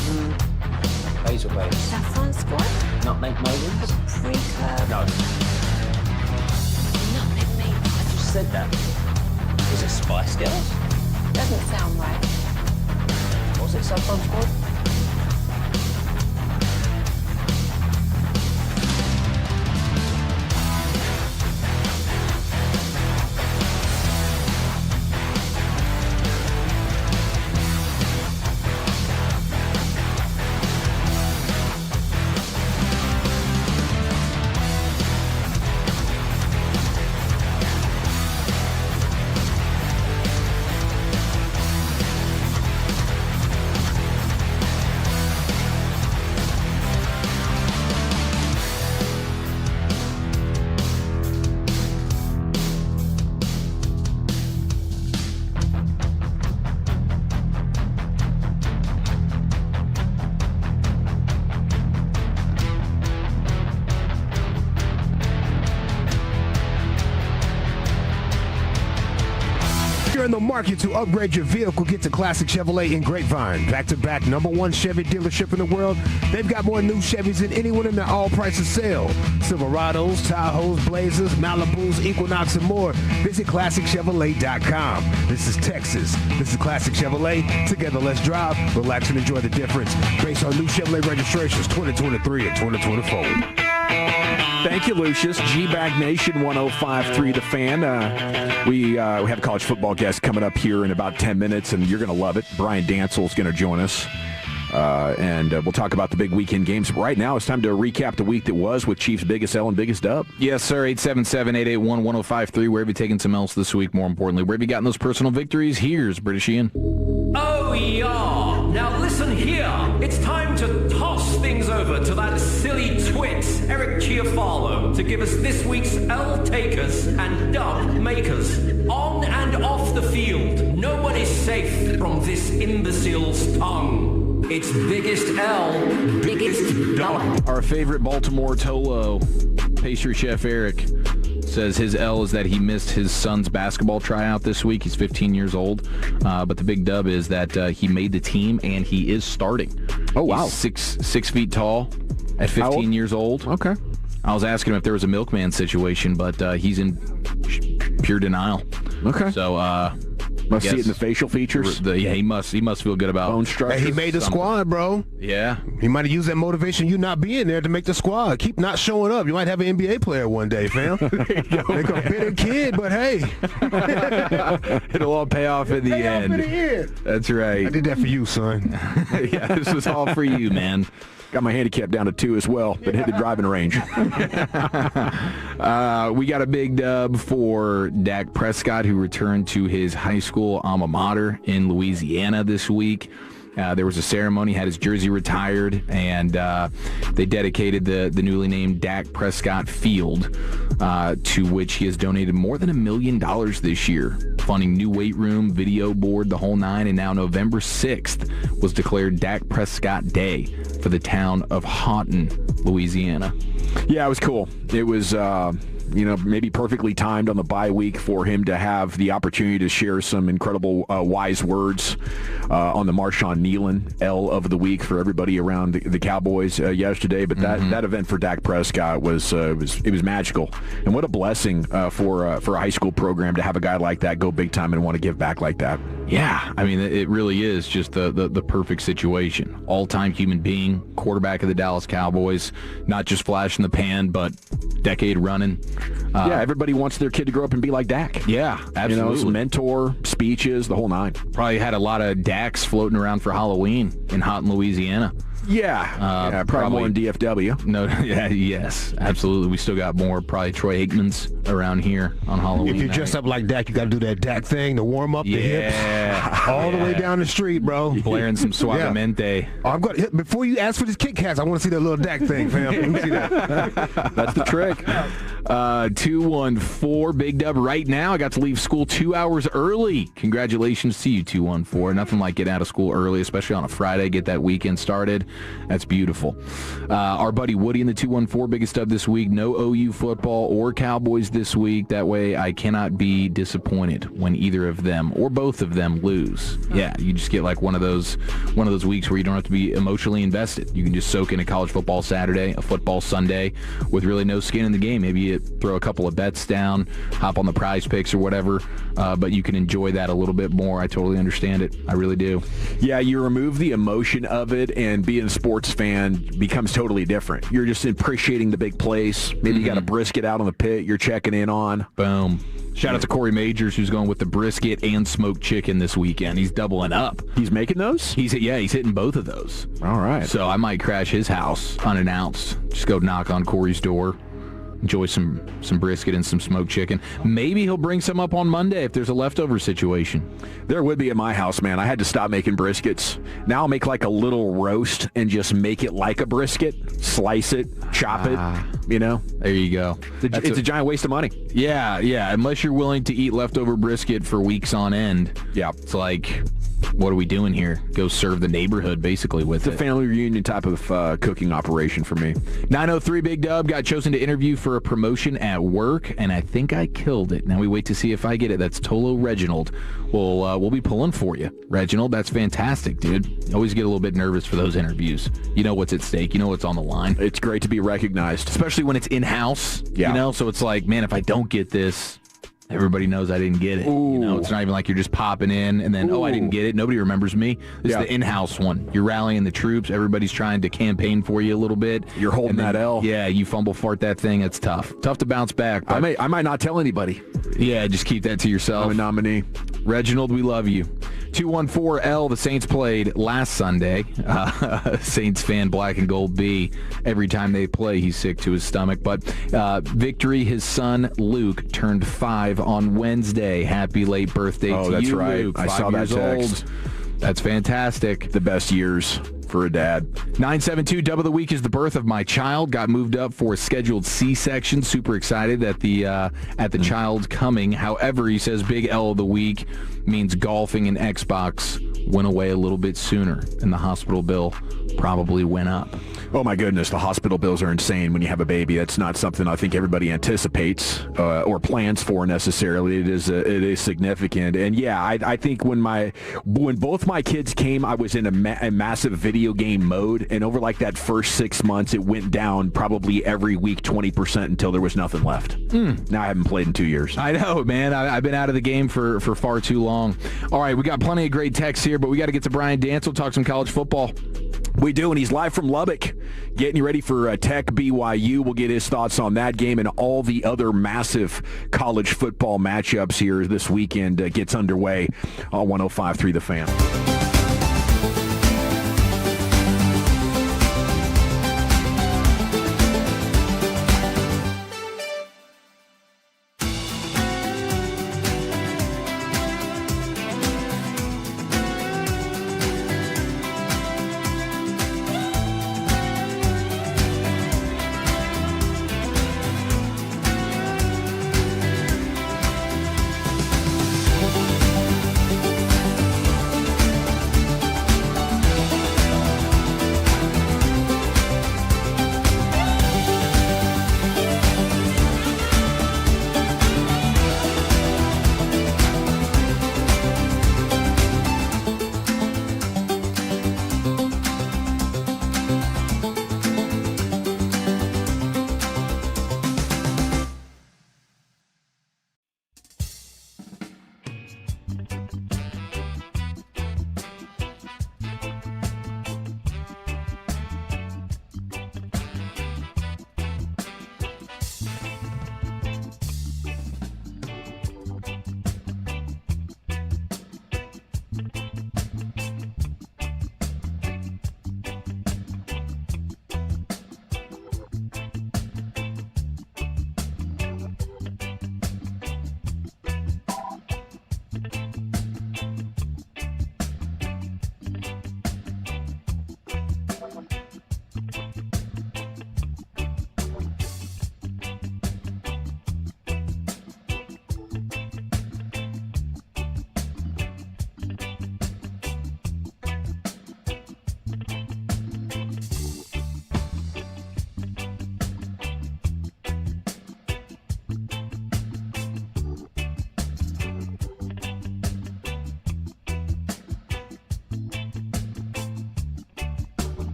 S18: Basil Baby.
S17: Saffron Squad?
S18: Nutmeg Maidens?
S17: Pre-curb?
S18: No.
S17: Nutmeg Maidens.
S18: I just said that. Was it Spice Girls?
S17: Doesn't sound right.
S18: Was it Saffron Squad?
S11: In the market to upgrade your vehicle, get to Classic Chevrolet in Grapevine. Back-to-back #1 Chevy dealership in the world. They've got more new Chevys than anyone in their all-prices sale. Silverados, Tahoes, Blazers, Malibus, Equinox, and more. Visit ClassicChevrolet.com. This is Texas. This is Classic Chevrolet. Together, let's drive, relax, and enjoy the difference. Based on new Chevrolet registrations 2023 and 2024.
S10: Thank you, Lucius. G-Bag Nation 105.3 The Fan. We have a college football guest coming up here in about 10 minutes, and you're going to love it. Brian Dansel's going to join us, and we'll talk about the big weekend games. But right now, it's time to recap the week that was with Chiefs' biggest L and biggest dub.
S3: Yes, sir. 877-881-1053. Where have you taken some L's this week? More importantly, where have you gotten those personal victories? Here's British Ian.
S7: Oh, yeah. Now listen here. It's time to toss things over to that silly twit, Eric Chiafalo, to give us this week's L takers and dub makers. On and off the field, no one is safe from this imbecile's tongue. It's biggest L, biggest dub.
S3: Our favorite Baltimore Tolo, pastry chef Eric, says his L is that he missed his son's basketball tryout this week. He's 15 years old. But the big dub is that he made the team and he is starting.
S10: Oh, wow.
S3: He's six feet tall at 15 years old.
S10: Okay.
S3: I was asking him if there was a milkman situation, but he's in pure denial.
S10: Okay.
S3: So,
S10: must see it in the facial features.
S3: Yeah, he must feel good about
S10: bone structure.
S11: Hey, he made the squad, bro.
S3: Yeah.
S11: He might have used that motivation, you not being there, to make the squad. Keep not showing up. You might have an NBA player one day, fam. Make a bitter kid, but hey.
S3: It'll all pay off in the end. That's right.
S11: I did that for you, son.
S3: Yeah, this was all for you, man.
S10: Got my handicap down to 2 as well, but hit the driving range.
S3: We got a big dub for Dak Prescott, who returned to his high school alma mater in Louisiana this week. There was a ceremony, had his jersey retired, and they dedicated the newly named Dak Prescott Field, to which he has donated more than $1 million this year, funding new weight room, video board, the whole nine, and now November 6th was declared Dak Prescott Day for the town of Houghton, Louisiana.
S10: Yeah, it was cool. It was maybe perfectly timed on the bye week for him to have the opportunity to share some incredible wise words on the Marshon Neland L of the week for everybody around the Cowboys yesterday. But that event for Dak Prescott was magical, and what a blessing for a high school program to have a guy like that go big time and want to give back like that.
S9: Yeah, I mean, it really is just the perfect situation. All-time human being, quarterback of the Dallas Cowboys, not just flash in the pan, but decade running.
S10: Everybody wants their kid to grow up and be like Dak.
S9: Yeah, absolutely.
S10: Mentor, speeches, the whole nine.
S9: Probably had a lot of Daks floating around for Halloween in Louisiana.
S10: Yeah, probably more in DFW.
S9: No, yes, absolutely. We still got more, probably Troy Aikman's around here on Halloween.
S11: If you're dressed up like Dak, you got to do that Dak thing, the warm up, the hips, all the way down the street, bro.
S9: Blaring some Suavemente.
S11: Before you ask for this Kit Kats, I want to see that little Dak thing, fam. Let me see that.
S10: That's the trick.
S9: 214 Big Dub right now. I got to leave school 2 hours early. Congratulations to you, 214. Nothing like getting out of school early, especially on a Friday. Get that weekend started. That's beautiful. Our buddy Woody in the 214, biggest dub this week. No OU football or Cowboys this week. That way I cannot be disappointed when either of them or both of them lose. Yeah, you just get like one of those weeks where you don't have to be emotionally invested. You can just soak in a college football Saturday, a football Sunday with really no skin in the game. Maybe you throw a couple of bets down, hop on the prize picks or whatever, but you can enjoy that a little bit more. I totally understand it. I really do.
S10: Yeah, you remove the emotion of it, and being a sports fan becomes totally different. You're just appreciating the big plays. Maybe you got a brisket out on the pit you're checking in on.
S9: Boom. Shout out to Corey Majors, who's going with the brisket and smoked chicken this weekend. He's doubling up.
S10: He's making those?
S9: He's hitting both of those.
S10: All right.
S9: So I might crash his house unannounced. Just go knock on Corey's door. Enjoy some brisket and some smoked chicken. Maybe he'll bring some up on Monday if there's a leftover situation.
S10: There would be at my house, man. I had to stop making briskets. Now I'll make like a little roast and just make it like a brisket, slice it, chop it,
S9: There you go.
S10: It's a giant waste of money.
S9: Yeah. Unless you're willing to eat leftover brisket for weeks on end.
S10: Yeah.
S9: It's like, what are we doing here? Go serve the neighborhood, basically, with
S10: It's a family reunion type of cooking operation for me.
S9: 903 Big Dub got chosen to interview for a promotion at work, and I think I killed it. Now we wait to see if I get it. That's Tolo Reginald. We'll be pulling for you, Reginald. That's fantastic, dude. You always get a little bit nervous for those interviews. You know what's at stake. You know what's on the line.
S10: It's great to be recognized,
S9: especially when it's in-house.
S10: Yeah.
S9: So it's like, man, if I don't get this, everybody knows I didn't get it.
S10: Ooh.
S9: It's not even like you're just popping in and then, I didn't get it. Nobody remembers me. This is the in-house one. You're rallying the troops. Everybody's trying to campaign for you a little bit.
S10: You're holding that L.
S9: Yeah, you fumble fart that thing. It's tough. Tough to bounce back.
S10: I might not tell anybody.
S9: Yeah, just keep that to yourself.
S10: I'm a nominee.
S9: Reginald, we love you. 214L, the Saints played last Sunday. Saints fan, black and gold B. Every time they play, he's sick to his stomach. But victory, his son Luke turned 5 on Wednesday. Happy late birthday to you,
S10: that's right.
S9: Luke.
S10: I saw that text.
S9: Old. That's fantastic.
S10: The best years for a dad.
S9: 972 Dub of the Week is the birth of my child. Got moved up for a scheduled C-section. Super excited at the child coming. However, he says big L of the week means golfing and Xbox went away a little bit sooner, and the hospital bill probably went up.
S10: Oh my goodness, the hospital bills are insane when you have a baby. That's not something I think everybody anticipates or plans for necessarily. It is significant, and yeah, I think when both my kids came, I was in a massive video game mode, and over like that first 6 months, it went down probably every week 20% until there was nothing left. Now I haven't played in 2 years.
S9: I know, man. I've been out of the game for far too long. All right, we got plenty of great texts here, but we got to get to Brian Dancel, talk some college football.
S10: We do, and he's live from Lubbock, getting you ready for Tech BYU. We'll get his thoughts on that game and all the other massive college football matchups here this weekend gets underway on 105.3 The Fan.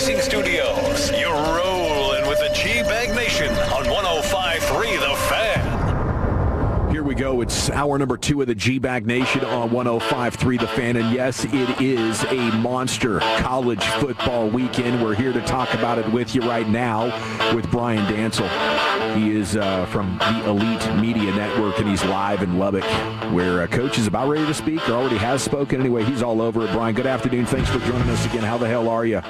S4: Leasing Studios. You're rolling with the G-Bag Nation on 105.3 The Fan.
S10: Here we go. It's hour number 2 of the G-Bag Nation on 105.3 The Fan. And yes, it is a monster college football weekend. We're here to talk about it with you right now with Brian Dansel. He is from the Elite Media Network, and he's live in Lubbock, where Coach is about ready to speak, or already has spoken. Anyway, he's all over it. Brian, good afternoon. Thanks for joining us again. How the hell are you?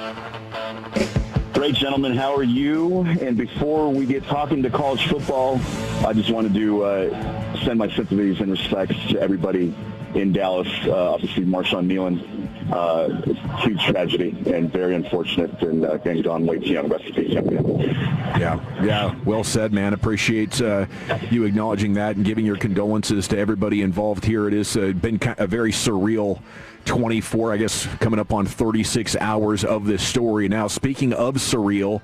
S14: Great, gentlemen. How are you? And before we get talking to college football, I just wanted to send my sympathies and respects to everybody in Dallas. Obviously, Marshon Neland, huge tragedy and very unfortunate. And again, Don Waite's young recipe.
S10: Yeah. Well said, man. Appreciate you acknowledging that and giving your condolences to everybody involved here. It has been a very surreal 24, I guess, coming up on 36 hours of this story. Now, speaking of surreal,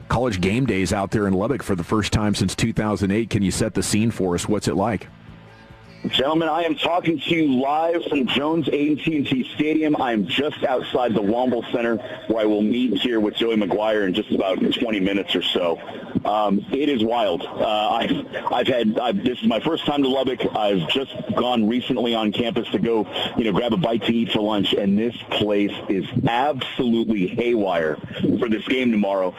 S10: college game days out there in Lubbock for the first time since 2008. Can you set the scene for us? What's it like?
S14: Gentlemen, I am talking to you live from Jones AT&T Stadium. I am just outside the Womble Center, where I will meet here with Joey McGuire in just about 20 minutes or so. It is wild. This is my first time to Lubbock. I've just gone recently on campus to go, grab a bite to eat for lunch, and this place is absolutely haywire for this game tomorrow.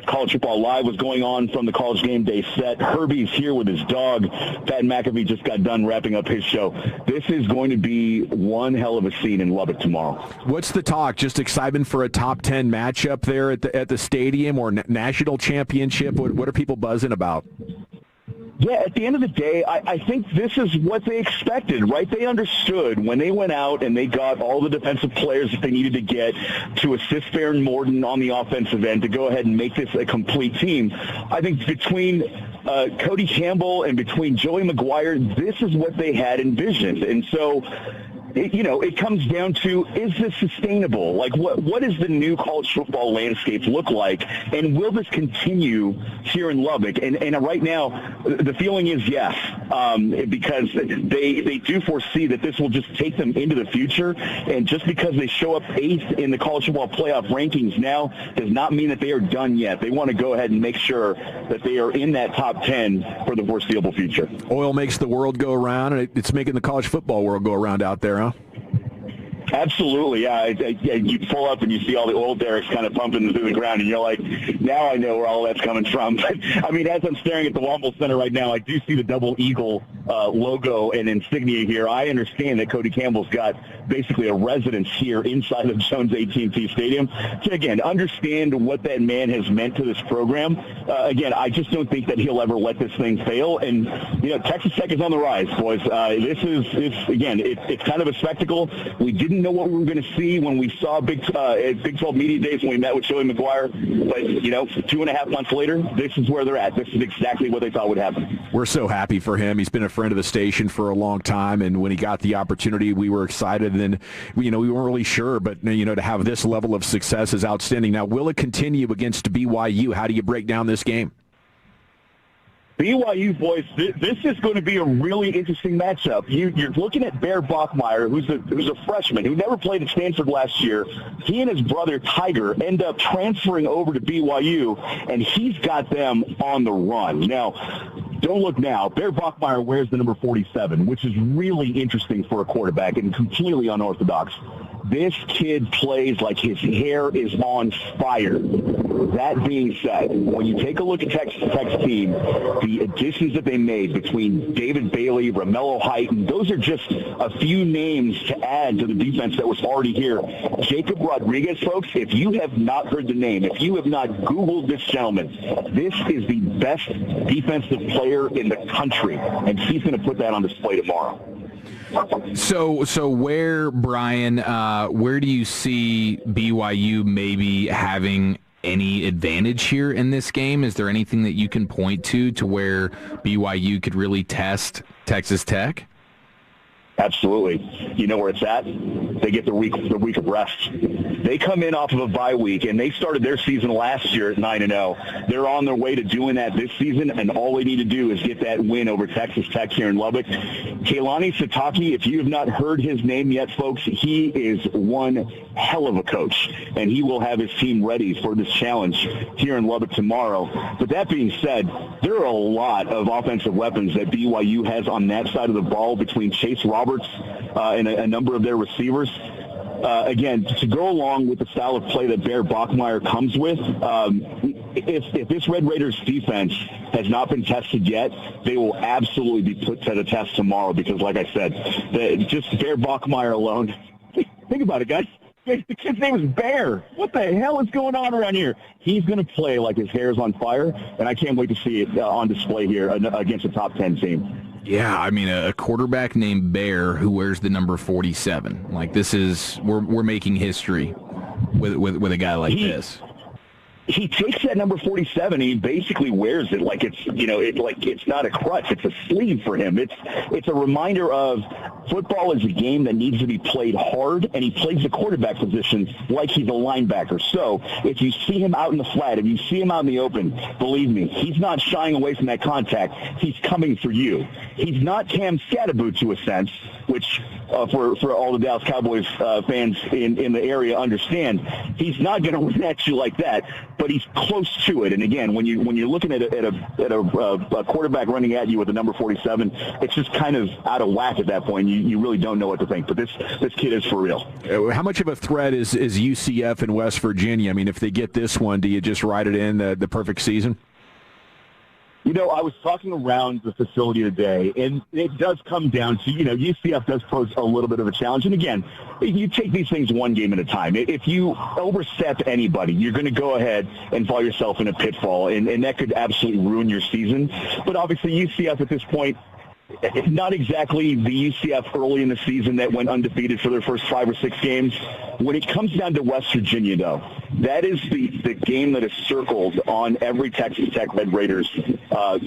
S14: College Football Live was going on from the College Game Day set. Herbie's here with his dog. Pat McAfee just got done wrapping up his show. This is going to be one hell of a scene in Lubbock tomorrow.
S10: What's the talk? Just excitement for a top 10 matchup there at the stadium, or national championship? What are people buzzing about?
S14: Yeah, at the end of the day, I think this is what they expected, right? They understood when they went out and they got all the defensive players that they needed to get to assist Baron Morton on the offensive end to go ahead and make this a complete team. I think between Cody Campbell and between Joey McGuire, this is what they had envisioned. And so, it comes down to, is this sustainable? Like, what does the new college football landscape look like? And will this continue here in Lubbock? And right now, the feeling is yes, because they do foresee that this will just take them into the future. And just because they show up 8th in the college football playoff rankings now does not mean that they are done yet. They want to go ahead and make sure that they are in that top 10 for the foreseeable future.
S10: Oil makes the world go around, and it's making the college football world go around out there, huh?
S14: Absolutely, yeah. You pull up and you see all the oil derricks kind of pumping through the ground, and you're like, now I know where all that's coming from. But, I mean, as I'm staring at the Womble Center right now, I do see the double eagle logo and insignia here. I understand that Cody Campbell's got basically a residence here inside of Jones AT&T Stadium. To, again, understand what that man has meant to this program. Again, I just don't think that he'll ever let this thing fail. And, Texas Tech is on the rise, boys. It's kind of a spectacle. We didn't know what we were going to see when we saw Big 12 Media Days when we met with Joey McGuire. But, 2.5 months later, this is where they're at. This is exactly what they thought would happen.
S10: We're so happy for him. He's been a friend of the station for a long time, and when he got the opportunity, we were excited. And then, we weren't really sure, but, to have this level of success is outstanding. Now, will it continue against BYU? How do you break down this game?
S14: BYU, boys, this is going to be a really interesting matchup. You're looking at Bear Bachmeier, who's a freshman who never played at Stanford last year. He and his brother Tiger end up transferring over to BYU, and he's got them on the run. Now, don't look now. Bear Bachmeier wears the number 47, which is really interesting for a quarterback and completely unorthodox. This kid plays like his hair is on fire. That being said, when you take a look at Texas Tech's team, the additions that they made between David Bailey, Romello Heighton, those are just a few names to add to the defense that was already here. Jacob Rodriguez, folks, if you have not heard the name, if you have not Googled this gentleman, this is the best defensive player in the country, and he's going to put that on display tomorrow.
S9: So where, Brian, where do you see BYU maybe having any advantage here in this game? Is there anything that you can point to where BYU could really test Texas Tech?
S14: Absolutely. You know where it's at? They get the week of rest. They come in off of a bye week, and they started their season last year at 9-0. They're on their way to doing that this season, and all they need to do is get that win over Texas Tech here in Lubbock. Kalani Sitake, if you have not heard his name yet, folks, he is one hell of a coach, and he will have his team ready for this challenge here in Lubbock tomorrow. But that being said, there are a lot of offensive weapons that BYU has on that side of the ball between Chase Roberts and a number of their receivers. Again, to go along with the style of play that Bear Bachmeier comes with, if this Red Raiders defense has not been tested yet, they will absolutely be put to the test tomorrow because, like I said, just Bear Bachmeier alone. Think about it, guys. The kid's name is Bear. What the hell is going on around here? He's going to play like his hair is on fire, and I can't wait to see it on display here against a top 10 team.
S9: Yeah, I mean, a quarterback named Bear who wears the number 47. Like, this is, we're making history with a guy like this.
S14: He takes that number 47 and he basically wears it like it's, it's not a crutch. It's a sleeve for him. It's a reminder of football is a game that needs to be played hard, and he plays the quarterback position like he's a linebacker. So if you see him out in the flat, if you see him out in the open, believe me, he's not shying away from that contact. He's coming for you. He's not Cam Scatterboot to a sense, which for all the Dallas Cowboys fans in the area understand. He's not going to run at you like that, but he's close to it. And again, when you're looking at a quarterback running at you with the number 47, it's just kind of out of whack at that point. You really don't know what to think. But this kid is for real.
S10: How much of a threat is UCF in West Virginia? I mean, if they get this one, do you just write it in the perfect season?
S14: I was talking around the facility today, and it does come down to, UCF does pose a little bit of a challenge. And again, you take these things one game at a time. If you overstep anybody, you're going to go ahead and fall yourself in a pitfall, and that could absolutely ruin your season. But obviously, UCF at this point, not exactly the UCF early in the season that went undefeated for their first 5 or 6 games. When it comes down to West Virginia, though, that is the game that is circled on every Texas Tech Red Raiders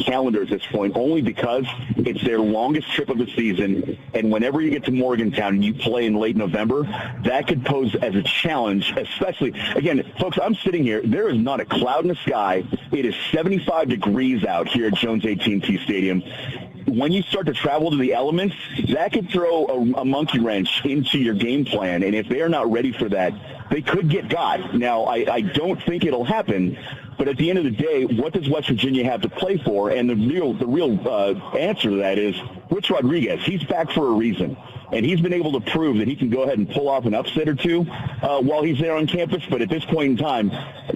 S14: calendar at this point, only because it's their longest trip of the season. And whenever you get to Morgantown and you play in late November, that could pose as a challenge, especially, again, folks, I'm sitting here. There is not a cloud in the sky. It is 75 degrees out here at Jones AT&T Stadium. When you start to travel to the elements, that could throw a monkey wrench into your game plan. And if they are not ready for that, they could get got. Now, I don't think it'll happen. But at the end of the day, what does West Virginia have to play for? And the real answer to that is Rich Rodriguez. He's back for a reason. And he's been able to prove that he can go ahead and pull off an upset or two while he's there on campus. But at this point in time,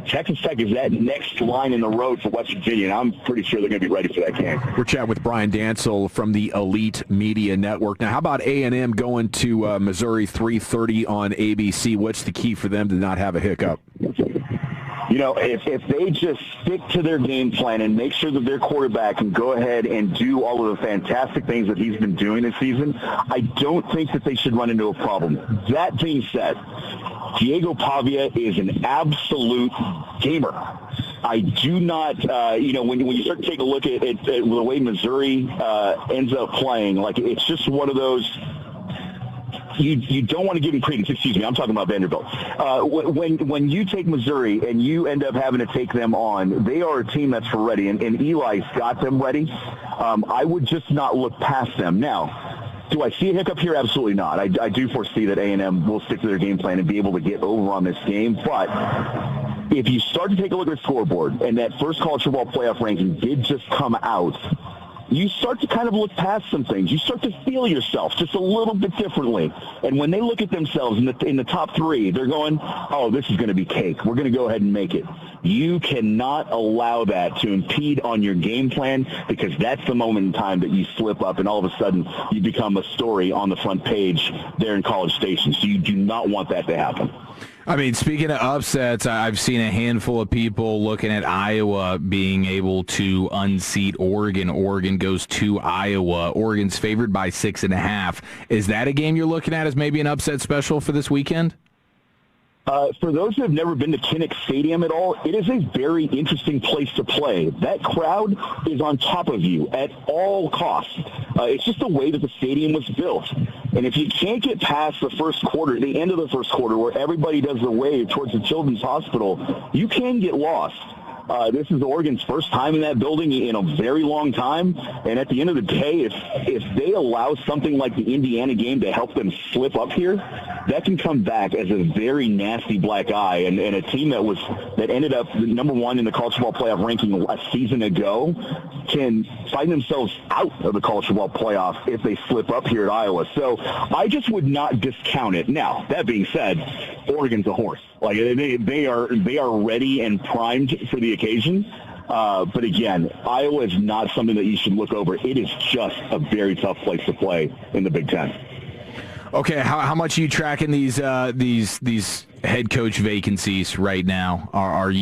S14: Texas Tech is that next line in the road for West Virginia, and I'm pretty sure they're going to be ready for that game.
S10: We're chatting with Brian Dansel from the Elite Media Network. Now, how about A&M going to Missouri 3:30 on ABC? What's the key for them to not have a hiccup?
S14: If they just stick to their game plan and make sure that their quarterback can go ahead and do all of the fantastic things that he's been doing this season, I don't think that they should run into a problem. That being said, Diego Pavia is an absolute gamer. I do not, when you start to take a look at the way Missouri ends up playing, like it's just one of those. You don't want to give him credence. Excuse me, I'm talking about Vanderbilt. When you take Missouri and you end up having to take them on, they are a team that's for ready, and Eli's got them ready. I would just not look past them. Now, do I see a hiccup here? Absolutely not. I do foresee that A&M will stick to their game plan and be able to get over on this game. But if you start to take a look at the scoreboard, and that first college football playoff ranking did just come out, you start to kind of look past some things. You start to feel yourself just a little bit differently. And when they look at themselves in the top 3, they're going, oh, this is going to be cake. We're going to go ahead and make it. You cannot allow that to impede on your game plan, because that's the moment in time that you slip up and all of a sudden you become a story on the front page there in College Station. So you do not want that to happen.
S9: I mean, speaking of upsets, I've seen a handful of people looking at Iowa being able to unseat Oregon. Oregon goes to Iowa. Oregon's favored by 6.5. Is that a game you're looking at as maybe an upset special for this weekend?
S14: For those who have never been to Kinnick Stadium at all, it is a very interesting place to play. That crowd is on top of you at all costs. It's just the way that the stadium was built. And if you can't get past the first quarter, the end of the first quarter, where everybody does the wave towards the Children's Hospital, you can get lost. This is Oregon's first time in that building in a very long time. And at the end of the day, if they allow something like the Indiana game to help them slip up here, that can come back as a very nasty black eye. And a team that ended up number one in the college football playoff ranking a season ago can find themselves out of the college football playoff if they slip up here at Iowa. So I just would not discount it. Now, that being said, Oregon's a horse. Like they are ready and primed for the occasion. But again, Iowa is not something that you should look over. It is just a very tough place to play in the Big Ten.
S9: Okay, how much are you tracking these head coach vacancies right now? Do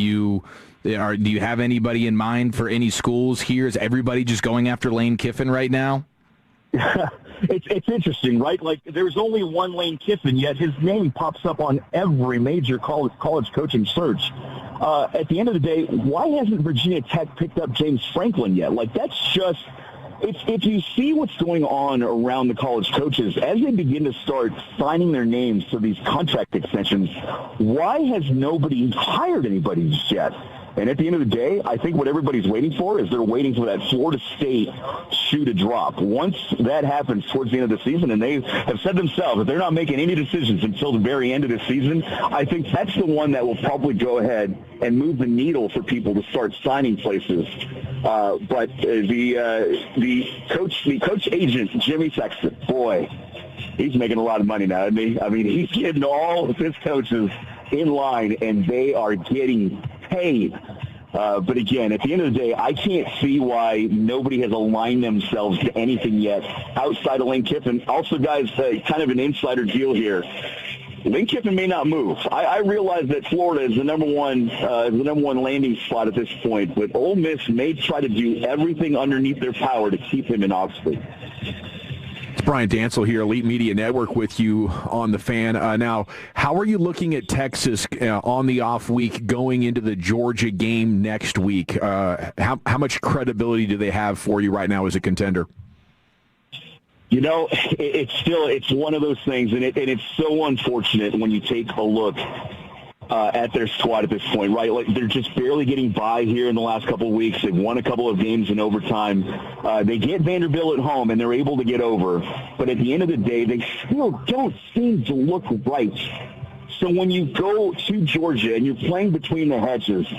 S9: you have anybody in mind for any schools here? Is everybody just going after Lane Kiffin right now?
S14: It's interesting, right? Like, there's only one Lane Kiffin, yet his name pops up on every major college coaching search. At the end of the day, why hasn't Virginia Tech picked up James Franklin yet? Like, that's just... If you see what's going on around the college coaches, as they begin to start signing their names to these contract extensions, why has nobody hired anybody just yet? And at the end of the day, I think what everybody's waiting for is they're waiting for that Florida State shoe to drop. Once that happens towards the end of the season, and they have said themselves that they're not making any decisions until the very end of the season, I think that's the one that will probably go ahead and move the needle for people to start signing places. But the coach agent, Jimmy Sexton, boy, he's making a lot of money now, isn't he? I mean, he's getting all of his coaches in line, and they are getting paid. But again, at the end of the day, I can't see why nobody has aligned themselves to anything yet outside of Lane Kiffin. Also, guys, kind of an insider deal here. Lane Kiffin may not move. I realize that Florida is the number one landing spot at this point, but Ole Miss may try to do everything underneath their power to keep him in Oxford.
S10: Brian Dansel here, Elite Media Network, with you on the Fan. Now, how are you looking at Texas on the off week going into the Georgia game next week? How much credibility do they have for you right now as a contender?
S14: You know, it's one of those things, and it's so unfortunate when you take a look at their squad at this point, right? Like, they're just barely getting by here in the last couple of weeks. They've won a couple of games in overtime. They get Vanderbilt at home, and they're able to get over. But at the end of the day, they still don't seem to look right. So when you go to Georgia and you're playing between the hedges,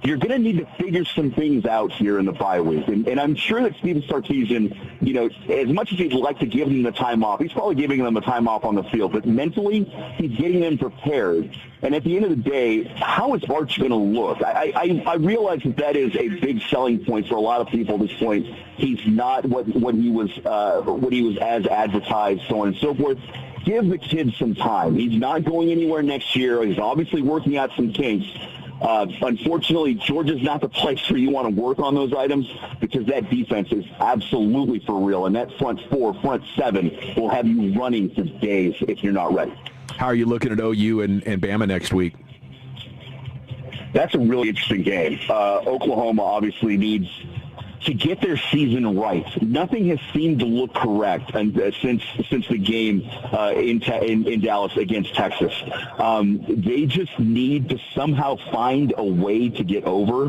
S14: you're going to need to figure some things out here in the bye week. And I'm sure that Steven Sarkisian, you know, as much as he'd like to give them the time off, he's probably giving them the time off on the field. But mentally, he's getting them prepared. And at the end of the day, how is Arch going to look? I realize that is a big selling point for a lot of people at this point. He's not what he was as advertised, so on and so forth. Give the kid some time. He's not going anywhere next year. He's obviously working out some kinks. Unfortunately, Georgia's not the place where you want to work on those items, because that defense is absolutely for real, and that front four, front seven will have you running for days if you're not ready.
S10: How are you looking at OU and Bama next week?
S14: That's a really interesting game. Oklahoma obviously needs to get their season right. Nothing has seemed to look correct since the game in Dallas against Texas. They just need to somehow find a way to get over.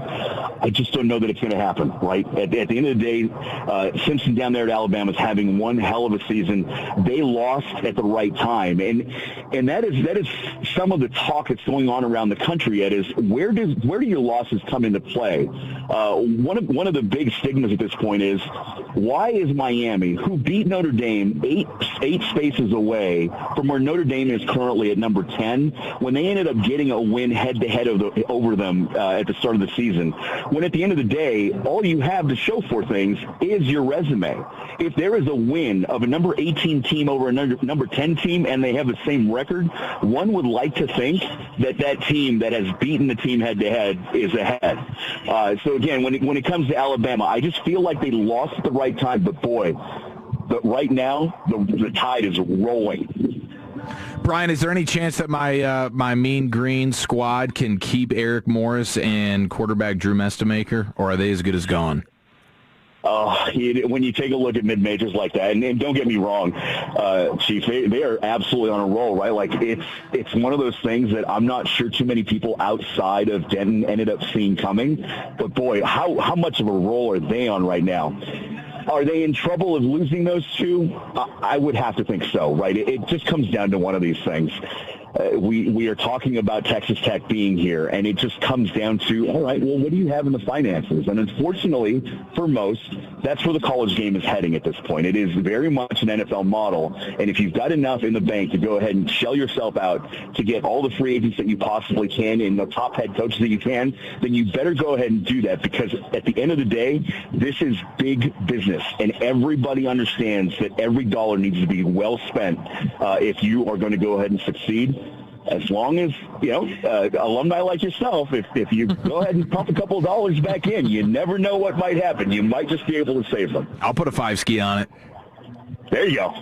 S14: I just don't know that it's going to happen, right? At the end of the day, Simpson down there at Alabama is having one hell of a season. They lost at the right time. And that is some of the talk that's going on around the country. It is, where do your losses come into play? One of the big stigmas at this point is, why is Miami, who beat Notre Dame eight spaces away from where Notre Dame is currently at number 10, when they ended up getting a win head-to-head over them at the start of the season, when at the end of the day, all you have to show for things is your resume. If there is a win of a number 18 team over a number 10 team and they have the same record, one would like to think that team that has beaten the team head-to-head is ahead. So again, when it comes to Alabama, I just feel like they lost at the right time, but boy, right now, the tide is rolling.
S9: Brian, is there any chance that my Mean Green squad can keep Eric Morris and quarterback Drew Mestamaker, or are they as good as gone?
S14: When you take a look at mid-majors like that, and don't get me wrong, Chief, they are absolutely on a roll, right? Like, it's one of those things that I'm not sure too many people outside of Denton ended up seeing coming. But, boy, how much of a roll are they on right now? Are they in trouble of losing those two? I would have to think so, right? It just comes down to one of these things. We are talking about Texas Tech being here, and it just comes down to, all right, well, what do you have in the finances? And unfortunately, for most, that's where the college game is heading at this point. It is very much an NFL model, and if you've got enough in the bank to go ahead and shell yourself out to get all the free agents that you possibly can and the top head coaches that you can, then you better go ahead and do that, because at the end of the day, this is big business, and everybody understands that every dollar needs to be well spent if you are going to go ahead and succeed. As long as, alumni like yourself, if you go ahead and pump a couple of dollars back in, you never know what might happen. You might just be able to save them.
S10: I'll put a 5-ski on it.
S14: There you go.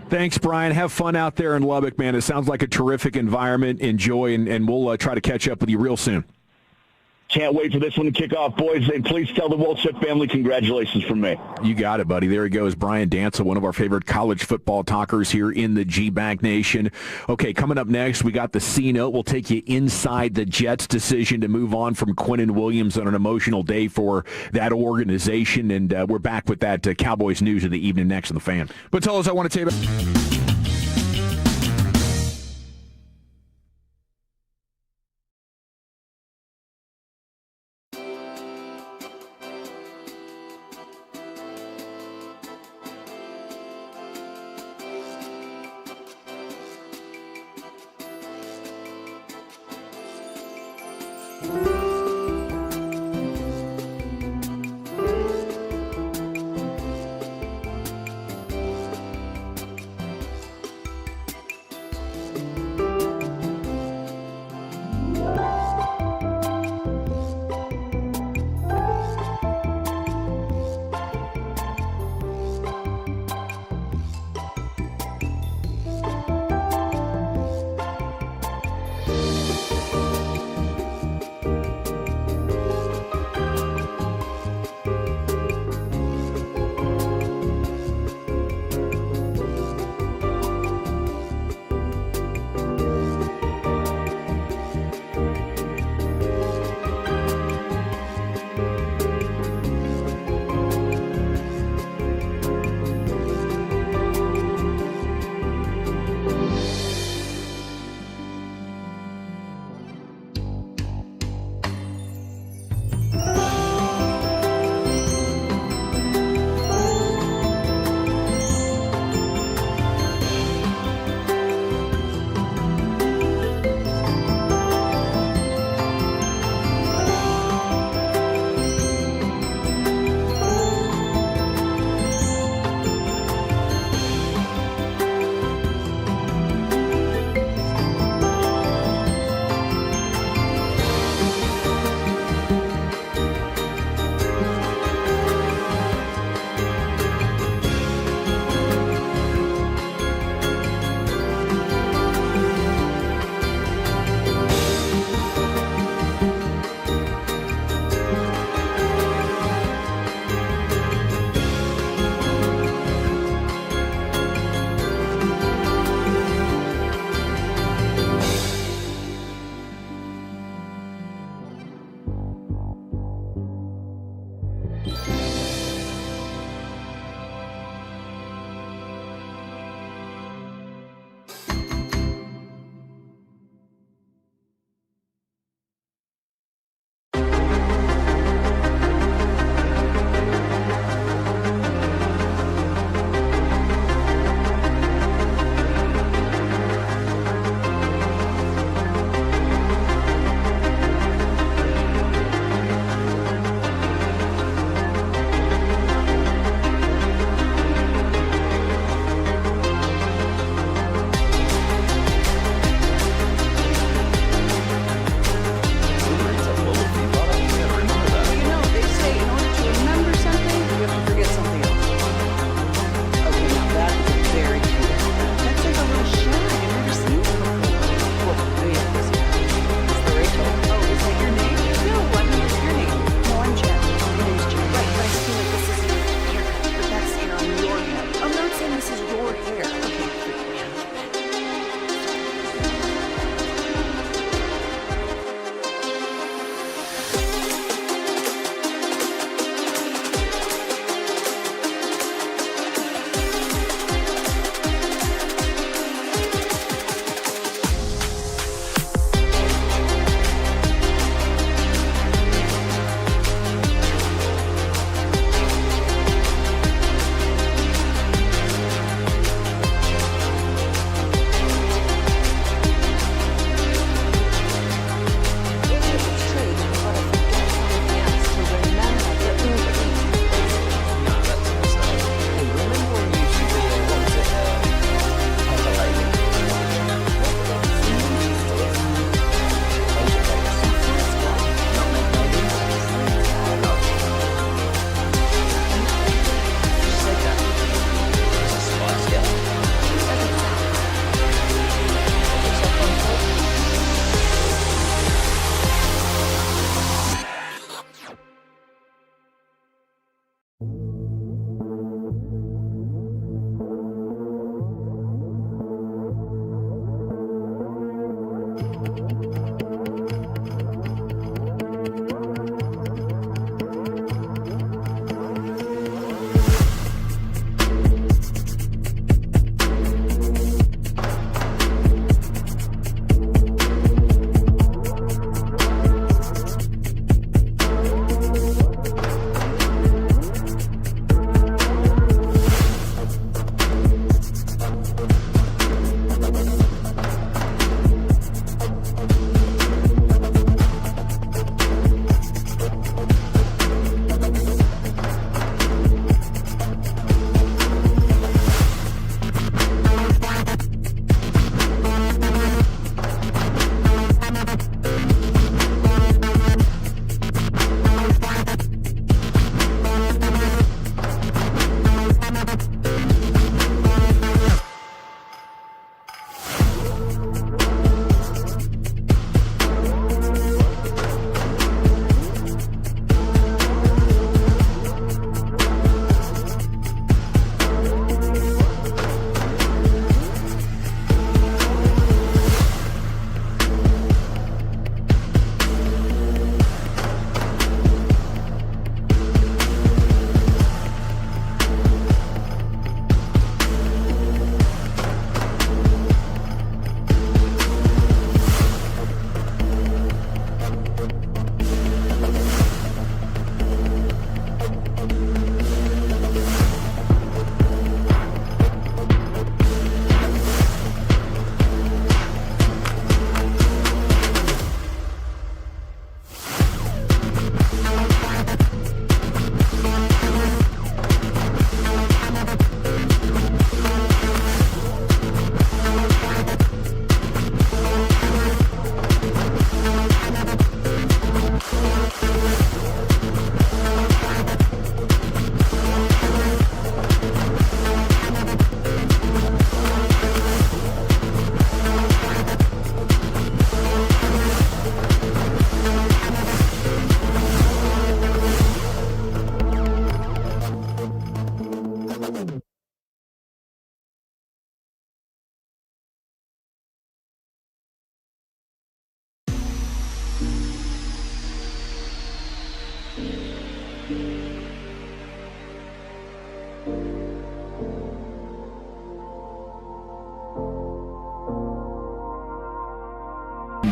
S10: Thanks, Brian. Have fun out there in Lubbock, man. It sounds like a terrific environment. Enjoy, and we'll try to catch up with you real soon.
S14: Can't wait for this one to kick off, boys. And please tell the Wolchuk family congratulations from me.
S10: You got it, buddy. There he goes, Brian Danza, one of our favorite college football talkers here in the G-Bag Nation. Okay, coming up next, we got the C-Note. We'll take you inside the Jets' decision to move on from Quinnen Williams on an emotional day for that organization. And we're back with that Cowboys news of the evening next on The Fan. But tell us, I want to tell you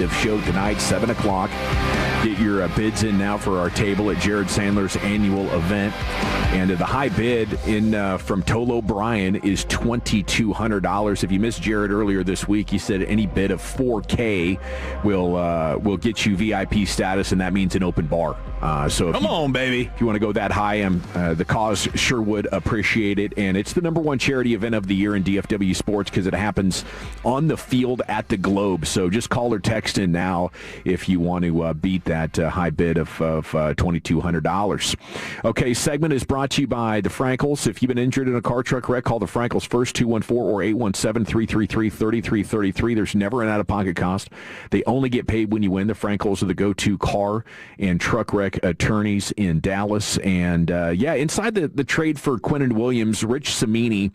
S10: end of show tonight, 7 o'clock. Get your bids in now for our table at Jared Sandler's annual event. And the high bid from Tolo Bryan is $2,200. If you missed Jared earlier this week, he said any bid of $4K will get you VIP status, and that means an open bar. So
S9: come on, baby.
S10: If you want to go that high, the cause sure would appreciate it. And it's the #1 charity event of the year in DFW sports because it happens on the field at the Globe. So just call or text in now if you want to beat that high bid of $2,200. Okay, segment is brought to you by the Frankels. If you've been injured in a car truck wreck, call the Frankels first, 214 or 817-333-3333. There's never an out-of-pocket cost. They only get paid when you win. The Frankels are the go-to car and truck wreck attorneys in Dallas. And, inside the trade for Quinnen Williams, Rich Cimini,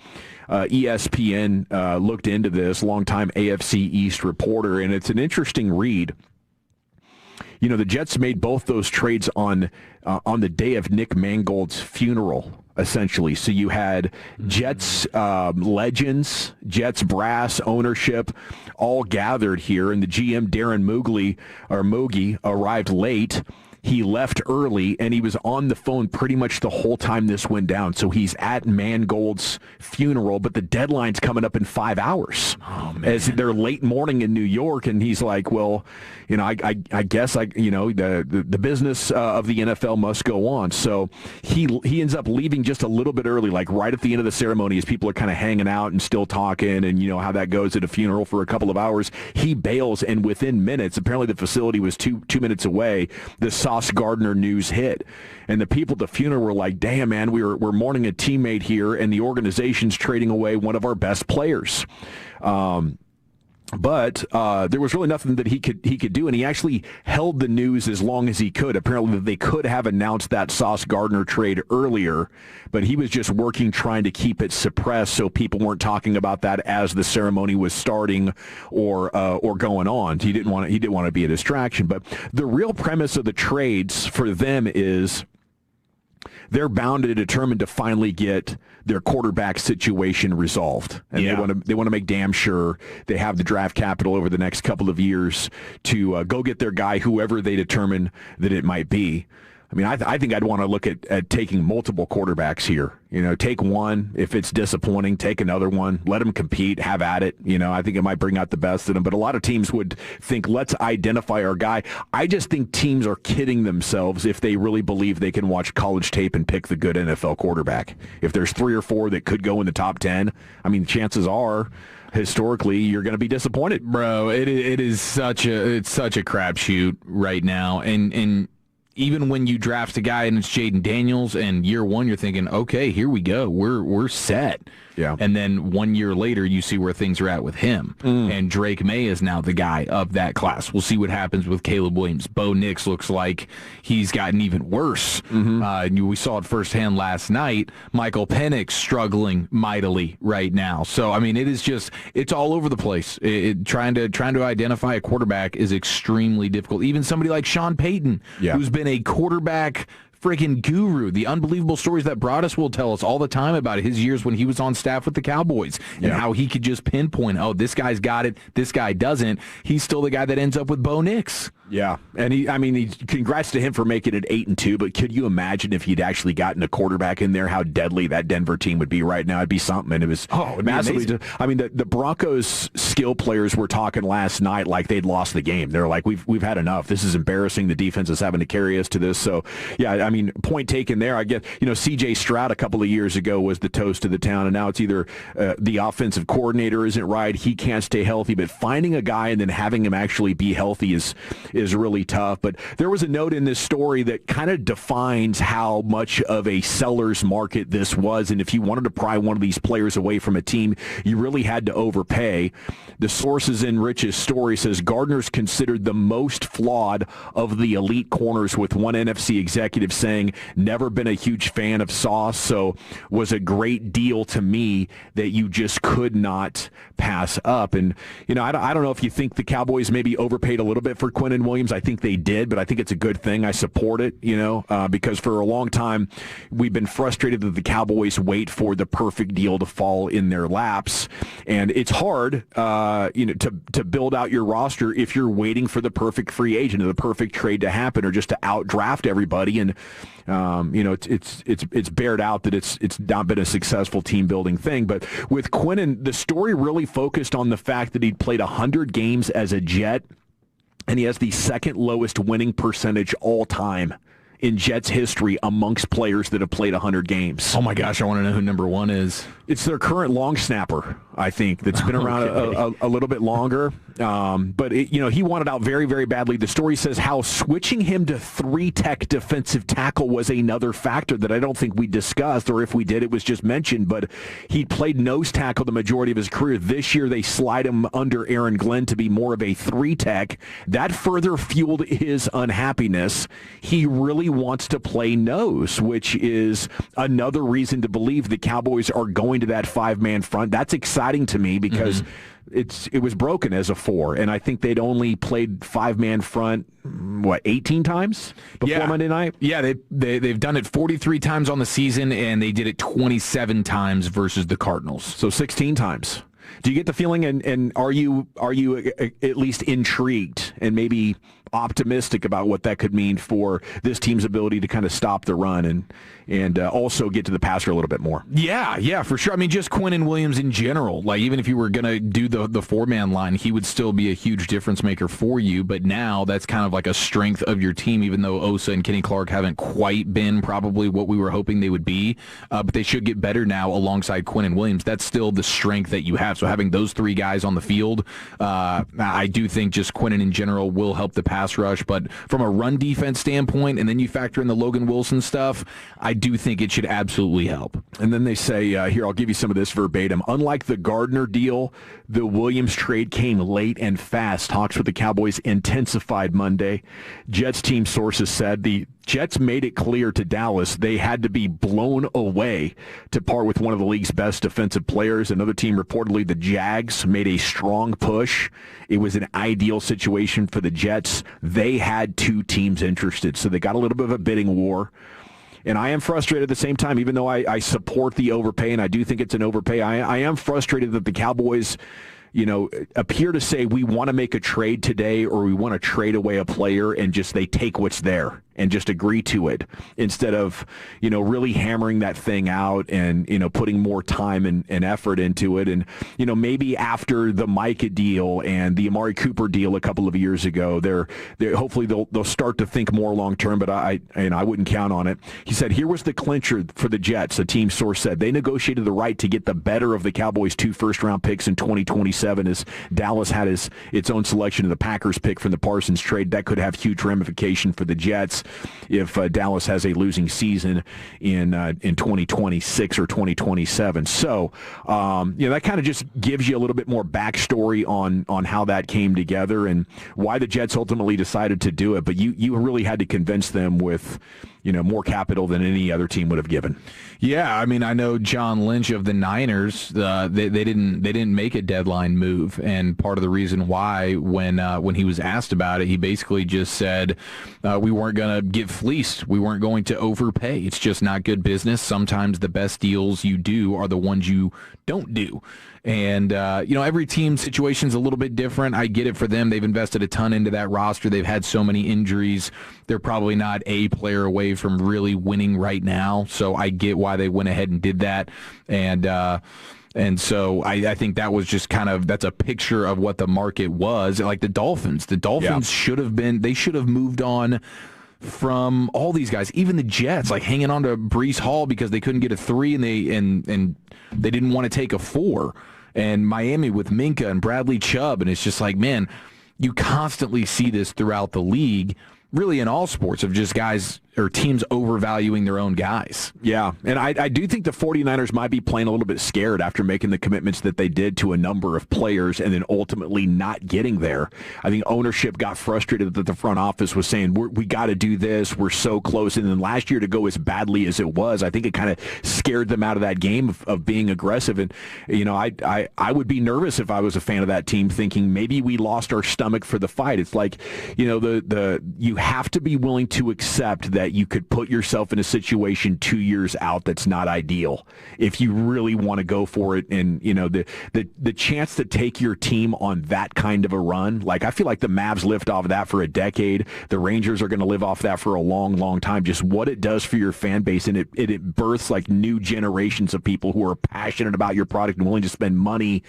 S10: ESPN, looked into this, longtime AFC East reporter, and it's an interesting read. You know, the Jets made both those trades on the day of Nick Mangold's funeral, essentially. So you had Jets legends, Jets brass, ownership, all gathered here, and the GM Darren Moogie arrived late. He left early, and he was on the phone pretty much the whole time this went down. So he's at Mangold's funeral, but the deadline's coming up in 5 hours. Oh, man. As they're late morning in New York, and he's like, well, you know, I guess the business of the NFL must go on. So he ends up leaving just a little bit early, like right at the end of the ceremony as people are kind of hanging out and still talking, and you know how that goes at a funeral for a couple of hours. He bails, and within minutes, apparently the facility was two minutes away, the Sauce Gardner news hit. And the people at the funeral were like, damn, man, we're mourning a teammate here, and the organization's trading away one of our best players. But there was really nothing that he could do, and he actually held the news as long as he could. Apparently, they could have announced that Sauce Gardner trade earlier, but he was just working, trying to keep it suppressed so people weren't talking about that as the ceremony was starting or going on. He didn't want to be a distraction. But the real premise of the trades for them is they're bound and determined to finally get their quarterback situation resolved. And they want to make damn sure they have the draft capital over the next couple of years to go get their guy, whoever they determine that it might be. I mean, I think I'd want to look at taking multiple quarterbacks here. You know, take one. If it's disappointing, take another one. Let them compete. Have at it. You know, I think it might bring out the best in them. But a lot of teams would think, let's identify our guy. I just think teams are kidding themselves if they really believe they can watch college tape and pick the good NFL quarterback. If there's 3 or 4 that could go in the top 10, I mean, chances are, historically, you're going to be disappointed.
S9: Bro, it is such a crapshoot right now. And even when you draft a guy and it's Jaden Daniels, and year one you're thinking, okay, here we go, we're set.
S10: Yeah.
S9: And then 1 year later, you see where things are at with him. And Drake May is now the guy of that class. We'll see what happens with Caleb Williams. Bo Nix looks like he's gotten even worse. We saw it firsthand last night. Michael Penix struggling mightily right now. So, I mean, it's all over the place. Trying to identify a quarterback is extremely difficult. Even somebody like Sean Payton, who's been a quarterback freaking guru. The unbelievable stories that Broadus will tell us all the time about his years when he was on staff with the Cowboys and how he could just pinpoint, oh, this guy's got it, this guy doesn't. He's still the guy that ends up with Bo Nix.
S10: Yeah, and congrats to him for making it 8-2. But could you imagine if he'd actually gotten a quarterback in there, how deadly that Denver team would be right now? It'd be something. And it was massively. I mean, the Broncos skill players were talking last night like they'd lost the game. They're like, we've had enough. This is embarrassing. The defense is having to carry us to this. So yeah, I mean, point taken there. I get, C.J. Stroud a couple of years ago was the toast of the town, and now it's either the offensive coordinator isn't right, he can't stay healthy, but finding a guy and then having him actually be healthy is really tough. But there was a note in this story that kind of defines how much of a seller's market this was, and if you wanted to pry one of these players away from a team, you really had to overpay. The sources in Rich's story says Gardner's considered the most flawed of the elite corners, with one NFC executive saying, never been a huge fan of Sauce, so was a great deal to me that you just could not pass up. And, I don't know if you think the Cowboys maybe overpaid a little bit for Quinnen Williams. I think they did, but I think it's a good thing. I support it, because for a long time we've been frustrated that the Cowboys wait for the perfect deal to fall in their laps. And it's hard, to build out your roster if you're waiting for the perfect free agent or the perfect trade to happen or just to outdraft everybody. And, it's bared out that it's not been a successful team building thing. But with Quinnen, the story really focused on the fact that he'd played 100 games as a Jet, and he has the second lowest winning percentage all time in Jets history amongst players that have played 100 games.
S9: Oh my gosh, I want to know who number one is.
S10: It's their current long snapper, I think, that's been around a little bit longer. But, he wanted out very, very badly. The story says how switching him to 3-tech defensive tackle was another factor that I don't think we discussed, or if we did, it was just mentioned. But he played nose tackle the majority of his career. This year, they slide him under Aaron Glenn to be more of a 3-tech. That further fueled his unhappiness. He really wants to play nose, which is another reason to believe the Cowboys are going to that 5-man front. That's exciting to me because it was broken as a 4, and I think they'd only played 5-man front 18 times before Monday night.
S9: Yeah, they've done it 43 times on the season, and they did it 27 times versus the Cardinals.
S10: So 16 times. Do you get the feeling, and are you at least intrigued and maybe optimistic about what that could mean for this team's ability to kind of stop the run and also get to the passer a little bit more?
S9: Yeah, for sure. I mean, just Quinnen Williams in general. Like, even if you were going to do the 4-man line, he would still be a huge difference maker for you. But now that's kind of like a strength of your team, even though Osa and Kenny Clark haven't quite been probably what we were hoping they would be. But they should get better now alongside Quinnen Williams. That's still the strength that you have. So having those 3 guys on the field, I do think just Quinnen in general will help the pass rush. But from a run defense standpoint, and then you factor in the Logan Wilson stuff, I do think it should absolutely help.
S10: And then they say, here, I'll give you some of this verbatim. Unlike the Gardner deal, the Williams trade came late and fast. Talks with the Cowboys intensified Monday. Jets team sources said the Jets made it clear to Dallas they had to be blown away to part with one of the league's best defensive players. Another team, reportedly the Jags, made a strong push. It was an ideal situation for the Jets. They had 2 teams interested, so they got a little bit of a bidding war. And I am frustrated at the same time, even though I support the overpay, and I do think it's an overpay. I am frustrated that the Cowboys, appear to say we want to make a trade today or we want to trade away a player and just they take what's there and just agree to it instead of, really hammering that thing out and, putting more time and effort into it. And, maybe after the Micah deal and the Amari Cooper deal a couple of years ago, they're hopefully they'll start to think more long term, but I wouldn't count on it. He said, here was the clincher for the Jets. A team source said they negotiated the right to get the better of the Cowboys' 2 first-round picks in 2027 as Dallas had its own selection of the Packers pick from the Parsons trade. That could have huge ramification for the Jets if Dallas has a losing season in 2026 or 2027. So, that kind of just gives you a little bit more backstory on how that came together and why the Jets ultimately decided to do it. But you really had to convince them with, more capital than any other team would have given.
S9: Yeah, I mean, I know John Lynch of the Niners. They didn't make a deadline move, and part of the reason why, when he was asked about it, he basically just said we weren't going to get fleeced. We weren't going to overpay. It's just not good business. Sometimes the best deals you do are the ones you don't do. And, every team situation's a little bit different. I get it for them. They've invested a ton into that roster. They've had so many injuries. They're probably not a player away from really winning right now. So I get why they went ahead and did that. And so I think that was just that's a picture of what the market was. Like the Dolphins. The Dolphins should have moved on from all these guys, even the Jets, like hanging on to Breece Hall because they couldn't get a 3 and they didn't want to take a 4. And Miami with Minka and Bradley Chubb, and it's just like, man, you constantly see this throughout the league, really in all sports, of just guys or teams overvaluing their own guys.
S10: Yeah, and I do think the 49ers might be playing a little bit scared after making the commitments that they did to a number of players and then ultimately not getting there. I think ownership got frustrated that the front office was saying, we got to do this, we're so close. And then last year to go as badly as it was, I think it kind of scared them out of that game of being aggressive. And, I would be nervous if I was a fan of that team thinking maybe we lost our stomach for the fight. It's like, you have to be willing to accept that you could put yourself in a situation 2 years out that's not ideal if you really want to go for it. And the chance to take your team on that kind of a run, like I feel like the Mavs lived off of that for a decade. The Rangers are going to live off that for a long, long time. Just what it does for your fan base, and it births like new generations of people who are passionate about your product and willing to spend money,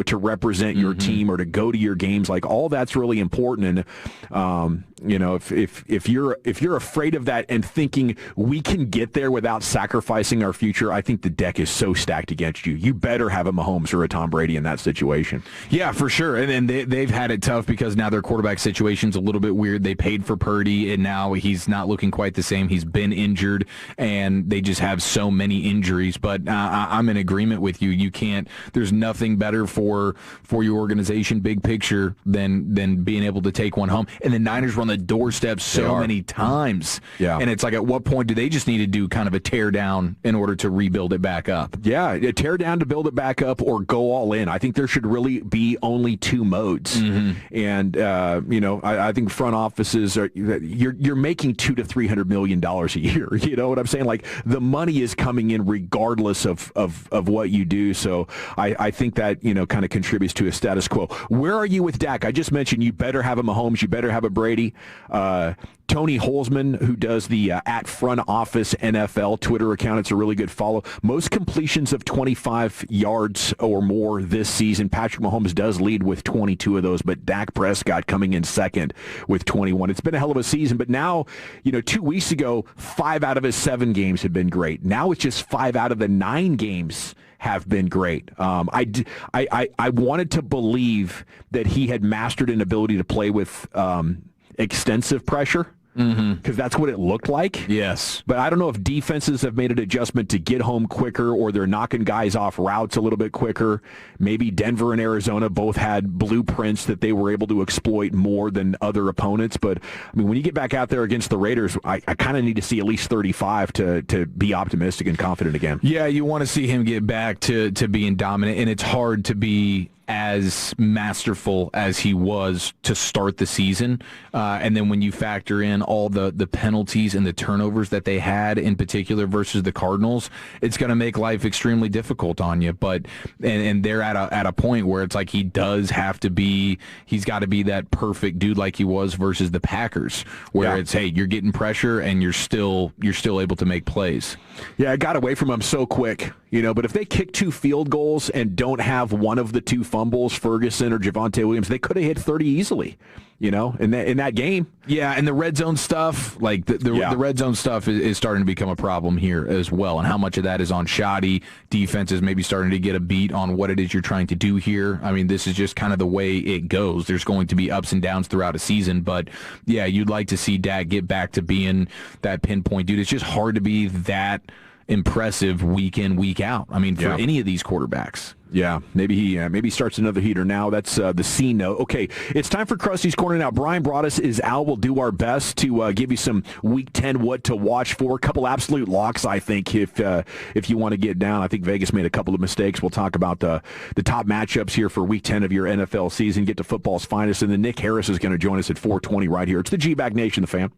S10: to represent your team or to go to your games. Like all that's really important. And if you're afraid of that and thinking we can get there without sacrificing our future, I think the deck is so stacked against you. You better have a Mahomes or a Tom Brady in that situation.
S9: Yeah, for sure. And they've had it tough because now their quarterback situation's a little bit weird. They paid for Purdy, and now he's not looking quite the same. He's been injured, and they just have so many injuries. But I'm in agreement with you. You can't. There's nothing better for your organization, big picture, than being able to take one home. And the Niners were on the doorstep so many times.
S10: Yeah.
S9: And it's like, at what point do they just need to do kind of a tear down in order to rebuild it back up?
S10: Yeah, a tear down to build it back up or go all in. I think there should really be only two modes. And, I think front offices you're making $200 to $300 million a year. You know what I'm saying? Like the money is coming in regardless of what you do. So I think that, kind of contributes to a status quo. Where are you with Dak? I just mentioned you better have a Mahomes, you better have a Brady. Tony Holzman, who does the at Front Office NFL Twitter account, it's a really good follow. Most completions of 25 yards or more this season. Patrick Mahomes does lead with 22 of those, but Dak Prescott coming in second with 21. It's been a hell of a season, but now, 2 weeks ago, 5 out of his 7 games have been great. Now it's just 5 out of the 9 games have been great. I wanted to believe that he had mastered an ability to play with extensive pressure. Because that's what it looked like.
S9: Yes.
S10: But I don't know if defenses have made an adjustment to get home quicker or they're knocking guys off routes a little bit quicker. Maybe Denver and Arizona both had blueprints that they were able to exploit more than other opponents. But, when you get back out there against the Raiders, I kind of need to see at least 35 to be optimistic and confident again.
S9: Yeah, you want to see him get back to being dominant, and it's hard to be as masterful as he was to start the season. And then when you factor in all the penalties and the turnovers that they had in particular versus the Cardinals, it's going to make life extremely difficult on you. But and they're at a point where it's like he's got to be that perfect dude like he was versus the Packers, where it's, hey, you're getting pressure and you're still able to make plays.
S10: Yeah, it got away from him so quick. But if they kick 2 field goals and don't have one of the 2 fumbles, Ferguson or Javonte Williams, they could have hit 30 easily, in that game.
S9: Yeah, and the red zone stuff, like the red zone stuff is starting to become a problem here as well, and how much of that is on shoddy defenses maybe starting to get a beat on what it is you're trying to do here. This is just kind of the way it goes. There's going to be ups and downs throughout a season, but yeah, you'd like to see Dak get back to being that pinpoint dude. It's just hard to be that impressive week in, week out. For any of these quarterbacks.
S10: Yeah, maybe he starts another heater now. That's the C note. Okay, it's time for Krusty's Corner now. Brian Broaddus is out. We'll do our best to give you some Week 10 what to watch for. A couple absolute locks, I think, if you want to get down. I think Vegas made a couple of mistakes. We'll talk about the top matchups here for Week 10 of your NFL season, get to football's finest, and then Nick Harris is going to join us at 4:20 right here. It's the G-Bag Nation, the fan.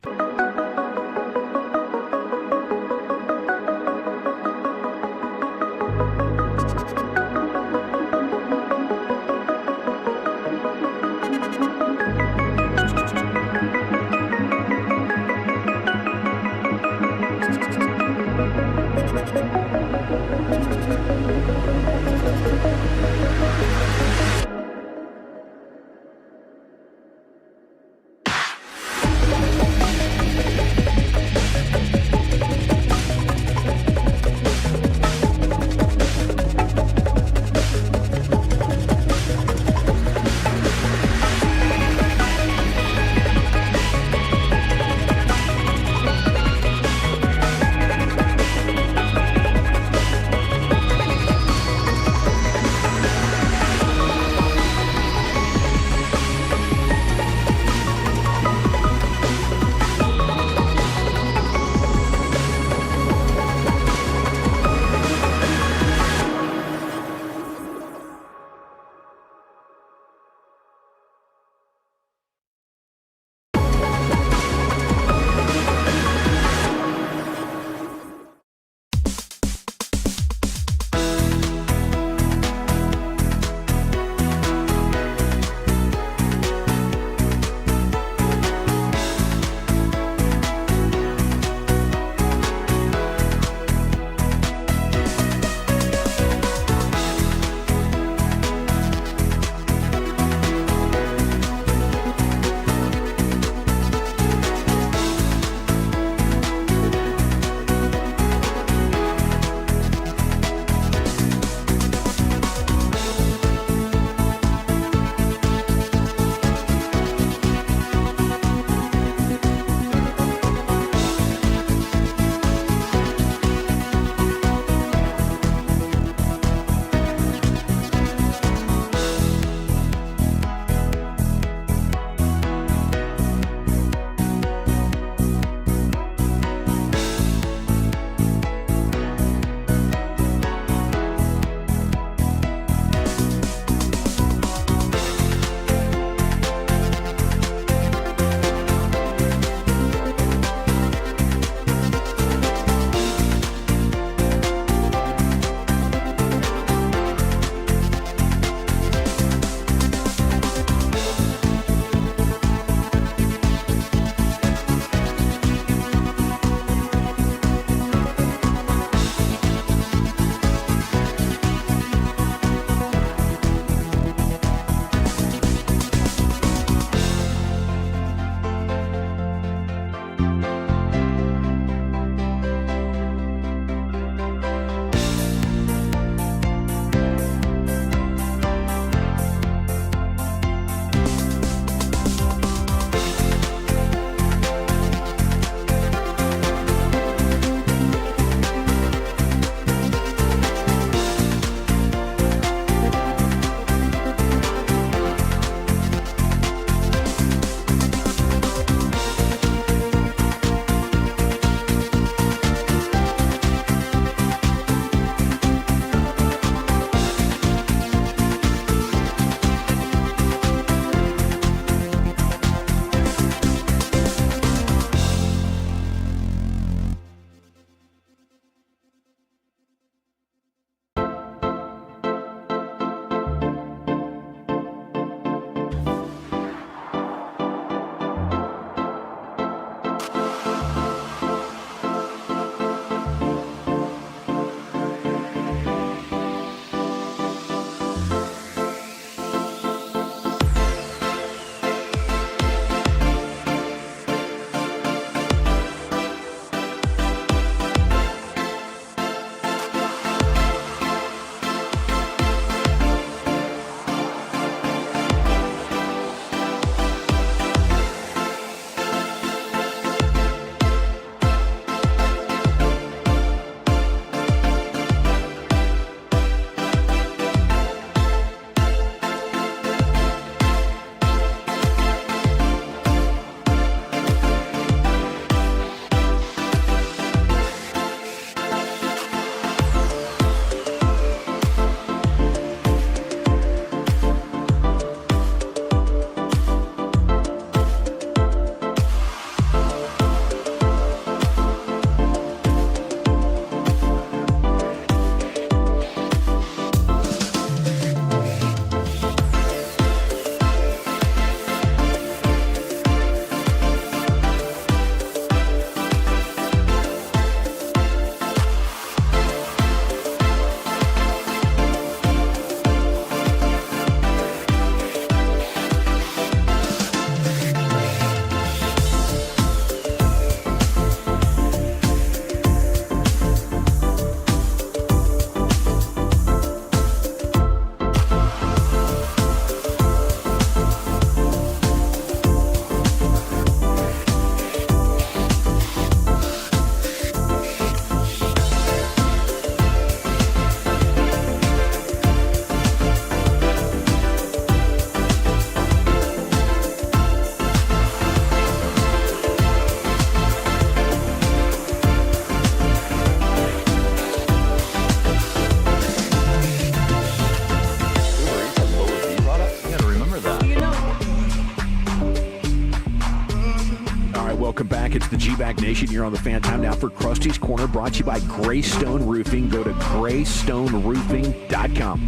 S10: Welcome back. It's the G-Bag Nation here on the Fan. Time now for Krusty's Corner, brought to you by Greystone Roofing. Go to greystoneroofing.com.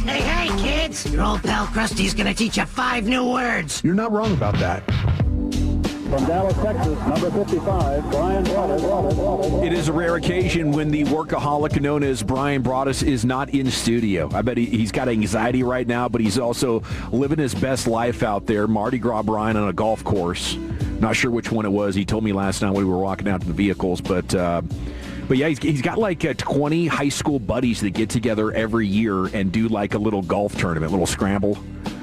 S5: Hey, kids! Your old pal Krusty's gonna teach you 5 new words.
S10: You're not wrong about that.
S15: From Dallas, Texas, number 55, Brian Broaddus.
S10: It is a rare occasion when the workaholic known as Brian Broaddus is not in studio. I bet he's got anxiety right now, but he's also living his best life out there. Mardi Gras Brian on a golf course. Not sure which one it was. He told me last night when we were walking out to the vehicles, but yeah, he's got like 20 high school buddies that get together every year and do like a little golf tournament, little scramble.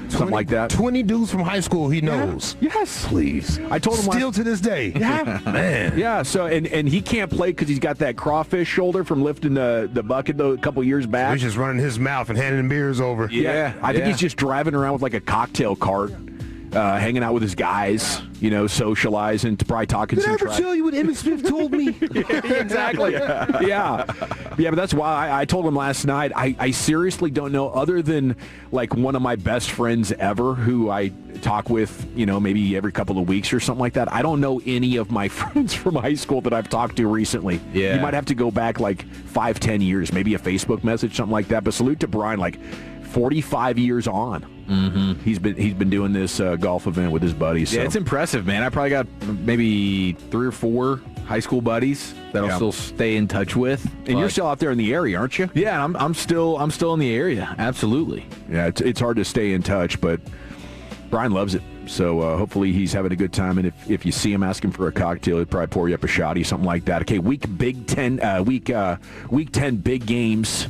S10: Something like that.
S11: 20 dudes from high school he knows.
S10: Yeah. Yes.
S11: Please.
S10: I told him
S11: still to this day.
S10: Yeah.
S11: Man.
S10: Yeah, so and he can't play because he's got that crawfish shoulder from lifting the bucket a couple years back.
S11: He's just running his mouth and handing beers over.
S10: Yeah. I think he's just driving around with like a cocktail cart. Hanging out with his guys, socializing, probably talking
S11: Did
S10: some
S11: I ever tell you what Emmitt Smith told me?
S10: Exactly. Yeah, but that's why I told him last night, I seriously don't know, other than like one of my best friends ever who I talk with, maybe every couple of weeks or something like that. I don't know any of my friends from high school that I've talked to recently.
S9: Yeah.
S10: You might have to go back like 5-10 years, maybe a Facebook message, something like that. But salute to Brian, like 45 years on.
S9: Mm-hmm.
S10: He's been doing this golf event with his buddies. So.
S9: Yeah, it's impressive, man. I probably got maybe 3 or 4 high school buddies that I'll still stay in touch with.
S10: And you're still out there in the area, aren't you?
S9: Yeah, I'm still in the area. Absolutely.
S10: Yeah, it's hard to stay in touch, but Brian loves it. So hopefully he's having a good time. And if you see him asking for a cocktail, he'll probably pour you up a shotty, something like that. Okay, week 10 big games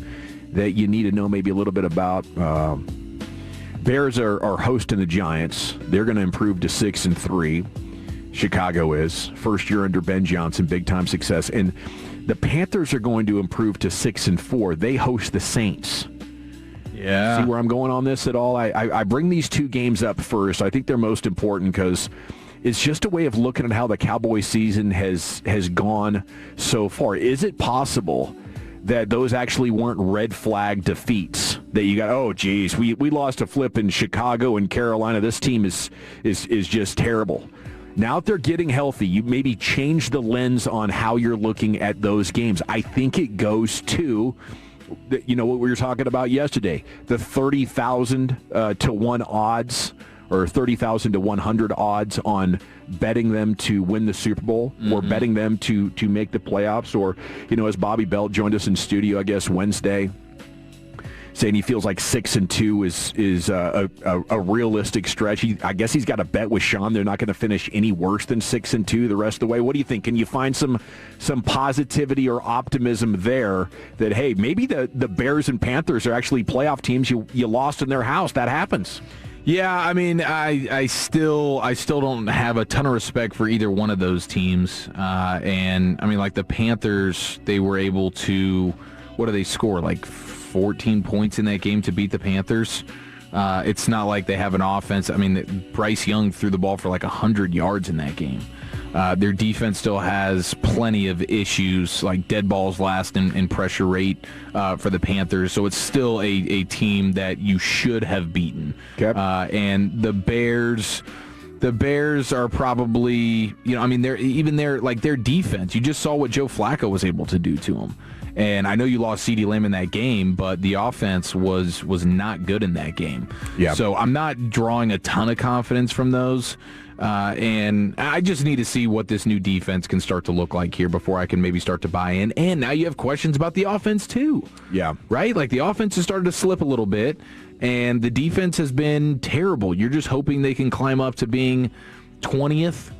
S10: that you need to know maybe a little bit about. Bears are hosting the Giants. They're going to improve to 6-3. Chicago is. First year under Ben Johnson, big-time success. And the Panthers are going to improve to 6-4. They host the Saints.
S9: Yeah.
S10: See where I'm going on this at all? I bring these 2 games up first. I think they're most important because it's just a way of looking at how the Cowboys season has gone so far. Is it possible that those actually weren't red flag defeats? That you got, oh, geez, we lost a flip in Chicago and Carolina. This team is just terrible. Now that they're getting healthy, you maybe change the lens on how you're looking at those games. I think it goes to, what we were talking about yesterday, the 30,000 to 1 odds or 30,000 to 100 odds on betting them to win the Super Bowl or betting them to make the playoffs. Or, as Bobby Belt joined us in studio, I guess, Wednesday, saying he feels like 6-2 is a realistic stretch. I guess he's got a bet with Sean. They're not going to finish any worse than 6-2 the rest of the way. What do you think? Can you find some positivity or optimism there that, hey, maybe the Bears and Panthers are actually playoff teams you lost in their house? That happens.
S9: Yeah, I mean, I still don't have a ton of respect for either one of those teams. And I mean, like the Panthers, they were able to, what do they score? Like 14 points in that game to beat the Panthers. It's not like they have an offense. I mean, Bryce Young threw the ball for like 100 yards in that game. Their defense still has plenty of issues, like dead balls last in pressure rate for the Panthers. So it's still a team that you should have beaten.
S10: Okay.
S9: And the Bears are probably, their defense. You just saw what Joe Flacco was able to do to them. And I know you lost CeeDee Lamb in that game, but the offense was not good in that game.
S10: Yeah.
S9: So I'm not drawing a ton of confidence from those. And I just need to see what this new defense can start to look like here before I can maybe start to buy in. And now you have questions about the offense too.
S10: Yeah.
S9: Right? Like the offense has started to slip a little bit, and the defense has been terrible. You're just hoping they can climb up to being 20th,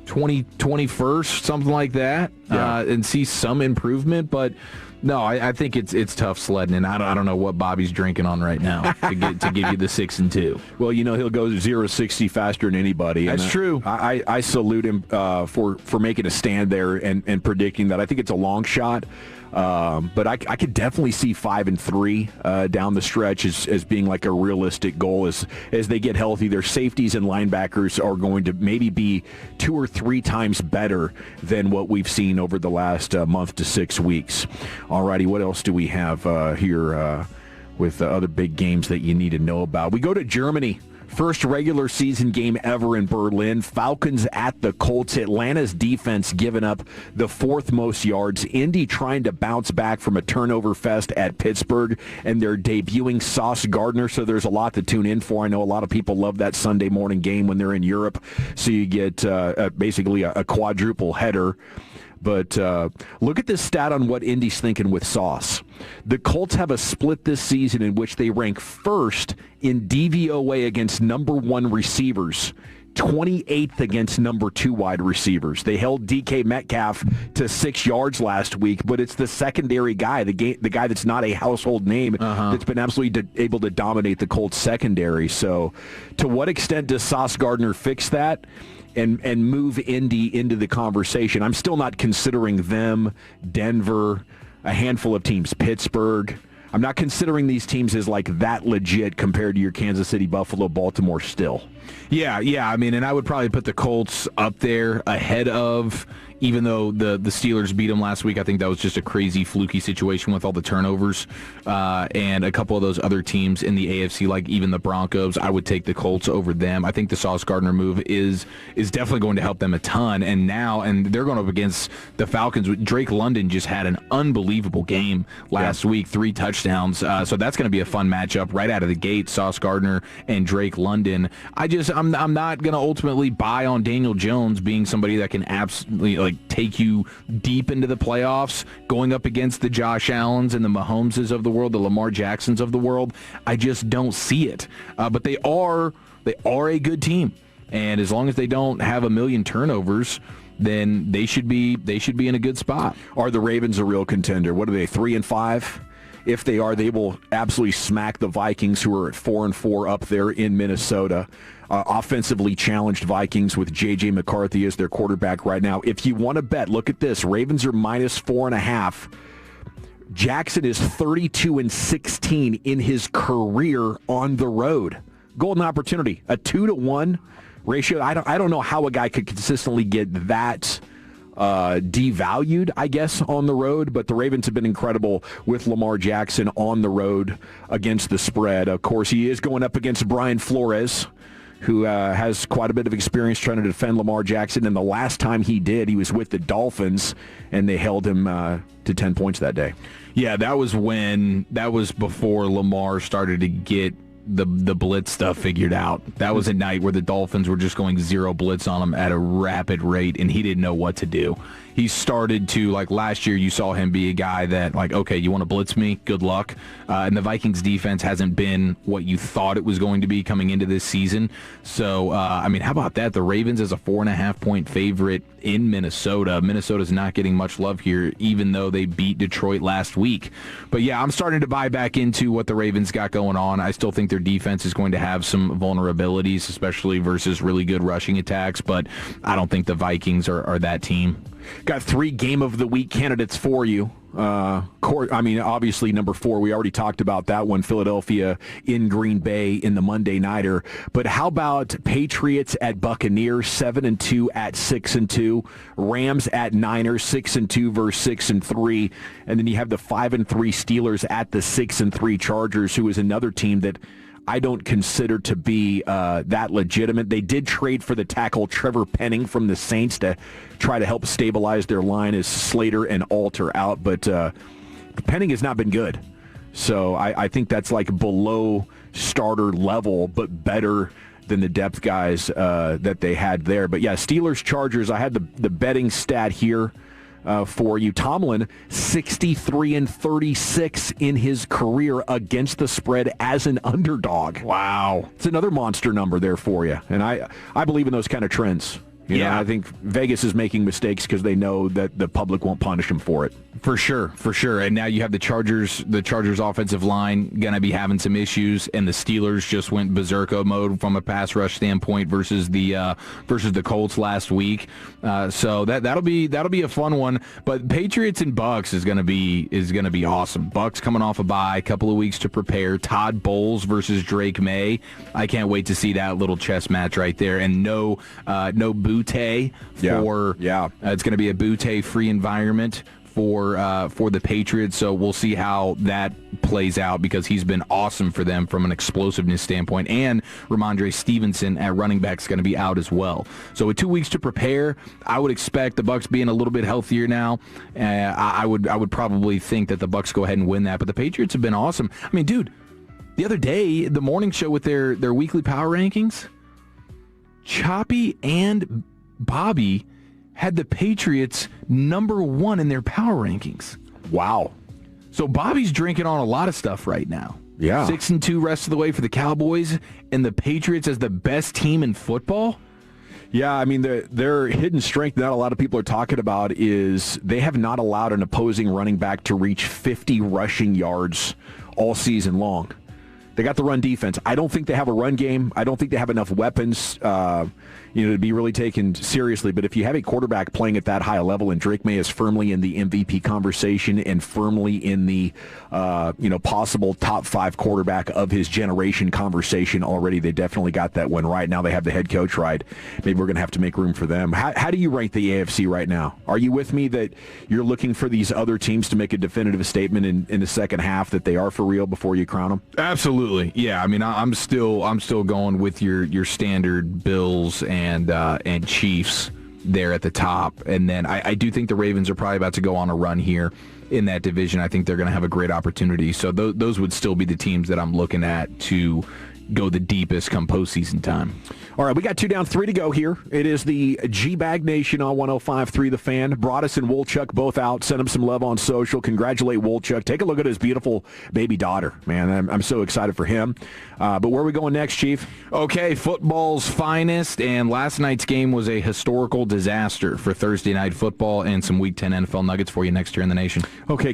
S9: 21st, something like that, and see some improvement. But no, I think it's tough sledding, and I don't know what Bobby's drinking on right now to give you the 6-2.
S10: Well, he'll go 0-60 faster than anybody.
S9: That's true.
S10: I salute him for making a stand there and predicting that. I think it's a long shot. But I could definitely see 5-3 down the stretch as being like a realistic goal as they get healthy. Their safeties and linebackers are going to maybe be 2 or 3 times better than what we've seen over the last month to 6 weeks. Alrighty, what else do we have here with other big games that you need to know about? We go to Germany First regular season game ever in Berlin. Falcons at the Colts. Atlanta's defense giving up the 4th most yards. Indy trying to bounce back from a turnover fest at Pittsburgh, and they're debuting Sauce Gardner, so there's a lot to tune in for. I know a lot of people love that Sunday morning game when they're in Europe, so you get basically a quadruple header. But look at this stat on what Indy's thinking with Sauce. The Colts have a split this season in which they rank first in DVOA against number 1 receivers, 28th against number 2 wide receivers. They held DK Metcalf to 6 yards last week, but it's the secondary guy, the guy that's not a household name, that's been absolutely able to dominate the Colts secondary. So to what extent does Sauce Gardner fix that and move Indy into the conversation? I'm still not considering them, Denver, a handful of teams, Pittsburgh. I'm not considering these teams as like that legit compared to your Kansas City, Buffalo, Baltimore still.
S9: Yeah. I mean, and I would probably put the Colts up there ahead of, even though the Steelers beat them last week. I think that was just a crazy, fluky situation with all the turnovers. And a couple of those other teams in the AFC, like even the Broncos, I would take the Colts over them. I think the Sauce Gardner move is definitely going to help them a ton. And they're going up against the Falcons. Drake London just had an unbelievable game last week, 3 touchdowns. So that's going to be a fun matchup right out of the gate, Sauce Gardner and Drake London. I'm not going to ultimately buy on Daniel Jones being somebody that can absolutely take you deep into the playoffs, going up against the Josh Allens and the Mahomeses of the world, the Lamar Jacksons of the world. I just don't see it. But they are a good team, and as long as they don't have a million turnovers, then they should be in a good spot.
S10: Are the Ravens a real contender? What are they, 3-5? If they are, they will absolutely smack the Vikings, who are at 4-4 up there in Minnesota. Offensively challenged Vikings with J.J. McCarthy as their quarterback right now. If you want to bet, look at this. Ravens are -4.5. Jackson is 32-16 in his career on the road. Golden opportunity, a 2-to-1 ratio. I don't know how a guy could consistently get that devalued, I guess, on the road, but the Ravens have been incredible with Lamar Jackson on the road against the spread. Of course, he is going up against Brian Flores, who has quite a bit of experience trying to defend Lamar Jackson, and the last time he did, he was with the Dolphins, and they held him to 10 points that day.
S9: Yeah, that was before Lamar started to get the blitz stuff figured out. That was a night where the Dolphins were just going 0 blitz on him at a rapid rate, and he didn't know what to do. He started to, last year, you saw him be a guy that, okay, you want to blitz me? Good luck. And the Vikings defense hasn't been what you thought it was going to be coming into this season. So, how about that? The Ravens as a 4.5-point favorite in Minnesota. Minnesota's not getting much love here, even though they beat Detroit last week. But, yeah, I'm starting to buy back into what the Ravens got going on. I still think their defense is going to have some vulnerabilities, especially versus really good rushing attacks. But I don't think the Vikings are that team.
S10: Got 3 game of the week candidates for you. Obviously, number 4, we already talked about that one, Philadelphia in Green Bay in the Monday Nighter. But how about Patriots at Buccaneers, 7-2 at 6-2, Rams at Niners, 6-2 versus 6-3, and then you have the 5-3 Steelers at the 6-3 Chargers, who is another team that I don't consider to be that legitimate. They did trade for the tackle Trevor Penning from the Saints to try to help stabilize their line as Slater and Alter out, but Penning has not been good. So I think that's below starter level, but better than the depth guys that they had there. But yeah, Steelers-Chargers, I had the betting stat here for you. Tomlin, 63-36 in his career against the spread as an underdog.
S9: Wow.
S10: It's another monster number there for you. And I believe in those kind of trends. You know, I think Vegas is making mistakes because they know that the public won't punish them for it.
S9: For sure. And now you have the Chargers offensive line going to be having some issues, and the Steelers just went berserko mode from a pass rush standpoint versus the Colts last week. So that'll be a fun one. But Patriots and Bucks is going to be awesome. Bucks coming off a bye, a couple of weeks to prepare. Todd Bowles versus Drake May. I can't wait to see that little chess match right there. And no Butte for it's going to be a Butte free environment for the Patriots, so we'll see how that plays out because he's been awesome for them from an explosiveness standpoint. And Ramondre Stevenson at running back is going to be out as well. So with 2 weeks to prepare, I would expect the Bucs being a little bit healthier now. I would probably think that the Bucs go ahead and win that. But the Patriots have been awesome. I mean, dude, the other day, the morning show with their weekly power rankings, Choppy and Bobby had the Patriots number 1 in their power rankings.
S10: Wow.
S9: So Bobby's drinking on a lot of stuff right now.
S10: Yeah.
S9: 6-2 rest of the way for the Cowboys, and the Patriots as the best team in football.
S10: Yeah, I mean, their hidden strength that a lot of people are talking about is they have not allowed an opposing running back to reach 50 rushing yards all season long. They got the run defense. I don't think they have a run game. I don't think they have enough weapons, to be really taken seriously. But if you have a quarterback playing at that high a level, and Drake May is firmly in the MVP conversation and firmly in the, possible top 5 quarterback of his generation conversation already, they definitely got that one right. Now they have the head coach right. Maybe we're going to have to make room for them. How do you rank the AFC right now? Are you with me that you're looking for these other teams to make a definitive statement in the second half that they are for real before you crown them?
S9: Absolutely. Yeah, I mean, I'm still going with your standard Bills and Chiefs there at the top, and then I do think the Ravens are probably about to go on a run here in that division. I think they're going to have a great opportunity. So those would still be the teams that I'm looking at to go the deepest come postseason time.
S10: All right, we got 2 down, 3 to go here. It is the G-Bag Nation on 105.3 The Fan. Broadus and Wolchuk both out. Send him some love on social. Congratulate Wolchuk. Take a look at his beautiful baby daughter. Man, I'm so excited for him. But where are we going next, Chief?
S9: Okay, football's finest, and last night's game was a historical disaster for Thursday Night Football, and some Week 10 NFL nuggets for you next year in the nation.
S10: Okay.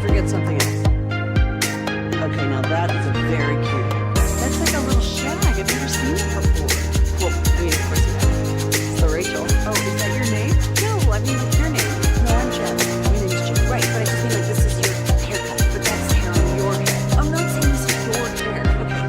S1: Forget something else. Okay, now that is a very cute. That's like a little shag. I've never seen it before. Well, I mean, of course you have. So Rachel. Oh, is that your name? No, I mean, what's your name? No, I'm Jen. My name's Jen. Right, but I just mean like this is your haircut, but that's the hair on your head. I'm not saying this is your hair. Okay.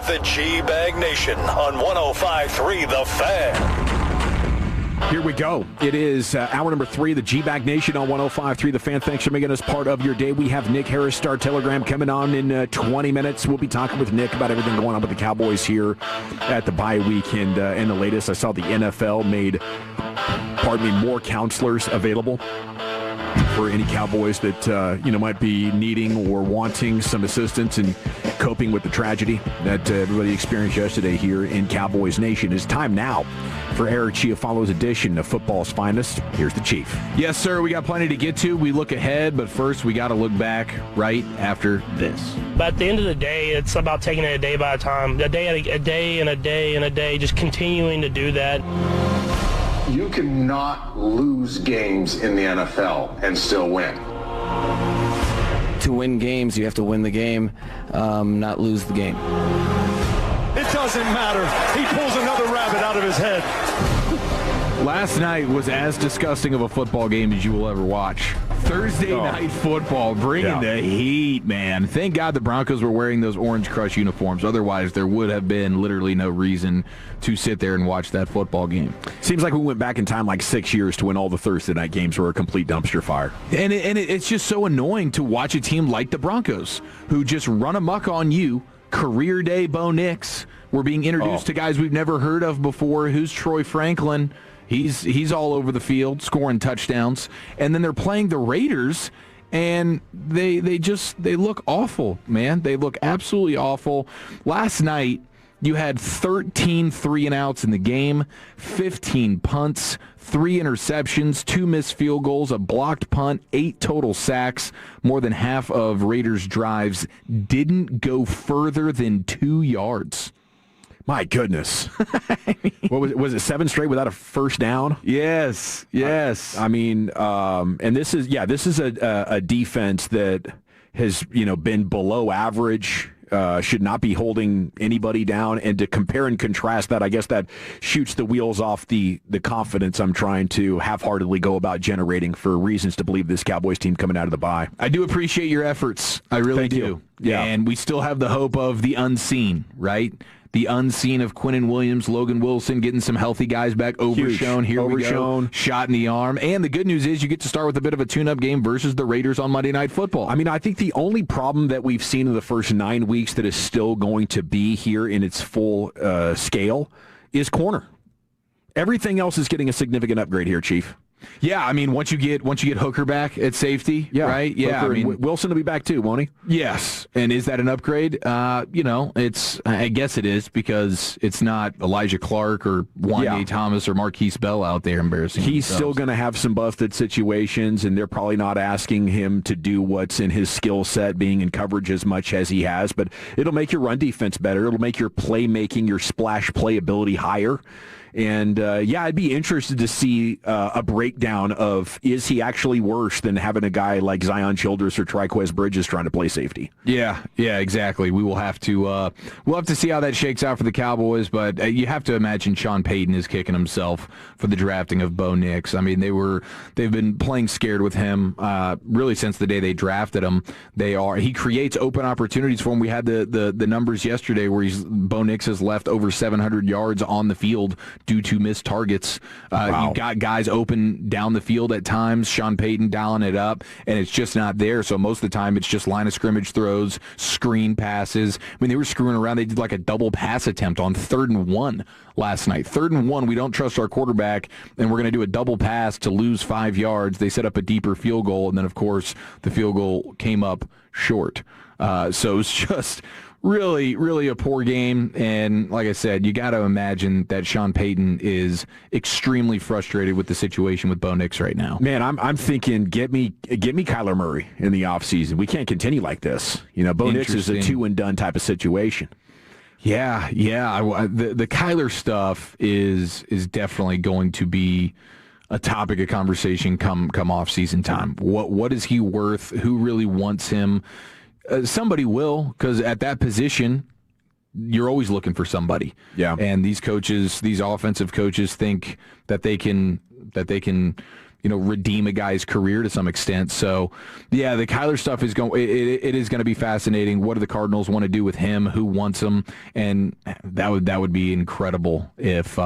S4: with the G-Bag Nation on 105.3 The Fan.
S10: Here we go. It is hour number 3 of the G-Bag Nation on 105.3 The Fan. Thanks for making us part of your day. We have Nick Harris, Star Telegram, coming on in 20 minutes. We'll be talking with Nick about everything going on with the Cowboys here at the bye week and the latest. I saw the NFL made, more counselors available for any Cowboys that might be needing or wanting some assistance in coping with the tragedy that everybody experienced yesterday here in Cowboys Nation. It's time now for Eric Chiafalo's edition of Football's Finest. Here's the Chief.
S9: Yes, sir. We got plenty to get to. We look ahead, but first we got to look back right after this.
S19: But at the end of the day, it's about taking it a day by a time, a day and a day and a day, just continuing to do that.
S20: You cannot lose games in the NFL and still win.
S12: To win games, you have to win the game, not lose the game.
S22: It doesn't matter. He pulls another rabbit out of his head.
S9: Last night was as disgusting of a football game as you will ever watch. Thursday night football, bringing the heat, man. Thank God the Broncos were wearing those Orange Crush uniforms. Otherwise, there would have been literally no reason to sit there and watch that football game.
S10: Seems like we went back in time like 6 years to when all the Thursday night games were a complete dumpster fire.
S9: And it's just so annoying to watch a team like the Broncos who just run amok on you. Career day Bo Nix. We're being introduced to guys we've never heard of before. Who's Troy Franklin? He's all over the field scoring touchdowns. And then they're playing the Raiders, and they look awful, man. They look absolutely awful. Last night, you had 13 3-and-outs in the game, 15 punts, 3 interceptions, 2 missed field goals, a blocked punt, 8 total sacks. More than half of Raiders' drives didn't go further than 2 yards.
S10: My goodness. What was it 7 straight without a first down?
S9: Yes.
S10: And this is a defense that has, been below average. Should not be holding anybody down. And to compare and contrast that, I guess that shoots the wheels off the confidence I'm trying to half-heartedly go about generating for reasons to believe this Cowboys team coming out of the bye.
S9: I do appreciate your efforts. I really do.
S10: You. Yeah.
S9: And we still have the hope of the unseen, right? The unseen of Quinnen Williams, Logan Wilson, getting some healthy guys back. Overshown. Here we go. Shot in the arm. And the good news is you get to start with a bit of a tune-up game versus the Raiders on Monday Night Football.
S10: I mean, I think the only problem that we've seen in the first 9 weeks that is still going to be here in its full scale is corner. Everything else is getting a significant upgrade here, Chief.
S9: Yeah, I mean, once you get Hooker back at safety, right? Yeah,
S10: Hooker, I mean, Wilson will be back too, won't he?
S9: Yes. And is that an upgrade? I guess it is because it's not Elijah Clark or Wyatt Thomas or Marquise Bell out there embarrassing
S10: He's
S9: themselves.
S10: still going to have some busted situations, and they're probably not asking him to do what's in his skill set, being in coverage as much as he has, but it'll make your run defense better. It'll make your playmaking, your splash playability higher. And, I'd be interested to see a breakdown of, is he actually worse than having a guy like Zion Childress or Triquez Bridges trying to play safety?
S9: Yeah, exactly. We will have to see how that shakes out for the Cowboys, but you have to imagine Sean Payton is kicking himself for the drafting of Bo Nix. I mean, they've been playing scared with him really since the day they drafted him. He creates open opportunities for him. We had the numbers yesterday where Bo Nix has left over 700 yards on the field due to missed targets. You've got guys open down the field at times, Sean Payton dialing it up, and it's just not there. So most of the time it's just line of scrimmage throws, screen passes. I mean, they were screwing around. They did like a double pass attempt on 3rd and 1 last night. 3rd and 1, we don't trust our quarterback, and we're going to do a double pass to lose 5 yards. They set up a deeper field goal, and then, of course, the field goal came up short. So it's just really, really a poor game. And like I said, you got to imagine that Sean Payton is extremely frustrated with the situation with Bo Nix right now.
S10: Man, I'm thinking, get me Kyler Murray in the offseason. We can't continue like this. Bo Nix is a 2-and-done type of situation.
S9: Yeah. The Kyler stuff is definitely going to be a topic of conversation come off-season time. What is he worth? Who really wants him? Somebody will, because at that position, you're always looking for somebody. Yeah. And these offensive coaches think that they can redeem a guy's career to some extent. So, yeah, the Kyler stuff is going. It is going to be fascinating. What do the Cardinals want to do with him? Who wants him? And that would be incredible if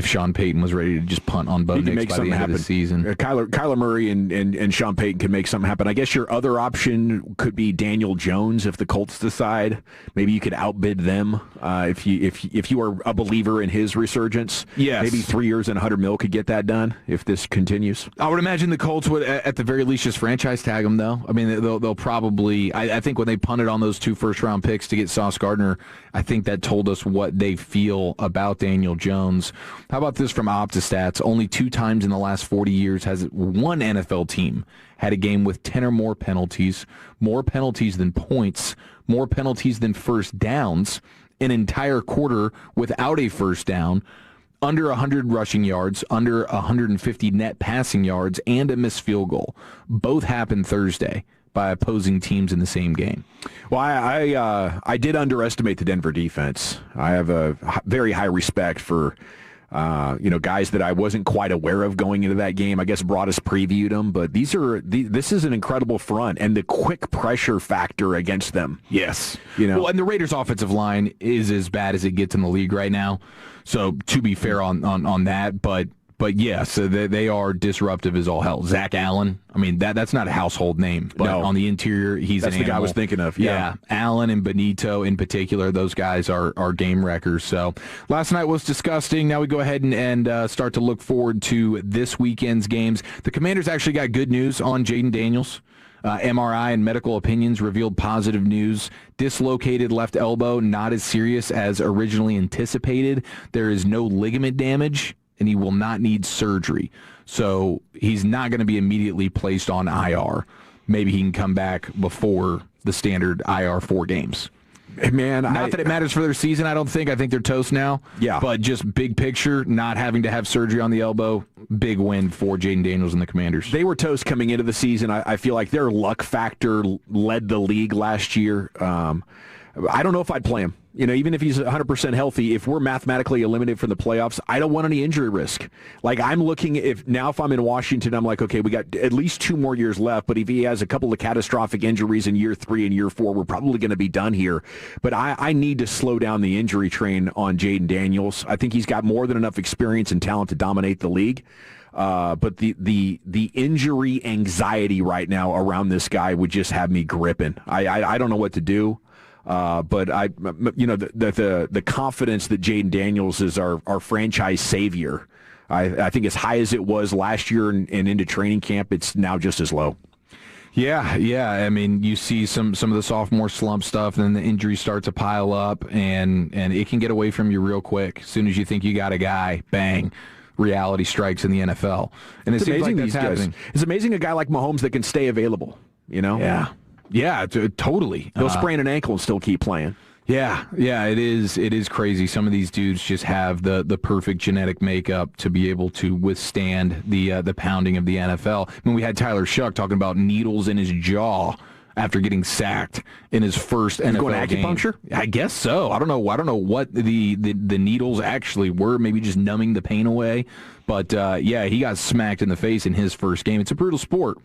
S9: Sean Payton was ready to just punt on Bo Nix by the end of the season.
S10: Kyler Murray and Sean Payton could make something happen. I guess your other option could be Daniel Jones if the Colts decide. Maybe you could outbid them if you are a believer in his resurgence.
S9: Yes.
S10: Maybe 3 years and $100 million could get that done if this continues.
S9: I would imagine the Colts would, at the very least, just franchise tag him, though. I mean, they'll probably. I think when they punted on those 2 first-round picks to get Sauce Gardner, I think that told us what they feel about Daniel Jones. How about this from OptaStats? Only 2 times in the last 40 years has one NFL team had a game with 10 or more penalties than points, more penalties than first downs, an entire quarter without a first down, under 100 rushing yards, under 150 net passing yards, and a missed field goal. Both happened Thursday by opposing teams in the same game.
S10: Well, I did underestimate the Denver defense. I have a very high respect for guys that I wasn't quite aware of going into that game. I guess Broadus previewed them, but this is an incredible front, and the quick pressure factor against them.
S9: Yes. Well, and the Raiders' offensive line is as bad as it gets in the league right now. So to be fair on that, but yes, so they are disruptive as all hell. Zach Allen, I mean, that's not a household name, but on the interior, he's
S10: that's
S9: an
S10: the
S9: animal.
S10: guy I was thinking of. Yeah.
S9: Allen and Benito in particular, those guys are game wreckers. So last night was disgusting. Now we go ahead and start to look forward to this weekend's games. The Commanders actually got good news on Jaden Daniels. MRI and medical opinions revealed positive news. Dislocated left elbow, not as serious as originally anticipated. There is no ligament damage, and he will not need surgery. So he's not going to be immediately placed on IR. Maybe he can come back before the standard IR 4 games.
S10: Man,
S9: not that it matters for their season, I don't think. I think they're toast now.
S10: Yeah.
S9: But just big picture, not having to have surgery on the elbow, big win for Jaden Daniels and the Commanders.
S10: They were toast coming into the season. I feel like their luck factor led the league last year. I don't know if I'd play him. Even if he's 100% healthy, if we're mathematically eliminated from the playoffs, I don't want any injury risk. Like, I'm looking, if I'm in Washington, I'm like, okay, we got at least 2 more years left, but if he has a couple of catastrophic injuries in year 3 and year 4, we're probably going to be done here. But I need to slow down the injury train on Jaden Daniels. I think he's got more than enough experience and talent to dominate the league. But the injury anxiety right now around this guy would just have me gripping. I don't know what to do. But the confidence that Jaden Daniels is our franchise savior, I think as high as it was last year and into training camp, it's now just as low.
S9: Yeah. I mean, you see some of the sophomore slump stuff, and then the injuries start to pile up, and it can get away from you real quick. As soon as you think you got a guy, bang, reality strikes in the NFL. And it seems like that's happening.
S10: It's amazing a guy like Mahomes that can stay available,
S9: Yeah, totally.
S10: He'll sprain an ankle and still keep playing.
S9: Yeah, it is crazy. Some of these dudes just have the perfect genetic makeup to be able to withstand the pounding of the NFL. I mean, we had Tyler Shuck talking about needles in his jaw after getting sacked in his first NFL
S10: going acupuncture?
S9: game. I guess so. I don't know what the needles actually were. Maybe just numbing the pain away. But, he got smacked in the face in his first game. It's a brutal sport.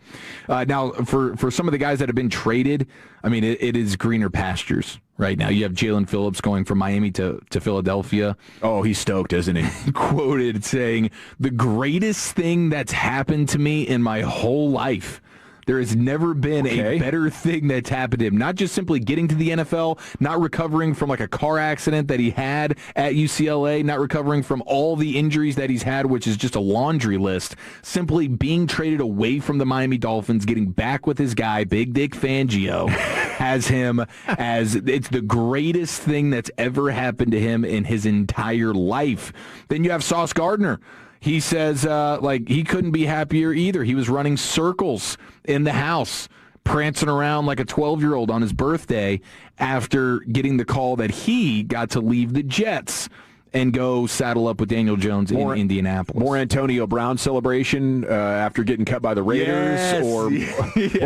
S9: Now, for some of the guys that have been traded, I mean, it is greener pastures right now. You have Jalen Phillips going from Miami to Philadelphia.
S10: Oh, he's stoked, isn't he?
S9: Quoted saying, "The greatest thing that's happened to me in my whole life. There has never been a better thing that's happened to him. Not just simply getting to the NFL, not recovering from like a car accident that he had at UCLA, not recovering from all the injuries that he's had, which is just a laundry list. Simply being traded away from the Miami Dolphins, getting back with his guy, Big Dick Fangio, has him as it's the greatest thing that's ever happened to him in his entire life." Then you have Sauce Gardner. He says, he couldn't be happier either. He was running circles in the house, prancing around like a 12-year-old on his birthday after getting the call that he got to leave the Jets. and go saddle up with Daniel Jones in Indianapolis.
S10: More Antonio Brown celebration after getting cut by the Raiders, or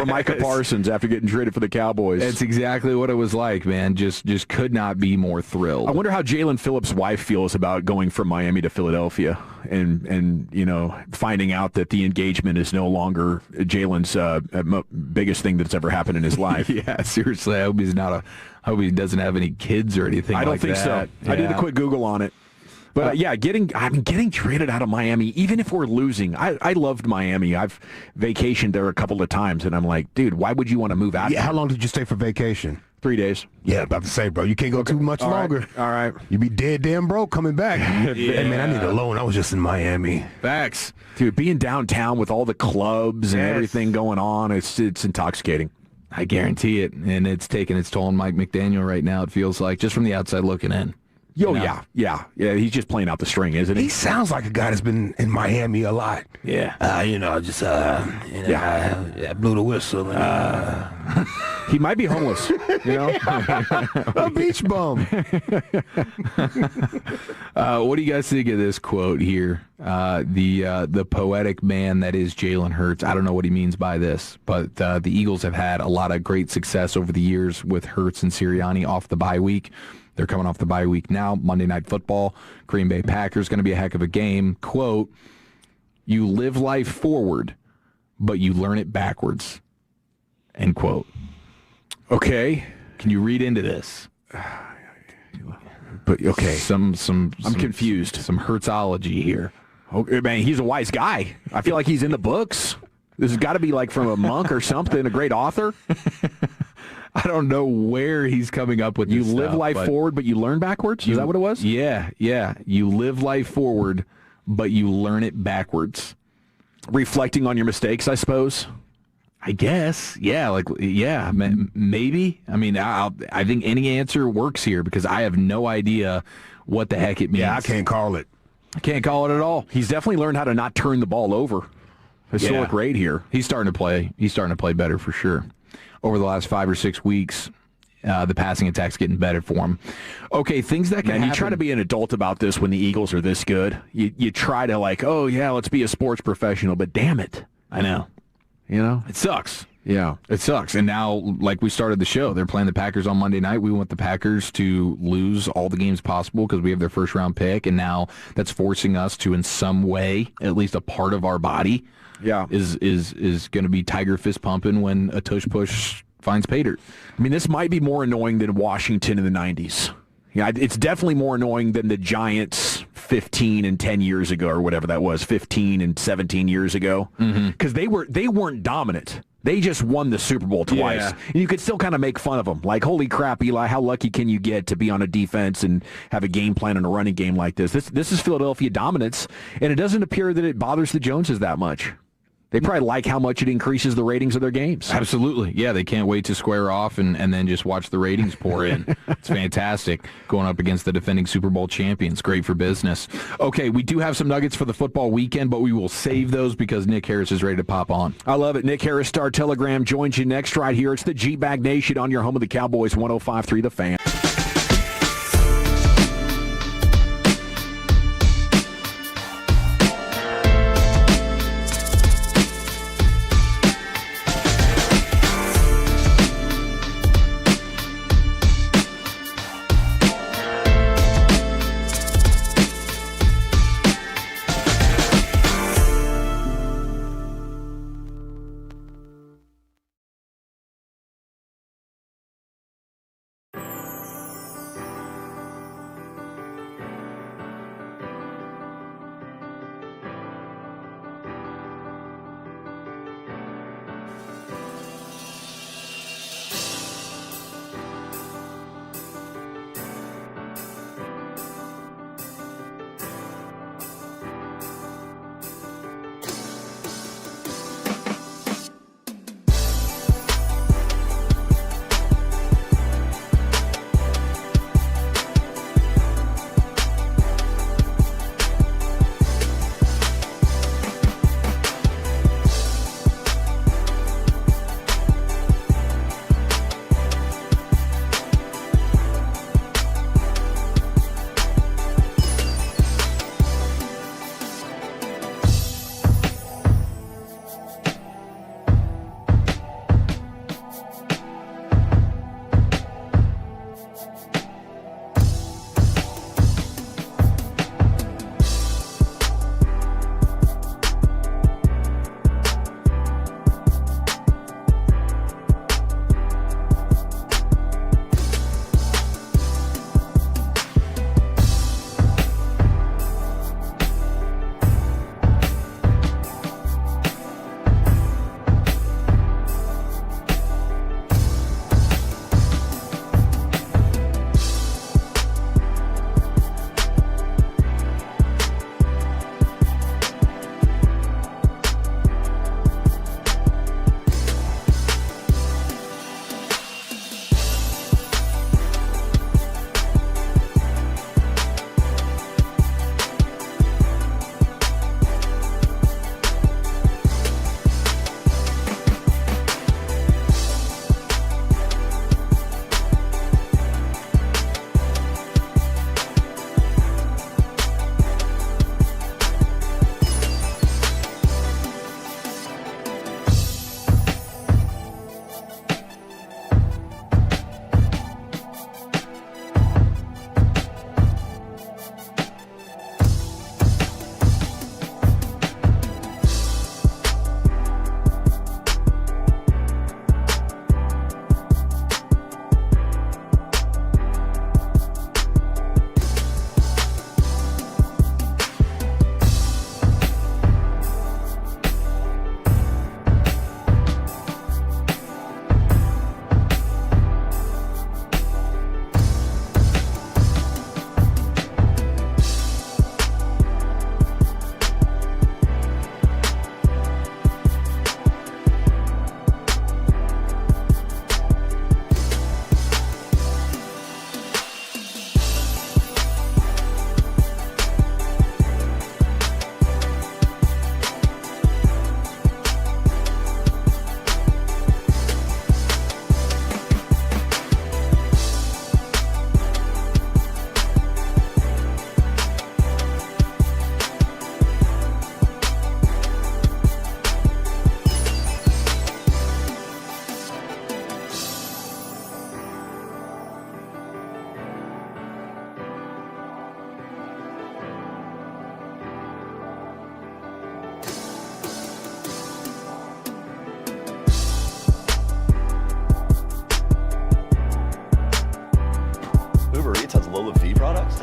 S10: Micah Parsons after getting traded for the Cowboys.
S9: That's exactly what it was like, man. Just could not be more thrilled.
S10: I wonder how Jalen Phillips' wife feels about going from Miami to Philadelphia and finding out that the engagement is no longer Jalen's biggest thing that's ever happened in his life.
S9: Yeah, seriously. I hope he doesn't have any kids or anything.
S10: I don't think so. Yeah. I did a quick Google on it. But getting traded out of Miami, even if we're losing, I loved Miami. I've vacationed there a couple of times, and I'm like, dude, why would you want to move out?
S11: Yeah, how long did you stay for vacation?
S10: 3 days.
S11: Yeah, about to say, bro, you can't go too much longer.
S10: All right.
S11: You be dead damn broke coming back. Hey, man, I need a loan. I was just in Miami.
S10: Facts. Dude, being downtown with all the clubs and everything going on, it's intoxicating.
S9: I guarantee it. And it's taking its toll on Mike McDaniel right now, it feels like, just from the outside looking in.
S10: Yeah. He's just playing out the string, isn't he?
S11: He sounds like a guy that's been in Miami a lot.
S10: Yeah.
S11: I blew the whistle. And,
S10: he might be homeless.
S11: A beach bum.
S9: What do you guys think of this quote here? The poetic man that is Jalen Hurts. I don't know what he means by this, but the Eagles have had a lot of great success over the years with Hurts and Sirianni off the bye week. They're coming off the bye week now. Monday Night Football, Green Bay Packers, going to be a heck of a game. Quote, "You live life forward, but you learn it backwards." End quote.
S10: Okay.
S9: Can you read into this?
S10: But okay.
S9: I'm
S10: confused.
S9: Some Hurtsology here.
S10: Okay, man, he's a wise guy. I feel like he's in the books. This has got to be like from a monk or something, a great author.
S9: I don't know where he's coming up with this
S10: You live
S9: stuff,
S10: life forward, but you learn backwards? Is that what it was?
S9: Yeah. You live life forward, but you learn it backwards.
S10: Reflecting on your mistakes, I suppose.
S9: I guess. Yeah, maybe. I mean, I think any answer works here because I have no idea what the heck it means.
S11: Yeah, I can't call it.
S9: I can't call it at all.
S10: He's definitely learned how to not turn the ball over. Historic rate here.
S9: He's starting to play better for sure. Over the last 5 or 6 weeks, the passing attack's getting better for him. Okay, things that can happen.
S10: You try to be an adult about this when the Eagles are this good. You try to let's be a sports professional, but damn it.
S9: I know. It sucks.
S10: Yeah.
S9: It sucks. And now, like we started the show, they're playing the Packers on Monday night. We want the Packers to lose all the games possible because we have their first-round pick, and now that's forcing us to, in some way, at least a part of our body, is going to be tiger fist pumping when a tush push finds pay dirt.
S10: I mean, this might be more annoying than Washington in the 90s. Yeah, it's definitely more annoying than the Giants 15 and 10 years ago or whatever that was, 15 and 17 years ago. Because they weren't dominant. They just won the Super Bowl twice.
S9: Yeah.
S10: And you could still kind of make fun of them. Like, holy crap, Eli, how lucky can you get to be on a defense and have a game plan and a running game like this? This is Philadelphia dominance, and it doesn't appear that it bothers the Joneses that much. They probably like how much it increases the ratings of their games.
S9: Absolutely. Yeah, they can't wait to square off and then just watch the ratings pour in. It's fantastic. Going up against the defending Super Bowl champions. Great for business. Okay, we do have some nuggets for the football weekend, but we will save those because Nick Harris is ready to pop on.
S10: I love it. Nick Harris, Star Telegram, joins you next right here. It's the G-Bag Nation on your home of the Cowboys, 105.3 The Fan.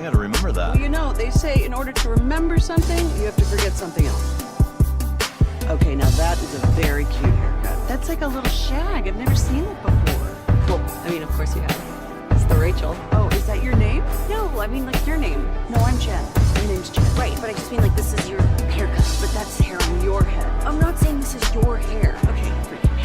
S8: I gotta remember that.
S1: Well, you know, they say in order to remember something, you have to forget something else. Okay, now that is a very cute haircut. That's like a little shag. I've never seen it before.
S17: Well, I mean, of course you have. It's the Rachel.
S1: Oh, is that your name?
S17: No, I mean, like, your name.
S1: No, I'm Jen. My name's Jen.
S17: Right, but I just mean, like, this is your haircut.
S1: But that's hair on your head.
S17: I'm not saying this is your hair.
S1: Okay, forgive me.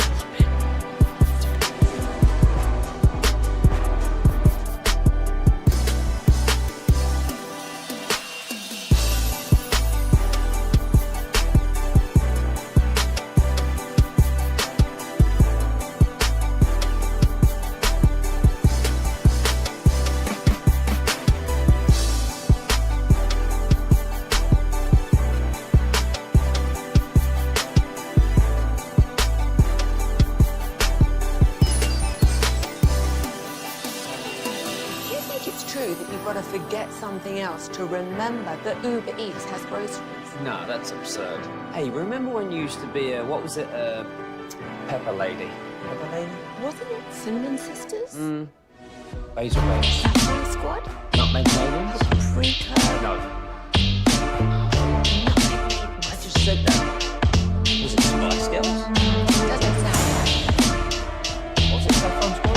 S17: Forget something else to remember that Uber Eats has groceries.
S18: No, that's absurd. Hey, remember when you used to be a, what was it, Pepper Lady? Pepper Lady?
S17: Wasn't it Cinnamon Sisters?
S18: Basil Babies.
S17: Sapphire Squad?
S18: Nutmeg Maidens?
S17: Pre-curd?
S18: No. I just said that. Was it Spice Girls?
S17: Doesn't sound right.
S18: Was it Saffron Squad?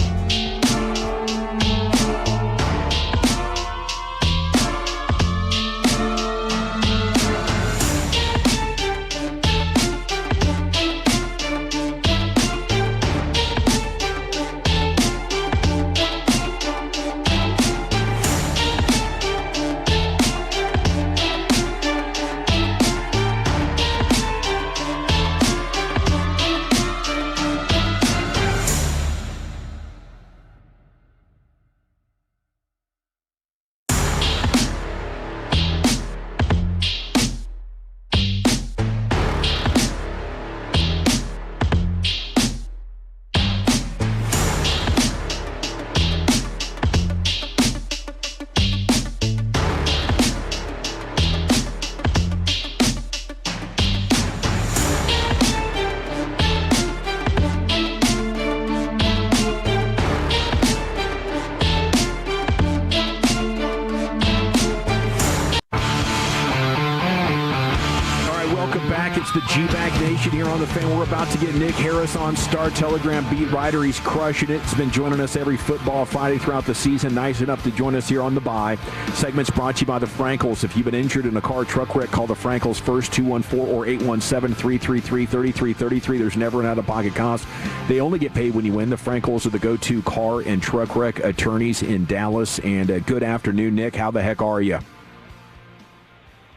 S10: It's the G-Bag Nation here on the Fan. We're about to get Nick Harris on, Star Telegram beat writer. He's crushing it. He's been joining us every football Friday throughout the season. Nice enough to join us here on the bye. Segment's brought to you by the Frankels. If you've been injured in a car truck wreck, call the Frankels first, 214 or 817-333-3333. There's never an out-of-pocket cost. They only get paid when you win. The Frankels are the go-to car and truck wreck attorneys in Dallas. And good afternoon, Nick. How the heck are you?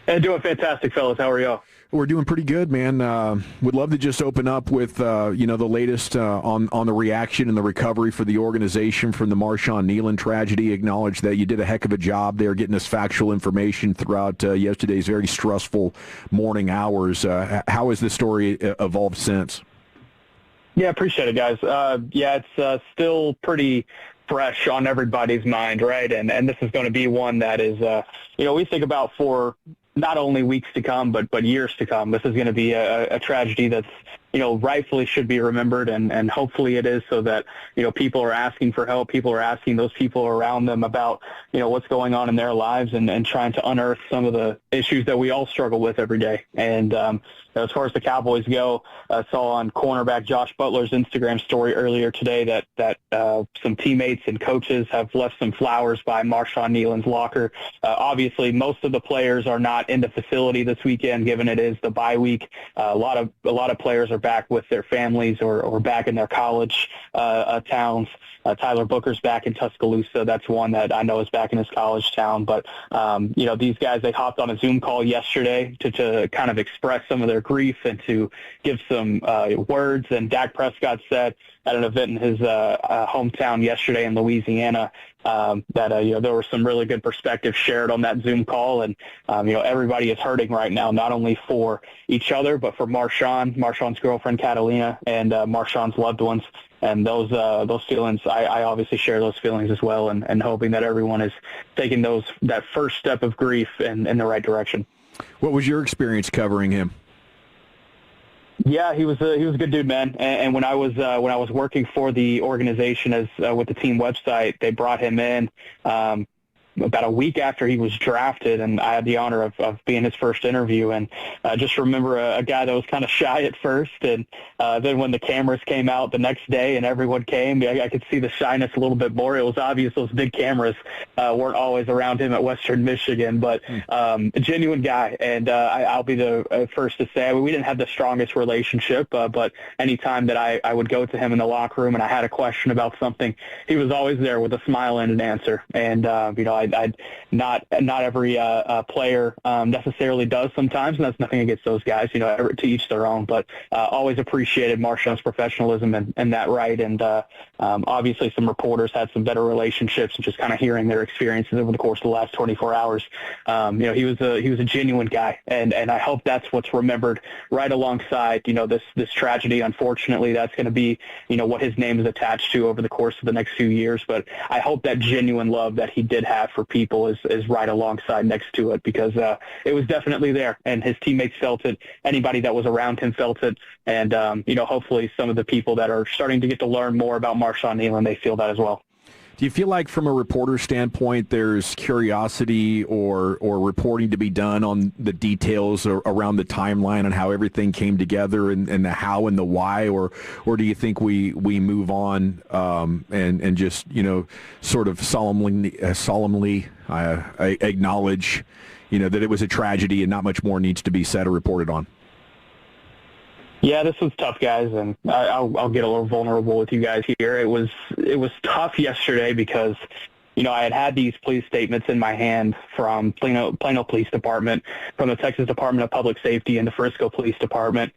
S14: Hey, doing fantastic, fellas. How are y'all?
S10: We're doing pretty good, man. Would love to just open up with, the latest on the reaction and the recovery for the organization from the Marshon Neland tragedy. Acknowledge that you did a heck of a job there getting us factual information throughout yesterday's very stressful morning hours. How has this story evolved since?
S14: Yeah, appreciate it, guys. It's still pretty fresh on everybody's mind, right? And this is going to be one that is, we think about for not only weeks to come, but years to come. This is going to be a tragedy that's, rightfully should be remembered, and hopefully it is, so that, people are asking for help. People are asking those people around them about, what's going on in their lives, and trying to unearth some of the issues that we all struggle with every day. And as far as the Cowboys go, I saw on cornerback Josh Butler's Instagram story earlier today that some teammates and coaches have left some flowers by Marshon Neland's locker. Obviously, most of the players are not in the facility this weekend, given it is the bye week. A lot of players are back with their families or back in their college towns. Tyler Booker's back in Tuscaloosa. That's one that I know is back in his college town. But, these guys, they hopped on a Zoom call yesterday to kind of express some of their grief and to give some words. And Dak Prescott said at an event in his hometown yesterday in Louisiana that, there was some really good perspective shared on that Zoom call. And, everybody is hurting right now, not only for each other, but for Marshon's girlfriend, Catalina, and Marshon's loved ones. And those feelings, I obviously share those feelings as well, and hoping that everyone is taking that first step of grief in the right direction.
S10: What was your experience covering him?
S14: Yeah, he was a good dude, man. And when I was working for the organization with the team website, they brought him in.
S8: about a week after he was drafted, and I had the honor of being his first interview. And I just remember a guy that was kind of shy at first, and then when the cameras came out the next day and everyone came, I could see the shyness a little bit more. It was obvious those big cameras weren't always around him at Western Michigan, but a genuine guy. And I'll be the first to say, we didn't have the strongest relationship, but anytime that I would go to him in the locker room and I had a question about something, he was always there with a smile and an answer. And I'd not every player necessarily does sometimes, and that's nothing against those guys. To each their own. But always appreciated Marshon's professionalism and that right. And obviously, some reporters had some better relationships, and just kind of hearing their experiences over the course of the last 24 hours. He was a genuine guy, and I hope that's what's remembered right alongside this tragedy. Unfortunately, that's going to be what his name is attached to over the course of the next few years. But I hope that genuine love that he did have for people is right alongside next to it, because it was definitely there, and his teammates felt it. Anybody that was around him felt it, and hopefully some of the people that are starting to get to learn more about Marshon Neland, they feel that as well.
S10: Do you feel like from a reporter standpoint there's curiosity or reporting to be done on the details around the timeline and how everything came together and the how and the why, or do you think we move on and just sort of solemnly acknowledge that it was a tragedy and not much more needs to be said or reported on?
S8: Yeah, this was tough, guys, and I'll get a little vulnerable with you guys here. It was tough yesterday because, I had these police statements in my hand from Plano Police Department, from the Texas Department of Public Safety, and the Frisco Police Department,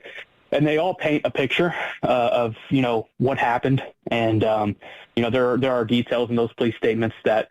S8: and they all paint a picture of what happened, and there are details in those police statements that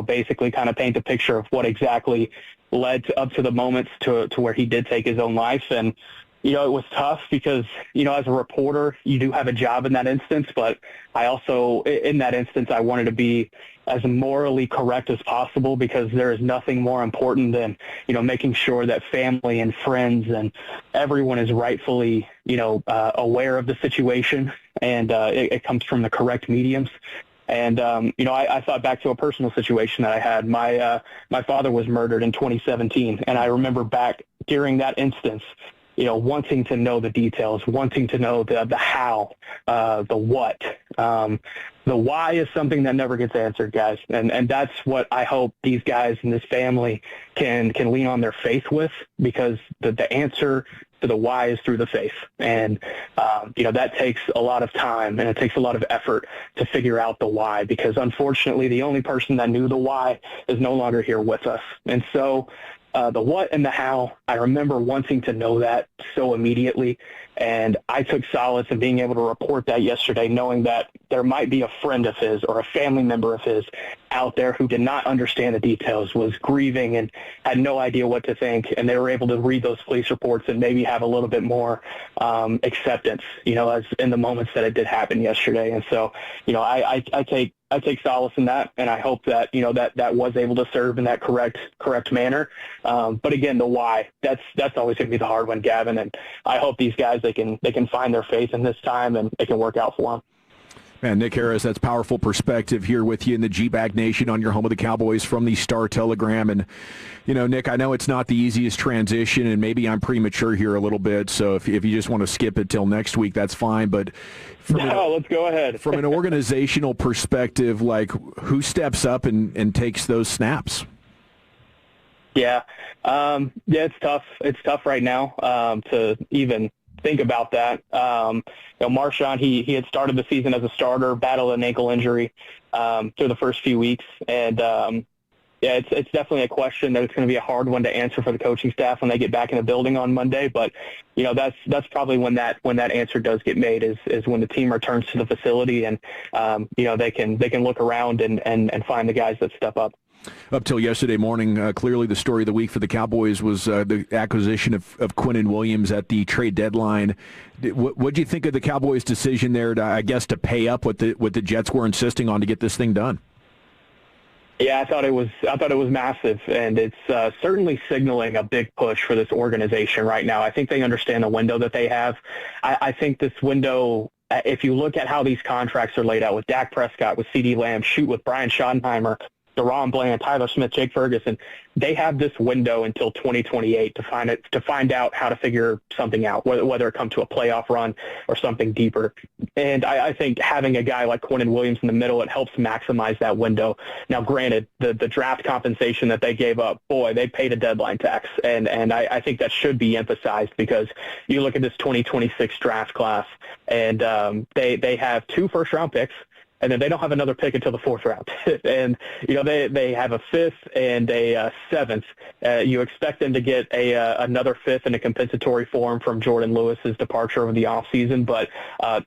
S8: basically kind of paint a picture of what exactly led up to the moments to where he did take his own life. And it was tough because, as a reporter, you do have a job in that instance, but I also, in that instance, I wanted to be as morally correct as possible, because there is nothing more important than, making sure that family and friends and everyone is rightfully, aware of the situation, and it comes from the correct mediums. And, I thought back to a personal situation that I had. My father was murdered in 2017, and I remember back during that instance, wanting to know the details, wanting to know the how, the what. The why is something that never gets answered, guys. And that's what I hope these guys and this family can lean on their faith with, because the answer to the why is through the faith. And, that takes a lot of time, and it takes a lot of effort to figure out the why, because unfortunately the only person that knew the why is no longer here with us. And so, the what and the how, I remember wanting to know that so immediately, and I took solace in being able to report that yesterday, knowing that there might be a friend of his or a family member of his out there who did not understand the details, was grieving and had no idea what to think, and they were able to read those police reports and maybe have a little bit more acceptance, as in the moments that it did happen yesterday. And so, I take solace in that, and I hope that that was able to serve in that correct manner. But again, the why, that's always going to be the hard one, Gavin. And I hope these guys they can find their faith in this time, and it can work out for them.
S10: Man, Nick Harris, that's powerful perspective here with you in the G-Bag Nation on your home of the Cowboys from the Star-Telegram. And, Nick, I know it's not the easiest transition, and maybe I'm premature here a little bit, so if you just want to skip it till next week, that's fine. But
S8: let's go ahead.
S10: From an organizational perspective, who steps up and takes those snaps?
S8: Yeah, it's tough. It's tough right now to even think about that. Marshon, he had started the season as a starter, battled an ankle injury through the first few weeks, and it's definitely a question that it's going to be a hard one to answer for the coaching staff when they get back in the building on Monday. But that's probably when that answer does get made is when the team returns to the facility, and they can look around and find the guys that step up.
S10: Up till yesterday morning, clearly the story of the week for the Cowboys was the acquisition of Quinnen Williams at the trade deadline. What do you think of the Cowboys' decision there to pay up what the Jets were insisting on to get this thing done?
S8: Yeah, I thought it was massive, and it's certainly signaling a big push for this organization right now. I think they understand the window that they have. I think this window, if you look at how these contracts are laid out with Dak Prescott, with CeeDee Lamb, with Brian Schottenheimer, DeRon Bland, Tyler Smith, Jake Ferguson, they have this window until 2028 to find out how to figure something out, whether it comes to a playoff run or something deeper. And I think having a guy like Quinnen Williams in the middle, it helps maximize that window. Now, granted, the draft compensation that they gave up, boy, they paid a deadline tax. And I think that should be emphasized, because you look at this 2026 draft class, and they have 2 first-round picks, and then they don't have another pick until the 4th round. And, they have a 5th and a 7th. You expect them to get another 5th in a compensatory form from Jordan Lewis's departure over the offseason, but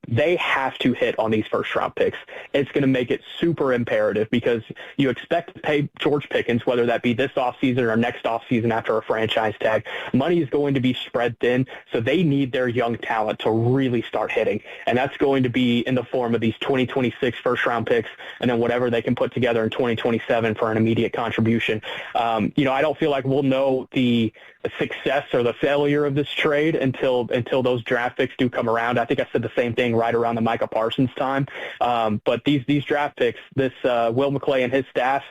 S8: they have to hit on these first-round picks. It's going to make it super imperative, because you expect to pay George Pickens, whether that be this offseason or next offseason after a franchise tag. Money is going to be spread thin, so they need their young talent to really start hitting, and that's going to be in the form of these 2026 first-round picks, and then whatever they can put together in 2027 for an immediate contribution. I don't feel like we'll know the success or the failure of this trade until those draft picks do come around. I think I said the same thing right around the Micah Parsons time. But these draft picks, this Will McClay and his staff,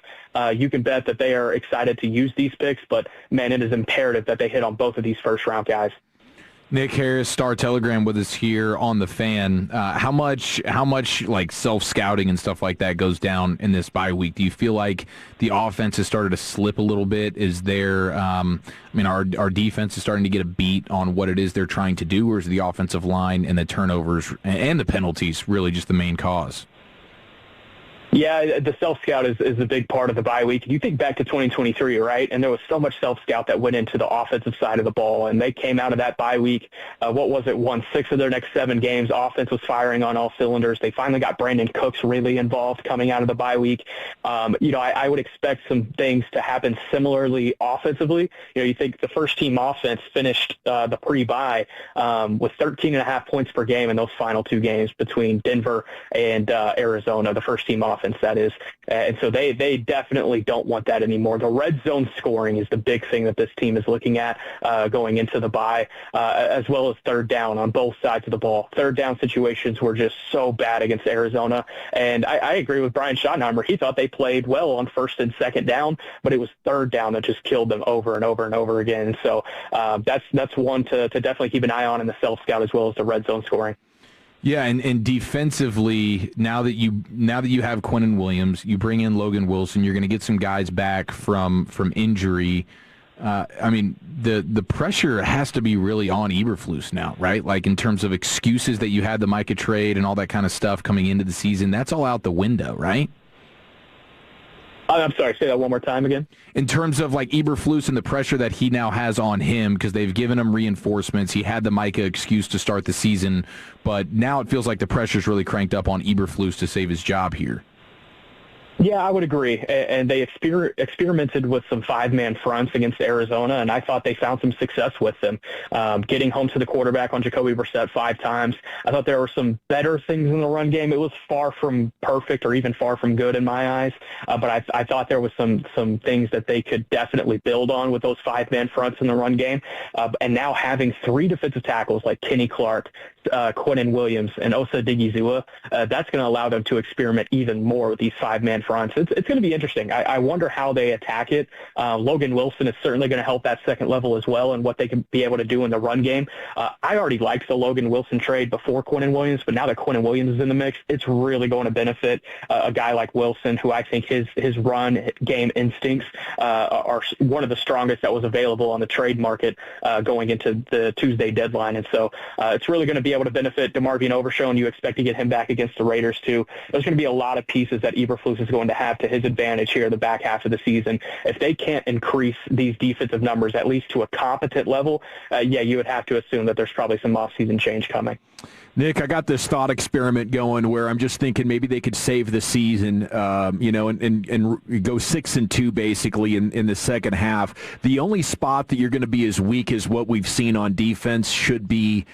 S8: you can bet that they are excited to use these picks. But, man, it is imperative that they hit on both of these first-round guys.
S9: Nick Harris, Star Telegram, with us here on The Fan. How much like self-scouting and stuff like that goes down in this bye week? Do you feel like the offense has started to slip a little bit? Is there, our defense is starting to get a beat on what it is they're trying to do, or is the offensive line and the turnovers and the penalties really just the main cause?
S8: Yeah, the self-scout is a big part of the bye week. You think back to 2023, right? And there was so much self-scout that went into the offensive side of the ball, and they came out of that bye week, won 6 of their next 7 games. Offense was firing on all cylinders. They finally got Brandon Cooks really involved coming out of the bye week. I would expect some things to happen similarly offensively. You think the first-team offense finished the pre-bye with 13.5 points per game in those final 2 games between Denver and Arizona, the first-team offense, that is. And so they definitely don't want that anymore. The red zone scoring is the big thing that this team is looking at going into the bye, as well as third down on both sides of the ball. Third down situations were just so bad against Arizona. And I agree with Brian Schottenheimer. He thought they played well on first and second down, but it was third down that just killed them over and over and over again. So that's one to definitely keep an eye on in the self-scout, as well as the red zone scoring.
S9: Yeah, and defensively, now that you have Quinnen Williams, you bring in Logan Wilson, you're going to get some guys back from injury. The pressure has to be really on Eberflus now, right? Like, in terms of excuses that you had the Micah trade and all that kind of stuff coming into the season, that's all out the window, right?
S8: I'm sorry, say that one more time again.
S9: In terms of like Eberflus and the pressure that he now has on him, because they've given him reinforcements. He had the Micah excuse to start the season, but now it feels like the pressure's really cranked up on Eberflus to save his job here.
S8: Yeah, I would agree. And they experimented with some 5-man fronts against Arizona, and I thought they found some success with them. Getting home to the quarterback on Jacoby Brissett 5 times. I thought there were some better things in the run game. It was far from perfect or even far from good in my eyes, but I thought there was some things that they could definitely build on with those 5-man fronts in the run game. And now having 3 defensive tackles like Kenny Clark, Quinnen Williams, and Osa Digizua, that's going to allow them to experiment even more with these 5-man fronts. It's going to be interesting. I wonder how they attack it. Logan Wilson is certainly going to help that second level as well, and what they can be able to do in the run game. I already liked the Logan Wilson trade before Quinnen Williams, but now that Quinnen Williams is in the mix, it's really going to benefit a guy like Wilson, who I think his run game instincts are one of the strongest that was available on the trade market going into the Tuesday deadline. And so it's really going to be able to benefit DeMarvion Overshown. You expect to get him back against the Raiders too. There's going to be a lot of pieces that Eberflus is going to have to his advantage here in the back half of the season. If they can't increase these defensive numbers at least to a competent level, you would have to assume that there's probably some offseason change coming.
S10: Nick, I got this thought experiment going where I'm just thinking maybe they could save the season, and go 6-2 basically in the second half. The only spot that you're going to be as weak as what we've seen on defense should be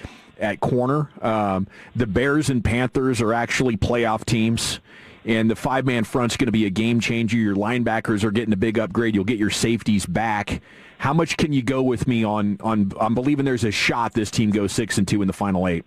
S10: at corner. The Bears and Panthers are actually playoff teams, and the 5-man front's going to be a game changer. Your linebackers are getting a big upgrade. You'll get your safeties back. How much can you go with me on I'm believing there's a shot this team goes 6-2 in the final 8?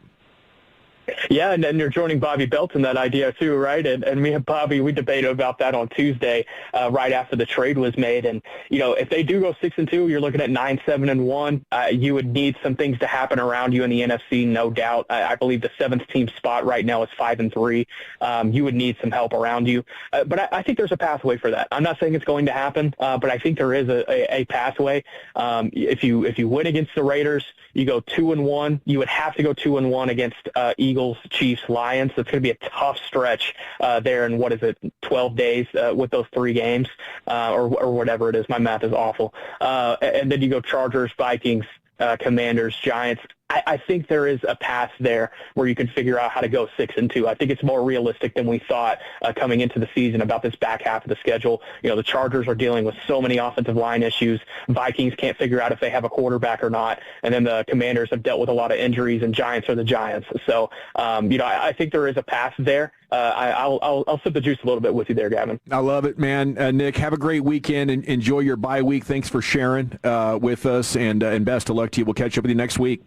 S8: Yeah, and then you're joining Bobby Belt in that idea too, right? And me and Bobby, we debated about that on Tuesday, right after the trade was made. And if they do go 6-2, you're looking at 9-7-1. You would need some things to happen around you in the NFC, no doubt. I believe the 7th team spot right now is 5-3. You would need some help around you, but I think there's a pathway for that. I'm not saying it's going to happen, but I think there is a pathway. If you win against the Raiders, you go 2-1. You would have to go 2-1 against Eagles, Chiefs, Lions. It's going to be a tough stretch there in 12 days with those 3 games or whatever it is. My math is awful. And then you go Chargers, Vikings, Commanders, Giants. I think there is a path there where you can figure out how to go 6-2. I think it's more realistic than we thought coming into the season about this back half of the schedule. The Chargers are dealing with so many offensive line issues. Vikings can't figure out if they have a quarterback or not. And then the Commanders have dealt with a lot of injuries, and Giants are the Giants. So, I think there is a path there. I'll sip the juice a little bit with you there, Gavin.
S10: I love it, man. Nick, have a great weekend and enjoy your bye week. Thanks for sharing with us, and best of luck to you. We'll catch up with you next week.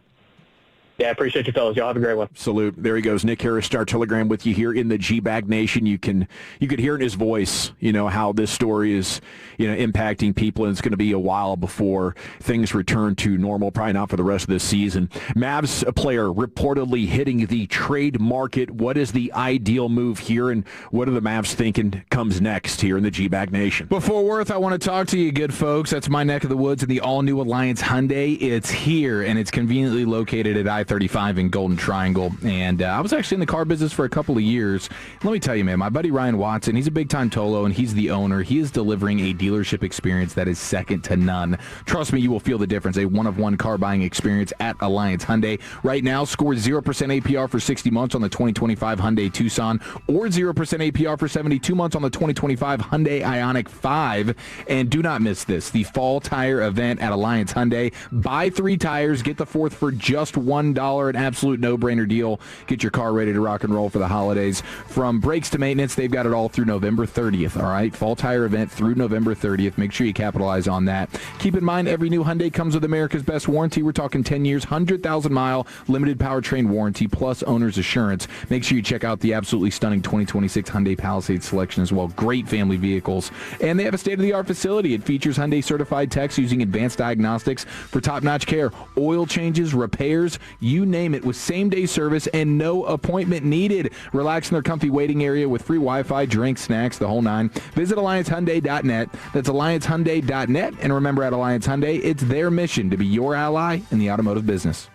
S8: Yeah, I appreciate you, fellas. Y'all have a great one.
S10: Salute. There he goes. Nick Harris, Star Telegram, with you here in the G-Bag Nation. You could hear in his voice, how this story is, impacting people, and it's going to be a while before things return to normal, probably not for the rest of this season. Mavs player reportedly hitting the trade market. What is the ideal move here, and what are the Mavs thinking comes next here in the G-Bag Nation?
S9: Before Worth, I want to talk to you, good folks. That's my neck of the woods in the all-new Alliance Hyundai. It's here, and it's conveniently located at I-35 in Golden Triangle. And I was actually in the car business for a couple of years. Let me tell you, man, my buddy Ryan Watson, he's a big-time Tolo, and he's the owner. He is delivering a dealership experience that is second to none. Trust me, you will feel the difference. A one-of-one car buying experience at Alliance Hyundai. Right now, score 0% APR for 60 months on the 2025 Hyundai Tucson, or 0% APR for 72 months on the 2025 Hyundai Ioniq 5. And do not miss this, the fall tire event at Alliance Hyundai. Buy 3 tires, get the 4th for just $1, an absolute no-brainer deal. Get your car ready to rock and roll for the holidays. From brakes to maintenance, they've got it all through November 30th, all right? Fall tire event through November 30th. Make sure you capitalize on that. Keep in mind, every new Hyundai comes with America's Best warranty. We're talking 10 years, 100,000-mile limited powertrain warranty, plus owner's assurance. Make sure you check out the absolutely stunning 2026 Hyundai Palisade selection as well. Great family vehicles. And they have a state-of-the-art facility. It features Hyundai-certified techs using advanced diagnostics for top-notch care, oil changes, repairs, you name it, with same-day service and no appointment needed. Relax in their comfy waiting area with free Wi-Fi, drinks, snacks, the whole nine. Visit AllianceHyundai.net. That's AllianceHyundai.net. And remember, at Alliance Hyundai, it's their mission to be your ally in the automotive business.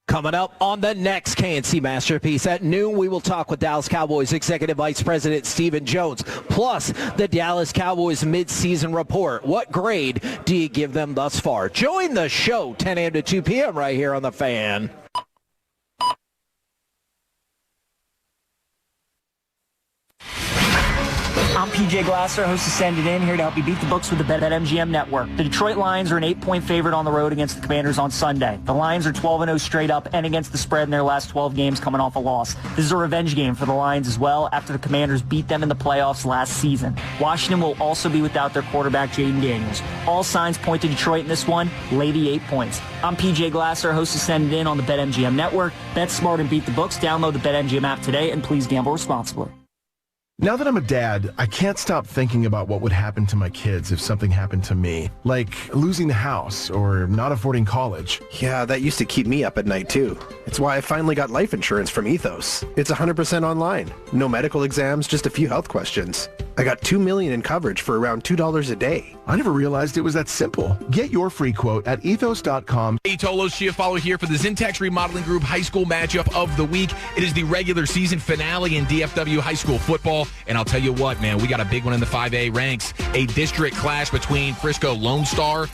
S12: Coming up on the next KNC Masterpiece at noon, we will talk with Dallas Cowboys Executive Vice President Stephen Jones, plus the Dallas Cowboys midseason report. What grade do you give them thus far? Join the show 10 a.m. to 2 p.m. right here on The Fan.
S13: I'm PJ Glasser, host of Send It In, here to help you beat the books with the BetMGM network. The Detroit Lions are an 8-point favorite on the road against the Commanders on Sunday. The Lions are 12-0 straight up and against the spread in their last 12 games coming off a loss. This is a revenge game for the Lions as well after the Commanders beat them in the playoffs last season. Washington will also be without their quarterback, Jaden Daniels. All signs point to Detroit in this one. Lay the 8 points. I'm PJ Glasser, host of Send It In on the BetMGM network. Bet smart and beat the books. Download the BetMGM app today, and please gamble responsibly.
S16: Now that I'm a dad, I can't stop thinking about what would happen to my kids if something happened to me, like losing the house or not affording college.
S21: Yeah, that used to keep me up at night too. It's why I finally got life insurance from Ethos. It's 100% online. No medical exams, just a few health questions. I got $2 million in coverage for around $2 a day.
S16: I never realized it was that simple. Get your free quote at ethos.com.
S2: Hey, Tolos, Chiafalo here for the Zintex Remodeling Group High School Matchup of the Week. It is the regular season finale in DFW high school football. And I'll tell you what, man, we got a big one in the 5A ranks. A district clash between Frisco Lone Star.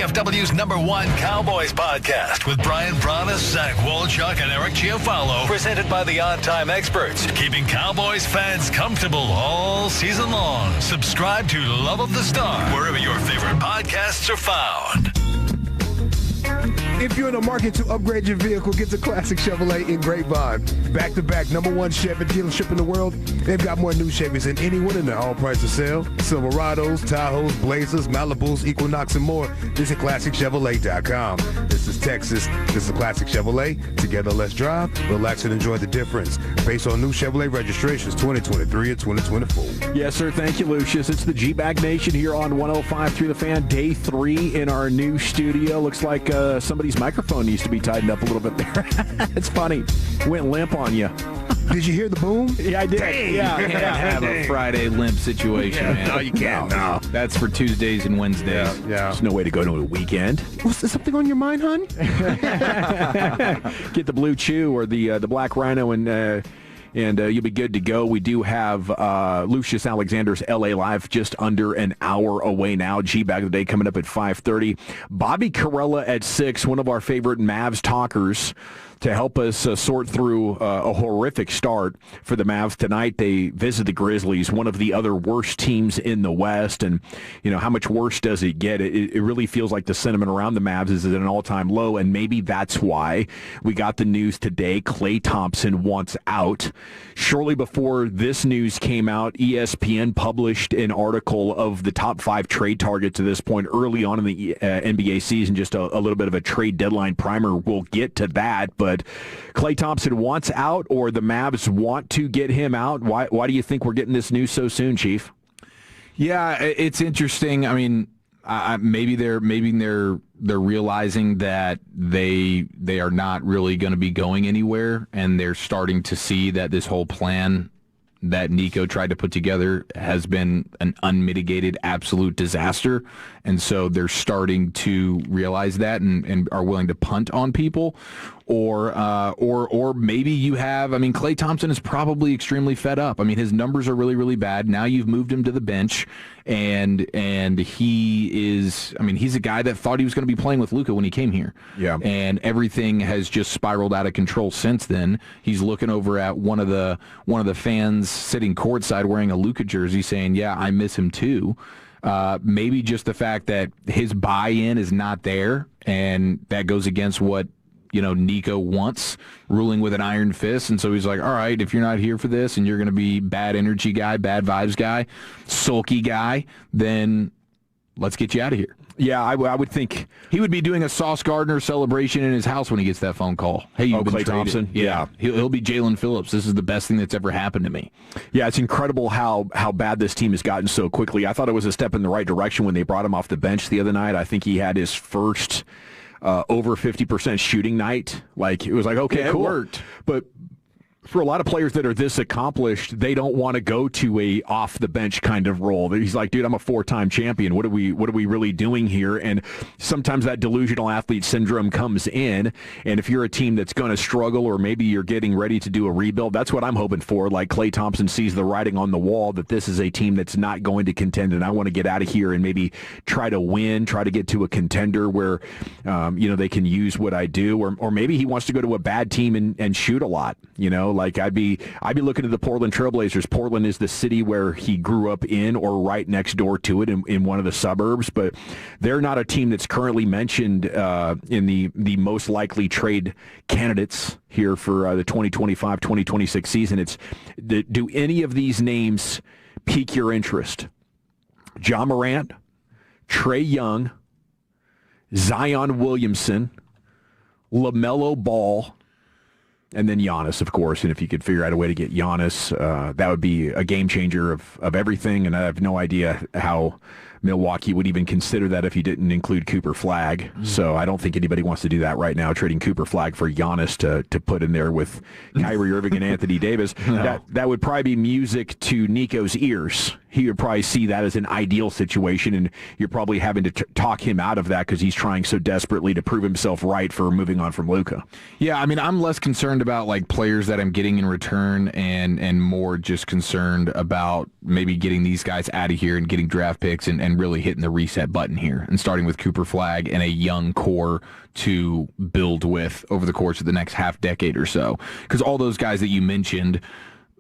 S4: DFW's #1 Cowboys podcast with Brian Broaddus, Zach Wolchuk, and Eric Chiafalo. Presented by the On Time Experts, keeping Cowboys fans comfortable all season long. Subscribe to Love of the Star wherever your favorite podcasts are found.
S11: If you're in the market to upgrade your vehicle, get to Classic Chevrolet in Grapevine. Back-to-back #1 Chevy dealership in the world. They've got more new Chevys than anyone in the all-price to sell. Silverados, Tahoes, Blazers, Malibus, Equinox, and more. Visit ClassicChevrolet.com. This is Texas. This is Classic Chevrolet. Together, let's drive, relax, and enjoy the difference. Based on new Chevrolet registrations 2023 and 2024.
S10: Yes, sir. Thank you, Lucius. It's the G-Bag Nation here on 105.3 The Fan. Day 3 in our new studio. Looks like somebody's microphone needs to be tightened up a little bit there. It's funny. Went limp on you.
S11: Did you hear the boom?
S10: Yeah, I did.
S11: Dang.
S10: Yeah.
S9: You can't have a Friday limp situation, man.
S11: No, you can't. No.
S9: That's for Tuesdays and Wednesdays.
S11: Yeah.
S10: There's no way to go to a weekend.
S11: Was there something on your mind, hon?
S10: Get the Blue Chew or the Black Rhino and you'll be good to go. We do have Lucius Alexander's LA Live just under an hour away now. G-Bag of the Day coming up at 5:30. Bobby Carella at 6, one of our favorite Mavs talkers, to help us sort through a horrific start for the Mavs tonight. They visit the Grizzlies, one of the other worst teams in the West. And, how much worse does it get? It really feels like the sentiment around the Mavs is at an all-time low, and maybe that's why we got the news today. Klay Thompson wants out. Shortly before this news came out, ESPN published an article of the top 5 trade targets at this point early on in the NBA season, just a little bit of a trade deadline primer. We'll get to that, but Klay Thompson wants out, or the Mavs want to get him out. Why do you think we're getting this news so soon, Chief?
S9: Yeah, it's interesting. I mean, maybe they're realizing that they are not really going to be going anywhere, and they're starting to see that this whole plan that Nico tried to put together has been an unmitigated absolute disaster. And so they're starting to realize that and are willing to punt on people. Or maybe you have, Klay Thompson is probably extremely fed up. His numbers are really, really bad. Now you've moved him to the bench, and he is, he's a guy that thought he was going to be playing with Luka when he came here.
S10: Yeah.
S9: And everything has just spiraled out of control since then. He's looking over at one of the fans sitting courtside wearing a Luka jersey saying, yeah, I miss him too. Maybe just the fact that his buy-in is not there, and that goes against what Nico wants, ruling with an iron fist. And so he's like, all right, if you're not here for this and you're going to be bad energy guy, bad vibes guy, sulky guy, then let's get you out of here.
S10: Yeah, I would think
S9: he would be doing a Sauce Gardner celebration in his house when he gets that phone call. Hey, you've been
S10: Klay
S9: traded.
S10: Thompson?
S9: Yeah. He'll be Jalen Phillips. This is the best thing that's ever happened to me.
S10: Yeah, it's incredible how bad this team has gotten so quickly. I thought it was a step in the right direction when they brought him off the bench the other night. I think he had his first over 50% shooting night. Like, it was like, okay, cool.
S9: It worked.
S10: But for a lot of players that are this accomplished, they don't want to go to a off the bench kind of role. He's like, dude, I'm a 4-time champion. What are we really doing here? And sometimes that delusional athlete syndrome comes in. And if you're a team that's going to struggle, or maybe you're getting ready to do a rebuild, that's what I'm hoping for. Like, Klay Thompson sees the writing on the wall that this is a team that's not going to contend, and I want to get out of here and maybe try to win, try to get to a contender where, they can use what I do. Or maybe he wants to go to a bad team and shoot a lot, Like, I'd be looking at the Portland Trailblazers. Portland is the city where he grew up in, or right next door to it in one of the suburbs, but they're not a team that's currently mentioned in the most likely trade candidates here for the 2025-2026 season. Do any of these names pique your interest? Ja Morant, Trae Young, Zion Williamson, LaMelo Ball, and then Giannis, of course. And if you could figure out a way to get Giannis, that would be a game changer of everything. And I have no idea how Milwaukee would even consider that if he didn't include Cooper Flagg. So I don't think anybody wants to do that right now, trading Cooper Flagg for Giannis to put in there with Kyrie Irving and Anthony Davis. No. That would probably be music to Nico's ears. He would probably see that as an ideal situation, and you're probably having to talk him out of that because he's trying so desperately to prove himself right for moving on from Luka.
S9: Yeah, I'm less concerned about like players that I'm getting in return, and more just concerned about maybe getting these guys out of here and getting draft picks and and really hitting the reset button here and starting with Cooper Flagg and a young core to build with over the course of the next half decade or so. Because all those guys that you mentioned,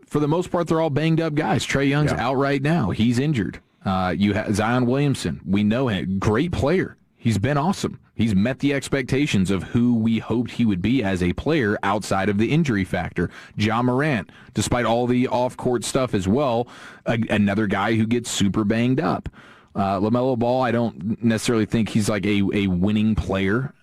S9: for the most part, they're all banged up guys. Trae Young's out right now. He's injured. You have Zion Williamson. We know him. Great player. He's been awesome. He's met the expectations of who we hoped he would be as a player outside of the injury factor. Ja Morant, despite all the off-court stuff as well, another guy who gets super banged up. LaMelo Ball, I don't necessarily think he's like a winning player.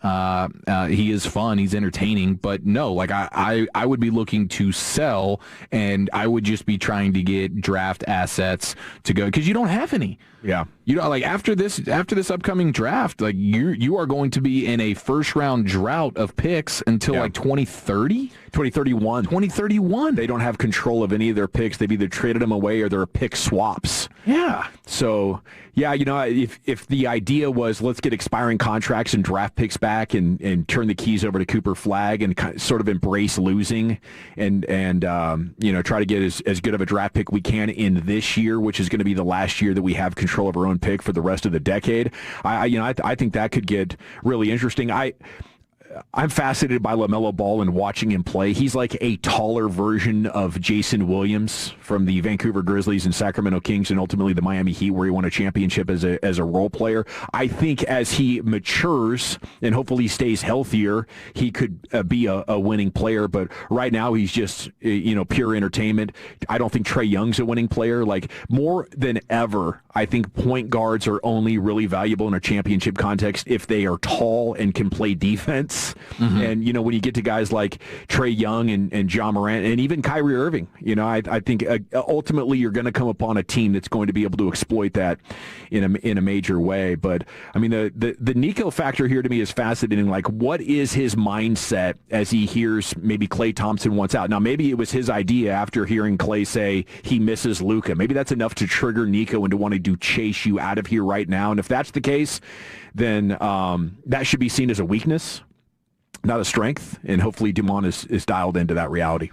S9: He is fun, he's entertaining, but no, like I would be looking to sell, and I would just be trying to get draft assets to go, because you don't have any.
S10: Yeah.
S9: You know, like after this upcoming draft, like you are going to be in a first round drought of picks until like 2030?
S10: 2031.
S9: 2031.
S10: They don't have control of any of their picks. They've either traded them away or they're pick swaps.
S9: Yeah.
S10: So, yeah, you know, if the idea was let's get expiring contracts and draft picks back and turn the keys over to Cooper Flagg and sort of embrace losing and you know, try to get as good of a draft pick we can in this year, which is going to be the last year that we have control of our own pick for the rest of the decade. I think that could get really interesting. I'm fascinated by LaMelo Ball and watching him play. He's like a taller version of Jason Williams from the Vancouver Grizzlies and Sacramento Kings and ultimately the Miami Heat, where he won a championship as a role player. I think as he matures and hopefully stays healthier, he could be a winning player. But right now he's just, you know, pure entertainment. I don't think Trae Young's a winning player. Like, more than ever, I think point guards are only really valuable in a championship context if they are tall and can play defense. Mm-hmm. And, you know, when you get to guys like Trae Young and Ja Morant and even Kyrie Irving, you know, I think ultimately you're going to come upon a team that's going to be able to exploit that in a major way. But, I mean, the Nico factor here to me is fascinating. Like, what is his mindset as he hears maybe Klay Thompson wants out? Now, maybe it was his idea after hearing Klay say he misses Luka. Maybe that's enough to trigger Nico into wanting to chase you out of here right now. And if that's the case, then that should be seen as a weakness, not a strength, and hopefully Dumont is dialed into that reality.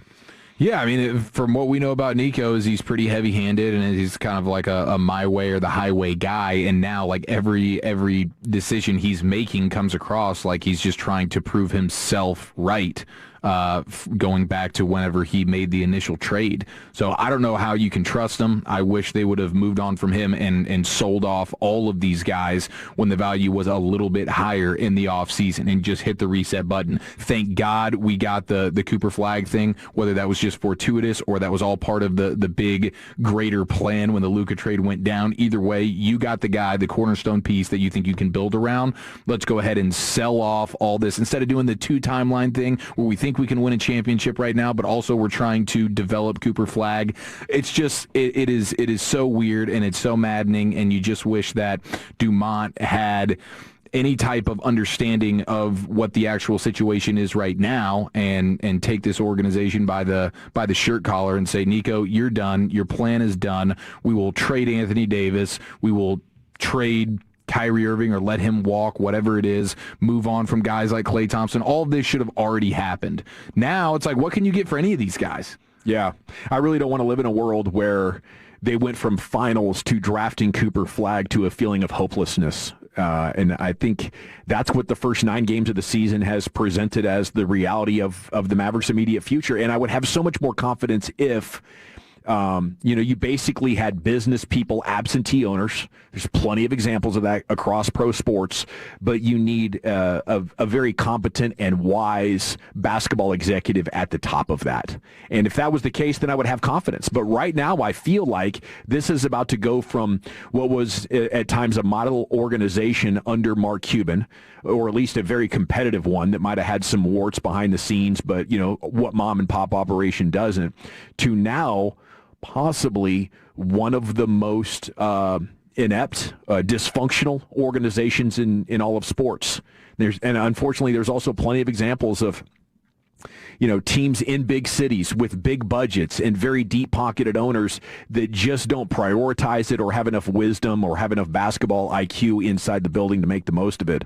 S9: Yeah, I mean, from what we know about Nico is he's pretty heavy-handed, and he's kind of like a my way or the highway guy, and now like every decision he's making comes across like he's just trying to prove himself right. Going back to whenever he made the initial trade. So I don't know how you can trust him. I wish they would have moved on from him and sold off all of these guys when the value was a little bit higher in the offseason and just hit the reset button. Thank God we got the Cooper Flagg thing, whether that was just fortuitous or that was all part of the big greater plan when the Luka trade went down. Either way, you got the guy, the cornerstone piece that you think you can build around. Let's go ahead and sell off all this instead of doing the 2 timeline thing where we think we can win a championship right now, but also we're trying to develop Cooper Flagg. It's just it is so weird and it's so maddening, and you just wish that Dumont had any type of understanding of what the actual situation is right now and take this organization by the shirt collar and say, Nico, you're done. Your plan is done. We will trade Anthony Davis. We will trade Kyrie Irving or let him walk, whatever it is, move on from guys like Klay Thompson. All of this should have already happened. Now it's like, what can you get for any of these guys?
S10: Yeah, I really don't want to live in a world where they went from finals to drafting Cooper Flagg to a feeling of hopelessness. And I think that's what the first 9 games of the season has presented as the reality of the Mavericks' immediate future. And I would have so much more confidence if you basically had business people, absentee owners. There's plenty of examples of that across pro sports, but you need a very competent and wise basketball executive at the top of that. And if that was the case, then I would have confidence. But right now, I feel like this is about to go from what was at times a model organization under Mark Cuban, or at least a very competitive one that might have had some warts behind the scenes, but, you know, what mom and pop operation doesn't, to now possibly one of the most inept, dysfunctional organizations in all of sports. And unfortunately, there's also plenty of examples of, you know, teams in big cities with big budgets and very deep-pocketed owners that just don't prioritize it or have enough wisdom or have enough basketball IQ inside the building to make the most of it.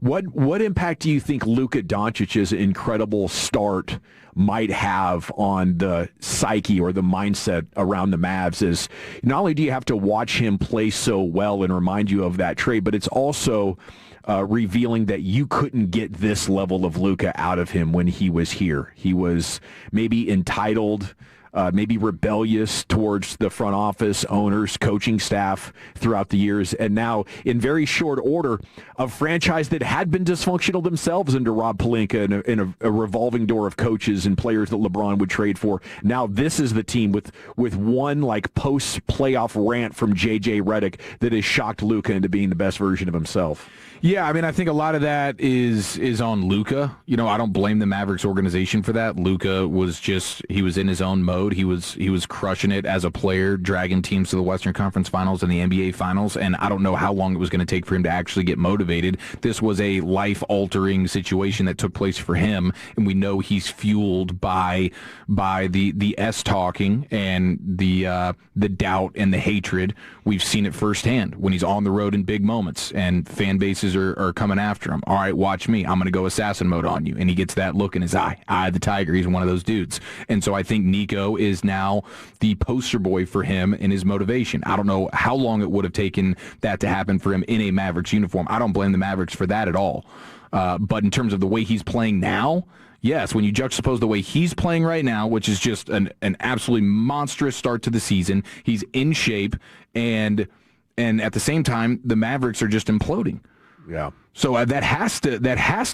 S10: What impact do you think Luka Doncic's incredible start might have on the psyche or the mindset around the Mavs? Is not only do you have to watch him play so well and remind you of that trade, but it's also revealing that you couldn't get this level of Luka out of him when he was here. He was maybe entitled, maybe rebellious towards the front office, owners, coaching staff throughout the years, and now in very short order, a franchise that had been dysfunctional themselves under Rob Pelinka and a revolving door of coaches and players that LeBron would trade for. Now this is the team with one like post-playoff rant from J.J. Redick that has shocked Luka into being the best version of himself.
S9: Yeah, I mean, I think a lot of that is on Luka. You know, I don't blame the Mavericks organization for that. Luka was he was in his own mode. He was crushing it as a player, dragging teams to the Western Conference Finals and the NBA Finals, and I don't know how long it was going to take for him to actually get motivated. This was a life-altering situation that took place for him, and we know he's fueled by the S-talking and the doubt and the hatred. We've seen it firsthand when he's on the road in big moments, and fan bases are coming after him. All right, watch me. I'm going to go assassin mode on you. And he gets that look in his eye. Eye of the tiger. He's one of those dudes. And so I think Nico is now the poster boy for him in his motivation. I don't know how long it would have taken that to happen for him in a Mavericks uniform. I don't blame the Mavericks for that at all. But in terms of the way he's playing now, yes, when you juxtapose the way he's playing right now, which is just an absolutely monstrous start to the season, he's in shape, and at the same time, the Mavericks are just imploding.
S10: Yeah.
S9: So that has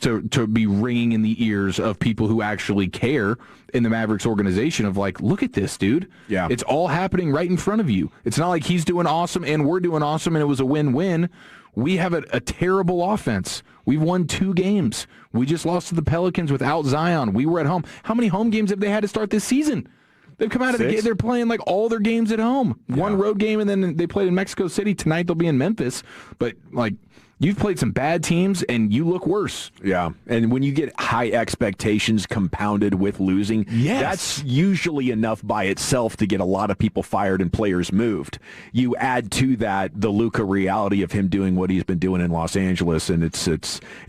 S9: to be ringing in the ears of people who actually care in the Mavericks organization of like, look at this, dude.
S10: Yeah.
S9: It's all happening right in front of you. It's not like he's doing awesome and we're doing awesome and it was a win-win. We have a terrible offense. We've won 2 games. We just lost to the Pelicans without Zion. We were at home. How many home games have they had to start this season? They've come out of the game. They're playing like all their games at home. Yeah. One road game, and then they played in Mexico City. Tonight they'll be in Memphis. But like, you've played some bad teams, and you look worse.
S10: Yeah, and when you get high expectations compounded with losing, that's usually enough by itself to get a lot of people fired and players moved. You add to that the Luka reality of him doing what he's been doing in Los Angeles, and it's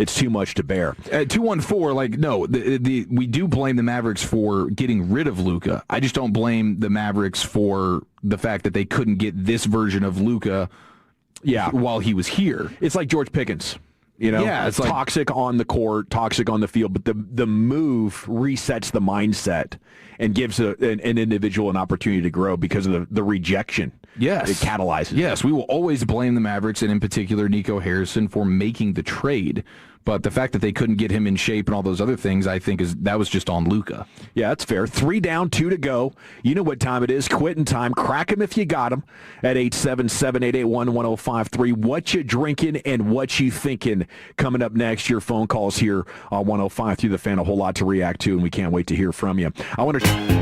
S10: too much to bear.
S9: 214, like, no, we do blame the Mavericks for getting rid of Luka. I just don't blame the Mavericks for the fact that they couldn't get this version of Luka while he was here.
S10: It's like George Pickens. You know,
S9: it's
S10: like toxic on the court, toxic on the field, but the move resets the mindset and gives an individual an opportunity to grow because of the rejection.
S9: Yes.
S10: It catalyzes.
S9: Yes, we will always blame the Mavericks, and in particular Nico Harrison, for making the trade. But the fact that they couldn't get him in shape and all those other things, I think that was just on Luka.
S10: Yeah, that's fair. 3 down, 2 to go. You know what time it is. Quitting time. Crack him if you got him at 877-881-1053. What you drinking and what you thinking? Coming up next, your phone calls here on 105 through the Fan. A whole lot to react to, and we can't wait to hear from you. I want to...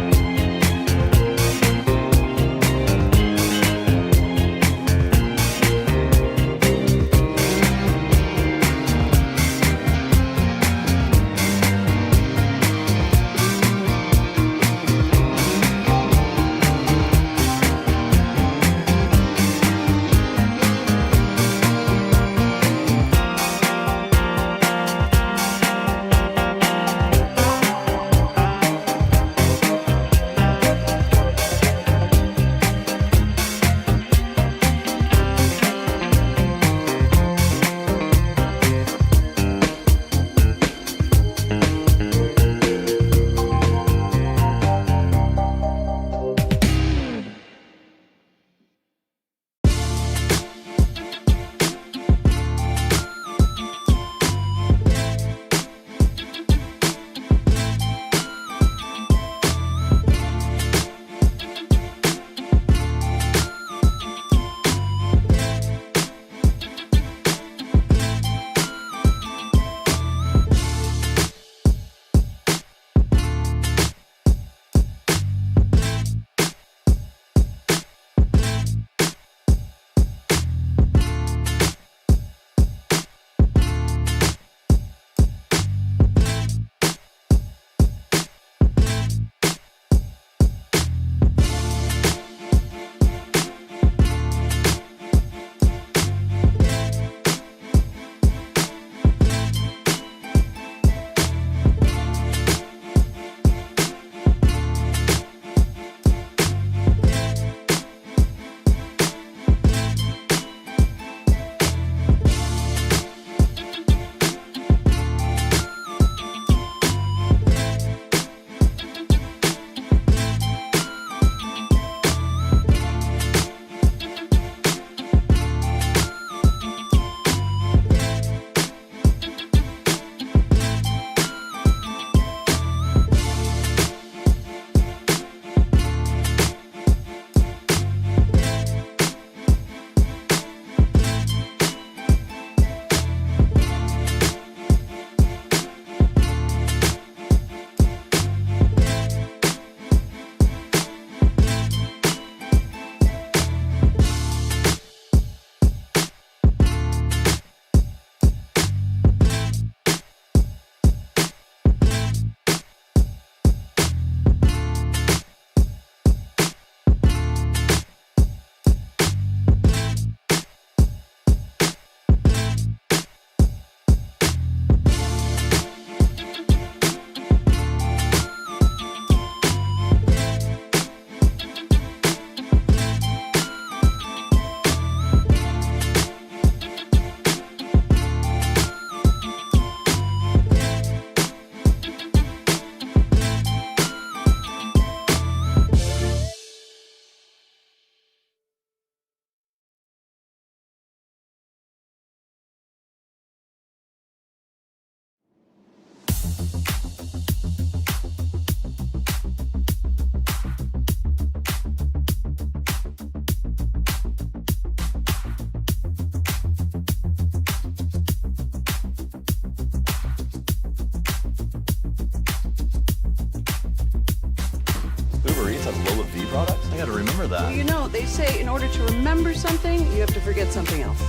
S18: that.
S1: Well, you know, they say in order to remember something, you have to forget something else.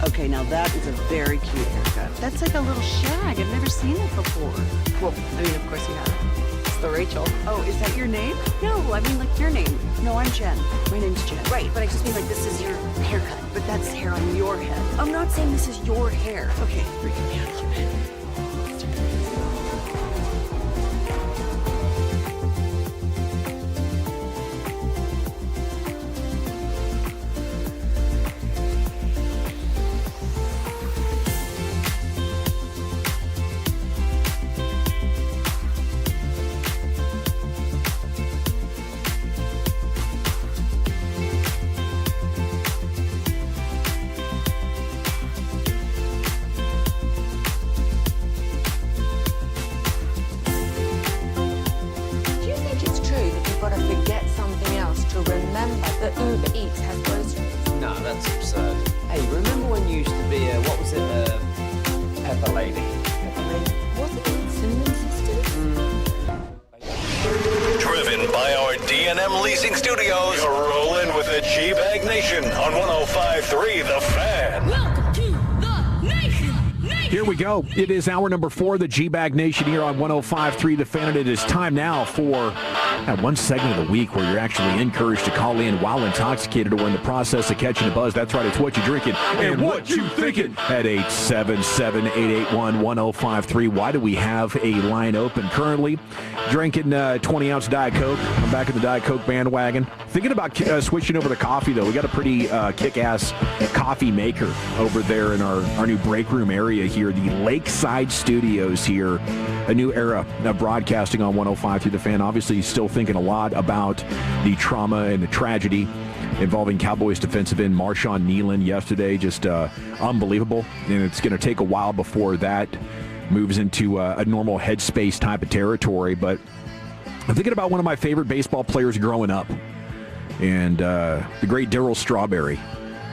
S1: Okay, now that is a very cute haircut. That's like a little shag. I've never seen it before. Well, I mean, of course you have. It's the Rachel. Oh, is that your name? No, I mean like your name. No, I'm Jen. My name's Jen.
S6: Right, but I just mean like this is your haircut.
S1: But that's hair on your head.
S6: I'm not saying this is your hair.
S1: Okay, freaking me out a little bit.
S17: Uber Eats has groceries.
S18: No, that's absurd. Hey, remember when you used to be what was it, Pepper Lady?
S17: Pepper Lady? Wasn't it Cinnamon Sisters?
S4: Driven by our D&M Leasing Studios, you're rolling with the G-Bag Nation on 105.3 The Fan.
S7: Welcome to the Nation.
S10: Here we go. It is hour number 4, the G-Bag Nation here on 105.3 The Fan, and it is time now for that one segment of the week where you're actually encouraged to call in while intoxicated or in the process of catching a buzz. That's right, it's what you're drinking and what you thinking at 877-881-1053. Why do we have a line open? Currently drinking 20-ounce Diet Coke. I'm back in the Diet Coke bandwagon. Thinking about switching over to coffee, though. We got a pretty kick-ass coffee maker over there in our new break room area here, the Lakeside Studios here. A new era of broadcasting on 105 The Fan. Obviously, still thinking a lot about the trauma and the tragedy involving Cowboys defensive end Marshon Neland yesterday. Just unbelievable. And it's going to take a while before that moves into a normal headspace type of territory. But I'm thinking about one of my favorite baseball players growing up, and the great Darryl Strawberry,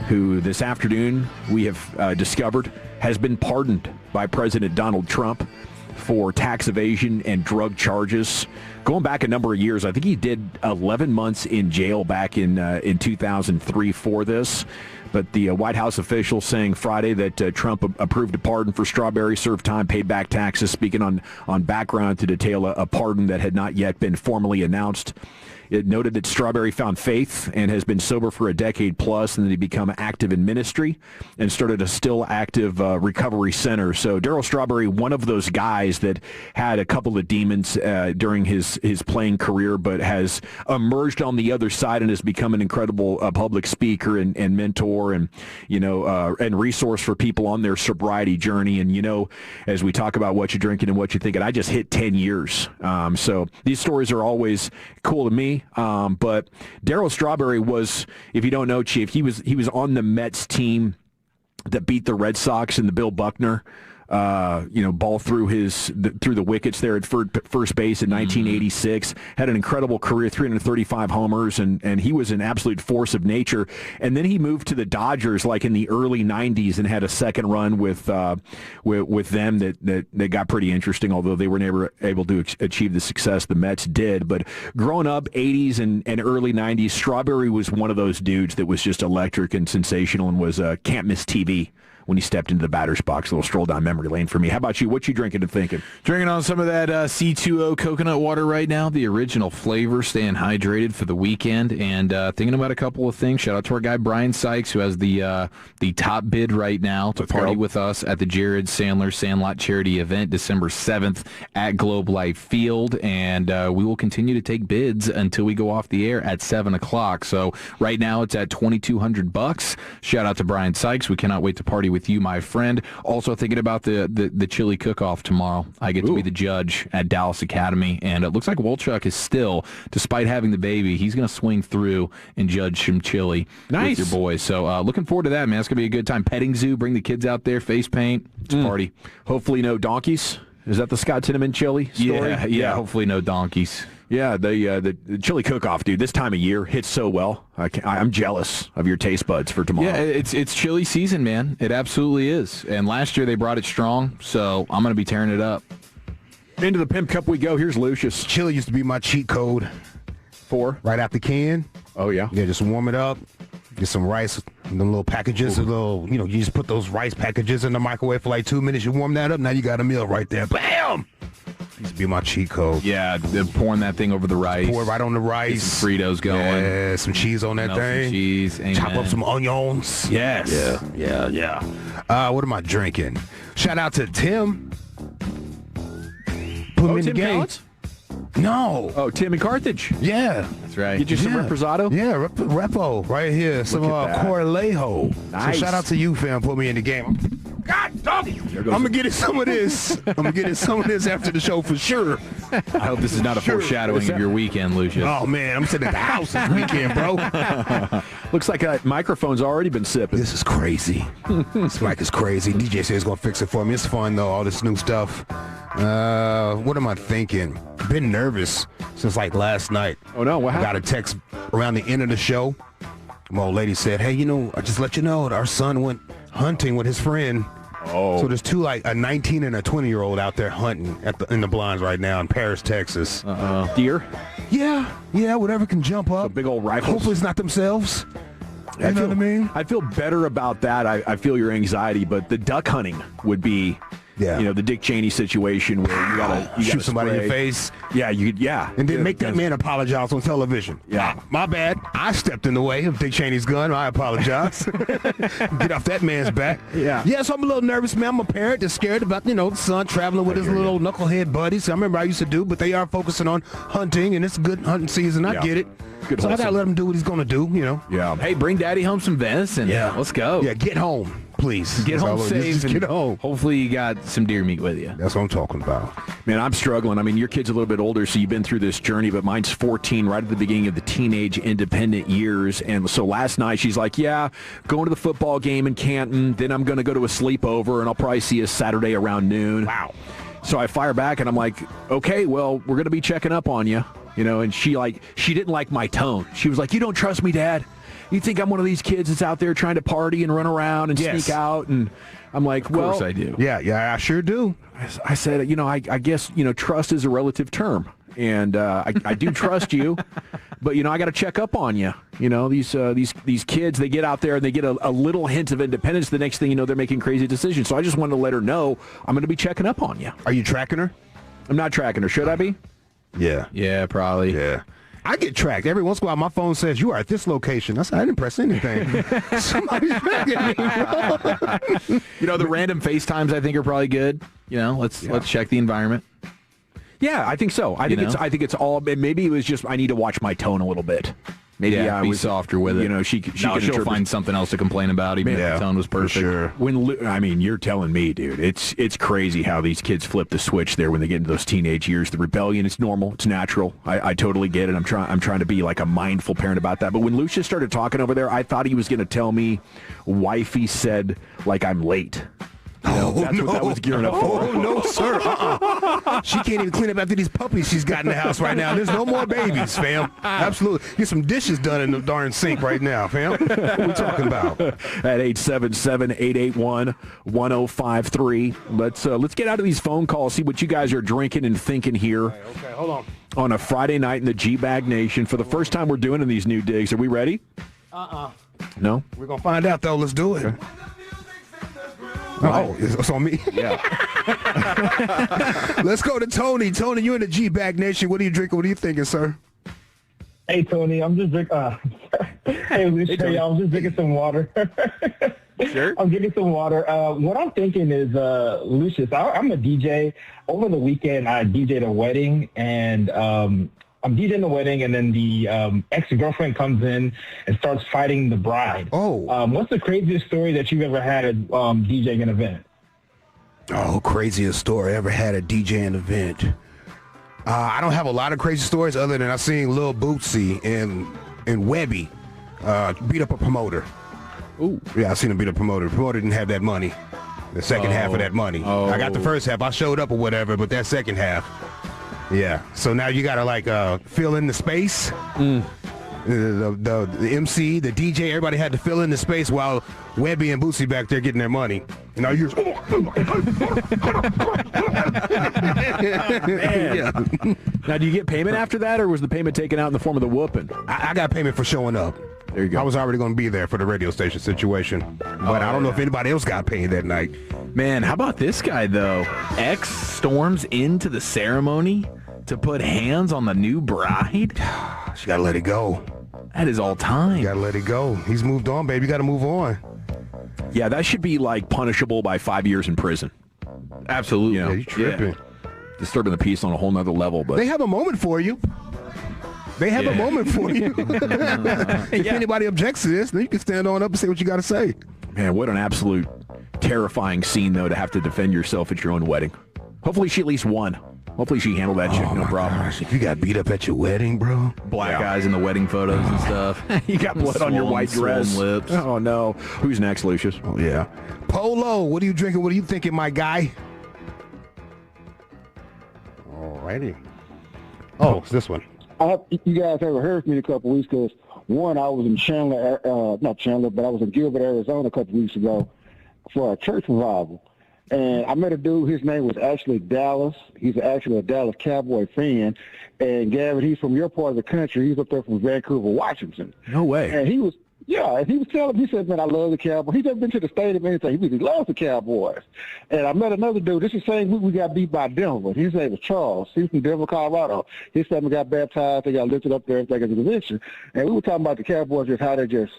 S10: who this afternoon we have discovered has been pardoned by President Donald Trump for tax evasion and drug charges. Going back a number of years, I think he did 11 months in jail back in 2003 for this. But the White House official saying Friday that Trump approved a pardon for Strawberry, served time, paid back taxes, speaking on background to detail a pardon that had not yet been formally announced. It noted that Strawberry found faith and has been sober for a decade plus, and then he became active in ministry and started a still active recovery center. So Darryl Strawberry, one of those guys that had a couple of demons during his playing career, but has emerged on the other side and has become an incredible public speaker and mentor and and resource for people on their sobriety journey. And as we talk about what you're drinking and what you're thinking, I just hit 10 years. So these stories are always cool to me. But Darryl Strawberry was, if you don't know, Chief, he was on the Mets team that beat the Red Sox and the Bill Buckner ball through the wickets there at first base in 1986. Had an incredible career, 335 homers, and he was an absolute force of nature. And then he moved to the Dodgers like in the early 90s and had a second run with them that got pretty interesting, although they were never able to achieve the success the Mets did. But growing up, 80s and early 90s, Strawberry was one of those dudes that was just electric and sensational and was can't miss TV when he stepped into the batter's box. A little stroll down memory lane for me. How about you? What you drinking and thinking?
S2: Drinking on some of that C2O coconut water right now, the original flavor, staying hydrated for the weekend, and thinking about a couple of things. Shout out to our guy Brian Sykes, who has the top bid right now to party with us at the Jared Sandler Sandlot Charity event, December 7th at Globe Life Field, and we will continue to take bids until we go off the air at 7 o'clock. So right now it's at $2,200. Shout out to Brian Sykes. We cannot wait to party with you, my friend. Also thinking about the chili cook-off tomorrow. I get to be the judge at Dallas Academy, and it looks like Wolchuk is still, despite having the baby, he's going to swing through and judge some chili with your boys. So looking forward to that, man. It's going to be a good time. Petting zoo, bring the kids out there, face paint. It's a party.
S10: Hopefully no donkeys. Is that the Scott Tinneman chili story?
S2: Yeah, hopefully no donkeys.
S10: Yeah, the chili cook-off, dude, this time of year hits so well. I'm jealous of your taste buds for tomorrow.
S2: Yeah, it's chili season, man. It absolutely is. And last year they brought it strong, so I'm going to be tearing it up.
S10: Into the Pimp Cup we go. Here's Lucius.
S11: Chili used to be my cheat code
S9: 4?
S11: Right after can.
S9: Oh, yeah?
S11: Yeah, just warm it up. Get some rice, them little packages, you just put those rice packages in the microwave for like 2 minutes. You warm that up, now you got a meal right there. Bam! Used to be my cheat code.
S9: Yeah, pouring that thing over the rice.
S11: Pour it right on the rice.
S9: Get some Fritos going.
S11: Yeah, some cheese on that thing.
S9: Some cheese. Amen.
S11: Chop up some onions.
S9: Yes.
S11: Yeah. What am I drinking? Shout out to Tim. Put me in the
S9: Tim
S11: game.
S9: Collins?
S11: No.
S9: Oh, Tim and Carthage.
S11: Yeah.
S9: That's right. Get you some Reposado?
S11: Yeah, Repo right here. Some Corlejo.
S9: Nice.
S11: So shout out to you, fam. Put me in the game. God doggy. I'm going to get it some of this. After the show for sure.
S9: I hope this is not a foreshadowing of your weekend, Lucius.
S11: Oh, man. I'm sitting at the house this weekend, bro.
S10: Looks like that microphone's already been sipping.
S11: This is crazy. This mic is crazy. DJ says he's going to fix it for me. It's fun, though, all this new stuff. What am I thinking? Been nervous since like last night.
S10: Oh, no. What happened?
S11: I got a text around the end of the show. My old lady said, hey, I just let you know our son went hunting with his friend.
S10: Oh.
S11: So there's two, like a 19 and a 20-year-old out there hunting in the blinds right now in Paris, Texas.
S10: Deer?
S11: Yeah, whatever can jump up.
S10: So big old rifles?
S11: Hopefully it's not themselves. You know what I mean?
S10: I feel better about that. I feel your anxiety, but the duck hunting would be...
S11: Yeah.
S10: The Dick Cheney situation where you gotta
S11: shoot somebody in your face.
S10: Yeah,
S11: and then make that man apologize on television.
S10: Yeah.
S11: My bad. I stepped in the way of Dick Cheney's gun. I apologize. Get off that man's back.
S10: Yeah.
S11: So I'm a little nervous, man. I'm a parent that's scared about, the son traveling with his little knucklehead buddies. I remember I used to do, but they are focusing on hunting, and it's a good hunting season. I get it.
S10: Good
S11: so I gotta let him do what he's gonna do,
S10: Yeah. Hey, bring Daddy home some venison. Let's go.
S11: Yeah, get home. Please.
S10: Get home safe.
S11: Just get home.
S9: Hopefully you got some deer meat with you.
S11: That's what I'm talking about.
S10: Man, I'm struggling. I mean, your kid's a little bit older, so you've been through this journey, but mine's 14, right at the beginning of the teenage independent years. And so last night she's like, yeah, going to the football game in Canton, then I'm going to go to a sleepover, and I'll probably see you Saturday around noon.
S11: Wow.
S10: So I fire back, and I'm like, okay, well, we're going to be checking up on you. And she didn't like my tone. She was like, you don't trust me, Dad? You think I'm one of these kids that's out there trying to party and run around and sneak out? And I'm like, well,
S9: of course I do.
S11: Yeah, I sure do.
S10: I said, I guess, trust is a relative term. And I do trust you, but, I got to check up on you. These kids, they get out there and they get a little hint of independence. The next thing you know, they're making crazy decisions. So I just wanted to let her know I'm going to be checking up on you.
S11: Are you tracking her?
S10: I'm not tracking her. Should I be?
S11: Yeah.
S9: Yeah, probably.
S11: Yeah. I get tracked. Every once in a while, my phone says, you are at this location. I said, I didn't press anything. Somebody's tracking me.
S9: The random FaceTimes I think are probably good. Let's check the environment.
S10: Yeah, I think so. I think it's all. Maybe it was just I need to watch my tone a little bit. Maybe
S9: I was softer with it. She'll find something else to complain about. Even if the tone was perfect.
S11: Sure.
S10: You're telling me, dude. It's crazy how these kids flip the switch there when they get into those teenage years. The rebellion, it's normal, it's natural. I totally get it. I'm trying to be like a mindful parent about that. But when Lucius started talking over there, I thought he was going to tell me, wifey said like I'm late. That's what that was gearing up for.
S11: Oh, no, sir. She can't even clean up after these puppies she's got in the house right now. There's no more babies, fam. Absolutely. Get some dishes done in the darn sink right now, fam. What are we talking about?
S10: At 877-881-1053. Let's get out of these phone calls, see what you guys are drinking and thinking here.
S11: Okay, hold on.
S10: On a Friday night in the G-Bag Nation. For the first time we're doing in these new digs. Are we ready? No?
S11: We're going to find out, though. Let's do it. Okay. Oh, it's on me?
S10: Yeah.
S11: Let's go to Tony. Tony, you're in the G-Bag Nation. What are you drinking? What are you thinking, sir?
S3: Hey, Tony. I'm just drinking. Hey, I'm just drinking some water.
S10: Sure.
S3: I'm drinking some water. What I'm thinking is, Lucius, I'm a DJ. Over the weekend, I DJ'd a wedding, and I'm DJing the wedding, and then the ex-girlfriend comes in and starts fighting the bride.
S11: Oh.
S3: What's the craziest story that you've ever had at DJing an event?
S11: Oh, craziest story I ever had at DJing event. I don't have a lot of crazy stories other than I seen Lil Bootsy and Webby beat up a promoter.
S10: Ooh.
S11: Yeah, I seen him beat up a promoter. The promoter didn't have that money. The second half of that money.
S10: Oh.
S11: I got the first half. I showed up or whatever, but that second half. Yeah. So now you got to fill in the space. The MC, the DJ, everybody had to fill in the space while Webby and Boosie back there getting their money. And all you
S10: Yeah. Now, do you get payment after that, or was the payment taken out in the form of the whooping?
S11: I got payment for showing up.
S10: There you go.
S11: I was already going to be there for the radio station situation. But I don't know if anybody else got paid that night.
S9: Man, how about this guy, though? X storms into the ceremony to put hands on the new bride.
S11: She got to let it go.
S9: That is all time.
S11: You got to let it go. He's moved on, baby. You got to move on.
S10: Yeah, that should be, like, punishable by 5 years in prison.
S9: Absolutely.
S11: Yeah, you tripping.
S10: Disturbing the peace on a whole nother level. But
S11: they have a moment for you. They have a moment for you. If anybody objects to this, then you can stand on up and say what you got to say.
S10: Man, what an absolute terrifying scene, though, to have to defend yourself at your own wedding. Hopefully she at least won. Hopefully she handled that shit, no problem.
S11: Gosh, if you got beat up at your wedding, bro.
S9: Black eyes in the wedding photos and stuff.
S10: You got blood on your white dress.
S9: Lips.
S10: Oh, no. Who's next, Lucius?
S11: Oh, yeah. Polo, what are you drinking? What are you thinking, my guy? Alrighty. Oh, it's this one.
S5: You guys ever heard from me a couple weeks because, one, I was in not Chandler, but I was in Gilbert, Arizona a couple weeks ago for a church revival. And I met a dude, his name was actually Dallas. He's actually a Dallas Cowboy fan. And Gavin, he's from your part of the country. He's up there from Vancouver, Washington.
S10: No way.
S5: And he was telling me, he said, man, I love the Cowboys. He's never been to the stadium or anything. He loves the Cowboys. And I met another dude. This is the same week we got beat by Denver. His name was Charles. He's from Denver, Colorado. His family got baptized. They got lifted up there, everything as a convention. And we were talking about the Cowboys, just how the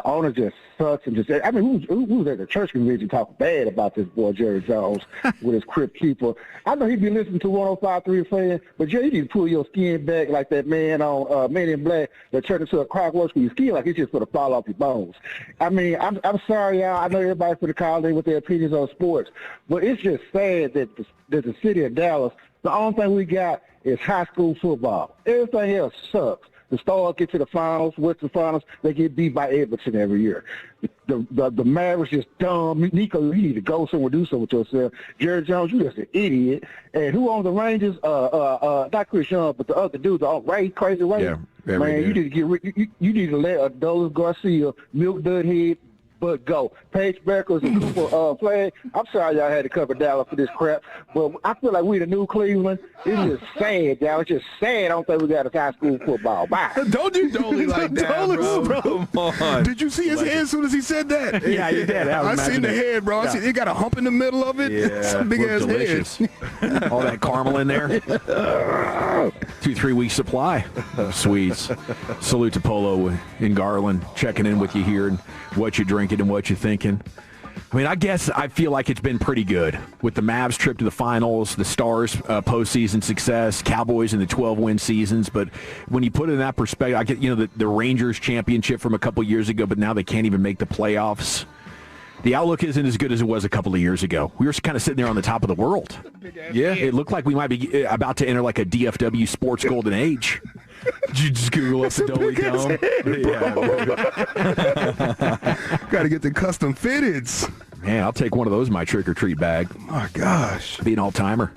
S5: owner just sucks and just, I mean, who was at the church convention talking bad about this boy, Jerry Jones, with his crypt keeper? I know he'd be listening to 105.3 fan, but Jerry, you need to pull your skin back like that man on Men in Black that turned into a crack works with your skin like it's just going to fall off your bones. I mean, I'm sorry, y'all. I know everybody's going to call in with their opinions on sports, but it's just sad that the city of Dallas, the only thing we got is high school football. Everything else sucks. The Stars get to the finals, Western Finals, they get beat by Everton every year. The Mavericks just dumb. Nico, you need to go somewhere, do something with yourself. Jerry Jones, you just an idiot. And who owns the Rangers? Not Chris Young, but the other dude, Crazy Ray.
S10: Yeah,
S5: man, you need to you need to let Adolis Garcia, Milk Dudhead, but go. Paige Beckers and Cooper Flag. I'm sorry y'all had to cover Dallas for this crap, but I feel like we the new Cleveland. It's just sad, y'all. It's just sad. I don't think we got a high school football. Bye.
S11: Don't do Dolly like that, bro.
S9: Come on.
S11: Did you see his head as soon as he said that?
S10: Yeah, you did.
S11: I seen the head, bro. I seen it got a hump in the middle of it.
S10: Yeah,
S11: some big ass
S10: delicious.
S11: head.
S10: All that caramel in there. 2-3 week supply of sweets. Salute to Polo in Garland, checking in with you here and what you're drinking and what you're thinking. I mean, I feel like it's been pretty good with the Mavs trip to the finals, the Stars postseason success, Cowboys in the 12-win seasons. But when you put it in that perspective, I get the Rangers championship from a couple years ago, but now they can't even make the playoffs. The outlook isn't as good as it was a couple of years ago. We were kind of sitting there on the top of the world. Yeah, it looked like we might be about to enter like a DFW sports golden age. Did you just Google up the Dolly Dome?
S11: Got to get the custom fitteds.
S10: Man, I'll take one of those in my trick-or-treat bag.
S11: My gosh.
S10: Be an all-timer.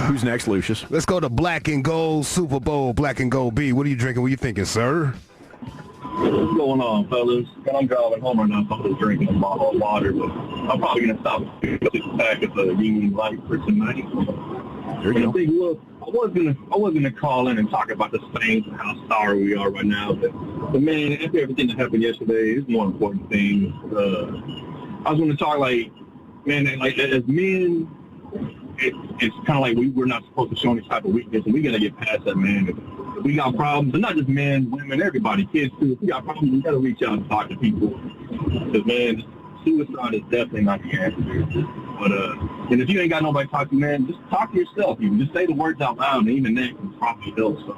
S10: Who's next, Lucius?
S11: Let's go to Black and Gold Super Bowl, Black and Gold B. What are you drinking? What are you thinking, sir?
S15: What's going on, fellas? I'm driving home right now, so I'm just drinking a bottle of water, but I'm probably going to stop and get a pack of the Union Light for tonight.
S10: There you go.
S15: Look, I was gonna call in and talk about the Saints and how sorry we are right now, but man, after everything that happened yesterday, it's more important things. I was going to talk like as men, it's kind of like we're not supposed to show any type of weakness, and we got to get past that, man. If we got problems, and not just men, women, everybody, kids too. If we got problems, we got to reach out and talk to people. Because, man, suicide is definitely not the answer. But and if you ain't got nobody to talk to, man, just talk to yourself. You just say the words out loud, and even that can probably help. So,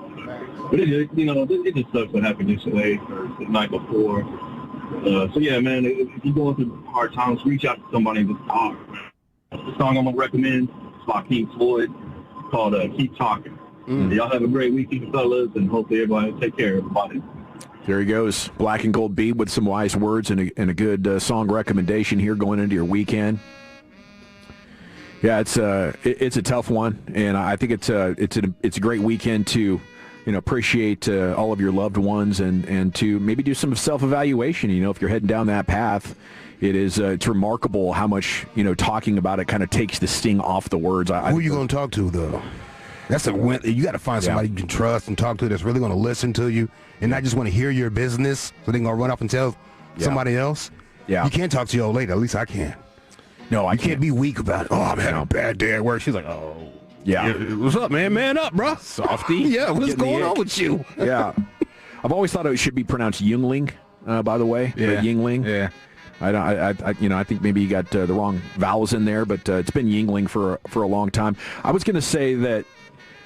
S15: but it just sucks what happened yesterday or the night before. So yeah, man, if you're going through hard times, reach out to somebody and just talk. The song I'm gonna recommend is by King Floyd, called "Keep Talking." Y'all have a great weekend, fellas, and hopefully everybody take care of everybody.
S10: There he goes, Black and Gold Beat with some wise words and a good song recommendation here going into your weekend. Yeah, it's a tough one, and I think it's a great weekend to appreciate all of your loved ones and to maybe do some self-evaluation. If you're heading down that path, it's remarkable how much, talking about it kind of takes the sting off the words.
S11: Who are you going to talk to, though? You got to find somebody you can trust and talk to that's really going to listen to you and not just want to hear your business so they can go run off and tell somebody else.
S10: Yeah.
S11: You can't talk to your old lady. At least I can.
S10: No, I
S11: can't be weak about it. Oh, I'm having a bad day at work. She's like, oh.
S10: Yeah.
S11: What's up, man? Man up, bro.
S10: Softy.
S11: Yeah, what's going on with you?
S10: Yeah. I've always thought it should be pronounced Yingling, by the way.
S11: Yeah.
S10: Yingling.
S11: Yeah.
S10: I think maybe you got the wrong vowels in there, but it's been Yingling for a long time. I was going to say that,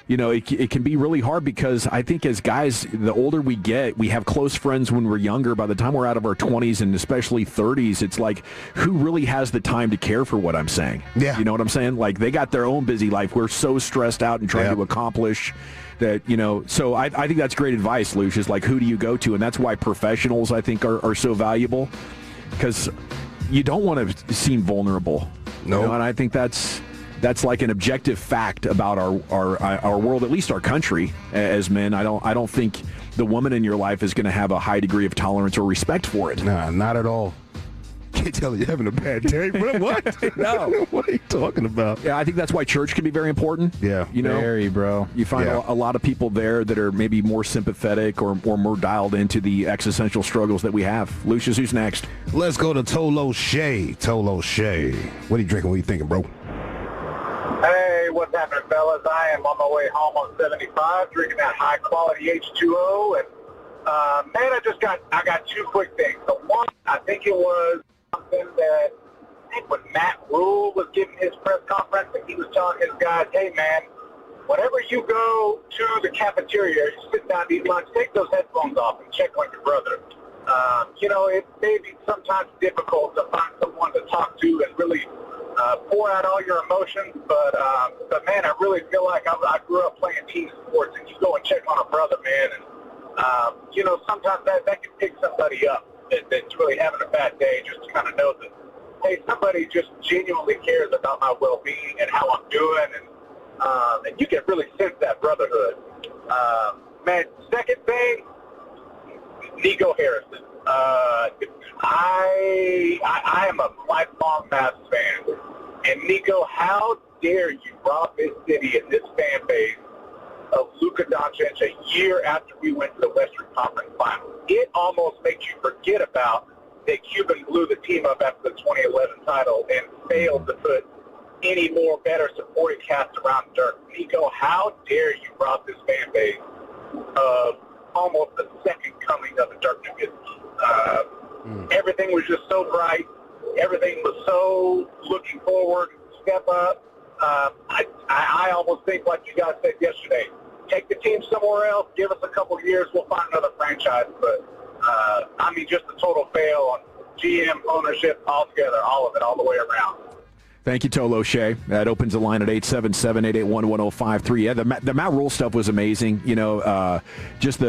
S10: it can be really hard because I think as guys, the older we get, we have close friends when we're younger. By the time we're out of our 20s and especially 30s, it's like, who really has the time to care for what I'm saying?
S11: Yeah.
S10: You know what I'm saying? Like, they got their own busy life. We're so stressed out and trying to accomplish that, so I think that's great advice, Lucius. Like, who do you go to? And that's why professionals, I think, are so valuable, because you don't want to seem vulnerable.
S11: No.
S10: And I think that's like an objective fact about our world, at least our country as men. I don't think the woman in your life is going to have a high degree of tolerance or respect for it.
S11: Nah, not at all. Can't tell you're having a bad day, bro. What?
S10: No.
S11: What are you talking about?
S10: Yeah, I think that's why church can be very important.
S11: Yeah.
S9: Very, bro.
S10: You find a lot of people there that are maybe more sympathetic or more dialed into the existential struggles that we have. Lucius, who's next?
S11: Let's go to Tolo Shea. Tolo Shea. What are you drinking? What are you thinking, bro?
S19: Hey, what's happening, fellas? I am on my way home on 75, drinking that high-quality H2O, and man, I got two quick things. The one, I think it was something that when Matt Rule was giving his press conference, and he was telling his guys, "Hey, man, whenever you go to the cafeteria, you sit down to eat lunch, take those headphones off and check on your brother." It may be sometimes difficult to find someone to talk to and really pour out all your emotions, but man, I really feel like I grew up playing team sports, and you go and check on a brother, man, and sometimes that can pick somebody up that's really having a bad day, just to kind of know that, hey, somebody just genuinely cares about my well-being and how I'm doing, and you can really sense that brotherhood. Man, second thing, Nico Harrison. I am a lifelong Mavs fan, and Nico, how dare you rob this city and this fan base of Luka Doncic a year after we went to the Western Conference Finals? It almost makes you forget about that Cuban blew the team up after the 2011 title and failed to put any more better supporting cast around Dirk. Nico, how dare you rob this fan base of almost the second coming of the Dirk Nowitzki? Everything was just so bright. Everything was so looking forward, step up. I almost think, like you guys said yesterday, take the team somewhere else, give us a couple of years, we'll find another franchise. But, just a total fail on GM, ownership, altogether, all of it, all the way around.
S10: Thank you, Tolo Shea. That opens the line at 877-881-1053. Yeah, the Matt Rule stuff was amazing. Just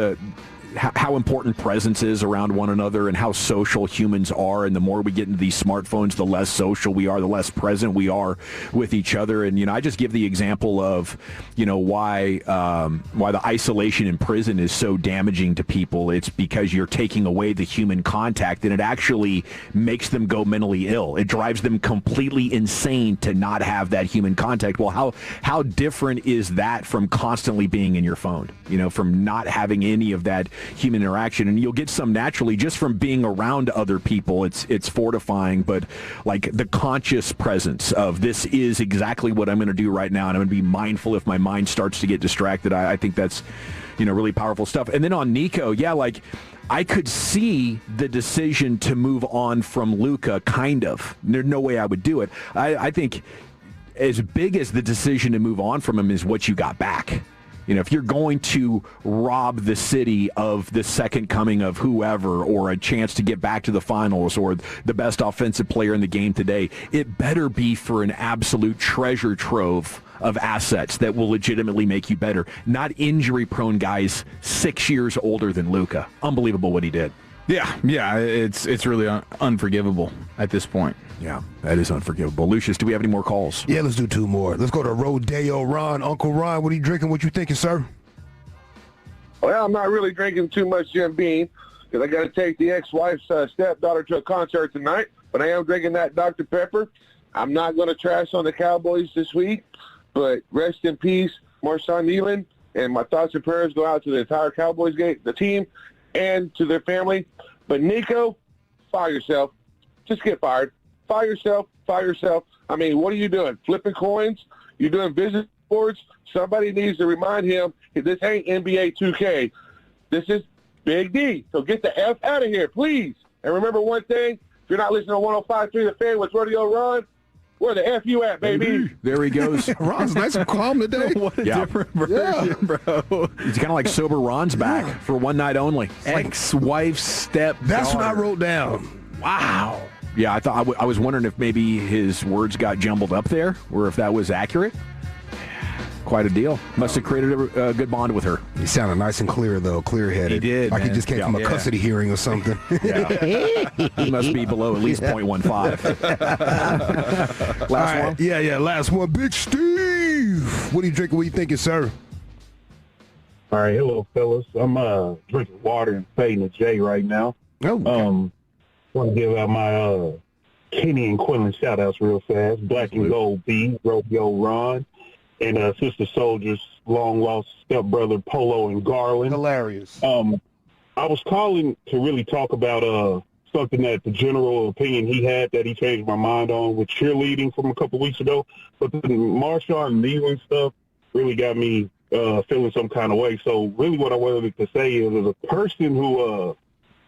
S10: how important presence is around one another and how social humans are. And the more we get into these smartphones, the less social we are, the less present we are with each other. And, I just give the example of, why the isolation in prison is so damaging to people. It's because you're taking away the human contact, and it actually makes them go mentally ill. It drives them completely insane to not have that human contact. Well, how different is that from constantly being in your phone, from not having any of that human interaction? And you'll get some naturally just from being around other people. It's fortifying, but like the conscious presence of this is exactly what I'm going to do right now, and I'm going to be mindful if my mind starts to get distracted. I think that's really powerful stuff. And then on Nico, I could see the decision to move on from Luka, kind of. There's no way I would do it. I think as big as the decision to move on from him is what you got back. If you're going to rob the city of the second coming of whoever, or a chance to get back to the finals, or the best offensive player in the game today, it better be for an absolute treasure trove of assets that will legitimately make you better. Not injury-prone guys 6 years older than Luka. Unbelievable what he did.
S9: Yeah, it's really unforgivable at this point.
S10: Yeah, that is unforgivable. Lucius, do we have any more calls?
S11: Yeah, let's do two more. Let's go to Rodeo Ron. Uncle Ron, what are you drinking? What you thinking, sir?
S20: Well, I'm not really drinking too much Jim Beam because I got to take the ex-wife's stepdaughter to a concert tonight. But I am drinking that Dr. Pepper. I'm not going to trash on the Cowboys this week, but rest in peace, Marshon, Neland, and my thoughts and prayers go out to the entire Cowboys game, the team, and to their family. But Nico, fire yourself. Just get fired. Fire yourself. Fire yourself. I mean, what are you doing? Flipping coins? You're doing business boards? Somebody needs to remind him this ain't NBA 2K. This is Big D. So get the F out of here, please. And remember one thing, if you're not listening to 105.3 The Fan with Rodeo Ron, where the F you at, baby?
S10: There he goes.
S11: Ron's nice and calm today.
S9: What a different version, bro.
S10: He's kind of like sober Ron's back for one night only. Ex-wife, step.
S11: That's what I wrote down.
S10: Wow. Yeah, I thought I was wondering if maybe his words got jumbled up there, or if that was accurate. Quite a deal. Must have created a good bond with her.
S11: He sounded nice and clear, though, clear-headed.
S10: He did,
S11: like
S10: man.
S11: he just came from a custody hearing or something.
S10: He must be below at least 0.15.
S11: Last one? Yeah, last one. Big Steve. What are you drinking? What are you thinking, sir?
S22: All right, hello, fellas. I'm drinking water and fading a J right now.
S11: Oh, okay.
S22: Want to give out my Kenny and Quillen shout-outs real fast. Black and Gold B, Rodeo Ron, and Sister Soldiers, long-lost stepbrother Polo and Garland.
S11: Hilarious.
S22: I was calling to really talk about something that the general opinion he had that he changed my mind on with cheerleading from a couple weeks ago. But the Marshon and Neland stuff really got me feeling some kind of way. So really what I wanted to say is, as a person who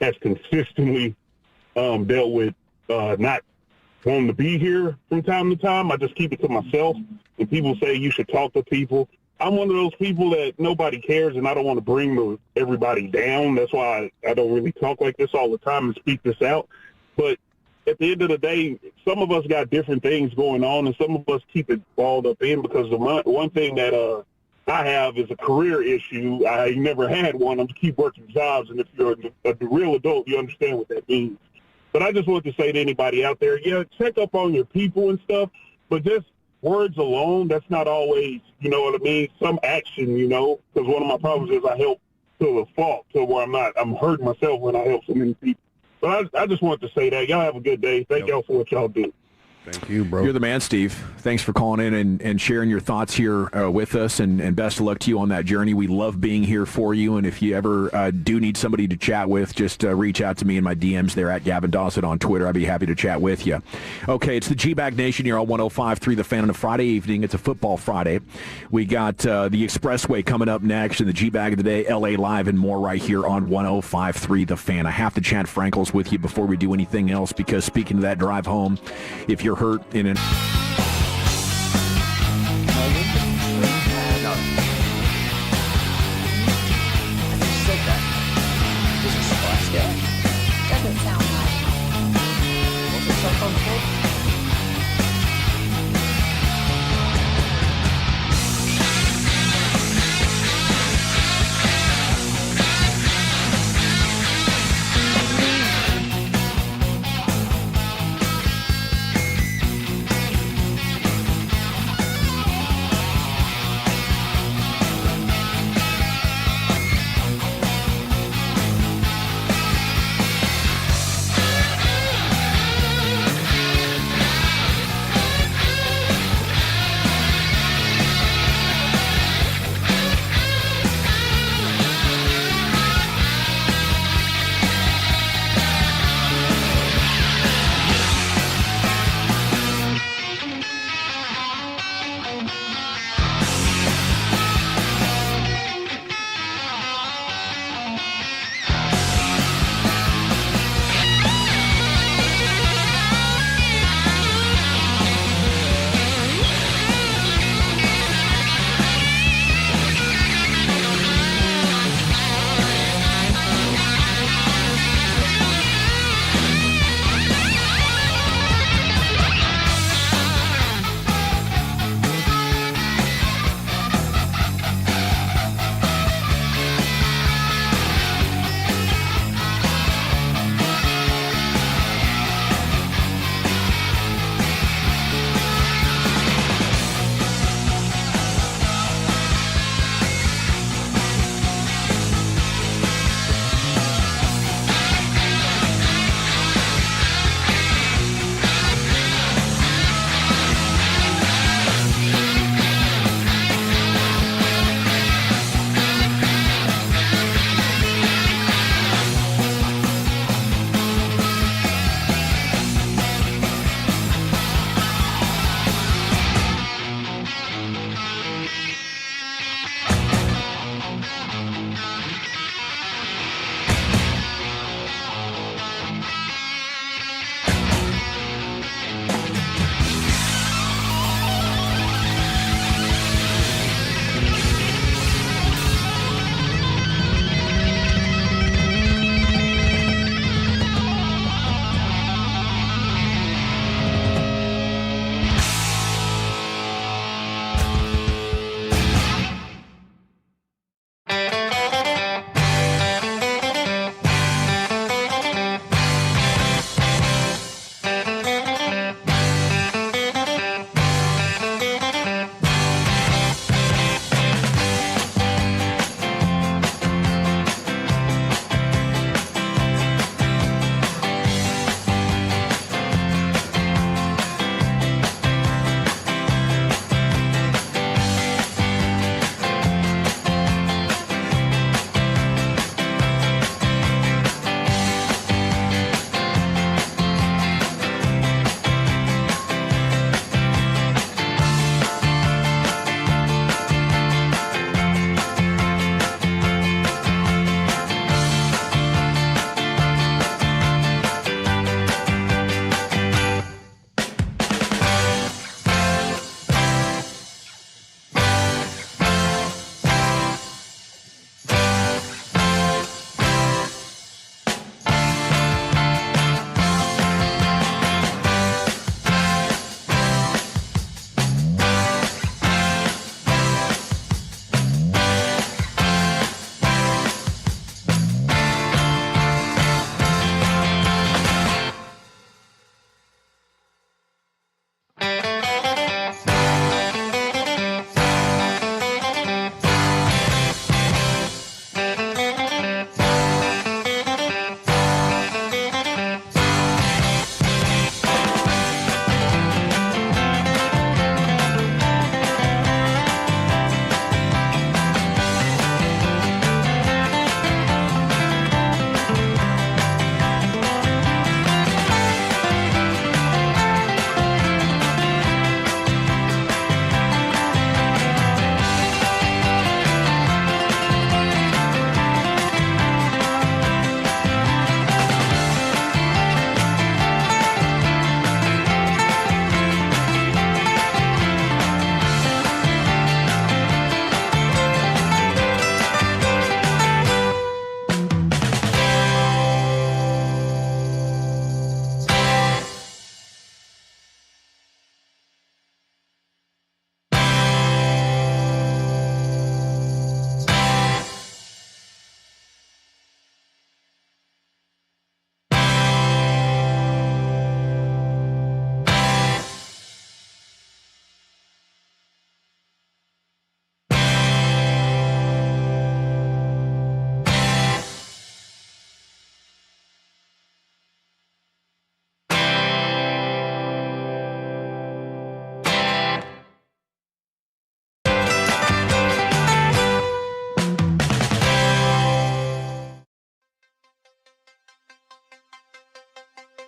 S22: has consistently dealt with not wanting to be here from time to time, I just keep it to myself. And people say you should talk to people. I'm one of those people that nobody cares, and I don't want to bring everybody down. That's why I don't really talk like this all the time and speak this out. But at the end of the day, some of us got different things going on, and some of us keep it balled up in because the one thing that I have is a career issue. I never had one. I'm to keep working jobs, and if you're a real adult, you understand what that means. But I just want to say to anybody out there, check up on your people and stuff, but just words alone, that's not always, you know what I mean, some action, because one of my problems is I help to a fault, to where I'm hurting myself when I help so many people. But I just want to say that. Y'all have a good day. Thank y'all for what y'all do.
S11: Thank you, bro.
S10: You're the man, Steve. Thanks for calling in and sharing your thoughts here with us, and best of luck to you on that journey. We love being here for you, and if you ever do need somebody to chat with, just reach out to me in my DMs there at Gavin Dawson on Twitter. I'd be happy to chat with you. Okay, it's the G-Bag Nation here on 105.3 The Fan on a Friday evening. It's a football Friday. We got the Expressway coming up next, and the G-Bag of the Day, LA Live, and more right here on 105.3 The Fan. I have to chat Frankles with you before we do anything else, because speaking of that drive home, if you're hurt in an
S17: Doesn't sound right. What's the cell phone called?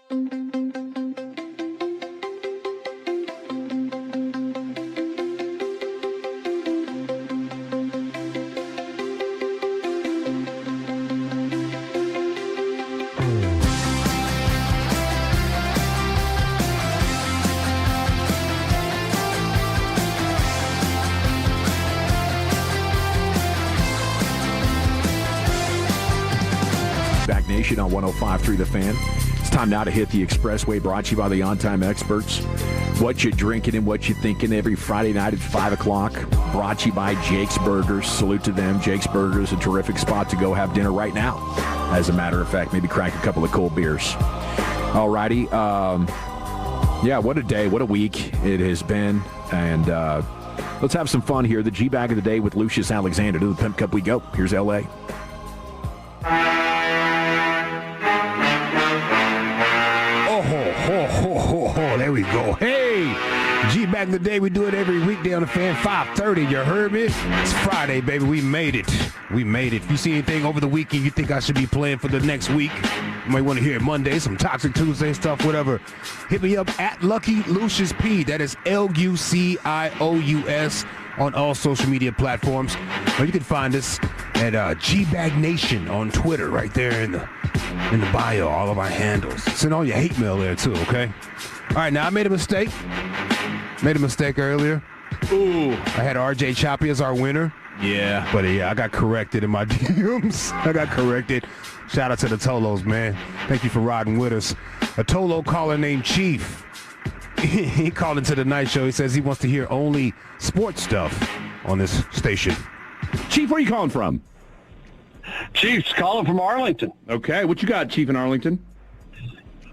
S10: Nation on 105.3 The Fan. It's time now to hit the Expressway, brought to you by the On-Time Experts. What you drinking and what you thinking every Friday night at 5 o'clock. Brought to you by Jake's Burgers. Salute to them. Jake's Burgers, a terrific spot to go have dinner right now. As a matter of fact, maybe crack a couple of cold beers. All righty. Yeah, what a day, what a week it has been. And let's have some fun here. The G-Bag of the Day with Lucius Alexander. To the Pimp Cup we go. Here's L.A.
S11: There we go. Hey, G-Bag of the Day. We do it every weekday on the Fan, 5:30. You heard me? It's Friday, baby. We made it. We made it. If you see anything over the weekend you think I should be playing for the next week, you might want to hear it Monday, some Toxic Tuesday stuff, whatever. Hit me up at Lucky Lucius P. That is Lucious on all social media platforms. Or you can find us at G-Bag Nation on Twitter, right there in the bio, all of our handles. Send all your hate mail there too, okay? All right, now I made a mistake. Made a mistake earlier. Ooh. I had RJ Choppy as our winner.
S10: Yeah.
S11: But yeah, I got corrected in my DMs. I got corrected. Shout out to the Tolos, man. Thank you for riding with us. A Tolo caller named Chief. He called into the night show. He says he wants to hear only sports stuff on this station.
S10: Chief, where are you calling from?
S8: Chief's calling from Arlington.
S10: Okay, what you got, Chief, in Arlington?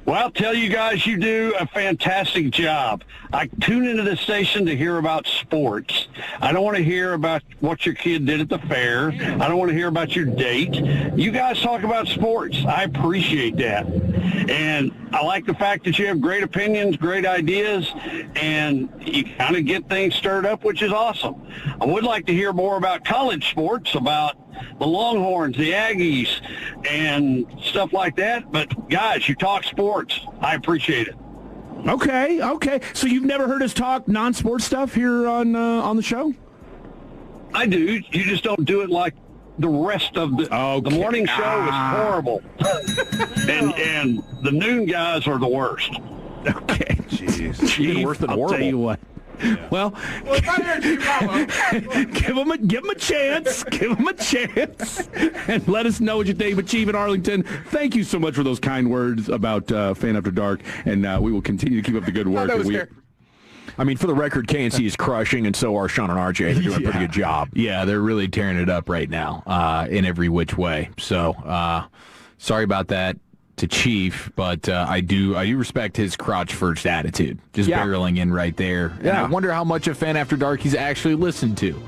S8: Well, tell you guys you do a fantastic job. I tune into the station to hear about sports. I don't want to hear about what your kid did at the fair. I don't want to hear about your date. You guys talk about sports. I appreciate that. And I like the fact that you have great opinions, great ideas, and you kind of get things stirred up, which is awesome. I would like to hear more about college sports, about the Longhorns, the Aggies, and stuff like that. But, guys, you talk sports. I appreciate it.
S10: Okay. So you've never heard us talk non-sports stuff here on the show?
S8: I do. You just don't do it like the rest of the morning show is horrible. and the noon guys are the worst.
S10: Okay. Jeez.
S8: Even
S10: worse than
S8: I'll
S10: horrible.
S8: tell you
S10: what. Yeah. Well, give him a chance. Give him a chance, and let us know what you think. But Chief in Arlington, thank you so much for those kind words about Fan After Dark, and we will continue to keep up the good work. I mean, for the record, KNC is crushing, and so are Sean and RJ. They're doing a pretty good job.
S2: Yeah, they're really tearing it up right now in every which way. So sorry about that to Chief, but I do respect his crotch first attitude, just barreling in right there. And I wonder how much of Fan After Dark he's actually listened to,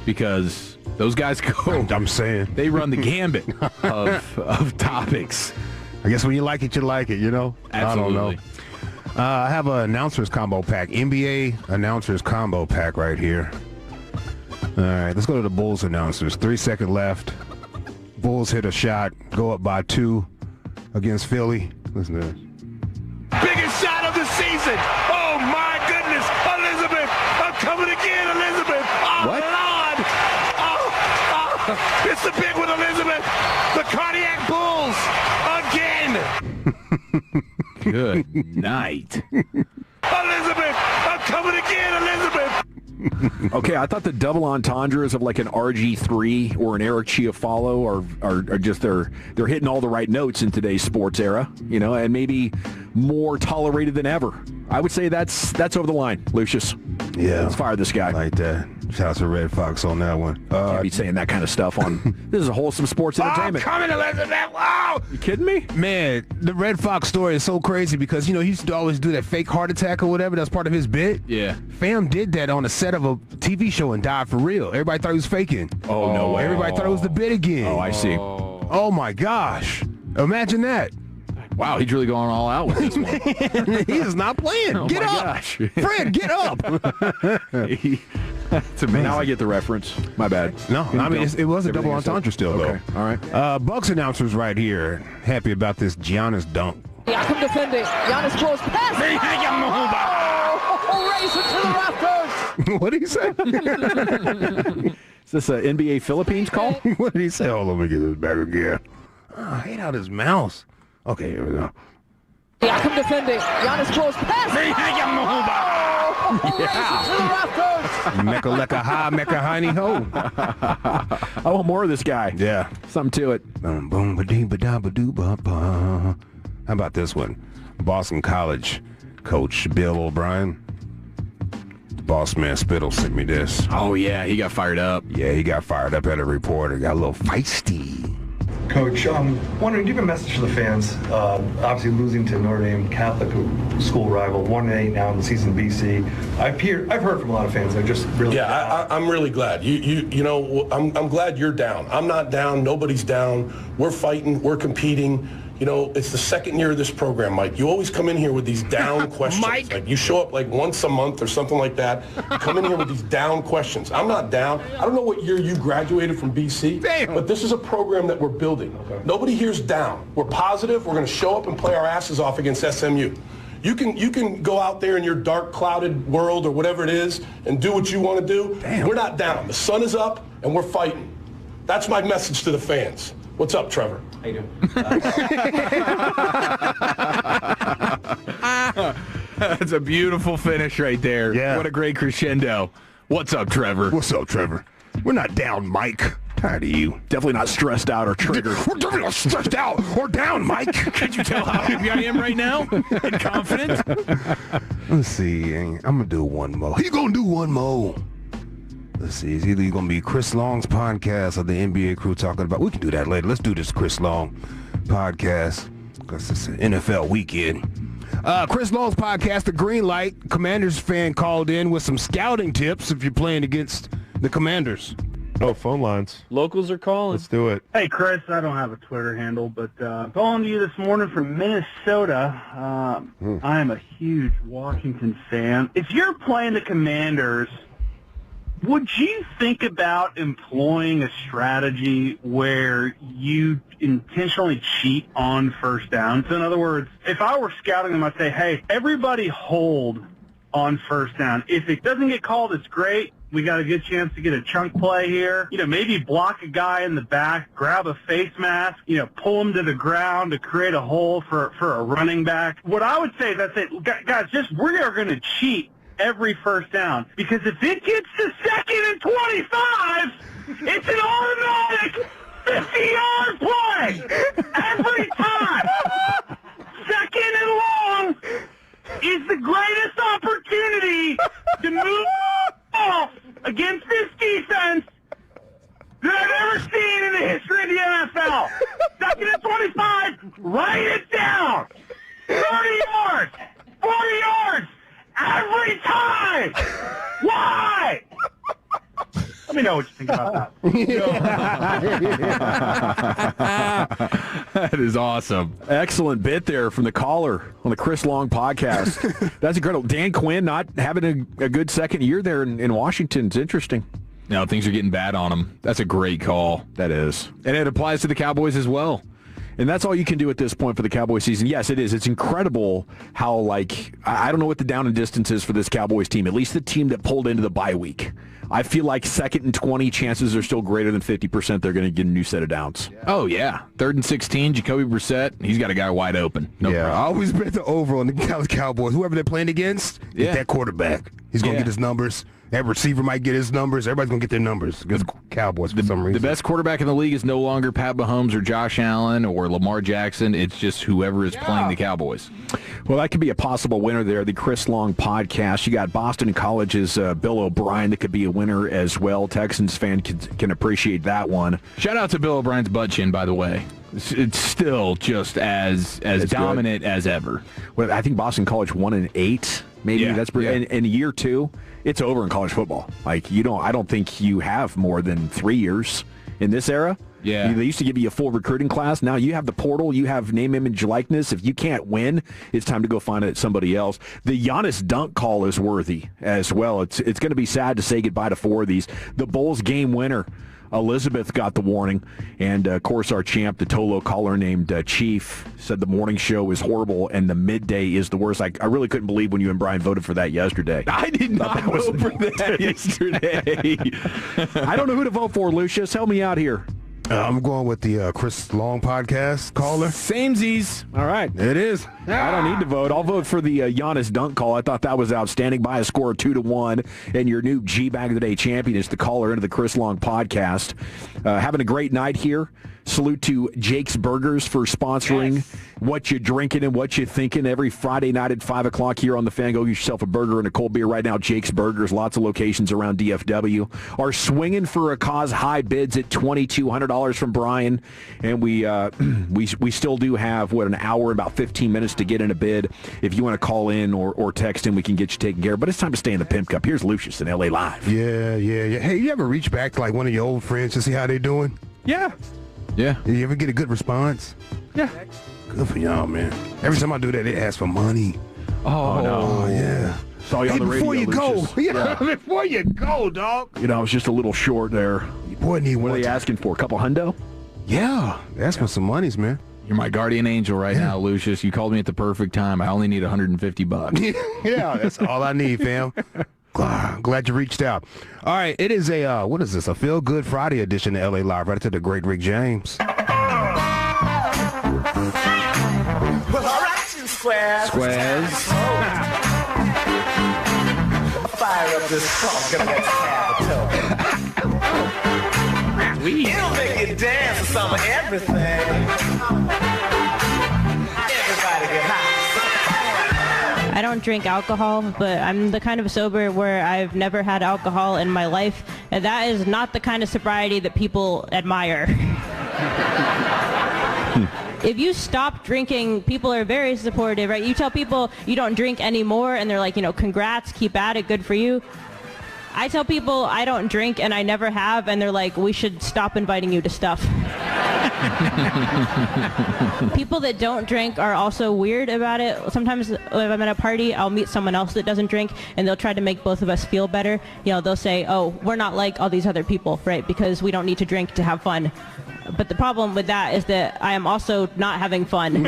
S2: because those guys go.
S11: I'm saying
S2: they run the gambit of topics.
S11: I guess when you like it, you like it. You know.
S2: Absolutely.
S11: I don't know. I have an announcers combo pack, NBA announcers combo pack right here. All right, let's go to the Bulls announcers. 3 seconds left. Bulls hit a shot, go up by 2. Against Philly. Listen to this.
S14: Biggest shot of the season. Oh, my goodness. Elizabeth. I'm coming again, Elizabeth. Oh, what? Lord. Oh. It's the big one, Elizabeth. The Cardiac Bulls. Again.
S2: Good night.
S14: Elizabeth. I'm coming again, Elizabeth.
S10: Okay, I thought the double entendres of like an RG3 or an Eric Chiafalo are just they're hitting all the right notes in today's sports era, you know, and maybe more tolerated than ever. I would say that's over the line, Lucius.
S11: Yeah,
S10: let's fire this guy.
S11: Like that. Shout out to Red Fox on that one.
S10: Can't be saying that kind of stuff on. This is a wholesome sports entertainment.
S14: Coming, Elizabeth. Wow.
S10: You kidding me?
S11: Man, the Red Fox story is so crazy because, you know, he used to always do that fake heart attack or whatever. That's part of his bit.
S2: Yeah.
S11: Fam did that on a set of a TV show and died for real. Everybody thought he was faking.
S10: Oh, no way.
S11: Everybody thought it was the bit again.
S10: Oh, I see.
S11: Oh, my gosh. Imagine that.
S2: Wow, he's really going all out with this one.
S11: He is not playing.
S2: Oh
S11: Get
S2: my
S11: up.
S2: Gosh.
S11: Fred, get up.
S10: That's amazing. Now I get the reference. My bad.
S11: No, I mean, it was a double entendre still,
S10: okay.
S11: though.
S10: All right.
S11: Bucks announcers right here. Happy about this Giannis dunk.
S12: Siakam defending. Giannis throws pass. Oh, race it to the rafters.
S11: What did he say?
S10: Is this an NBA Philippines call?
S11: What did he say? Hold on, let me get this back again. Oh, I hate out his mouse. Okay, here we go.
S12: Siakam defending. Giannis throws pass. Oh, race it to the rafters.
S11: Mecca lecca ha, mecca honey ho.
S10: I want more of this guy.
S11: Yeah.
S10: Something to it.
S11: Boom, boom, ba-dee, ba-da-ba-doo-ba-ba. How about this one? Boston College coach Bill O'Brien. Boss man Spittle sent me this.
S10: Oh, yeah, he got fired up.
S11: Yeah, he got fired up at a reporter. Got a little feisty.
S13: Coach, wondering, do you have a message to the fans? Obviously losing to Notre Dame Catholic school rival, 1-8 now in the season BC. I've heard from a lot of fans that are just really.
S23: Yeah, I'm really glad. You know, I'm glad you're down. I'm not down. Nobody's down. We're fighting. We're competing. You know, it's the second year of this program, Mike. You always come in here with these down questions.
S11: Mike.
S23: Like you show up like once a month or something like that. You come in here with these down questions. I'm not down. I don't know what year you graduated from BC, but this is a program that we're building. Okay. Nobody here's down. We're positive. We're going to show up and play our asses off against SMU. You can go out there in your dark, clouded world or whatever it is and do what you want to do. We're not down. The sun is up and we're fighting. That's my message to the fans. What's up, Trevor?
S13: How you doing?
S10: That's a beautiful finish right there.
S11: Yeah.
S10: What a great crescendo. What's up, Trevor?
S11: What's up, Trevor? We're not down, Mike. Tired of you.
S10: Definitely not stressed out or triggered.
S11: We're definitely not stressed out or down, Mike.
S10: Can't you tell how happy I am right now? And confident?
S11: Let's see. I'm going to do one more. He's going to do one more. Let's see. It's either going to be Chris Long's podcast or the NBA crew talking about. We can do that later. Let's do this Chris Long podcast because it's an NFL weekend. Chris Long's podcast, The Green Light. Commanders fan called in with some scouting tips if you're playing against the Commanders.
S22: Oh, phone lines.
S24: Locals are calling.
S22: Let's do it.
S25: Hey, Chris, I don't have a Twitter handle, but calling to you this morning from Minnesota. I am a huge Washington fan. If you're playing the Commanders, would you think about employing a strategy where you intentionally cheat on first down? So in other words, if I were scouting them, I'd say, hey, everybody hold on first down. If it doesn't get called, it's great. We got a good chance to get a chunk play here. You know, maybe block a guy in the back, grab a face mask, you know, pull him to the ground to create a hole for a running back. What I would say is I say, guys, we are going to cheat every first down. Because if it gets to 2nd and 25, it's an automatic 50-yard play every time. 2nd and long is the greatest opportunity to move off against this defense that I've ever seen in the history of the NFL. 2nd and 25, write it down. 30 yards, 40 yards, every time. Why? Let me know what you think about
S10: that. That is awesome. Excellent bit there from the caller on the Chris Long podcast. That's incredible. Dan Quinn not having a good second year there in Washington. It's interesting. No, things are getting bad on him. That's a great call. That is. And it applies to the Cowboys as well. And that's all you can do at this point for the Cowboys season. Yes, it is. It's incredible how, I don't know what the down and distance is for this Cowboys team, at least the team that pulled into the bye week. I feel like 2nd and 20 chances are still greater than 50% they're going to get a new set of downs.
S2: Yeah. Oh, yeah. 3rd and 16, Jacoby Brissett, he's got a guy wide open. No problem.
S11: I always bet the over on the Dallas Cowboys. Whoever they're playing against, get that quarterback. He's going to get his numbers. That receiver might get his numbers. Everybody's going to get their numbers against the Cowboys for some reason.
S2: The best quarterback in the league is no longer Pat Mahomes or Josh Allen or Lamar Jackson. It's just whoever is playing the Cowboys.
S10: Well, that could be a possible winner there, the Chris Long podcast. You got Boston College's Bill O'Brien that could be a winner as well. Texans fan can appreciate that one.
S2: Shout out to Bill O'Brien's butt chin, by the way. It's still just as dominant as ever.
S10: Well, I think Boston College 1-8. Maybe that's pretty. In year 2, it's over in college football. I don't think you have more than 3 years in this era.
S2: Yeah.
S10: They used to give you a full recruiting class. Now you have the portal. You have name, image, likeness. If you can't win, it's time to go find somebody else. The Giannis dunk call is worthy as well. It's going to be sad to say goodbye to 4 of these. The Bulls game winner Elizabeth got the warning. And, of course, our champ, the Tolo caller named Chief, said the morning show is horrible and the midday is the worst. I really couldn't believe when you and Brian voted for that yesterday.
S9: I did not vote for that yesterday.
S10: I don't know who to vote for, Lucius. Help me out here.
S11: I'm going with the Chris Long podcast caller.
S9: Samesies.
S10: All right.
S11: It is.
S10: I don't need to vote. I'll vote for the Giannis dunk call. I thought that was outstanding by a score of 2-1. And your new G-Bag of the Day champion is the caller into the Chris Long podcast. Having a great night here. Salute to Jake's Burgers for sponsoring What You Drinking and What You Thinking every Friday night at 5 o'clock here on The Fan. Go get yourself a burger and a cold beer right now. Jake's Burgers, lots of locations around DFW. Are swinging for a cause. High bids at $2,200 from Brian. And we still do have, an hour and about 15 minutes to get in a bid. If you want to call in or text in, we can get you taken care of. But it's time to stay in the Pimp Cup. Here's Lucius in LA Live.
S11: Yeah. Hey, you ever reach back to like one of your old friends to see how they doing?
S9: Yeah.
S11: You ever get a good response?
S9: Yeah.
S11: Good for y'all, man. Every time I do that, they ask for money.
S9: Oh no.
S11: Yeah.
S10: Saw you on the radio,
S11: before you
S10: Lucius.
S11: go. Yeah. Before you go, dog.
S10: I was just a little short there.
S11: Boy,
S10: what are they asking for? A couple hundo?
S11: Yeah. They're asking for some monies, man.
S9: You're my guardian angel right now, Lucius. You called me at the perfect time. I only need $150.
S11: Yeah, that's all I need, fam. Glad you reached out. All right, it is a, what is this, a Feel Good Friday edition of LA Live, right to the great Rick James.
S1: Well, all right, you squares. Fire up this song, gonna get capital. It'll make you dance to some of everything. Everybody get high.
S6: I don't drink alcohol, but I'm the kind of sober where I've never had alcohol in my life, and that is not the kind of sobriety that people admire. If you stop drinking, people are very supportive, right? You tell people you don't drink anymore, and they're like, congrats, keep at it, good for you. I tell people I don't drink and I never have, and they're like, we should stop inviting you to stuff. People that don't drink are also weird about it. Sometimes if I'm at a party, I'll meet someone else that doesn't drink, and they'll try to make both of us feel better. They'll say, oh, we're not like all these other people, right? Because we don't need to drink to have fun. But the problem with that is that I am also not having fun.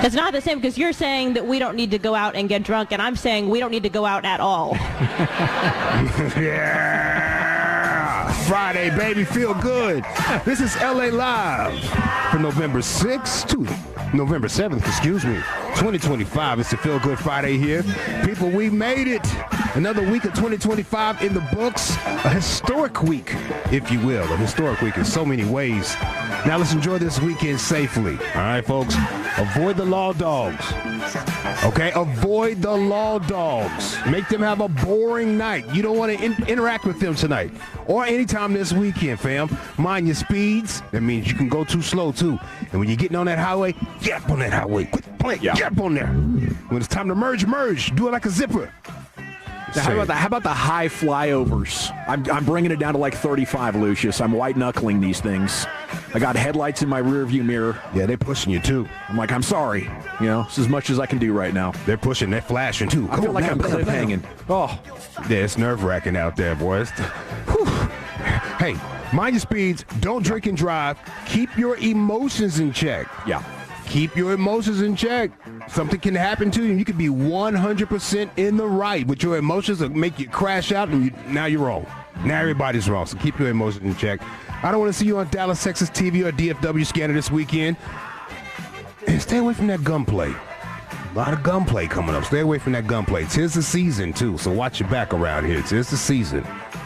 S6: It's not the same, because you're saying that we don't need to go out and get drunk, and I'm saying we don't need to go out at all.
S11: Yeah! Friday, baby, feel good. This is LA Live for November 6th to November 7th, 2025. It's a Feel Good Friday here. People, we made it. Another week of 2025 in the books. A historic week, if you will. A historic week in so many ways. Now let's enjoy this weekend safely. All right, folks? Avoid the law dogs. Okay? Avoid the law dogs. Make them have a boring night. You don't want to interact with them tonight or anytime this weekend, fam. Mind your speeds. That means you can go too slow, too. And when you're getting on that highway, get up on that highway. Quit playing. Get up on there. When it's time to merge. Do it like a zipper.
S10: Now, how about the high flyovers? I'm bringing it down to like 35, Lucius. I'm white-knuckling these things. I got headlights in my rearview mirror.
S11: Yeah, they're pushing you, too.
S10: I'm like, I'm sorry. It's as much as I can do right now.
S11: They're pushing. They're flashing, too.
S10: I feel like I'm cliff-hanging.
S11: Oh. Yeah, it's nerve-wracking out there, boys. Hey, mind your speeds. Don't drink and drive. Keep your emotions in check.
S10: Yeah.
S11: Keep your emotions in check. Something can happen to you, and you could be 100% in the right, but your emotions will make you crash out, and now you're wrong. Now everybody's wrong, so keep your emotions in check. I don't want to see you on Dallas, Texas TV or DFW scanner this weekend. And stay away from that gunplay. A lot of gunplay coming up. Stay away from that gunplay. Tis the season, too, so watch your back around here. Tis the season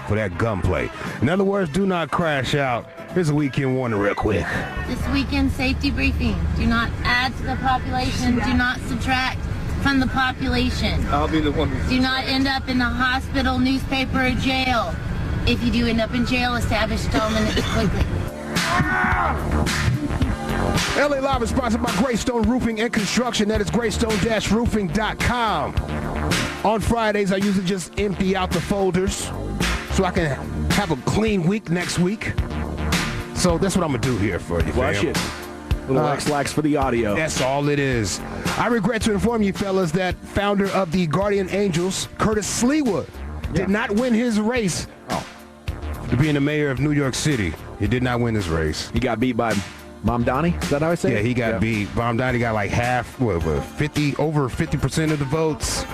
S11: for that gunplay. In other words, do not crash out. Here's a weekend warning real quick.
S16: This weekend safety briefing. Do not add to the population. Do not subtract from the population.
S1: I'll be the one.
S16: Do not end up in the hospital, newspaper, or jail. If you do end up in jail, establish settlement quickly.
S11: LA Live is sponsored by Greystone Roofing and Construction. That is greystone-roofing.com. On Fridays, I usually just empty out the folders so I can have a clean week next week. So that's what I'm going to do here for you,
S10: Flush it. Little X-Lax for the audio.
S11: That's all it is. I regret to inform you, fellas, that founder of the Guardian Angels, Curtis Sleewood, did not win his race to being the mayor of New York City. He did not win his race.
S10: He got beat by Mamdani? Is that how I say it?
S11: Yeah, he got beat. Mamdani got like over 50% of the votes.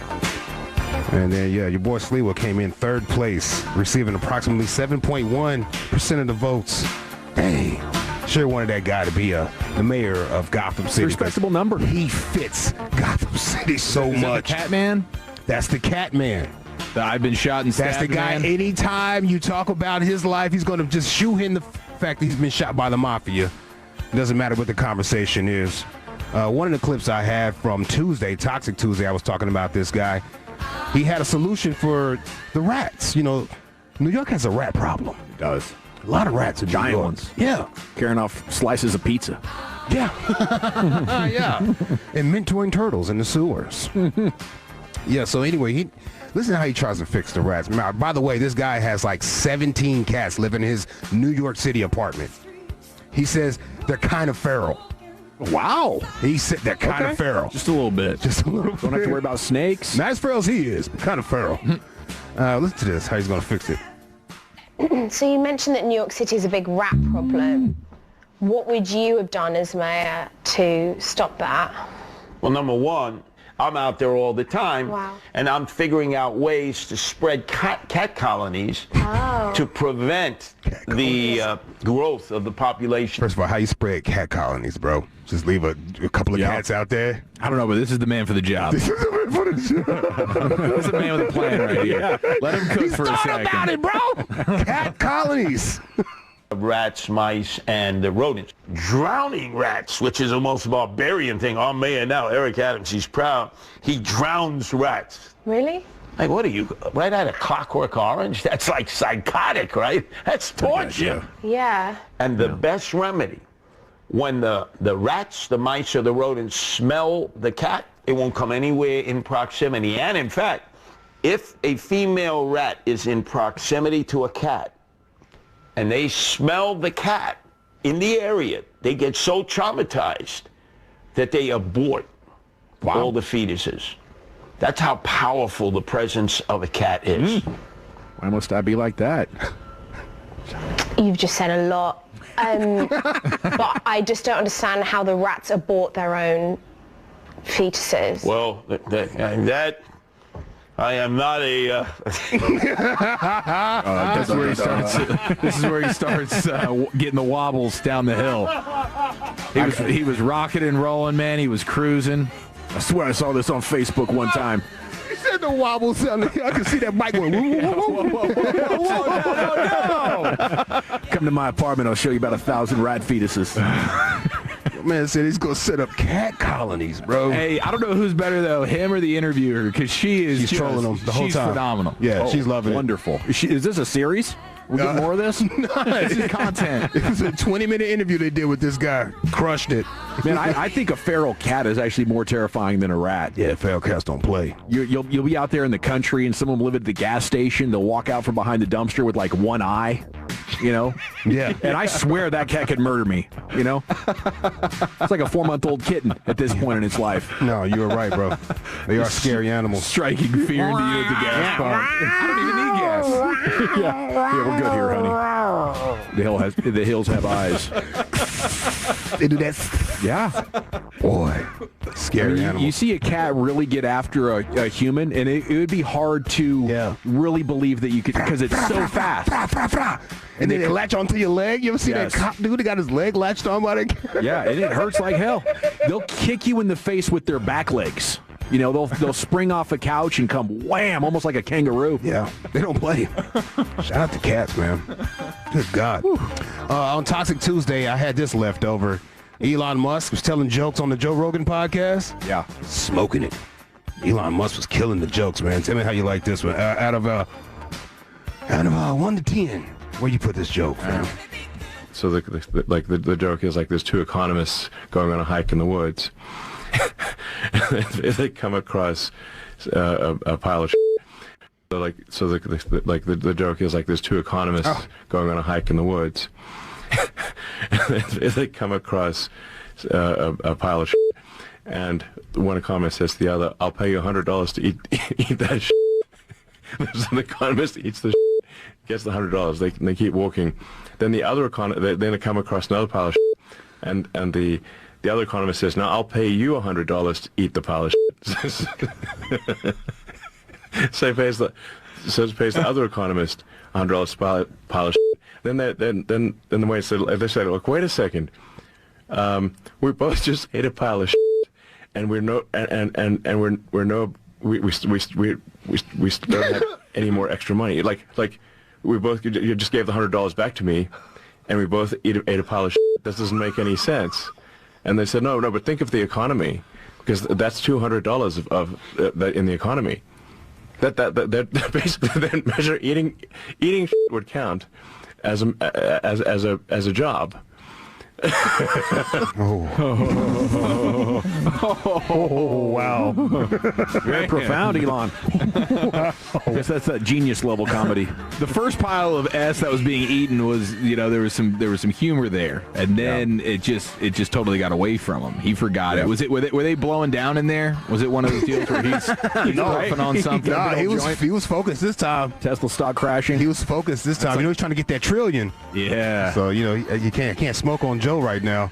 S11: And then, your boy Sliwa came in third place, receiving approximately 7.1% of the votes. Dang. Sure wanted that guy to be the mayor of Gotham City.
S10: Respectable number.
S11: He fits Gotham City so
S10: Is
S11: much.
S10: That the Catman?
S11: That's the Catman.
S10: I've been shot and stabbed.
S11: That's the guy.
S10: Man.
S11: Anytime you talk about his life, he's going to just shoe in the fact that he's been shot by the mafia. It doesn't matter what the conversation is. One of the clips I had from Tuesday, Toxic Tuesday, I was talking about this guy. He had a solution for the rats. New York has a rat problem.
S10: It does.
S11: A lot of rats in
S10: giant
S11: New York.
S10: ones.
S11: Yeah.
S10: Carrying off slices of pizza.
S11: Yeah. Yeah. And mentoring turtles in the sewers. Yeah, so anyway, listen to how he tries to fix the rats. By the way, this guy has like 17 cats living in his New York City apartment. He says they're kind of feral.
S10: Wow.
S11: He said they're kind of feral.
S10: Just a little bit.
S11: Just a little bit.
S10: Don't have to worry about snakes.
S11: Not as feral as he is, but kind of feral. Listen to this, how he's going to fix it.
S4: So you mentioned that New York City is a big rat problem. What would you have done as mayor to stop that?
S7: Well, number one, I'm out there all the time, and I'm figuring out ways to spread cat colonies to prevent the growth of the population.
S11: First of all, how you spread cat colonies, bro? Just leave a couple of cats out there?
S10: I don't know, but this is the man for the job.
S11: This is the man for the job.
S10: This is a man with a plan right here. Let him cook for a second.
S11: About it, bro. Cat colonies.
S7: Rats, mice, and the rodents. Drowning rats, which is the most barbarian thing. Our mayor now, Eric Adams, he's proud. He drowns rats.
S4: Really?
S7: Like, what are you, right out of Clockwork Orange? That's like psychotic, right? That's torture.
S4: Yeah.
S7: And the best remedy, when the rats, the mice, or the rodents smell the cat, it won't come anywhere in proximity. And in fact, if a female rat is in proximity to a cat, and they smell the cat in the area, they get so traumatized that they abort all the fetuses. That's how powerful the presence of a cat is.
S10: Why must I be like that?
S4: You've just said a lot. But I just don't understand how the rats abort their own fetuses.
S7: Well, that I am not a...
S10: That's where he starts. This is where he starts getting the wobbles down the hill. He was rocking and rolling, man. He was cruising. I swear I saw this on Facebook one time.
S11: He said the wobbles down the hill. I can see that bike going.
S10: Come to my apartment. I'll show you about 1,000 rat fetuses.
S11: Man said he's going to set up cat colonies, bro.
S10: Hey, I don't know who's better, though, him or the interviewer, because she's
S11: trolling him the whole time.
S10: She's phenomenal.
S11: Yeah, she's loving it.
S10: Wonderful. Is this a series? We get more of this? This is content.
S11: It was a 20-minute interview they did with this guy. Crushed it.
S10: Man, I think a feral cat is actually more terrifying than a rat.
S11: Yeah, feral cats don't play.
S10: You'll be out there in the country, and someone will live at the gas station. They'll walk out from behind the dumpster with, like, one eye.
S11: Yeah.
S10: And I swear that cat could murder me, It's like a 4-month-old kitten at this point in its life.
S11: No, you were right, bro. They are scary animals.
S10: Striking fear into you at the gas pump. I don't even need gas. Yeah, we're good here, honey. The hills have eyes.
S11: They do that.
S10: Yeah.
S11: Boy, scary animals.
S10: You see a cat really get after a human, and it would be hard to really believe that you could, because it's so fast.
S11: And then they latch onto your leg. You ever see that cop dude that got his leg latched on by the
S10: Yeah, and it hurts like hell. They'll kick you in the face with their back legs. They'll spring off a couch and come wham, almost like a kangaroo.
S11: Yeah, they don't play. Shout out to cats, man. Good God. On Toxic Tuesday, I had this left over. Elon Musk was telling jokes on the Joe Rogan podcast.
S10: Yeah.
S11: Smoking it. Elon Musk was killing the jokes, man. Tell me how you like this one. Out of 1 to 10. Where you put this joke, man?
S18: So the joke is like there's two economists going on a hike in the woods. If they come across a pile of shit. So the joke is like there's two economists going on a hike in the woods. If they come across a pile of shit, and one economist says to the other, "I'll pay you $100 to eat that shit." the economist eats the gets the $100. They keep walking. Then the other then they come across another pile of shit, and the other economist says, "Now I'll pay you $100 to eat the pile of shit." So he pays the other economist $100 pile of shit. Then the way they said, "Look, wait a second. We both just ate a pile of shit, and we don't have any more extra money. Like we both, you just gave the $100 back to me, and we both ate a pile of shit. This doesn't make any sense." And they said, no, but think of the economy, because that's $200 of in the economy. That basically that measure eating shit would count as a job.
S10: Wow. Very profound, Elon. I guess that's that genius level comedy. The first pile of S that was being eaten was, there was some humor there, and then it just totally got away from him. He forgot it. Were they blowing down in there? Was it one of those deals where he's riffing on something?
S11: Nah, he was focused this time.
S10: Tesla stock crashing.
S11: He was focused this time. He's trying to get that trillion.
S10: Yeah.
S11: So you can't smoke on Joe right now.